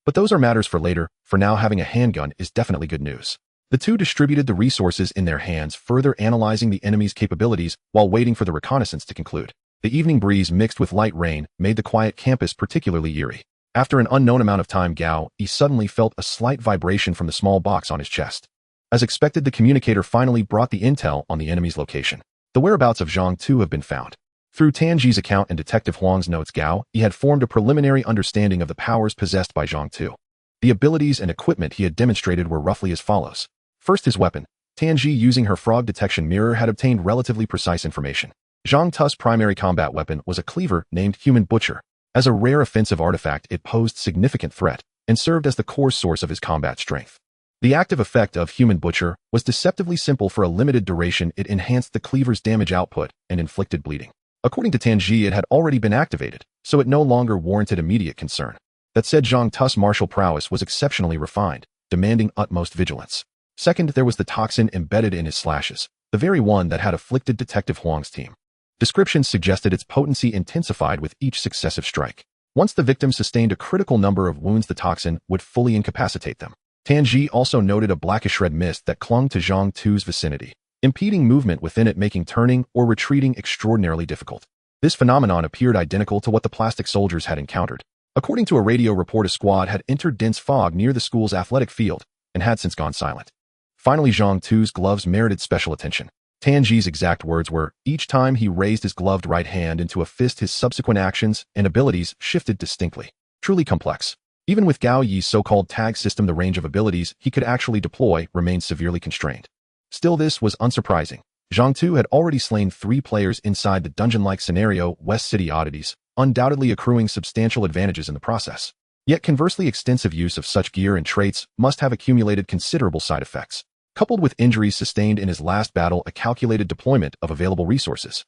Speaker 1: But those are matters for later. For now, having a handgun is definitely good news. The two distributed the resources in their hands, further analyzing the enemy's capabilities while waiting for the reconnaissance to conclude. The evening breeze mixed with light rain made the quiet campus particularly eerie. After an unknown amount of time, Gao Yi suddenly felt a slight vibration from the small box on his chest. As expected, the communicator finally brought the intel on the enemy's location. The whereabouts of Zhang Tu have been found. Through Tanji's account and Detective Huang's notes, Gao Yi had formed a preliminary understanding of the powers possessed by Zhang Tu. The abilities and equipment he had demonstrated were roughly as follows. First, his weapon. Tanji, using her frog detection mirror, had obtained relatively precise information. Zhang Tu's primary combat weapon was a cleaver named Human Butcher. As a rare offensive artifact, it posed significant threat and served as the core source of his combat strength. The active effect of Human Butcher was deceptively simple. For a limited duration, it enhanced the cleaver's damage output and inflicted bleeding. According to Tanji, it had already been activated, so it no longer warranted immediate concern. That said, Zhang Tu's martial prowess was exceptionally refined, demanding utmost vigilance. Second, there was the toxin embedded in his slashes, the very one that had afflicted Detective Huang's team. Descriptions suggested its potency intensified with each successive strike. Once the victim sustained a critical number of wounds, the toxin would fully incapacitate them. Tanji also noted a blackish red mist that clung to Zhang Tu's vicinity, impeding movement within it, making turning or retreating extraordinarily difficult. This phenomenon appeared identical to what the plastic soldiers had encountered. According to a radio report, a squad had entered dense fog near the school's athletic field and had since gone silent. Finally, Zhang Tu's gloves merited special attention. Tanji's exact words were, each time he raised his gloved right hand into a fist, his subsequent actions and abilities shifted distinctly. Truly complex. Even with Gao Yi's so-called tag system, the range of abilities he could actually deploy remained severely constrained. Still, this was unsurprising. Zhang Tu had already slain 3 players inside the dungeon-like scenario, West City oddities, undoubtedly accruing substantial advantages in the process. Yet conversely, extensive use of such gear and traits must have accumulated considerable side effects. Coupled with injuries sustained in his last battle, a calculated deployment of available resources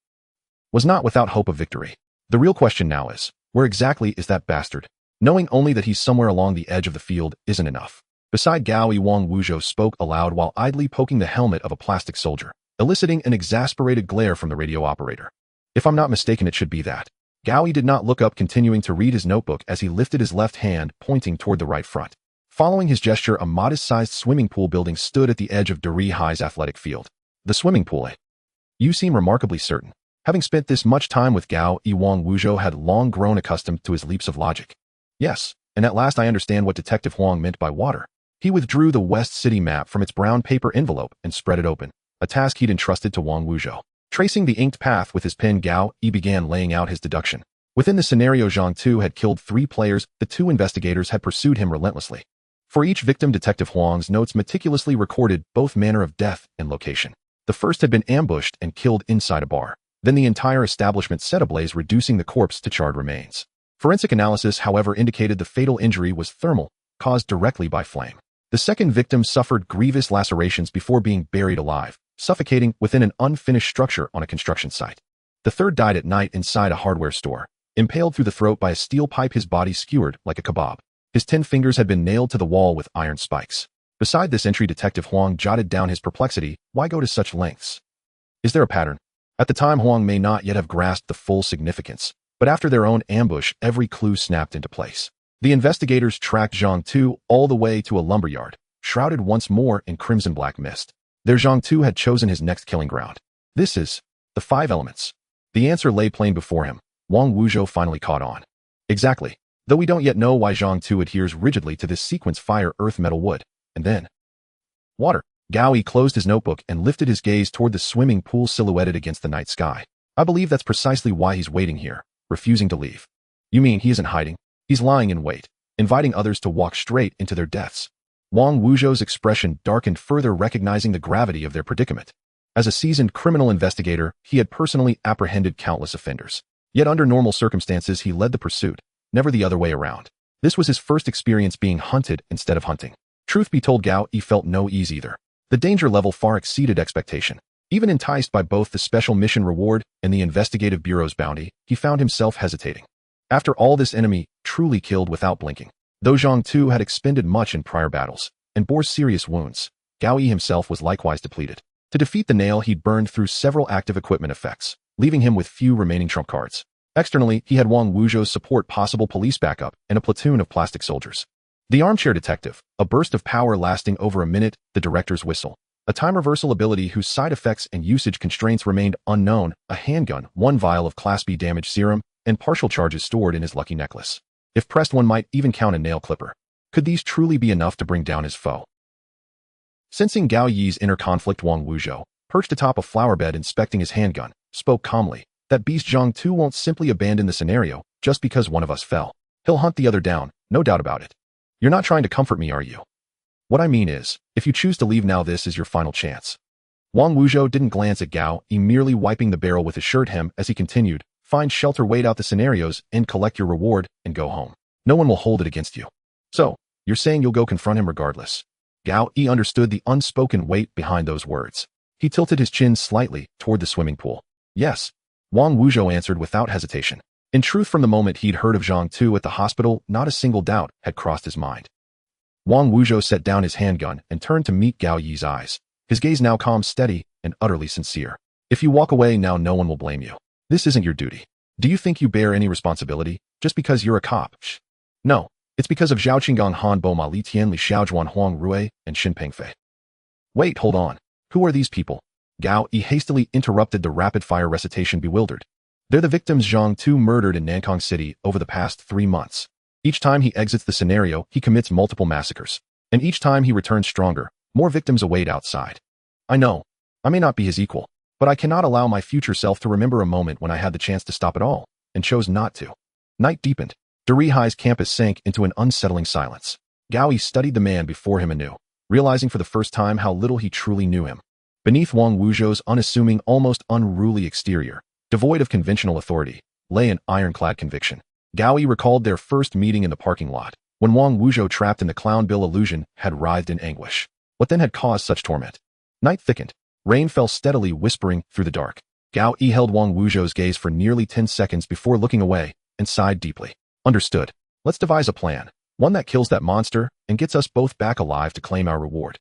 Speaker 1: was not without hope of victory. The real question now is, where exactly is that bastard? Knowing only that he's somewhere along the edge of the field isn't enough. Beside Gao Yi, Wang Wuzhou spoke aloud while idly poking the helmet of a plastic soldier, eliciting an exasperated glare from the radio operator. If I'm not mistaken, it should be that. Gao Yi did not look up, continuing to read his notebook as he lifted his left hand, pointing toward the right front. Following his gesture, a modest-sized swimming pool building stood at the edge of Duri High's athletic field. The swimming pool, eh? You seem remarkably certain. Having spent this much time with Gao Yi, Wang Wuzhou had long grown accustomed to his leaps of logic. Yes, and at last I understand what Detective Huang meant by water. He withdrew the West City map from its brown paper envelope and spread it open, a task he'd entrusted to Wang Wuzhou. Tracing the inked path with his pen, Gao Yi began laying out his deduction. Within the scenario, Zhang Tu had killed 3 players. The 2 investigators had pursued him relentlessly. For each victim, Detective Huang's notes meticulously recorded both manner of death and location. The first had been ambushed and killed inside a bar. Then the entire establishment set ablaze, reducing the corpse to charred remains. Forensic analysis, however, indicated the fatal injury was thermal, caused directly by flame. The second victim suffered grievous lacerations before being buried alive, suffocating within an unfinished structure on a construction site. The third died at night inside a hardware store, impaled through the throat by a steel pipe, his body skewered like a kebab. His 10 fingers had been nailed to the wall with iron spikes. Beside this entry, Detective Huang jotted down his perplexity. Why go to such lengths? Is there a pattern? At the time, Huang may not yet have grasped the full significance, but after their own ambush, every clue snapped into place. The investigators tracked Zhang Tu all the way to a lumberyard, shrouded once more in crimson-black mist. There Zhang Tu had chosen his next killing ground. This is the 5 elements. The answer lay plain before him. Wang Wuzhou finally caught on. Exactly. Though we don't yet know why Zhang Tu adheres rigidly to this sequence: fire, earth, metal, wood, and then water. Gao Yi closed his notebook and lifted his gaze toward the swimming pool silhouetted against the night sky. I believe that's precisely why he's waiting here, refusing to leave. You mean he isn't hiding? He's lying in wait, inviting others to walk straight into their deaths. Wang Wuzhou's expression darkened further, recognizing the gravity of their predicament. As a seasoned criminal investigator, he had personally apprehended countless offenders. Yet under normal circumstances he led the pursuit, never the other way around. This was his first experience being hunted instead of hunting. Truth be told, Gao Yi felt no ease either. The danger level far exceeded expectation. Even enticed by both the special mission reward and the investigative bureau's bounty, he found himself hesitating. After all, this enemy truly killed without blinking. Though Zhang Tu had expended much in prior battles and bore serious wounds, Gao Yi himself was likewise depleted. To defeat the nail, he'd burned through several active equipment effects, leaving him with few remaining trump cards. Externally, he had Wang Wuzhou's support, possible police backup, and a platoon of plastic soldiers. The armchair detective, a burst of power lasting over a minute, the director's whistle, a time reversal ability whose side effects and usage constraints remained unknown, a handgun, 1 vial of Class B damage serum, and partial charges stored in his lucky necklace. If pressed, one might even count a nail clipper. Could these truly be enough to bring down his foe? Sensing Gao Yi's inner conflict, Wang Wuzhou, perched atop a flower bed inspecting his handgun, spoke calmly. That beast Zhang Tu won't simply abandon the scenario just because one of us fell. He'll hunt the other down, no doubt about it. You're not trying to comfort me, are you? What I mean is, if you choose to leave now, this is your final chance. Wang Wuzhou didn't glance at Gao Yi, merely wiping the barrel with his shirt hem as he continued, find shelter, wait out the scenarios, and collect your reward, and go home. No one will hold it against you. So, you're saying you'll go confront him regardless? Gao Yi understood the unspoken weight behind those words. He tilted his chin slightly toward the swimming pool. Yes. Wang Wuzhou answered without hesitation. In truth, from the moment he'd heard of Zhang Tu at the hospital, not a single doubt had crossed his mind. Wang Wuzhou set down his handgun and turned to meet Gao Yi's eyes, his gaze now calm, steady, and utterly sincere. If you walk away now, no one will blame you. This isn't your duty. Do you think you bear any responsibility just because you're a cop? No, it's because of Zhao Qinggang, Han Bo, Ma Li Tian, Li Xiaozhuan, Huang Rui, and Xin Pengfei. Wait, hold on. Who are these people? Gao Yi hastily interrupted the rapid-fire recitation, bewildered. They're the victims Zhang Tu murdered in Nankang City over the past 3 months. Each time he exits the scenario, he commits multiple massacres. And each time he returns stronger, more victims await outside. I know, I may not be his equal, but I cannot allow my future self to remember a moment when I had the chance to stop it all, and chose not to. Night deepened. Durihai's campus sank into an unsettling silence. Gao Yi studied the man before him anew, realizing for the first time how little he truly knew him. Beneath Wang Wuzhou's unassuming, almost unruly exterior, devoid of conventional authority, lay an ironclad conviction. Gao Yi recalled their first meeting in the parking lot, when Wang Wuzhou, trapped in the clown bill illusion, had writhed in anguish. What then had caused such torment? Night thickened. Rain fell steadily, whispering through the dark. Gao Yi held Wang Wuzhou's gaze for nearly 10 seconds before looking away, and sighed deeply. Understood. Let's devise a plan, one that kills that monster and gets us both back alive to claim our reward.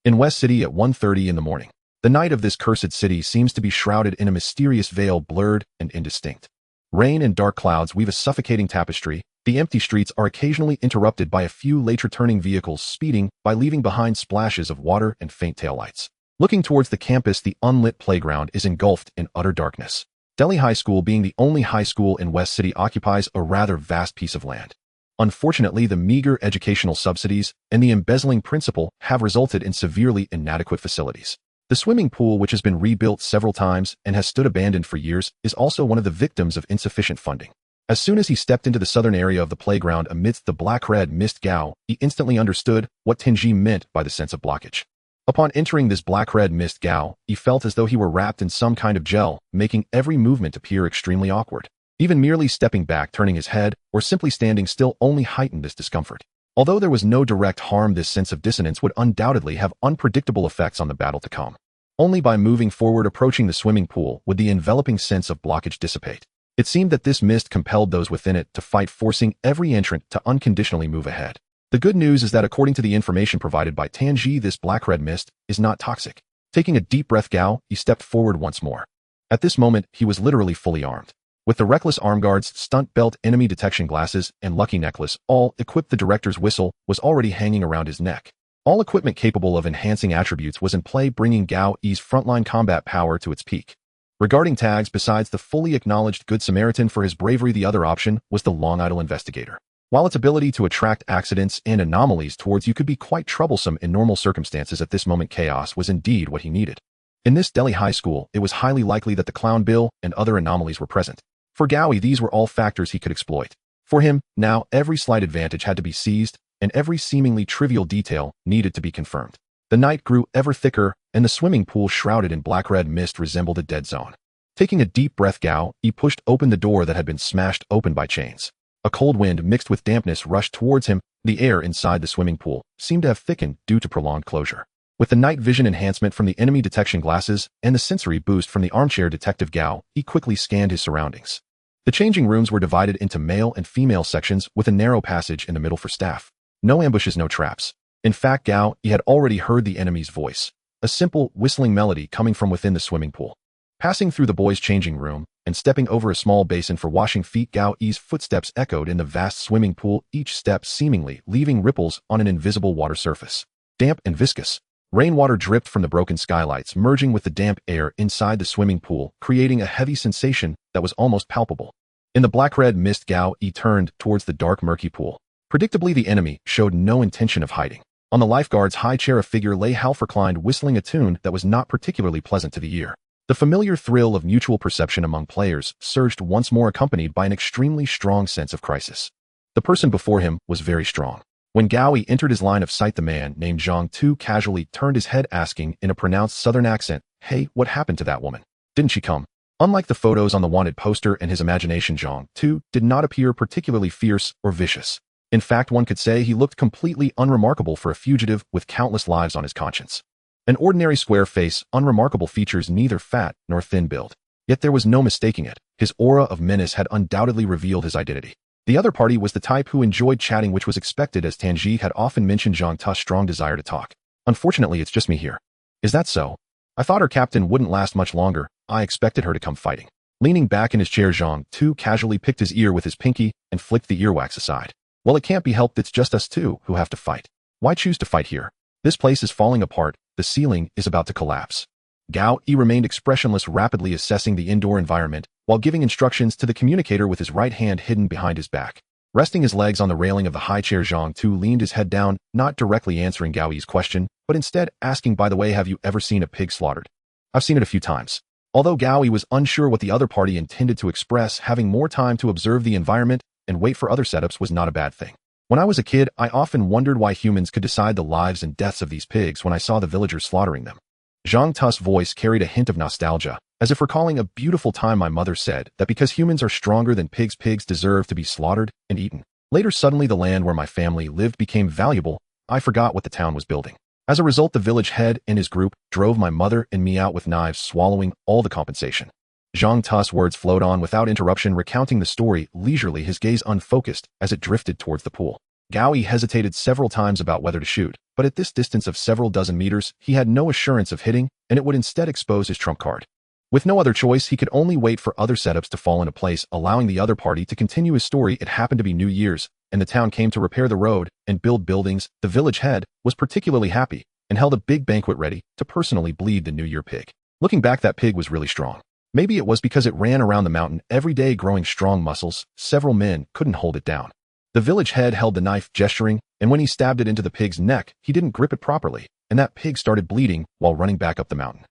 Speaker 1: In West City at 1:30 in the morning. The night of this cursed city seems to be shrouded in a mysterious veil, blurred and indistinct. Rain and dark clouds weave a suffocating tapestry. The empty streets are occasionally interrupted by a few late-returning vehicles speeding by, leaving behind splashes of water and faint taillights. Looking towards the campus, the unlit playground is engulfed in utter darkness. Delhi High School, being the only high school in West City, occupies a rather vast piece of land. Unfortunately, the meager educational subsidies and the embezzling principal have resulted in severely inadequate facilities. The swimming pool, which has been rebuilt several times and has stood abandoned for years, is also one of the victims of insufficient funding. As soon as he stepped into the southern area of the playground amidst the black-red mist, Gao Yi instantly understood what Tenji meant by the sense of blockage. Upon entering this black-red mist, Gao Yi felt as though he were wrapped in some kind of gel, making every movement appear extremely awkward. Even merely stepping back, turning his head, or simply standing still only heightened this discomfort. Although there was no direct harm, this sense of dissonance would undoubtedly have unpredictable effects on the battle to come. Only by moving forward, approaching the swimming pool, would the enveloping sense of blockage dissipate. It seemed that this mist compelled those within it to fight, forcing every entrant to unconditionally move ahead. The good news is that according to the information provided by Tanji, this black-red mist is not toxic. Taking a deep breath, Gao Yi stepped forward once more. At this moment, he was literally fully armed. With the reckless arm guards, stunt belt, enemy detection glasses, and lucky necklace, all equipped, the director's whistle was already hanging around his neck. All equipment capable of enhancing attributes was in play, bringing Gao Yi's frontline combat power to its peak. Regarding tags, besides the fully acknowledged Good Samaritan for his bravery, the other option was the Long Idle Investigator. While its ability to attract accidents and anomalies towards you could be quite troublesome in normal circumstances, at this moment chaos was indeed what he needed. In this Delhi high school, it was highly likely that the clown bill and other anomalies were present. For Gao Yi, these were all factors he could exploit. For him, now, every slight advantage had to be seized, and every seemingly trivial detail needed to be confirmed. The night grew ever thicker, and the swimming pool shrouded in black-red mist resembled a dead zone. Taking a deep breath, Gao Yi pushed open the door that had been smashed open by chains. A cold wind mixed with dampness rushed towards him. The air inside the swimming pool seemed to have thickened due to prolonged closure. With the night vision enhancement from the enemy detection glasses and the sensory boost from the armchair detective, Gao Yi quickly scanned his surroundings. The changing rooms were divided into male and female sections with a narrow passage in the middle for staff. No ambushes, no traps. In fact, Gao Yi had already heard the enemy's voice, a simple, whistling melody coming from within the swimming pool. Passing through the boys' changing room and stepping over a small basin for washing feet, Gao Yi's footsteps echoed in the vast swimming pool, each step seemingly leaving ripples on an invisible water surface. Damp and viscous. Rainwater dripped from the broken skylights, merging with the damp air inside the swimming pool, creating a heavy sensation that was almost palpable. In the black-red mist, Gao Yi turned towards the dark, murky pool. Predictably, the enemy showed no intention of hiding. On the lifeguard's high chair, a figure lay half reclined, whistling a tune that was not particularly pleasant to the ear. The familiar thrill of mutual perception among players surged once more, accompanied by an extremely strong sense of crisis. The person before him was very strong. When Gao Yi entered his line of sight, the man named Zhang Tu casually turned his head, asking in a pronounced southern accent, "Hey, what happened to that woman? Didn't she come?" Unlike the photos on the wanted poster and his imagination, Zhang Tu did not appear particularly fierce or vicious. In fact, one could say he looked completely unremarkable for a fugitive with countless lives on his conscience. An ordinary square face, unremarkable features, neither fat nor thin build. Yet there was no mistaking it. His aura of menace had undoubtedly revealed his identity. The other party was the type who enjoyed chatting, which was expected, as Tanji had often mentioned Zhang Tu's strong desire to talk. "Unfortunately, it's just me here." "Is that so? I thought our captain wouldn't last much longer. I expected her to come fighting." Leaning back in his chair, Zhang Tu casually picked his ear with his pinky and flicked the earwax aside. "Well, it can't be helped. It's just us two who have to fight. Why choose to fight here? This place is falling apart. The ceiling is about to collapse." Gao Yi remained expressionless, rapidly assessing the indoor environment while giving instructions to the communicator with his right hand hidden behind his back. Resting his legs on the railing of the high chair, Zhang Tu leaned his head down, not directly answering Gao Yi's question, but instead asking, "By the way, have you ever seen a pig slaughtered?" "I've seen it a few times." Although Gao Yi was unsure what the other party intended to express, having more time to observe the environment and wait for other setups was not a bad thing. "When I was a kid, I often wondered why humans could decide the lives and deaths of these pigs when I saw the villagers slaughtering them." Zhang Tu's voice carried a hint of nostalgia, as if recalling a beautiful time. "My mother said that because humans are stronger than pigs, pigs deserve to be slaughtered and eaten. Later, suddenly the land where my family lived became valuable. I forgot what the town was building. As a result, the village head and his group drove my mother and me out with knives, swallowing all the compensation." Zhang Tu's words flowed on without interruption, recounting the story leisurely, his gaze unfocused as it drifted towards the pool. Gao Yi hesitated several times about whether to shoot, but at this distance of several dozen meters, he had no assurance of hitting, and it would instead expose his trump card. With no other choice, he could only wait for other setups to fall into place, allowing the other party to continue his story. It happened to be New Year's, and the town came to repair the road and build buildings. The village head was particularly happy and held a big banquet ready to personally bleed the New Year pig. Looking back, that pig was really strong. Maybe it was because it ran around the mountain every day, growing strong muscles. Several men couldn't hold it down. The village head held the knife, gesturing, and when he stabbed it into the pig's neck, he didn't grip it properly, and that pig started bleeding while running back up the mountain.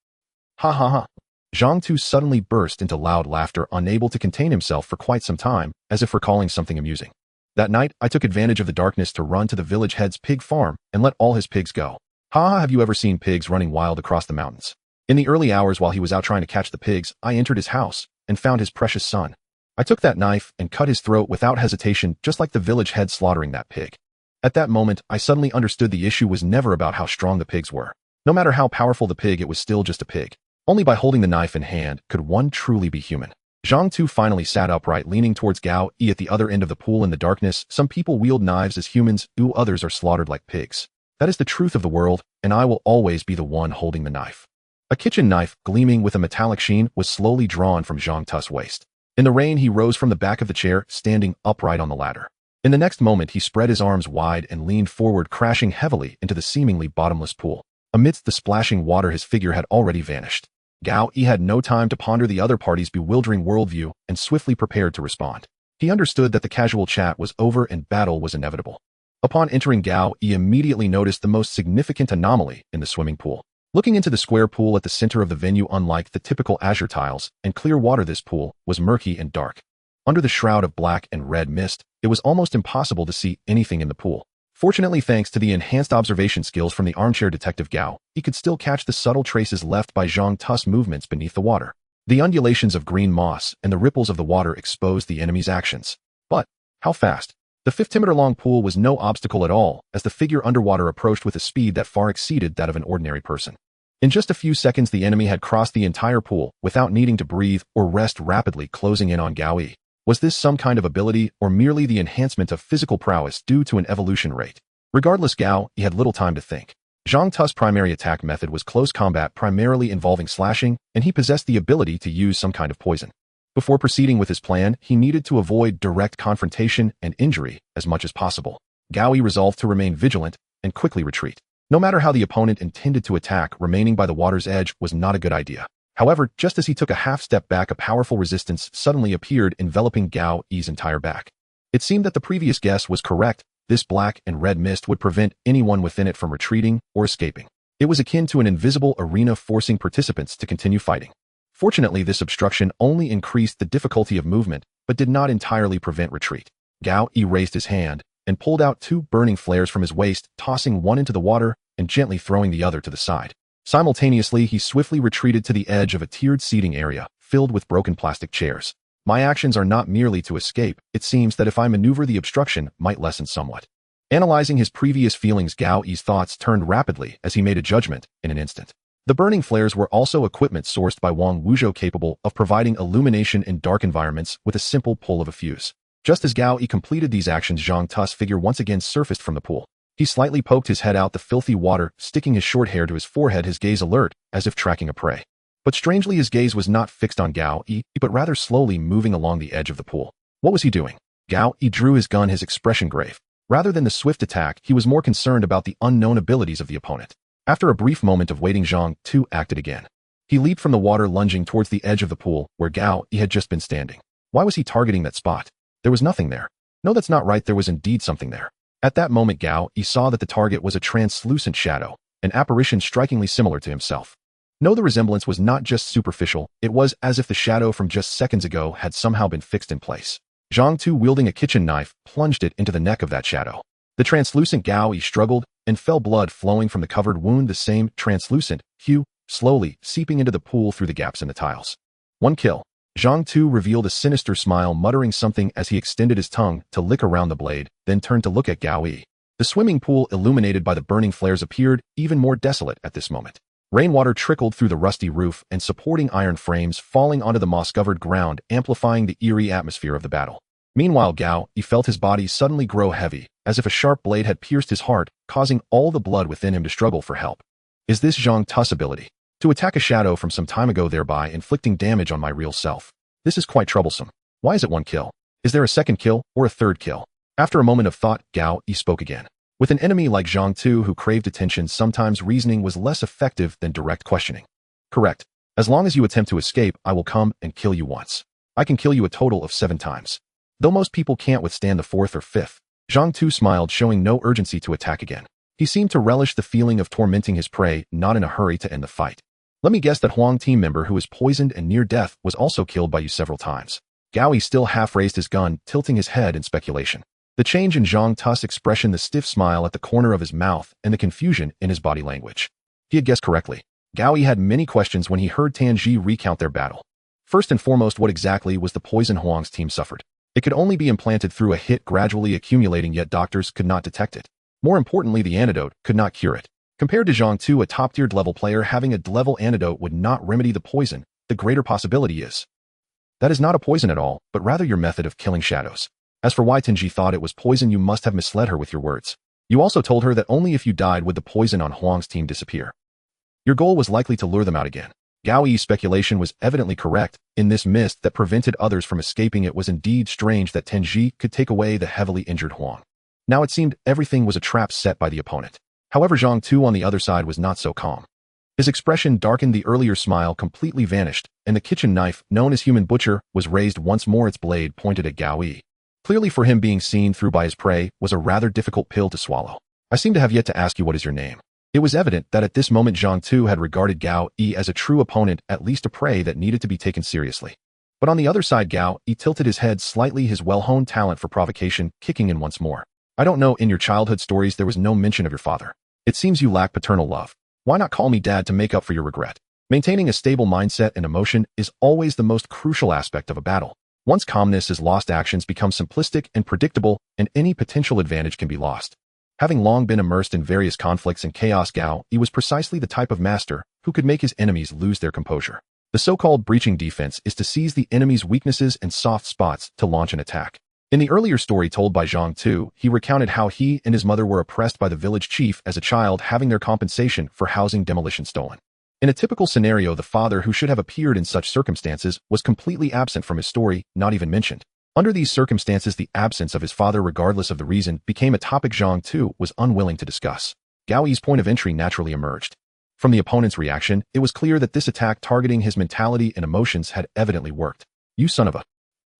Speaker 1: "Ha ha ha." Zhang Tu suddenly burst into loud laughter, unable to contain himself for quite some time, as if recalling something amusing. "That night, I took advantage of the darkness to run to the village head's pig farm and let all his pigs go. Ha ha, have you ever seen pigs running wild across the mountains? In the early hours while he was out trying to catch the pigs, I entered his house and found his precious son. I took that knife and cut his throat without hesitation, just like the village head slaughtering that pig. At that moment, I suddenly understood the issue was never about how strong the pigs were. No matter how powerful the pig, it was still just a pig. Only by holding the knife in hand could one truly be human." Zhang Tu finally sat upright, leaning towards Gao Yi at the other end of the pool. "In the darkness, some people wield knives as humans, others are slaughtered like pigs. That is the truth of the world, and I will always be the one holding the knife." A kitchen knife, gleaming with a metallic sheen, was slowly drawn from Zhang Tu's waist. In the rain, he rose from the back of the chair, standing upright on the ladder. In the next moment, he spread his arms wide and leaned forward, crashing heavily into the seemingly bottomless pool. Amidst the splashing water, his figure had already vanished. Gao Yi had no time to ponder the other party's bewildering worldview and swiftly prepared to respond. He understood that the casual chat was over and battle was inevitable. Upon entering, Gao Yi immediately noticed the most significant anomaly in the swimming pool. Looking into the square pool at the center of the venue, unlike the typical azure tiles and clear water, this pool was murky and dark. Under the shroud of black and red mist, it was almost impossible to see anything in the pool. Fortunately, thanks to the enhanced observation skills from the armchair detective Gao, he could still catch the subtle traces left by Zhang Tu's movements beneath the water. The undulations of green moss and the ripples of the water exposed the enemy's actions. But how fast? The 50-meter-long pool was no obstacle at all as the figure underwater approached with a speed that far exceeded that of an ordinary person. In just a few seconds, the enemy had crossed the entire pool without needing to breathe or rest, rapidly closing in on Gao Yi. Was this some kind of ability or merely the enhancement of physical prowess due to an evolution rate? Regardless, Gao Yi had little time to think. Zhang Tu's primary attack method was close combat, primarily involving slashing, and he possessed the ability to use some kind of poison. Before proceeding with his plan, he needed to avoid direct confrontation and injury as much as possible. Gao Yi resolved to remain vigilant and quickly retreat. No matter how the opponent intended to attack, remaining by the water's edge was not a good idea. However, just as he took a half step back, a powerful resistance suddenly appeared, enveloping Gao Yi's entire back. It seemed that the previous guess was correct. This black and red mist would prevent anyone within it from retreating or escaping. It was akin to an invisible arena, forcing participants to continue fighting. Fortunately, this obstruction only increased the difficulty of movement, but did not entirely prevent retreat. Gao Yi raised his hand and pulled out two burning flares from his waist, tossing one into the water and gently throwing the other to the side. Simultaneously, he swiftly retreated to the edge of a tiered seating area filled with broken plastic chairs. My actions are not merely to escape. It seems that if I maneuver, the obstruction might lessen somewhat. Analyzing his previous feelings, Gao Yi's thoughts turned rapidly as he made a judgment in an instant. The burning flares were also equipment sourced by Wang Wuzhou, capable of providing illumination in dark environments with a simple pull of a fuse. Just as Gao Yi completed these actions, Zhang Tu's figure once again surfaced from the pool. He slightly poked his head out the filthy water, sticking his short hair to his forehead, his gaze alert, as if tracking a prey. But strangely, his gaze was not fixed on Gao Yi, but rather slowly moving along the edge of the pool. What was he doing? Gao Yi drew his gun, his expression grave. Rather than the swift attack, he was more concerned about the unknown abilities of the opponent. After a brief moment of waiting, Zhang Tu acted again. He leaped from the water, lunging towards the edge of the pool, where Gao Yi had just been standing. Why was he targeting that spot? There was nothing there. No, that's not right. There was indeed something there. At that moment, Gao Yi saw that the target was a translucent shadow, an apparition strikingly similar to himself. No, the resemblance was not just superficial, it was as if the shadow from just seconds ago had somehow been fixed in place. Zhang Tu, wielding a kitchen knife, plunged it into the neck of that shadow. The translucent Gao Yi struggled and fell, blood flowing from the covered wound, the same translucent hue, slowly seeping into the pool through the gaps in the tiles. One kill. Zhang Tu revealed a sinister smile, muttering something as he extended his tongue to lick around the blade, then turned to look at Gao Yi. The swimming pool, illuminated by the burning flares, appeared even more desolate at this moment. Rainwater trickled through the rusty roof and supporting iron frames, falling onto the moss-covered ground, amplifying the eerie atmosphere of the battle. Meanwhile, Gao Yi felt his body suddenly grow heavy, as if a sharp blade had pierced his heart, causing all the blood within him to struggle for help. Is this Zhang Tu's ability? To attack a shadow from some time ago, thereby inflicting damage on my real self. This is quite troublesome. Why is it one kill? Is there a second kill or a third kill? After a moment of thought, Gao Yi spoke again. With an enemy like Zhang Tu who craved attention, sometimes reasoning was less effective than direct questioning. Correct. As long as you attempt to escape, I will come and kill you once. I can kill you a total of 7 times. Though most people can't withstand the 4th or 5th. Zhang Tu smiled, showing no urgency to attack again. He seemed to relish the feeling of tormenting his prey, not in a hurry to end the fight. Let me guess that Huang team member who was poisoned and near death was also killed by you several times. Gao Yi still half raised his gun, tilting his head in speculation. The change in Zhang Tu's expression, the stiff smile at the corner of his mouth, and the confusion in his body language. He had guessed correctly. Gao Yi had many questions when he heard Tanji recount their battle. First and foremost, what exactly was the poison Huang's team suffered? It could only be implanted through a hit, gradually accumulating, yet doctors could not detect it. More importantly, the antidote could not cure it. Compared to Zhang Tu, a top-tiered level player, having a level antidote would not remedy the poison. The greater possibility is that is not a poison at all, but rather your method of killing shadows. As for why Tenji thought it was poison, you must have misled her with your words. You also told her that only if you died would the poison on Huang's team disappear. Your goal was likely to lure them out again. Gao Yi's speculation was evidently correct. In this mist that prevented others from escaping, it was indeed strange that Tenji could take away the heavily injured Huang. Now it seemed everything was a trap set by the opponent. However, Zhang Tu on the other side was not so calm. His expression darkened, the earlier smile completely vanished, and the kitchen knife, known as Human Butcher, was raised once more, its blade pointed at Gao Yi. Clearly for him, being seen through by his prey was a rather difficult pill to swallow. I seem to have yet to ask you what is your name. It was evident that at this moment Zhang Tu had regarded Gao Yi as a true opponent, at least a prey that needed to be taken seriously. But on the other side, Gao Yi tilted his head slightly, his well-honed talent for provocation kicking in once more. I don't know, in your childhood stories there was no mention of your father. It seems you lack paternal love. Why not call me Dad to make up for your regret? Maintaining a stable mindset and emotion is always the most crucial aspect of a battle. Once calmness is lost, actions become simplistic and predictable, and any potential advantage can be lost. Having long been immersed in various conflicts and chaos, Gao Yi was precisely the type of master who could make his enemies lose their composure. The so-called breaching defense is to seize the enemy's weaknesses and soft spots to launch an attack. In the earlier story told by Zhang Tu, he recounted how he and his mother were oppressed by the village chief as a child, having their compensation for housing demolition stolen. In a typical scenario, the father, who should have appeared in such circumstances, was completely absent from his story, not even mentioned. Under these circumstances, the absence of his father, regardless of the reason, became a topic Zhang Tu was unwilling to discuss. Gao Yi's point of entry naturally emerged. From the opponent's reaction, it was clear that this attack targeting his mentality and emotions had evidently worked. You son of a...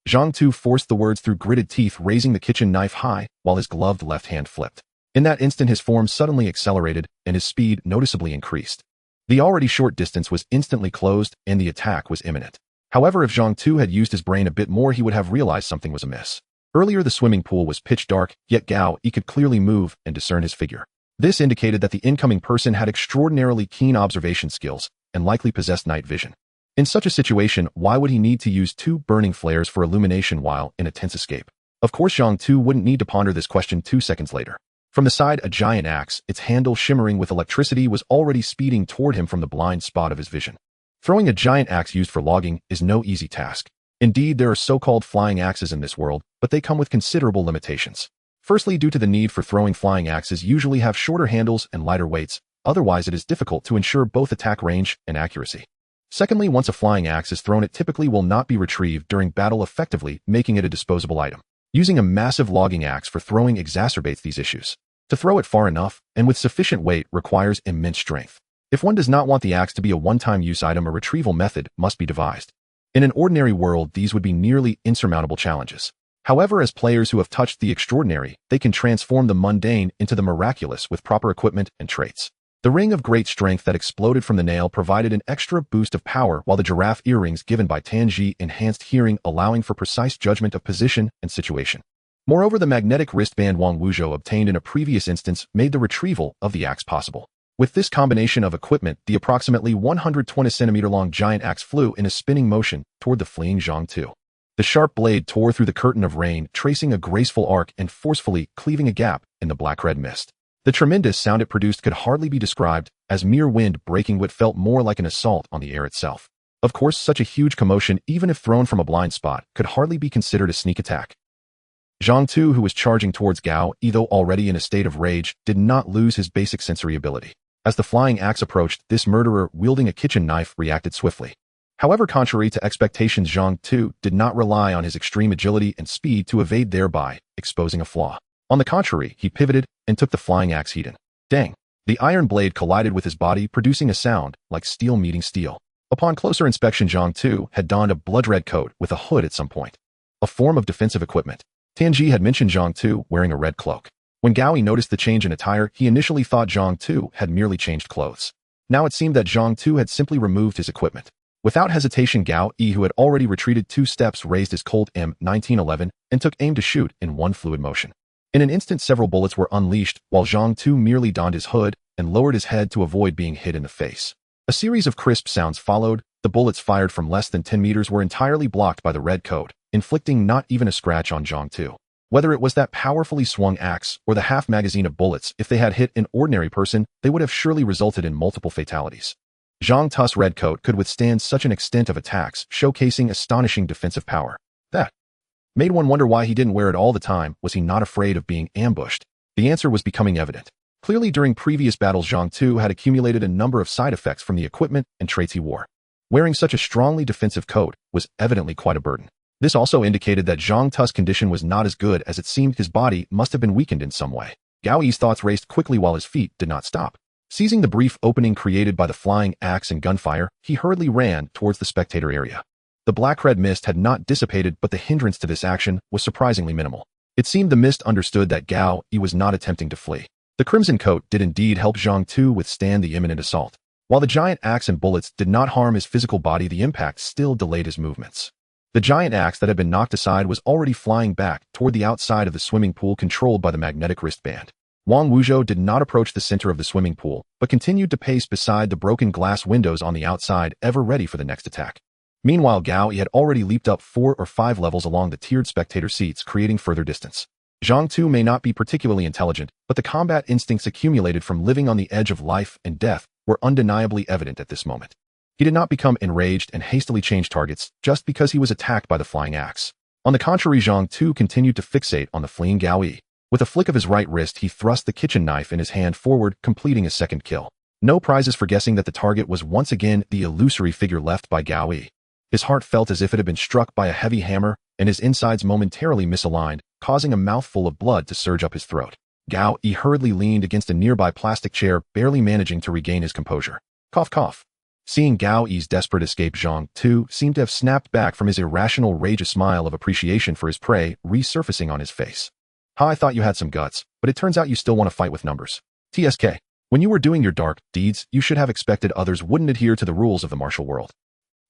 Speaker 1: Zhang Tu forced the words through gritted teeth, raising the kitchen knife high while his gloved left hand flipped. In that instant, his form suddenly accelerated and his speed noticeably increased. The already short distance was instantly closed and the attack was imminent. However, if Zhang Tu had used his brain a bit more, he would have realized something was amiss. Earlier, the swimming pool was pitch dark, yet Gao Yi could clearly move and discern his figure. This indicated that the incoming person had extraordinarily keen observation skills and likely possessed night vision. In such a situation, why would he need to use 2 burning flares for illumination while in a tense escape? Of course, Zhang Tu wouldn't need to ponder this question 2 seconds later. From the side, a giant axe, its handle shimmering with electricity, was already speeding toward him from the blind spot of his vision. Throwing a giant axe used for logging is no easy task. Indeed, there are so-called flying axes in this world, but they come with considerable limitations. Firstly, due to the need for throwing, flying axes usually have shorter handles and lighter weights, otherwise it is difficult to ensure both attack range and accuracy. Secondly, once a flying axe is thrown, it typically will not be retrieved during battle, effectively making it a disposable item. Using a massive logging axe for throwing exacerbates these issues. To throw it far enough and with sufficient weight requires immense strength. If one does not want the axe to be a one-time use item, a retrieval method must be devised. In an ordinary world, these would be nearly insurmountable challenges. However, as players who have touched the extraordinary, they can transform the mundane into the miraculous with proper equipment and traits. The ring of great strength that exploded from the nail provided an extra boost of power, while the giraffe earrings given by Tanji enhanced hearing, allowing for precise judgment of position and situation. Moreover, the magnetic wristband Wang Wuzhou obtained in a previous instance made the retrieval of the axe possible. With this combination of equipment, the approximately 120 centimeter long giant axe flew in a spinning motion toward the fleeing Zhang Tu. The sharp blade tore through the curtain of rain, tracing a graceful arc and forcefully cleaving a gap in the black-red mist. The tremendous sound it produced could hardly be described as mere wind breaking what felt more like an assault on the air itself. Of course, such a huge commotion, even if thrown from a blind spot, could hardly be considered a sneak attack. Zhang Tu, who was charging towards Gao Yi, though already in a state of rage, did not lose his basic sensory ability. As the flying axe approached, this murderer, wielding a kitchen knife, reacted swiftly. However, contrary to expectations, Zhang Tu did not rely on his extreme agility and speed to evade, thereby exposing a flaw. On the contrary, he pivoted and took the flying axe head in. Dang! The iron blade collided with his body, producing a sound like steel meeting steel. Upon closer inspection, Zhang Tu had donned a blood-red coat with a hood at some point. A form of defensive equipment. Tianji had mentioned Zhang Tu wearing a red cloak. When Gao Yi noticed the change in attire, he initially thought Zhang Tu had merely changed clothes. Now it seemed that Zhang Tu had simply removed his equipment. Without hesitation, Gao Yi, who had already retreated 2 steps, raised his Colt M1911 and took aim to shoot in one fluid motion. In an instant, several bullets were unleashed, while Zhang Tu merely donned his hood and lowered his head to avoid being hit in the face. A series of crisp sounds followed. The bullets fired from less than 10 meters were entirely blocked by the red coat, inflicting not even a scratch on Zhang Tu. Whether it was that powerfully swung axe or the half magazine of bullets, if they had hit an ordinary person, they would have surely resulted in multiple fatalities. Zhang Tu's red coat could withstand such an extent of attacks, showcasing astonishing defensive power. That made one wonder why he didn't wear it all the time. Was he not afraid of being ambushed? The answer was becoming evident. Clearly, during previous battles, Zhang Tu had accumulated a number of side effects from the equipment and traits he wore. Wearing such a strongly defensive coat was evidently quite a burden. This also indicated that Zhang Tu's condition was not as good as it seemed. His body must have been weakened in some way. Gao Yi's thoughts raced quickly while his feet did not stop. Seizing the brief opening created by the flying axe and gunfire, he hurriedly ran towards the spectator area. The black red mist had not dissipated, but the hindrance to this action was surprisingly minimal. It seemed the mist understood that Gao Yi was not attempting to flee. The crimson coat did indeed help Zhang Tu withstand the imminent assault. While the giant axe and bullets did not harm his physical body, the impact still delayed his movements. The giant axe that had been knocked aside was already flying back toward the outside of the swimming pool controlled by the magnetic wristband. Wang Wuzhou did not approach the center of the swimming pool, but continued to pace beside the broken glass windows on the outside, ever ready for the next attack. Meanwhile, Gao Yi had already leaped up 4 or 5 levels along the tiered spectator seats, creating further distance. Zhang Tu may not be particularly intelligent, but the combat instincts accumulated from living on the edge of life and death were undeniably evident at this moment. He did not become enraged and hastily change targets just because he was attacked by the flying axe. On the contrary, Zhang Tu continued to fixate on the fleeing Gao Yi. With a flick of his right wrist, he thrust the kitchen knife in his hand forward, completing a second kill. No prizes for guessing that the target was once again the illusory figure left by Gao Yi. His heart felt as if it had been struck by a heavy hammer, and his insides momentarily misaligned, causing a mouthful of blood to surge up his throat. Gao Yi hurriedly leaned against a nearby plastic chair, barely managing to regain his composure. Cough, cough. Seeing Gao Yi's desperate escape, Zhang Tu seemed to have snapped back from his irrational rage, a smile of appreciation for his prey resurfacing on his face. I thought you had some guts, but it turns out you still want to fight with numbers. TSK. When you were doing your dark deeds, you should have expected others wouldn't adhere to the rules of the martial world.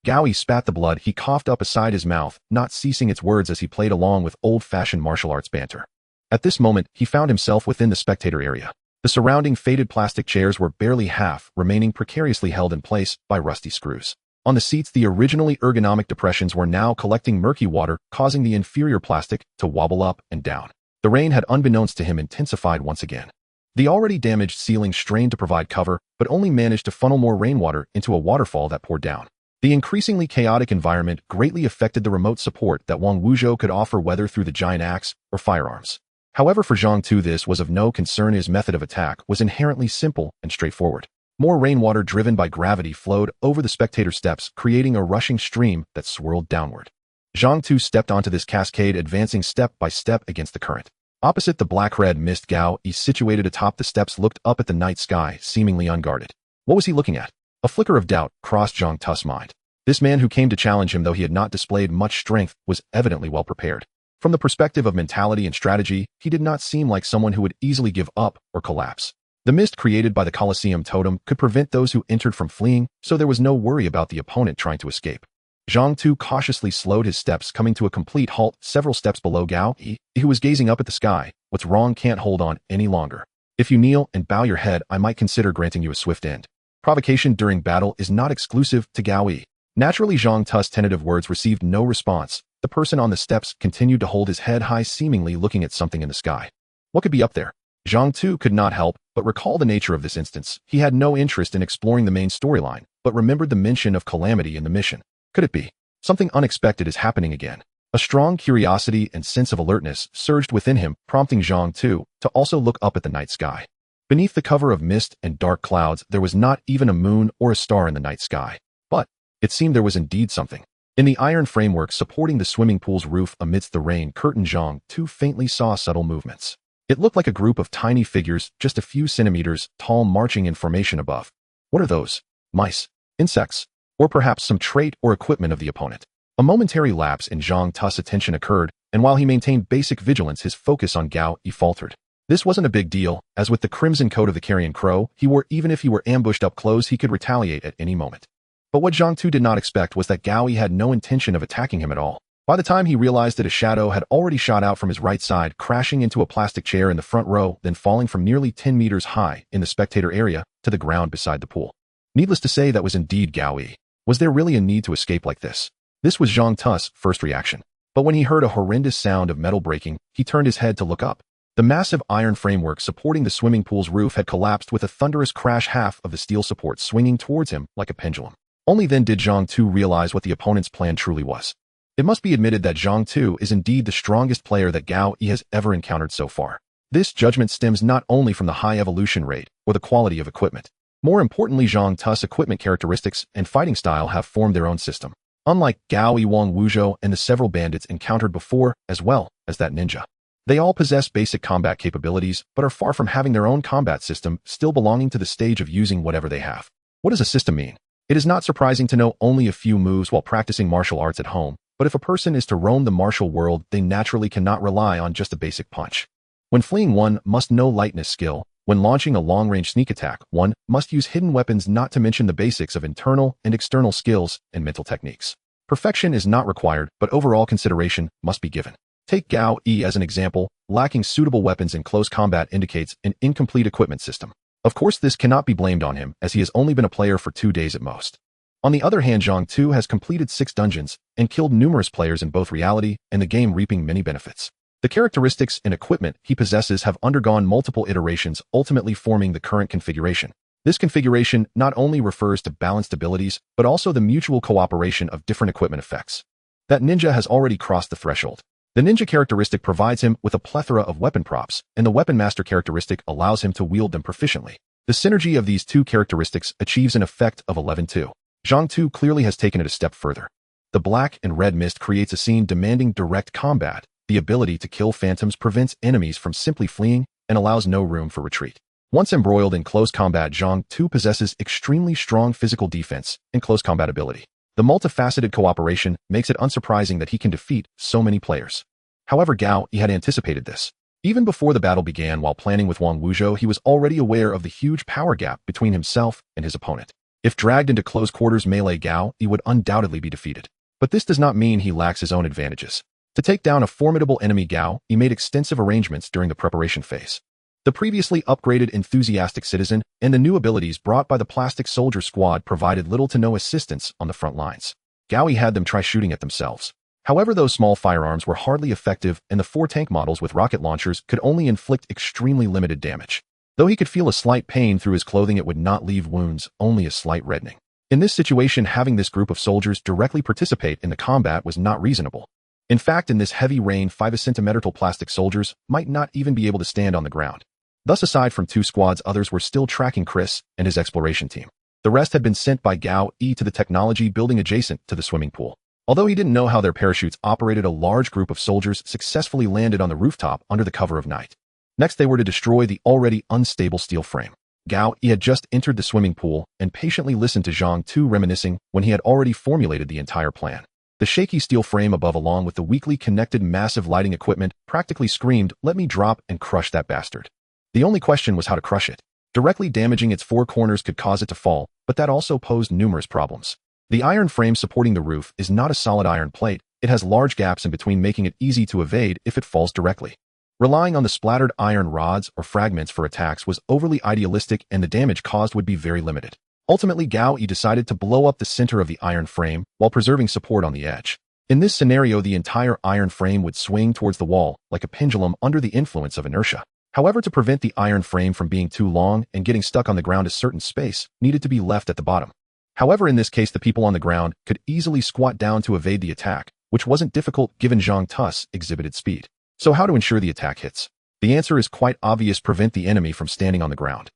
Speaker 1: Gao Yi spat the blood he coughed up aside his mouth, not ceasing its words as he played along with old-fashioned martial arts banter. At this moment, he found himself within the spectator area. The surrounding faded plastic chairs were barely half, remaining precariously held in place by rusty screws. On the seats, the originally ergonomic depressions were now collecting murky water, causing the inferior plastic to wobble up and down. The rain had, unbeknownst to him, intensified once again. The already damaged ceiling strained to provide cover, but only managed to funnel more rainwater into a waterfall that poured down. The increasingly chaotic environment greatly affected the remote support that Wang Wuzhou could offer, whether through the giant axe or firearms. However, for Zhang Tu this was of no concern. His method of attack was inherently simple and straightforward. More rainwater driven by gravity flowed over the spectator steps, creating a rushing stream that swirled downward. Zhang Tu stepped onto this cascade, advancing step by step against the current. Opposite the black-red mist, Gao Yi, situated atop the steps, looked up at the night sky, seemingly unguarded. What was he looking at? A flicker of doubt crossed Zhang Tu's mind. This man who came to challenge him, though he had not displayed much strength, was evidently well prepared. From the perspective of mentality and strategy, he did not seem like someone who would easily give up or collapse. The mist created by the Colosseum totem could prevent those who entered from fleeing, so there was no worry about the opponent trying to escape. Zhang Tu cautiously slowed his steps, coming to a complete halt several steps below Gao Yi, who was gazing up at the sky. What's wrong? Can't hold on any longer. If you kneel and bow your head, I might consider granting you a swift end. Provocation during battle is not exclusive to Gao Yi. Naturally, Zhang Tu's tentative words received no response. The person on the steps continued to hold his head high, seemingly looking at something in the sky. What could be up there? Zhang Tu could not help but recall the nature of this instance. He had no interest in exploring the main storyline, but remembered the mention of calamity in the mission. Could it be? Something unexpected is happening again. A strong curiosity and sense of alertness surged within him, prompting Zhang Tu to also look up at the night sky. Beneath the cover of mist and dark clouds, there was not even a moon or a star in the night sky. But it seemed there was indeed something. In the iron framework supporting the swimming pool's roof amidst the rain curtain, Zhang Tu faintly saw subtle movements. It looked like a group of tiny figures, just a few centimeters tall, marching in formation above. What are those? Mice? Insects? Or perhaps some trait or equipment of the opponent? A momentary lapse in Zhang Tu's attention occurred, and while he maintained basic vigilance, his focus on Gao Yi faltered. This wasn't a big deal, as with the crimson coat of the carrion crow, even if he were ambushed up close, he could retaliate at any moment. But what Zhang Tu did not expect was that Gao Yi had no intention of attacking him at all. By the time he realized that a shadow had already shot out from his right side, crashing into a plastic chair in the front row, then falling from nearly 10 meters high in the spectator area to the ground beside the pool. Needless to say, that was indeed Gao Yi. Was there really a need to escape like this? This was Zhang Tu's first reaction. But when he heard a horrendous sound of metal breaking, he turned his head to look up. The massive iron framework supporting the swimming pool's roof had collapsed with a thunderous crash, half of the steel support swinging towards him like a pendulum. Only then did Zhang Tu realize what the opponent's plan truly was. It must be admitted that Zhang Tu is indeed the strongest player that Gao Yi has ever encountered so far. This judgment stems not only from the high evolution rate or the quality of equipment. More importantly, Zhang Tu's equipment characteristics and fighting style have formed their own system. Unlike Gao Yiwang Wuzhou and the several bandits encountered before, as well as that ninja. They all possess basic combat capabilities, but are far from having their own combat system, still belonging to the stage of using whatever they have. What does a system mean? It is not surprising to know only a few moves while practicing martial arts at home, but if a person is to roam the martial world, they naturally cannot rely on just a basic punch. When fleeing, one must know lightness skill. When launching a long-range sneak attack, one must use hidden weapons, not to mention the basics of internal and external skills and mental techniques. Perfection is not required, but overall consideration must be given. Take Gao Yi as an example. Lacking suitable weapons in close combat indicates an incomplete equipment system. Of course, this cannot be blamed on him, as he has only been a player for 2 days at most. On the other hand, Zhang Tu has completed 6 dungeons and killed numerous players in both reality and the game, reaping many benefits. The characteristics and equipment he possesses have undergone multiple iterations, ultimately forming the current configuration. This configuration not only refers to balanced abilities, but also the mutual cooperation of different equipment effects. That ninja has already crossed the threshold. The ninja characteristic provides him with a plethora of weapon props, and the weapon master characteristic allows him to wield them proficiently. The synergy of these two characteristics achieves an effect of 11-2. Zhang Tu clearly has taken it a step further. The black and red mist creates a scene demanding direct combat. The ability to kill phantoms prevents enemies from simply fleeing and allows no room for retreat. Once embroiled in close combat, Zhang Tu possesses extremely strong physical defense and close combat ability. The multifaceted cooperation makes it unsurprising that he can defeat so many players. However, Gao Yi had anticipated this. Even before the battle began, while planning with Wang Wuzhou, he was already aware of the huge power gap between himself and his opponent. If dragged into close quarters melee, Gao Yi would undoubtedly be defeated. But this does not mean he lacks his own advantages. To take down a formidable enemy, Gao Yi made extensive arrangements during the preparation phase. The previously upgraded enthusiastic citizen and the new abilities brought by the plastic soldier squad provided little to no assistance on the front lines. Gao Yi had them try shooting at themselves. However, those small firearms were hardly effective, and the 4 tank models with rocket launchers could only inflict extremely limited damage. Though he could feel a slight pain through his clothing, it would not leave wounds, only a slight reddening. In this situation, having this group of soldiers directly participate in the combat was not reasonable. In fact, in this heavy rain, 5 centimeter plastic soldiers might not even be able to stand on the ground. Thus, aside from 2 squads, others were still tracking Chris and his exploration team. The rest had been sent by Gao Yi to the technology building adjacent to the swimming pool. Although he didn't know how their parachutes operated, a large group of soldiers successfully landed on the rooftop under the cover of night. Next, they were to destroy the already unstable steel frame. Gao Yi had just entered the swimming pool and patiently listened to Zhang Tu reminiscing when he had already formulated the entire plan. The shaky steel frame above, along with the weakly connected massive lighting equipment, practically screamed, "Let me drop and crush that bastard." The only question was how to crush it. Directly damaging its 4 corners could cause it to fall, but that also posed numerous problems. The iron frame supporting the roof is not a solid iron plate. It has large gaps in between, making it easy to evade if it falls directly. Relying on the splattered iron rods or fragments for attacks was overly idealistic, and the damage caused would be very limited. Ultimately, Gao Yi decided to blow up the center of the iron frame while preserving support on the edge. In this scenario, the entire iron frame would swing towards the wall like a pendulum under the influence of inertia. However, to prevent the iron frame from being too long and getting stuck on the ground, a certain space needed to be left at the bottom. However, in this case, the people on the ground could easily squat down to evade the attack, which wasn't difficult given Zhang Tu's exhibited speed. So how to ensure the attack hits? The answer is quite obvious: prevent the enemy from standing on the ground.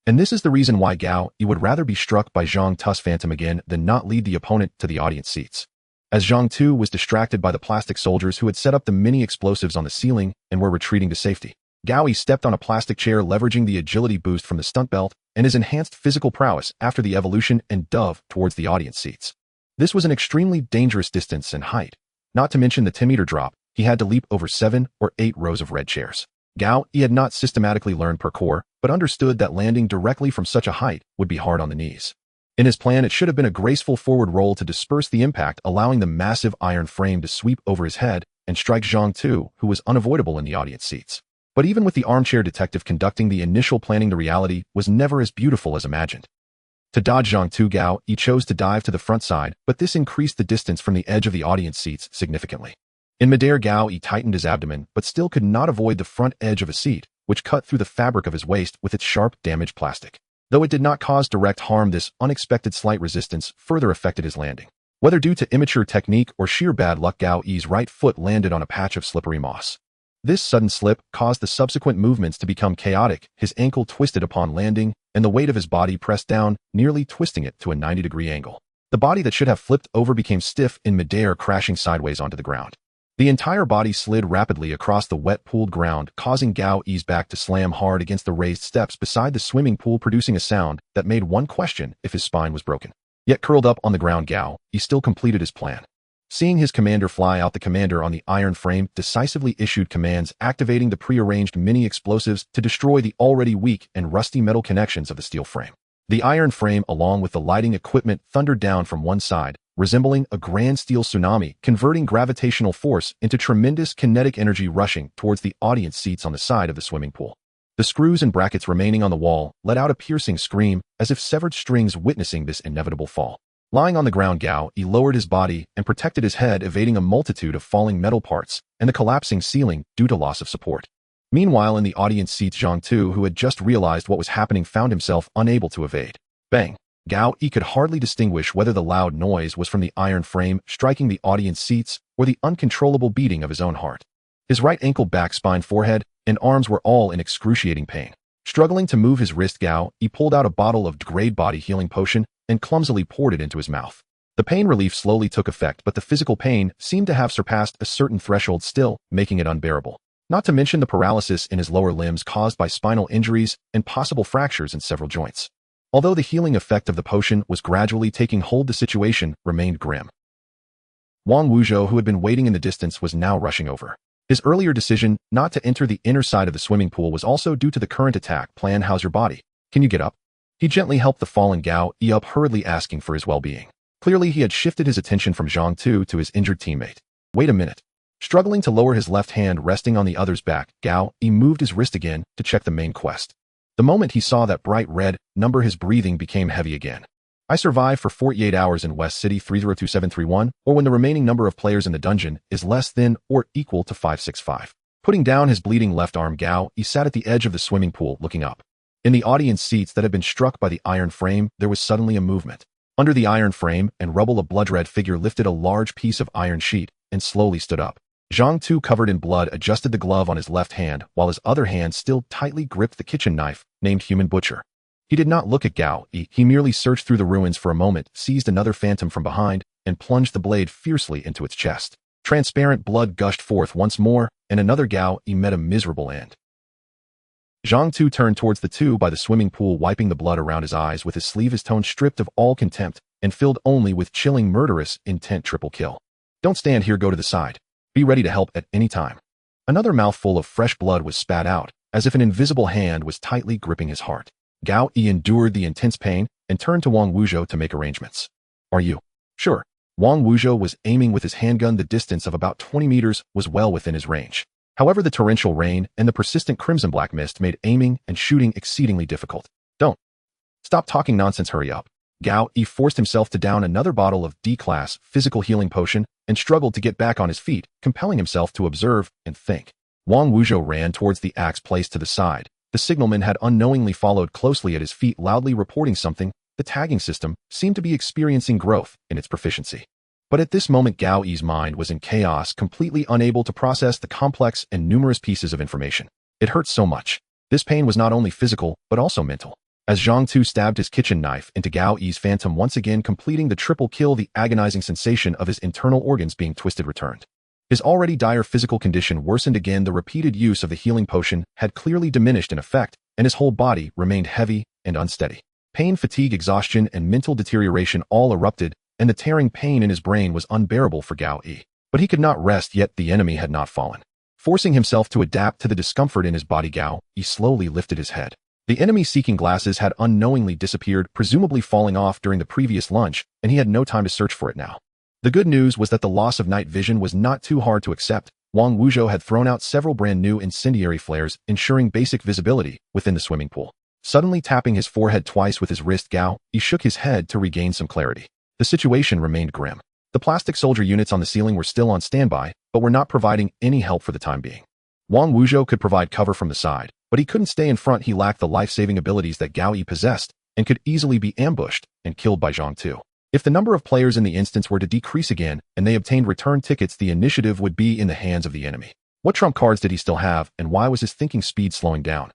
Speaker 1: And this is the reason why Gao Yi would rather be struck by Zhang Tu's phantom again than not lead the opponent to the audience seats. As Zhang Tu was distracted by the plastic soldiers who had set up the mini explosives on the ceiling and were retreating to safety, Gao Yi stepped on a plastic chair, leveraging the agility boost from the stunt belt and his enhanced physical prowess after the evolution, and dove towards the audience seats. This was an extremely dangerous distance and height. Not to mention the 10-meter drop, he had to leap over 7 or 8 rows of red chairs. Gao Yi had not systematically learned parkour, but understood that landing directly from such a height would be hard on the knees. In his plan, it should have been a graceful forward roll to disperse the impact, allowing the massive iron frame to sweep over his head and strike Zhang Tu, who was unavoidable in the audience seats. But even with the armchair detective conducting the initial planning, the reality was never as beautiful as imagined. To dodge Zhang Tu, Gao Yi chose to dive to the front side, but this increased the distance from the edge of the audience seats significantly. In midair, Gao Yi tightened his abdomen, but still could not avoid the front edge of a seat, which cut through the fabric of his waist with its sharp, damaged plastic. Though it did not cause direct harm, this unexpected slight resistance further affected his landing. Whether due to immature technique or sheer bad luck, Gao Yi's right foot landed on a patch of slippery moss. This sudden slip caused the subsequent movements to become chaotic, his ankle twisted upon landing, and the weight of his body pressed down, nearly twisting it to a 90-degree angle. The body that should have flipped over became stiff in midair, crashing sideways onto the ground. The entire body slid rapidly across the wet pooled ground, causing Gao Yi's back to slam hard against the raised steps beside the swimming pool, producing a sound that made one question if his spine was broken. Yet curled up on the ground, Gao Yi still completed his plan. Seeing his commander fly out, the commander on the iron frame decisively issued commands, activating the pre-arranged mini-explosives to destroy the already weak and rusty metal connections of the steel frame. The iron frame, along with the lighting equipment, thundered down from one side, resembling a grand steel tsunami, converting gravitational force into tremendous kinetic energy rushing towards the audience seats on the side of the swimming pool. The screws and brackets remaining on the wall let out a piercing scream, as if severed strings witnessing this inevitable fall. Lying on the ground, Gao Yi lowered his body and protected his head, evading a multitude of falling metal parts and the collapsing ceiling due to loss of support. Meanwhile, in the audience seats, Zhang Tu, who had just realized what was happening, found himself unable to evade. Bang! Gao Yi could hardly distinguish whether the loud noise was from the iron frame striking the audience seats or the uncontrollable beating of his own heart. His right ankle, back, spine, forehead, and arms were all in excruciating pain. Struggling to move his wrist, Gao Yi pulled out a bottle of degrade body healing potion and clumsily poured it into his mouth. The pain relief slowly took effect, but the physical pain seemed to have surpassed a certain threshold, still making it unbearable. Not to mention the paralysis in his lower limbs caused by spinal injuries and possible fractures in several joints. Although the healing effect of the potion was gradually taking hold, the situation remained grim. Wang Wuzhou, who had been waiting in the distance, was now rushing over. His earlier decision not to enter the inner side of the swimming pool was also due to the current attack plan. How's your body? Can you get up? He gently helped the fallen Gao Yi up, hurriedly asking for his well-being. Clearly, he had shifted his attention from Zhang Tu to his injured teammate. Wait a minute. Struggling to lower his left hand resting on the other's back, Gao Yi moved his wrist again to check the main quest. The moment he saw that bright red number, his breathing became heavy again. I survived for 48 hours in West City 302731, or when the remaining number of players in the dungeon is less than or equal to 565. Putting down his bleeding left arm, Gao Yi sat at the edge of the swimming pool, looking up. In the audience seats that had been struck by the iron frame, there was suddenly a movement. Under the iron frame and rubble, a blood-red figure lifted a large piece of iron sheet and slowly stood up. Zhang Tu, covered in blood, adjusted the glove on his left hand, while his other hand still tightly gripped the kitchen knife, named Human Butcher. He did not look at Gao Yi. He merely searched through the ruins for a moment, seized another phantom from behind, and plunged the blade fiercely into its chest. Transparent blood gushed forth once more, and another Gao Yi met a miserable end. Zhang Tu turned towards the two by the swimming pool, wiping the blood around his eyes with his sleeve, his tone stripped of all contempt and filled only with chilling, murderous intent. Triple kill. Don't stand here, go to the side. Be ready to help at any time. Another mouthful of fresh blood was spat out, as if an invisible hand was tightly gripping his heart. Gao Yi endured the intense pain and turned to Wang Wuzhou to make arrangements. Are you sure? Wang Wuzhou was aiming with his handgun. The distance of about 20 meters was well within his range. However, the torrential rain and the persistent crimson-black mist made aiming and shooting exceedingly difficult. Don't. Stop talking nonsense, hurry up. Gao Yi forced himself to down another bottle of D-class physical healing potion and struggled to get back on his feet, compelling himself to observe and think. Wang Wuzhou ran towards the axe placed to the side. The signalman had unknowingly followed closely at his feet, loudly reporting something. The tagging system seemed to be experiencing growth in its proficiency. But at this moment, Gao Yi's mind was in chaos, completely unable to process the complex and numerous pieces of information. It hurt so much. This pain was not only physical, but also mental. As Zhang Tu stabbed his kitchen knife into Gao Yi's phantom, once again completing the triple kill, the agonizing sensation of his internal organs being twisted returned. His already dire physical condition worsened again. The repeated use of the healing potion had clearly diminished in effect, and his whole body remained heavy and unsteady. Pain, fatigue, exhaustion, and mental deterioration all erupted, and the tearing pain in his brain was unbearable for Gao Yi. But he could not rest yet. The enemy had not fallen. Forcing himself to adapt to the discomfort in his body, Gao Yi slowly lifted his head. The enemy-seeking glasses had unknowingly disappeared, presumably falling off during the previous lunch, and he had no time to search for it now. The good news was that the loss of night vision was not too hard to accept. Wang Wuzhou had thrown out several brand new incendiary flares, ensuring basic visibility within the swimming pool. Suddenly tapping his forehead twice with his wrist, Gao Yi shook his head to regain some clarity. The situation remained grim. The plastic soldier units on the ceiling were still on standby, but were not providing any help for the time being. Wang Wuzhou could provide cover from the side, but he couldn't stay in front. He lacked the life-saving abilities that Gao Yi possessed, and could easily be ambushed and killed by Zhang Tu. If the number of players in the instance were to decrease again, and they obtained return tickets, the initiative would be in the hands of the enemy. What trump cards did he still have, and why was his thinking speed slowing down?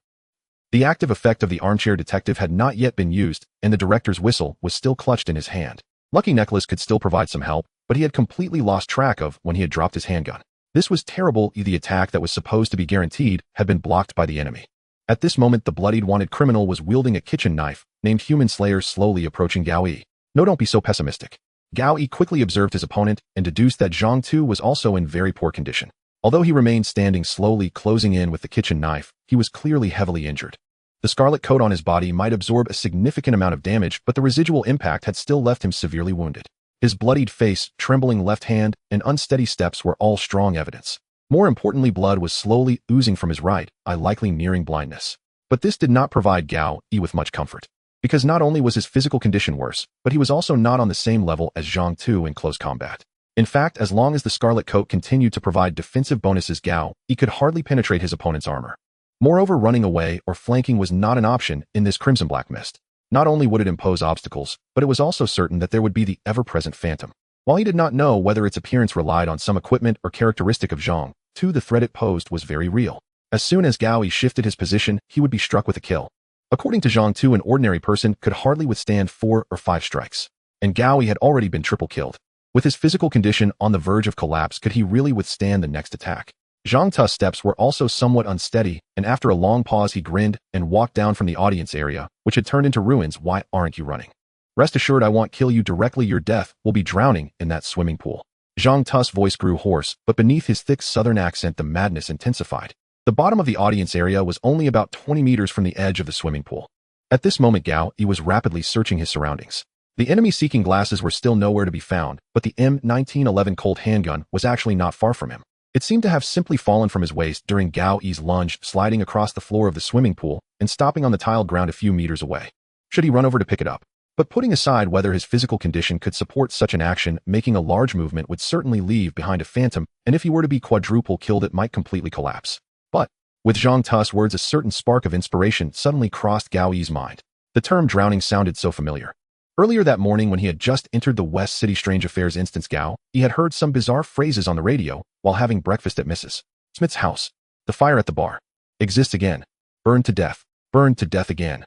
Speaker 1: The active effect of the armchair detective had not yet been used, and the director's whistle was still clutched in his hand. Lucky Necklace could still provide some help, but he had completely lost track of when he had dropped his handgun. This was terrible. The attack that was supposed to be guaranteed had been blocked by the enemy. At this moment, the bloodied wanted criminal was wielding a kitchen knife, named Human Slayer, slowly approaching Gao Yi. No, don't be so pessimistic. Gao Yi quickly observed his opponent and deduced that Zhang Tu was also in very poor condition. Although he remained standing, slowly closing in with the kitchen knife, he was clearly heavily injured. The scarlet coat on his body might absorb a significant amount of damage, but the residual impact had still left him severely wounded. His bloodied face, trembling left hand, and unsteady steps were all strong evidence. More importantly, blood was slowly oozing from his right eye, likely nearing blindness. But this did not provide Gao Yi with much comfort. Because not only was his physical condition worse, but he was also not on the same level as Zhang Tu in close combat. In fact, as long as the scarlet coat continued to provide defensive bonuses, Gao Yi could hardly penetrate his opponent's armor. Moreover, running away or flanking was not an option in this crimson-black mist. Not only would it impose obstacles, but it was also certain that there would be the ever-present phantom. While he did not know whether its appearance relied on some equipment or characteristic of Zhang Tu, the threat it posed was very real. As soon as Gao Yi shifted his position, he would be struck with a kill. According to Zhang Tu, an ordinary person could hardly withstand 4 or 5 strikes. And Gao Yi had already been triple killed. With his physical condition on the verge of collapse, could he really withstand the next attack? Zhang Tu's steps were also somewhat unsteady, and after a long pause he grinned and walked down from the audience area, which had turned into ruins. Why aren't you running? Rest assured, I won't kill you directly. Your death will be drowning in that swimming pool. Zhang Tu's voice grew hoarse, but beneath his thick southern accent the madness intensified. The bottom of the audience area was only about 20 meters from the edge of the swimming pool. At this moment, Gao Yi was rapidly searching his surroundings. The enemy-seeking glasses were still nowhere to be found, but the M1911 Colt handgun was actually not far from him. It seemed to have simply fallen from his waist during Gao Yi's lunge, sliding across the floor of the swimming pool and stopping on the tiled ground a few meters away. Should he run over to pick it up? But putting aside whether his physical condition could support such an action, making a large movement would certainly leave behind a phantom, and if he were to be quadruple killed, it might completely collapse. But with Zhang Tu's words, a certain spark of inspiration suddenly crossed Gao Yi's mind. The term drowning sounded so familiar. Earlier that morning, when he had just entered the West City Strange Affairs instance, Gao Yi had heard some bizarre phrases on the radio while having breakfast at Mrs. Smith's house. The fire at the bar. Exists again. Burned to death. Burned to death again.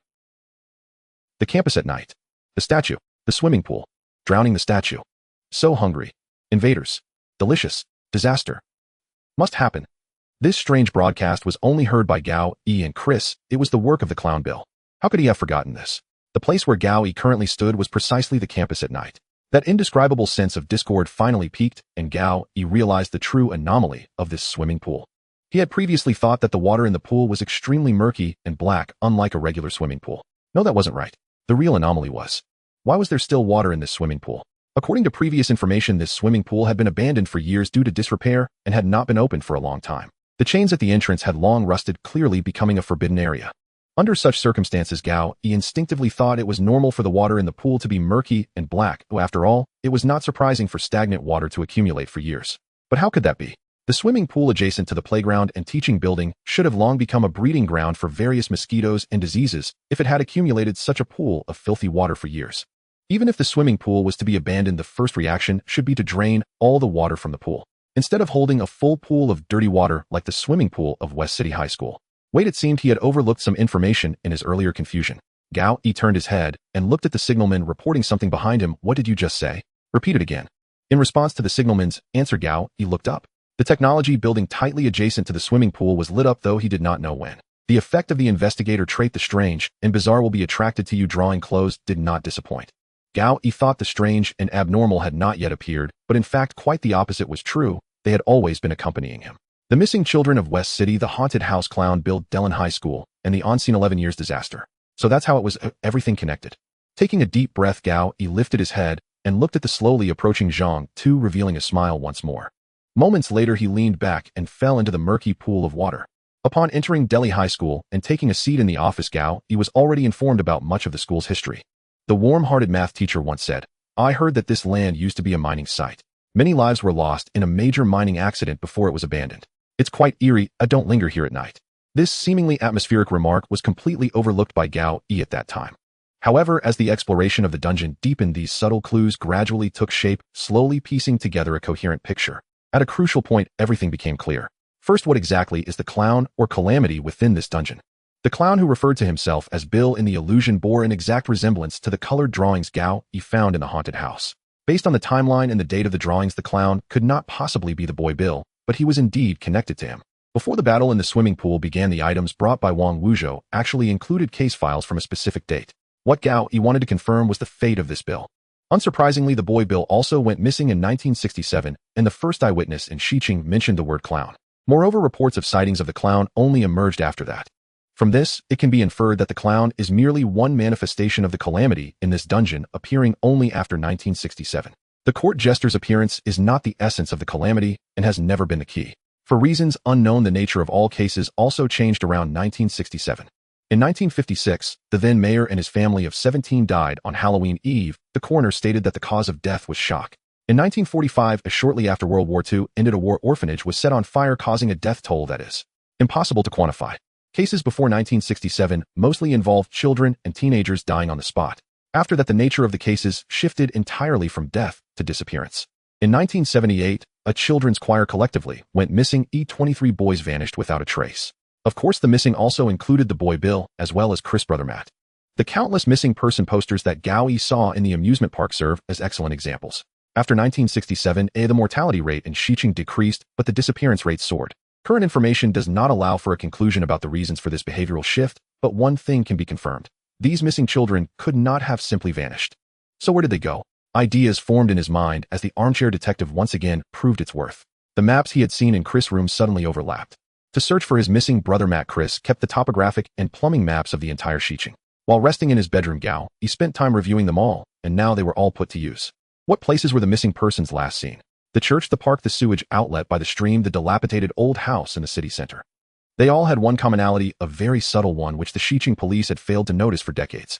Speaker 1: The campus at night. The statue. The swimming pool. Drowning the statue. So hungry. Invaders. Delicious. Disaster. Must happen. This strange broadcast was only heard by Gao Yi and Chris. It was the work of the Clown Bill. How could he have forgotten this? The place where Gao Yi currently stood was precisely the campus at night. That indescribable sense of discord finally peaked, and Gao Yi realized the true anomaly of this swimming pool. He had previously thought that the water in the pool was extremely murky and black, unlike a regular swimming pool. No, that wasn't right. The real anomaly was, why was there still water in this swimming pool? According to previous information, this swimming pool had been abandoned for years due to disrepair and had not been opened for a long time. The chains at the entrance had long rusted, clearly becoming a forbidden area. Under such circumstances, Gao Yi instinctively thought it was normal for the water in the pool to be murky and black. After all, it was not surprising for stagnant water to accumulate for years. But how could that be? The swimming pool adjacent to the playground and teaching building should have long become a breeding ground for various mosquitoes and diseases if it had accumulated such a pool of filthy water for years. Even if the swimming pool was to be abandoned, the first reaction should be to drain all the water from the pool, instead of holding a full pool of dirty water like the swimming pool of West City High School. Wait, it seemed he had overlooked some information in his earlier confusion. Gao Yi turned his head and looked at the signalman reporting something behind him. What did you just say? Repeat it again. In response to the signalman's answer, Gao Yi looked up. The technology building tightly adjacent to the swimming pool was lit up, though he did not know when. The effect of the investigator trait, the strange and bizarre will be attracted to you, drawing closed, did not disappoint. Gao Yi thought the strange and abnormal had not yet appeared, but in fact quite the opposite was true. They had always been accompanying him. The missing children of West City, the haunted house, Clown Bill, Dellen High School, and the on-scene 11 years disaster. So that's how it was, everything connected. Taking a deep breath, Gao Yi lifted his head and looked at the slowly approaching Zhang Tu, revealing a smile once more. Moments later, he leaned back and fell into the murky pool of water. Upon entering Delhi High School and taking a seat in the office, Gao Yi was already informed about much of the school's history. The warm-hearted math teacher once said, "I heard that this land used to be a mining site. Many lives were lost in a major mining accident before it was abandoned. It's quite eerie. I don't linger here at night." This seemingly atmospheric remark was completely overlooked by Gao Yi at that time. However, as the exploration of the dungeon deepened, these subtle clues gradually took shape, slowly piecing together a coherent picture. At a crucial point, everything became clear. First, what exactly is the clown or calamity within this dungeon? The clown, who referred to himself as Bill in the illusion, bore an exact resemblance to the colored drawings Gao Yi found in the haunted house. Based on the timeline and the date of the drawings, the clown could not possibly be the boy Bill, but he was indeed connected to him. Before the battle in the swimming pool began, the items brought by Wang Wuzhou actually included case files from a specific date. What Gao Yi wanted to confirm was the fate of this Bill. Unsurprisingly, the boy Bill also went missing in 1967, and the first eyewitness in Xiqing mentioned the word clown. Moreover, reports of sightings of the clown only emerged after that. From this, it can be inferred that the clown is merely one manifestation of the calamity in this dungeon, appearing only after 1967. The court jester's appearance is not the essence of the calamity and has never been the key. For reasons unknown, the nature of all cases also changed around 1967. In 1956, the then mayor and his family of 17 died on Halloween Eve. The coroner stated that the cause of death was shock. In 1945, shortly after World War II ended, a war orphanage was set on fire, causing a death toll that is impossible to quantify. Cases before 1967 mostly involved children and teenagers dying on the spot. After that, the nature of the cases shifted entirely from death to disappearance. In 1978, a children's choir collectively went missing. 23 boys vanished without a trace. Of course, the missing also included the boy Bill, as well as Chris' brother Matt. The countless missing person posters that Gao Yi saw in the amusement park serve as excellent examples. After 1967, the mortality rate in Xiqing decreased, but the disappearance rate soared. Current information does not allow for a conclusion about the reasons for this behavioral shift, but one thing can be confirmed. These missing children could not have simply vanished. So where did they go? Ideas formed in his mind as the armchair detective once again proved its worth. The maps he had seen in Chris' room suddenly overlapped. To search for his missing brother Matt, Chris kept the topographic and plumbing maps of the entire Xiqing. While resting in his bedroom, Gao Yi spent time reviewing them all, and now they were all put to use. What places were the missing persons last seen? The church, the park, the sewage outlet by the stream, the dilapidated old house in the city center. They all had one commonality, a very subtle one which the Xiqing police had failed to notice for decades.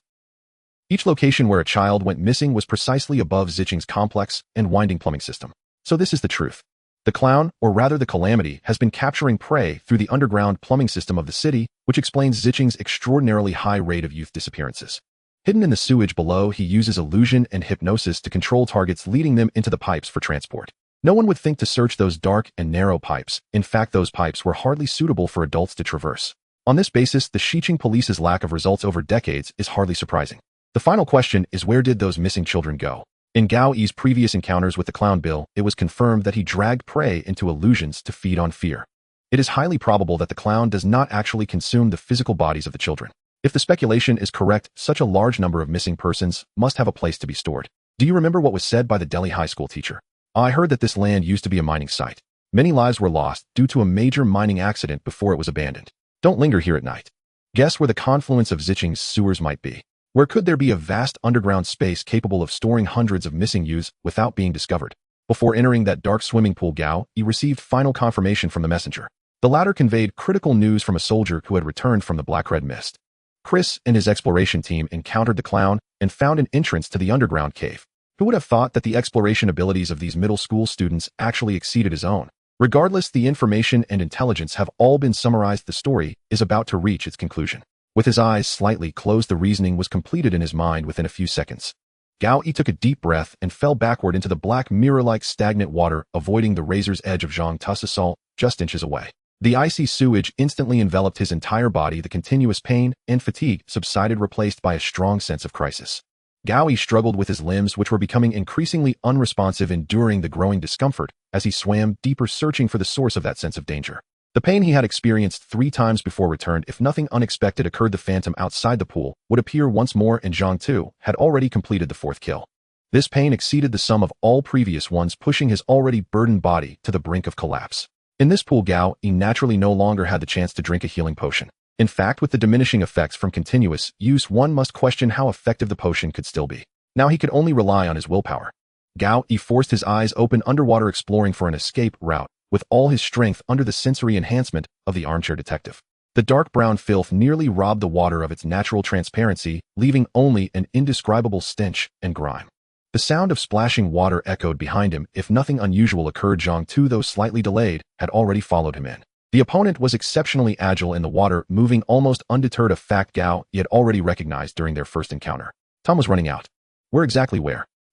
Speaker 1: Each location where a child went missing was precisely above Xiqing's complex and winding plumbing system. So this is the truth. The clown, or rather the calamity, has been capturing prey through the underground plumbing system of the city, which explains Xiqing's extraordinarily high rate of youth disappearances. Hidden in the sewage below, he uses illusion and hypnosis to control targets, leading them into the pipes for transport. No one would think to search those dark and narrow pipes. In fact, those pipes were hardly suitable for adults to traverse. On this basis, the Xiqing police's lack of results over decades is hardly surprising. The final question is, where did those missing children go? In Gao Yi's previous encounters with the clown Bill, it was confirmed that he dragged prey into illusions to feed on fear. It is highly probable that the clown does not actually consume the physical bodies of the children. If the speculation is correct, such a large number of missing persons must have a place to be stored. Do you remember what was said by the Delhi high school teacher? I heard that this land used to be a mining site. Many lives were lost due to a major mining accident before it was abandoned. Don't linger here at night. Guess where the confluence of Xiqing's sewers might be. Where could there be a vast underground space capable of storing hundreds of missing youths without being discovered? Before entering that dark swimming pool, Gao Yi received final confirmation from the messenger. The latter conveyed critical news from a soldier who had returned from the black-red mist. Chris and his exploration team encountered the clown and found an entrance to the underground cave. Who would have thought that the exploration abilities of these middle school students actually exceeded his own? Regardless, the information and intelligence have all been summarized. The story is about to reach its conclusion. With his eyes slightly closed, the reasoning was completed in his mind within a few seconds. Gao Yi took a deep breath and fell backward into the black mirror-like stagnant water, avoiding the razor's edge of Zhang Tu's assault just inches away. The icy sewage instantly enveloped his entire body. The continuous pain and fatigue subsided, replaced by a strong sense of crisis. Gao Yi struggled with his limbs, which were becoming increasingly unresponsive, enduring the growing discomfort as he swam deeper, searching for the source of that sense of danger. The pain he had experienced 3 times before returned. If nothing unexpected occurred, the phantom outside the pool would appear once more, and Zhang Tu had already completed the 4th kill. This pain exceeded the sum of all previous ones, pushing his already burdened body to the brink of collapse. In this pool, Gao Yi naturally no longer had the chance to drink a healing potion. In fact, with the diminishing effects from continuous use, one must question how effective the potion could still be. Now he could only rely on his willpower. Gao Yi forced his eyes open underwater, exploring for an escape route, with all his strength under the sensory enhancement of the armchair detective. The dark brown filth nearly robbed the water of its natural transparency, leaving only an indescribable stench and grime. The sound of splashing water echoed behind him. If nothing unusual occurred, Zhang Tu, though slightly delayed, had already followed him in. The opponent was exceptionally agile in the water, moving almost undeterred, a fact Gao Yi had already recognized during their first encounter. Time was running out. Where?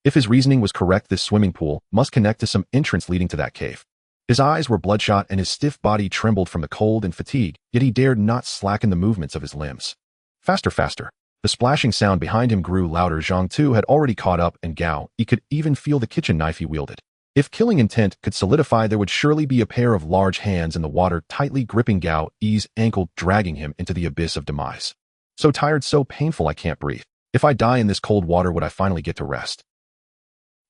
Speaker 1: If his reasoning was correct, this swimming pool must connect to some entrance leading to that cave. His eyes were bloodshot and his stiff body trembled from the cold and fatigue, yet he dared not slacken the movements of his limbs. Faster, faster. The splashing sound behind him grew louder. Zhang Tu had already caught up, and Gao Yi could even feel the kitchen knife he wielded. If killing intent could solidify, there would surely be a pair of large hands in the water tightly gripping Gao Yi's ankle, dragging him into the abyss of demise. So tired, so painful, I can't breathe. If I die in this cold water, would I finally get to rest?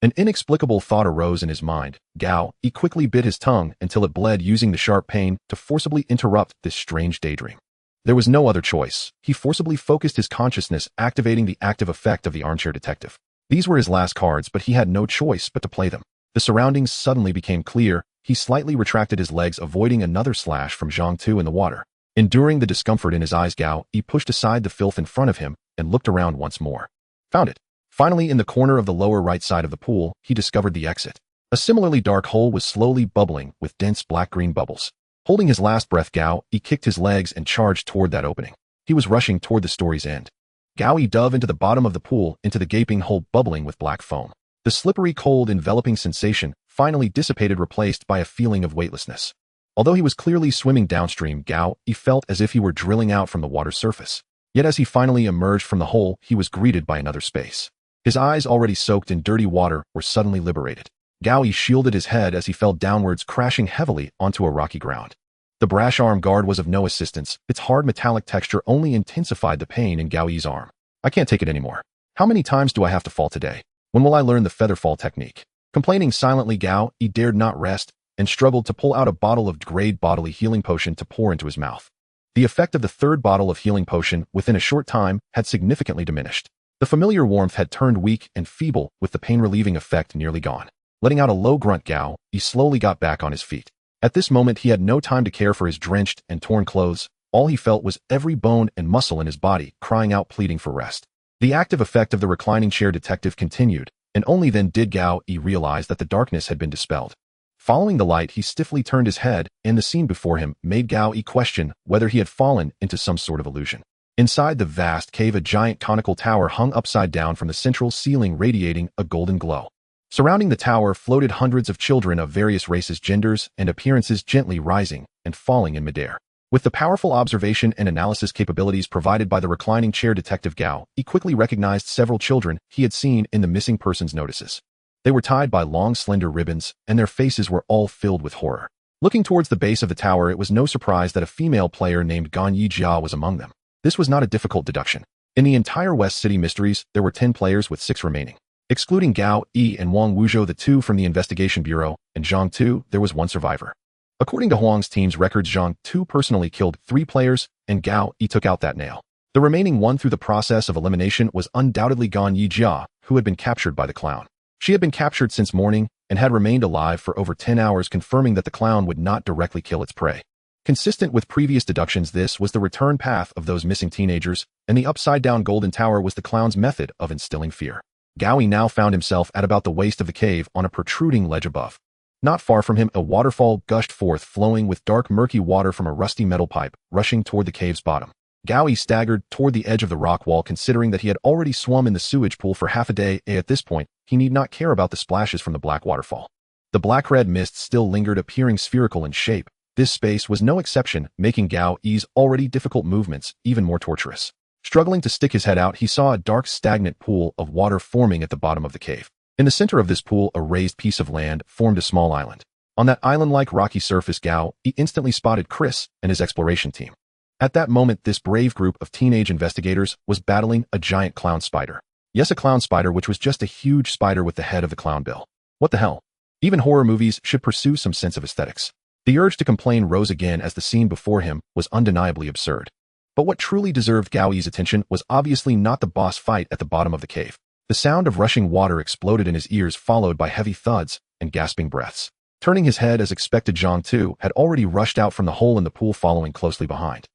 Speaker 1: An inexplicable thought arose in his mind. Gao Yi quickly bit his tongue until it bled, using the sharp pain to forcibly interrupt this strange daydream. There was no other choice. He forcibly focused his consciousness, activating the active effect of the armchair detective. These were his last cards, but he had no choice but to play them. The surroundings suddenly became clear. He slightly retracted his legs, avoiding another slash from Zhang Tu in the water. Enduring the discomfort in his eyes, Gao Yi pushed aside the filth in front of him and looked around once more. Found it. Finally, in the corner of the lower right side of the pool, he discovered the exit. A similarly dark hole was slowly bubbling with dense black-green bubbles. Holding his last breath, Gao Yi kicked his legs and charged toward that opening. He was rushing toward the story's end. Gao Yi dove into the bottom of the pool, into the gaping hole bubbling with black foam. The slippery, cold, enveloping sensation finally dissipated, replaced by a feeling of weightlessness. Although he was clearly swimming downstream, Gao Yi felt as if he were drilling out from the water's surface. Yet as he finally emerged from the hole, he was greeted by another space. His eyes, already soaked in dirty water, were suddenly liberated. Gao Yi shielded his head as he fell downwards, crashing heavily onto a rocky ground. The brash arm guard was of no assistance. Its hard metallic texture only intensified the pain in Gao Yi's arm. I can't take it anymore. How many times do I have to fall today? When will I learn the feather fall technique? Complaining silently, Gao Yi dared not rest and struggled to pull out a bottle of grade bodily healing potion to pour into his mouth. The effect of the third bottle of healing potion within a short time had significantly diminished. The familiar warmth had turned weak and feeble, with the pain-relieving effect nearly gone. Letting out a low grunt, Gao Yi slowly got back on his feet. At this moment, he had no time to care for his drenched and torn clothes. All he felt was every bone and muscle in his body crying out, pleading for rest. The active effect of the reclining chair detective continued, and only then did Gao Yi realize that the darkness had been dispelled. Following the light, he stiffly turned his head, and the scene before him made Gao Yi question whether he had fallen into some sort of illusion. Inside the vast cave, a giant conical tower hung upside down from the central ceiling, radiating a golden glow. Surrounding the tower floated hundreds of children of various races, genders, and appearances, gently rising and falling in midair. With the powerful observation and analysis capabilities provided by the reclining chair detective, Gao Yi quickly recognized several children he had seen in the missing persons notices. They were tied by long, slender ribbons, and their faces were all filled with horror. Looking towards the base of the tower, it was no surprise that a female player named Gan Yijia was among them. This was not a difficult deduction. In the entire West City Mysteries, there were 10 players with 6 remaining. Excluding Gao Yi and Wang Wuzhou, the 2 from the Investigation Bureau, and Zhang Tu, there was 1 survivor. According to Huang's team's records, Zhang Tu personally killed 3 players, and Gao Yi took out that nail. The remaining 1 through the process of elimination was undoubtedly Gan Yijia, who had been captured by the clown. She had been captured since morning and had remained alive for over 10 hours, confirming that the clown would not directly kill its prey. Consistent with previous deductions, this was the return path of those missing teenagers, and the upside-down golden tower was the clown's method of instilling fear. Gao Yi now found himself at about the waist of the cave on a protruding ledge above. Not far from him, a waterfall gushed forth, flowing with dark, murky water from a rusty metal pipe, rushing toward the cave's bottom. Gao Yi staggered toward the edge of the rock wall, considering that he had already swum in the sewage pool for half a day. At this point, he need not care about the splashes from the black waterfall. The black-red mist still lingered, appearing spherical in shape. This space was no exception, making Gao Yi's already difficult movements even more torturous. Struggling to stick his head out, he saw a dark, stagnant pool of water forming at the bottom of the cave. In the center of this pool, a raised piece of land formed a small island. On that island-like rocky surface, Gao Yi instantly spotted Chris and his exploration team. At that moment, this brave group of teenage investigators was battling a giant clown spider. Yes, a clown spider, which was just a huge spider with the head of the clown bill. What the hell? Even horror movies should pursue some sense of aesthetics. The urge to complain rose again as the scene before him was undeniably absurd. But what truly deserved Gao Yi's attention was obviously not the boss fight at the bottom of the cave. The sound of rushing water exploded in his ears, followed by heavy thuds and gasping breaths. Turning his head as expected, Zhang Tu had already rushed out from the hole in the pool, following closely behind.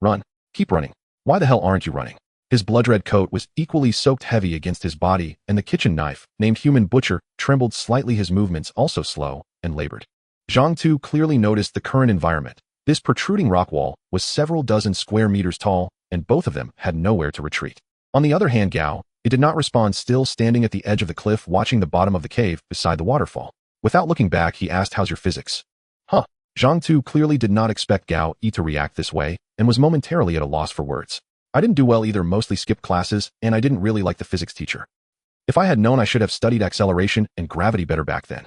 Speaker 1: Run. Keep running. Why the hell aren't you running? His blood-red coat was equally soaked heavy against his body, and the kitchen knife, named Human Butcher, trembled slightly, his movements also slow and labored. Zhang Tu clearly noticed the current environment. This protruding rock wall was several dozen square meters tall, and both of them had nowhere to retreat. On the other hand, Gao, it did not respond, still standing at the edge of the cliff, watching the bottom of the cave beside the waterfall. Without looking back, he asked, "How's your physics?" Huh. Zhang Tu clearly did not expect Gao Yi to react this way and was momentarily at a loss for words. I didn't do well either, mostly skipped classes, and I didn't really like the physics teacher. If I had known, I should have studied acceleration and gravity better back then.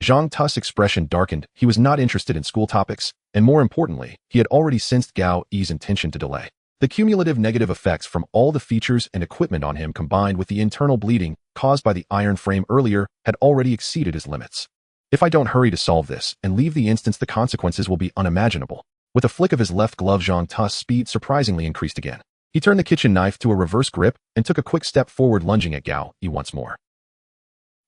Speaker 1: Zhang Tu's expression darkened. He was not interested in school topics, and more importantly, he had already sensed Gao Yi's intention to delay. The cumulative negative effects from all the features and equipment on him combined with the internal bleeding caused by the iron frame earlier had already exceeded his limits. If I don't hurry to solve this and leave the instance, the consequences will be unimaginable. With a flick of his left glove, Zhang Tu's speed surprisingly increased again. He turned the kitchen knife to a reverse grip and took a quick step forward, lunging at Gao Yi once more.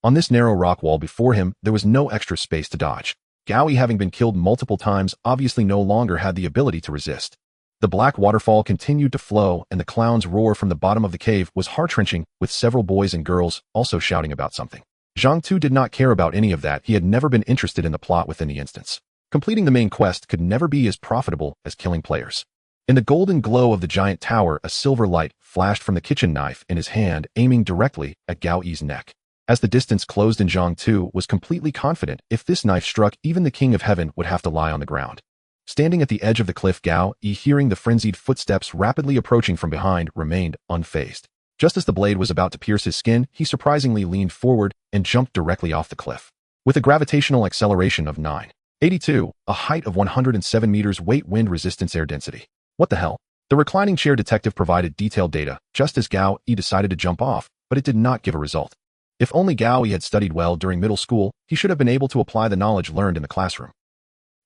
Speaker 1: On this narrow rock wall before him, there was no extra space to dodge. Gao Yi, having been killed multiple times, obviously no longer had the ability to resist. The black waterfall continued to flow, and the clown's roar from the bottom of the cave was heart-wrenching, with several boys and girls also shouting about something. Zhang Tu did not care about any of that. He had never been interested in the plot within the instance. Completing the main quest could never be as profitable as killing players. In the golden glow of the giant tower, a silver light flashed from the kitchen knife in his hand, aiming directly at Gao Yi's neck. As the distance closed in, Zhang Tu was completely confident if this knife struck, even the King of Heaven would have to lie on the ground. Standing at the edge of the cliff, Gao Yi, hearing the frenzied footsteps rapidly approaching from behind, remained unfazed. Just as the blade was about to pierce his skin, he surprisingly leaned forward and jumped directly off the cliff. With a gravitational acceleration of 982, a height of 107 meters, weight, wind resistance, air density. What the hell? The reclining chair detective provided detailed data, just as Gao Yi decided to jump off, but it did not give a result. If only Gao Yi had studied well during middle school, he should have been able to apply the knowledge learned in the classroom.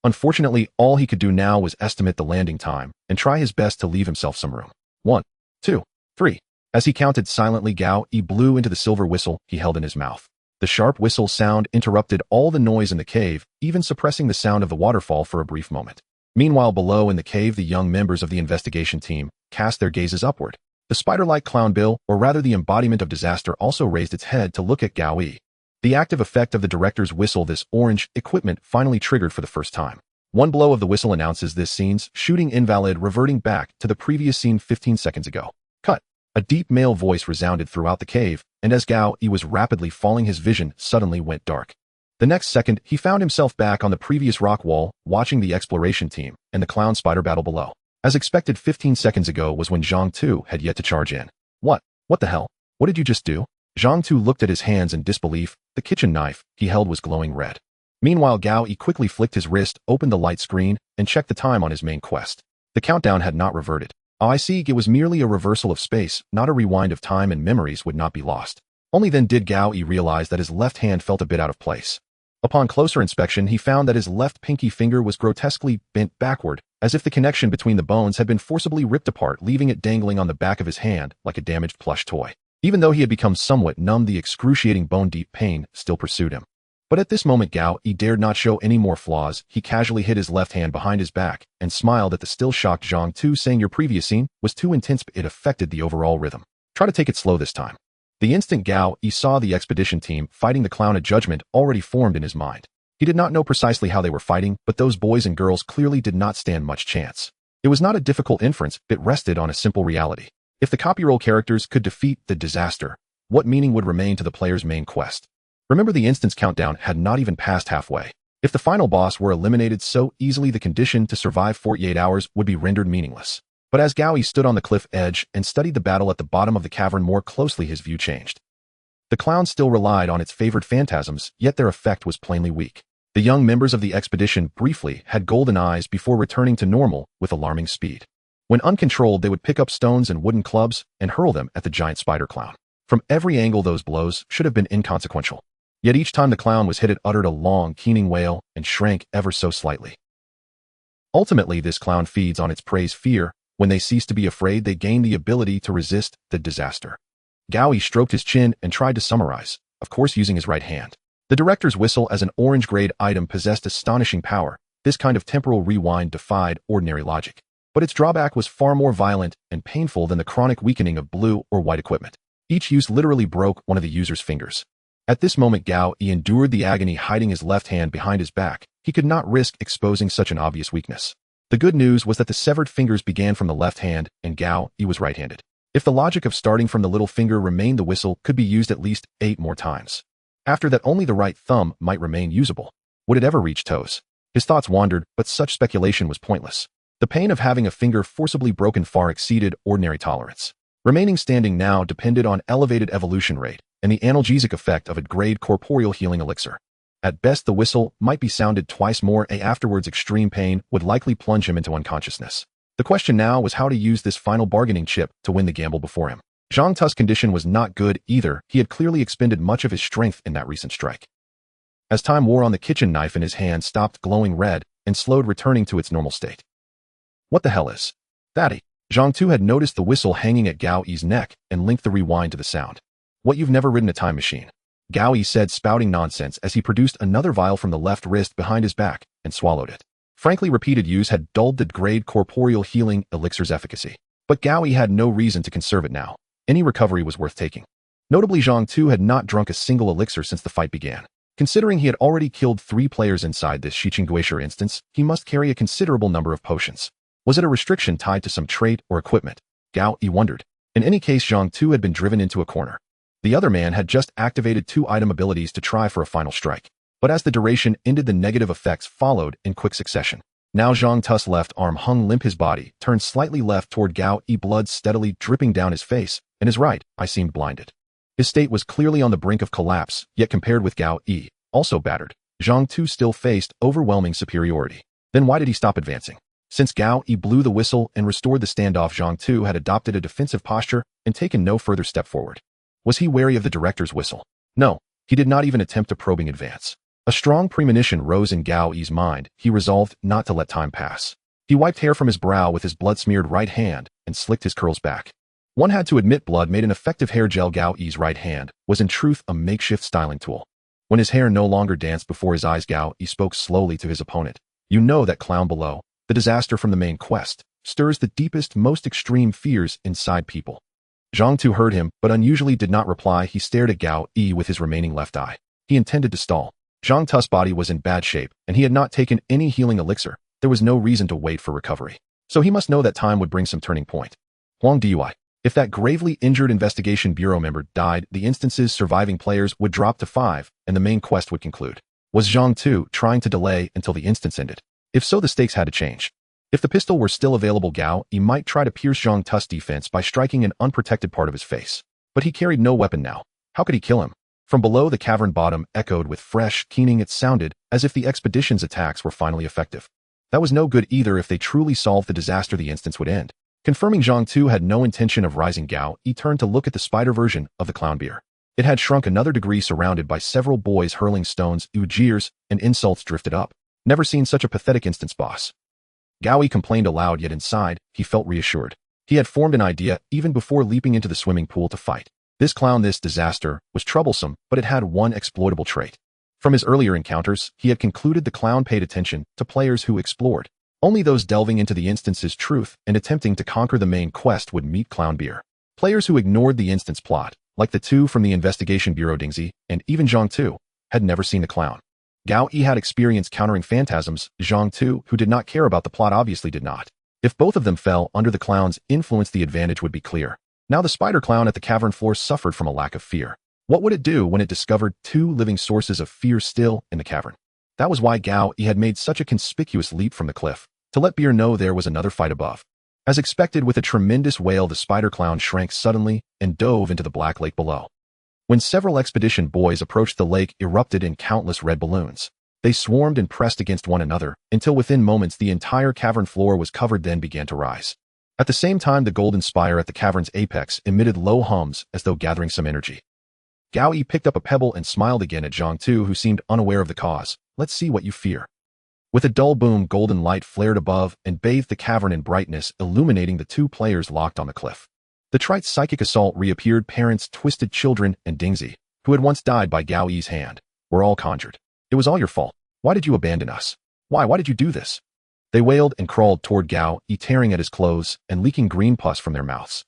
Speaker 1: Unfortunately, all he could do now was estimate the landing time and try his best to leave himself some room. 1, 2, 3. As he counted silently, Gao Yi blew into the silver whistle he held in his mouth. The sharp whistle sound interrupted all the noise in the cave, even suppressing the sound of the waterfall for a brief moment. Meanwhile, below in the cave, the young members of the investigation team cast their gazes upward. The spider-like clown Bill, or rather the embodiment of disaster, also raised its head to look at Gao Yi. The active effect of the director's whistle, this orange equipment, finally triggered for the first time. One blow of the whistle announces this scene's shooting invalid, reverting back to the previous scene 15 seconds ago. Cut. A deep male voice resounded throughout the cave, and as Gao Yi was rapidly falling, his vision suddenly went dark. The next second, he found himself back on the previous rock wall, watching the exploration team and the clown spider battle below. As expected, 15 seconds ago was when Zhang Tu had yet to charge in. What the hell? What did you just do? Zhang Tu looked at his hands in disbelief. The kitchen knife he held was glowing red. Meanwhile, Gao Yi quickly flicked his wrist, opened the light screen, and checked the time on his main quest. The countdown had not reverted. Oh, I see, it was merely a reversal of space, not a rewind of time, and memories would not be lost. Only then did Gao Yi realize that his left hand felt a bit out of place. Upon closer inspection, he found that his left pinky finger was grotesquely bent backward, as if the connection between the bones had been forcibly ripped apart, leaving it dangling on the back of his hand like a damaged plush toy. Even though he had become somewhat numb, the excruciating bone-deep pain still pursued him. But at this moment, Gao Yi dared not show any more flaws. He casually hid his left hand behind his back and smiled at the still shocked Zhang Tu, saying, "Your previous scene was too intense, but it affected the overall rhythm. Try to take it slow this time." The instant Gao Yi saw the expedition team fighting the clown, a judgment already formed in his mind. He did not know precisely how they were fighting, but those boys and girls clearly did not stand much chance. It was not a difficult inference, it rested on a simple reality. If the copy-roll characters could defeat the disaster, what meaning would remain to the player's main quest? Remember, the instance countdown had not even passed halfway. If the final boss were eliminated so easily, the condition to survive 48 hours would be rendered meaningless. But as Gao Yi stood on the cliff edge and studied the battle at the bottom of the cavern more closely, his view changed. The clown still relied on its favored phantasms, yet their effect was plainly weak. The young members of the expedition briefly had golden eyes before returning to normal with alarming speed. When uncontrolled, they would pick up stones and wooden clubs and hurl them at the giant spider clown. From every angle, those blows should have been inconsequential. Yet each time the clown was hit, it uttered a long, keening wail and shrank ever so slightly. Ultimately, this clown feeds on its prey's fear. When they cease to be afraid, they gain the ability to resist the disaster. Gao Yi stroked his chin and tried to summarize, of course using his right hand. The director's whistle as an orange-grade item possessed astonishing power. This kind of temporal rewind defied ordinary logic. But its drawback was far more violent and painful than the chronic weakening of blue or white equipment. Each use literally broke one of the user's fingers. At this moment, Gao Yi endured the agony, hiding his left hand behind his back. He could not risk exposing such an obvious weakness. The good news was that the severed fingers began from the left hand, and Gao Yi was right-handed. If the logic of starting from the little finger remained, the whistle could be used at least 8 more times. After that, only the right thumb might remain usable. Would it ever reach toes? His thoughts wandered, but such speculation was pointless. The pain of having a finger forcibly broken far exceeded ordinary tolerance. Remaining standing now depended on elevated evolution rate and the analgesic effect of a grade corporeal healing elixir. At best, the whistle might be sounded twice more, and afterwards extreme pain would likely plunge him into unconsciousness. The question now was how to use this final bargaining chip to win the gamble before him. Zhang Tu's condition was not good either. He had clearly expended much of his strength in that recent strike. As time wore on, the kitchen knife in his hand stopped glowing red and slowed, returning to its normal state. What the hell is that? Zhang Tu had noticed the whistle hanging at Gao Yi's neck and linked the rewind to the sound. What, you've never ridden a time machine? Gao Yi said, spouting nonsense as he produced another vial from the left wrist behind his back and swallowed it. Frankly, repeated use had dulled the grade corporeal healing elixir's efficacy. But Gao Yi had no reason to conserve it now. Any recovery was worth taking. Notably, Zhang Tu had not drunk a single elixir since the fight began. Considering he had already killed 3 players inside this Xiqing instance, he must carry a considerable number of potions. Was it a restriction tied to some trait or equipment? Gao Yi wondered. In any case, Zhang Tu had been driven into a corner. The other man had just activated 2 item abilities to try for a final strike. But as the duration ended, the negative effects followed in quick succession. Now Zhang Tu's left arm hung limp, his body turned slightly left toward Gao Yi, blood steadily dripping down his face, and his right eye seemed blinded. His state was clearly on the brink of collapse, yet compared with Gao Yi, also battered, Zhang Tu still faced overwhelming superiority. Then why did he stop advancing? Since Gao Yi blew the whistle and restored the standoff, Zhang Tu had adopted a defensive posture and taken no further step forward. Was he wary of the director's whistle? No, he did not even attempt a probing advance. A strong premonition rose in Gao Yi's mind. He resolved not to let time pass. He wiped hair from his brow with his blood-smeared right hand and slicked his curls back. One had to admit, blood made an effective hair gel. Gao Yi's right hand was in truth a makeshift styling tool. When his hair no longer danced before his eyes, Gao Yi spoke slowly to his opponent. You know that clown below, the disaster from the main quest, stirs the deepest, most extreme fears inside people. Zhang Tu heard him, but unusually did not reply. He stared at Gao Yi with his remaining left eye. He intended to stall. Zhang Tu's body was in bad shape, and he had not taken any healing elixir. There was no reason to wait for recovery. So he must know that time would bring some turning point. Huang Dui. If that gravely injured investigation bureau member died, the instance's surviving players would drop to 5, and the main quest would conclude. Was Zhang Tu trying to delay until the instance ended? If so, the stakes had to change. If the pistol were still available, Gao Yi might try to pierce Zhang Tu's defense by striking an unprotected part of his face. But he carried no weapon now. How could he kill him? From below, the cavern bottom echoed with fresh, keening. It sounded as if the expedition's attacks were finally effective. That was no good either. If they truly solved the disaster, the instance would end. Confirming Zhang Tu had no intention of rising, Gao Yi turned to look at the spider version of the clown beer. It had shrunk another degree, surrounded by several boys hurling stones. Jeers and insults drifted up. Never seen such a pathetic instance, boss. Gao Yi complained aloud, yet inside, he felt reassured. He had formed an idea even before leaping into the swimming pool to fight. This clown, this disaster, was troublesome, but it had one exploitable trait. From his earlier encounters, he had concluded the clown paid attention to players who explored. Only those delving into the instance's truth and attempting to conquer the main quest would meet clown beer. Players who ignored the instance plot, like the 2 from the investigation bureau, Dingzi, and even Zhang Tu, had never seen the clown. Gao Yi had experience countering phantasms. Zhang Tu, who did not care about the plot, obviously did not. If both of them fell under the clown's influence, the advantage would be clear. Now the spider clown at the cavern floor suffered from a lack of fear. What would it do when it discovered 2 living sources of fear still in the cavern? That was why Gao Yi had made such a conspicuous leap from the cliff, to let beer know there was another fight above. As expected, with a tremendous wail, the spider clown shrank suddenly and dove into the black lake below. When several expedition boys approached, the lake erupted in countless red balloons. They swarmed and pressed against one another, until within moments the entire cavern floor was covered, then began to rise. At the same time, the golden spire at the cavern's apex emitted low hums as though gathering some energy. Gao Yi picked up a pebble and smiled again at Zhang Tu, who seemed unaware of the cause. Let's see what you fear. With a dull boom, golden light flared above and bathed the cavern in brightness, illuminating the 2 players locked on the cliff. The trite psychic assault reappeared. Parents, twisted children, and Dingzi, who had once died by Gao Yi's hand, were all conjured. It was all your fault. Why did you abandon us? Why did you do this? They wailed and crawled toward Gao Yi, tearing at his clothes and leaking green pus from their mouths.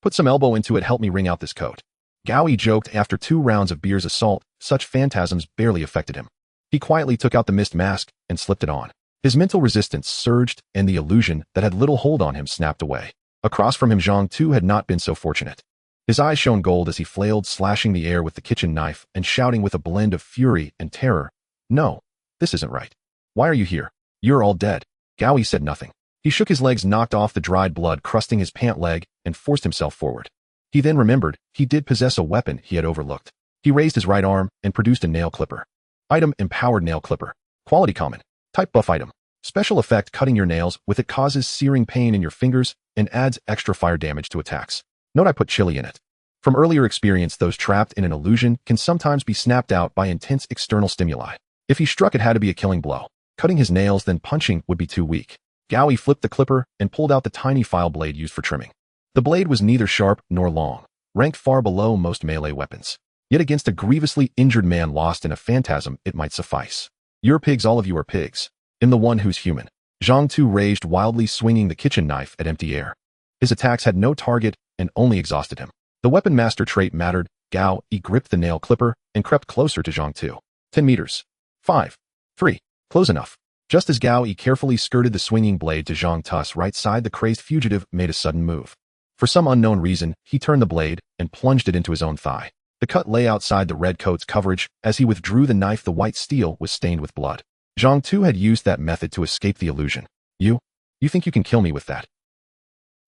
Speaker 1: Put some elbow into it, help me wring out this coat. Gao Yi joked. After 2 rounds of beer's assault, such phantasms barely affected him. He quietly took out the mist mask and slipped it on. His mental resistance surged, and the illusion that had little hold on him snapped away. Across from him, Zhang Tu had not been so fortunate. His eyes shone gold as he flailed, slashing the air with the kitchen knife and shouting with a blend of fury and terror, "No, this isn't right. Why are you here? You're all dead." Gao said nothing. He shook his legs, knocked off the dried blood crusting his pant leg, and forced himself forward. He then remembered he did possess a weapon he had overlooked. He raised his right arm and produced a nail clipper. Item: Empowered Nail Clipper. Quality: Common. Type: Buff Item. Special effect: Cutting your nails with it causes searing pain in your fingers and adds extra fire damage to attacks. Note: I put chili in it. From earlier experience, those trapped in an illusion can sometimes be snapped out by intense external stimuli. If he struck, it had to be a killing blow. Cutting his nails then punching would be too weak. Gao flipped the clipper and pulled out the tiny file blade used for trimming. The blade was neither sharp nor long, ranked far below most melee weapons. Yet against a grievously injured man lost in a phantasm, it might suffice. "You're pigs, all of you are pigs. I'm the one who's human." Zhang Tu raged wildly, swinging the kitchen knife at empty air. His attacks had no target and only exhausted him. The weapon master trait mattered. Gao gripped the nail clipper and crept closer to Zhang Tu. 10 meters. 5. 3. Close enough. Just as Gao carefully skirted the swinging blade to Zhang Tu's right side, the crazed fugitive made a sudden move. For some unknown reason, he turned the blade and plunged it into his own thigh. The cut lay outside the red coat's coverage. As he withdrew the knife, the white steel was stained with blood. Zhang Tu had used that method to escape the illusion. You think you can kill me with that?"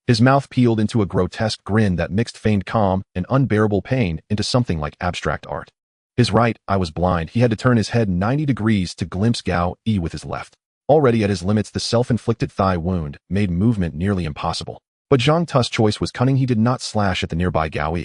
Speaker 1: His mouth peeled into a grotesque grin that mixed feigned calm and unbearable pain into something like abstract art. His right eye was blind. He had to turn his head 90 degrees to glimpse Gao with his left. Already at his limits, the self-inflicted thigh wound made movement nearly impossible. But Zhang Tu's choice was cunning. He did not slash at the nearby Gao.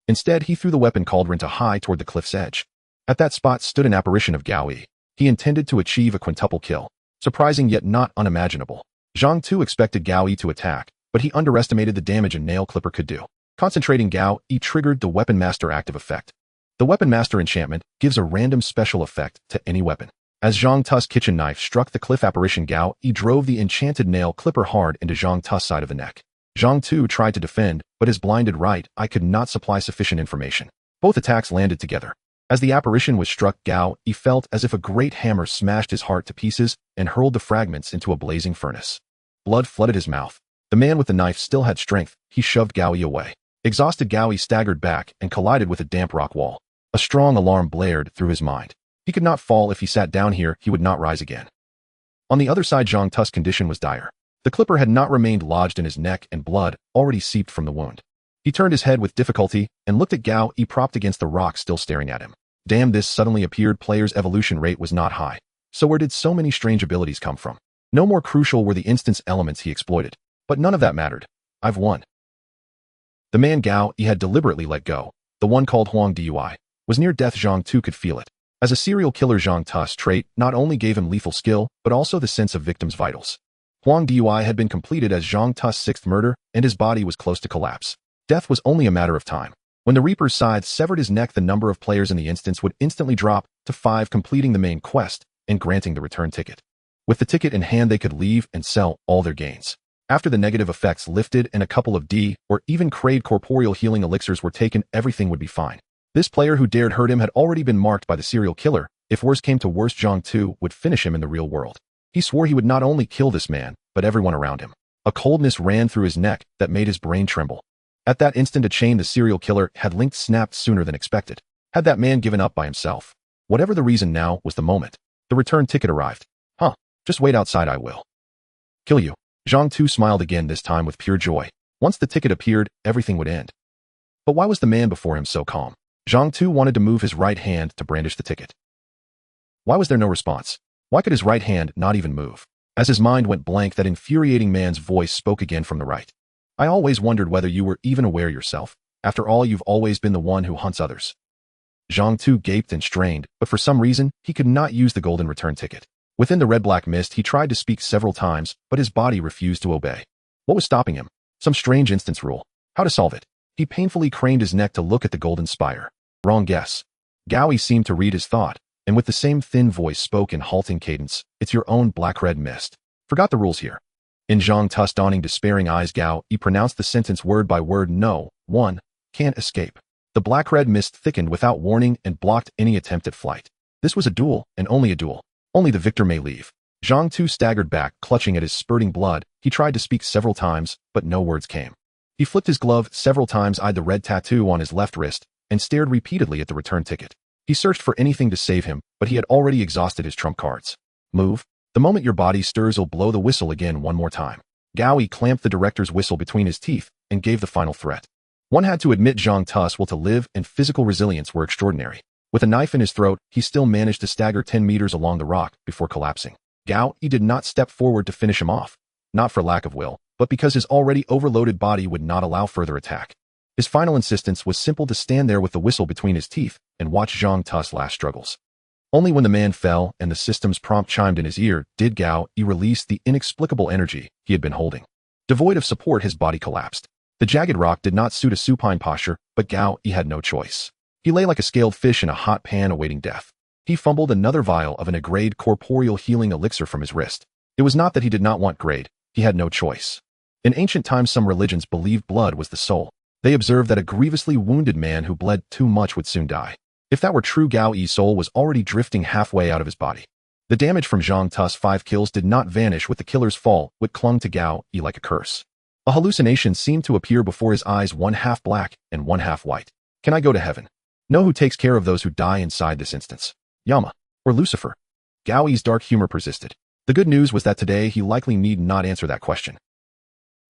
Speaker 1: Instead, he threw the weapon cauldron to high toward the cliff's edge. At that spot stood an apparition of Gao. He intended to achieve a quintuple kill. Surprising yet not unimaginable. Zhang Tu expected Gao to attack, but he underestimated the damage a nail clipper could do. Concentrating, Gao triggered the Weapon Master active effect. The Weapon Master enchantment gives a random special effect to any weapon. As Zhang Tu's kitchen knife struck the cliff apparition, Gao drove the enchanted nail clipper hard into Zhang Tu's side of the neck. Zhang Tu tried to defend, but his blinded right eye could not supply sufficient information. Both attacks landed together. As the apparition was struck, Gao felt as if a great hammer smashed his heart to pieces and hurled the fragments into a blazing furnace. Blood flooded his mouth. The man with the knife still had strength. He shoved Gao away. Exhausted, Gao staggered back and collided with a damp rock wall. A strong alarm blared through his mind. He could not fall. If he sat down here, he would not rise again. On the other side, Zhang Tu's condition was dire. The clipper had not remained lodged in his neck, and blood already seeped from the wound. He turned his head with difficulty and looked at Gao propped against the rock, still staring at him. Damn, this suddenly appeared player's evolution rate was not high. So where did so many strange abilities come from? No more crucial were the instance elements he exploited. But none of that mattered. I've won. The man Gao had deliberately let go, the one called Huang Dui, was near death. Zhang Tu could feel it. As a serial killer, Zhang Tu's trait not only gave him lethal skill, but also the sense of victim's vitals. Huang Dui had been completed as Zhang Tu's 6th murder, and his body was close to collapse. Death was only a matter of time. When the Reaper's scythe severed his neck, the number of players in the instance would instantly drop to 5, completing the main quest and granting the return ticket. With the ticket in hand, they could leave and sell all their gains. After the negative effects lifted and a couple of or even crayed corporeal healing elixirs were taken, everything would be fine. This player who dared hurt him had already been marked by the serial killer. If worse came to worse, Zhang Tu would finish him in the real world. He swore he would not only kill this man, but everyone around him. A coldness ran through his neck that made his brain tremble. At that instant, a chain the serial killer had linked snapped sooner than expected. Had that man given up by himself? Whatever the reason, now was the moment. The return ticket arrived. Just wait outside, I will kill you. Zhang Tu smiled again, this time with pure joy. Once the ticket appeared, everything would end. But why was the man before him so calm? Zhang Tu wanted to move his right hand to brandish the ticket. Why was there no response? Why could his right hand not even move? As his mind went blank, that infuriating man's voice spoke again from the right. I always wondered whether you were even aware yourself. After all, you've always been the one who hunts others. Zhang Tu gaped and strained, but for some reason, he could not use the golden return ticket. Within the red-black mist, he tried to speak several times, but his body refused to obey. What was stopping him? Some strange instance rule. How to solve it? He painfully craned his neck to look at the golden spire. Wrong guess. Gao seemed to read his thought, and with the same thin voice spoke in halting cadence. It's your own black-red mist. Forgot the rules here. In Zhang Tu's dawning, despairing eyes, Gao pronounced the sentence word by word. No one can't escape. The black-red mist thickened without warning and blocked any attempt at flight. This was a duel, and only a duel. Only the victor may leave. Zhang Tu staggered back, clutching at his spurting blood. He tried to speak several times, but no words came. He flipped his glove several times, eyed the red tattoo on his left wrist, and stared repeatedly at the return ticket. He searched for anything to save him, but he had already exhausted his trump cards. Move. The moment your body stirs, he'll blow the whistle again one more time. Gao Yi clamped the director's whistle between his teeth and gave the final threat. One had to admit Zhang Tu's will to live and physical resilience were extraordinary. With a knife in his throat, he still managed to stagger 10 meters along the rock before collapsing. Gao Yi did not step forward to finish him off, not for lack of will, but because his already overloaded body would not allow further attack. His final insistence was simple: to stand there with the whistle between his teeth and watch Zhang Tu's last struggles. Only when the man fell and the system's prompt chimed in his ear did Gao Yi release the inexplicable energy he had been holding. Devoid of support, his body collapsed. The jagged rock did not suit a supine posture, but Gao Yi had no choice. He lay like a scaled fish in a hot pan awaiting death. He fumbled another vial of an Agrade corporeal healing elixir from his wrist. It was not that he did not want Grade, he had no choice. In ancient times, some religions believed blood was the soul. They observed that a grievously wounded man who bled too much would soon die. If that were true, Gao Yi's soul was already drifting halfway out of his body. The damage from Zhang Tu's 5 kills did not vanish with the killer's fall, which clung to Gao Yi like a curse. A hallucination seemed to appear before his eyes, one half black and one half white. Can I go to heaven? Know who takes care of those who die inside this instance? Yama or Lucifer? Gao Yi's dark humor persisted. The good news was that today he likely need not answer that question.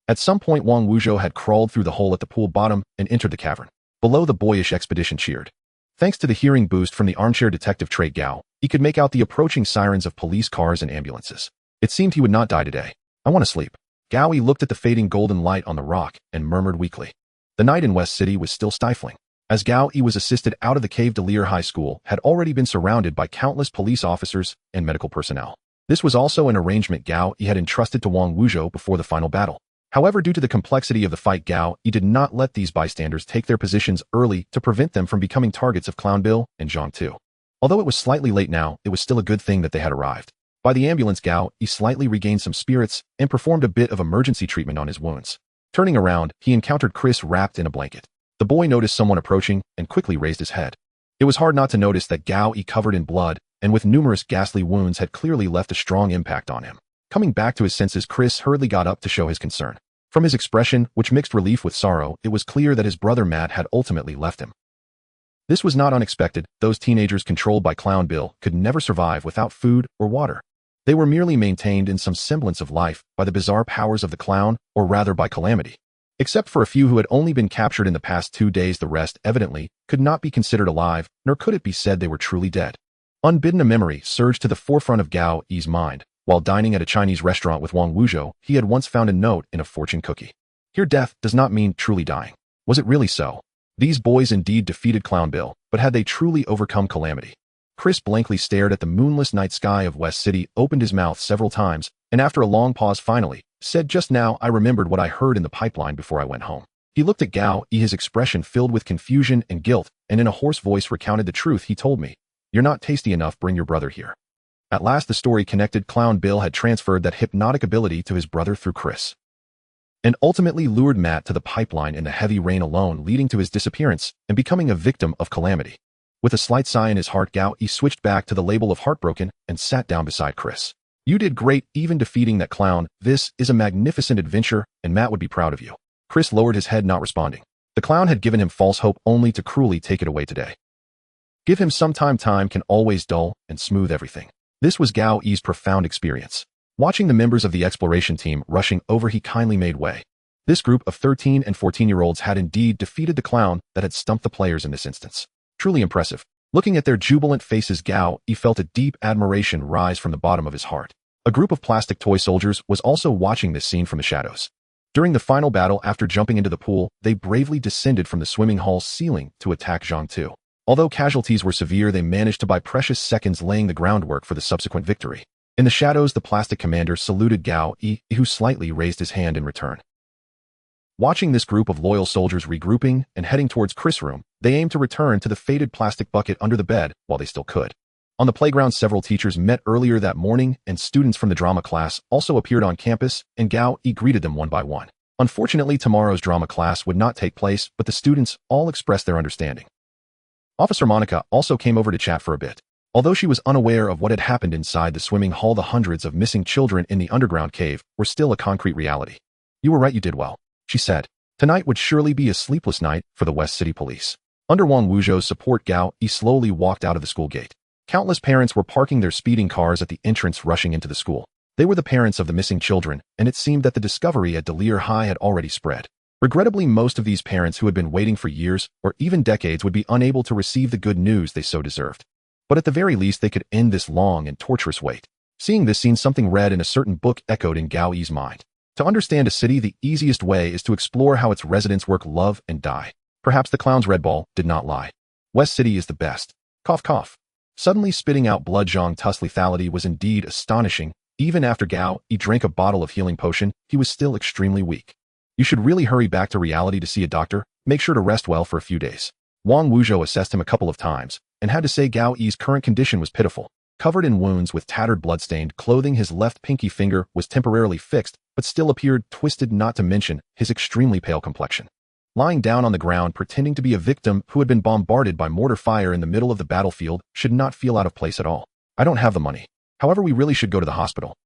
Speaker 1: At some point, Wang Wuzhou had crawled through the hole at the pool bottom and entered the cavern. Below, the boyish expedition cheered. Thanks to the hearing boost from the armchair detective trait, Gao Yi could make out the approaching sirens of police cars and ambulances. It seemed he would not die today. I want to sleep. Gao Yi looked at the fading golden light on the rock and murmured weakly. The night in West City was still stifling. As Gao Yi was assisted out of the cave, De Lier High School had already been surrounded by countless police officers and medical personnel. This was also an arrangement Gao Yi had entrusted to Wang Wuzhou before the final battle. However, due to the complexity of the fight, Gao Yi did not let these bystanders take their positions early to prevent them from becoming targets of Clown Bill and Zhang Tu. Although it was slightly late now, it was still a good thing that they had arrived. By the ambulance, Gao Yi slightly regained some spirits and performed a bit of emergency treatment on his wounds. Turning around, he encountered Chris wrapped in a blanket. The boy noticed someone approaching and quickly raised his head. It was hard not to notice that Gao Yi, covered in blood and with numerous ghastly wounds, had clearly left a strong impact on him. Coming back to his senses, Chris hurriedly got up to show his concern. From his expression, which mixed relief with sorrow, it was clear that his brother Matt had ultimately left him. This was not unexpected. Those teenagers controlled by Clown Bill could never survive without food or water. They were merely maintained in some semblance of life by the bizarre powers of the clown, or rather by Calamity. Except for a few who had only been captured in the past 2 days, the rest evidently could not be considered alive, nor could it be said they were truly dead. Unbidden, a memory surged to the forefront of Gao Yi's mind. While dining at a Chinese restaurant with Wang Wuzhou, he had once found a note in a fortune cookie. Here, death does not mean truly dying. Was it really so? These boys indeed defeated Clown Bill, but had they truly overcome Calamity? Chris blankly stared at the moonless night sky of West City, opened his mouth several times, and after a long pause finally, said, "Just now I remembered what I heard in the pipeline before I went home." He looked at Gao Yi, his expression filled with confusion and guilt, and in a hoarse voice recounted the truth. "He told me, 'You're not tasty enough, bring your brother here.'" At last the story connected. Clown Bill had transferred that hypnotic ability to his brother through Chris, and ultimately lured Matt to the pipeline in the heavy rain alone, leading to his disappearance and becoming a victim of Calamity. With a slight sigh in his heart, Gao Yi switched back to the label of heartbroken and sat down beside Chris. "You did great, even defeating that clown. This is a magnificent adventure, and Matt would be proud of you." Chris lowered his head, not responding. The clown had given him false hope only to cruelly take it away today. Give him some time. Time can always dull and smooth everything. This was Gao Yi's profound experience. Watching the members of the exploration team rushing over, he kindly made way. This group of 13 and 14-year-olds had indeed defeated the clown that had stumped the players in this instance. Truly impressive. Looking at their jubilant faces, Gao Yi felt a deep admiration rise from the bottom of his heart. A group of plastic toy soldiers was also watching this scene from the shadows. During the final battle, after jumping into the pool, they bravely descended from the swimming hall's ceiling to attack Zhang Tu. Although casualties were severe, they managed to buy precious seconds, laying the groundwork for the subsequent victory. In the shadows, the plastic commander saluted Gao Yi, who slightly raised his hand in return. Watching this group of loyal soldiers regrouping and heading towards Chris' room, they aimed to return to the faded plastic bucket under the bed while they still could. On the playground, several teachers met earlier that morning, and students from the drama class also appeared on campus, and Gao Yi greeted them one by one. Unfortunately, tomorrow's drama class would not take place, but the students all expressed their understanding. Officer Monica also came over to chat for a bit. Although she was unaware of what had happened inside the swimming hall, the hundreds of missing children in the underground cave were still a concrete reality. "You were right, you did well," she said. Tonight would surely be a sleepless night for the West City Police. Under Wang Wuzhou's support, Gao Yi slowly walked out of the school gate. Countless parents were parking their speeding cars at the entrance, rushing into the school. They were the parents of the missing children, and it seemed that the discovery at Delir High had already spread. Regrettably, most of these parents who had been waiting for years or even decades would be unable to receive the good news they so deserved. But at the very least, they could end this long and torturous wait. Seeing this scene, something read in a certain book echoed in Gao Yi's mind. To understand a city, the easiest way is to explore how its residents work, love, and die. Perhaps the clown's red ball did not lie. West City is the best. Cough, cough. Suddenly spitting out blood, Zhang Tu's lethality was indeed astonishing. Even after Gao Yi drank a bottle of healing potion, he was still extremely weak. You should really hurry back to reality to see a doctor. Make sure to rest well for a few days. Wang Wuzhou assessed him a couple of times, and had to say Gao Yi's current condition was pitiful. Covered in wounds with tattered blood-stained clothing, his left pinky finger was temporarily fixed, but still appeared twisted, not to mention his extremely pale complexion. Lying down on the ground, pretending to be a victim who had been bombarded by mortar fire in the middle of the battlefield, should not feel out of place at all. I don't have the money. However, we really should go to the hospital.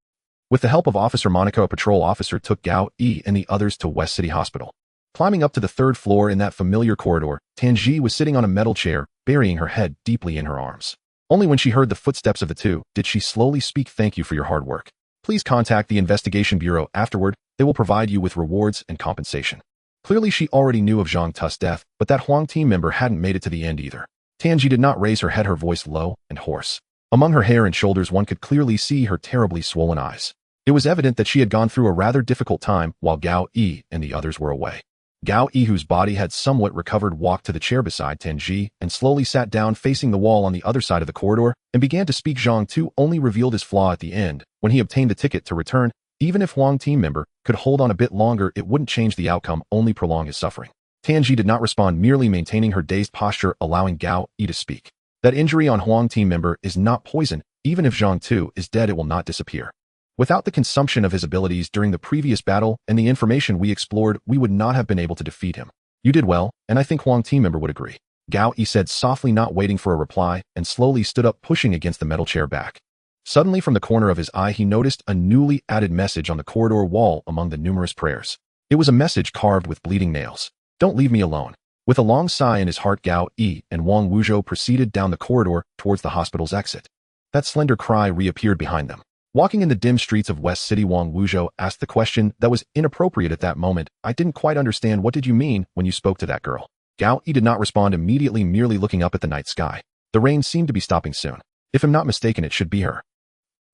Speaker 1: With the help of Officer Monaco, a patrol officer took Gao Yi and the others to West City Hospital. Climbing up to the third floor in that familiar corridor, Tanji was sitting on a metal chair, burying her head deeply in her arms. Only when she heard the footsteps of the two did she slowly speak, "Thank you for your hard work. Please contact the investigation bureau afterward. They will provide you with rewards and compensation." Clearly she already knew of Zhang Tu's death, but that Huang team member hadn't made it to the end either. Tanji did not raise her head, her voice low and hoarse. Among her hair and shoulders, one could clearly see her terribly swollen eyes. It was evident that she had gone through a rather difficult time while Gao Yi and the others were away. Gao Yi, whose body had somewhat recovered, walked to the chair beside Tanji and slowly sat down facing the wall on the other side of the corridor and began to speak. Zhang Tu only revealed his flaw at the end when he obtained the ticket to return. Even if Huang team member could hold on a bit longer, it wouldn't change the outcome, only prolong his suffering. Tanji did not respond, merely maintaining her dazed posture, allowing Gao Yi to speak. That injury on Huang team member is not poison. Even if Zhang Tu is dead, it will not disappear. Without the consumption of his abilities during the previous battle and the information we explored, we would not have been able to defeat him. You did well, and I think Huang team member would agree. Gao Yi said softly, not waiting for a reply, and slowly stood up, pushing against the metal chair back. Suddenly, from the corner of his eye, he noticed a newly added message on the corridor wall among the numerous prayers. It was a message carved with bleeding nails. "Don't leave me alone." With a long sigh in his heart, Gao Yi and Wang Wuzhou proceeded down the corridor towards the hospital's exit. That slender cry reappeared behind them. Walking in the dim streets of West City, Wang Wuzhou asked the question that was inappropriate at that moment. "I didn't quite understand. What did you mean when you spoke to that girl?" Gao Yi did not respond immediately, merely looking up at the night sky. The rain seemed to be stopping soon. If I'm not mistaken, it should be her.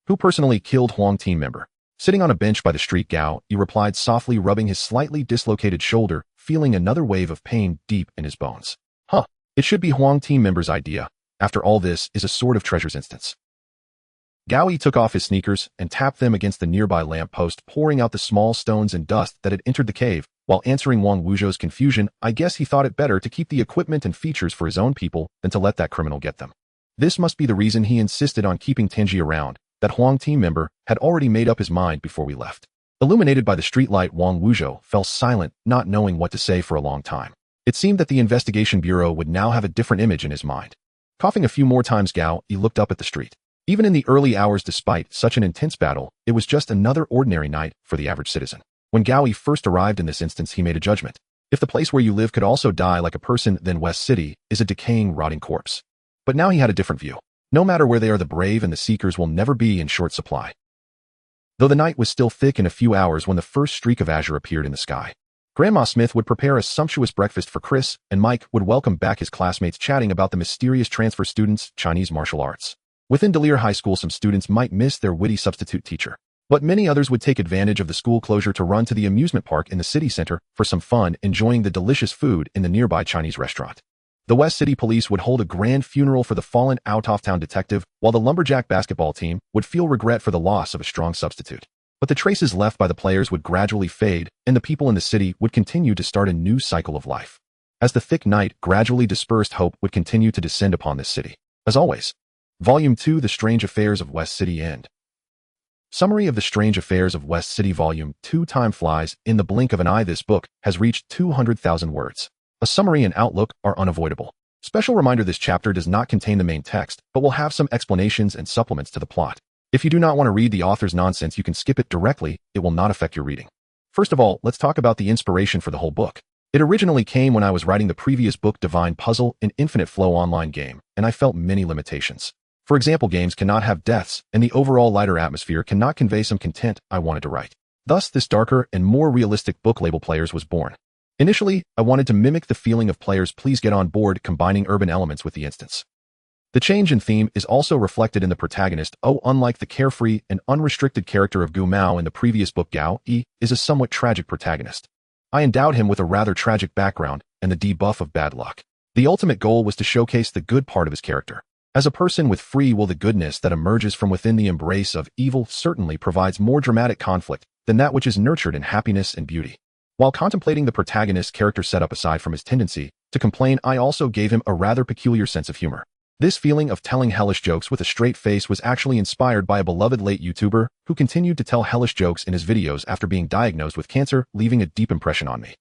Speaker 1: Who personally killed Huang team member? Sitting on a bench by the street, Gao Yi replied softly, rubbing his slightly dislocated shoulder, feeling another wave of pain deep in his bones. It should be Huang team member's idea. After all, this is a sort of treasure's instance. Gao Yi took off his sneakers and tapped them against the nearby lamp post, pouring out the small stones and dust that had entered the cave. While answering Wang Wuzhou's confusion, I guess he thought it better to keep the equipment and features for his own people than to let that criminal get them. This must be the reason he insisted on keeping Tanji around. That Huang team member had already made up his mind before we left. Illuminated by the streetlight, Wang Wuzhou fell silent, not knowing what to say for a long time. It seemed that the investigation bureau would now have a different image in his mind. Coughing a few more times, Gao Yi looked up at the street. Even in the early hours, despite such an intense battle, it was just another ordinary night for the average citizen. When Gao Yi first arrived in this instance, he made a judgment. If the place where you live could also die like a person, then West City is a decaying, rotting corpse. But now he had a different view. No matter where they are, the brave and the seekers will never be in short supply. Though the night was still thick, in a few hours when the first streak of azure appeared in the sky, Grandma Smith would prepare a sumptuous breakfast for Chris, and Mike would welcome back his classmates, chatting about the mysterious transfer students, Chinese martial arts. Within Delir High School, some students might miss their witty substitute teacher, but many others would take advantage of the school closure to run to the amusement park in the city center for some fun, enjoying the delicious food in the nearby Chinese restaurant. The West City Police would hold a grand funeral for the fallen out-of-town detective, while the lumberjack basketball team would feel regret for the loss of a strong substitute. But the traces left by the players would gradually fade, and the people in the city would continue to start a new cycle of life. As the thick night gradually dispersed, hope would continue to descend upon this city. As always, Volume 2, The Strange Affairs of West City End. Summary of The Strange Affairs of West City Volume 2. Time flies in the blink of an eye. This book has reached 200,000 words. A summary and outlook are unavoidable. Special reminder: this chapter does not contain the main text, but will have some explanations and supplements to the plot. If you do not want to read the author's nonsense, you can skip it directly. It will not affect your reading. First of all, let's talk about the inspiration for the whole book. It originally came when I was writing the previous book Divine Puzzle, an infinite flow online game, and I felt many limitations. For example, games cannot have deaths, and the overall lighter atmosphere cannot convey some content I wanted to write. Thus, this darker and more realistic book label Players was born. Initially, I wanted to mimic the feeling of Players Please Get On Board, combining urban elements with the instance. The change in theme is also reflected in the protagonist. Unlike the carefree and unrestricted character of Gu Mao in the previous book, Gao Yi is a somewhat tragic protagonist. I endowed him with a rather tragic background and the debuff of bad luck. The ultimate goal was to showcase the good part of his character. As a person with free will, the goodness that emerges from within the embrace of evil certainly provides more dramatic conflict than that which is nurtured in happiness and beauty. While contemplating the protagonist's character setup aside from his tendency to complain, I also gave him a rather peculiar sense of humor. This feeling of telling hellish jokes with a straight face was actually inspired by a beloved late YouTuber who continued to tell hellish jokes in his videos after being diagnosed with cancer, leaving a deep impression on me.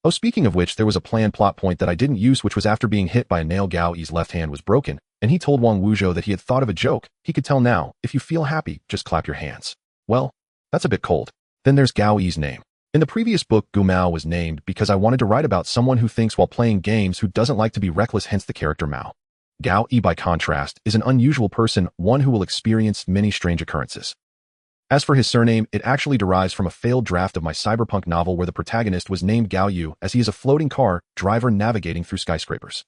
Speaker 1: Speaking of which, there was a planned plot point that I didn't use, which was after being hit by a nail, Gao Yi's left hand was broken, and he told Wang Wuzhou that he had thought of a joke. He could tell now, if you feel happy, just clap your hands. Well, that's a bit cold. Then there's Gao Yi's name. In the previous book, Gu Mao was named because I wanted to write about someone who thinks while playing games, who doesn't like to be reckless, hence the character Mao. Gao Yi, by contrast, is an unusual person, one who will experience many strange occurrences. As for his surname, it actually derives from a failed draft of my cyberpunk novel where the protagonist was named Gao Yu, as he is a floating car driver navigating through skyscrapers.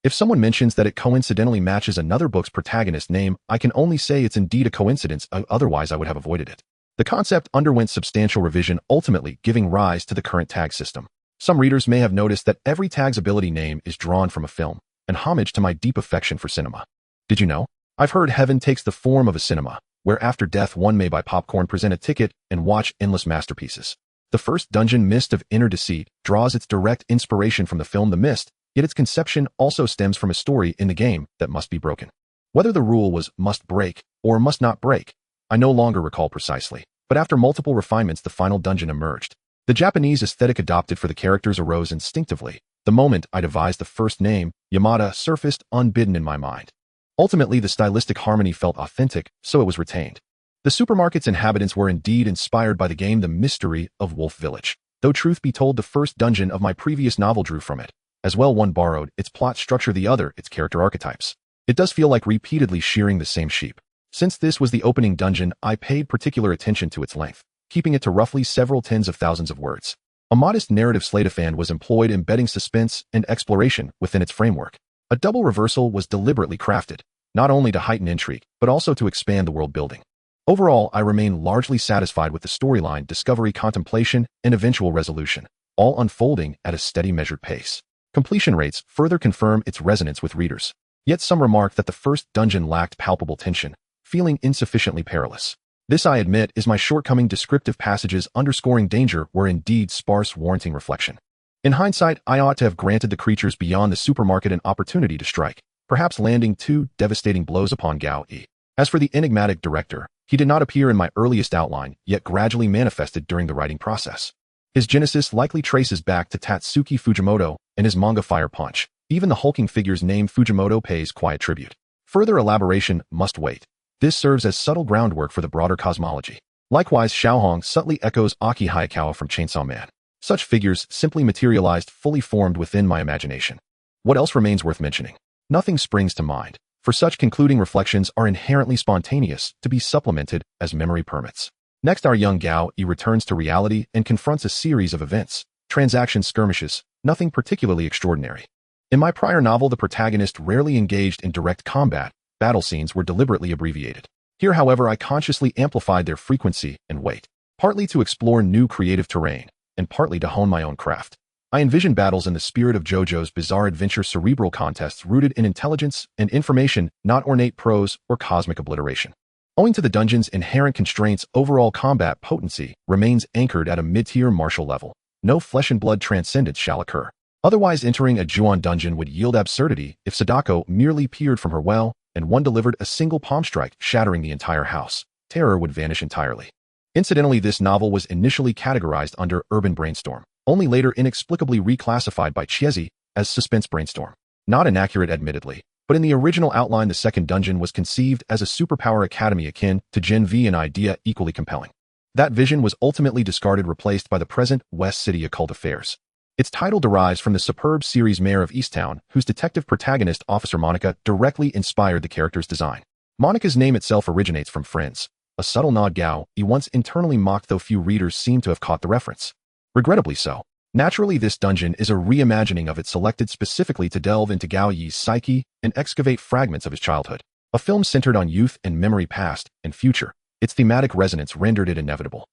Speaker 1: If someone mentions that it coincidentally matches another book's protagonist name, I can only say it's indeed a coincidence, otherwise I would have avoided it. The concept underwent substantial revision, ultimately giving rise to the current tag system. Some readers may have noticed that every tag's ability name is drawn from a film, an homage to my deep affection for cinema. Did you know? I've heard heaven takes the form of a cinema, where after death one may buy popcorn, present a ticket, and watch endless masterpieces. The first dungeon, Mist of Inner Deceit, draws its direct inspiration from the film The Mist, yet its conception also stems from a story in the game that must be broken. Whether the rule was must break or must not break, I no longer recall precisely, but after multiple refinements the final dungeon emerged. The Japanese aesthetic adopted for the characters arose instinctively. The moment I devised the first name, Yamada, surfaced unbidden in my mind. Ultimately, the stylistic harmony felt authentic, so it was retained. The supermarket's inhabitants were indeed inspired by the game The Mystery of Wolf Village, though truth be told, the first dungeon of my previous novel drew from it. As well, one borrowed its plot structure, the other its character archetypes. It does feel like repeatedly shearing the same sheep. Since this was the opening dungeon, I paid particular attention to its length, keeping it to roughly several tens of thousands of words. A modest narrative sleight-of-hand was employed, embedding suspense and exploration within its framework. A double reversal was deliberately crafted, not only to heighten intrigue, but also to expand the world building. Overall, I remain largely satisfied with the storyline, discovery, contemplation, and eventual resolution, all unfolding at a steady, measured pace. Completion rates further confirm its resonance with readers. Yet some remark that the first dungeon lacked palpable tension, feeling insufficiently perilous. This, I admit, is my shortcoming. Descriptive passages underscoring danger were indeed sparse, warranting reflection. In hindsight, I ought to have granted the creatures beyond the supermarket an opportunity to strike, perhaps landing 2 devastating blows upon Gao Yi. As for the enigmatic director, he did not appear in my earliest outline, yet gradually manifested during the writing process. His genesis likely traces back to Tatsuki Fujimoto and his manga Fire Punch. Even the hulking figure's name Fujimoto pays quiet tribute. Further elaboration must wait. This serves as subtle groundwork for the broader cosmology. Likewise, Xiaohong subtly echoes Aki Hayakawa from Chainsaw Man. Such figures simply materialized, fully formed within my imagination. What else remains worth mentioning? Nothing springs to mind, for such concluding reflections are inherently spontaneous, to be supplemented as memory permits. Next, our young Gao Yi returns to reality and confronts a series of events, transactions, skirmishes, nothing particularly extraordinary. In my prior novel, the protagonist rarely engaged in direct combat. Battle scenes were deliberately abbreviated. Here, however, I consciously amplified their frequency and weight, partly to explore new creative terrain, and partly to hone my own craft. I envision battles in the spirit of JoJo's Bizarre Adventure, cerebral contests rooted in intelligence and information, not ornate prose or cosmic obliteration. Owing to the dungeon's inherent constraints, overall combat potency remains anchored at a mid-tier martial level. No flesh and blood transcendence shall occur. Otherwise, entering a Juon dungeon would yield absurdity if Sadako merely peered from her well and one delivered a single palm strike, shattering the entire house. Terror would vanish entirely. Incidentally, this novel was initially categorized under Urban Brainstorm, only later inexplicably reclassified by Chiesi as Suspense Brainstorm. Not inaccurate, admittedly, but in the original outline, the second dungeon was conceived as a superpower academy akin to Gen V, an idea equally compelling. That vision was ultimately discarded, replaced by the present West City occult affairs. Its title derives from the superb series Mayor of Easttown, whose detective protagonist Officer Monica directly inspired the character's design. Monica's name itself originates from Friends, a subtle nod Gao Yi once internally mocked, though few readers seem to have caught the reference. Regrettably so. Naturally, this dungeon is a reimagining of it, selected specifically to delve into Gao Yi's psyche and excavate fragments of his childhood. A film centered on youth and memory, past and future. Its thematic resonance rendered it inevitable.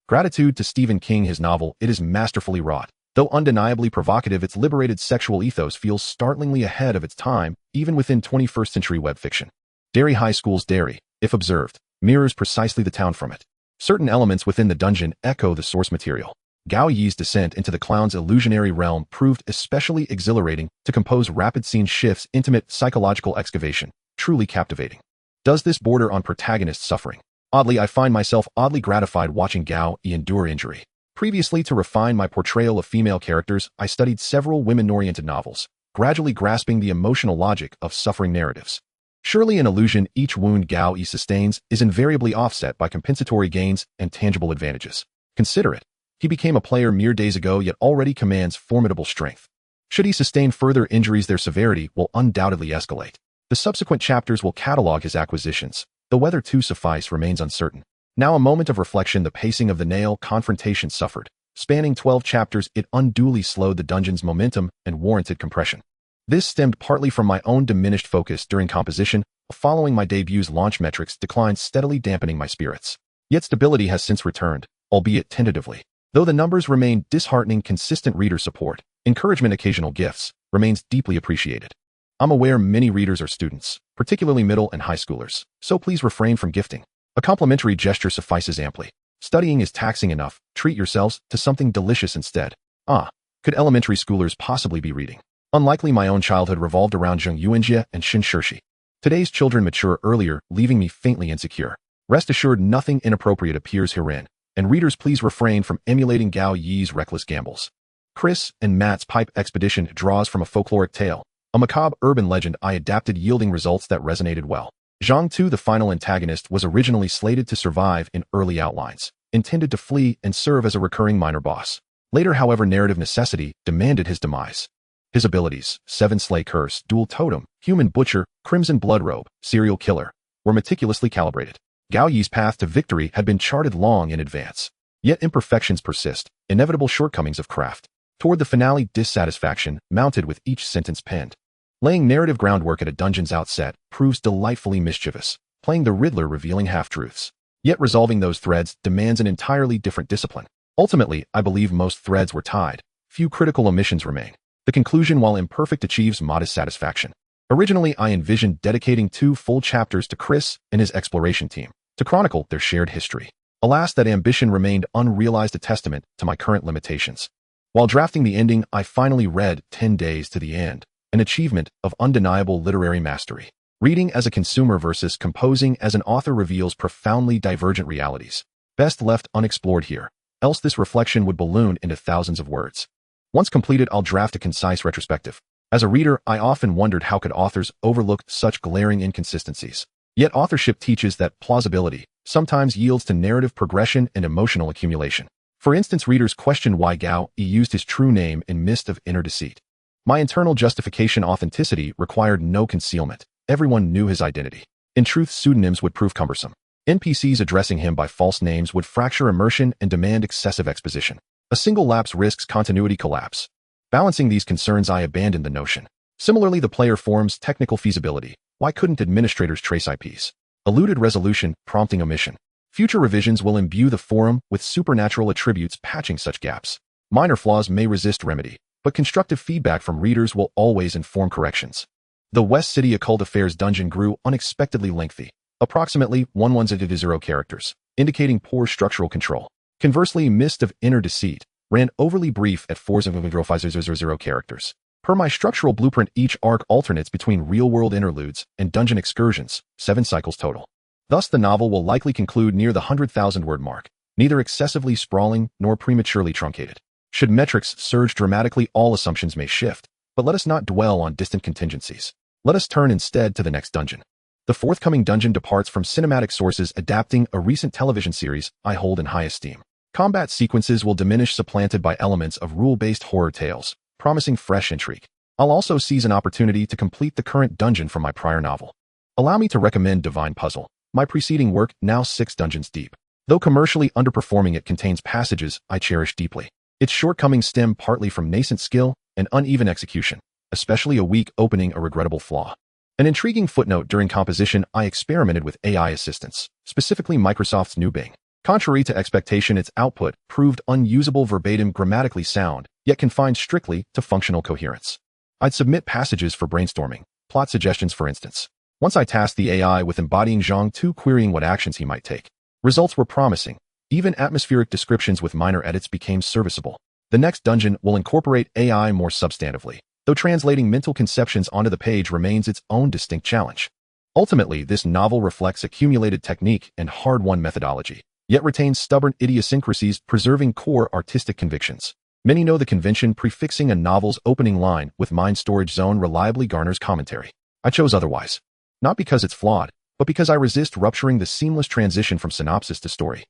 Speaker 1: Gratitude to Stephen King. His novel, it is masterfully wrought. Though undeniably provocative, its liberated sexual ethos feels startlingly ahead of its time, even within 21st century web fiction. Derry High School's Derry, if observed, mirrors precisely the town from it. Certain elements within the dungeon echo the source material. Gao Yi's descent into the clown's illusionary realm proved especially exhilarating to compose rapid scene shifts, intimate psychological excavation, truly captivating. Does this border on protagonist suffering? Oddly, I find myself oddly gratified watching Gao Yi endure injury. Previously, to refine my portrayal of female characters, I studied several women-oriented novels, gradually grasping the emotional logic of suffering narratives. Surely an illusion, each wound Gao Yi sustains is invariably offset by compensatory gains and tangible advantages. Consider it. He became a player mere days ago, yet already commands formidable strength. Should he sustain further injuries, their severity will undoubtedly escalate. The subsequent chapters will catalog his acquisitions, though whether to suffice remains uncertain. Now a moment of reflection. The pacing of the nail confrontation suffered. Spanning 12 chapters, it unduly slowed the dungeon's momentum and warranted compression. This stemmed partly from my own diminished focus during composition. Following my debut's launch, metrics declined, steadily dampening my spirits. Yet stability has since returned, albeit tentatively. Though the numbers remain disheartening, consistent reader support, encouragement, occasional gifts, remains deeply appreciated. I'm aware many readers are students, particularly middle and high schoolers, so please refrain from gifting. A complimentary gesture suffices amply. Studying is taxing enough. Treat yourselves to something delicious instead. Could elementary schoolers possibly be reading? Unlikely. My own childhood revolved around Zheng Yuanjie and Xin Shirshi. Today's children mature earlier, leaving me faintly insecure. Rest assured, nothing inappropriate appears herein, and readers please refrain from emulating Gao Yi's reckless gambles. Chris and Matt's Pipe Expedition draws from a folkloric tale, a macabre urban legend I adapted, yielding results that resonated well. Zhang Tu, the final antagonist, was originally slated to survive in early outlines, intended to flee and serve as a recurring minor boss. Later, however, narrative necessity demanded his demise. His abilities, Seven Slay Curse, Dual Totem, Human Butcher, Crimson Blood Robe, Serial Killer, were meticulously calibrated. Gao Yi's path to victory had been charted long in advance. Yet imperfections persist, inevitable shortcomings of craft. Toward the finale, dissatisfaction mounted with each sentence penned. Laying narrative groundwork at a dungeon's outset proves delightfully mischievous, playing the Riddler, revealing half-truths. Yet resolving those threads demands an entirely different discipline. Ultimately, I believe most threads were tied. Few critical omissions remain. The conclusion, while imperfect, achieves modest satisfaction. Originally, I envisioned dedicating 2 full chapters to Chris and his exploration team, to chronicle their shared history. Alas, that ambition remained unrealized, a testament to my current limitations. While drafting the ending, I finally read 10 Days to the End, an achievement of undeniable literary mastery. Reading as a consumer versus composing as an author reveals profoundly divergent realities, best left unexplored here, else this reflection would balloon into thousands of words. Once completed, I'll draft a concise retrospective. As a reader, I often wondered how could authors overlook such glaring inconsistencies. Yet authorship teaches that plausibility sometimes yields to narrative progression and emotional accumulation. For instance, readers questioned why Gao Yi used his true name in Mist of Inner Deceit. My internal justification: authenticity required no concealment. Everyone knew his identity. In truth, pseudonyms would prove cumbersome. NPCs addressing him by false names would fracture immersion and demand excessive exposition. A single lapse risks continuity collapse. Balancing these concerns, I abandoned the notion. Similarly, the player forms technical feasibility. Why couldn't administrators trace IPs? Eluded resolution, prompting omission. Future revisions will imbue the forum with supernatural attributes, patching such gaps. Minor flaws may resist remedy, but constructive feedback from readers will always inform corrections. The West City Occult Affairs dungeon grew unexpectedly lengthy, approximately 110 characters, indicating poor structural control. Conversely, Mist of Inner Deceit ran overly brief at 4,050 characters. Per my structural blueprint, each arc alternates between real-world interludes and dungeon excursions, 7 cycles total. Thus, the novel will likely conclude near the 100,000-word mark, neither excessively sprawling nor prematurely truncated. Should metrics surge dramatically, all assumptions may shift, but let us not dwell on distant contingencies. Let us turn instead to the next dungeon. The forthcoming dungeon departs from cinematic sources, adapting a recent television series I hold in high esteem. Combat sequences will diminish, supplanted by elements of rule-based horror tales, promising fresh intrigue. I'll also seize an opportunity to complete the current dungeon from my prior novel. Allow me to recommend Divine Puzzle, my preceding work, now 6 dungeons deep. Though commercially underperforming, it contains passages I cherish deeply. Its shortcomings stem partly from nascent skill and uneven execution, especially a weak opening, a regrettable flaw. An intriguing footnote: during composition, I experimented with AI assistance, specifically Microsoft's new Bing. Contrary to expectation, its output proved unusable, verbatim, grammatically sound, yet confined strictly to functional coherence. I'd submit passages for brainstorming, plot suggestions for instance. Once I tasked the AI with embodying Zhang Tu, querying what actions he might take. Results were promising. Even atmospheric descriptions with minor edits became serviceable. The next dungeon will incorporate AI more substantively, though translating mental conceptions onto the page remains its own distinct challenge. Ultimately, this novel reflects accumulated technique and hard-won methodology, yet retains stubborn idiosyncrasies, preserving core artistic convictions. Many know the convention: prefixing a novel's opening line with mind storage zone reliably garners commentary. I chose otherwise. Not because it's flawed, but because I resist rupturing the seamless transition from synopsis to story.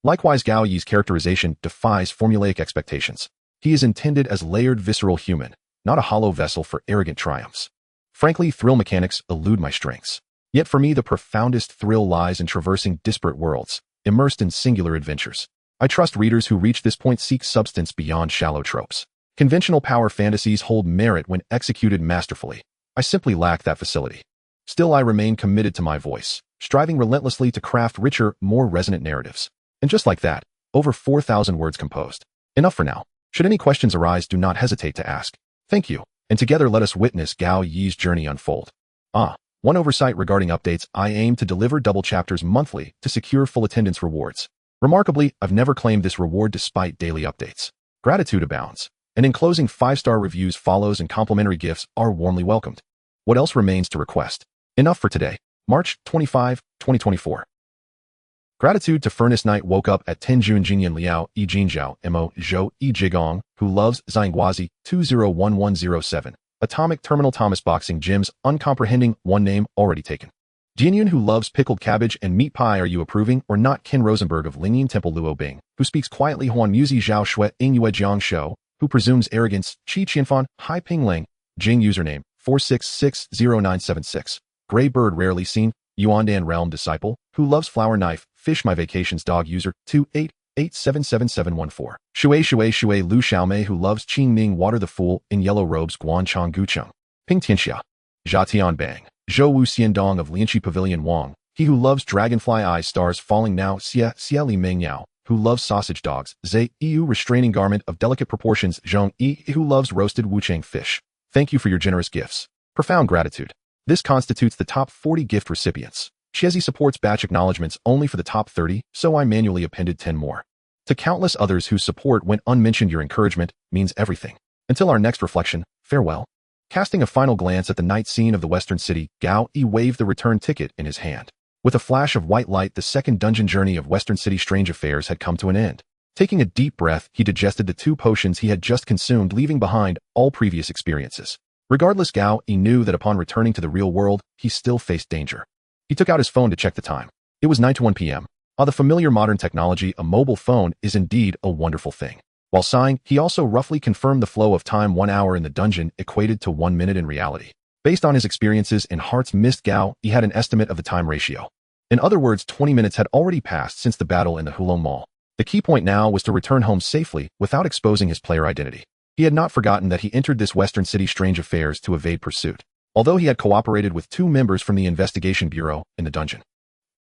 Speaker 1: Likewise, Gao Yi's characterization defies formulaic expectations. He is intended as layered, visceral human, not a hollow vessel for arrogant triumphs. Frankly, thrill mechanics elude my strengths. Yet for me, the profoundest thrill lies in traversing disparate worlds, immersed in singular adventures. I trust readers who reach this point seek substance beyond shallow tropes. Conventional power fantasies hold merit when executed masterfully. I simply lack that facility. Still, I remain committed to my voice, striving relentlessly to craft richer, more resonant narratives. And just like that, over 4,000 words composed. Enough for now. Should any questions arise, do not hesitate to ask. Thank you, and together let us witness Gao Yi's journey unfold. One oversight regarding updates: I aim to deliver double chapters monthly to secure full attendance rewards. Remarkably, I've never claimed this reward despite daily updates. Gratitude abounds, and in closing, 5-star reviews follows and complimentary gifts are warmly welcomed. What else remains to request? Enough for today. March 25, 2024. Gratitude to Furnace Knight. Woke up at 10 June. Jinyan Liao, E Jinjiao, Mo Zhou, E Jigong, who loves Zhangguazi, 201107. Atomic Terminal. Thomas Boxing Gyms, uncomprehending, one name already taken. Jianyun, who loves pickled cabbage and meat pie. Are you approving or not? Ken Rosenberg of Lingyan Temple. Luo Bing, who speaks quietly. Huan Muzi Zhao Shui, Ingyue Jiang Shou, who presumes arrogance. Qi Qianfan, Hai Ping Ling, Jing username, 4660976. Gray Bird rarely seen. Yuandan Realm Disciple, who loves flower knife. Fish My Vacations Dog user, 288777714. Shui Lu Xiaomei, who loves Qing Ming Water. The Fool in Yellow Robes. Guan Chong Gucheng. Ping Tianxia. Jia Tian Bang. Zhou Wu Xiandong of Lianqi Pavilion. Wang, he who loves dragonfly eyes. Stars Falling Now. Xia Li Ming Yao, who loves sausage dogs. Zhe Yu Restraining Garment of Delicate Proportions. Zhong Yi, who loves roasted Wuchang fish. Thank you for your generous gifts. Profound gratitude. This constitutes the top 40 gift recipients. Chezi supports batch acknowledgements only for the top 30, so I manually appended 10 more. To countless others whose support went unmentioned, your encouragement means everything. Until our next reflection, farewell. Casting a final glance at the night scene of the Western City, Gao Yi waved the return ticket in his hand. With a flash of white light, the second dungeon journey of Western City Strange Affairs had come to an end. Taking a deep breath, he digested the 2 potions he had just consumed, leaving behind all previous experiences. Regardless, Gao Yi knew that upon returning to the real world, he still faced danger. He took out his phone to check the time. It was 9:01 p.m. The familiar modern technology, a mobile phone, is indeed a wonderful thing. While sighing, he also roughly confirmed the flow of time. 1 hour in the dungeon equated to 1 minute in reality. Based on his experiences in Heart's Mist, Gao Yi had an estimate of the time ratio. In other words, 20 minutes had already passed since the battle in the Hulong Mall. The key point now was to return home safely without exposing his player identity. He had not forgotten that he entered this Western City Strange Affairs to evade pursuit, although he had cooperated with 2 members from the Investigation Bureau in the dungeon.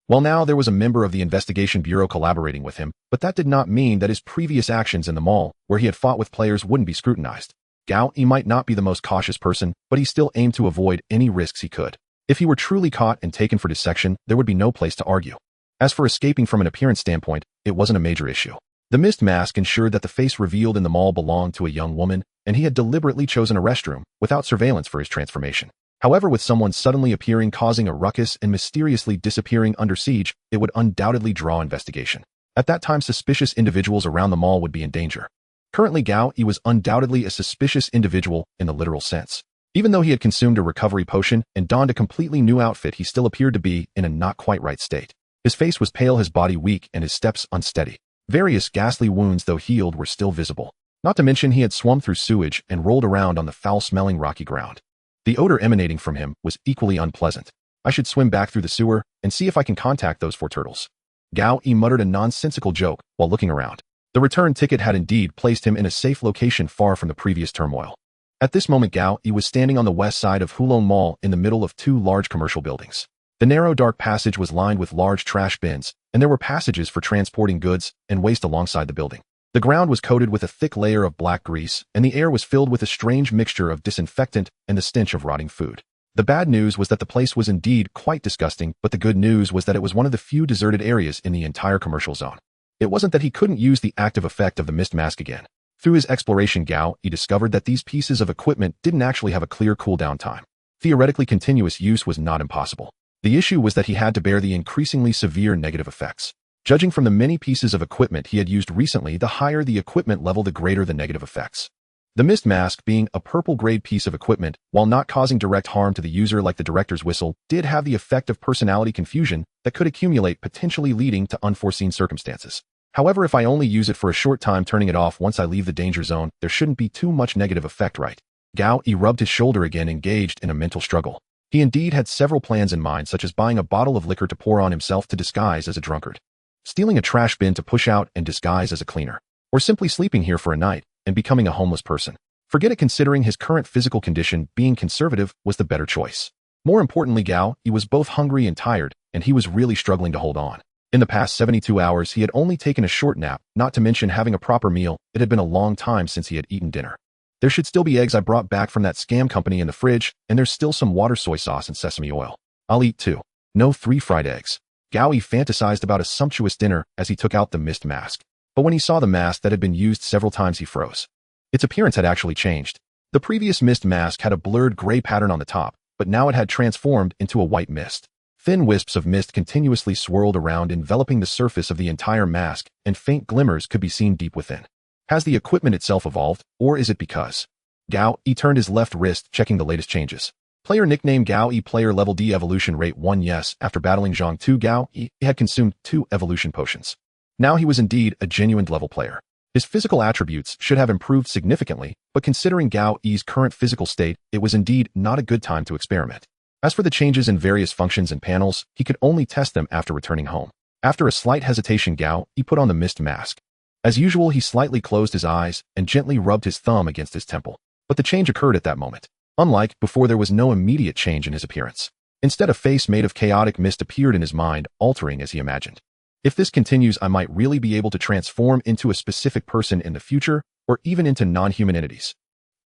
Speaker 1: Well, now there was a member of the Investigation Bureau collaborating with him, but that did not mean that his previous actions in the mall, where he had fought with players, wouldn't be scrutinized. Gao Yi might not be the most cautious person, but he still aimed to avoid any risks he could. If he were truly caught and taken for dissection, there would be no place to argue. As for escaping from an appearance standpoint, it wasn't a major issue. The mist mask ensured that the face revealed in the mall belonged to a young woman, and he had deliberately chosen a restroom without surveillance for his transformation. However, with someone suddenly appearing, causing a ruckus, and mysteriously disappearing under siege, it would undoubtedly draw investigation. At that time, suspicious individuals around the mall would be in danger. Currently, Gao Yi was undoubtedly a suspicious individual in the literal sense. Even though he had consumed a recovery potion and donned a completely new outfit, he still appeared to be in a not quite right state. His face was pale, his body weak, and his steps unsteady. Various ghastly wounds, though healed, were still visible. Not to mention he had swum through sewage and rolled around on the foul-smelling rocky ground. The odor emanating from him was equally unpleasant. I should swim back through the sewer and see if I can contact those 4 turtles. Gao Yi muttered a nonsensical joke while looking around. The return ticket had indeed placed him in a safe location far from the previous turmoil. At this moment, Gao Yi was standing on the west side of Hulong Mall in the middle of 2 large commercial buildings. The narrow dark passage was lined with large trash bins, and there were passages for transporting goods and waste alongside the building. The ground was coated with a thick layer of black grease, and the air was filled with a strange mixture of disinfectant and the stench of rotting food. The bad news was that the place was indeed quite disgusting, but the good news was that it was one of the few deserted areas in the entire commercial zone. It wasn't that he couldn't use the active effect of the mist mask again. Through his exploration, Gao Yi discovered that these pieces of equipment didn't actually have a clear cooldown time. Theoretically, continuous use was not impossible. The issue was that he had to bear the increasingly severe negative effects. Judging from the many pieces of equipment he had used recently, the higher the equipment level, the greater the negative effects. The mist mask, being a purple-grade piece of equipment, while not causing direct harm to the user like the director's whistle, did have the effect of personality confusion that could accumulate, potentially leading to unforeseen circumstances. However, if I only use it for a short time, turning it off once I leave the danger zone, there shouldn't be too much negative effect, right? Gao Yi rubbed his shoulder again, engaged in a mental struggle. He indeed had several plans in mind, such as buying a bottle of liquor to pour on himself to disguise as a drunkard, stealing a trash bin to push out and disguise as a cleaner, or simply sleeping here for a night and becoming a homeless person. Forget it, considering his current physical condition, being conservative was the better choice. More importantly, Gao Yi was both hungry and tired, and he was really struggling to hold on. In the past 72 hours, he had only taken a short nap, not to mention having a proper meal. It had been a long time since he had eaten dinner. There should still be eggs I brought back from that scam company in the fridge, and there's still some water, soy sauce, and sesame oil. I'll eat 2. No 3 fried eggs. Gao Yi fantasized about a sumptuous dinner as he took out the mist mask. But when he saw the mask that had been used several times, he froze. Its appearance had actually changed. The previous mist mask had a blurred gray pattern on the top, but now it had transformed into a white mist. Thin wisps of mist continuously swirled around, enveloping the surface of the entire mask, and faint glimmers could be seen deep within. Has the equipment itself evolved, or is it because? Gao Yi turned his left wrist, checking the latest changes. Player nickname Gao Yi, player level D, evolution rate 1, yes. After battling Zhang 2, Gao Yi had consumed 2 evolution potions. Now he was indeed a genuine level player. His physical attributes should have improved significantly, but considering Gao Yi's current physical state, it was indeed not a good time to experiment. As for the changes in various functions and panels, he could only test them after returning home. After a slight hesitation, Gao Yi put on the mist mask. As usual, he slightly closed his eyes and gently rubbed his thumb against his temple. But the change occurred at that moment. Unlike before, there was no immediate change in his appearance. Instead, a face made of chaotic mist appeared in his mind, altering as he imagined. If this continues, I might really be able to transform into a specific person in the future, or even into non-human entities.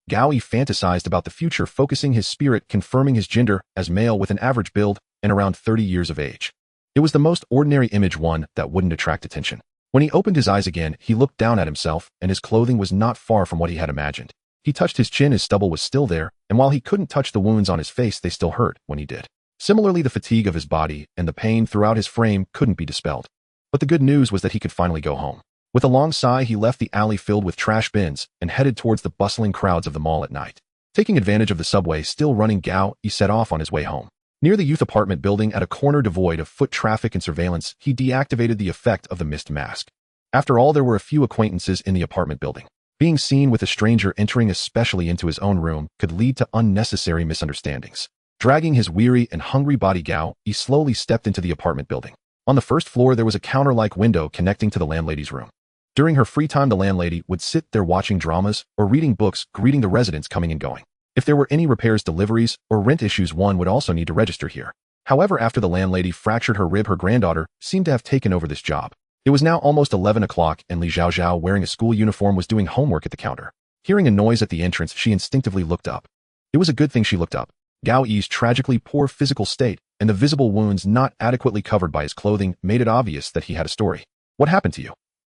Speaker 1: Gao Yi fantasized about the future, focusing his spirit, confirming his gender as male with an average build and around 30 years of age. It was the most ordinary image, one that wouldn't attract attention. When he opened his eyes again, he looked down at himself, and his clothing was not far from what he had imagined. He touched his chin, his stubble was still there, and while he couldn't touch the wounds on his face, they still hurt when he did. Similarly, the fatigue of his body and the pain throughout his frame couldn't be dispelled. But the good news was that he could finally go home. With a long sigh, he left the alley filled with trash bins and headed towards the bustling crowds of the mall at night. Taking advantage of the subway still running, Gao Yi set off on his way home. Near the youth apartment building, at a corner devoid of foot traffic and surveillance, he deactivated the effect of the mist mask. After all, there were a few acquaintances in the apartment building. Being seen with a stranger entering, especially into his own room, could lead to unnecessary misunderstandings. Dragging his weary and hungry body, Gao Yi slowly stepped into the apartment building. On the first floor, there was a counter-like window connecting to the landlady's room. During her free time, the landlady would sit there watching dramas or reading books, greeting the residents coming and going. If there were any repairs, deliveries, or rent issues, one would also need to register here. However, after the landlady fractured her rib, her granddaughter seemed to have taken over this job. It was now almost 11 o'clock, and Li Zhaozhao, wearing a school uniform, was doing homework at the counter. Hearing a noise at the entrance, she instinctively looked up. It was a good thing she looked up. Gao Yi's tragically poor physical state and the visible wounds not adequately covered by his clothing made it obvious that he had a story. "What happened to you?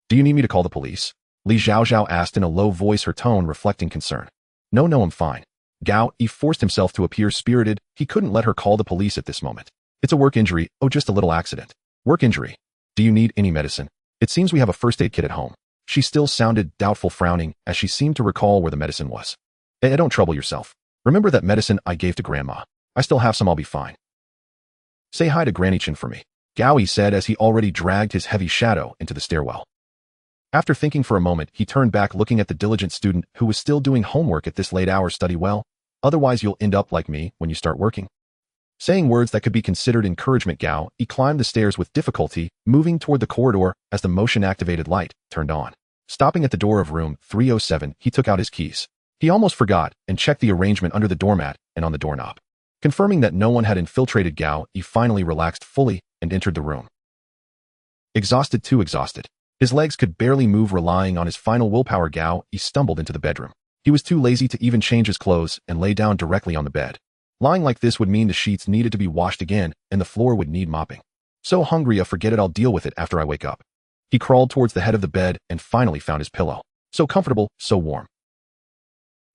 Speaker 1: Do you need me to call the police?" Li Zhaozhao asked in a low voice, her tone reflecting concern. No, I'm fine." Gao Yi forced himself to appear spirited. He couldn't let her call the police at this moment. "It's a work injury. Oh, just a little accident." "Work injury? Do you need any medicine? It seems we have a first aid kit at home." She still sounded doubtful, frowning as she seemed to recall where the medicine was. Don't trouble yourself. Remember that medicine I gave to Grandma? I still have some. I'll be fine." "Say hi to Granny Chin for me," Gao Yi said as he already dragged his heavy shadow into the stairwell. After thinking for a moment, he turned back looking at the diligent student who was still doing homework at this late hour. Study well, otherwise you'll end up like me when you start working. Saying words that could be considered encouragement, Gao, he climbed the stairs with difficulty, moving toward the corridor as the motion-activated light turned on. Stopping at the door of room 307, he took out his keys. He almost forgot and checked the arrangement under the doormat and on the doorknob. Confirming that no one had infiltrated, Gao, he finally relaxed fully and entered the room. Exhausted, too exhausted. His legs could barely move, relying on his final willpower. Gao, he stumbled into the bedroom. He was too lazy to even change his clothes and lay down directly on the bed. Lying like this would mean the sheets needed to be washed again and the floor would need mopping. So hungry, forget it, I'll deal with it after I wake up. He crawled towards the head of the bed and finally found his pillow. So comfortable, so warm.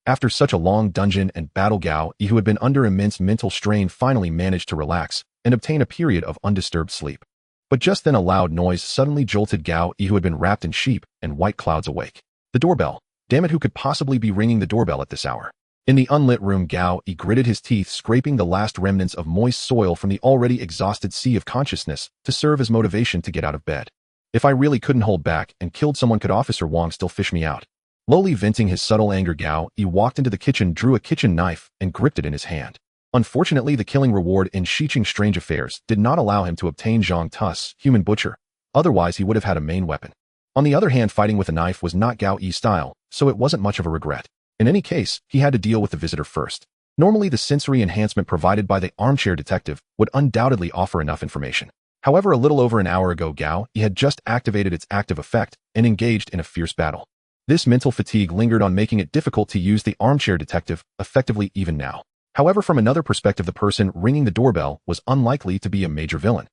Speaker 1: After such a long dungeon and battle, Gao, who had been under immense mental strain, finally managed to relax and obtain a period of undisturbed sleep. But just then a loud noise suddenly jolted Gao, who had been wrapped in sheep and white clouds, awake. The doorbell. Damn it, who could possibly be ringing the doorbell at this hour? In the unlit room, Gao gritted his teeth, scraping the last remnants of moist soil from the already exhausted sea of consciousness to serve as motivation to get out of bed. If I really couldn't hold back and killed someone, could Officer Wong still fish me out? Lowly venting his subtle anger, Gao walked into the kitchen, drew a kitchen knife, and gripped it in his hand. Unfortunately, the killing reward in Xiqing Strange Affairs did not allow him to obtain Zhang Tu's human butcher. Otherwise, he would have had a main weapon. On the other hand, fighting with a knife was not Gao Yi's style, so it wasn't much of a regret. In any case, he had to deal with the visitor first. Normally, the sensory enhancement provided by the armchair detective would undoubtedly offer enough information. However, a little over an hour ago, Gao had just activated its active effect and engaged in a fierce battle. This mental fatigue lingered on, making it difficult to use the armchair detective effectively even now. However, from another perspective, the person ringing the doorbell was unlikely to be a major villain.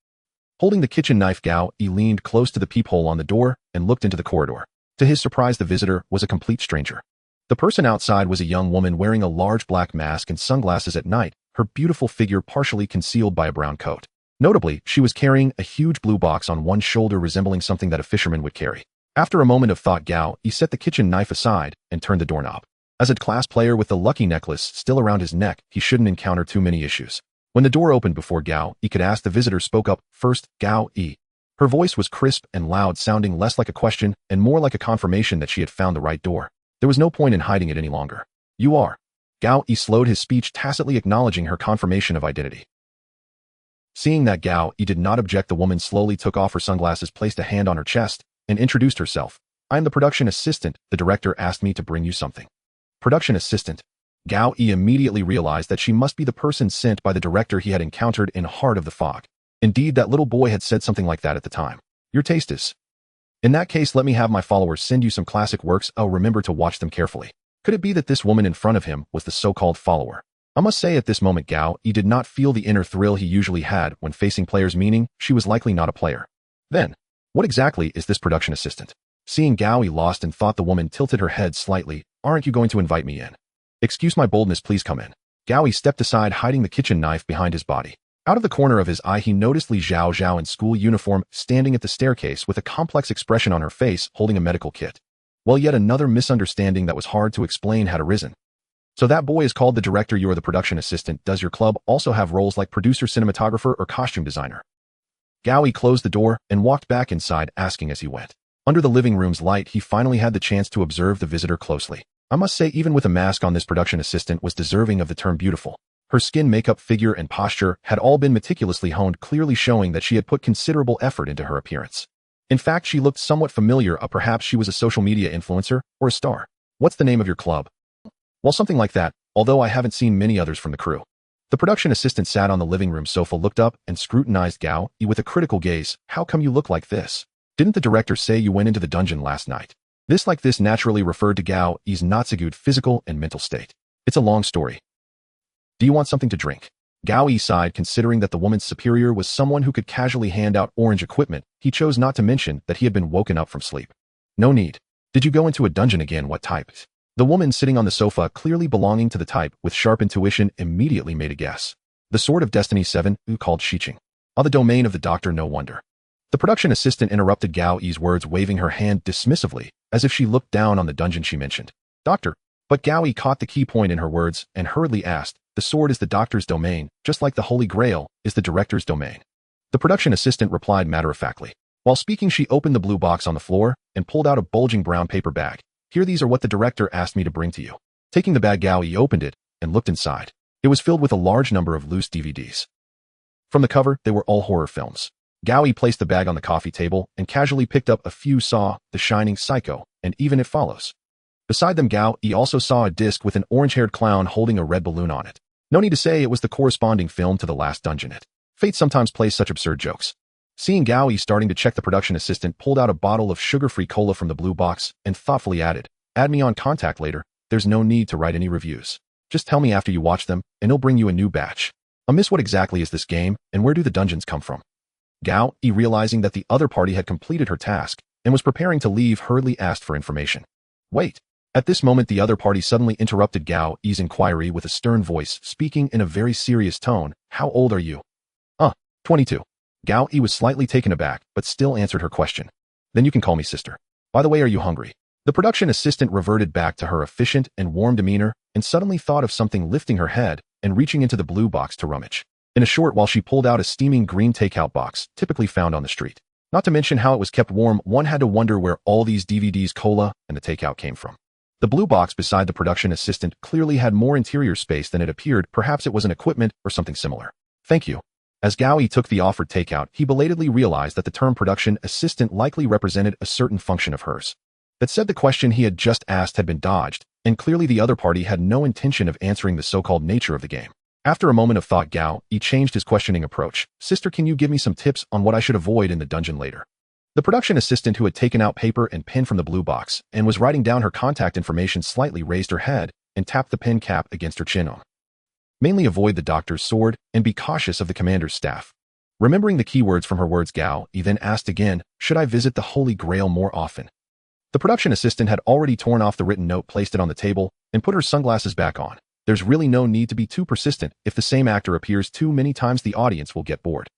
Speaker 1: Holding the kitchen knife, Gao leaned close to the peephole on the door and looked into the corridor. To his surprise, the visitor was a complete stranger. The person outside was a young woman wearing a large black mask and sunglasses at night, her beautiful figure partially concealed by a brown coat. Notably, she was carrying a huge blue box on one shoulder, resembling something that a fisherman would carry. After a moment of thought, Gao set the kitchen knife aside and turned the doorknob. As a class player with the lucky necklace still around his neck, he shouldn't encounter too many issues. When the door opened before Gao could ask, the visitor spoke up first. Gao. Her voice was crisp and loud, sounding less like a question and more like a confirmation that she had found the right door. There was no point in hiding it any longer. You are. Gao slowed his speech, tacitly acknowledging her confirmation of identity. Seeing that Gao did not object, the woman slowly took off her sunglasses, placed a hand on her chest, and introduced herself. I am the production assistant. The director asked me to bring you something. Production assistant. Gao immediately realized that she must be the person sent by the director he had encountered in Heart of the Fog. Indeed, that little boy had said something like that at the time. Your taste is. In that case, let me have my followers send you some classic works. Oh, remember to watch them carefully. Could it be that this woman in front of him was the so-called follower? I must say, at this moment, Gao did not feel the inner thrill he usually had when facing players, meaning she was likely not a player. Then, what exactly is this production assistant? Seeing Gao lost in thought, the woman tilted her head slightly. Aren't you going to invite me in? Excuse my boldness, please come in. Gao stepped aside, hiding the kitchen knife behind his body. Out of the corner of his eye, he noticed Li Zhao in school uniform standing at the staircase with a complex expression on her face, holding a medical kit. Well, yet another misunderstanding that was hard to explain had arisen. So that boy is called the director, you are the production assistant. Does your club also have roles like producer, cinematographer, or costume designer? Gao closed the door and walked back inside, asking as he went. Under the living room's light, he finally had the chance to observe the visitor closely. I must say, even with a mask on, this production assistant was deserving of the term beautiful. Her skin, makeup, figure, and posture had all been meticulously honed, clearly showing that she had put considerable effort into her appearance. In fact, she looked somewhat familiar. Perhaps she was a social media influencer or a star. What's the name of your club? Well, something like that, although I haven't seen many others from the crew. The production assistant sat on the living room sofa, looked up, and scrutinized Gao with a critical gaze. How come you look like this? Didn't the director say you went into the dungeon last night? This naturally referred to Gao's not so good physical and mental state. It's a long story. Do you want something to drink? Gao sighed, considering that the woman's superior was someone who could casually hand out orange equipment. He chose not to mention that he had been woken up from sleep. No need. Did you go into a dungeon again? What type? The woman sitting on the sofa, clearly belonging to the type with sharp intuition, immediately made a guess. The Sword of Destiny 7, called Xiqing. The domain of the doctor, no wonder. The production assistant interrupted Gao's words, waving her hand dismissively, as if she looked down on the dungeon she mentioned. Doctor. But Gao caught the key point in her words and hurriedly asked, the sword is the doctor's domain, just like the Holy Grail is the director's domain. The production assistant replied matter-of-factly. While speaking, she opened the blue box on the floor and pulled out a bulging brown paper bag. Here, these are what the director asked me to bring to you. Taking the bag, Gao Yi opened it and looked inside. It was filled with a large number of loose DVDs. From the cover, they were all horror films. Gao Yi placed the bag on the coffee table and casually picked up a few. Saw The Shining, Psycho, and Even It Follows. Beside them, Gao Yi also saw a disc with an orange-haired clown holding a red balloon on it. No need to say it was the corresponding film to The Last Dungeon. Fate sometimes plays such absurd jokes. Seeing Gao Yi starting to check, the production assistant pulled out a bottle of sugar-free cola from the blue box and thoughtfully added, "Add me on contact later. There's no need to write any reviews. Just tell me after you watch them, and he'll bring you a new batch." Miss, what exactly is this game, and where do the dungeons come from? Gao Yi, realizing that the other party had completed her task and was preparing to leave, hurriedly asked for information. Wait. At this moment, the other party suddenly interrupted Gao Yi's inquiry with a stern voice, speaking in a very serious tone. "How old are you?" 22. Gao Yi was slightly taken aback, but still answered her question. "Then you can call me sister. By the way, are you hungry?" The production assistant reverted back to her efficient and warm demeanor and suddenly thought of something, lifting her head and reaching into the blue box to rummage. In a short while, she pulled out a steaming green takeout box, typically found on the street. Not to mention how it was kept warm, one had to wonder where all these DVDs, cola, and the takeout came from. The blue box beside the production assistant clearly had more interior space than it appeared. Perhaps it was an equipment or something similar. "Thank you." As Gao Yi took the offered takeout, he belatedly realized that the term production assistant likely represented a certain function of hers. That said, the question he had just asked had been dodged, and clearly the other party had no intention of answering the so-called nature of the game. After a moment of thought, Gao Yi changed his questioning approach. "Sister, can you give me some tips on what I should avoid in the dungeon later?" The production assistant, who had taken out paper and pen from the blue box and was writing down her contact information, slightly raised her head and tapped the pen cap against her chin. "Mainly avoid the doctor's sword and be cautious of the commander's staff." Remembering the keywords from her words, Gao Yi then asked again, "Should I visit the Holy Grail more often?" The production assistant had already torn off the written note, placed it on the table, and put her sunglasses back on. There's really no need to be too persistent. If the same actor appears too many times, the audience will get bored.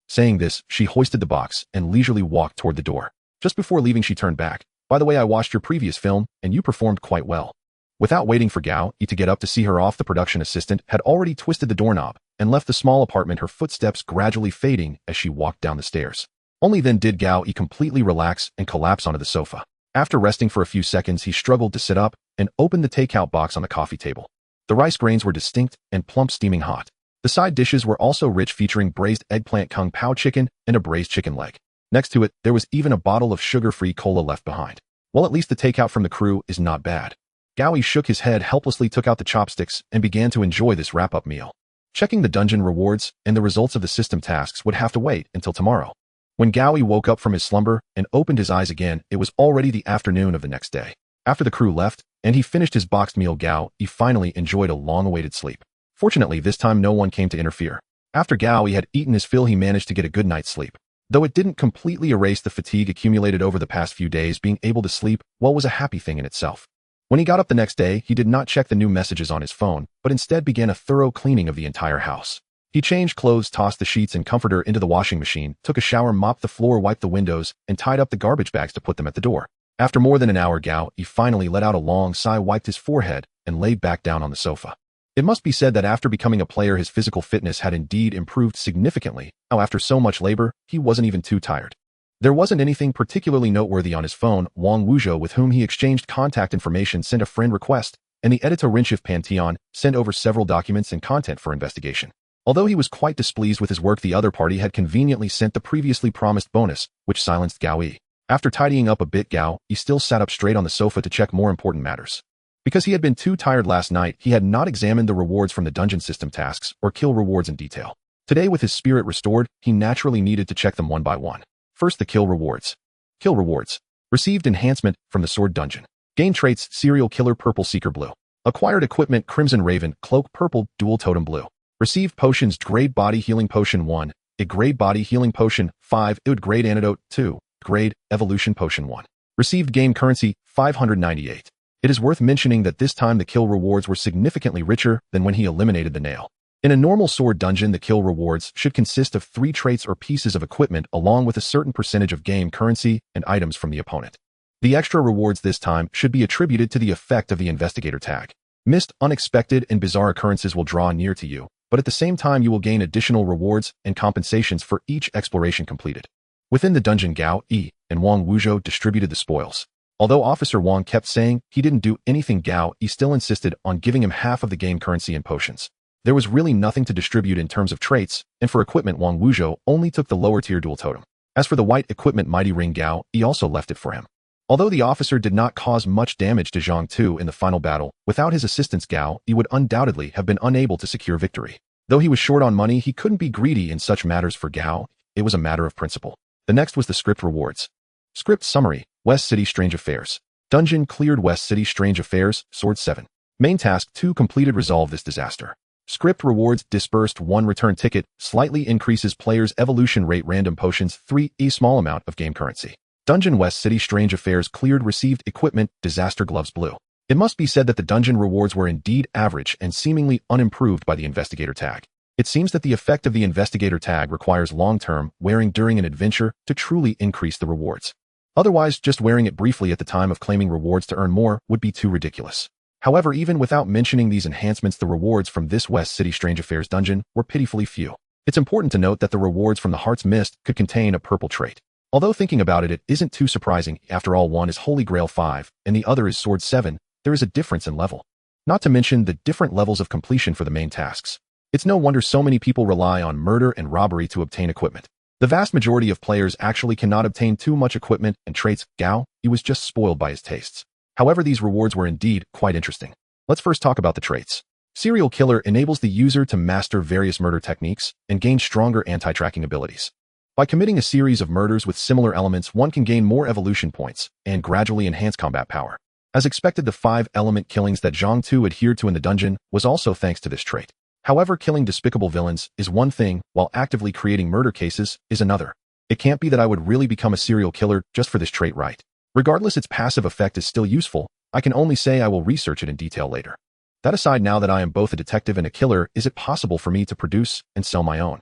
Speaker 1: Saying this, she hoisted the box and leisurely walked toward the door. Just before leaving, she turned back. "By the way, I watched your previous film, and you performed quite well." Without waiting for Gao Yi to get up to see her off, the production assistant had already twisted the doorknob and left the small apartment, her footsteps gradually fading as she walked down the stairs. Only then did Gao Yi completely relax and collapse onto the sofa. After resting for a few seconds, he struggled to sit up and opened the takeout box on the coffee table. The rice grains were distinct and plump, steaming hot. The side dishes were also rich, featuring braised eggplant, kung pao chicken, and a braised chicken leg. Next to it, there was even a bottle of sugar-free cola left behind. Well, at least the takeout from the crew is not bad. Gao Yi shook his head helplessly, took out the chopsticks, and began to enjoy this wrap-up meal. Checking the dungeon rewards and the results of the system tasks would have to wait until tomorrow. When Gao Yi woke up from his slumber and opened his eyes again, it was already the afternoon of the next day. After the crew left and he finished his boxed meal, Gao Yi finally enjoyed a long-awaited sleep. Fortunately, this time no one came to interfere. After Gao Yi had eaten his fill, he managed to get a good night's sleep. Though it didn't completely erase the fatigue accumulated over the past few days, being able to sleep well was a happy thing in itself. When he got up the next day, he did not check the new messages on his phone, but instead began a thorough cleaning of the entire house. He changed clothes, tossed the sheets and comforter into the washing machine, took a shower, mopped the floor, wiped the windows, and tied up the garbage bags to put them at the door. After more than an hour, Gao Yi finally let out a long sigh, wiped his forehead, and laid back down on the sofa. It must be said that after becoming a player, his physical fitness had indeed improved significantly. Now, after so much labor, he wasn't even too tired. There wasn't anything particularly noteworthy on his phone. Wang Wuzhou, with whom he exchanged contact information, sent a friend request, and the editor-in-chief Pantheon sent over several documents and content for investigation. Although he was quite displeased with his work, the other party had conveniently sent the previously promised bonus, which silenced Gao Yi. After tidying up a bit, Gao Yi still sat up straight on the sofa to check more important matters. Because he had been too tired last night, he had not examined the rewards from the dungeon system tasks or kill rewards in detail. Today, with his spirit restored, he naturally needed to check them one by one. First, the kill rewards. Kill rewards. Received enhancement from the sword dungeon. Gain traits: serial killer purple, seeker blue. Acquired equipment: crimson raven, cloak purple, dual totem blue. Received potions: grade body healing potion 1, a grade body healing potion 5, id grade antidote 2, grade evolution potion 1. Received game currency 598. It is worth mentioning that this time the kill rewards were significantly richer than when he eliminated the nail. In a normal sword dungeon, the kill rewards should consist of 3 traits or pieces of equipment along with a certain percentage of game currency and items from the opponent. The extra rewards this time should be attributed to the effect of the investigator tag. Missed, unexpected, and bizarre occurrences will draw near to you, but at the same time you will gain additional rewards and compensations for each exploration completed. Within the dungeon, Gao Yi and Wang Wuzhou distributed the spoils. Although Officer Wang kept saying he didn't do anything, Gao Yi still insisted on giving him half of the game currency and potions. There was really nothing to distribute in terms of traits, and for equipment Wang Wuzhou only took the lower tier dual totem. As for the white equipment Mighty Ring, Gao Yi also left it for him. Although the officer did not cause much damage to Zhang Tu in the final battle, without his assistance Gao Yi would undoubtedly have been unable to secure victory. Though he was short on money, he couldn't be greedy in such matters. For Gao, it was a matter of principle. The next was the script rewards. Script summary: West City Strange Affairs. Dungeon cleared. West City Strange Affairs, Sword 7. Main task 2 completed. Resolve this disaster. Script rewards: dispersed 1 return ticket, slightly increases player's evolution rate. Random potions 3, a small amount of game currency. Dungeon West City Strange Affairs cleared. Received equipment, disaster gloves blue. It must be said that the dungeon rewards were indeed average and seemingly unimproved by the investigator tag. It seems that the effect of the investigator tag requires long-term wearing during an adventure to truly increase the rewards. Otherwise, just wearing it briefly at the time of claiming rewards to earn more would be too ridiculous. However, even without mentioning these enhancements, the rewards from this West City Strange Affairs dungeon were pitifully few. It's important to note that the rewards from the Heart's Mist could contain a purple trait. Although thinking about it, it isn't too surprising. After all, one is Holy Grail 5 and the other is Sword 7, there is a difference in level. Not to mention the different levels of completion for the main tasks. It's no wonder so many people rely on murder and robbery to obtain equipment. The vast majority of players actually cannot obtain too much equipment and traits. Gao Yi was just spoiled by his tastes. However, these rewards were indeed quite interesting. Let's first talk about the traits. Serial Killer enables the user to master various murder techniques and gain stronger anti-tracking abilities. By committing a series of murders with similar elements, one can gain more evolution points and gradually enhance combat power. As expected, the 5-element killings that Zhang Tu adhered to in the dungeon was also thanks to this trait. However, killing despicable villains is one thing, while actively creating murder cases is another. It can't be that I would really become a serial killer just for this trait, right? Regardless, its passive effect is still useful. I can only say I will research it in detail later. That aside, now that I am both a detective and a killer, is it possible for me to produce and sell my own?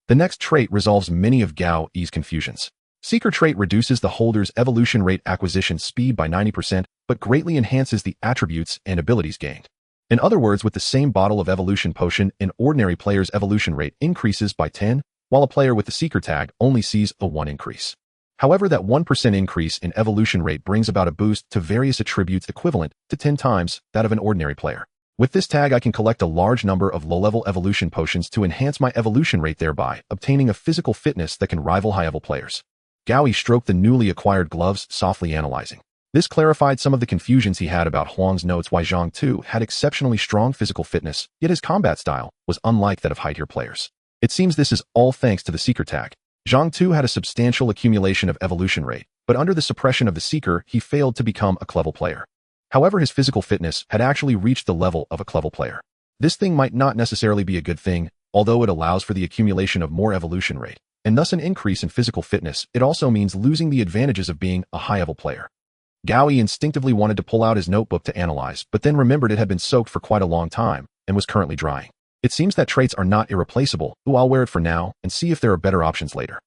Speaker 1: The next trait resolves many of Gao Yi's confusions. Seeker trait reduces the holder's evolution rate acquisition speed by 90%, but greatly enhances the attributes and abilities gained. In other words, with the same bottle of evolution potion, an ordinary player's evolution rate increases by 10, while a player with the Seeker tag only sees a 1 increase. However, that 1% increase in evolution rate brings about a boost to various attributes equivalent to 10 times that of an ordinary player. With this tag, I can collect a large number of low-level evolution potions to enhance my evolution rate, thereby obtaining a physical fitness that can rival high-level players. Gao Yi stroked the newly acquired gloves, softly analyzing. This clarified some of the confusions he had about Huang's notes. Why Zhang Tu had exceptionally strong physical fitness, yet his combat style was unlike that of high-tier players. It seems this is all thanks to the Seeker tag. Zhang Tu had a substantial accumulation of evolution rate, but under the suppression of the Seeker, he failed to become a clever player. However, his physical fitness had actually reached the level of a clever player. This thing might not necessarily be a good thing, although it allows for the accumulation of more evolution rate, and thus an increase in physical fitness. It also means losing the advantages of being a high-level player. Gao Yi instinctively wanted to pull out his notebook to analyze, but then remembered it had been soaked for quite a long time and was currently drying. It seems that traits are not irreplaceable, so I'll wear it for now and see if there are better options later.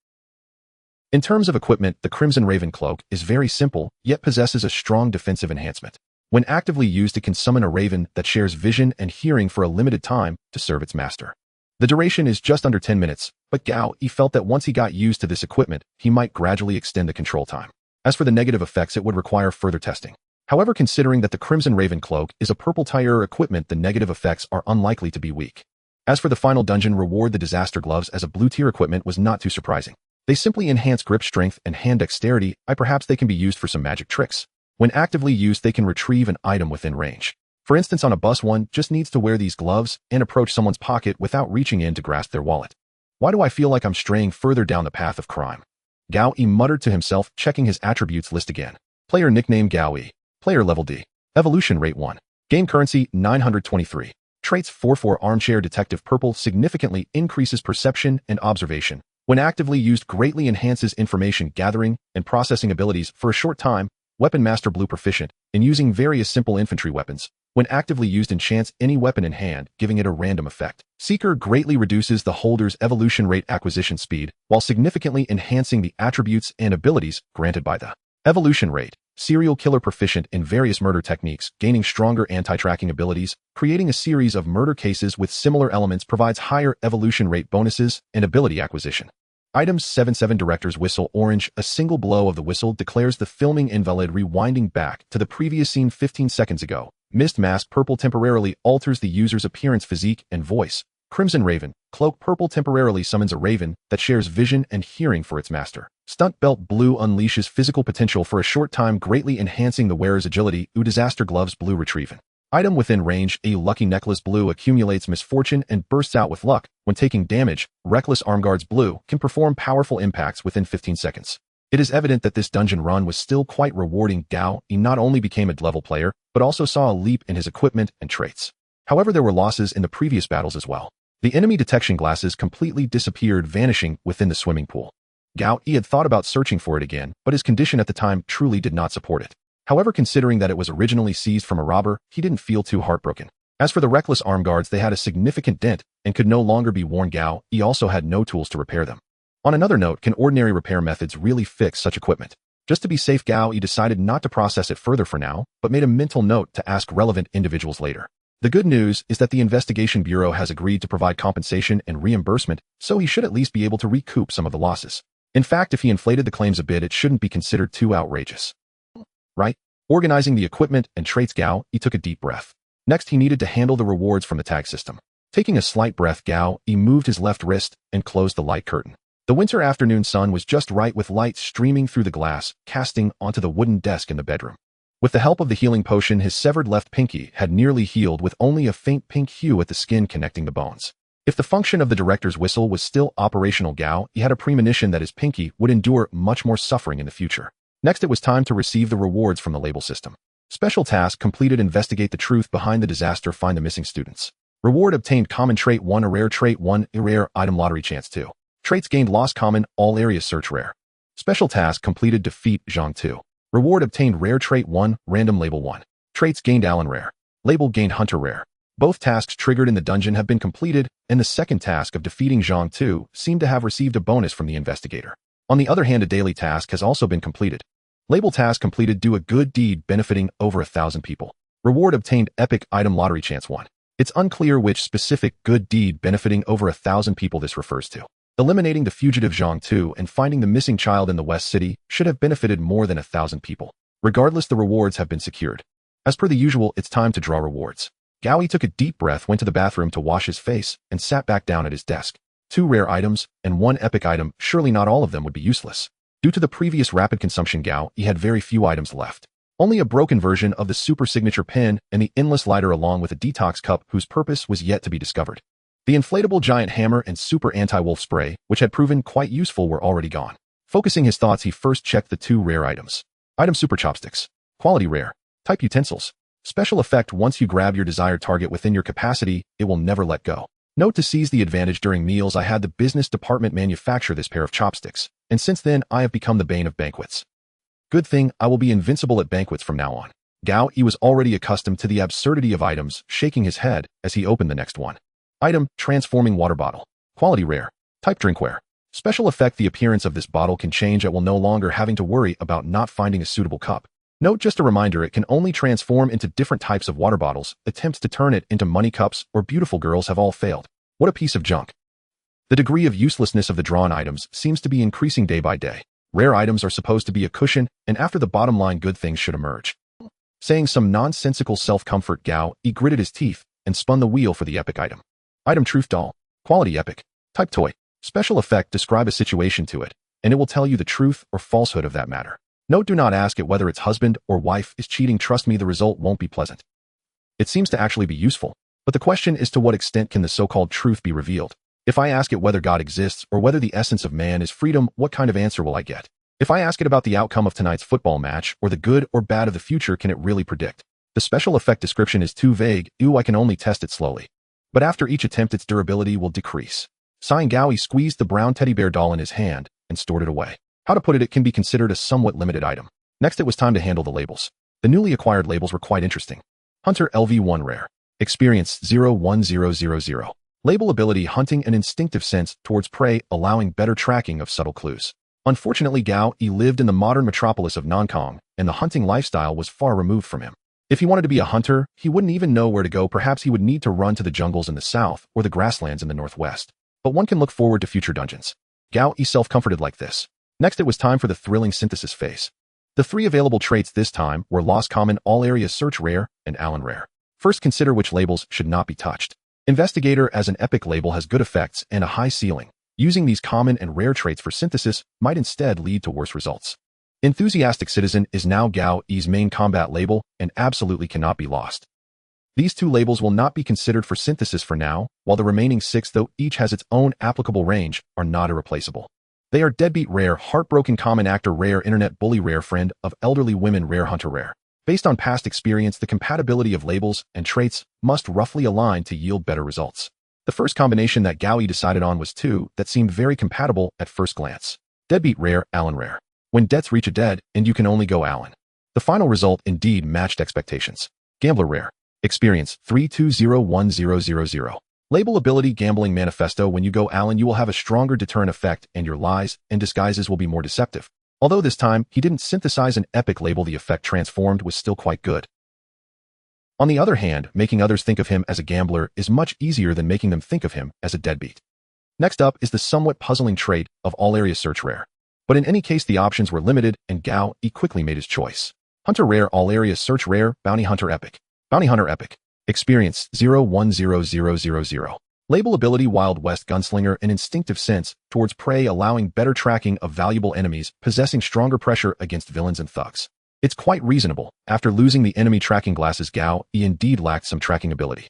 Speaker 1: In terms of equipment, the Crimson Raven Cloak is very simple, yet possesses a strong defensive enhancement. When actively used, it can summon a raven that shares vision and hearing for a limited time to serve its master. The duration is just under 10 minutes, but Gao Yi felt that once he got used to this equipment, he might gradually extend the control time. As for the negative effects, it would require further testing. However, considering that the Crimson Raven Cloak is a purple tier equipment, the negative effects are unlikely to be weak. As for the final dungeon reward, the Disaster Gloves as a blue tier equipment was not too surprising. They simply enhance grip strength and hand dexterity. Perhaps they can be used for some magic tricks. When actively used, they can retrieve an item within range. For instance, on a bus, one just needs to wear these gloves and approach someone's pocket without reaching in to grasp their wallet. Why do I feel like I'm straying further down the path of crime? Gao Yi muttered to himself, checking his attributes list again. Player nickname Gao Yi. Player level D. Evolution rate 1. Game currency 923. Traits 4-4 Armchair Detective Purple significantly increases perception and observation. When actively used, greatly enhances information gathering and processing abilities for a short time. Weapon Master Blue Proficient in using various simple infantry weapons. When actively used, enchants any weapon in hand, giving it a random effect. Seeker greatly reduces the holder's evolution rate acquisition speed, while significantly enhancing the attributes and abilities granted by the evolution rate. Serial Killer Proficient in various murder techniques, gaining stronger anti-tracking abilities. Creating a series of murder cases with similar elements provides higher evolution rate bonuses and ability acquisition. Item 77 Director's Whistle Orange. A single blow of the whistle declares the filming invalid, rewinding back to the previous scene 15 seconds ago. Mist Mask Purple temporarily alters the user's appearance, physique, and voice. Crimson Raven. Cloak Purple temporarily summons a raven that shares vision and hearing for its master. Stunt Belt Blue unleashes physical potential for a short time, greatly enhancing the wearer's agility. Disaster Gloves Blue retrieving. Item within range. A Lucky Necklace Blue accumulates misfortune and bursts out with luck. When taking damage, Reckless Armguards Blue can perform powerful impacts within 15 seconds. It is evident that this dungeon run was still quite rewarding. Gao Yi not only became a level player, but also saw a leap in his equipment and traits. However, there were losses in the previous battles as well. The enemy detection glasses completely disappeared, vanishing within the swimming pool. Gao Yi had thought about searching for it again, but his condition at the time truly did not support it. However, considering that it was originally seized from a robber, he didn't feel too heartbroken. As for the Reckless Arm Guards, they had a significant dent and could no longer be worn. Gao Yi also had no tools to repair them. On another note, can ordinary repair methods really fix such equipment? Just to be safe, Gao Yi decided not to process it further for now, but made a mental note to ask relevant individuals later. The good news is that the Investigation Bureau has agreed to provide compensation and reimbursement, so he should at least be able to recoup some of the losses. In fact, if he inflated the claims a bit, it shouldn't be considered too outrageous. Right? Organizing the equipment and traits, Gao Yi took a deep breath. Next, he needed to handle the rewards from the tag system. Taking a slight breath, Gao Yi moved his left wrist and closed the light curtain. The winter afternoon sun was just right, with light streaming through the glass, casting onto the wooden desk in the bedroom. With the help of the healing potion, his severed left pinky had nearly healed, with only a faint pink hue at the skin connecting the bones. If the function of the director's whistle was still operational, Gao Yi had a premonition that his pinky would endure much more suffering in the future. Next, it was time to receive the rewards from the label system. Special task completed: investigate the truth behind the disaster, find the missing students. Reward obtained: common trait 1, a rare trait 1, a rare item lottery chance 2. Traits gained: lost common, all areas search rare. Special task completed: defeat Zhang 2. Reward obtained: rare trait 1, random label 1. Traits gained: Allen rare. Label gained: Hunter rare. Both tasks triggered in the dungeon have been completed, and the second task of defeating Zhang 2 seemed to have received a bonus from the investigator. On the other hand, a daily task has also been completed. Label task completed: do a good deed benefiting over 1,000 people. Reward obtained: epic item lottery chance 1. It's unclear which specific good deed benefiting over 1,000 people this refers to. Eliminating the fugitive Zhang 2 and finding the missing child in the West City should have benefited more than 1,000 people. Regardless, the rewards have been secured. As per the usual, it's time to draw rewards. Gao Yi took a deep breath, went to the bathroom to wash his face, and sat back down at his desk. 2 rare items and 1 epic item. Surely not all of them would be useless. Due to the previous rapid consumption, Gao Yi had very few items left. Only a broken version of the super signature pen and the endless lighter, along with a detox cup whose purpose was yet to be discovered. The inflatable giant hammer and super anti-wolf spray, which had proven quite useful, were already gone. Focusing his thoughts, he first checked the 2 rare items. Item: super chopsticks. Quality rare. Type: utensils. Special effect: once you grab your desired target within your capacity, it will never let go. Note: to seize the advantage during meals, I had the business department manufacture this pair of chopsticks, and since then I have become the bane of banquets. Good thing I will be invincible at banquets from now on. Gao Yi was already accustomed to the absurdity of items, shaking his head as he opened the next one. Item: transforming water bottle. Quality rare. Type: drinkware. Special effect: the appearance of this bottle can change at will, no longer having to worry about not finding a suitable cup. Note: just a reminder, it can only transform into different types of water bottles. Attempts to turn it into money cups or beautiful girls have all failed. What a piece of junk. The degree of uselessness of the drawn items seems to be increasing day by day. Rare items are supposed to be a cushion, and after the bottom line, good things should emerge. Saying some nonsensical self-comfort, Gao Yi gritted his teeth and spun the wheel for the epic item. Item: truth doll. Quality epic. Type: toy. Special effect: describe a situation to it, and it will tell you the truth or falsehood of that matter. Note: do not ask it whether its husband or wife is cheating. Trust me, the result won't be pleasant. It seems to actually be useful, but the question is, to what extent can the so-called truth be revealed? If I ask it whether God exists or whether the essence of man is freedom, what kind of answer will I get? If I ask it about the outcome of tonight's football match or the good or bad of the future, can it really predict? The special effect description is too vague. I can only test it slowly. But after each attempt, its durability will decrease. Sighing, Gao Yi squeezed the brown teddy bear doll in his hand and stored it away. How to put it, it can be considered a somewhat limited item. Next, it was time to handle the labels. The newly acquired labels were quite interesting. Hunter LV1 rare. Experience 01000. Label ability: hunting, an instinctive sense towards prey, allowing better tracking of subtle clues. Unfortunately, Gao Yi lived in the modern metropolis of Nankong, and the hunting lifestyle was far removed from him. If he wanted to be a hunter, he wouldn't even know where to go. Perhaps he would need to run to the jungles in the south or the grasslands in the northwest. But one can look forward to future dungeons. Gao Yi self-comforted like this. Next it was time for the thrilling synthesis phase. The three available traits this time were Lost Common, All Area Search Rare, and Allen Rare. First, consider which labels should not be touched. Investigator as an epic label has good effects and a high ceiling. Using these common and rare traits for synthesis might instead lead to worse results. Enthusiastic Citizen is now Gao Yi's main combat label and absolutely cannot be lost. These two labels will not be considered for synthesis for now, while the remaining 6, though each has its own applicable range, are not irreplaceable. They are Deadbeat Rare, Heartbroken Common Actor Rare, Internet Bully Rare, Friend of Elderly Women Rare, Hunter Rare. Based on past experience, the compatibility of labels and traits must roughly align to yield better results. The first combination that Gao Yi decided on was two that seemed very compatible at first glance. Deadbeat Rare, Allen Rare. When debts reach a dead end, you can only go Allen. The final result indeed matched expectations. Gambler Rare. Experience 3201000. Label ability Gambling Manifesto. When you go Allen, you will have a stronger deterrent effect and your lies and disguises will be more deceptive. Although this time, he didn't synthesize an epic label, the effect transformed was still quite good. On the other hand, making others think of him as a gambler is much easier than making them think of him as a deadbeat. Next up is the somewhat puzzling trait of All Area Search Rare. But in any case, the options were limited and Gao Yi quickly made his choice. Hunter Rare, All Area Search Rare, Bounty Hunter Epic. Bounty Hunter Epic. Experience 010000. Label ability Wild West Gunslinger, an instinctive sense towards prey, allowing better tracking of valuable enemies, possessing stronger pressure against villains and thugs. It's quite reasonable. After losing the enemy tracking glasses, Gao Yi indeed lacked some tracking ability.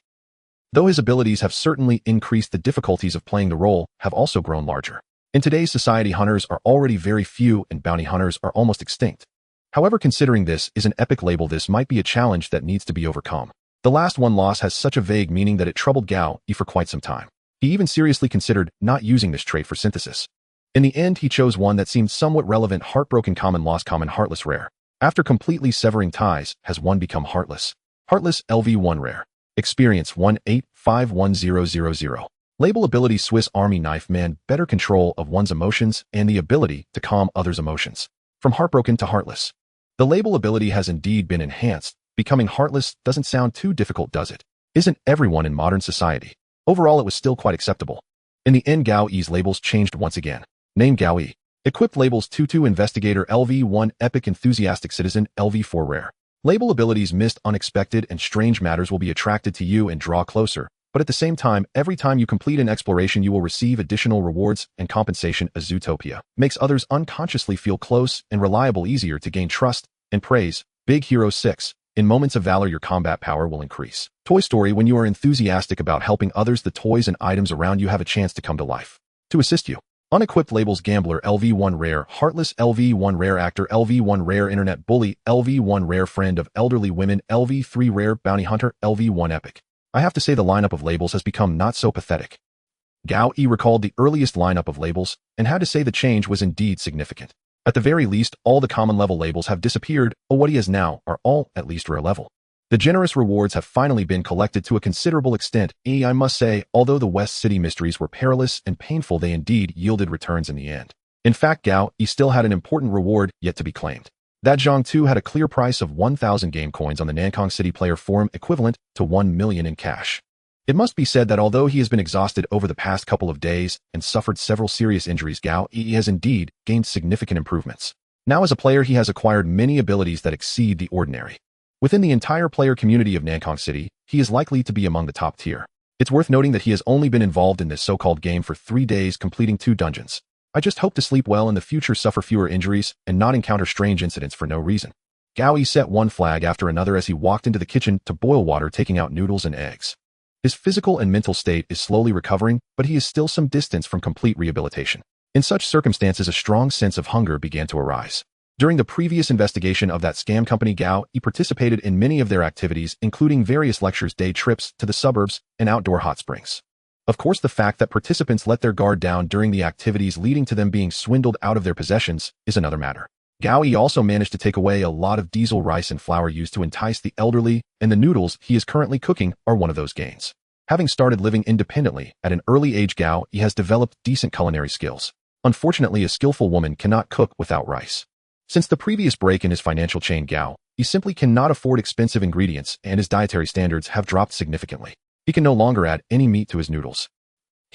Speaker 1: Though his abilities have certainly increased, the difficulties of playing the role have also grown larger. In today's society, hunters are already very few and bounty hunters are almost extinct. However, considering this is an epic label, this might be a challenge that needs to be overcome. The last one loss has such a vague meaning that it troubled Gao Yi for quite some time. He even seriously considered not using this trait for synthesis. In the end, he chose one that seemed somewhat relevant: Heartbroken Common, Lost Common, Heartless Rare. After completely severing ties, has one become heartless? Heartless LV1 Rare. Experience 1851000. Label ability Swiss Army Knife Man, better control of one's emotions and the ability to calm others' emotions. From heartbroken to heartless. The label ability has indeed been enhanced. Becoming heartless doesn't sound too difficult, does it? Isn't everyone in modern society? Overall, it was still quite acceptable. In the end, Gao Yi's labels changed once again. Name Gao Yi. Equipped labels 22 Investigator, LV1 Epic, Enthusiastic Citizen, LV4 Rare. Label abilities missed, unexpected and strange matters will be attracted to you and draw closer, but at the same time, every time you complete an exploration you will receive additional rewards and compensation. A Zootopia makes others unconsciously feel close and reliable, easier to gain trust and praise. Big Hero 6. In moments of valor, your combat power will increase. Toy Story. When you are enthusiastic about helping others, the toys and items around you have a chance to come to life to assist you. Unequipped labels Gambler, LV1 Rare, Heartless, LV1 Rare, Actor, LV1 Rare, Internet Bully, LV1 Rare, Friend of Elderly Women, LV3 Rare, Bounty Hunter, LV1 Epic. I have to say the lineup of labels has become not so pathetic. Gao Yi recalled the earliest lineup of labels and had to say the change was indeed significant. At the very least, all the common level labels have disappeared, or what he has now are all at least rare level. The generous rewards have finally been collected to a considerable extent. I must say, although the West City mysteries were perilous and painful, they indeed yielded returns in the end. In fact, Gao Yi still had an important reward yet to be claimed. That Zhang 2 had a clear price of 1,000 game coins on the Nankong City Player Forum, equivalent to 1 million in cash. It must be said that although he has been exhausted over the past couple of days and suffered several serious injuries, Gao Yi has indeed gained significant improvements. Now as a player, he has acquired many abilities that exceed the ordinary. Within the entire player community of Nankong City, he is likely to be among the top tier. It's worth noting that he has only been involved in this so-called game for 3 days, completing 2 dungeons. I just hope to sleep well in the future, suffer fewer injuries, and not encounter strange incidents for no reason. Gao Yi set one flag after another as he walked into the kitchen to boil water, taking out noodles and eggs. His physical and mental state is slowly recovering, but he is still some distance from complete rehabilitation. In such circumstances, a strong sense of hunger began to arise. During the previous investigation of that scam company, Gao Yi participated in many of their activities, including various lectures, day trips to the suburbs, and outdoor hot springs. Of course, the fact that participants let their guard down during the activities, leading to them being swindled out of their possessions, is another matter. Gao Yi also managed to take away a lot of diesel rice and flour used to entice the elderly, and the noodles he is currently cooking are one of those gains. Having started living independently at an early age, Gao Yi has developed decent culinary skills. Unfortunately, a skillful woman cannot cook without rice. Since the previous break in his financial chain, Gao Yi simply cannot afford expensive ingredients, and his dietary standards have dropped significantly. He can no longer add any meat to his noodles.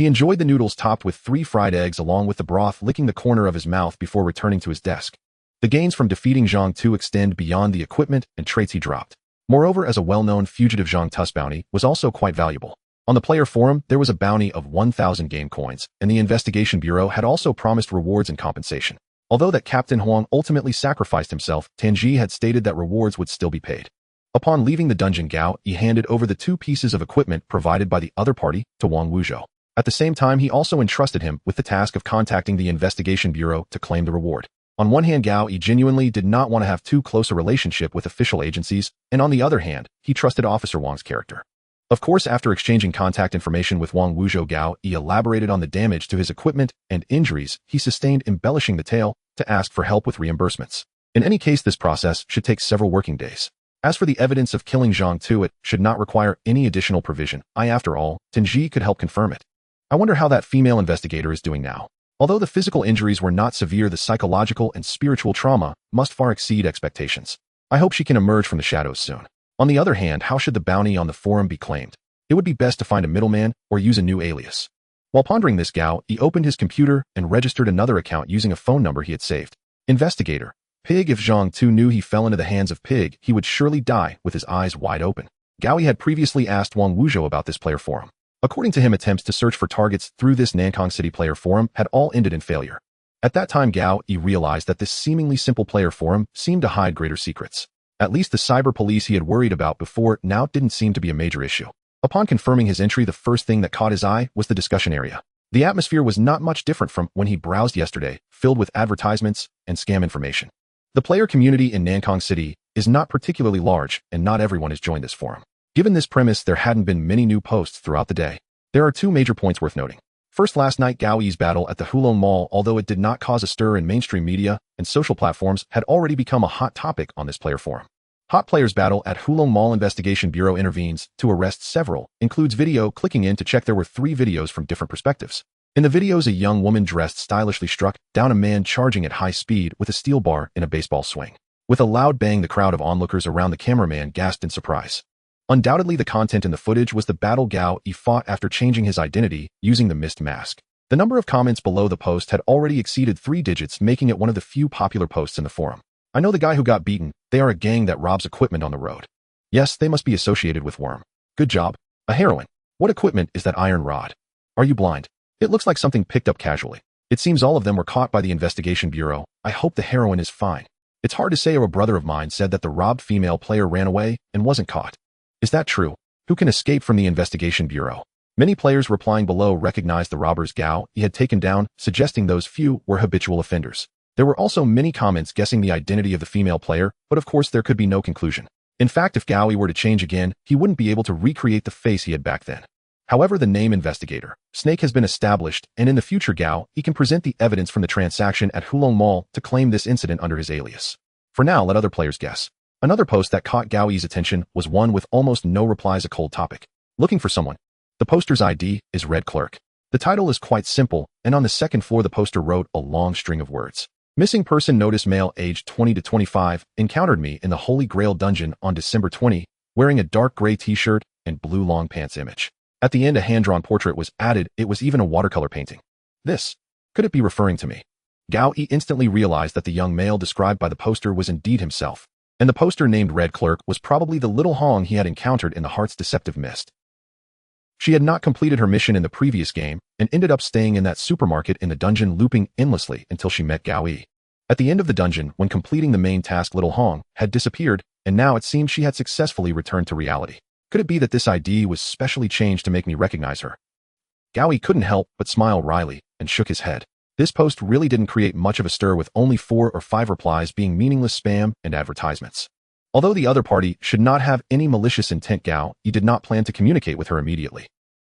Speaker 1: He enjoyed the noodles topped with 3 fried eggs along with the broth licking the corner of his mouth before returning to his desk. The gains from defeating Zhang Tu extend beyond the equipment and traits he dropped. Moreover, as a well-known fugitive, Zhang Tu's bounty was also quite valuable. On the player forum, there was a bounty of 1,000 game coins, and the investigation bureau had also promised rewards and compensation. Although that Captain Huang ultimately sacrificed himself, Tanji had stated that rewards would still be paid. Upon leaving the dungeon, Gao Yi handed over the 2 pieces of equipment provided by the other party to Wang Wuzhou. At the same time, he also entrusted him with the task of contacting the investigation bureau to claim the reward. On one hand, Gao Yi genuinely did not want to have too close a relationship with official agencies, and on the other hand, he trusted Officer Wang's character. Of course, after exchanging contact information with Wang Wuzhou, Gao Yi elaborated on the damage to his equipment and injuries he sustained, embellishing the tale to ask for help with reimbursements. In any case, this process should take several working days. As for the evidence of killing Zhang Tu, it should not require any additional provision. After all, Tanji could help confirm it. I wonder how that female investigator is doing now. Although the physical injuries were not severe, the psychological and spiritual trauma must far exceed expectations. I hope she can emerge from the shadows soon. On the other hand, how should the bounty on the forum be claimed? It would be best to find a middleman or use a new alias. While pondering this, Gao Yi opened his computer and registered another account using a phone number he had saved. Investigator Pig. If Zhang Tu knew he fell into the hands of Pig, he would surely die with his eyes wide open. Gao Yi had previously asked Wang Wuzhou about this player forum. According to him, attempts to search for targets through this Nankong City player forum had all ended in failure. At that time, Gao Yi realized that this seemingly simple player forum seemed to hide greater secrets. At least the cyber police he had worried about before now didn't seem to be a major issue. Upon confirming his entry, the first thing that caught his eye was the discussion area. The atmosphere was not much different from when he browsed yesterday, filled with advertisements and scam information. The player community in Nankong City is not particularly large, and not everyone has joined this forum. Given this premise, there hadn't been many new posts throughout the day. There are 2 major points worth noting. First, last night, Gao Yi's battle at the Hulong Mall, although it did not cause a stir in mainstream media and social platforms, had already become a hot topic on this player forum. Hot Players Battle at Hulong Mall. Investigation Bureau intervenes to arrest several, includes video. Clicking in to check, there were 3 videos from different perspectives. In the videos, a young woman dressed stylishly struck down a man charging at high speed with a steel bar in a baseball swing. With a loud bang, the crowd of onlookers around the cameraman gasped in surprise. Undoubtedly, the content in the footage was the battle Gao Yi fought after changing his identity using the mist mask. The number of comments below the post had already exceeded 3 digits, making it one of the few popular posts in the forum. I know the guy who got beaten. They are a gang that robs equipment on the road. Yes, they must be associated with Worm. Good job. A heroine. What equipment is that iron rod? Are you blind? It looks like something picked up casually. It seems all of them were caught by the investigation bureau. I hope the heroine is fine. It's hard to say. A brother of mine said that the robbed female player ran away and wasn't caught. Is that true? Who can escape from the investigation bureau? Many players replying below recognized the robbers Gao Yi had taken down, suggesting those few were habitual offenders. There were also many comments guessing the identity of the female player, but of course there could be no conclusion. In fact, if Gao Yi were to change again, he wouldn't be able to recreate the face he had back then. However, the name Investigator Snake has been established, and in the future Gao Yi can present the evidence from the transaction at Hulong Mall to claim this incident under his alias. For now, let other players guess. Another post that caught Gao Yi's attention was one with almost no replies. A cold topic. Looking for someone. The poster's ID is Red Clerk. The title is quite simple, and on the second floor the poster wrote a long string of words. Missing person notice, male aged 20 to 25, encountered me in the Holy Grail dungeon on December 20, wearing a dark gray t-shirt and blue long pants. Image. At the end, a hand-drawn portrait was added. It was even a watercolor painting. Could it be referring to me? Gao Yi instantly realized that the young male described by the poster was indeed himself, and the poster named Red Clerk was probably the little Hong he had encountered in the Heart's Deceptive Mist. She had not completed her mission in the previous game and ended up staying in that supermarket in the dungeon, looping endlessly until she met Gao Yi. At the end of the dungeon, when completing the main task, little Hong had disappeared, and now it seemed she had successfully returned to reality. Could it be that this ID was specially changed to make me recognize her? Gao Yi couldn't help but smile wryly and shook his head. This post really didn't create much of a stir, with only 4 or 5 replies being meaningless spam and advertisements. Although the other party should not have any malicious intent, Gao Yi did not plan to communicate with her immediately.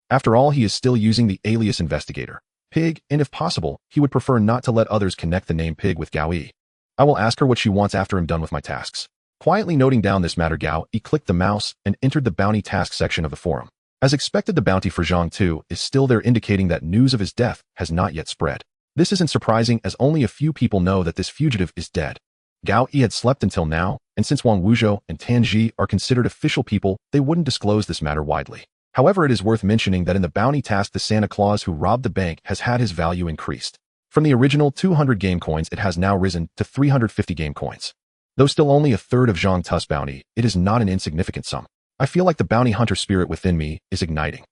Speaker 1: After all, he is still using the alias Investigator Pig, and if possible, he would prefer not to let others connect the name Pig with Gao Yi. I will ask her what she wants after I'm done with my tasks. Quietly noting down this matter, Gao Yi clicked the mouse and entered the bounty task section of the forum. As expected, the bounty for Zhang Tu is still there, indicating that news of his death has not yet spread. This isn't surprising, as only a few people know that this fugitive is dead. Gao Yi had slept until now, and since Wang Wuzhou and Tanji are considered official people, they wouldn't disclose this matter widely. However, it is worth mentioning that in the bounty task, the Santa Claus who robbed the bank has had his value increased. From the original 200 game coins, it has now risen to 350 game coins. Though still only a third of Zhang Tu's bounty, it is not an insignificant sum. I feel like the bounty hunter spirit within me is igniting.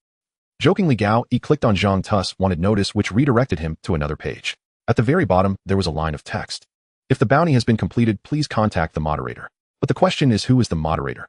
Speaker 1: Jokingly, Gao Yi clicked on Zhang Tu's wanted notice, which redirected him to another page. At the very bottom, there was a line of text. If the bounty has been completed, please contact the moderator. But the question is, who is the moderator?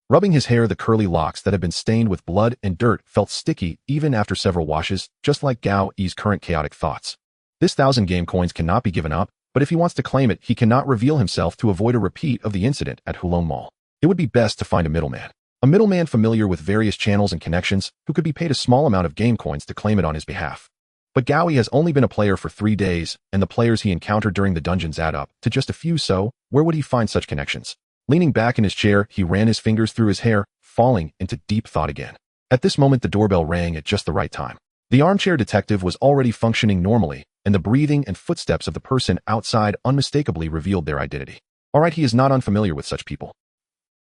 Speaker 1: Rubbing his hair, the curly locks that had been stained with blood and dirt felt sticky even after several washes, just like Gao Yi's current chaotic thoughts. This 1,000 game coins cannot be given up, but if he wants to claim it, he cannot reveal himself to avoid a repeat of the incident at Hulong Mall. It would be best to find a middleman. A middleman familiar with various channels and connections who could be paid a small amount of game coins to claim it on his behalf. But Gao Yi has only been a player for 3 days, and the players he encountered during the dungeons add up to just a few, so where would he find such connections? Leaning back in his chair, he ran his fingers through his hair, falling into deep thought again. At this moment, the doorbell rang at just the right time. The armchair detective was already functioning normally, and the breathing and footsteps of the person outside unmistakably revealed their identity. Alright, he is not unfamiliar with such people.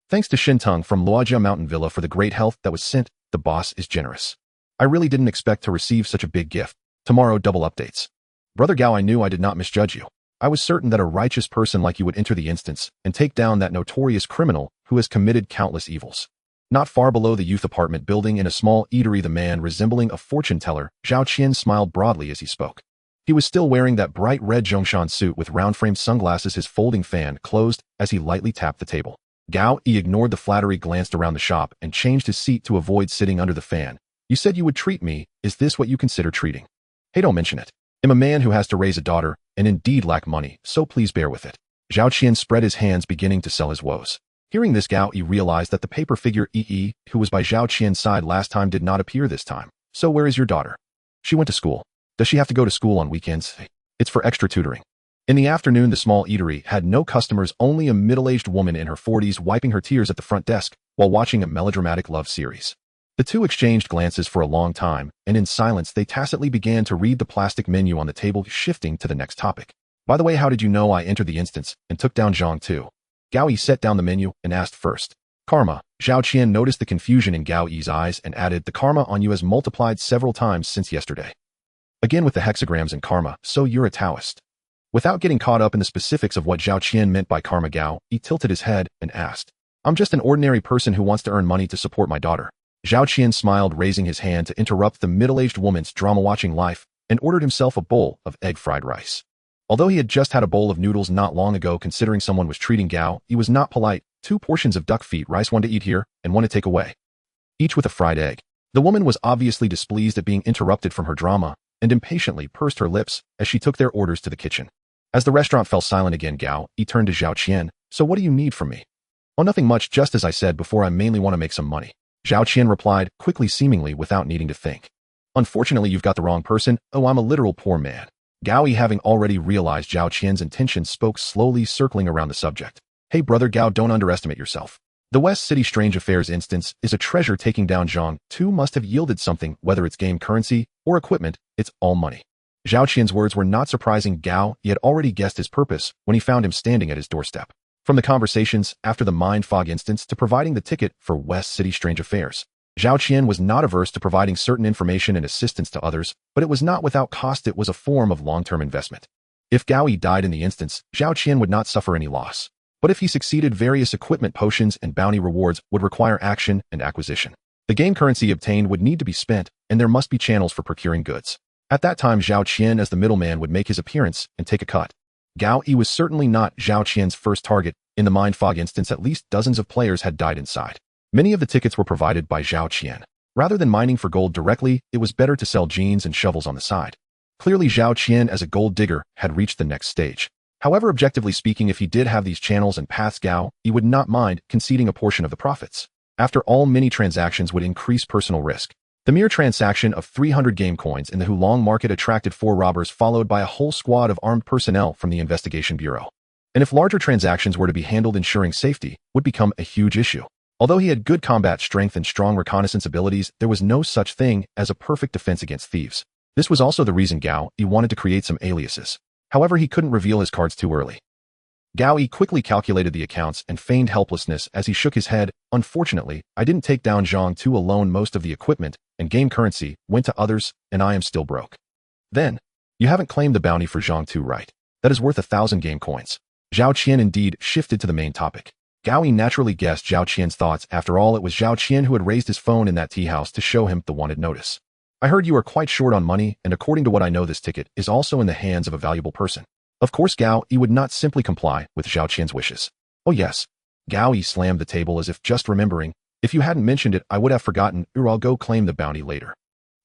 Speaker 1: Thanks to Shinteng from Luojia Mountain Villa for the great health that was sent, the boss is generous. I really didn't expect to receive such a big gift. Tomorrow, double updates. Brother Gao, I knew I did not misjudge you. I was certain that a righteous person like you would enter the instance and take down that notorious criminal who has committed countless evils. Not far below the youth apartment building in a small eatery, the man resembling a fortune teller, Zhao Qian, smiled broadly as he spoke. He was still wearing that bright red Zhongshan suit with round-framed sunglasses, his folding fan closed as he lightly tapped the table. Gao Yi ignored the flattery, glanced around the shop, and changed his seat to avoid sitting under the fan. You said you would treat me. Is this what you consider treating? Hey, don't mention it. I'm a man who has to raise a daughter, and indeed lack money, so please bear with it. Zhao Qian spread his hands, beginning to sell his woes. Hearing this, Gao Yi realized that the paper figure Yi, who was by Zhao Qian's side last time, did not appear this time. So where is your daughter? She went to school. Does she have to go to school on weekends? It's for extra tutoring. In the afternoon, the small eatery had no customers, only a middle-aged woman in her 40s wiping her tears at the front desk while watching a melodramatic love series. The two exchanged glances for a long time, and in silence they tacitly began to read the plastic menu on the table, shifting to the next topic. By the way, how did you know I entered the instance and took down Zhang Tu? Gao Yi set down the menu and asked first. Karma. Zhao Qian noticed the confusion in Gao Yi's eyes and added, the karma on you has multiplied several times since yesterday. Again with the hexagrams and karma, so you're a Taoist. Without getting caught up in the specifics of what Zhao Qian meant by karma, Gao Yi tilted his head and asked, I'm just an ordinary person who wants to earn money to support my daughter. Zhao Qian smiled, raising his hand to interrupt the middle-aged woman's drama-watching life, and ordered himself a bowl of egg fried rice. Although he had just had a bowl of noodles not long ago, considering someone was treating Gao, he was not polite. 2 portions of duck feet rice, one to eat here and one to take away, each with a fried egg. The woman was obviously displeased at being interrupted from her drama, and impatiently pursed her lips as she took their orders to the kitchen. As the restaurant fell silent again, Gao Yi turned to Zhao Qian. So what do you need from me? Oh, nothing much, just as I said before, I mainly want to make some money. Zhao Qian replied, quickly, seemingly without needing to think. Unfortunately, you've got the wrong person. Oh, I'm a literal poor man. Gao Yi, having already realized Zhao Qian's intentions, spoke slowly, circling around the subject. Hey brother Gao, don't underestimate yourself. The West City Strange Affairs instance is a treasure. Taking down Zhang Tu must have yielded something, whether it's game currency or equipment, it's all money. Zhao Qian's words were not surprising. Gao Yi had already guessed his purpose when he found him standing at his doorstep. From the conversations after the mind fog instance to providing the ticket for West City Strange Affairs, Zhao Qian was not averse to providing certain information and assistance to others, but it was not without cost. It was a form of long-term investment. If Gao Yi died in the instance, Zhao Qian would not suffer any loss. But if he succeeded, various equipment, potions, and bounty rewards would require action and acquisition. The game currency obtained would need to be spent, and there must be channels for procuring goods. At that time, Zhao Qian as the middleman would make his appearance and take a cut. Gao Yi was certainly not Zhao Qian's first target. In the mind fog instance, at least dozens of players had died inside. Many of the tickets were provided by Zhao Qian. Rather than mining for gold directly, it was better to sell jeans and shovels on the side. Clearly, Zhao Qian as a gold digger had reached the next stage. However, objectively speaking, if he did have these channels and paths, Gao Yi would not mind conceding a portion of the profits. After all, many transactions would increase personal risk. The mere transaction of 300 game coins in the Hulong market attracted 4 robbers, followed by a whole squad of armed personnel from the Investigation Bureau. And if larger transactions were to be handled, ensuring safety would become a huge issue. Although he had good combat strength and strong reconnaissance abilities, there was no such thing as a perfect defense against thieves. This was also the reason Gao Yi wanted to create some aliases. However, he couldn't reveal his cards too early. Gao Yi quickly calculated the accounts and feigned helplessness as he shook his head. Unfortunately, I didn't take down Zhang Tu alone. Most of the equipment and game currency went to others, and I am still broke. Then, you haven't claimed the bounty for Zhang Tu, right? That is worth 1,000 game coins. Zhao Qian indeed shifted to the main topic. Gao Yi naturally guessed Zhao Qian's thoughts. After all, it was Zhao Qian who had raised his phone in that tea house to show him the wanted notice. I heard you are quite short on money, and according to what I know, this ticket is also in the hands of a valuable person. Of course, Gao Yi would not simply comply with Zhao Qian's wishes. Oh yes. Gao Yi slammed the table as if just remembering. If you hadn't mentioned it, I would have forgotten, or I'll go claim the bounty later.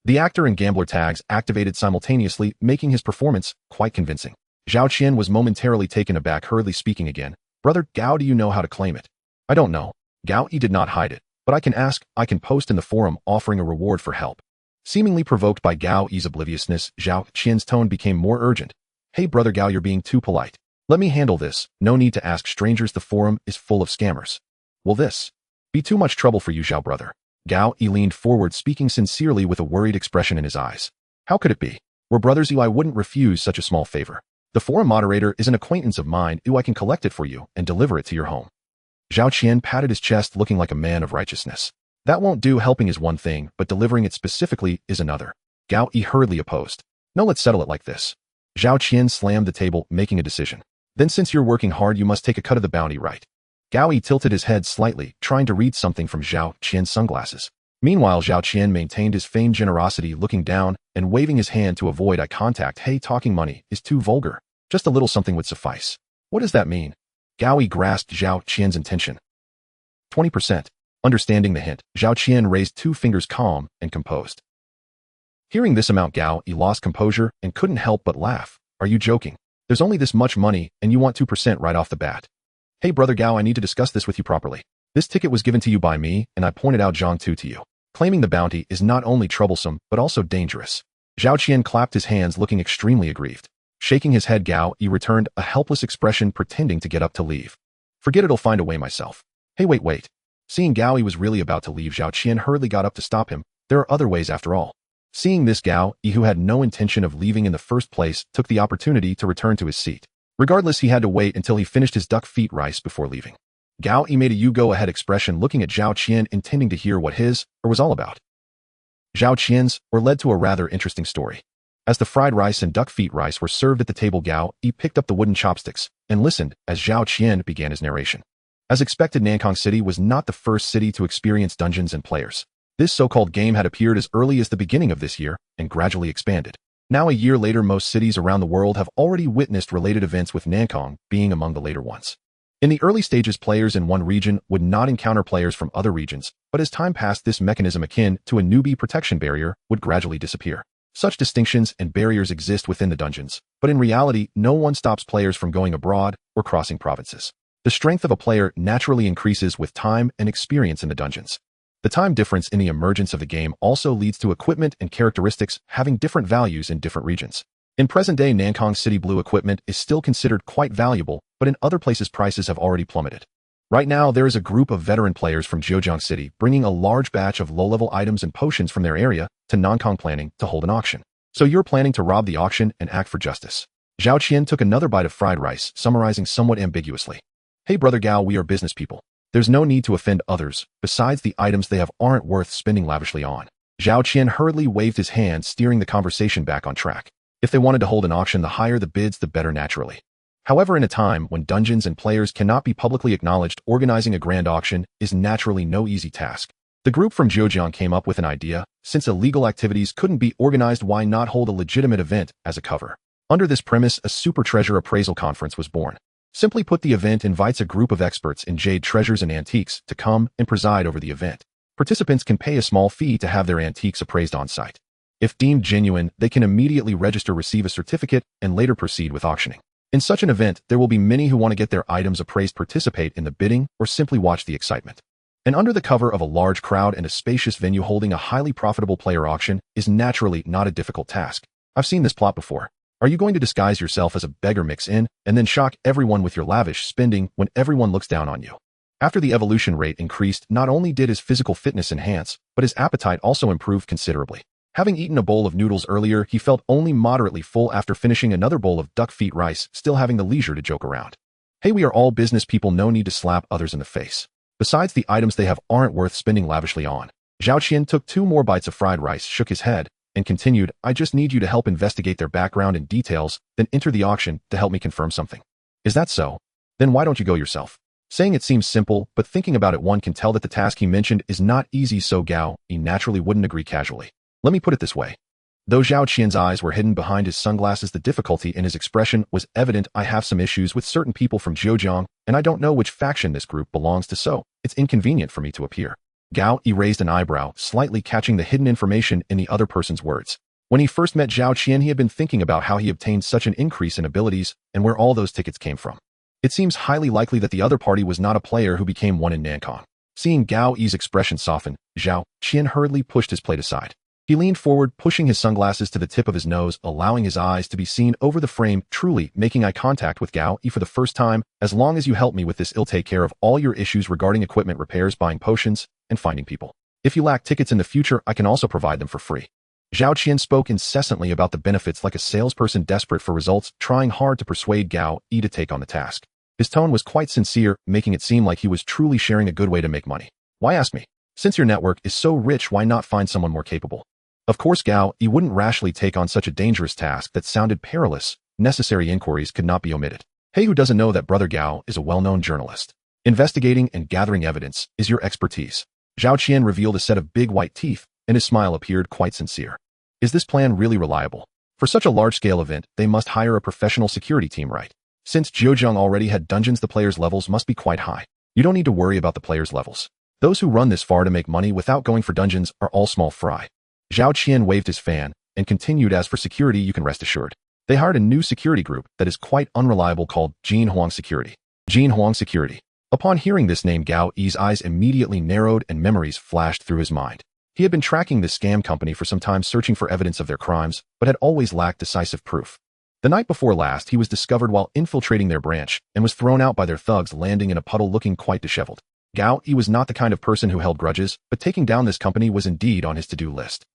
Speaker 1: The actor and gambler tags activated simultaneously, making his performance quite convincing. Zhao Qian was momentarily taken aback, hurriedly speaking again. Brother Gao, do you know how to claim it? I don't know. Gao Yi did not hide it, but I can ask, I can post in the forum offering a reward for help. Seemingly provoked by Gao Yi's obliviousness, Zhao Qian's tone became more urgent. Hey brother Gao, you're being too polite. Let me handle this. No need to ask strangers, the forum is full of scammers. Will this be too much trouble for you, Zhao brother? Gao Yi leaned forward, speaking sincerely with a worried expression in his eyes. How could it be? We're brothers, I wouldn't refuse such a small favor. The forum moderator is an acquaintance of mine, I can collect it for you and deliver it to your home. Zhao Qian patted his chest, looking like a man of righteousness. That won't do. Helping is one thing, but delivering it specifically is another. Gao Yi hurriedly opposed. No, let's settle it like this. Zhao Qian slammed the table, making a decision. Then since you're working hard, you must take a cut of the bounty, right? Gao Yi tilted his head slightly, trying to read something from Zhao Qian's sunglasses. Meanwhile, Zhao Qian maintained his feigned generosity, looking down and waving his hand to avoid eye contact. Hey, talking money is too vulgar. Just a little something would suffice. What does that mean? Gao Yi grasped Zhao Qian's intention. 20%. Understanding the hint, Zhao Qian raised 2 fingers, calm and composed. Hearing this amount, Gao Yi lost composure and couldn't help but laugh. Are you joking? There's only this much money, and you want 2% right off the bat. Hey brother Gao, I need to discuss this with you properly. This ticket was given to you by me, and I pointed out Zhang Tu to you. Claiming the bounty is not only troublesome, but also dangerous. Zhao Qian clapped his hands, looking extremely aggrieved. Shaking his head, Gao Yi returned a helpless expression, pretending to get up to leave. Forget it, I'll find a way myself. Hey, wait. Seeing Gao Yi was really about to leave, Zhao Qian hurriedly got up to stop him. There are other ways after all. Seeing this, Gao Yi, who had no intention of leaving in the first place, took the opportunity to return to his seat. Regardless, he had to wait until he finished his duck feet rice before leaving. Gao Yi made a you-go-ahead expression, looking at Zhao Qian, intending to hear what his or was all about. Zhao Qian's or led to a rather interesting story. As the fried rice and duck feet rice were served at the table, Gao Yi picked up the wooden chopsticks and listened as Zhao Qian began his narration. As expected, Nankong City was not the first city to experience dungeons and players. This so-called game had appeared as early as the beginning of this year and gradually expanded. Now, a year later, most cities around the world have already witnessed related events, with Nankong being among the later ones. In the early stages, players in one region would not encounter players from other regions, but as time passed, this mechanism, akin to a newbie protection barrier, would gradually disappear. Such distinctions and barriers exist within the dungeons, but in reality, no one stops players from going abroad or crossing provinces. The strength of a player naturally increases with time and experience in the dungeons. The time difference in the emergence of the game also leads to equipment and characteristics having different values in different regions. In present-day Nankong City, blue equipment is still considered quite valuable, but in other places prices have already plummeted. Right now, there is a group of veteran players from Jiujiang City bringing a large batch of low-level items and potions from their area to Nankong, planning to hold an auction. So you're planning to rob the auction and act for justice. Zhao Qian took another bite of fried rice, summarizing somewhat ambiguously. Hey brother Gao, we are business people. There's no need to offend others. Besides, the items they have aren't worth spending lavishly on. Zhao Qian hurriedly waved his hand, steering the conversation back on track. If they wanted to hold an auction, the higher the bids, the better naturally. However, in a time when dungeons and players cannot be publicly acknowledged, organizing a grand auction is naturally no easy task. The group from Jiujiang came up with an idea. Since illegal activities couldn't be organized, why not hold a legitimate event as a cover? Under this premise, a super treasure appraisal conference was born. Simply put, the event invites a group of experts in jade treasures and antiques to come and preside over the event. Participants can pay a small fee to have their antiques appraised on site. If deemed genuine, they can immediately register, receive a certificate, and later proceed with auctioning. In such an event, there will be many who want to get their items appraised, participate in the bidding, or simply watch the excitement. And under the cover of a large crowd and a spacious venue, holding a highly profitable player auction is naturally not a difficult task. I've seen this plot before. Are you going to disguise yourself as a beggar, mix in, and then shock everyone with your lavish spending when everyone looks down on you? After the evolution rate increased, not only did his physical fitness enhance, but his appetite also improved considerably. Having eaten a bowl of noodles earlier, he felt only moderately full after finishing another bowl of duck feet rice, still having the leisure to joke around. Hey, we are all business people, no need to slap others in the face. Besides, the items they have aren't worth spending lavishly on. Zhao Qian took 2 more bites of fried rice, shook his head, and continued, I just need you to help investigate their background and details, then enter the auction to help me confirm something. Is that so? Then why don't you go yourself? Saying it seems simple, but thinking about it one can tell that the task he mentioned is not easy, so Gao Yi naturally wouldn't agree casually. Let me put it this way. Though Zhao Qian's eyes were hidden behind his sunglasses, the difficulty in his expression was evident. I have some issues with certain people from Zhejiang, and I don't know which faction this group belongs to, so it's inconvenient for me to appear. Gao Yi raised an eyebrow, slightly catching the hidden information in the other person's words. When he first met Zhao Qian, he had been thinking about how he obtained such an increase in abilities and where all those tickets came from. It seems highly likely that the other party was not a player who became one in Nankong. Seeing Gao Yi's expression soften, Zhao Qian hurriedly pushed his plate aside. He leaned forward, pushing his sunglasses to the tip of his nose, allowing his eyes to be seen over the frame, truly making eye contact with Gao Yi for the first time. As long as you help me with this, I'll take care of all your issues regarding equipment repairs, buying potions, and finding people. If you lack tickets in the future, I can also provide them for free. Zhao Qian spoke incessantly about the benefits like a salesperson desperate for results, trying hard to persuade Gao Yi to take on the task. His tone was quite sincere, making it seem like he was truly sharing a good way to make money. Why ask me? Since your network is so rich, why not find someone more capable? Of course, Gao Yi wouldn't rashly take on such a dangerous task that sounded perilous. Necessary inquiries could not be omitted. Hey, who doesn't know that Brother Gao is a well-known journalist? Investigating and gathering evidence is your expertise. Zhao Qian revealed a set of big white teeth, and his smile appeared quite sincere. Is this plan really reliable? For such a large-scale event, they must hire a professional security team, right? Since Zhejiang already had dungeons, the players' levels must be quite high. You don't need to worry about the players' levels. Those who run this far to make money without going for dungeons are all small fry. Zhao Qian waved his fan and continued, as for security, you can rest assured. They hired a new security group that is quite unreliable called Jin Huang Security. Jin Huang Security. Upon hearing this name, Gao Yi's eyes immediately narrowed and memories flashed through his mind. He had been tracking this scam company for some time, searching for evidence of their crimes, but had always lacked decisive proof. The night before last, he was discovered while infiltrating their branch and was thrown out by their thugs, landing in a puddle looking quite disheveled. Gao Yi was not the kind of person who held grudges, but taking down this company was indeed on his to-do list.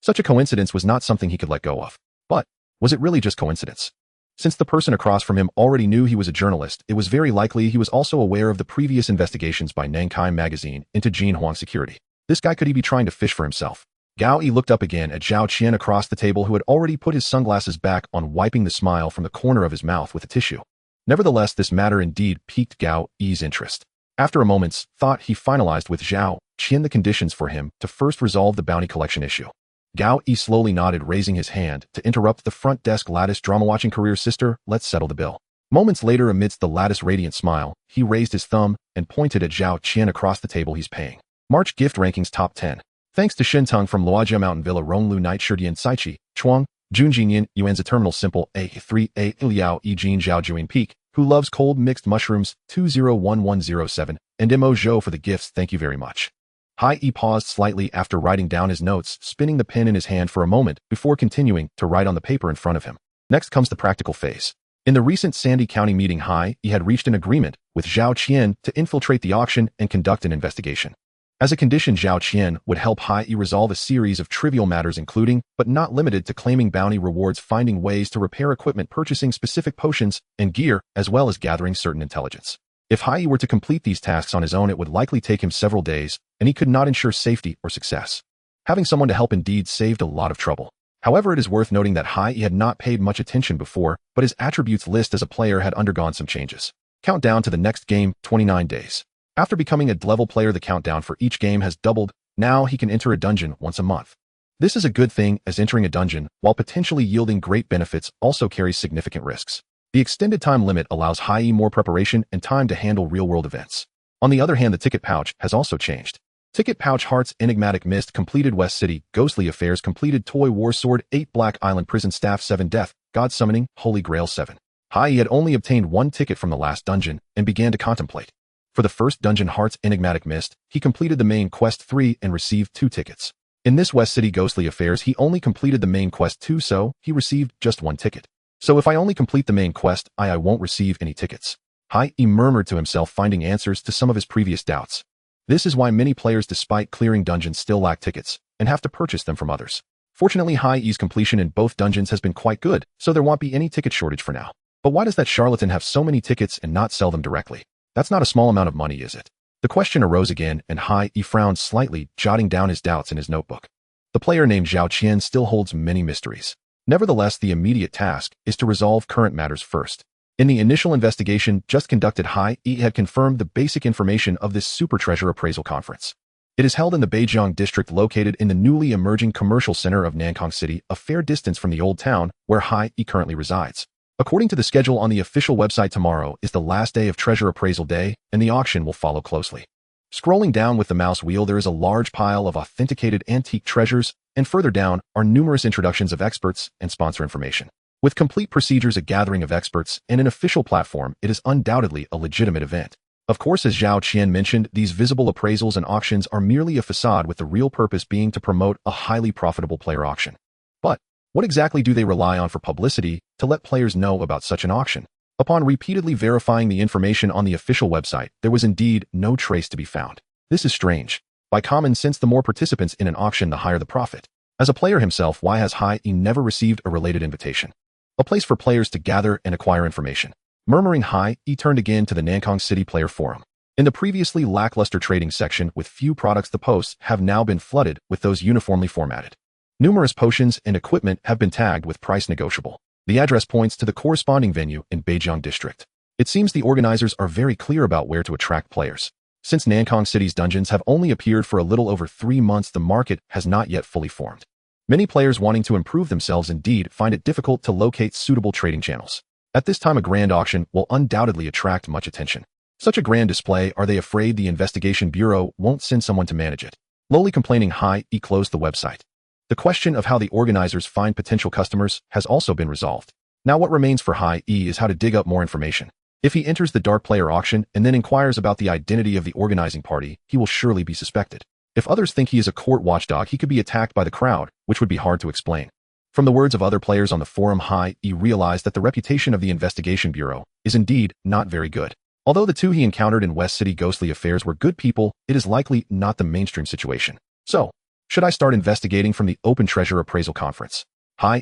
Speaker 1: Such a coincidence was not something he could let go of. But was it really just coincidence? Since the person across from him already knew he was a journalist, it was very likely he was also aware of the previous investigations by Nankai magazine into Jin Huang Security. This guy, could he be trying to fish for himself? Gao Yi looked up again at Zhao Qian across the table, who had already put his sunglasses back on, wiping the smile from the corner of his mouth with a tissue. Nevertheless, this matter indeed piqued Gao Yi's interest. After a moment's thought, he finalized with Zhao Qian the conditions for him to first resolve the bounty collection issue. Gao Yi slowly nodded, raising his hand to interrupt the front desk lattice drama-watching career sister. Let's settle the bill. Moments later, amidst the lattice radiant smile, he raised his thumb and pointed at Zhao Qian across the table. He's paying. March gift rankings top 10. Thanks to Shintang from Luojia Mountain Villa, Ronglu Night Shidian Saichi, Chuang, Junjinyan, Yuanza Terminal Simple, A3A, Iliao, Jin Zhao Juin Peak, who loves cold mixed mushrooms, 201107, and Mo Zhou for the gifts. Thank you very much. Hai Yi paused slightly after writing down his notes, spinning the pen in his hand for a moment before continuing to write on the paper in front of him. Next comes the practical phase. In the recent Sandy County meeting, Hai Yi had reached an agreement with Zhao Qian to infiltrate the auction and conduct an investigation. As a condition, Zhao Qian would help Hai Yi resolve a series of trivial matters, including, but not limited to, claiming bounty rewards, finding ways to repair equipment, purchasing specific potions and gear, as well as gathering certain intelligence. If Hai Yi were to complete these tasks on his own, it would likely take him several days, and he could not ensure safety or success. Having someone to help indeed saved a lot of trouble. However, it is worth noting that Hai Yi had not paid much attention before, but his attributes list as a player had undergone some changes. Countdown to the next game, 29 days. After becoming a level player, the countdown for each game has doubled. Now he can enter a dungeon once a month. This is a good thing, as entering a dungeon, while potentially yielding great benefits, also carries significant risks. The extended time limit allows Hai Yi more preparation and time to handle real-world events. On the other hand, the ticket pouch has also changed. Ticket pouch: Hearts, Enigmatic Mist, completed West City, Ghostly Affairs, completed Toy War Sword, 8 Black Island Prison Staff, 7 Death, God Summoning, Holy Grail, 7. Hai Yi had only obtained 1 ticket from the last dungeon and began to contemplate. For the first dungeon, Hearts, Enigmatic Mist, he completed the main quest 3 and received 2 tickets. In this West City Ghostly Affairs, he only completed the main quest 2, so he received just 1 ticket. So if I only complete the main quest, I won't receive any tickets. Hai Yi murmured to himself, finding answers to some of his previous doubts. This is why many players, despite clearing dungeons, still lack tickets and have to purchase them from others. Fortunately, Hai Yi's completion in both dungeons has been quite good, so there won't be any ticket shortage for now. But why does that charlatan have so many tickets and not sell them directly? That's not a small amount of money, is it? The question arose again, and He frowned slightly, jotting down his doubts in his notebook. The player named Zhao Qian still holds many mysteries. Nevertheless, the immediate task is to resolve current matters first. In the initial investigation just conducted, He had confirmed the basic information of this super treasure appraisal conference. It is held in the Beijiang district located in the newly emerging commercial center of Nankang City, a fair distance from the old town where He currently resides. According to the schedule on the official website, tomorrow is the last day of treasure appraisal day, and the auction will follow closely. Scrolling down with the mouse wheel, there is a large pile of authenticated antique treasures, and further down are numerous introductions of experts and sponsor information. With complete procedures, a gathering of experts, and an official platform, it is undoubtedly a legitimate event. Of course, as Zhao Qian mentioned, these visible appraisals and auctions are merely a facade, with the real purpose being to promote a highly profitable player auction. But what exactly do they rely on for publicity to let players know about such an auction? Upon repeatedly verifying the information on the official website, there was indeed no trace to be found. This is strange. By common sense, the more participants in an auction, the higher the profit. As a player himself, why has He never received a related invitation? A place for players to gather and acquire information. Murmuring, He turned again to the Nankang City Player Forum. In the previously lackluster trading section with few products, the posts have now been flooded with those uniformly formatted. Numerous potions and equipment have been tagged with price negotiable. The address points to the corresponding venue in Beijiang district. It seems the organizers are very clear about where to attract players. Since Nankang City's dungeons have only appeared for a little over 3 months, the market has not yet fully formed. Many players wanting to improve themselves indeed find it difficult to locate suitable trading channels. At this time, a grand auction will undoubtedly attract much attention. Such a grand display, are they afraid the investigation bureau won't send someone to manage it? Lowly complaining, He closed the website. The question of how the organizers find potential customers has also been resolved. Now what remains for He is how to dig up more information. If he enters the dark player auction and then inquires about the identity of the organizing party, he will surely be suspected. If others think he is a court watchdog, he could be attacked by the crowd, which would be hard to explain. From the words of other players on the forum, He realized that the reputation of the investigation bureau is indeed not very good. Although the two he encountered in West City ghostly affairs were good people, it is likely not the mainstream situation. So, should I start investigating from the open treasure appraisal conference?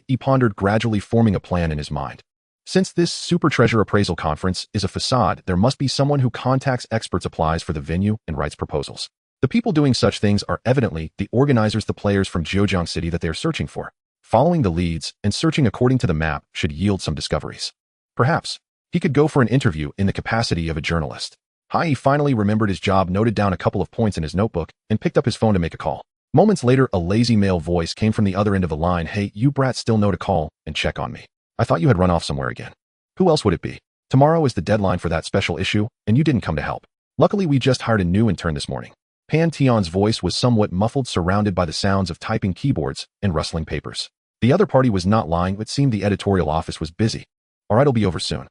Speaker 1: He pondered, gradually forming a plan in his mind. Since this super treasure appraisal conference is a facade, there must be someone who contacts experts, applies for the venue, and writes proposals. The people doing such things are evidently the organizers, the players from Zhejiang City that they are searching for. Following the leads and searching according to the map should yield some discoveries. Perhaps he could go for an interview in the capacity of a journalist. He finally remembered his job, noted down a couple of points in his notebook, and picked up his phone to make a call. Moments later, a lazy male voice came from the other end of the line. Hey, you brat, still know to call and check on me. I thought you had run off somewhere again. Who else would it be? Tomorrow is the deadline for that special issue, and you didn't come to help. Luckily, we just hired a new intern this morning. Pan Tion's voice was somewhat muffled, surrounded by the sounds of typing keyboards and rustling papers. The other party was not lying. It seemed the editorial office was busy. All right, it'll be over soon.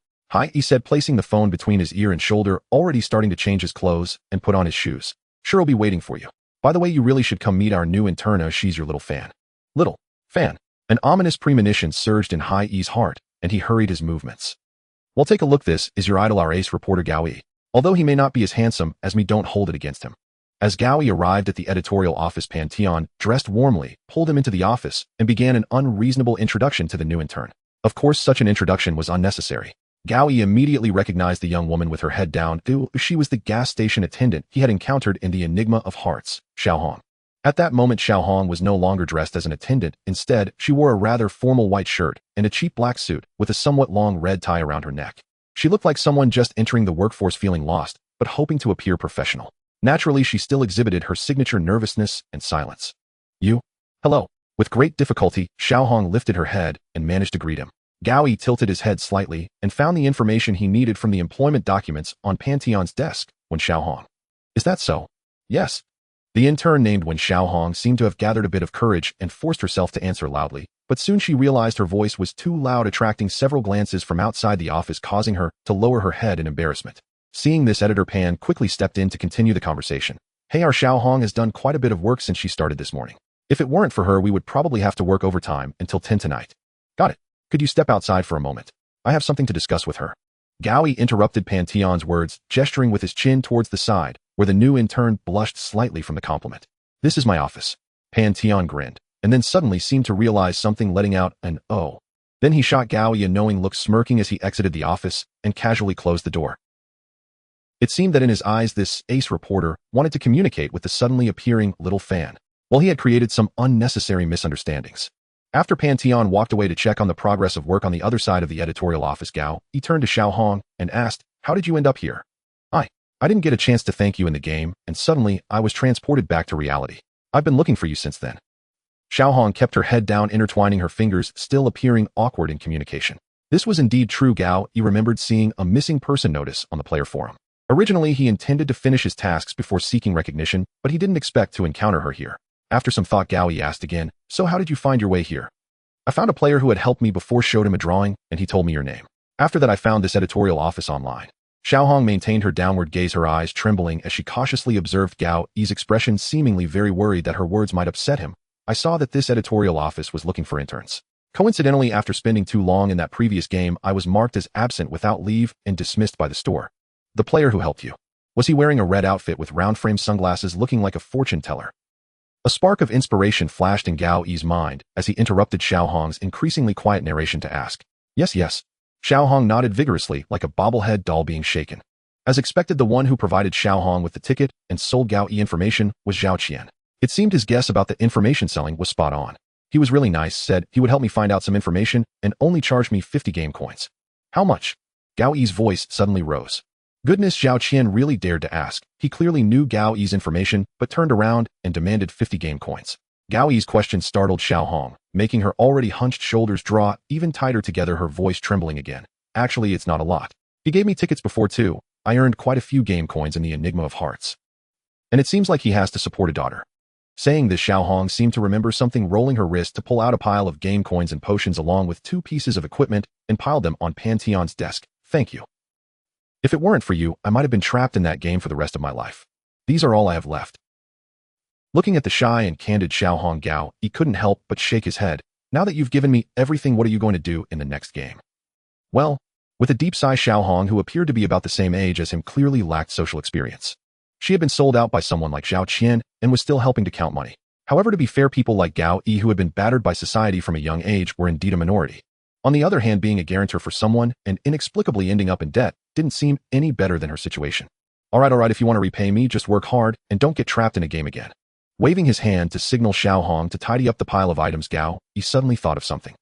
Speaker 1: He said, placing the phone between his ear and shoulder, already starting to change his clothes and put on his shoes. Sure, I'll be waiting for you. By the way, you really should come meet our new interna. She's your little fan. Little fan. An ominous premonition surged in He's heart, and he hurried his movements. Well, take a look. This is your idol, our ace reporter Gao Yi. Although he may not be as handsome as me, don't hold it against him. As Gao Yi arrived at the editorial office, Pan Tian, dressed warmly, pulled him into the office and began an unreasonable introduction to the new intern. Of course, such an introduction was unnecessary. Gao Yi immediately recognized the young woman with her head down. She was the gas station attendant he had encountered in the Enigma of Hearts, Xiao Hong. At that moment, Xiao Hong was no longer dressed as an attendant. Instead, she wore a rather formal white shirt and a cheap black suit with a somewhat long red tie around her neck. She looked like someone just entering the workforce, feeling lost, but hoping to appear professional. Naturally, she still exhibited her signature nervousness and silence. You? Hello. With great difficulty, Xiao Hong lifted her head and managed to greet him. Gao Yi tilted his head slightly and found the information he needed from the employment documents on Pantheon's desk. Wen Xiao Hong. Is that so? Yes. The intern named Wen Xiao Hong seemed to have gathered a bit of courage and forced herself to answer loudly, but soon she realized her voice was too loud, attracting several glances from outside the office, causing her to lower her head in embarrassment. Seeing this, Editor Pan quickly stepped in to continue the conversation. Hey, our Xiao Hong has done quite a bit of work since she started this morning. If it weren't for her, we would probably have to work overtime until 10 tonight. Got it. Could you step outside for a moment? I have something to discuss with her. Gao Yi interrupted Pantheon's words, gesturing with his chin towards the side, where the new intern blushed slightly from the compliment. This is my office. Pantheon grinned, and then suddenly seemed to realize something, letting out an "oh." Then he shot Gao Yi a knowing look, smirking as he exited the office and casually closed the door. It seemed that in his eyes this ace reporter wanted to communicate with the suddenly appearing little fan, while he had created some unnecessary misunderstandings. After Pantheon walked away to check on the progress of work on the other side of the editorial office, Gao Yi turned to Xiao Hong and asked, "How did you end up here?" I didn't get a chance to thank you in the game, and suddenly I was transported back to reality. I've been looking for you since then." Xiao Hong kept her head down, intertwining her fingers, still appearing awkward in communication. This was indeed true. Gao Yi remembered seeing a missing person notice on the player forum. Originally, he intended to finish his tasks before seeking recognition, but he didn't expect to encounter her here. After some thought, Gao Yi asked again, "So how did you find your way here?" "I found a player who had helped me before, showed him a drawing, and he told me your name. After that, I found this editorial office online." Xiao Hong maintained her downward gaze, her eyes trembling as she cautiously observed Gao Yi's expression, seemingly very worried that her words might upset him. "I saw that this editorial office was looking for interns. Coincidentally, after spending too long in that previous game, I was marked as absent without leave and dismissed by the store." "The player who helped you, was he wearing a red outfit with round-frame sunglasses, looking like a fortune teller?" A spark of inspiration flashed in Gao Yi's mind as he interrupted Xiao Hong's increasingly quiet narration to ask, Yes. Xiao Hong nodded vigorously, like a bobblehead doll being shaken. As expected, the one who provided Xiao Hong with the ticket and sold Gao Yi information was Zhao Qian. It seemed his guess about the information selling was spot on. He was really nice, said he would help me find out some information and only charged me 50 game coins. "How much?" Gao Yi's voice suddenly rose. Goodness, Zhao Qian really dared to ask. He clearly knew Gao Yi's information, but turned around and demanded 50 game coins. Gao Yi's question startled Xiao Hong, making her already hunched shoulders draw even tighter together, her voice trembling again. "Actually, it's not a lot. He gave me tickets before too. I earned quite a few game coins in the Enigma of Hearts. And it seems like he has to support a daughter." Saying this, Xiao Hong seemed to remember something, rolling her wrist to pull out a pile of game coins and potions along with 2 pieces of equipment and piled them on Pantheon's desk. "Thank you. If it weren't for you, I might have been trapped in that game for the rest of my life. These are all I have left." Looking at the shy and candid Xiao Hong, Gao Yi couldn't help but shake his head. "Now that you've given me everything, what are you going to do in the next game?" Well, with a deep sigh, Xiao Hong, who appeared to be about the same age as him, clearly lacked social experience. She had been sold out by someone like Zhao Qian and was still helping to count money. However, to be fair, people like Gao Yi, who had been battered by society from a young age, were indeed a minority. On the other hand, being a guarantor for someone and inexplicably ending up in debt didn't seem any better than her situation. All right, if you want to repay me, just work hard and don't get trapped in a game again." Waving his hand to signal Xiao Hong to tidy up the pile of items, Gao Yi suddenly thought of something.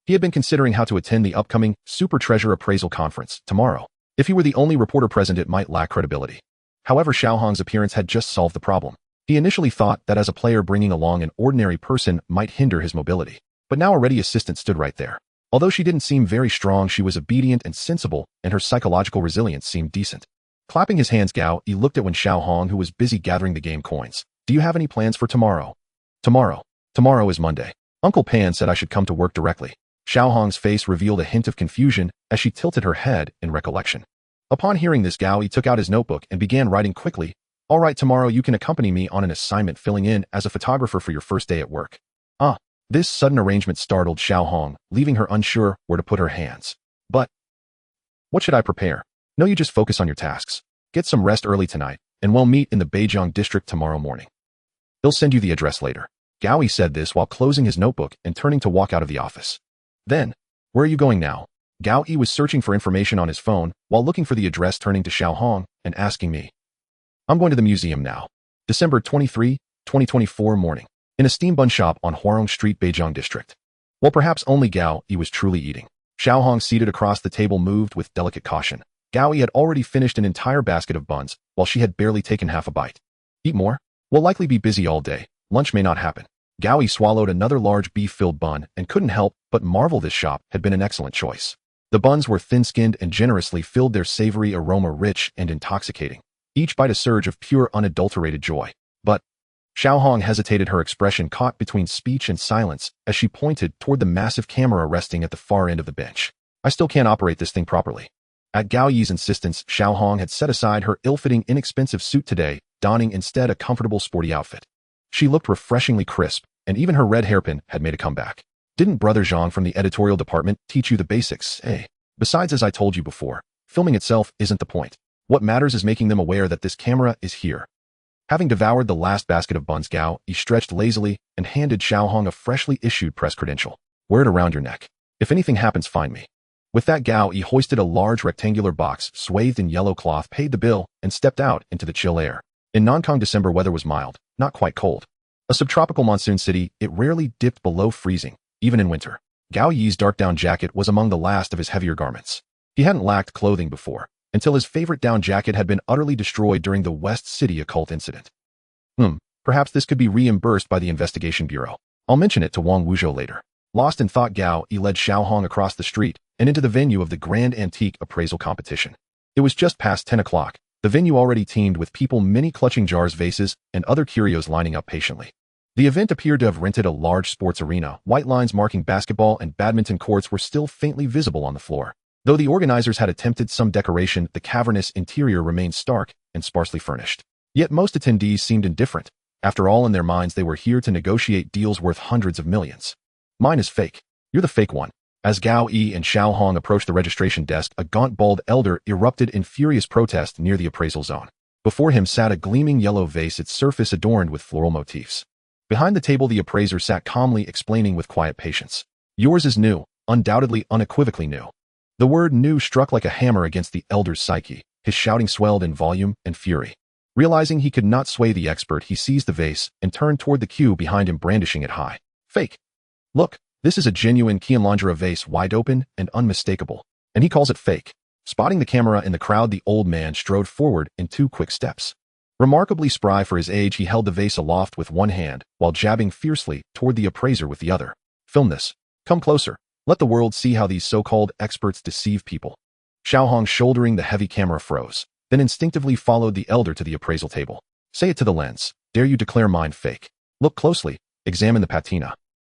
Speaker 1: He had been considering how to attend the upcoming Super Treasure Appraisal Conference tomorrow. If he were the only reporter present, it might lack credibility. However, Xiao Hong's appearance had just solved the problem. He initially thought that as a player, bringing along an ordinary person might hinder his mobility. But now a ready assistant stood right there. Although she didn't seem very strong, she was obedient and sensible, and her psychological resilience seemed decent. Clapping his hands, Gao Yi looked at when Xiao Hong, who was busy gathering the game coins. "Do you have any plans for tomorrow?" Tomorrow is Monday. Uncle Pan said I should come to work directly." Xiao Hong's face revealed a hint of confusion as she tilted her head in recollection. Upon hearing this, Gao Yi took out his notebook and began writing quickly. "All right, tomorrow you can accompany me on an assignment, filling in as a photographer for your first day at work." This sudden arrangement startled Xiao Hong, leaving her unsure where to put her hands. "But what should I prepare?" "No, you just focus on your tasks. Get some rest early tonight, and we'll meet in the Beijiang district tomorrow morning. He'll send you the address later." Gao Yi said this while closing his notebook and turning to walk out of the office. Then, "Where are you going now?" Gao Yi was searching for information on his phone while looking for the address, turning to Xiao Hong and asking me. "I'm going to the museum now. December 23, 2024 morning. In a steam bun shop on Huarong Street, Beijiang district." Well, perhaps only Gao Yi was truly eating. Xiao Hong, seated across the table, moved with delicate caution. Gao Yi had already finished an entire basket of buns, while she had barely taken half a bite. "Eat more? We'll likely be busy all day. Lunch may not happen." Gao Yi swallowed another large beef-filled bun and couldn't help but marvel this shop had been an excellent choice. The buns were thin-skinned and generously filled, their savory aroma rich and intoxicating. Each bite a surge of pure, unadulterated joy. But Xiao Hong hesitated, her expression caught between speech and silence as she pointed toward the massive camera resting at the far end of the bench. "I still can't operate this thing properly." At Gao Yi's insistence, Xiao Hong had set aside her ill-fitting, inexpensive suit today, donning instead a comfortable, sporty outfit. She looked refreshingly crisp, and even her red hairpin had made a comeback. "Didn't Brother Zhang from the editorial department teach you the basics, eh? Besides, as I told you before, filming itself isn't the point. What matters is making them aware that this camera is here." Having devoured the last basket of buns, Gao Yi stretched lazily and handed Xiao Hong a freshly issued press credential. "Wear it around your neck. If anything happens, find me. With that, Gao Yi hoisted a large rectangular box swathed in yellow cloth, paid the bill, and stepped out into the chill air. In Nongkong, December weather was mild, not quite cold. A subtropical monsoon city, it rarely dipped below freezing, even in winter. Gao Yi's dark down jacket was among the last of his heavier garments. He hadn't lacked clothing before, until his favorite down jacket had been utterly destroyed during the West City occult incident. Perhaps this could be reimbursed by the investigation bureau. I'll mention it to Wang Wuzhou later. Lost in thought, Gao Yi led Xiao Hong across the street and into the venue of the Grand Antique Appraisal Competition. It was just past 10 o'clock, the venue already teemed with people, many clutching jars, vases, and other curios lining up patiently. The event appeared to have rented a large sports arena. White lines marking basketball and badminton courts were still faintly visible on the floor. Though the organizers had attempted some decoration, the cavernous interior remained stark and sparsely furnished. Yet most attendees seemed indifferent. After all, in their minds, they were here to negotiate deals worth hundreds of millions. Mine is fake. You're the fake one. As Gao Yi and Xiao Hong approached the registration desk, a gaunt, bald elder erupted in furious protest near the appraisal zone. Before him sat a gleaming yellow vase, its surface adorned with floral motifs. Behind the table, the appraiser sat calmly, explaining with quiet patience. Yours is new, undoubtedly, unequivocally new. The word new struck like a hammer against the elder's psyche. His shouting swelled in volume and fury. Realizing he could not sway the expert, he seized the vase and turned toward the queue behind him, brandishing it high. Fake. Look, this is a genuine Qianlongera vase, wide open and unmistakable. And he calls it fake. Spotting the camera in the crowd, the old man strode forward in 2 quick steps. Remarkably spry for his age, he held the vase aloft with one hand while jabbing fiercely toward the appraiser with the other. Film this. Come closer. Let the world see how these so-called experts deceive people. Xiao Hong, shouldering the heavy camera, froze, then instinctively followed the elder to the appraisal table. Say it to the lens. Dare you declare mine fake? Look closely. Examine the patina.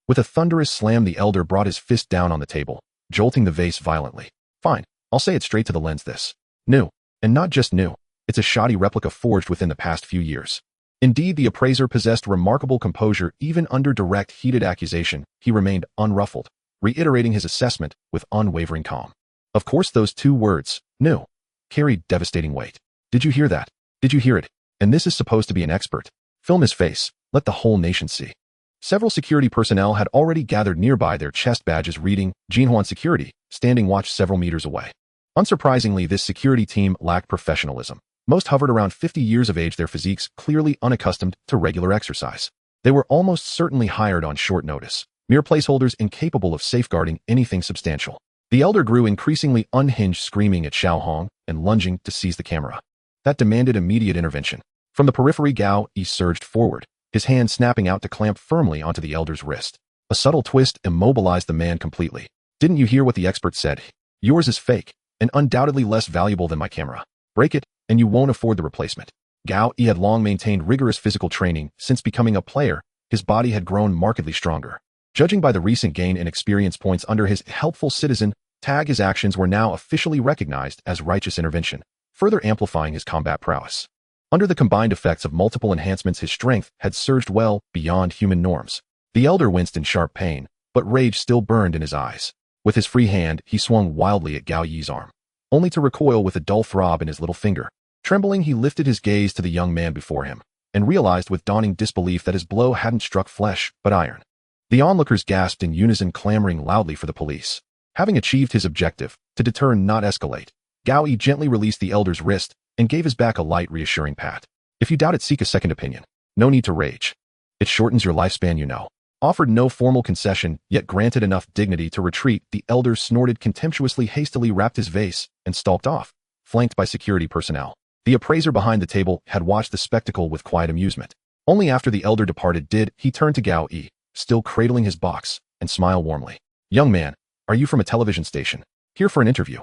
Speaker 1: With a thunderous slam, the elder brought his fist down on the table, jolting the vase violently. Fine. I'll say it straight to the lens. This. New. And not just new. It's a shoddy replica forged within the past few years. Indeed, the appraiser possessed remarkable composure. Even under direct, heated accusation, he remained unruffled, reiterating his assessment with unwavering calm. Of course, those 2 words, new, carried devastating weight. Did you hear that? Did you hear it? And this is supposed to be an expert. Film his face. Let the whole nation see. Several security personnel had already gathered nearby, their chest badges reading Jinhuan Security, standing watch several meters away. Unsurprisingly, this security team lacked professionalism. Most hovered around 50 years of age, their physiques clearly unaccustomed to regular exercise. They were almost certainly hired on short notice, mere placeholders incapable of safeguarding anything substantial. The elder grew increasingly unhinged, screaming at Xiao Hong and lunging to seize the camera. That demanded immediate intervention. From the periphery, Gao Yi surged forward, his hand snapping out to clamp firmly onto the elder's wrist. A subtle twist immobilized the man completely. Didn't you hear what the expert said? Yours is fake, and undoubtedly less valuable than my camera. Break it, and you won't afford the replacement. Gao Yi had long maintained rigorous physical training. Since becoming a player, his body had grown markedly stronger. Judging by the recent gain in experience points under his helpful citizen tag, his actions were now officially recognized as righteous intervention, further amplifying his combat prowess. Under the combined effects of multiple enhancements, his strength had surged well beyond human norms. The elder winced in sharp pain, but rage still burned in his eyes. With his free hand, he swung wildly at Gao Yi's arm, only to recoil with a dull throb in his little finger. Trembling, he lifted his gaze to the young man before him, and realized with dawning disbelief that his blow hadn't struck flesh, but iron. The onlookers gasped in unison, clamoring loudly for the police. Having achieved his objective, to deter and not escalate, Gao Yi gently released the elder's wrist and gave his back a light, reassuring pat. If you doubt it, seek a second opinion. No need to rage. It shortens your lifespan, you know. Offered no formal concession, yet granted enough dignity to retreat, the elder snorted contemptuously, hastily wrapped his vase, and stalked off, flanked by security personnel. The appraiser behind the table had watched the spectacle with quiet amusement. Only after the elder departed did he turn to Gao Yi, still cradling his box, and smile warmly. Young man, are you from a television station? Here for an interview?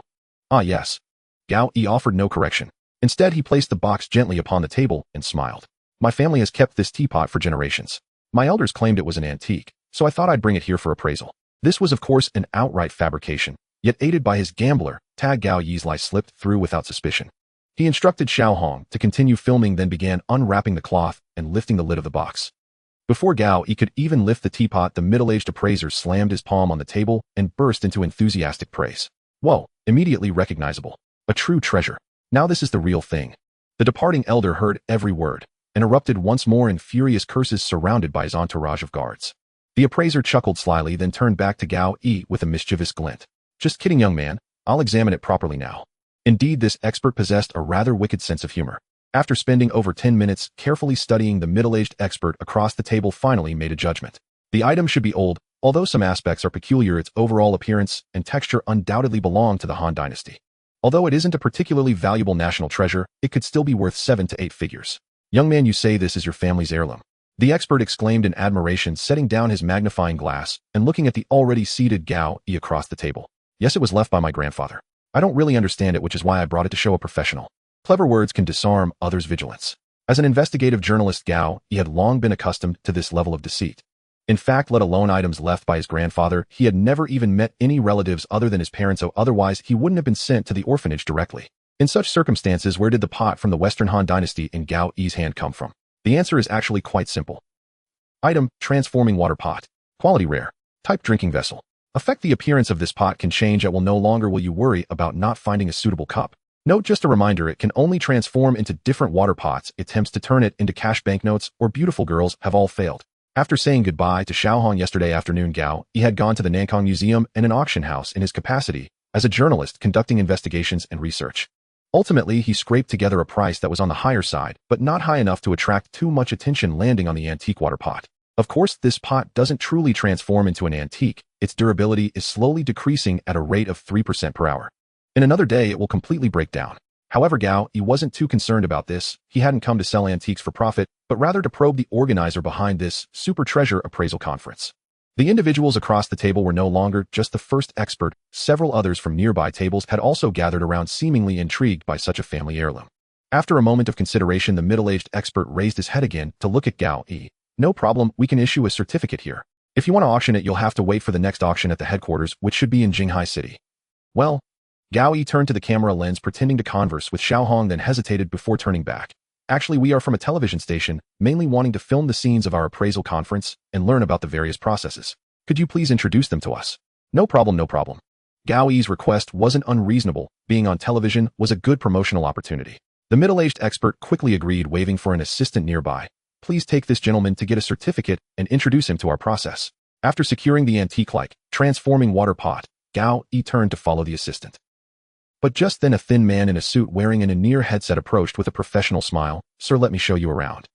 Speaker 1: Ah, yes. Gao Yi offered no correction. Instead, he placed the box gently upon the table and smiled. My family has kept this teapot for generations. My elders claimed it was an antique, so I thought I'd bring it here for appraisal. This was, of course, an outright fabrication, yet aided by his gambler, tag, Gao Yi's lie slipped through without suspicion. He instructed Xiao Hong to continue filming, then began unwrapping the cloth and lifting the lid of the box. Before Gao Yi could even lift the teapot, the middle-aged appraiser slammed his palm on the table and burst into enthusiastic praise. Whoa, immediately recognizable. A true treasure. Now this is the real thing. The departing elder heard every word and erupted once more in furious curses, surrounded by his entourage of guards. The appraiser chuckled slyly, then turned back to Gao Yi with a mischievous glint. Just kidding, young man. I'll examine it properly now. Indeed, this expert possessed a rather wicked sense of humor. After spending over 10 minutes carefully studying, the middle-aged expert across the table finally made a judgment. The item should be old, although some aspects are peculiar. Its overall appearance and texture undoubtedly belong to the Han Dynasty. Although it isn't a particularly valuable national treasure, it could still be worth 7 to 8 figures. Young man, you say this is your family's heirloom? The expert exclaimed in admiration, setting down his magnifying glass and looking at the already seated Gao Yi across the table. Yes, it was left by my grandfather. I don't really understand it, which is why I brought it to show a professional. Clever words can disarm others' vigilance. As an investigative journalist, Gao Yi had long been accustomed to this level of deceit. In fact, let alone items left by his grandfather, he had never even met any relatives other than his parents, so otherwise he wouldn't have been sent to the orphanage directly. In such circumstances, where did the pot from the Western Han Dynasty in Gao Yi's hand come from? The answer is actually quite simple. Item: transforming water pot. Quality rare. Type: drinking vessel. Effect: the appearance of this pot can change. It will no longer will you worry about not finding a suitable cup. Note: just a reminder, it can only transform into different water pots. Attempts to turn it into cash banknotes or beautiful girls have all failed. After saying goodbye to Xiaohong yesterday afternoon, Gao Yi had gone to the Nankang Museum and an auction house in his capacity as a journalist conducting investigations and research. Ultimately, he scraped together a price that was on the higher side, but not high enough to attract too much attention, landing on the antique water pot. Of course, this pot doesn't truly transform into an antique. Its durability is slowly decreasing at a rate of 3% per hour. In another day, it will completely break down. However, Gao Yi wasn't too concerned about this. He hadn't come to sell antiques for profit, but rather to probe the organizer behind this super treasure appraisal conference. The individuals across the table were no longer just the first expert. Several others from nearby tables had also gathered around, seemingly intrigued by such a family heirloom. After a moment of consideration, the middle-aged expert raised his head again to look at Gao Yi. No problem, we can issue a certificate here. If you want to auction it, you'll have to wait for the next auction at the headquarters, which should be in Jinghai City. Well, Gao Yi turned to the camera lens, pretending to converse with Xiaohong, then hesitated before turning back. Actually, we are from a television station, mainly wanting to film the scenes of our appraisal conference and learn about the various processes. Could you please introduce them to us? No problem, no problem. Gao Yi's request wasn't unreasonable. Being on television was a good promotional opportunity. The middle-aged expert quickly agreed, waving for an assistant nearby. Please take this gentleman to get a certificate and introduce him to our process. After securing the antique-like, transforming water pot, Gao Yi turned to follow the assistant. But just then a thin man in a suit wearing an in-ear headset approached with a professional smile. Sir, let me show you around.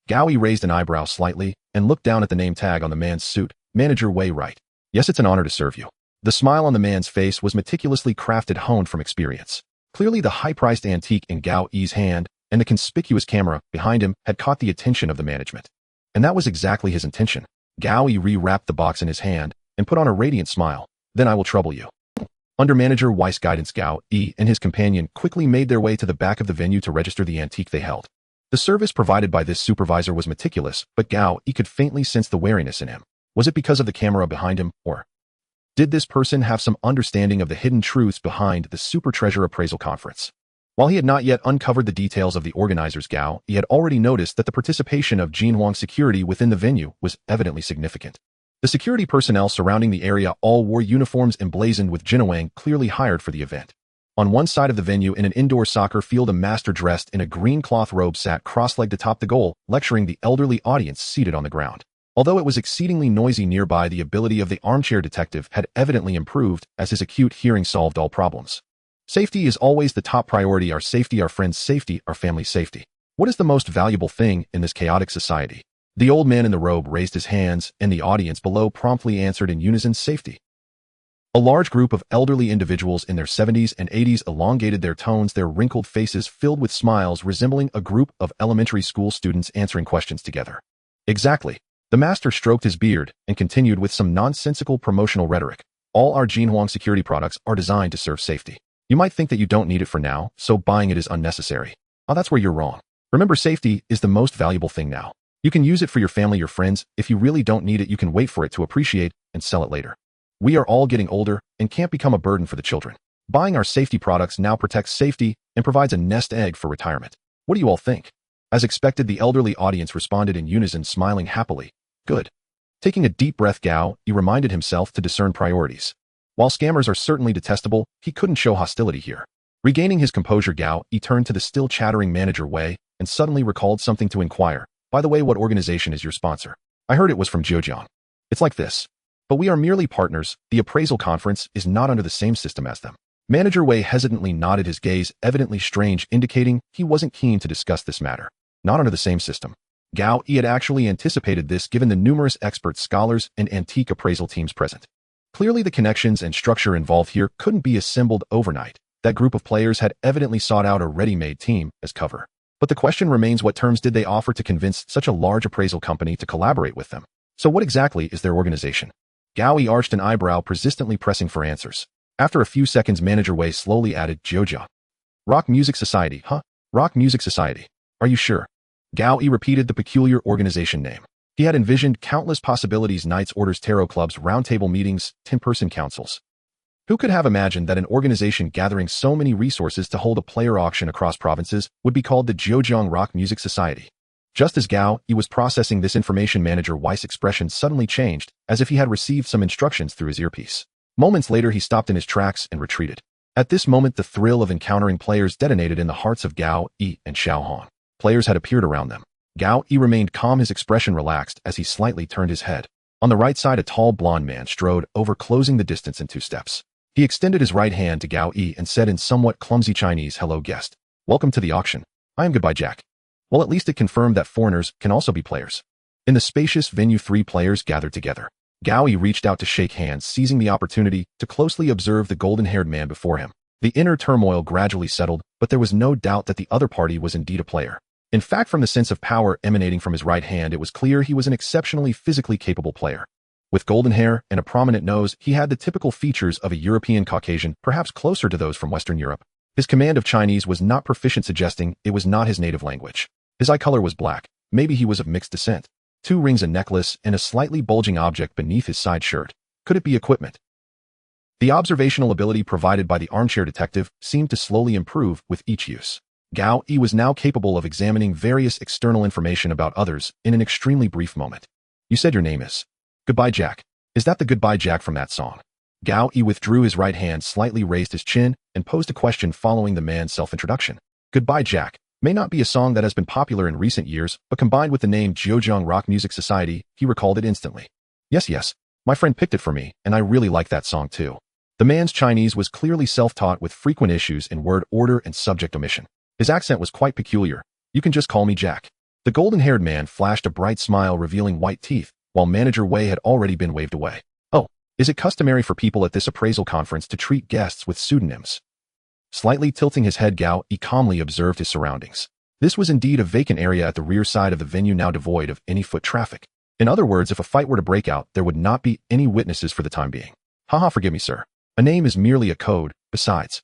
Speaker 1: Gao Yi raised an eyebrow slightly and looked down at the name tag on the man's suit. Manager Wei Wright. Yes, it's an honor to serve you. The smile on the man's face was meticulously crafted, honed from experience. Clearly the high-priced antique in Gao Yi's hand and the conspicuous camera behind him had caught the attention of the management. And that was exactly his intention. Gao Yi re-wrapped the box in his hand and put on a radiant smile. Then I will trouble you. Under Manager Weiss' guidance, Gao Yi and his companion quickly made their way to the back of the venue to register the antique they held. The service provided by this supervisor was meticulous, but Gao Yi could faintly sense the wariness in him. Was it because of the camera behind him, or did this person have some understanding of the hidden truths behind the super treasure appraisal conference? While he had not yet uncovered the details of the organizers, Gao Yi had already noticed that the participation of Jinhuang security within the venue was evidently significant. The security personnel surrounding the area all wore uniforms emblazoned with Jinhuang, clearly hired for the event. On one side of the venue, in an indoor soccer field, a master dressed in a green cloth robe sat cross-legged atop the goal, lecturing the elderly audience seated on the ground. Although it was exceedingly noisy nearby, the ability of the armchair detective had evidently improved as his acute hearing solved all problems. Safety is always the top priority. Our safety, our friends' safety, our family's safety. What is the most valuable thing in this chaotic society? The old man in the robe raised his hands, and the audience below promptly answered in unison, safety. A large group of elderly individuals in their 70s and 80s elongated their tones, their wrinkled faces filled with smiles, resembling a group of elementary school students answering questions together. Exactly. The master stroked his beard and continued with some nonsensical promotional rhetoric. All our Jinhuang security products are designed to serve safety. You might think that you don't need it for now, so buying it is unnecessary. Oh, that's where you're wrong. Remember, safety is the most valuable thing now. You can use it for your family, your friends. If you really don't need it, you can wait for it to appreciate and sell it later. We are all getting older and can't become a burden for the children. Buying our safety products now protects safety and provides a nest egg for retirement. What do you all think? As expected, the elderly audience responded in unison, smiling happily. Good. Taking a deep breath, Gao Yi reminded himself to discern priorities. While scammers are certainly detestable, he couldn't show hostility here. Regaining his composure, Gao Yi turned to the still chattering Manager Wei and suddenly recalled something to inquire. By the way, what organization is your sponsor? I heard it was from Zhejiang. It's like this. But we are merely partners. The appraisal conference is not under the same system as them. Manager Wei hesitantly nodded, his gaze evidently strange, indicating he wasn't keen to discuss this matter. Not under the same system. Gao Yi had actually anticipated this given the numerous expert scholars and antique appraisal teams present. Clearly the connections and structure involved here couldn't be assembled overnight. That group of players had evidently sought out a ready-made team as cover. But the question remains, what terms did they offer to convince such a large appraisal company to collaborate with them? So what exactly is their organization? Gao Yi arched an eyebrow, persistently pressing for answers. After a few seconds, Manager Wei slowly added, Jiuzhou. Rock Music Society, huh? Rock Music Society. Are you sure? Gao Yi repeated the peculiar organization name. He had envisioned countless possibilities: knights, orders, tarot clubs, roundtable meetings, 10-person councils. Who could have imagined that an organization gathering so many resources to hold a player auction across provinces would be called the Jiuzhou Rock Music Society? Just as Gao Yi was processing this information, Manager Wei's expression suddenly changed, as if he had received some instructions through his earpiece. Moments later, he stopped in his tracks and retreated. At this moment, the thrill of encountering players detonated in the hearts of Gao Yi and Xiaohong. Players had appeared around them. Gao Yi remained calm, his expression relaxed as he slightly turned his head. On the right side, a tall blonde man strode over, closing the distance in 2 steps. He extended his right hand to Gao Yi and said in somewhat clumsy Chinese, "Hello, guest. Welcome to the auction. I am Goodbye Jack." Well, at least it confirmed that foreigners can also be players. In the spacious venue, 3 players gathered together. Gao Yi reached out to shake hands, seizing the opportunity to closely observe the golden-haired man before him. The inner turmoil gradually settled, but there was no doubt that the other party was indeed a player. In fact, from the sense of power emanating from his right hand, it was clear he was an exceptionally physically capable player. With golden hair and a prominent nose, he had the typical features of a European Caucasian, perhaps closer to those from Western Europe. His command of Chinese was not proficient, suggesting it was not his native language. His eye color was black. Maybe he was of mixed descent. 2 rings, a necklace, and a slightly bulging object beneath his side shirt. Could it be equipment? The observational ability provided by the armchair detective seemed to slowly improve with each use. Gao Yi was now capable of examining various external information about others in an extremely brief moment. You said your name is Goodbye Jack. Is that the Goodbye Jack from that song? Gao Yi withdrew his right hand, slightly raised his chin, and posed a question following the man's self-introduction. Goodbye Jack may not be a song that has been popular in recent years, but combined with the name Jiuzhou Rock Music Society, he recalled it instantly. Yes, my friend picked it for me, and I really like that song too. The man's Chinese was clearly self-taught, with frequent issues in word order and subject omission. His accent was quite peculiar. You can just call me Jack. The golden-haired man flashed a bright smile, revealing white teeth, while Manager Wei had already been waved away. Oh, is it customary for people at this appraisal conference to treat guests with pseudonyms? Slightly tilting his head, Gao Yi calmly observed his surroundings. This was indeed a vacant area at the rear side of the venue, now devoid of any foot traffic. In other words, if a fight were to break out, there would not be any witnesses for the time being. Haha, forgive me, sir. A name is merely a code. Besides,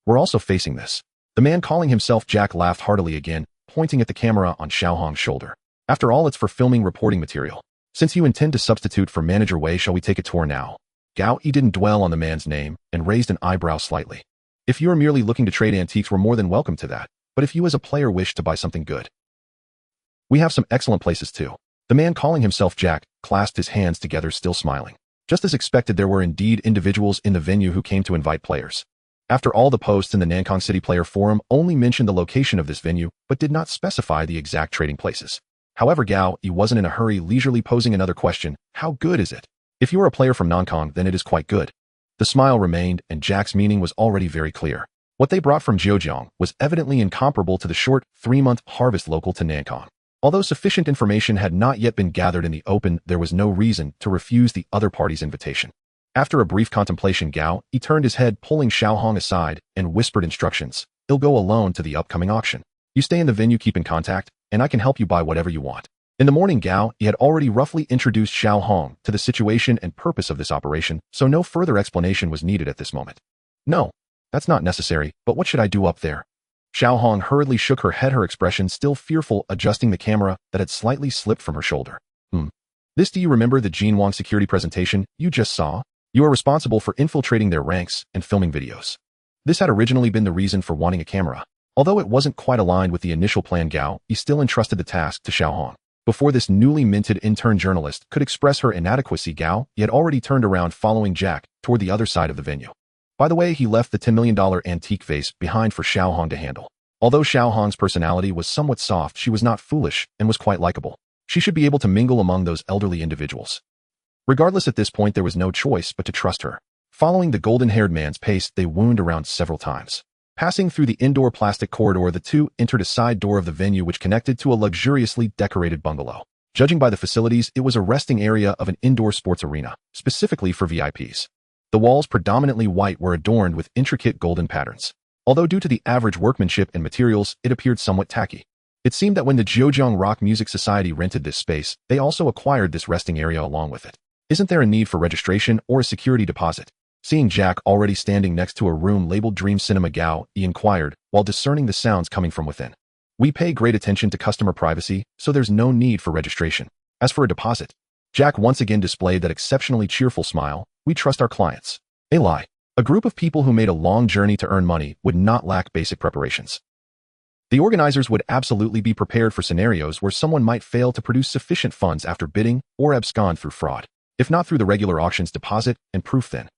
Speaker 1: we're also facing this. The man calling himself Jack laughed heartily again, pointing at the camera on Xiaohong's shoulder. After all, it's for filming reporting material. Since you intend to substitute for Manager Wei, shall we take a tour now? Gao Yi didn't dwell on the man's name and raised an eyebrow slightly. If you are merely looking to trade antiques, we're more than welcome to that. But if you as a player wish to buy something good, we have some excellent places too. The man calling himself Jack clasped his hands together, still smiling. Just as expected, there were indeed individuals in the venue who came to invite players. After all, the posts in the Nankong City Player Forum only mentioned the location of this venue, but did not specify the exact trading places. However, Gao Yi wasn't in a hurry, leisurely posing another question. How good is it? If you are a player from Nankong, then it is quite good. The smile remained, and Jack's meaning was already very clear. What they brought from Jiuzhou was evidently incomparable to the short 3-month harvest local to Nankong. Although sufficient information had not yet been gathered in the open, there was no reason to refuse the other party's invitation. After a brief contemplation, Gao Yi turned his head, pulling Xiaohong aside, and whispered instructions. He'll go alone to the upcoming auction. You stay in the venue, keep in contact, and I can help you buy whatever you want. In the morning, Gao Yi had already roughly introduced Xiaohong to the situation and purpose of this operation, so no further explanation was needed at this moment. No, that's not necessary, but what should I do up there? Xiaohong hurriedly shook her head, her expression still fearful, adjusting the camera that had slightly slipped from her shoulder. This, do you remember the Jinwang security presentation you just saw? You are responsible for infiltrating their ranks and filming videos. This had originally been the reason for wanting a camera. Although it wasn't quite aligned with the initial plan, Gao Yi still entrusted the task to Xiaohong. Before this newly minted intern journalist could express her inadequacy, Gao Yi had already turned around, following Jack toward the other side of the venue. By the way, he left the $10 million antique vase behind for Xiaohong to handle. Although Xiaohong's personality was somewhat soft, she was not foolish and was quite likable. She should be able to mingle among those elderly individuals. Regardless, at this point there was no choice but to trust her. Following the golden-haired man's pace, they wound around several times. Passing through the indoor plastic corridor, the two entered a side door of the venue which connected to a luxuriously decorated bungalow. Judging by the facilities, it was a resting area of an indoor sports arena, specifically for VIPs. The walls, predominantly white, were adorned with intricate golden patterns. Although due to the average workmanship and materials, it appeared somewhat tacky. It seemed that when the Zhejiang Rock Music Society rented this space, they also acquired this resting area along with it. Isn't there a need for registration or a security deposit? Seeing Jack already standing next to a room labeled Dream Cinema Gao, he inquired, while discerning the sounds coming from within. We pay great attention to customer privacy, so there's no need for registration. As for a deposit, Jack once again displayed that exceptionally cheerful smile. We trust our clients. A lie. A group of people who made a long journey to earn money would not lack basic preparations. The organizers would absolutely be prepared for scenarios where someone might fail to produce sufficient funds after bidding or abscond through fraud, if not through the regular auction's deposit and proof, then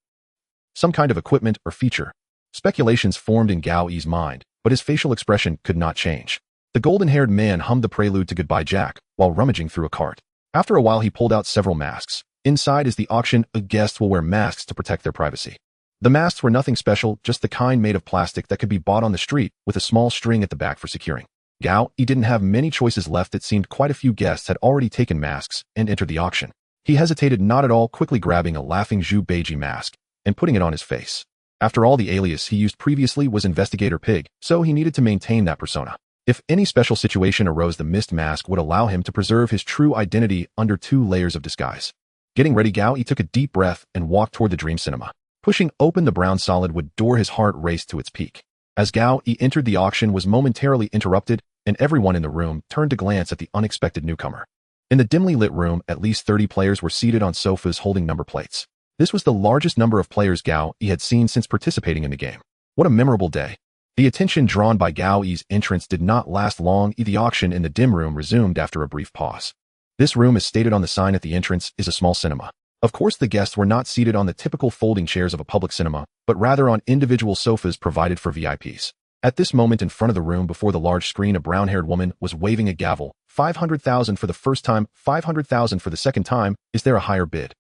Speaker 1: some kind of equipment or feature. Speculations formed in Gao Yi's mind, but his facial expression could not change. The golden-haired man hummed the prelude to Goodbye Jack while rummaging through a cart. After a while, he pulled out several masks. Inside is the auction. Guests will wear masks to protect their privacy. The masks were nothing special, just the kind made of plastic that could be bought on the street with a small string at the back for securing. Gao Yi didn't have many choices left. It seemed quite a few guests had already taken masks and entered the auction. He hesitated not at all, quickly grabbing a laughing Zhu Beiji mask and putting it on his face. After all, the alias he used previously was Investigator Pig, so he needed to maintain that persona. If any special situation arose, the mist mask would allow him to preserve his true identity under 2 layers of disguise. Getting ready, Gao Yi took a deep breath and walked toward the Dream Cinema. Pushing open the brown solid wood door, his heart raced to its peak. As Gao Yi entered, the auction was momentarily interrupted, and everyone in the room turned to glance at the unexpected newcomer. In the dimly lit room, at least 30 players were seated on sofas holding number plates. This was the largest number of players Gao Yi had seen since participating in the game. What a memorable day. The attention drawn by Gao Yi's entrance did not last long. The auction in the dim room resumed after a brief pause. This room, as stated on the sign at the entrance, is a small cinema. Of course, the guests were not seated on the typical folding chairs of a public cinema, but rather on individual sofas provided for VIPs. At this moment, in front of the room before the large screen, a brown-haired woman was waving a gavel. 500,000 for the first time, 500,000 for the second time. Is there a higher bid?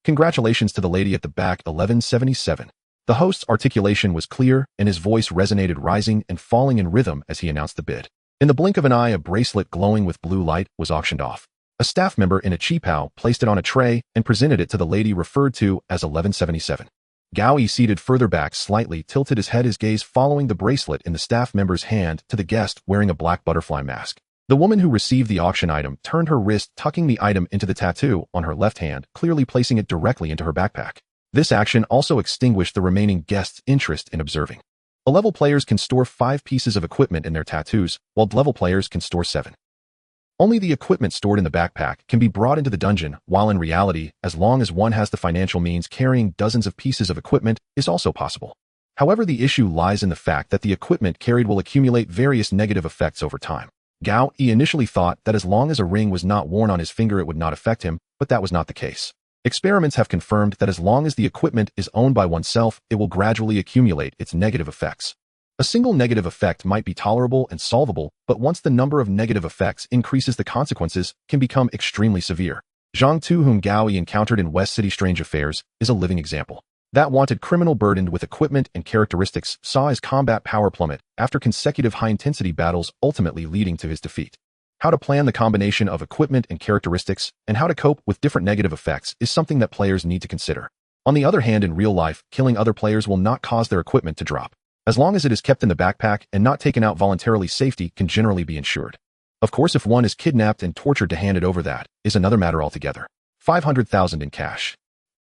Speaker 1: Congratulations to the lady at the back, 1177. The host's articulation was clear, and his voice resonated, rising and falling in rhythm as he announced the bid. In the blink of an eye, a bracelet glowing with blue light was auctioned off. A staff member in a cheapao placed it on a tray and presented it to the lady referred to as 1177. Gao Yi, seated further back, slightly tilted his head, his gaze following the bracelet in the staff member's hand to the guest wearing a black butterfly mask. The woman who received the auction item turned her wrist, tucking the item into the tattoo on her left hand, clearly placing it directly into her backpack. This action also extinguished the remaining guests' interest in observing. A-level players can store 5 pieces of equipment in their tattoos, while D-level players can store 7. Only the equipment stored in the backpack can be brought into the dungeon, while in reality, as long as one has the financial means, carrying dozens of pieces of equipment is also possible. However, the issue lies in the fact that the equipment carried will accumulate various negative effects over time. Gao Yi initially thought that as long as a ring was not worn on his finger it would not affect him, but that was not the case. Experiments have confirmed that as long as the equipment is owned by oneself, it will gradually accumulate its negative effects. A single negative effect might be tolerable and solvable, but once the number of negative effects increases, the consequences can become extremely severe. Zhang Tu, whom Gao Yi encountered in West City Strange Affairs, is a living example. That wanted criminal burdened with equipment and characteristics saw his combat power plummet after consecutive high-intensity battles, ultimately leading to his defeat. How to plan the combination of equipment and characteristics, and how to cope with different negative effects is something that players need to consider. On the other hand, in real life, killing other players will not cause their equipment to drop. As long as it is kept in the backpack and not taken out voluntarily, safety can generally be ensured. Of course, if one is kidnapped and tortured to hand it over, that is another matter altogether. 500,000 in cash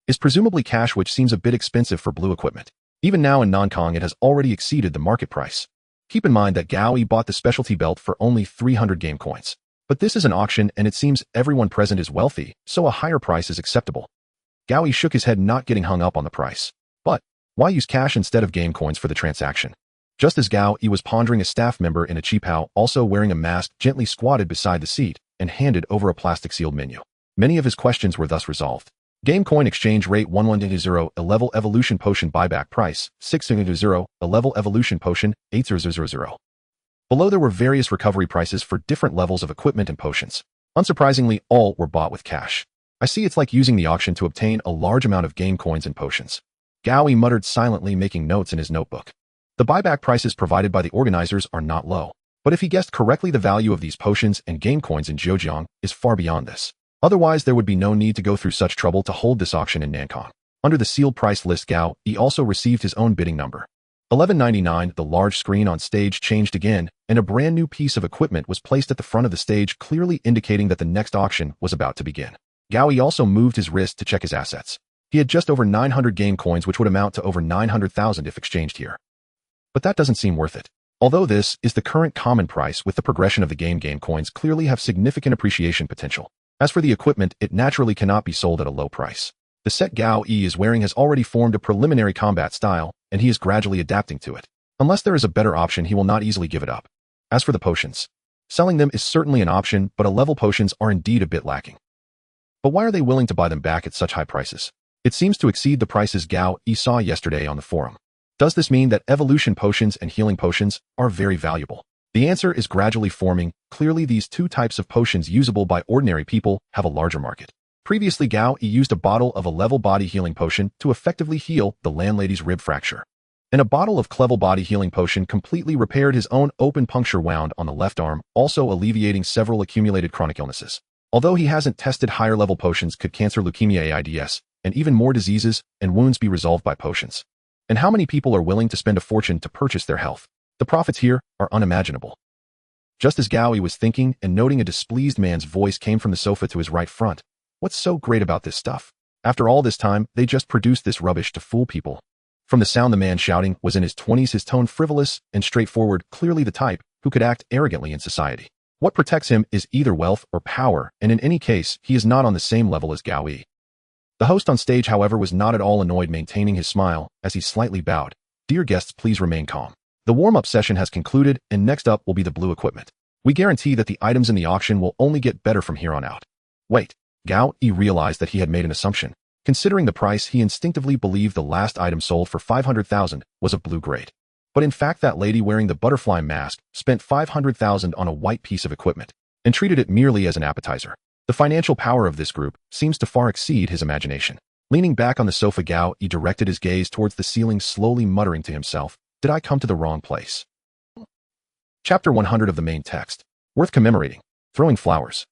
Speaker 1: is presumably cash, which seems a bit expensive for blue equipment. Even now in Nonkong, it has already exceeded the market price. Keep in mind that Gao Yi bought the specialty belt for only 300 game coins. But this is an auction, and it seems everyone present is wealthy, so a higher price is acceptable. Gao Yi shook his head, not getting hung up on the price. But why use cash instead of game coins for the transaction? Just as Gao Yi was pondering, a staff member in a cheapao, also wearing a mask, gently squatted beside the seat and handed over a plastic-sealed menu. Many of his questions were thus resolved. Game coin exchange rate 1100, a level evolution potion buyback price 600, a level evolution potion 8000. Below there were various recovery prices for different levels of equipment and potions. Unsurprisingly, all were bought with cash. I see it's like using the auction to obtain a large amount of game coins and potions. Gao Yi muttered silently, making notes in his notebook. The buyback prices provided by the organizers are not low, but if he guessed correctly, the value of these potions and game coins in Zhejiang is far beyond this. Otherwise, there would be no need to go through such trouble to hold this auction in Nankan. Under the sealed price list, Gao Yi also received his own bidding number. 1199. The large screen on stage changed again, and a brand new piece of equipment was placed at the front of the stage, clearly indicating that the next auction was about to begin. Gao Yi also moved his wrist to check his assets. He had just over 900 game coins, which would amount to over 900,000 if exchanged here. But that doesn't seem worth it. Although this is the current common price, with the progression of the game coins clearly have significant appreciation potential. As for the equipment, it naturally cannot be sold at a low price. The set Gao Yi is wearing has already formed a preliminary combat style, and he is gradually adapting to it. Unless there is a better option, he will not easily give it up. As for the potions, selling them is certainly an option, but level potions are indeed a bit lacking. But why are they willing to buy them back at such high prices? It seems to exceed the prices Gao Yi saw yesterday on the forum. Does this mean that evolution potions and healing potions are very valuable? The answer is gradually forming. Clearly, these two types of potions usable by ordinary people have a larger market. Previously, Gao Yi used a bottle of a level body healing potion to effectively heal the landlady's rib fracture. And a bottle of Clevel body healing potion completely repaired his own open puncture wound on the left arm, also alleviating several accumulated chronic illnesses. Although he hasn't tested higher level potions, could cancer, leukemia, AIDS, and even more diseases and wounds be resolved by potions? And how many people are willing to spend a fortune to purchase their health? The profits here are unimaginable. Just as Gao Yi was thinking and noting, a displeased man's voice came from the sofa to his right front. What's so great about this stuff? After all this time, they just produced this rubbish to fool people. From the sound, the man shouting was in his 20s, his tone frivolous and straightforward, clearly the type who could act arrogantly in society. What protects him is either wealth or power, and in any case, he is not on the same level as Gao Yi. The host on stage, however, was not at all annoyed, maintaining his smile as he slightly bowed. Dear guests, please remain calm. The warm-up session has concluded, and next up will be the blue equipment. We guarantee that the items in the auction will only get better from here on out. Wait. Gao Yi realized that he had made an assumption. Considering the price, he instinctively believed the last item sold for 500,000 was of blue grade. But in fact, that lady wearing the butterfly mask spent 500,000 on a white piece of equipment and treated it merely as an appetizer. The financial power of this group seems to far exceed his imagination. Leaning back on the sofa, Gao Yi directed his gaze towards the ceiling, slowly muttering to himself, "Did I come to the wrong place?" Chapter 100 of the main text. Worth commemorating. Throwing flowers.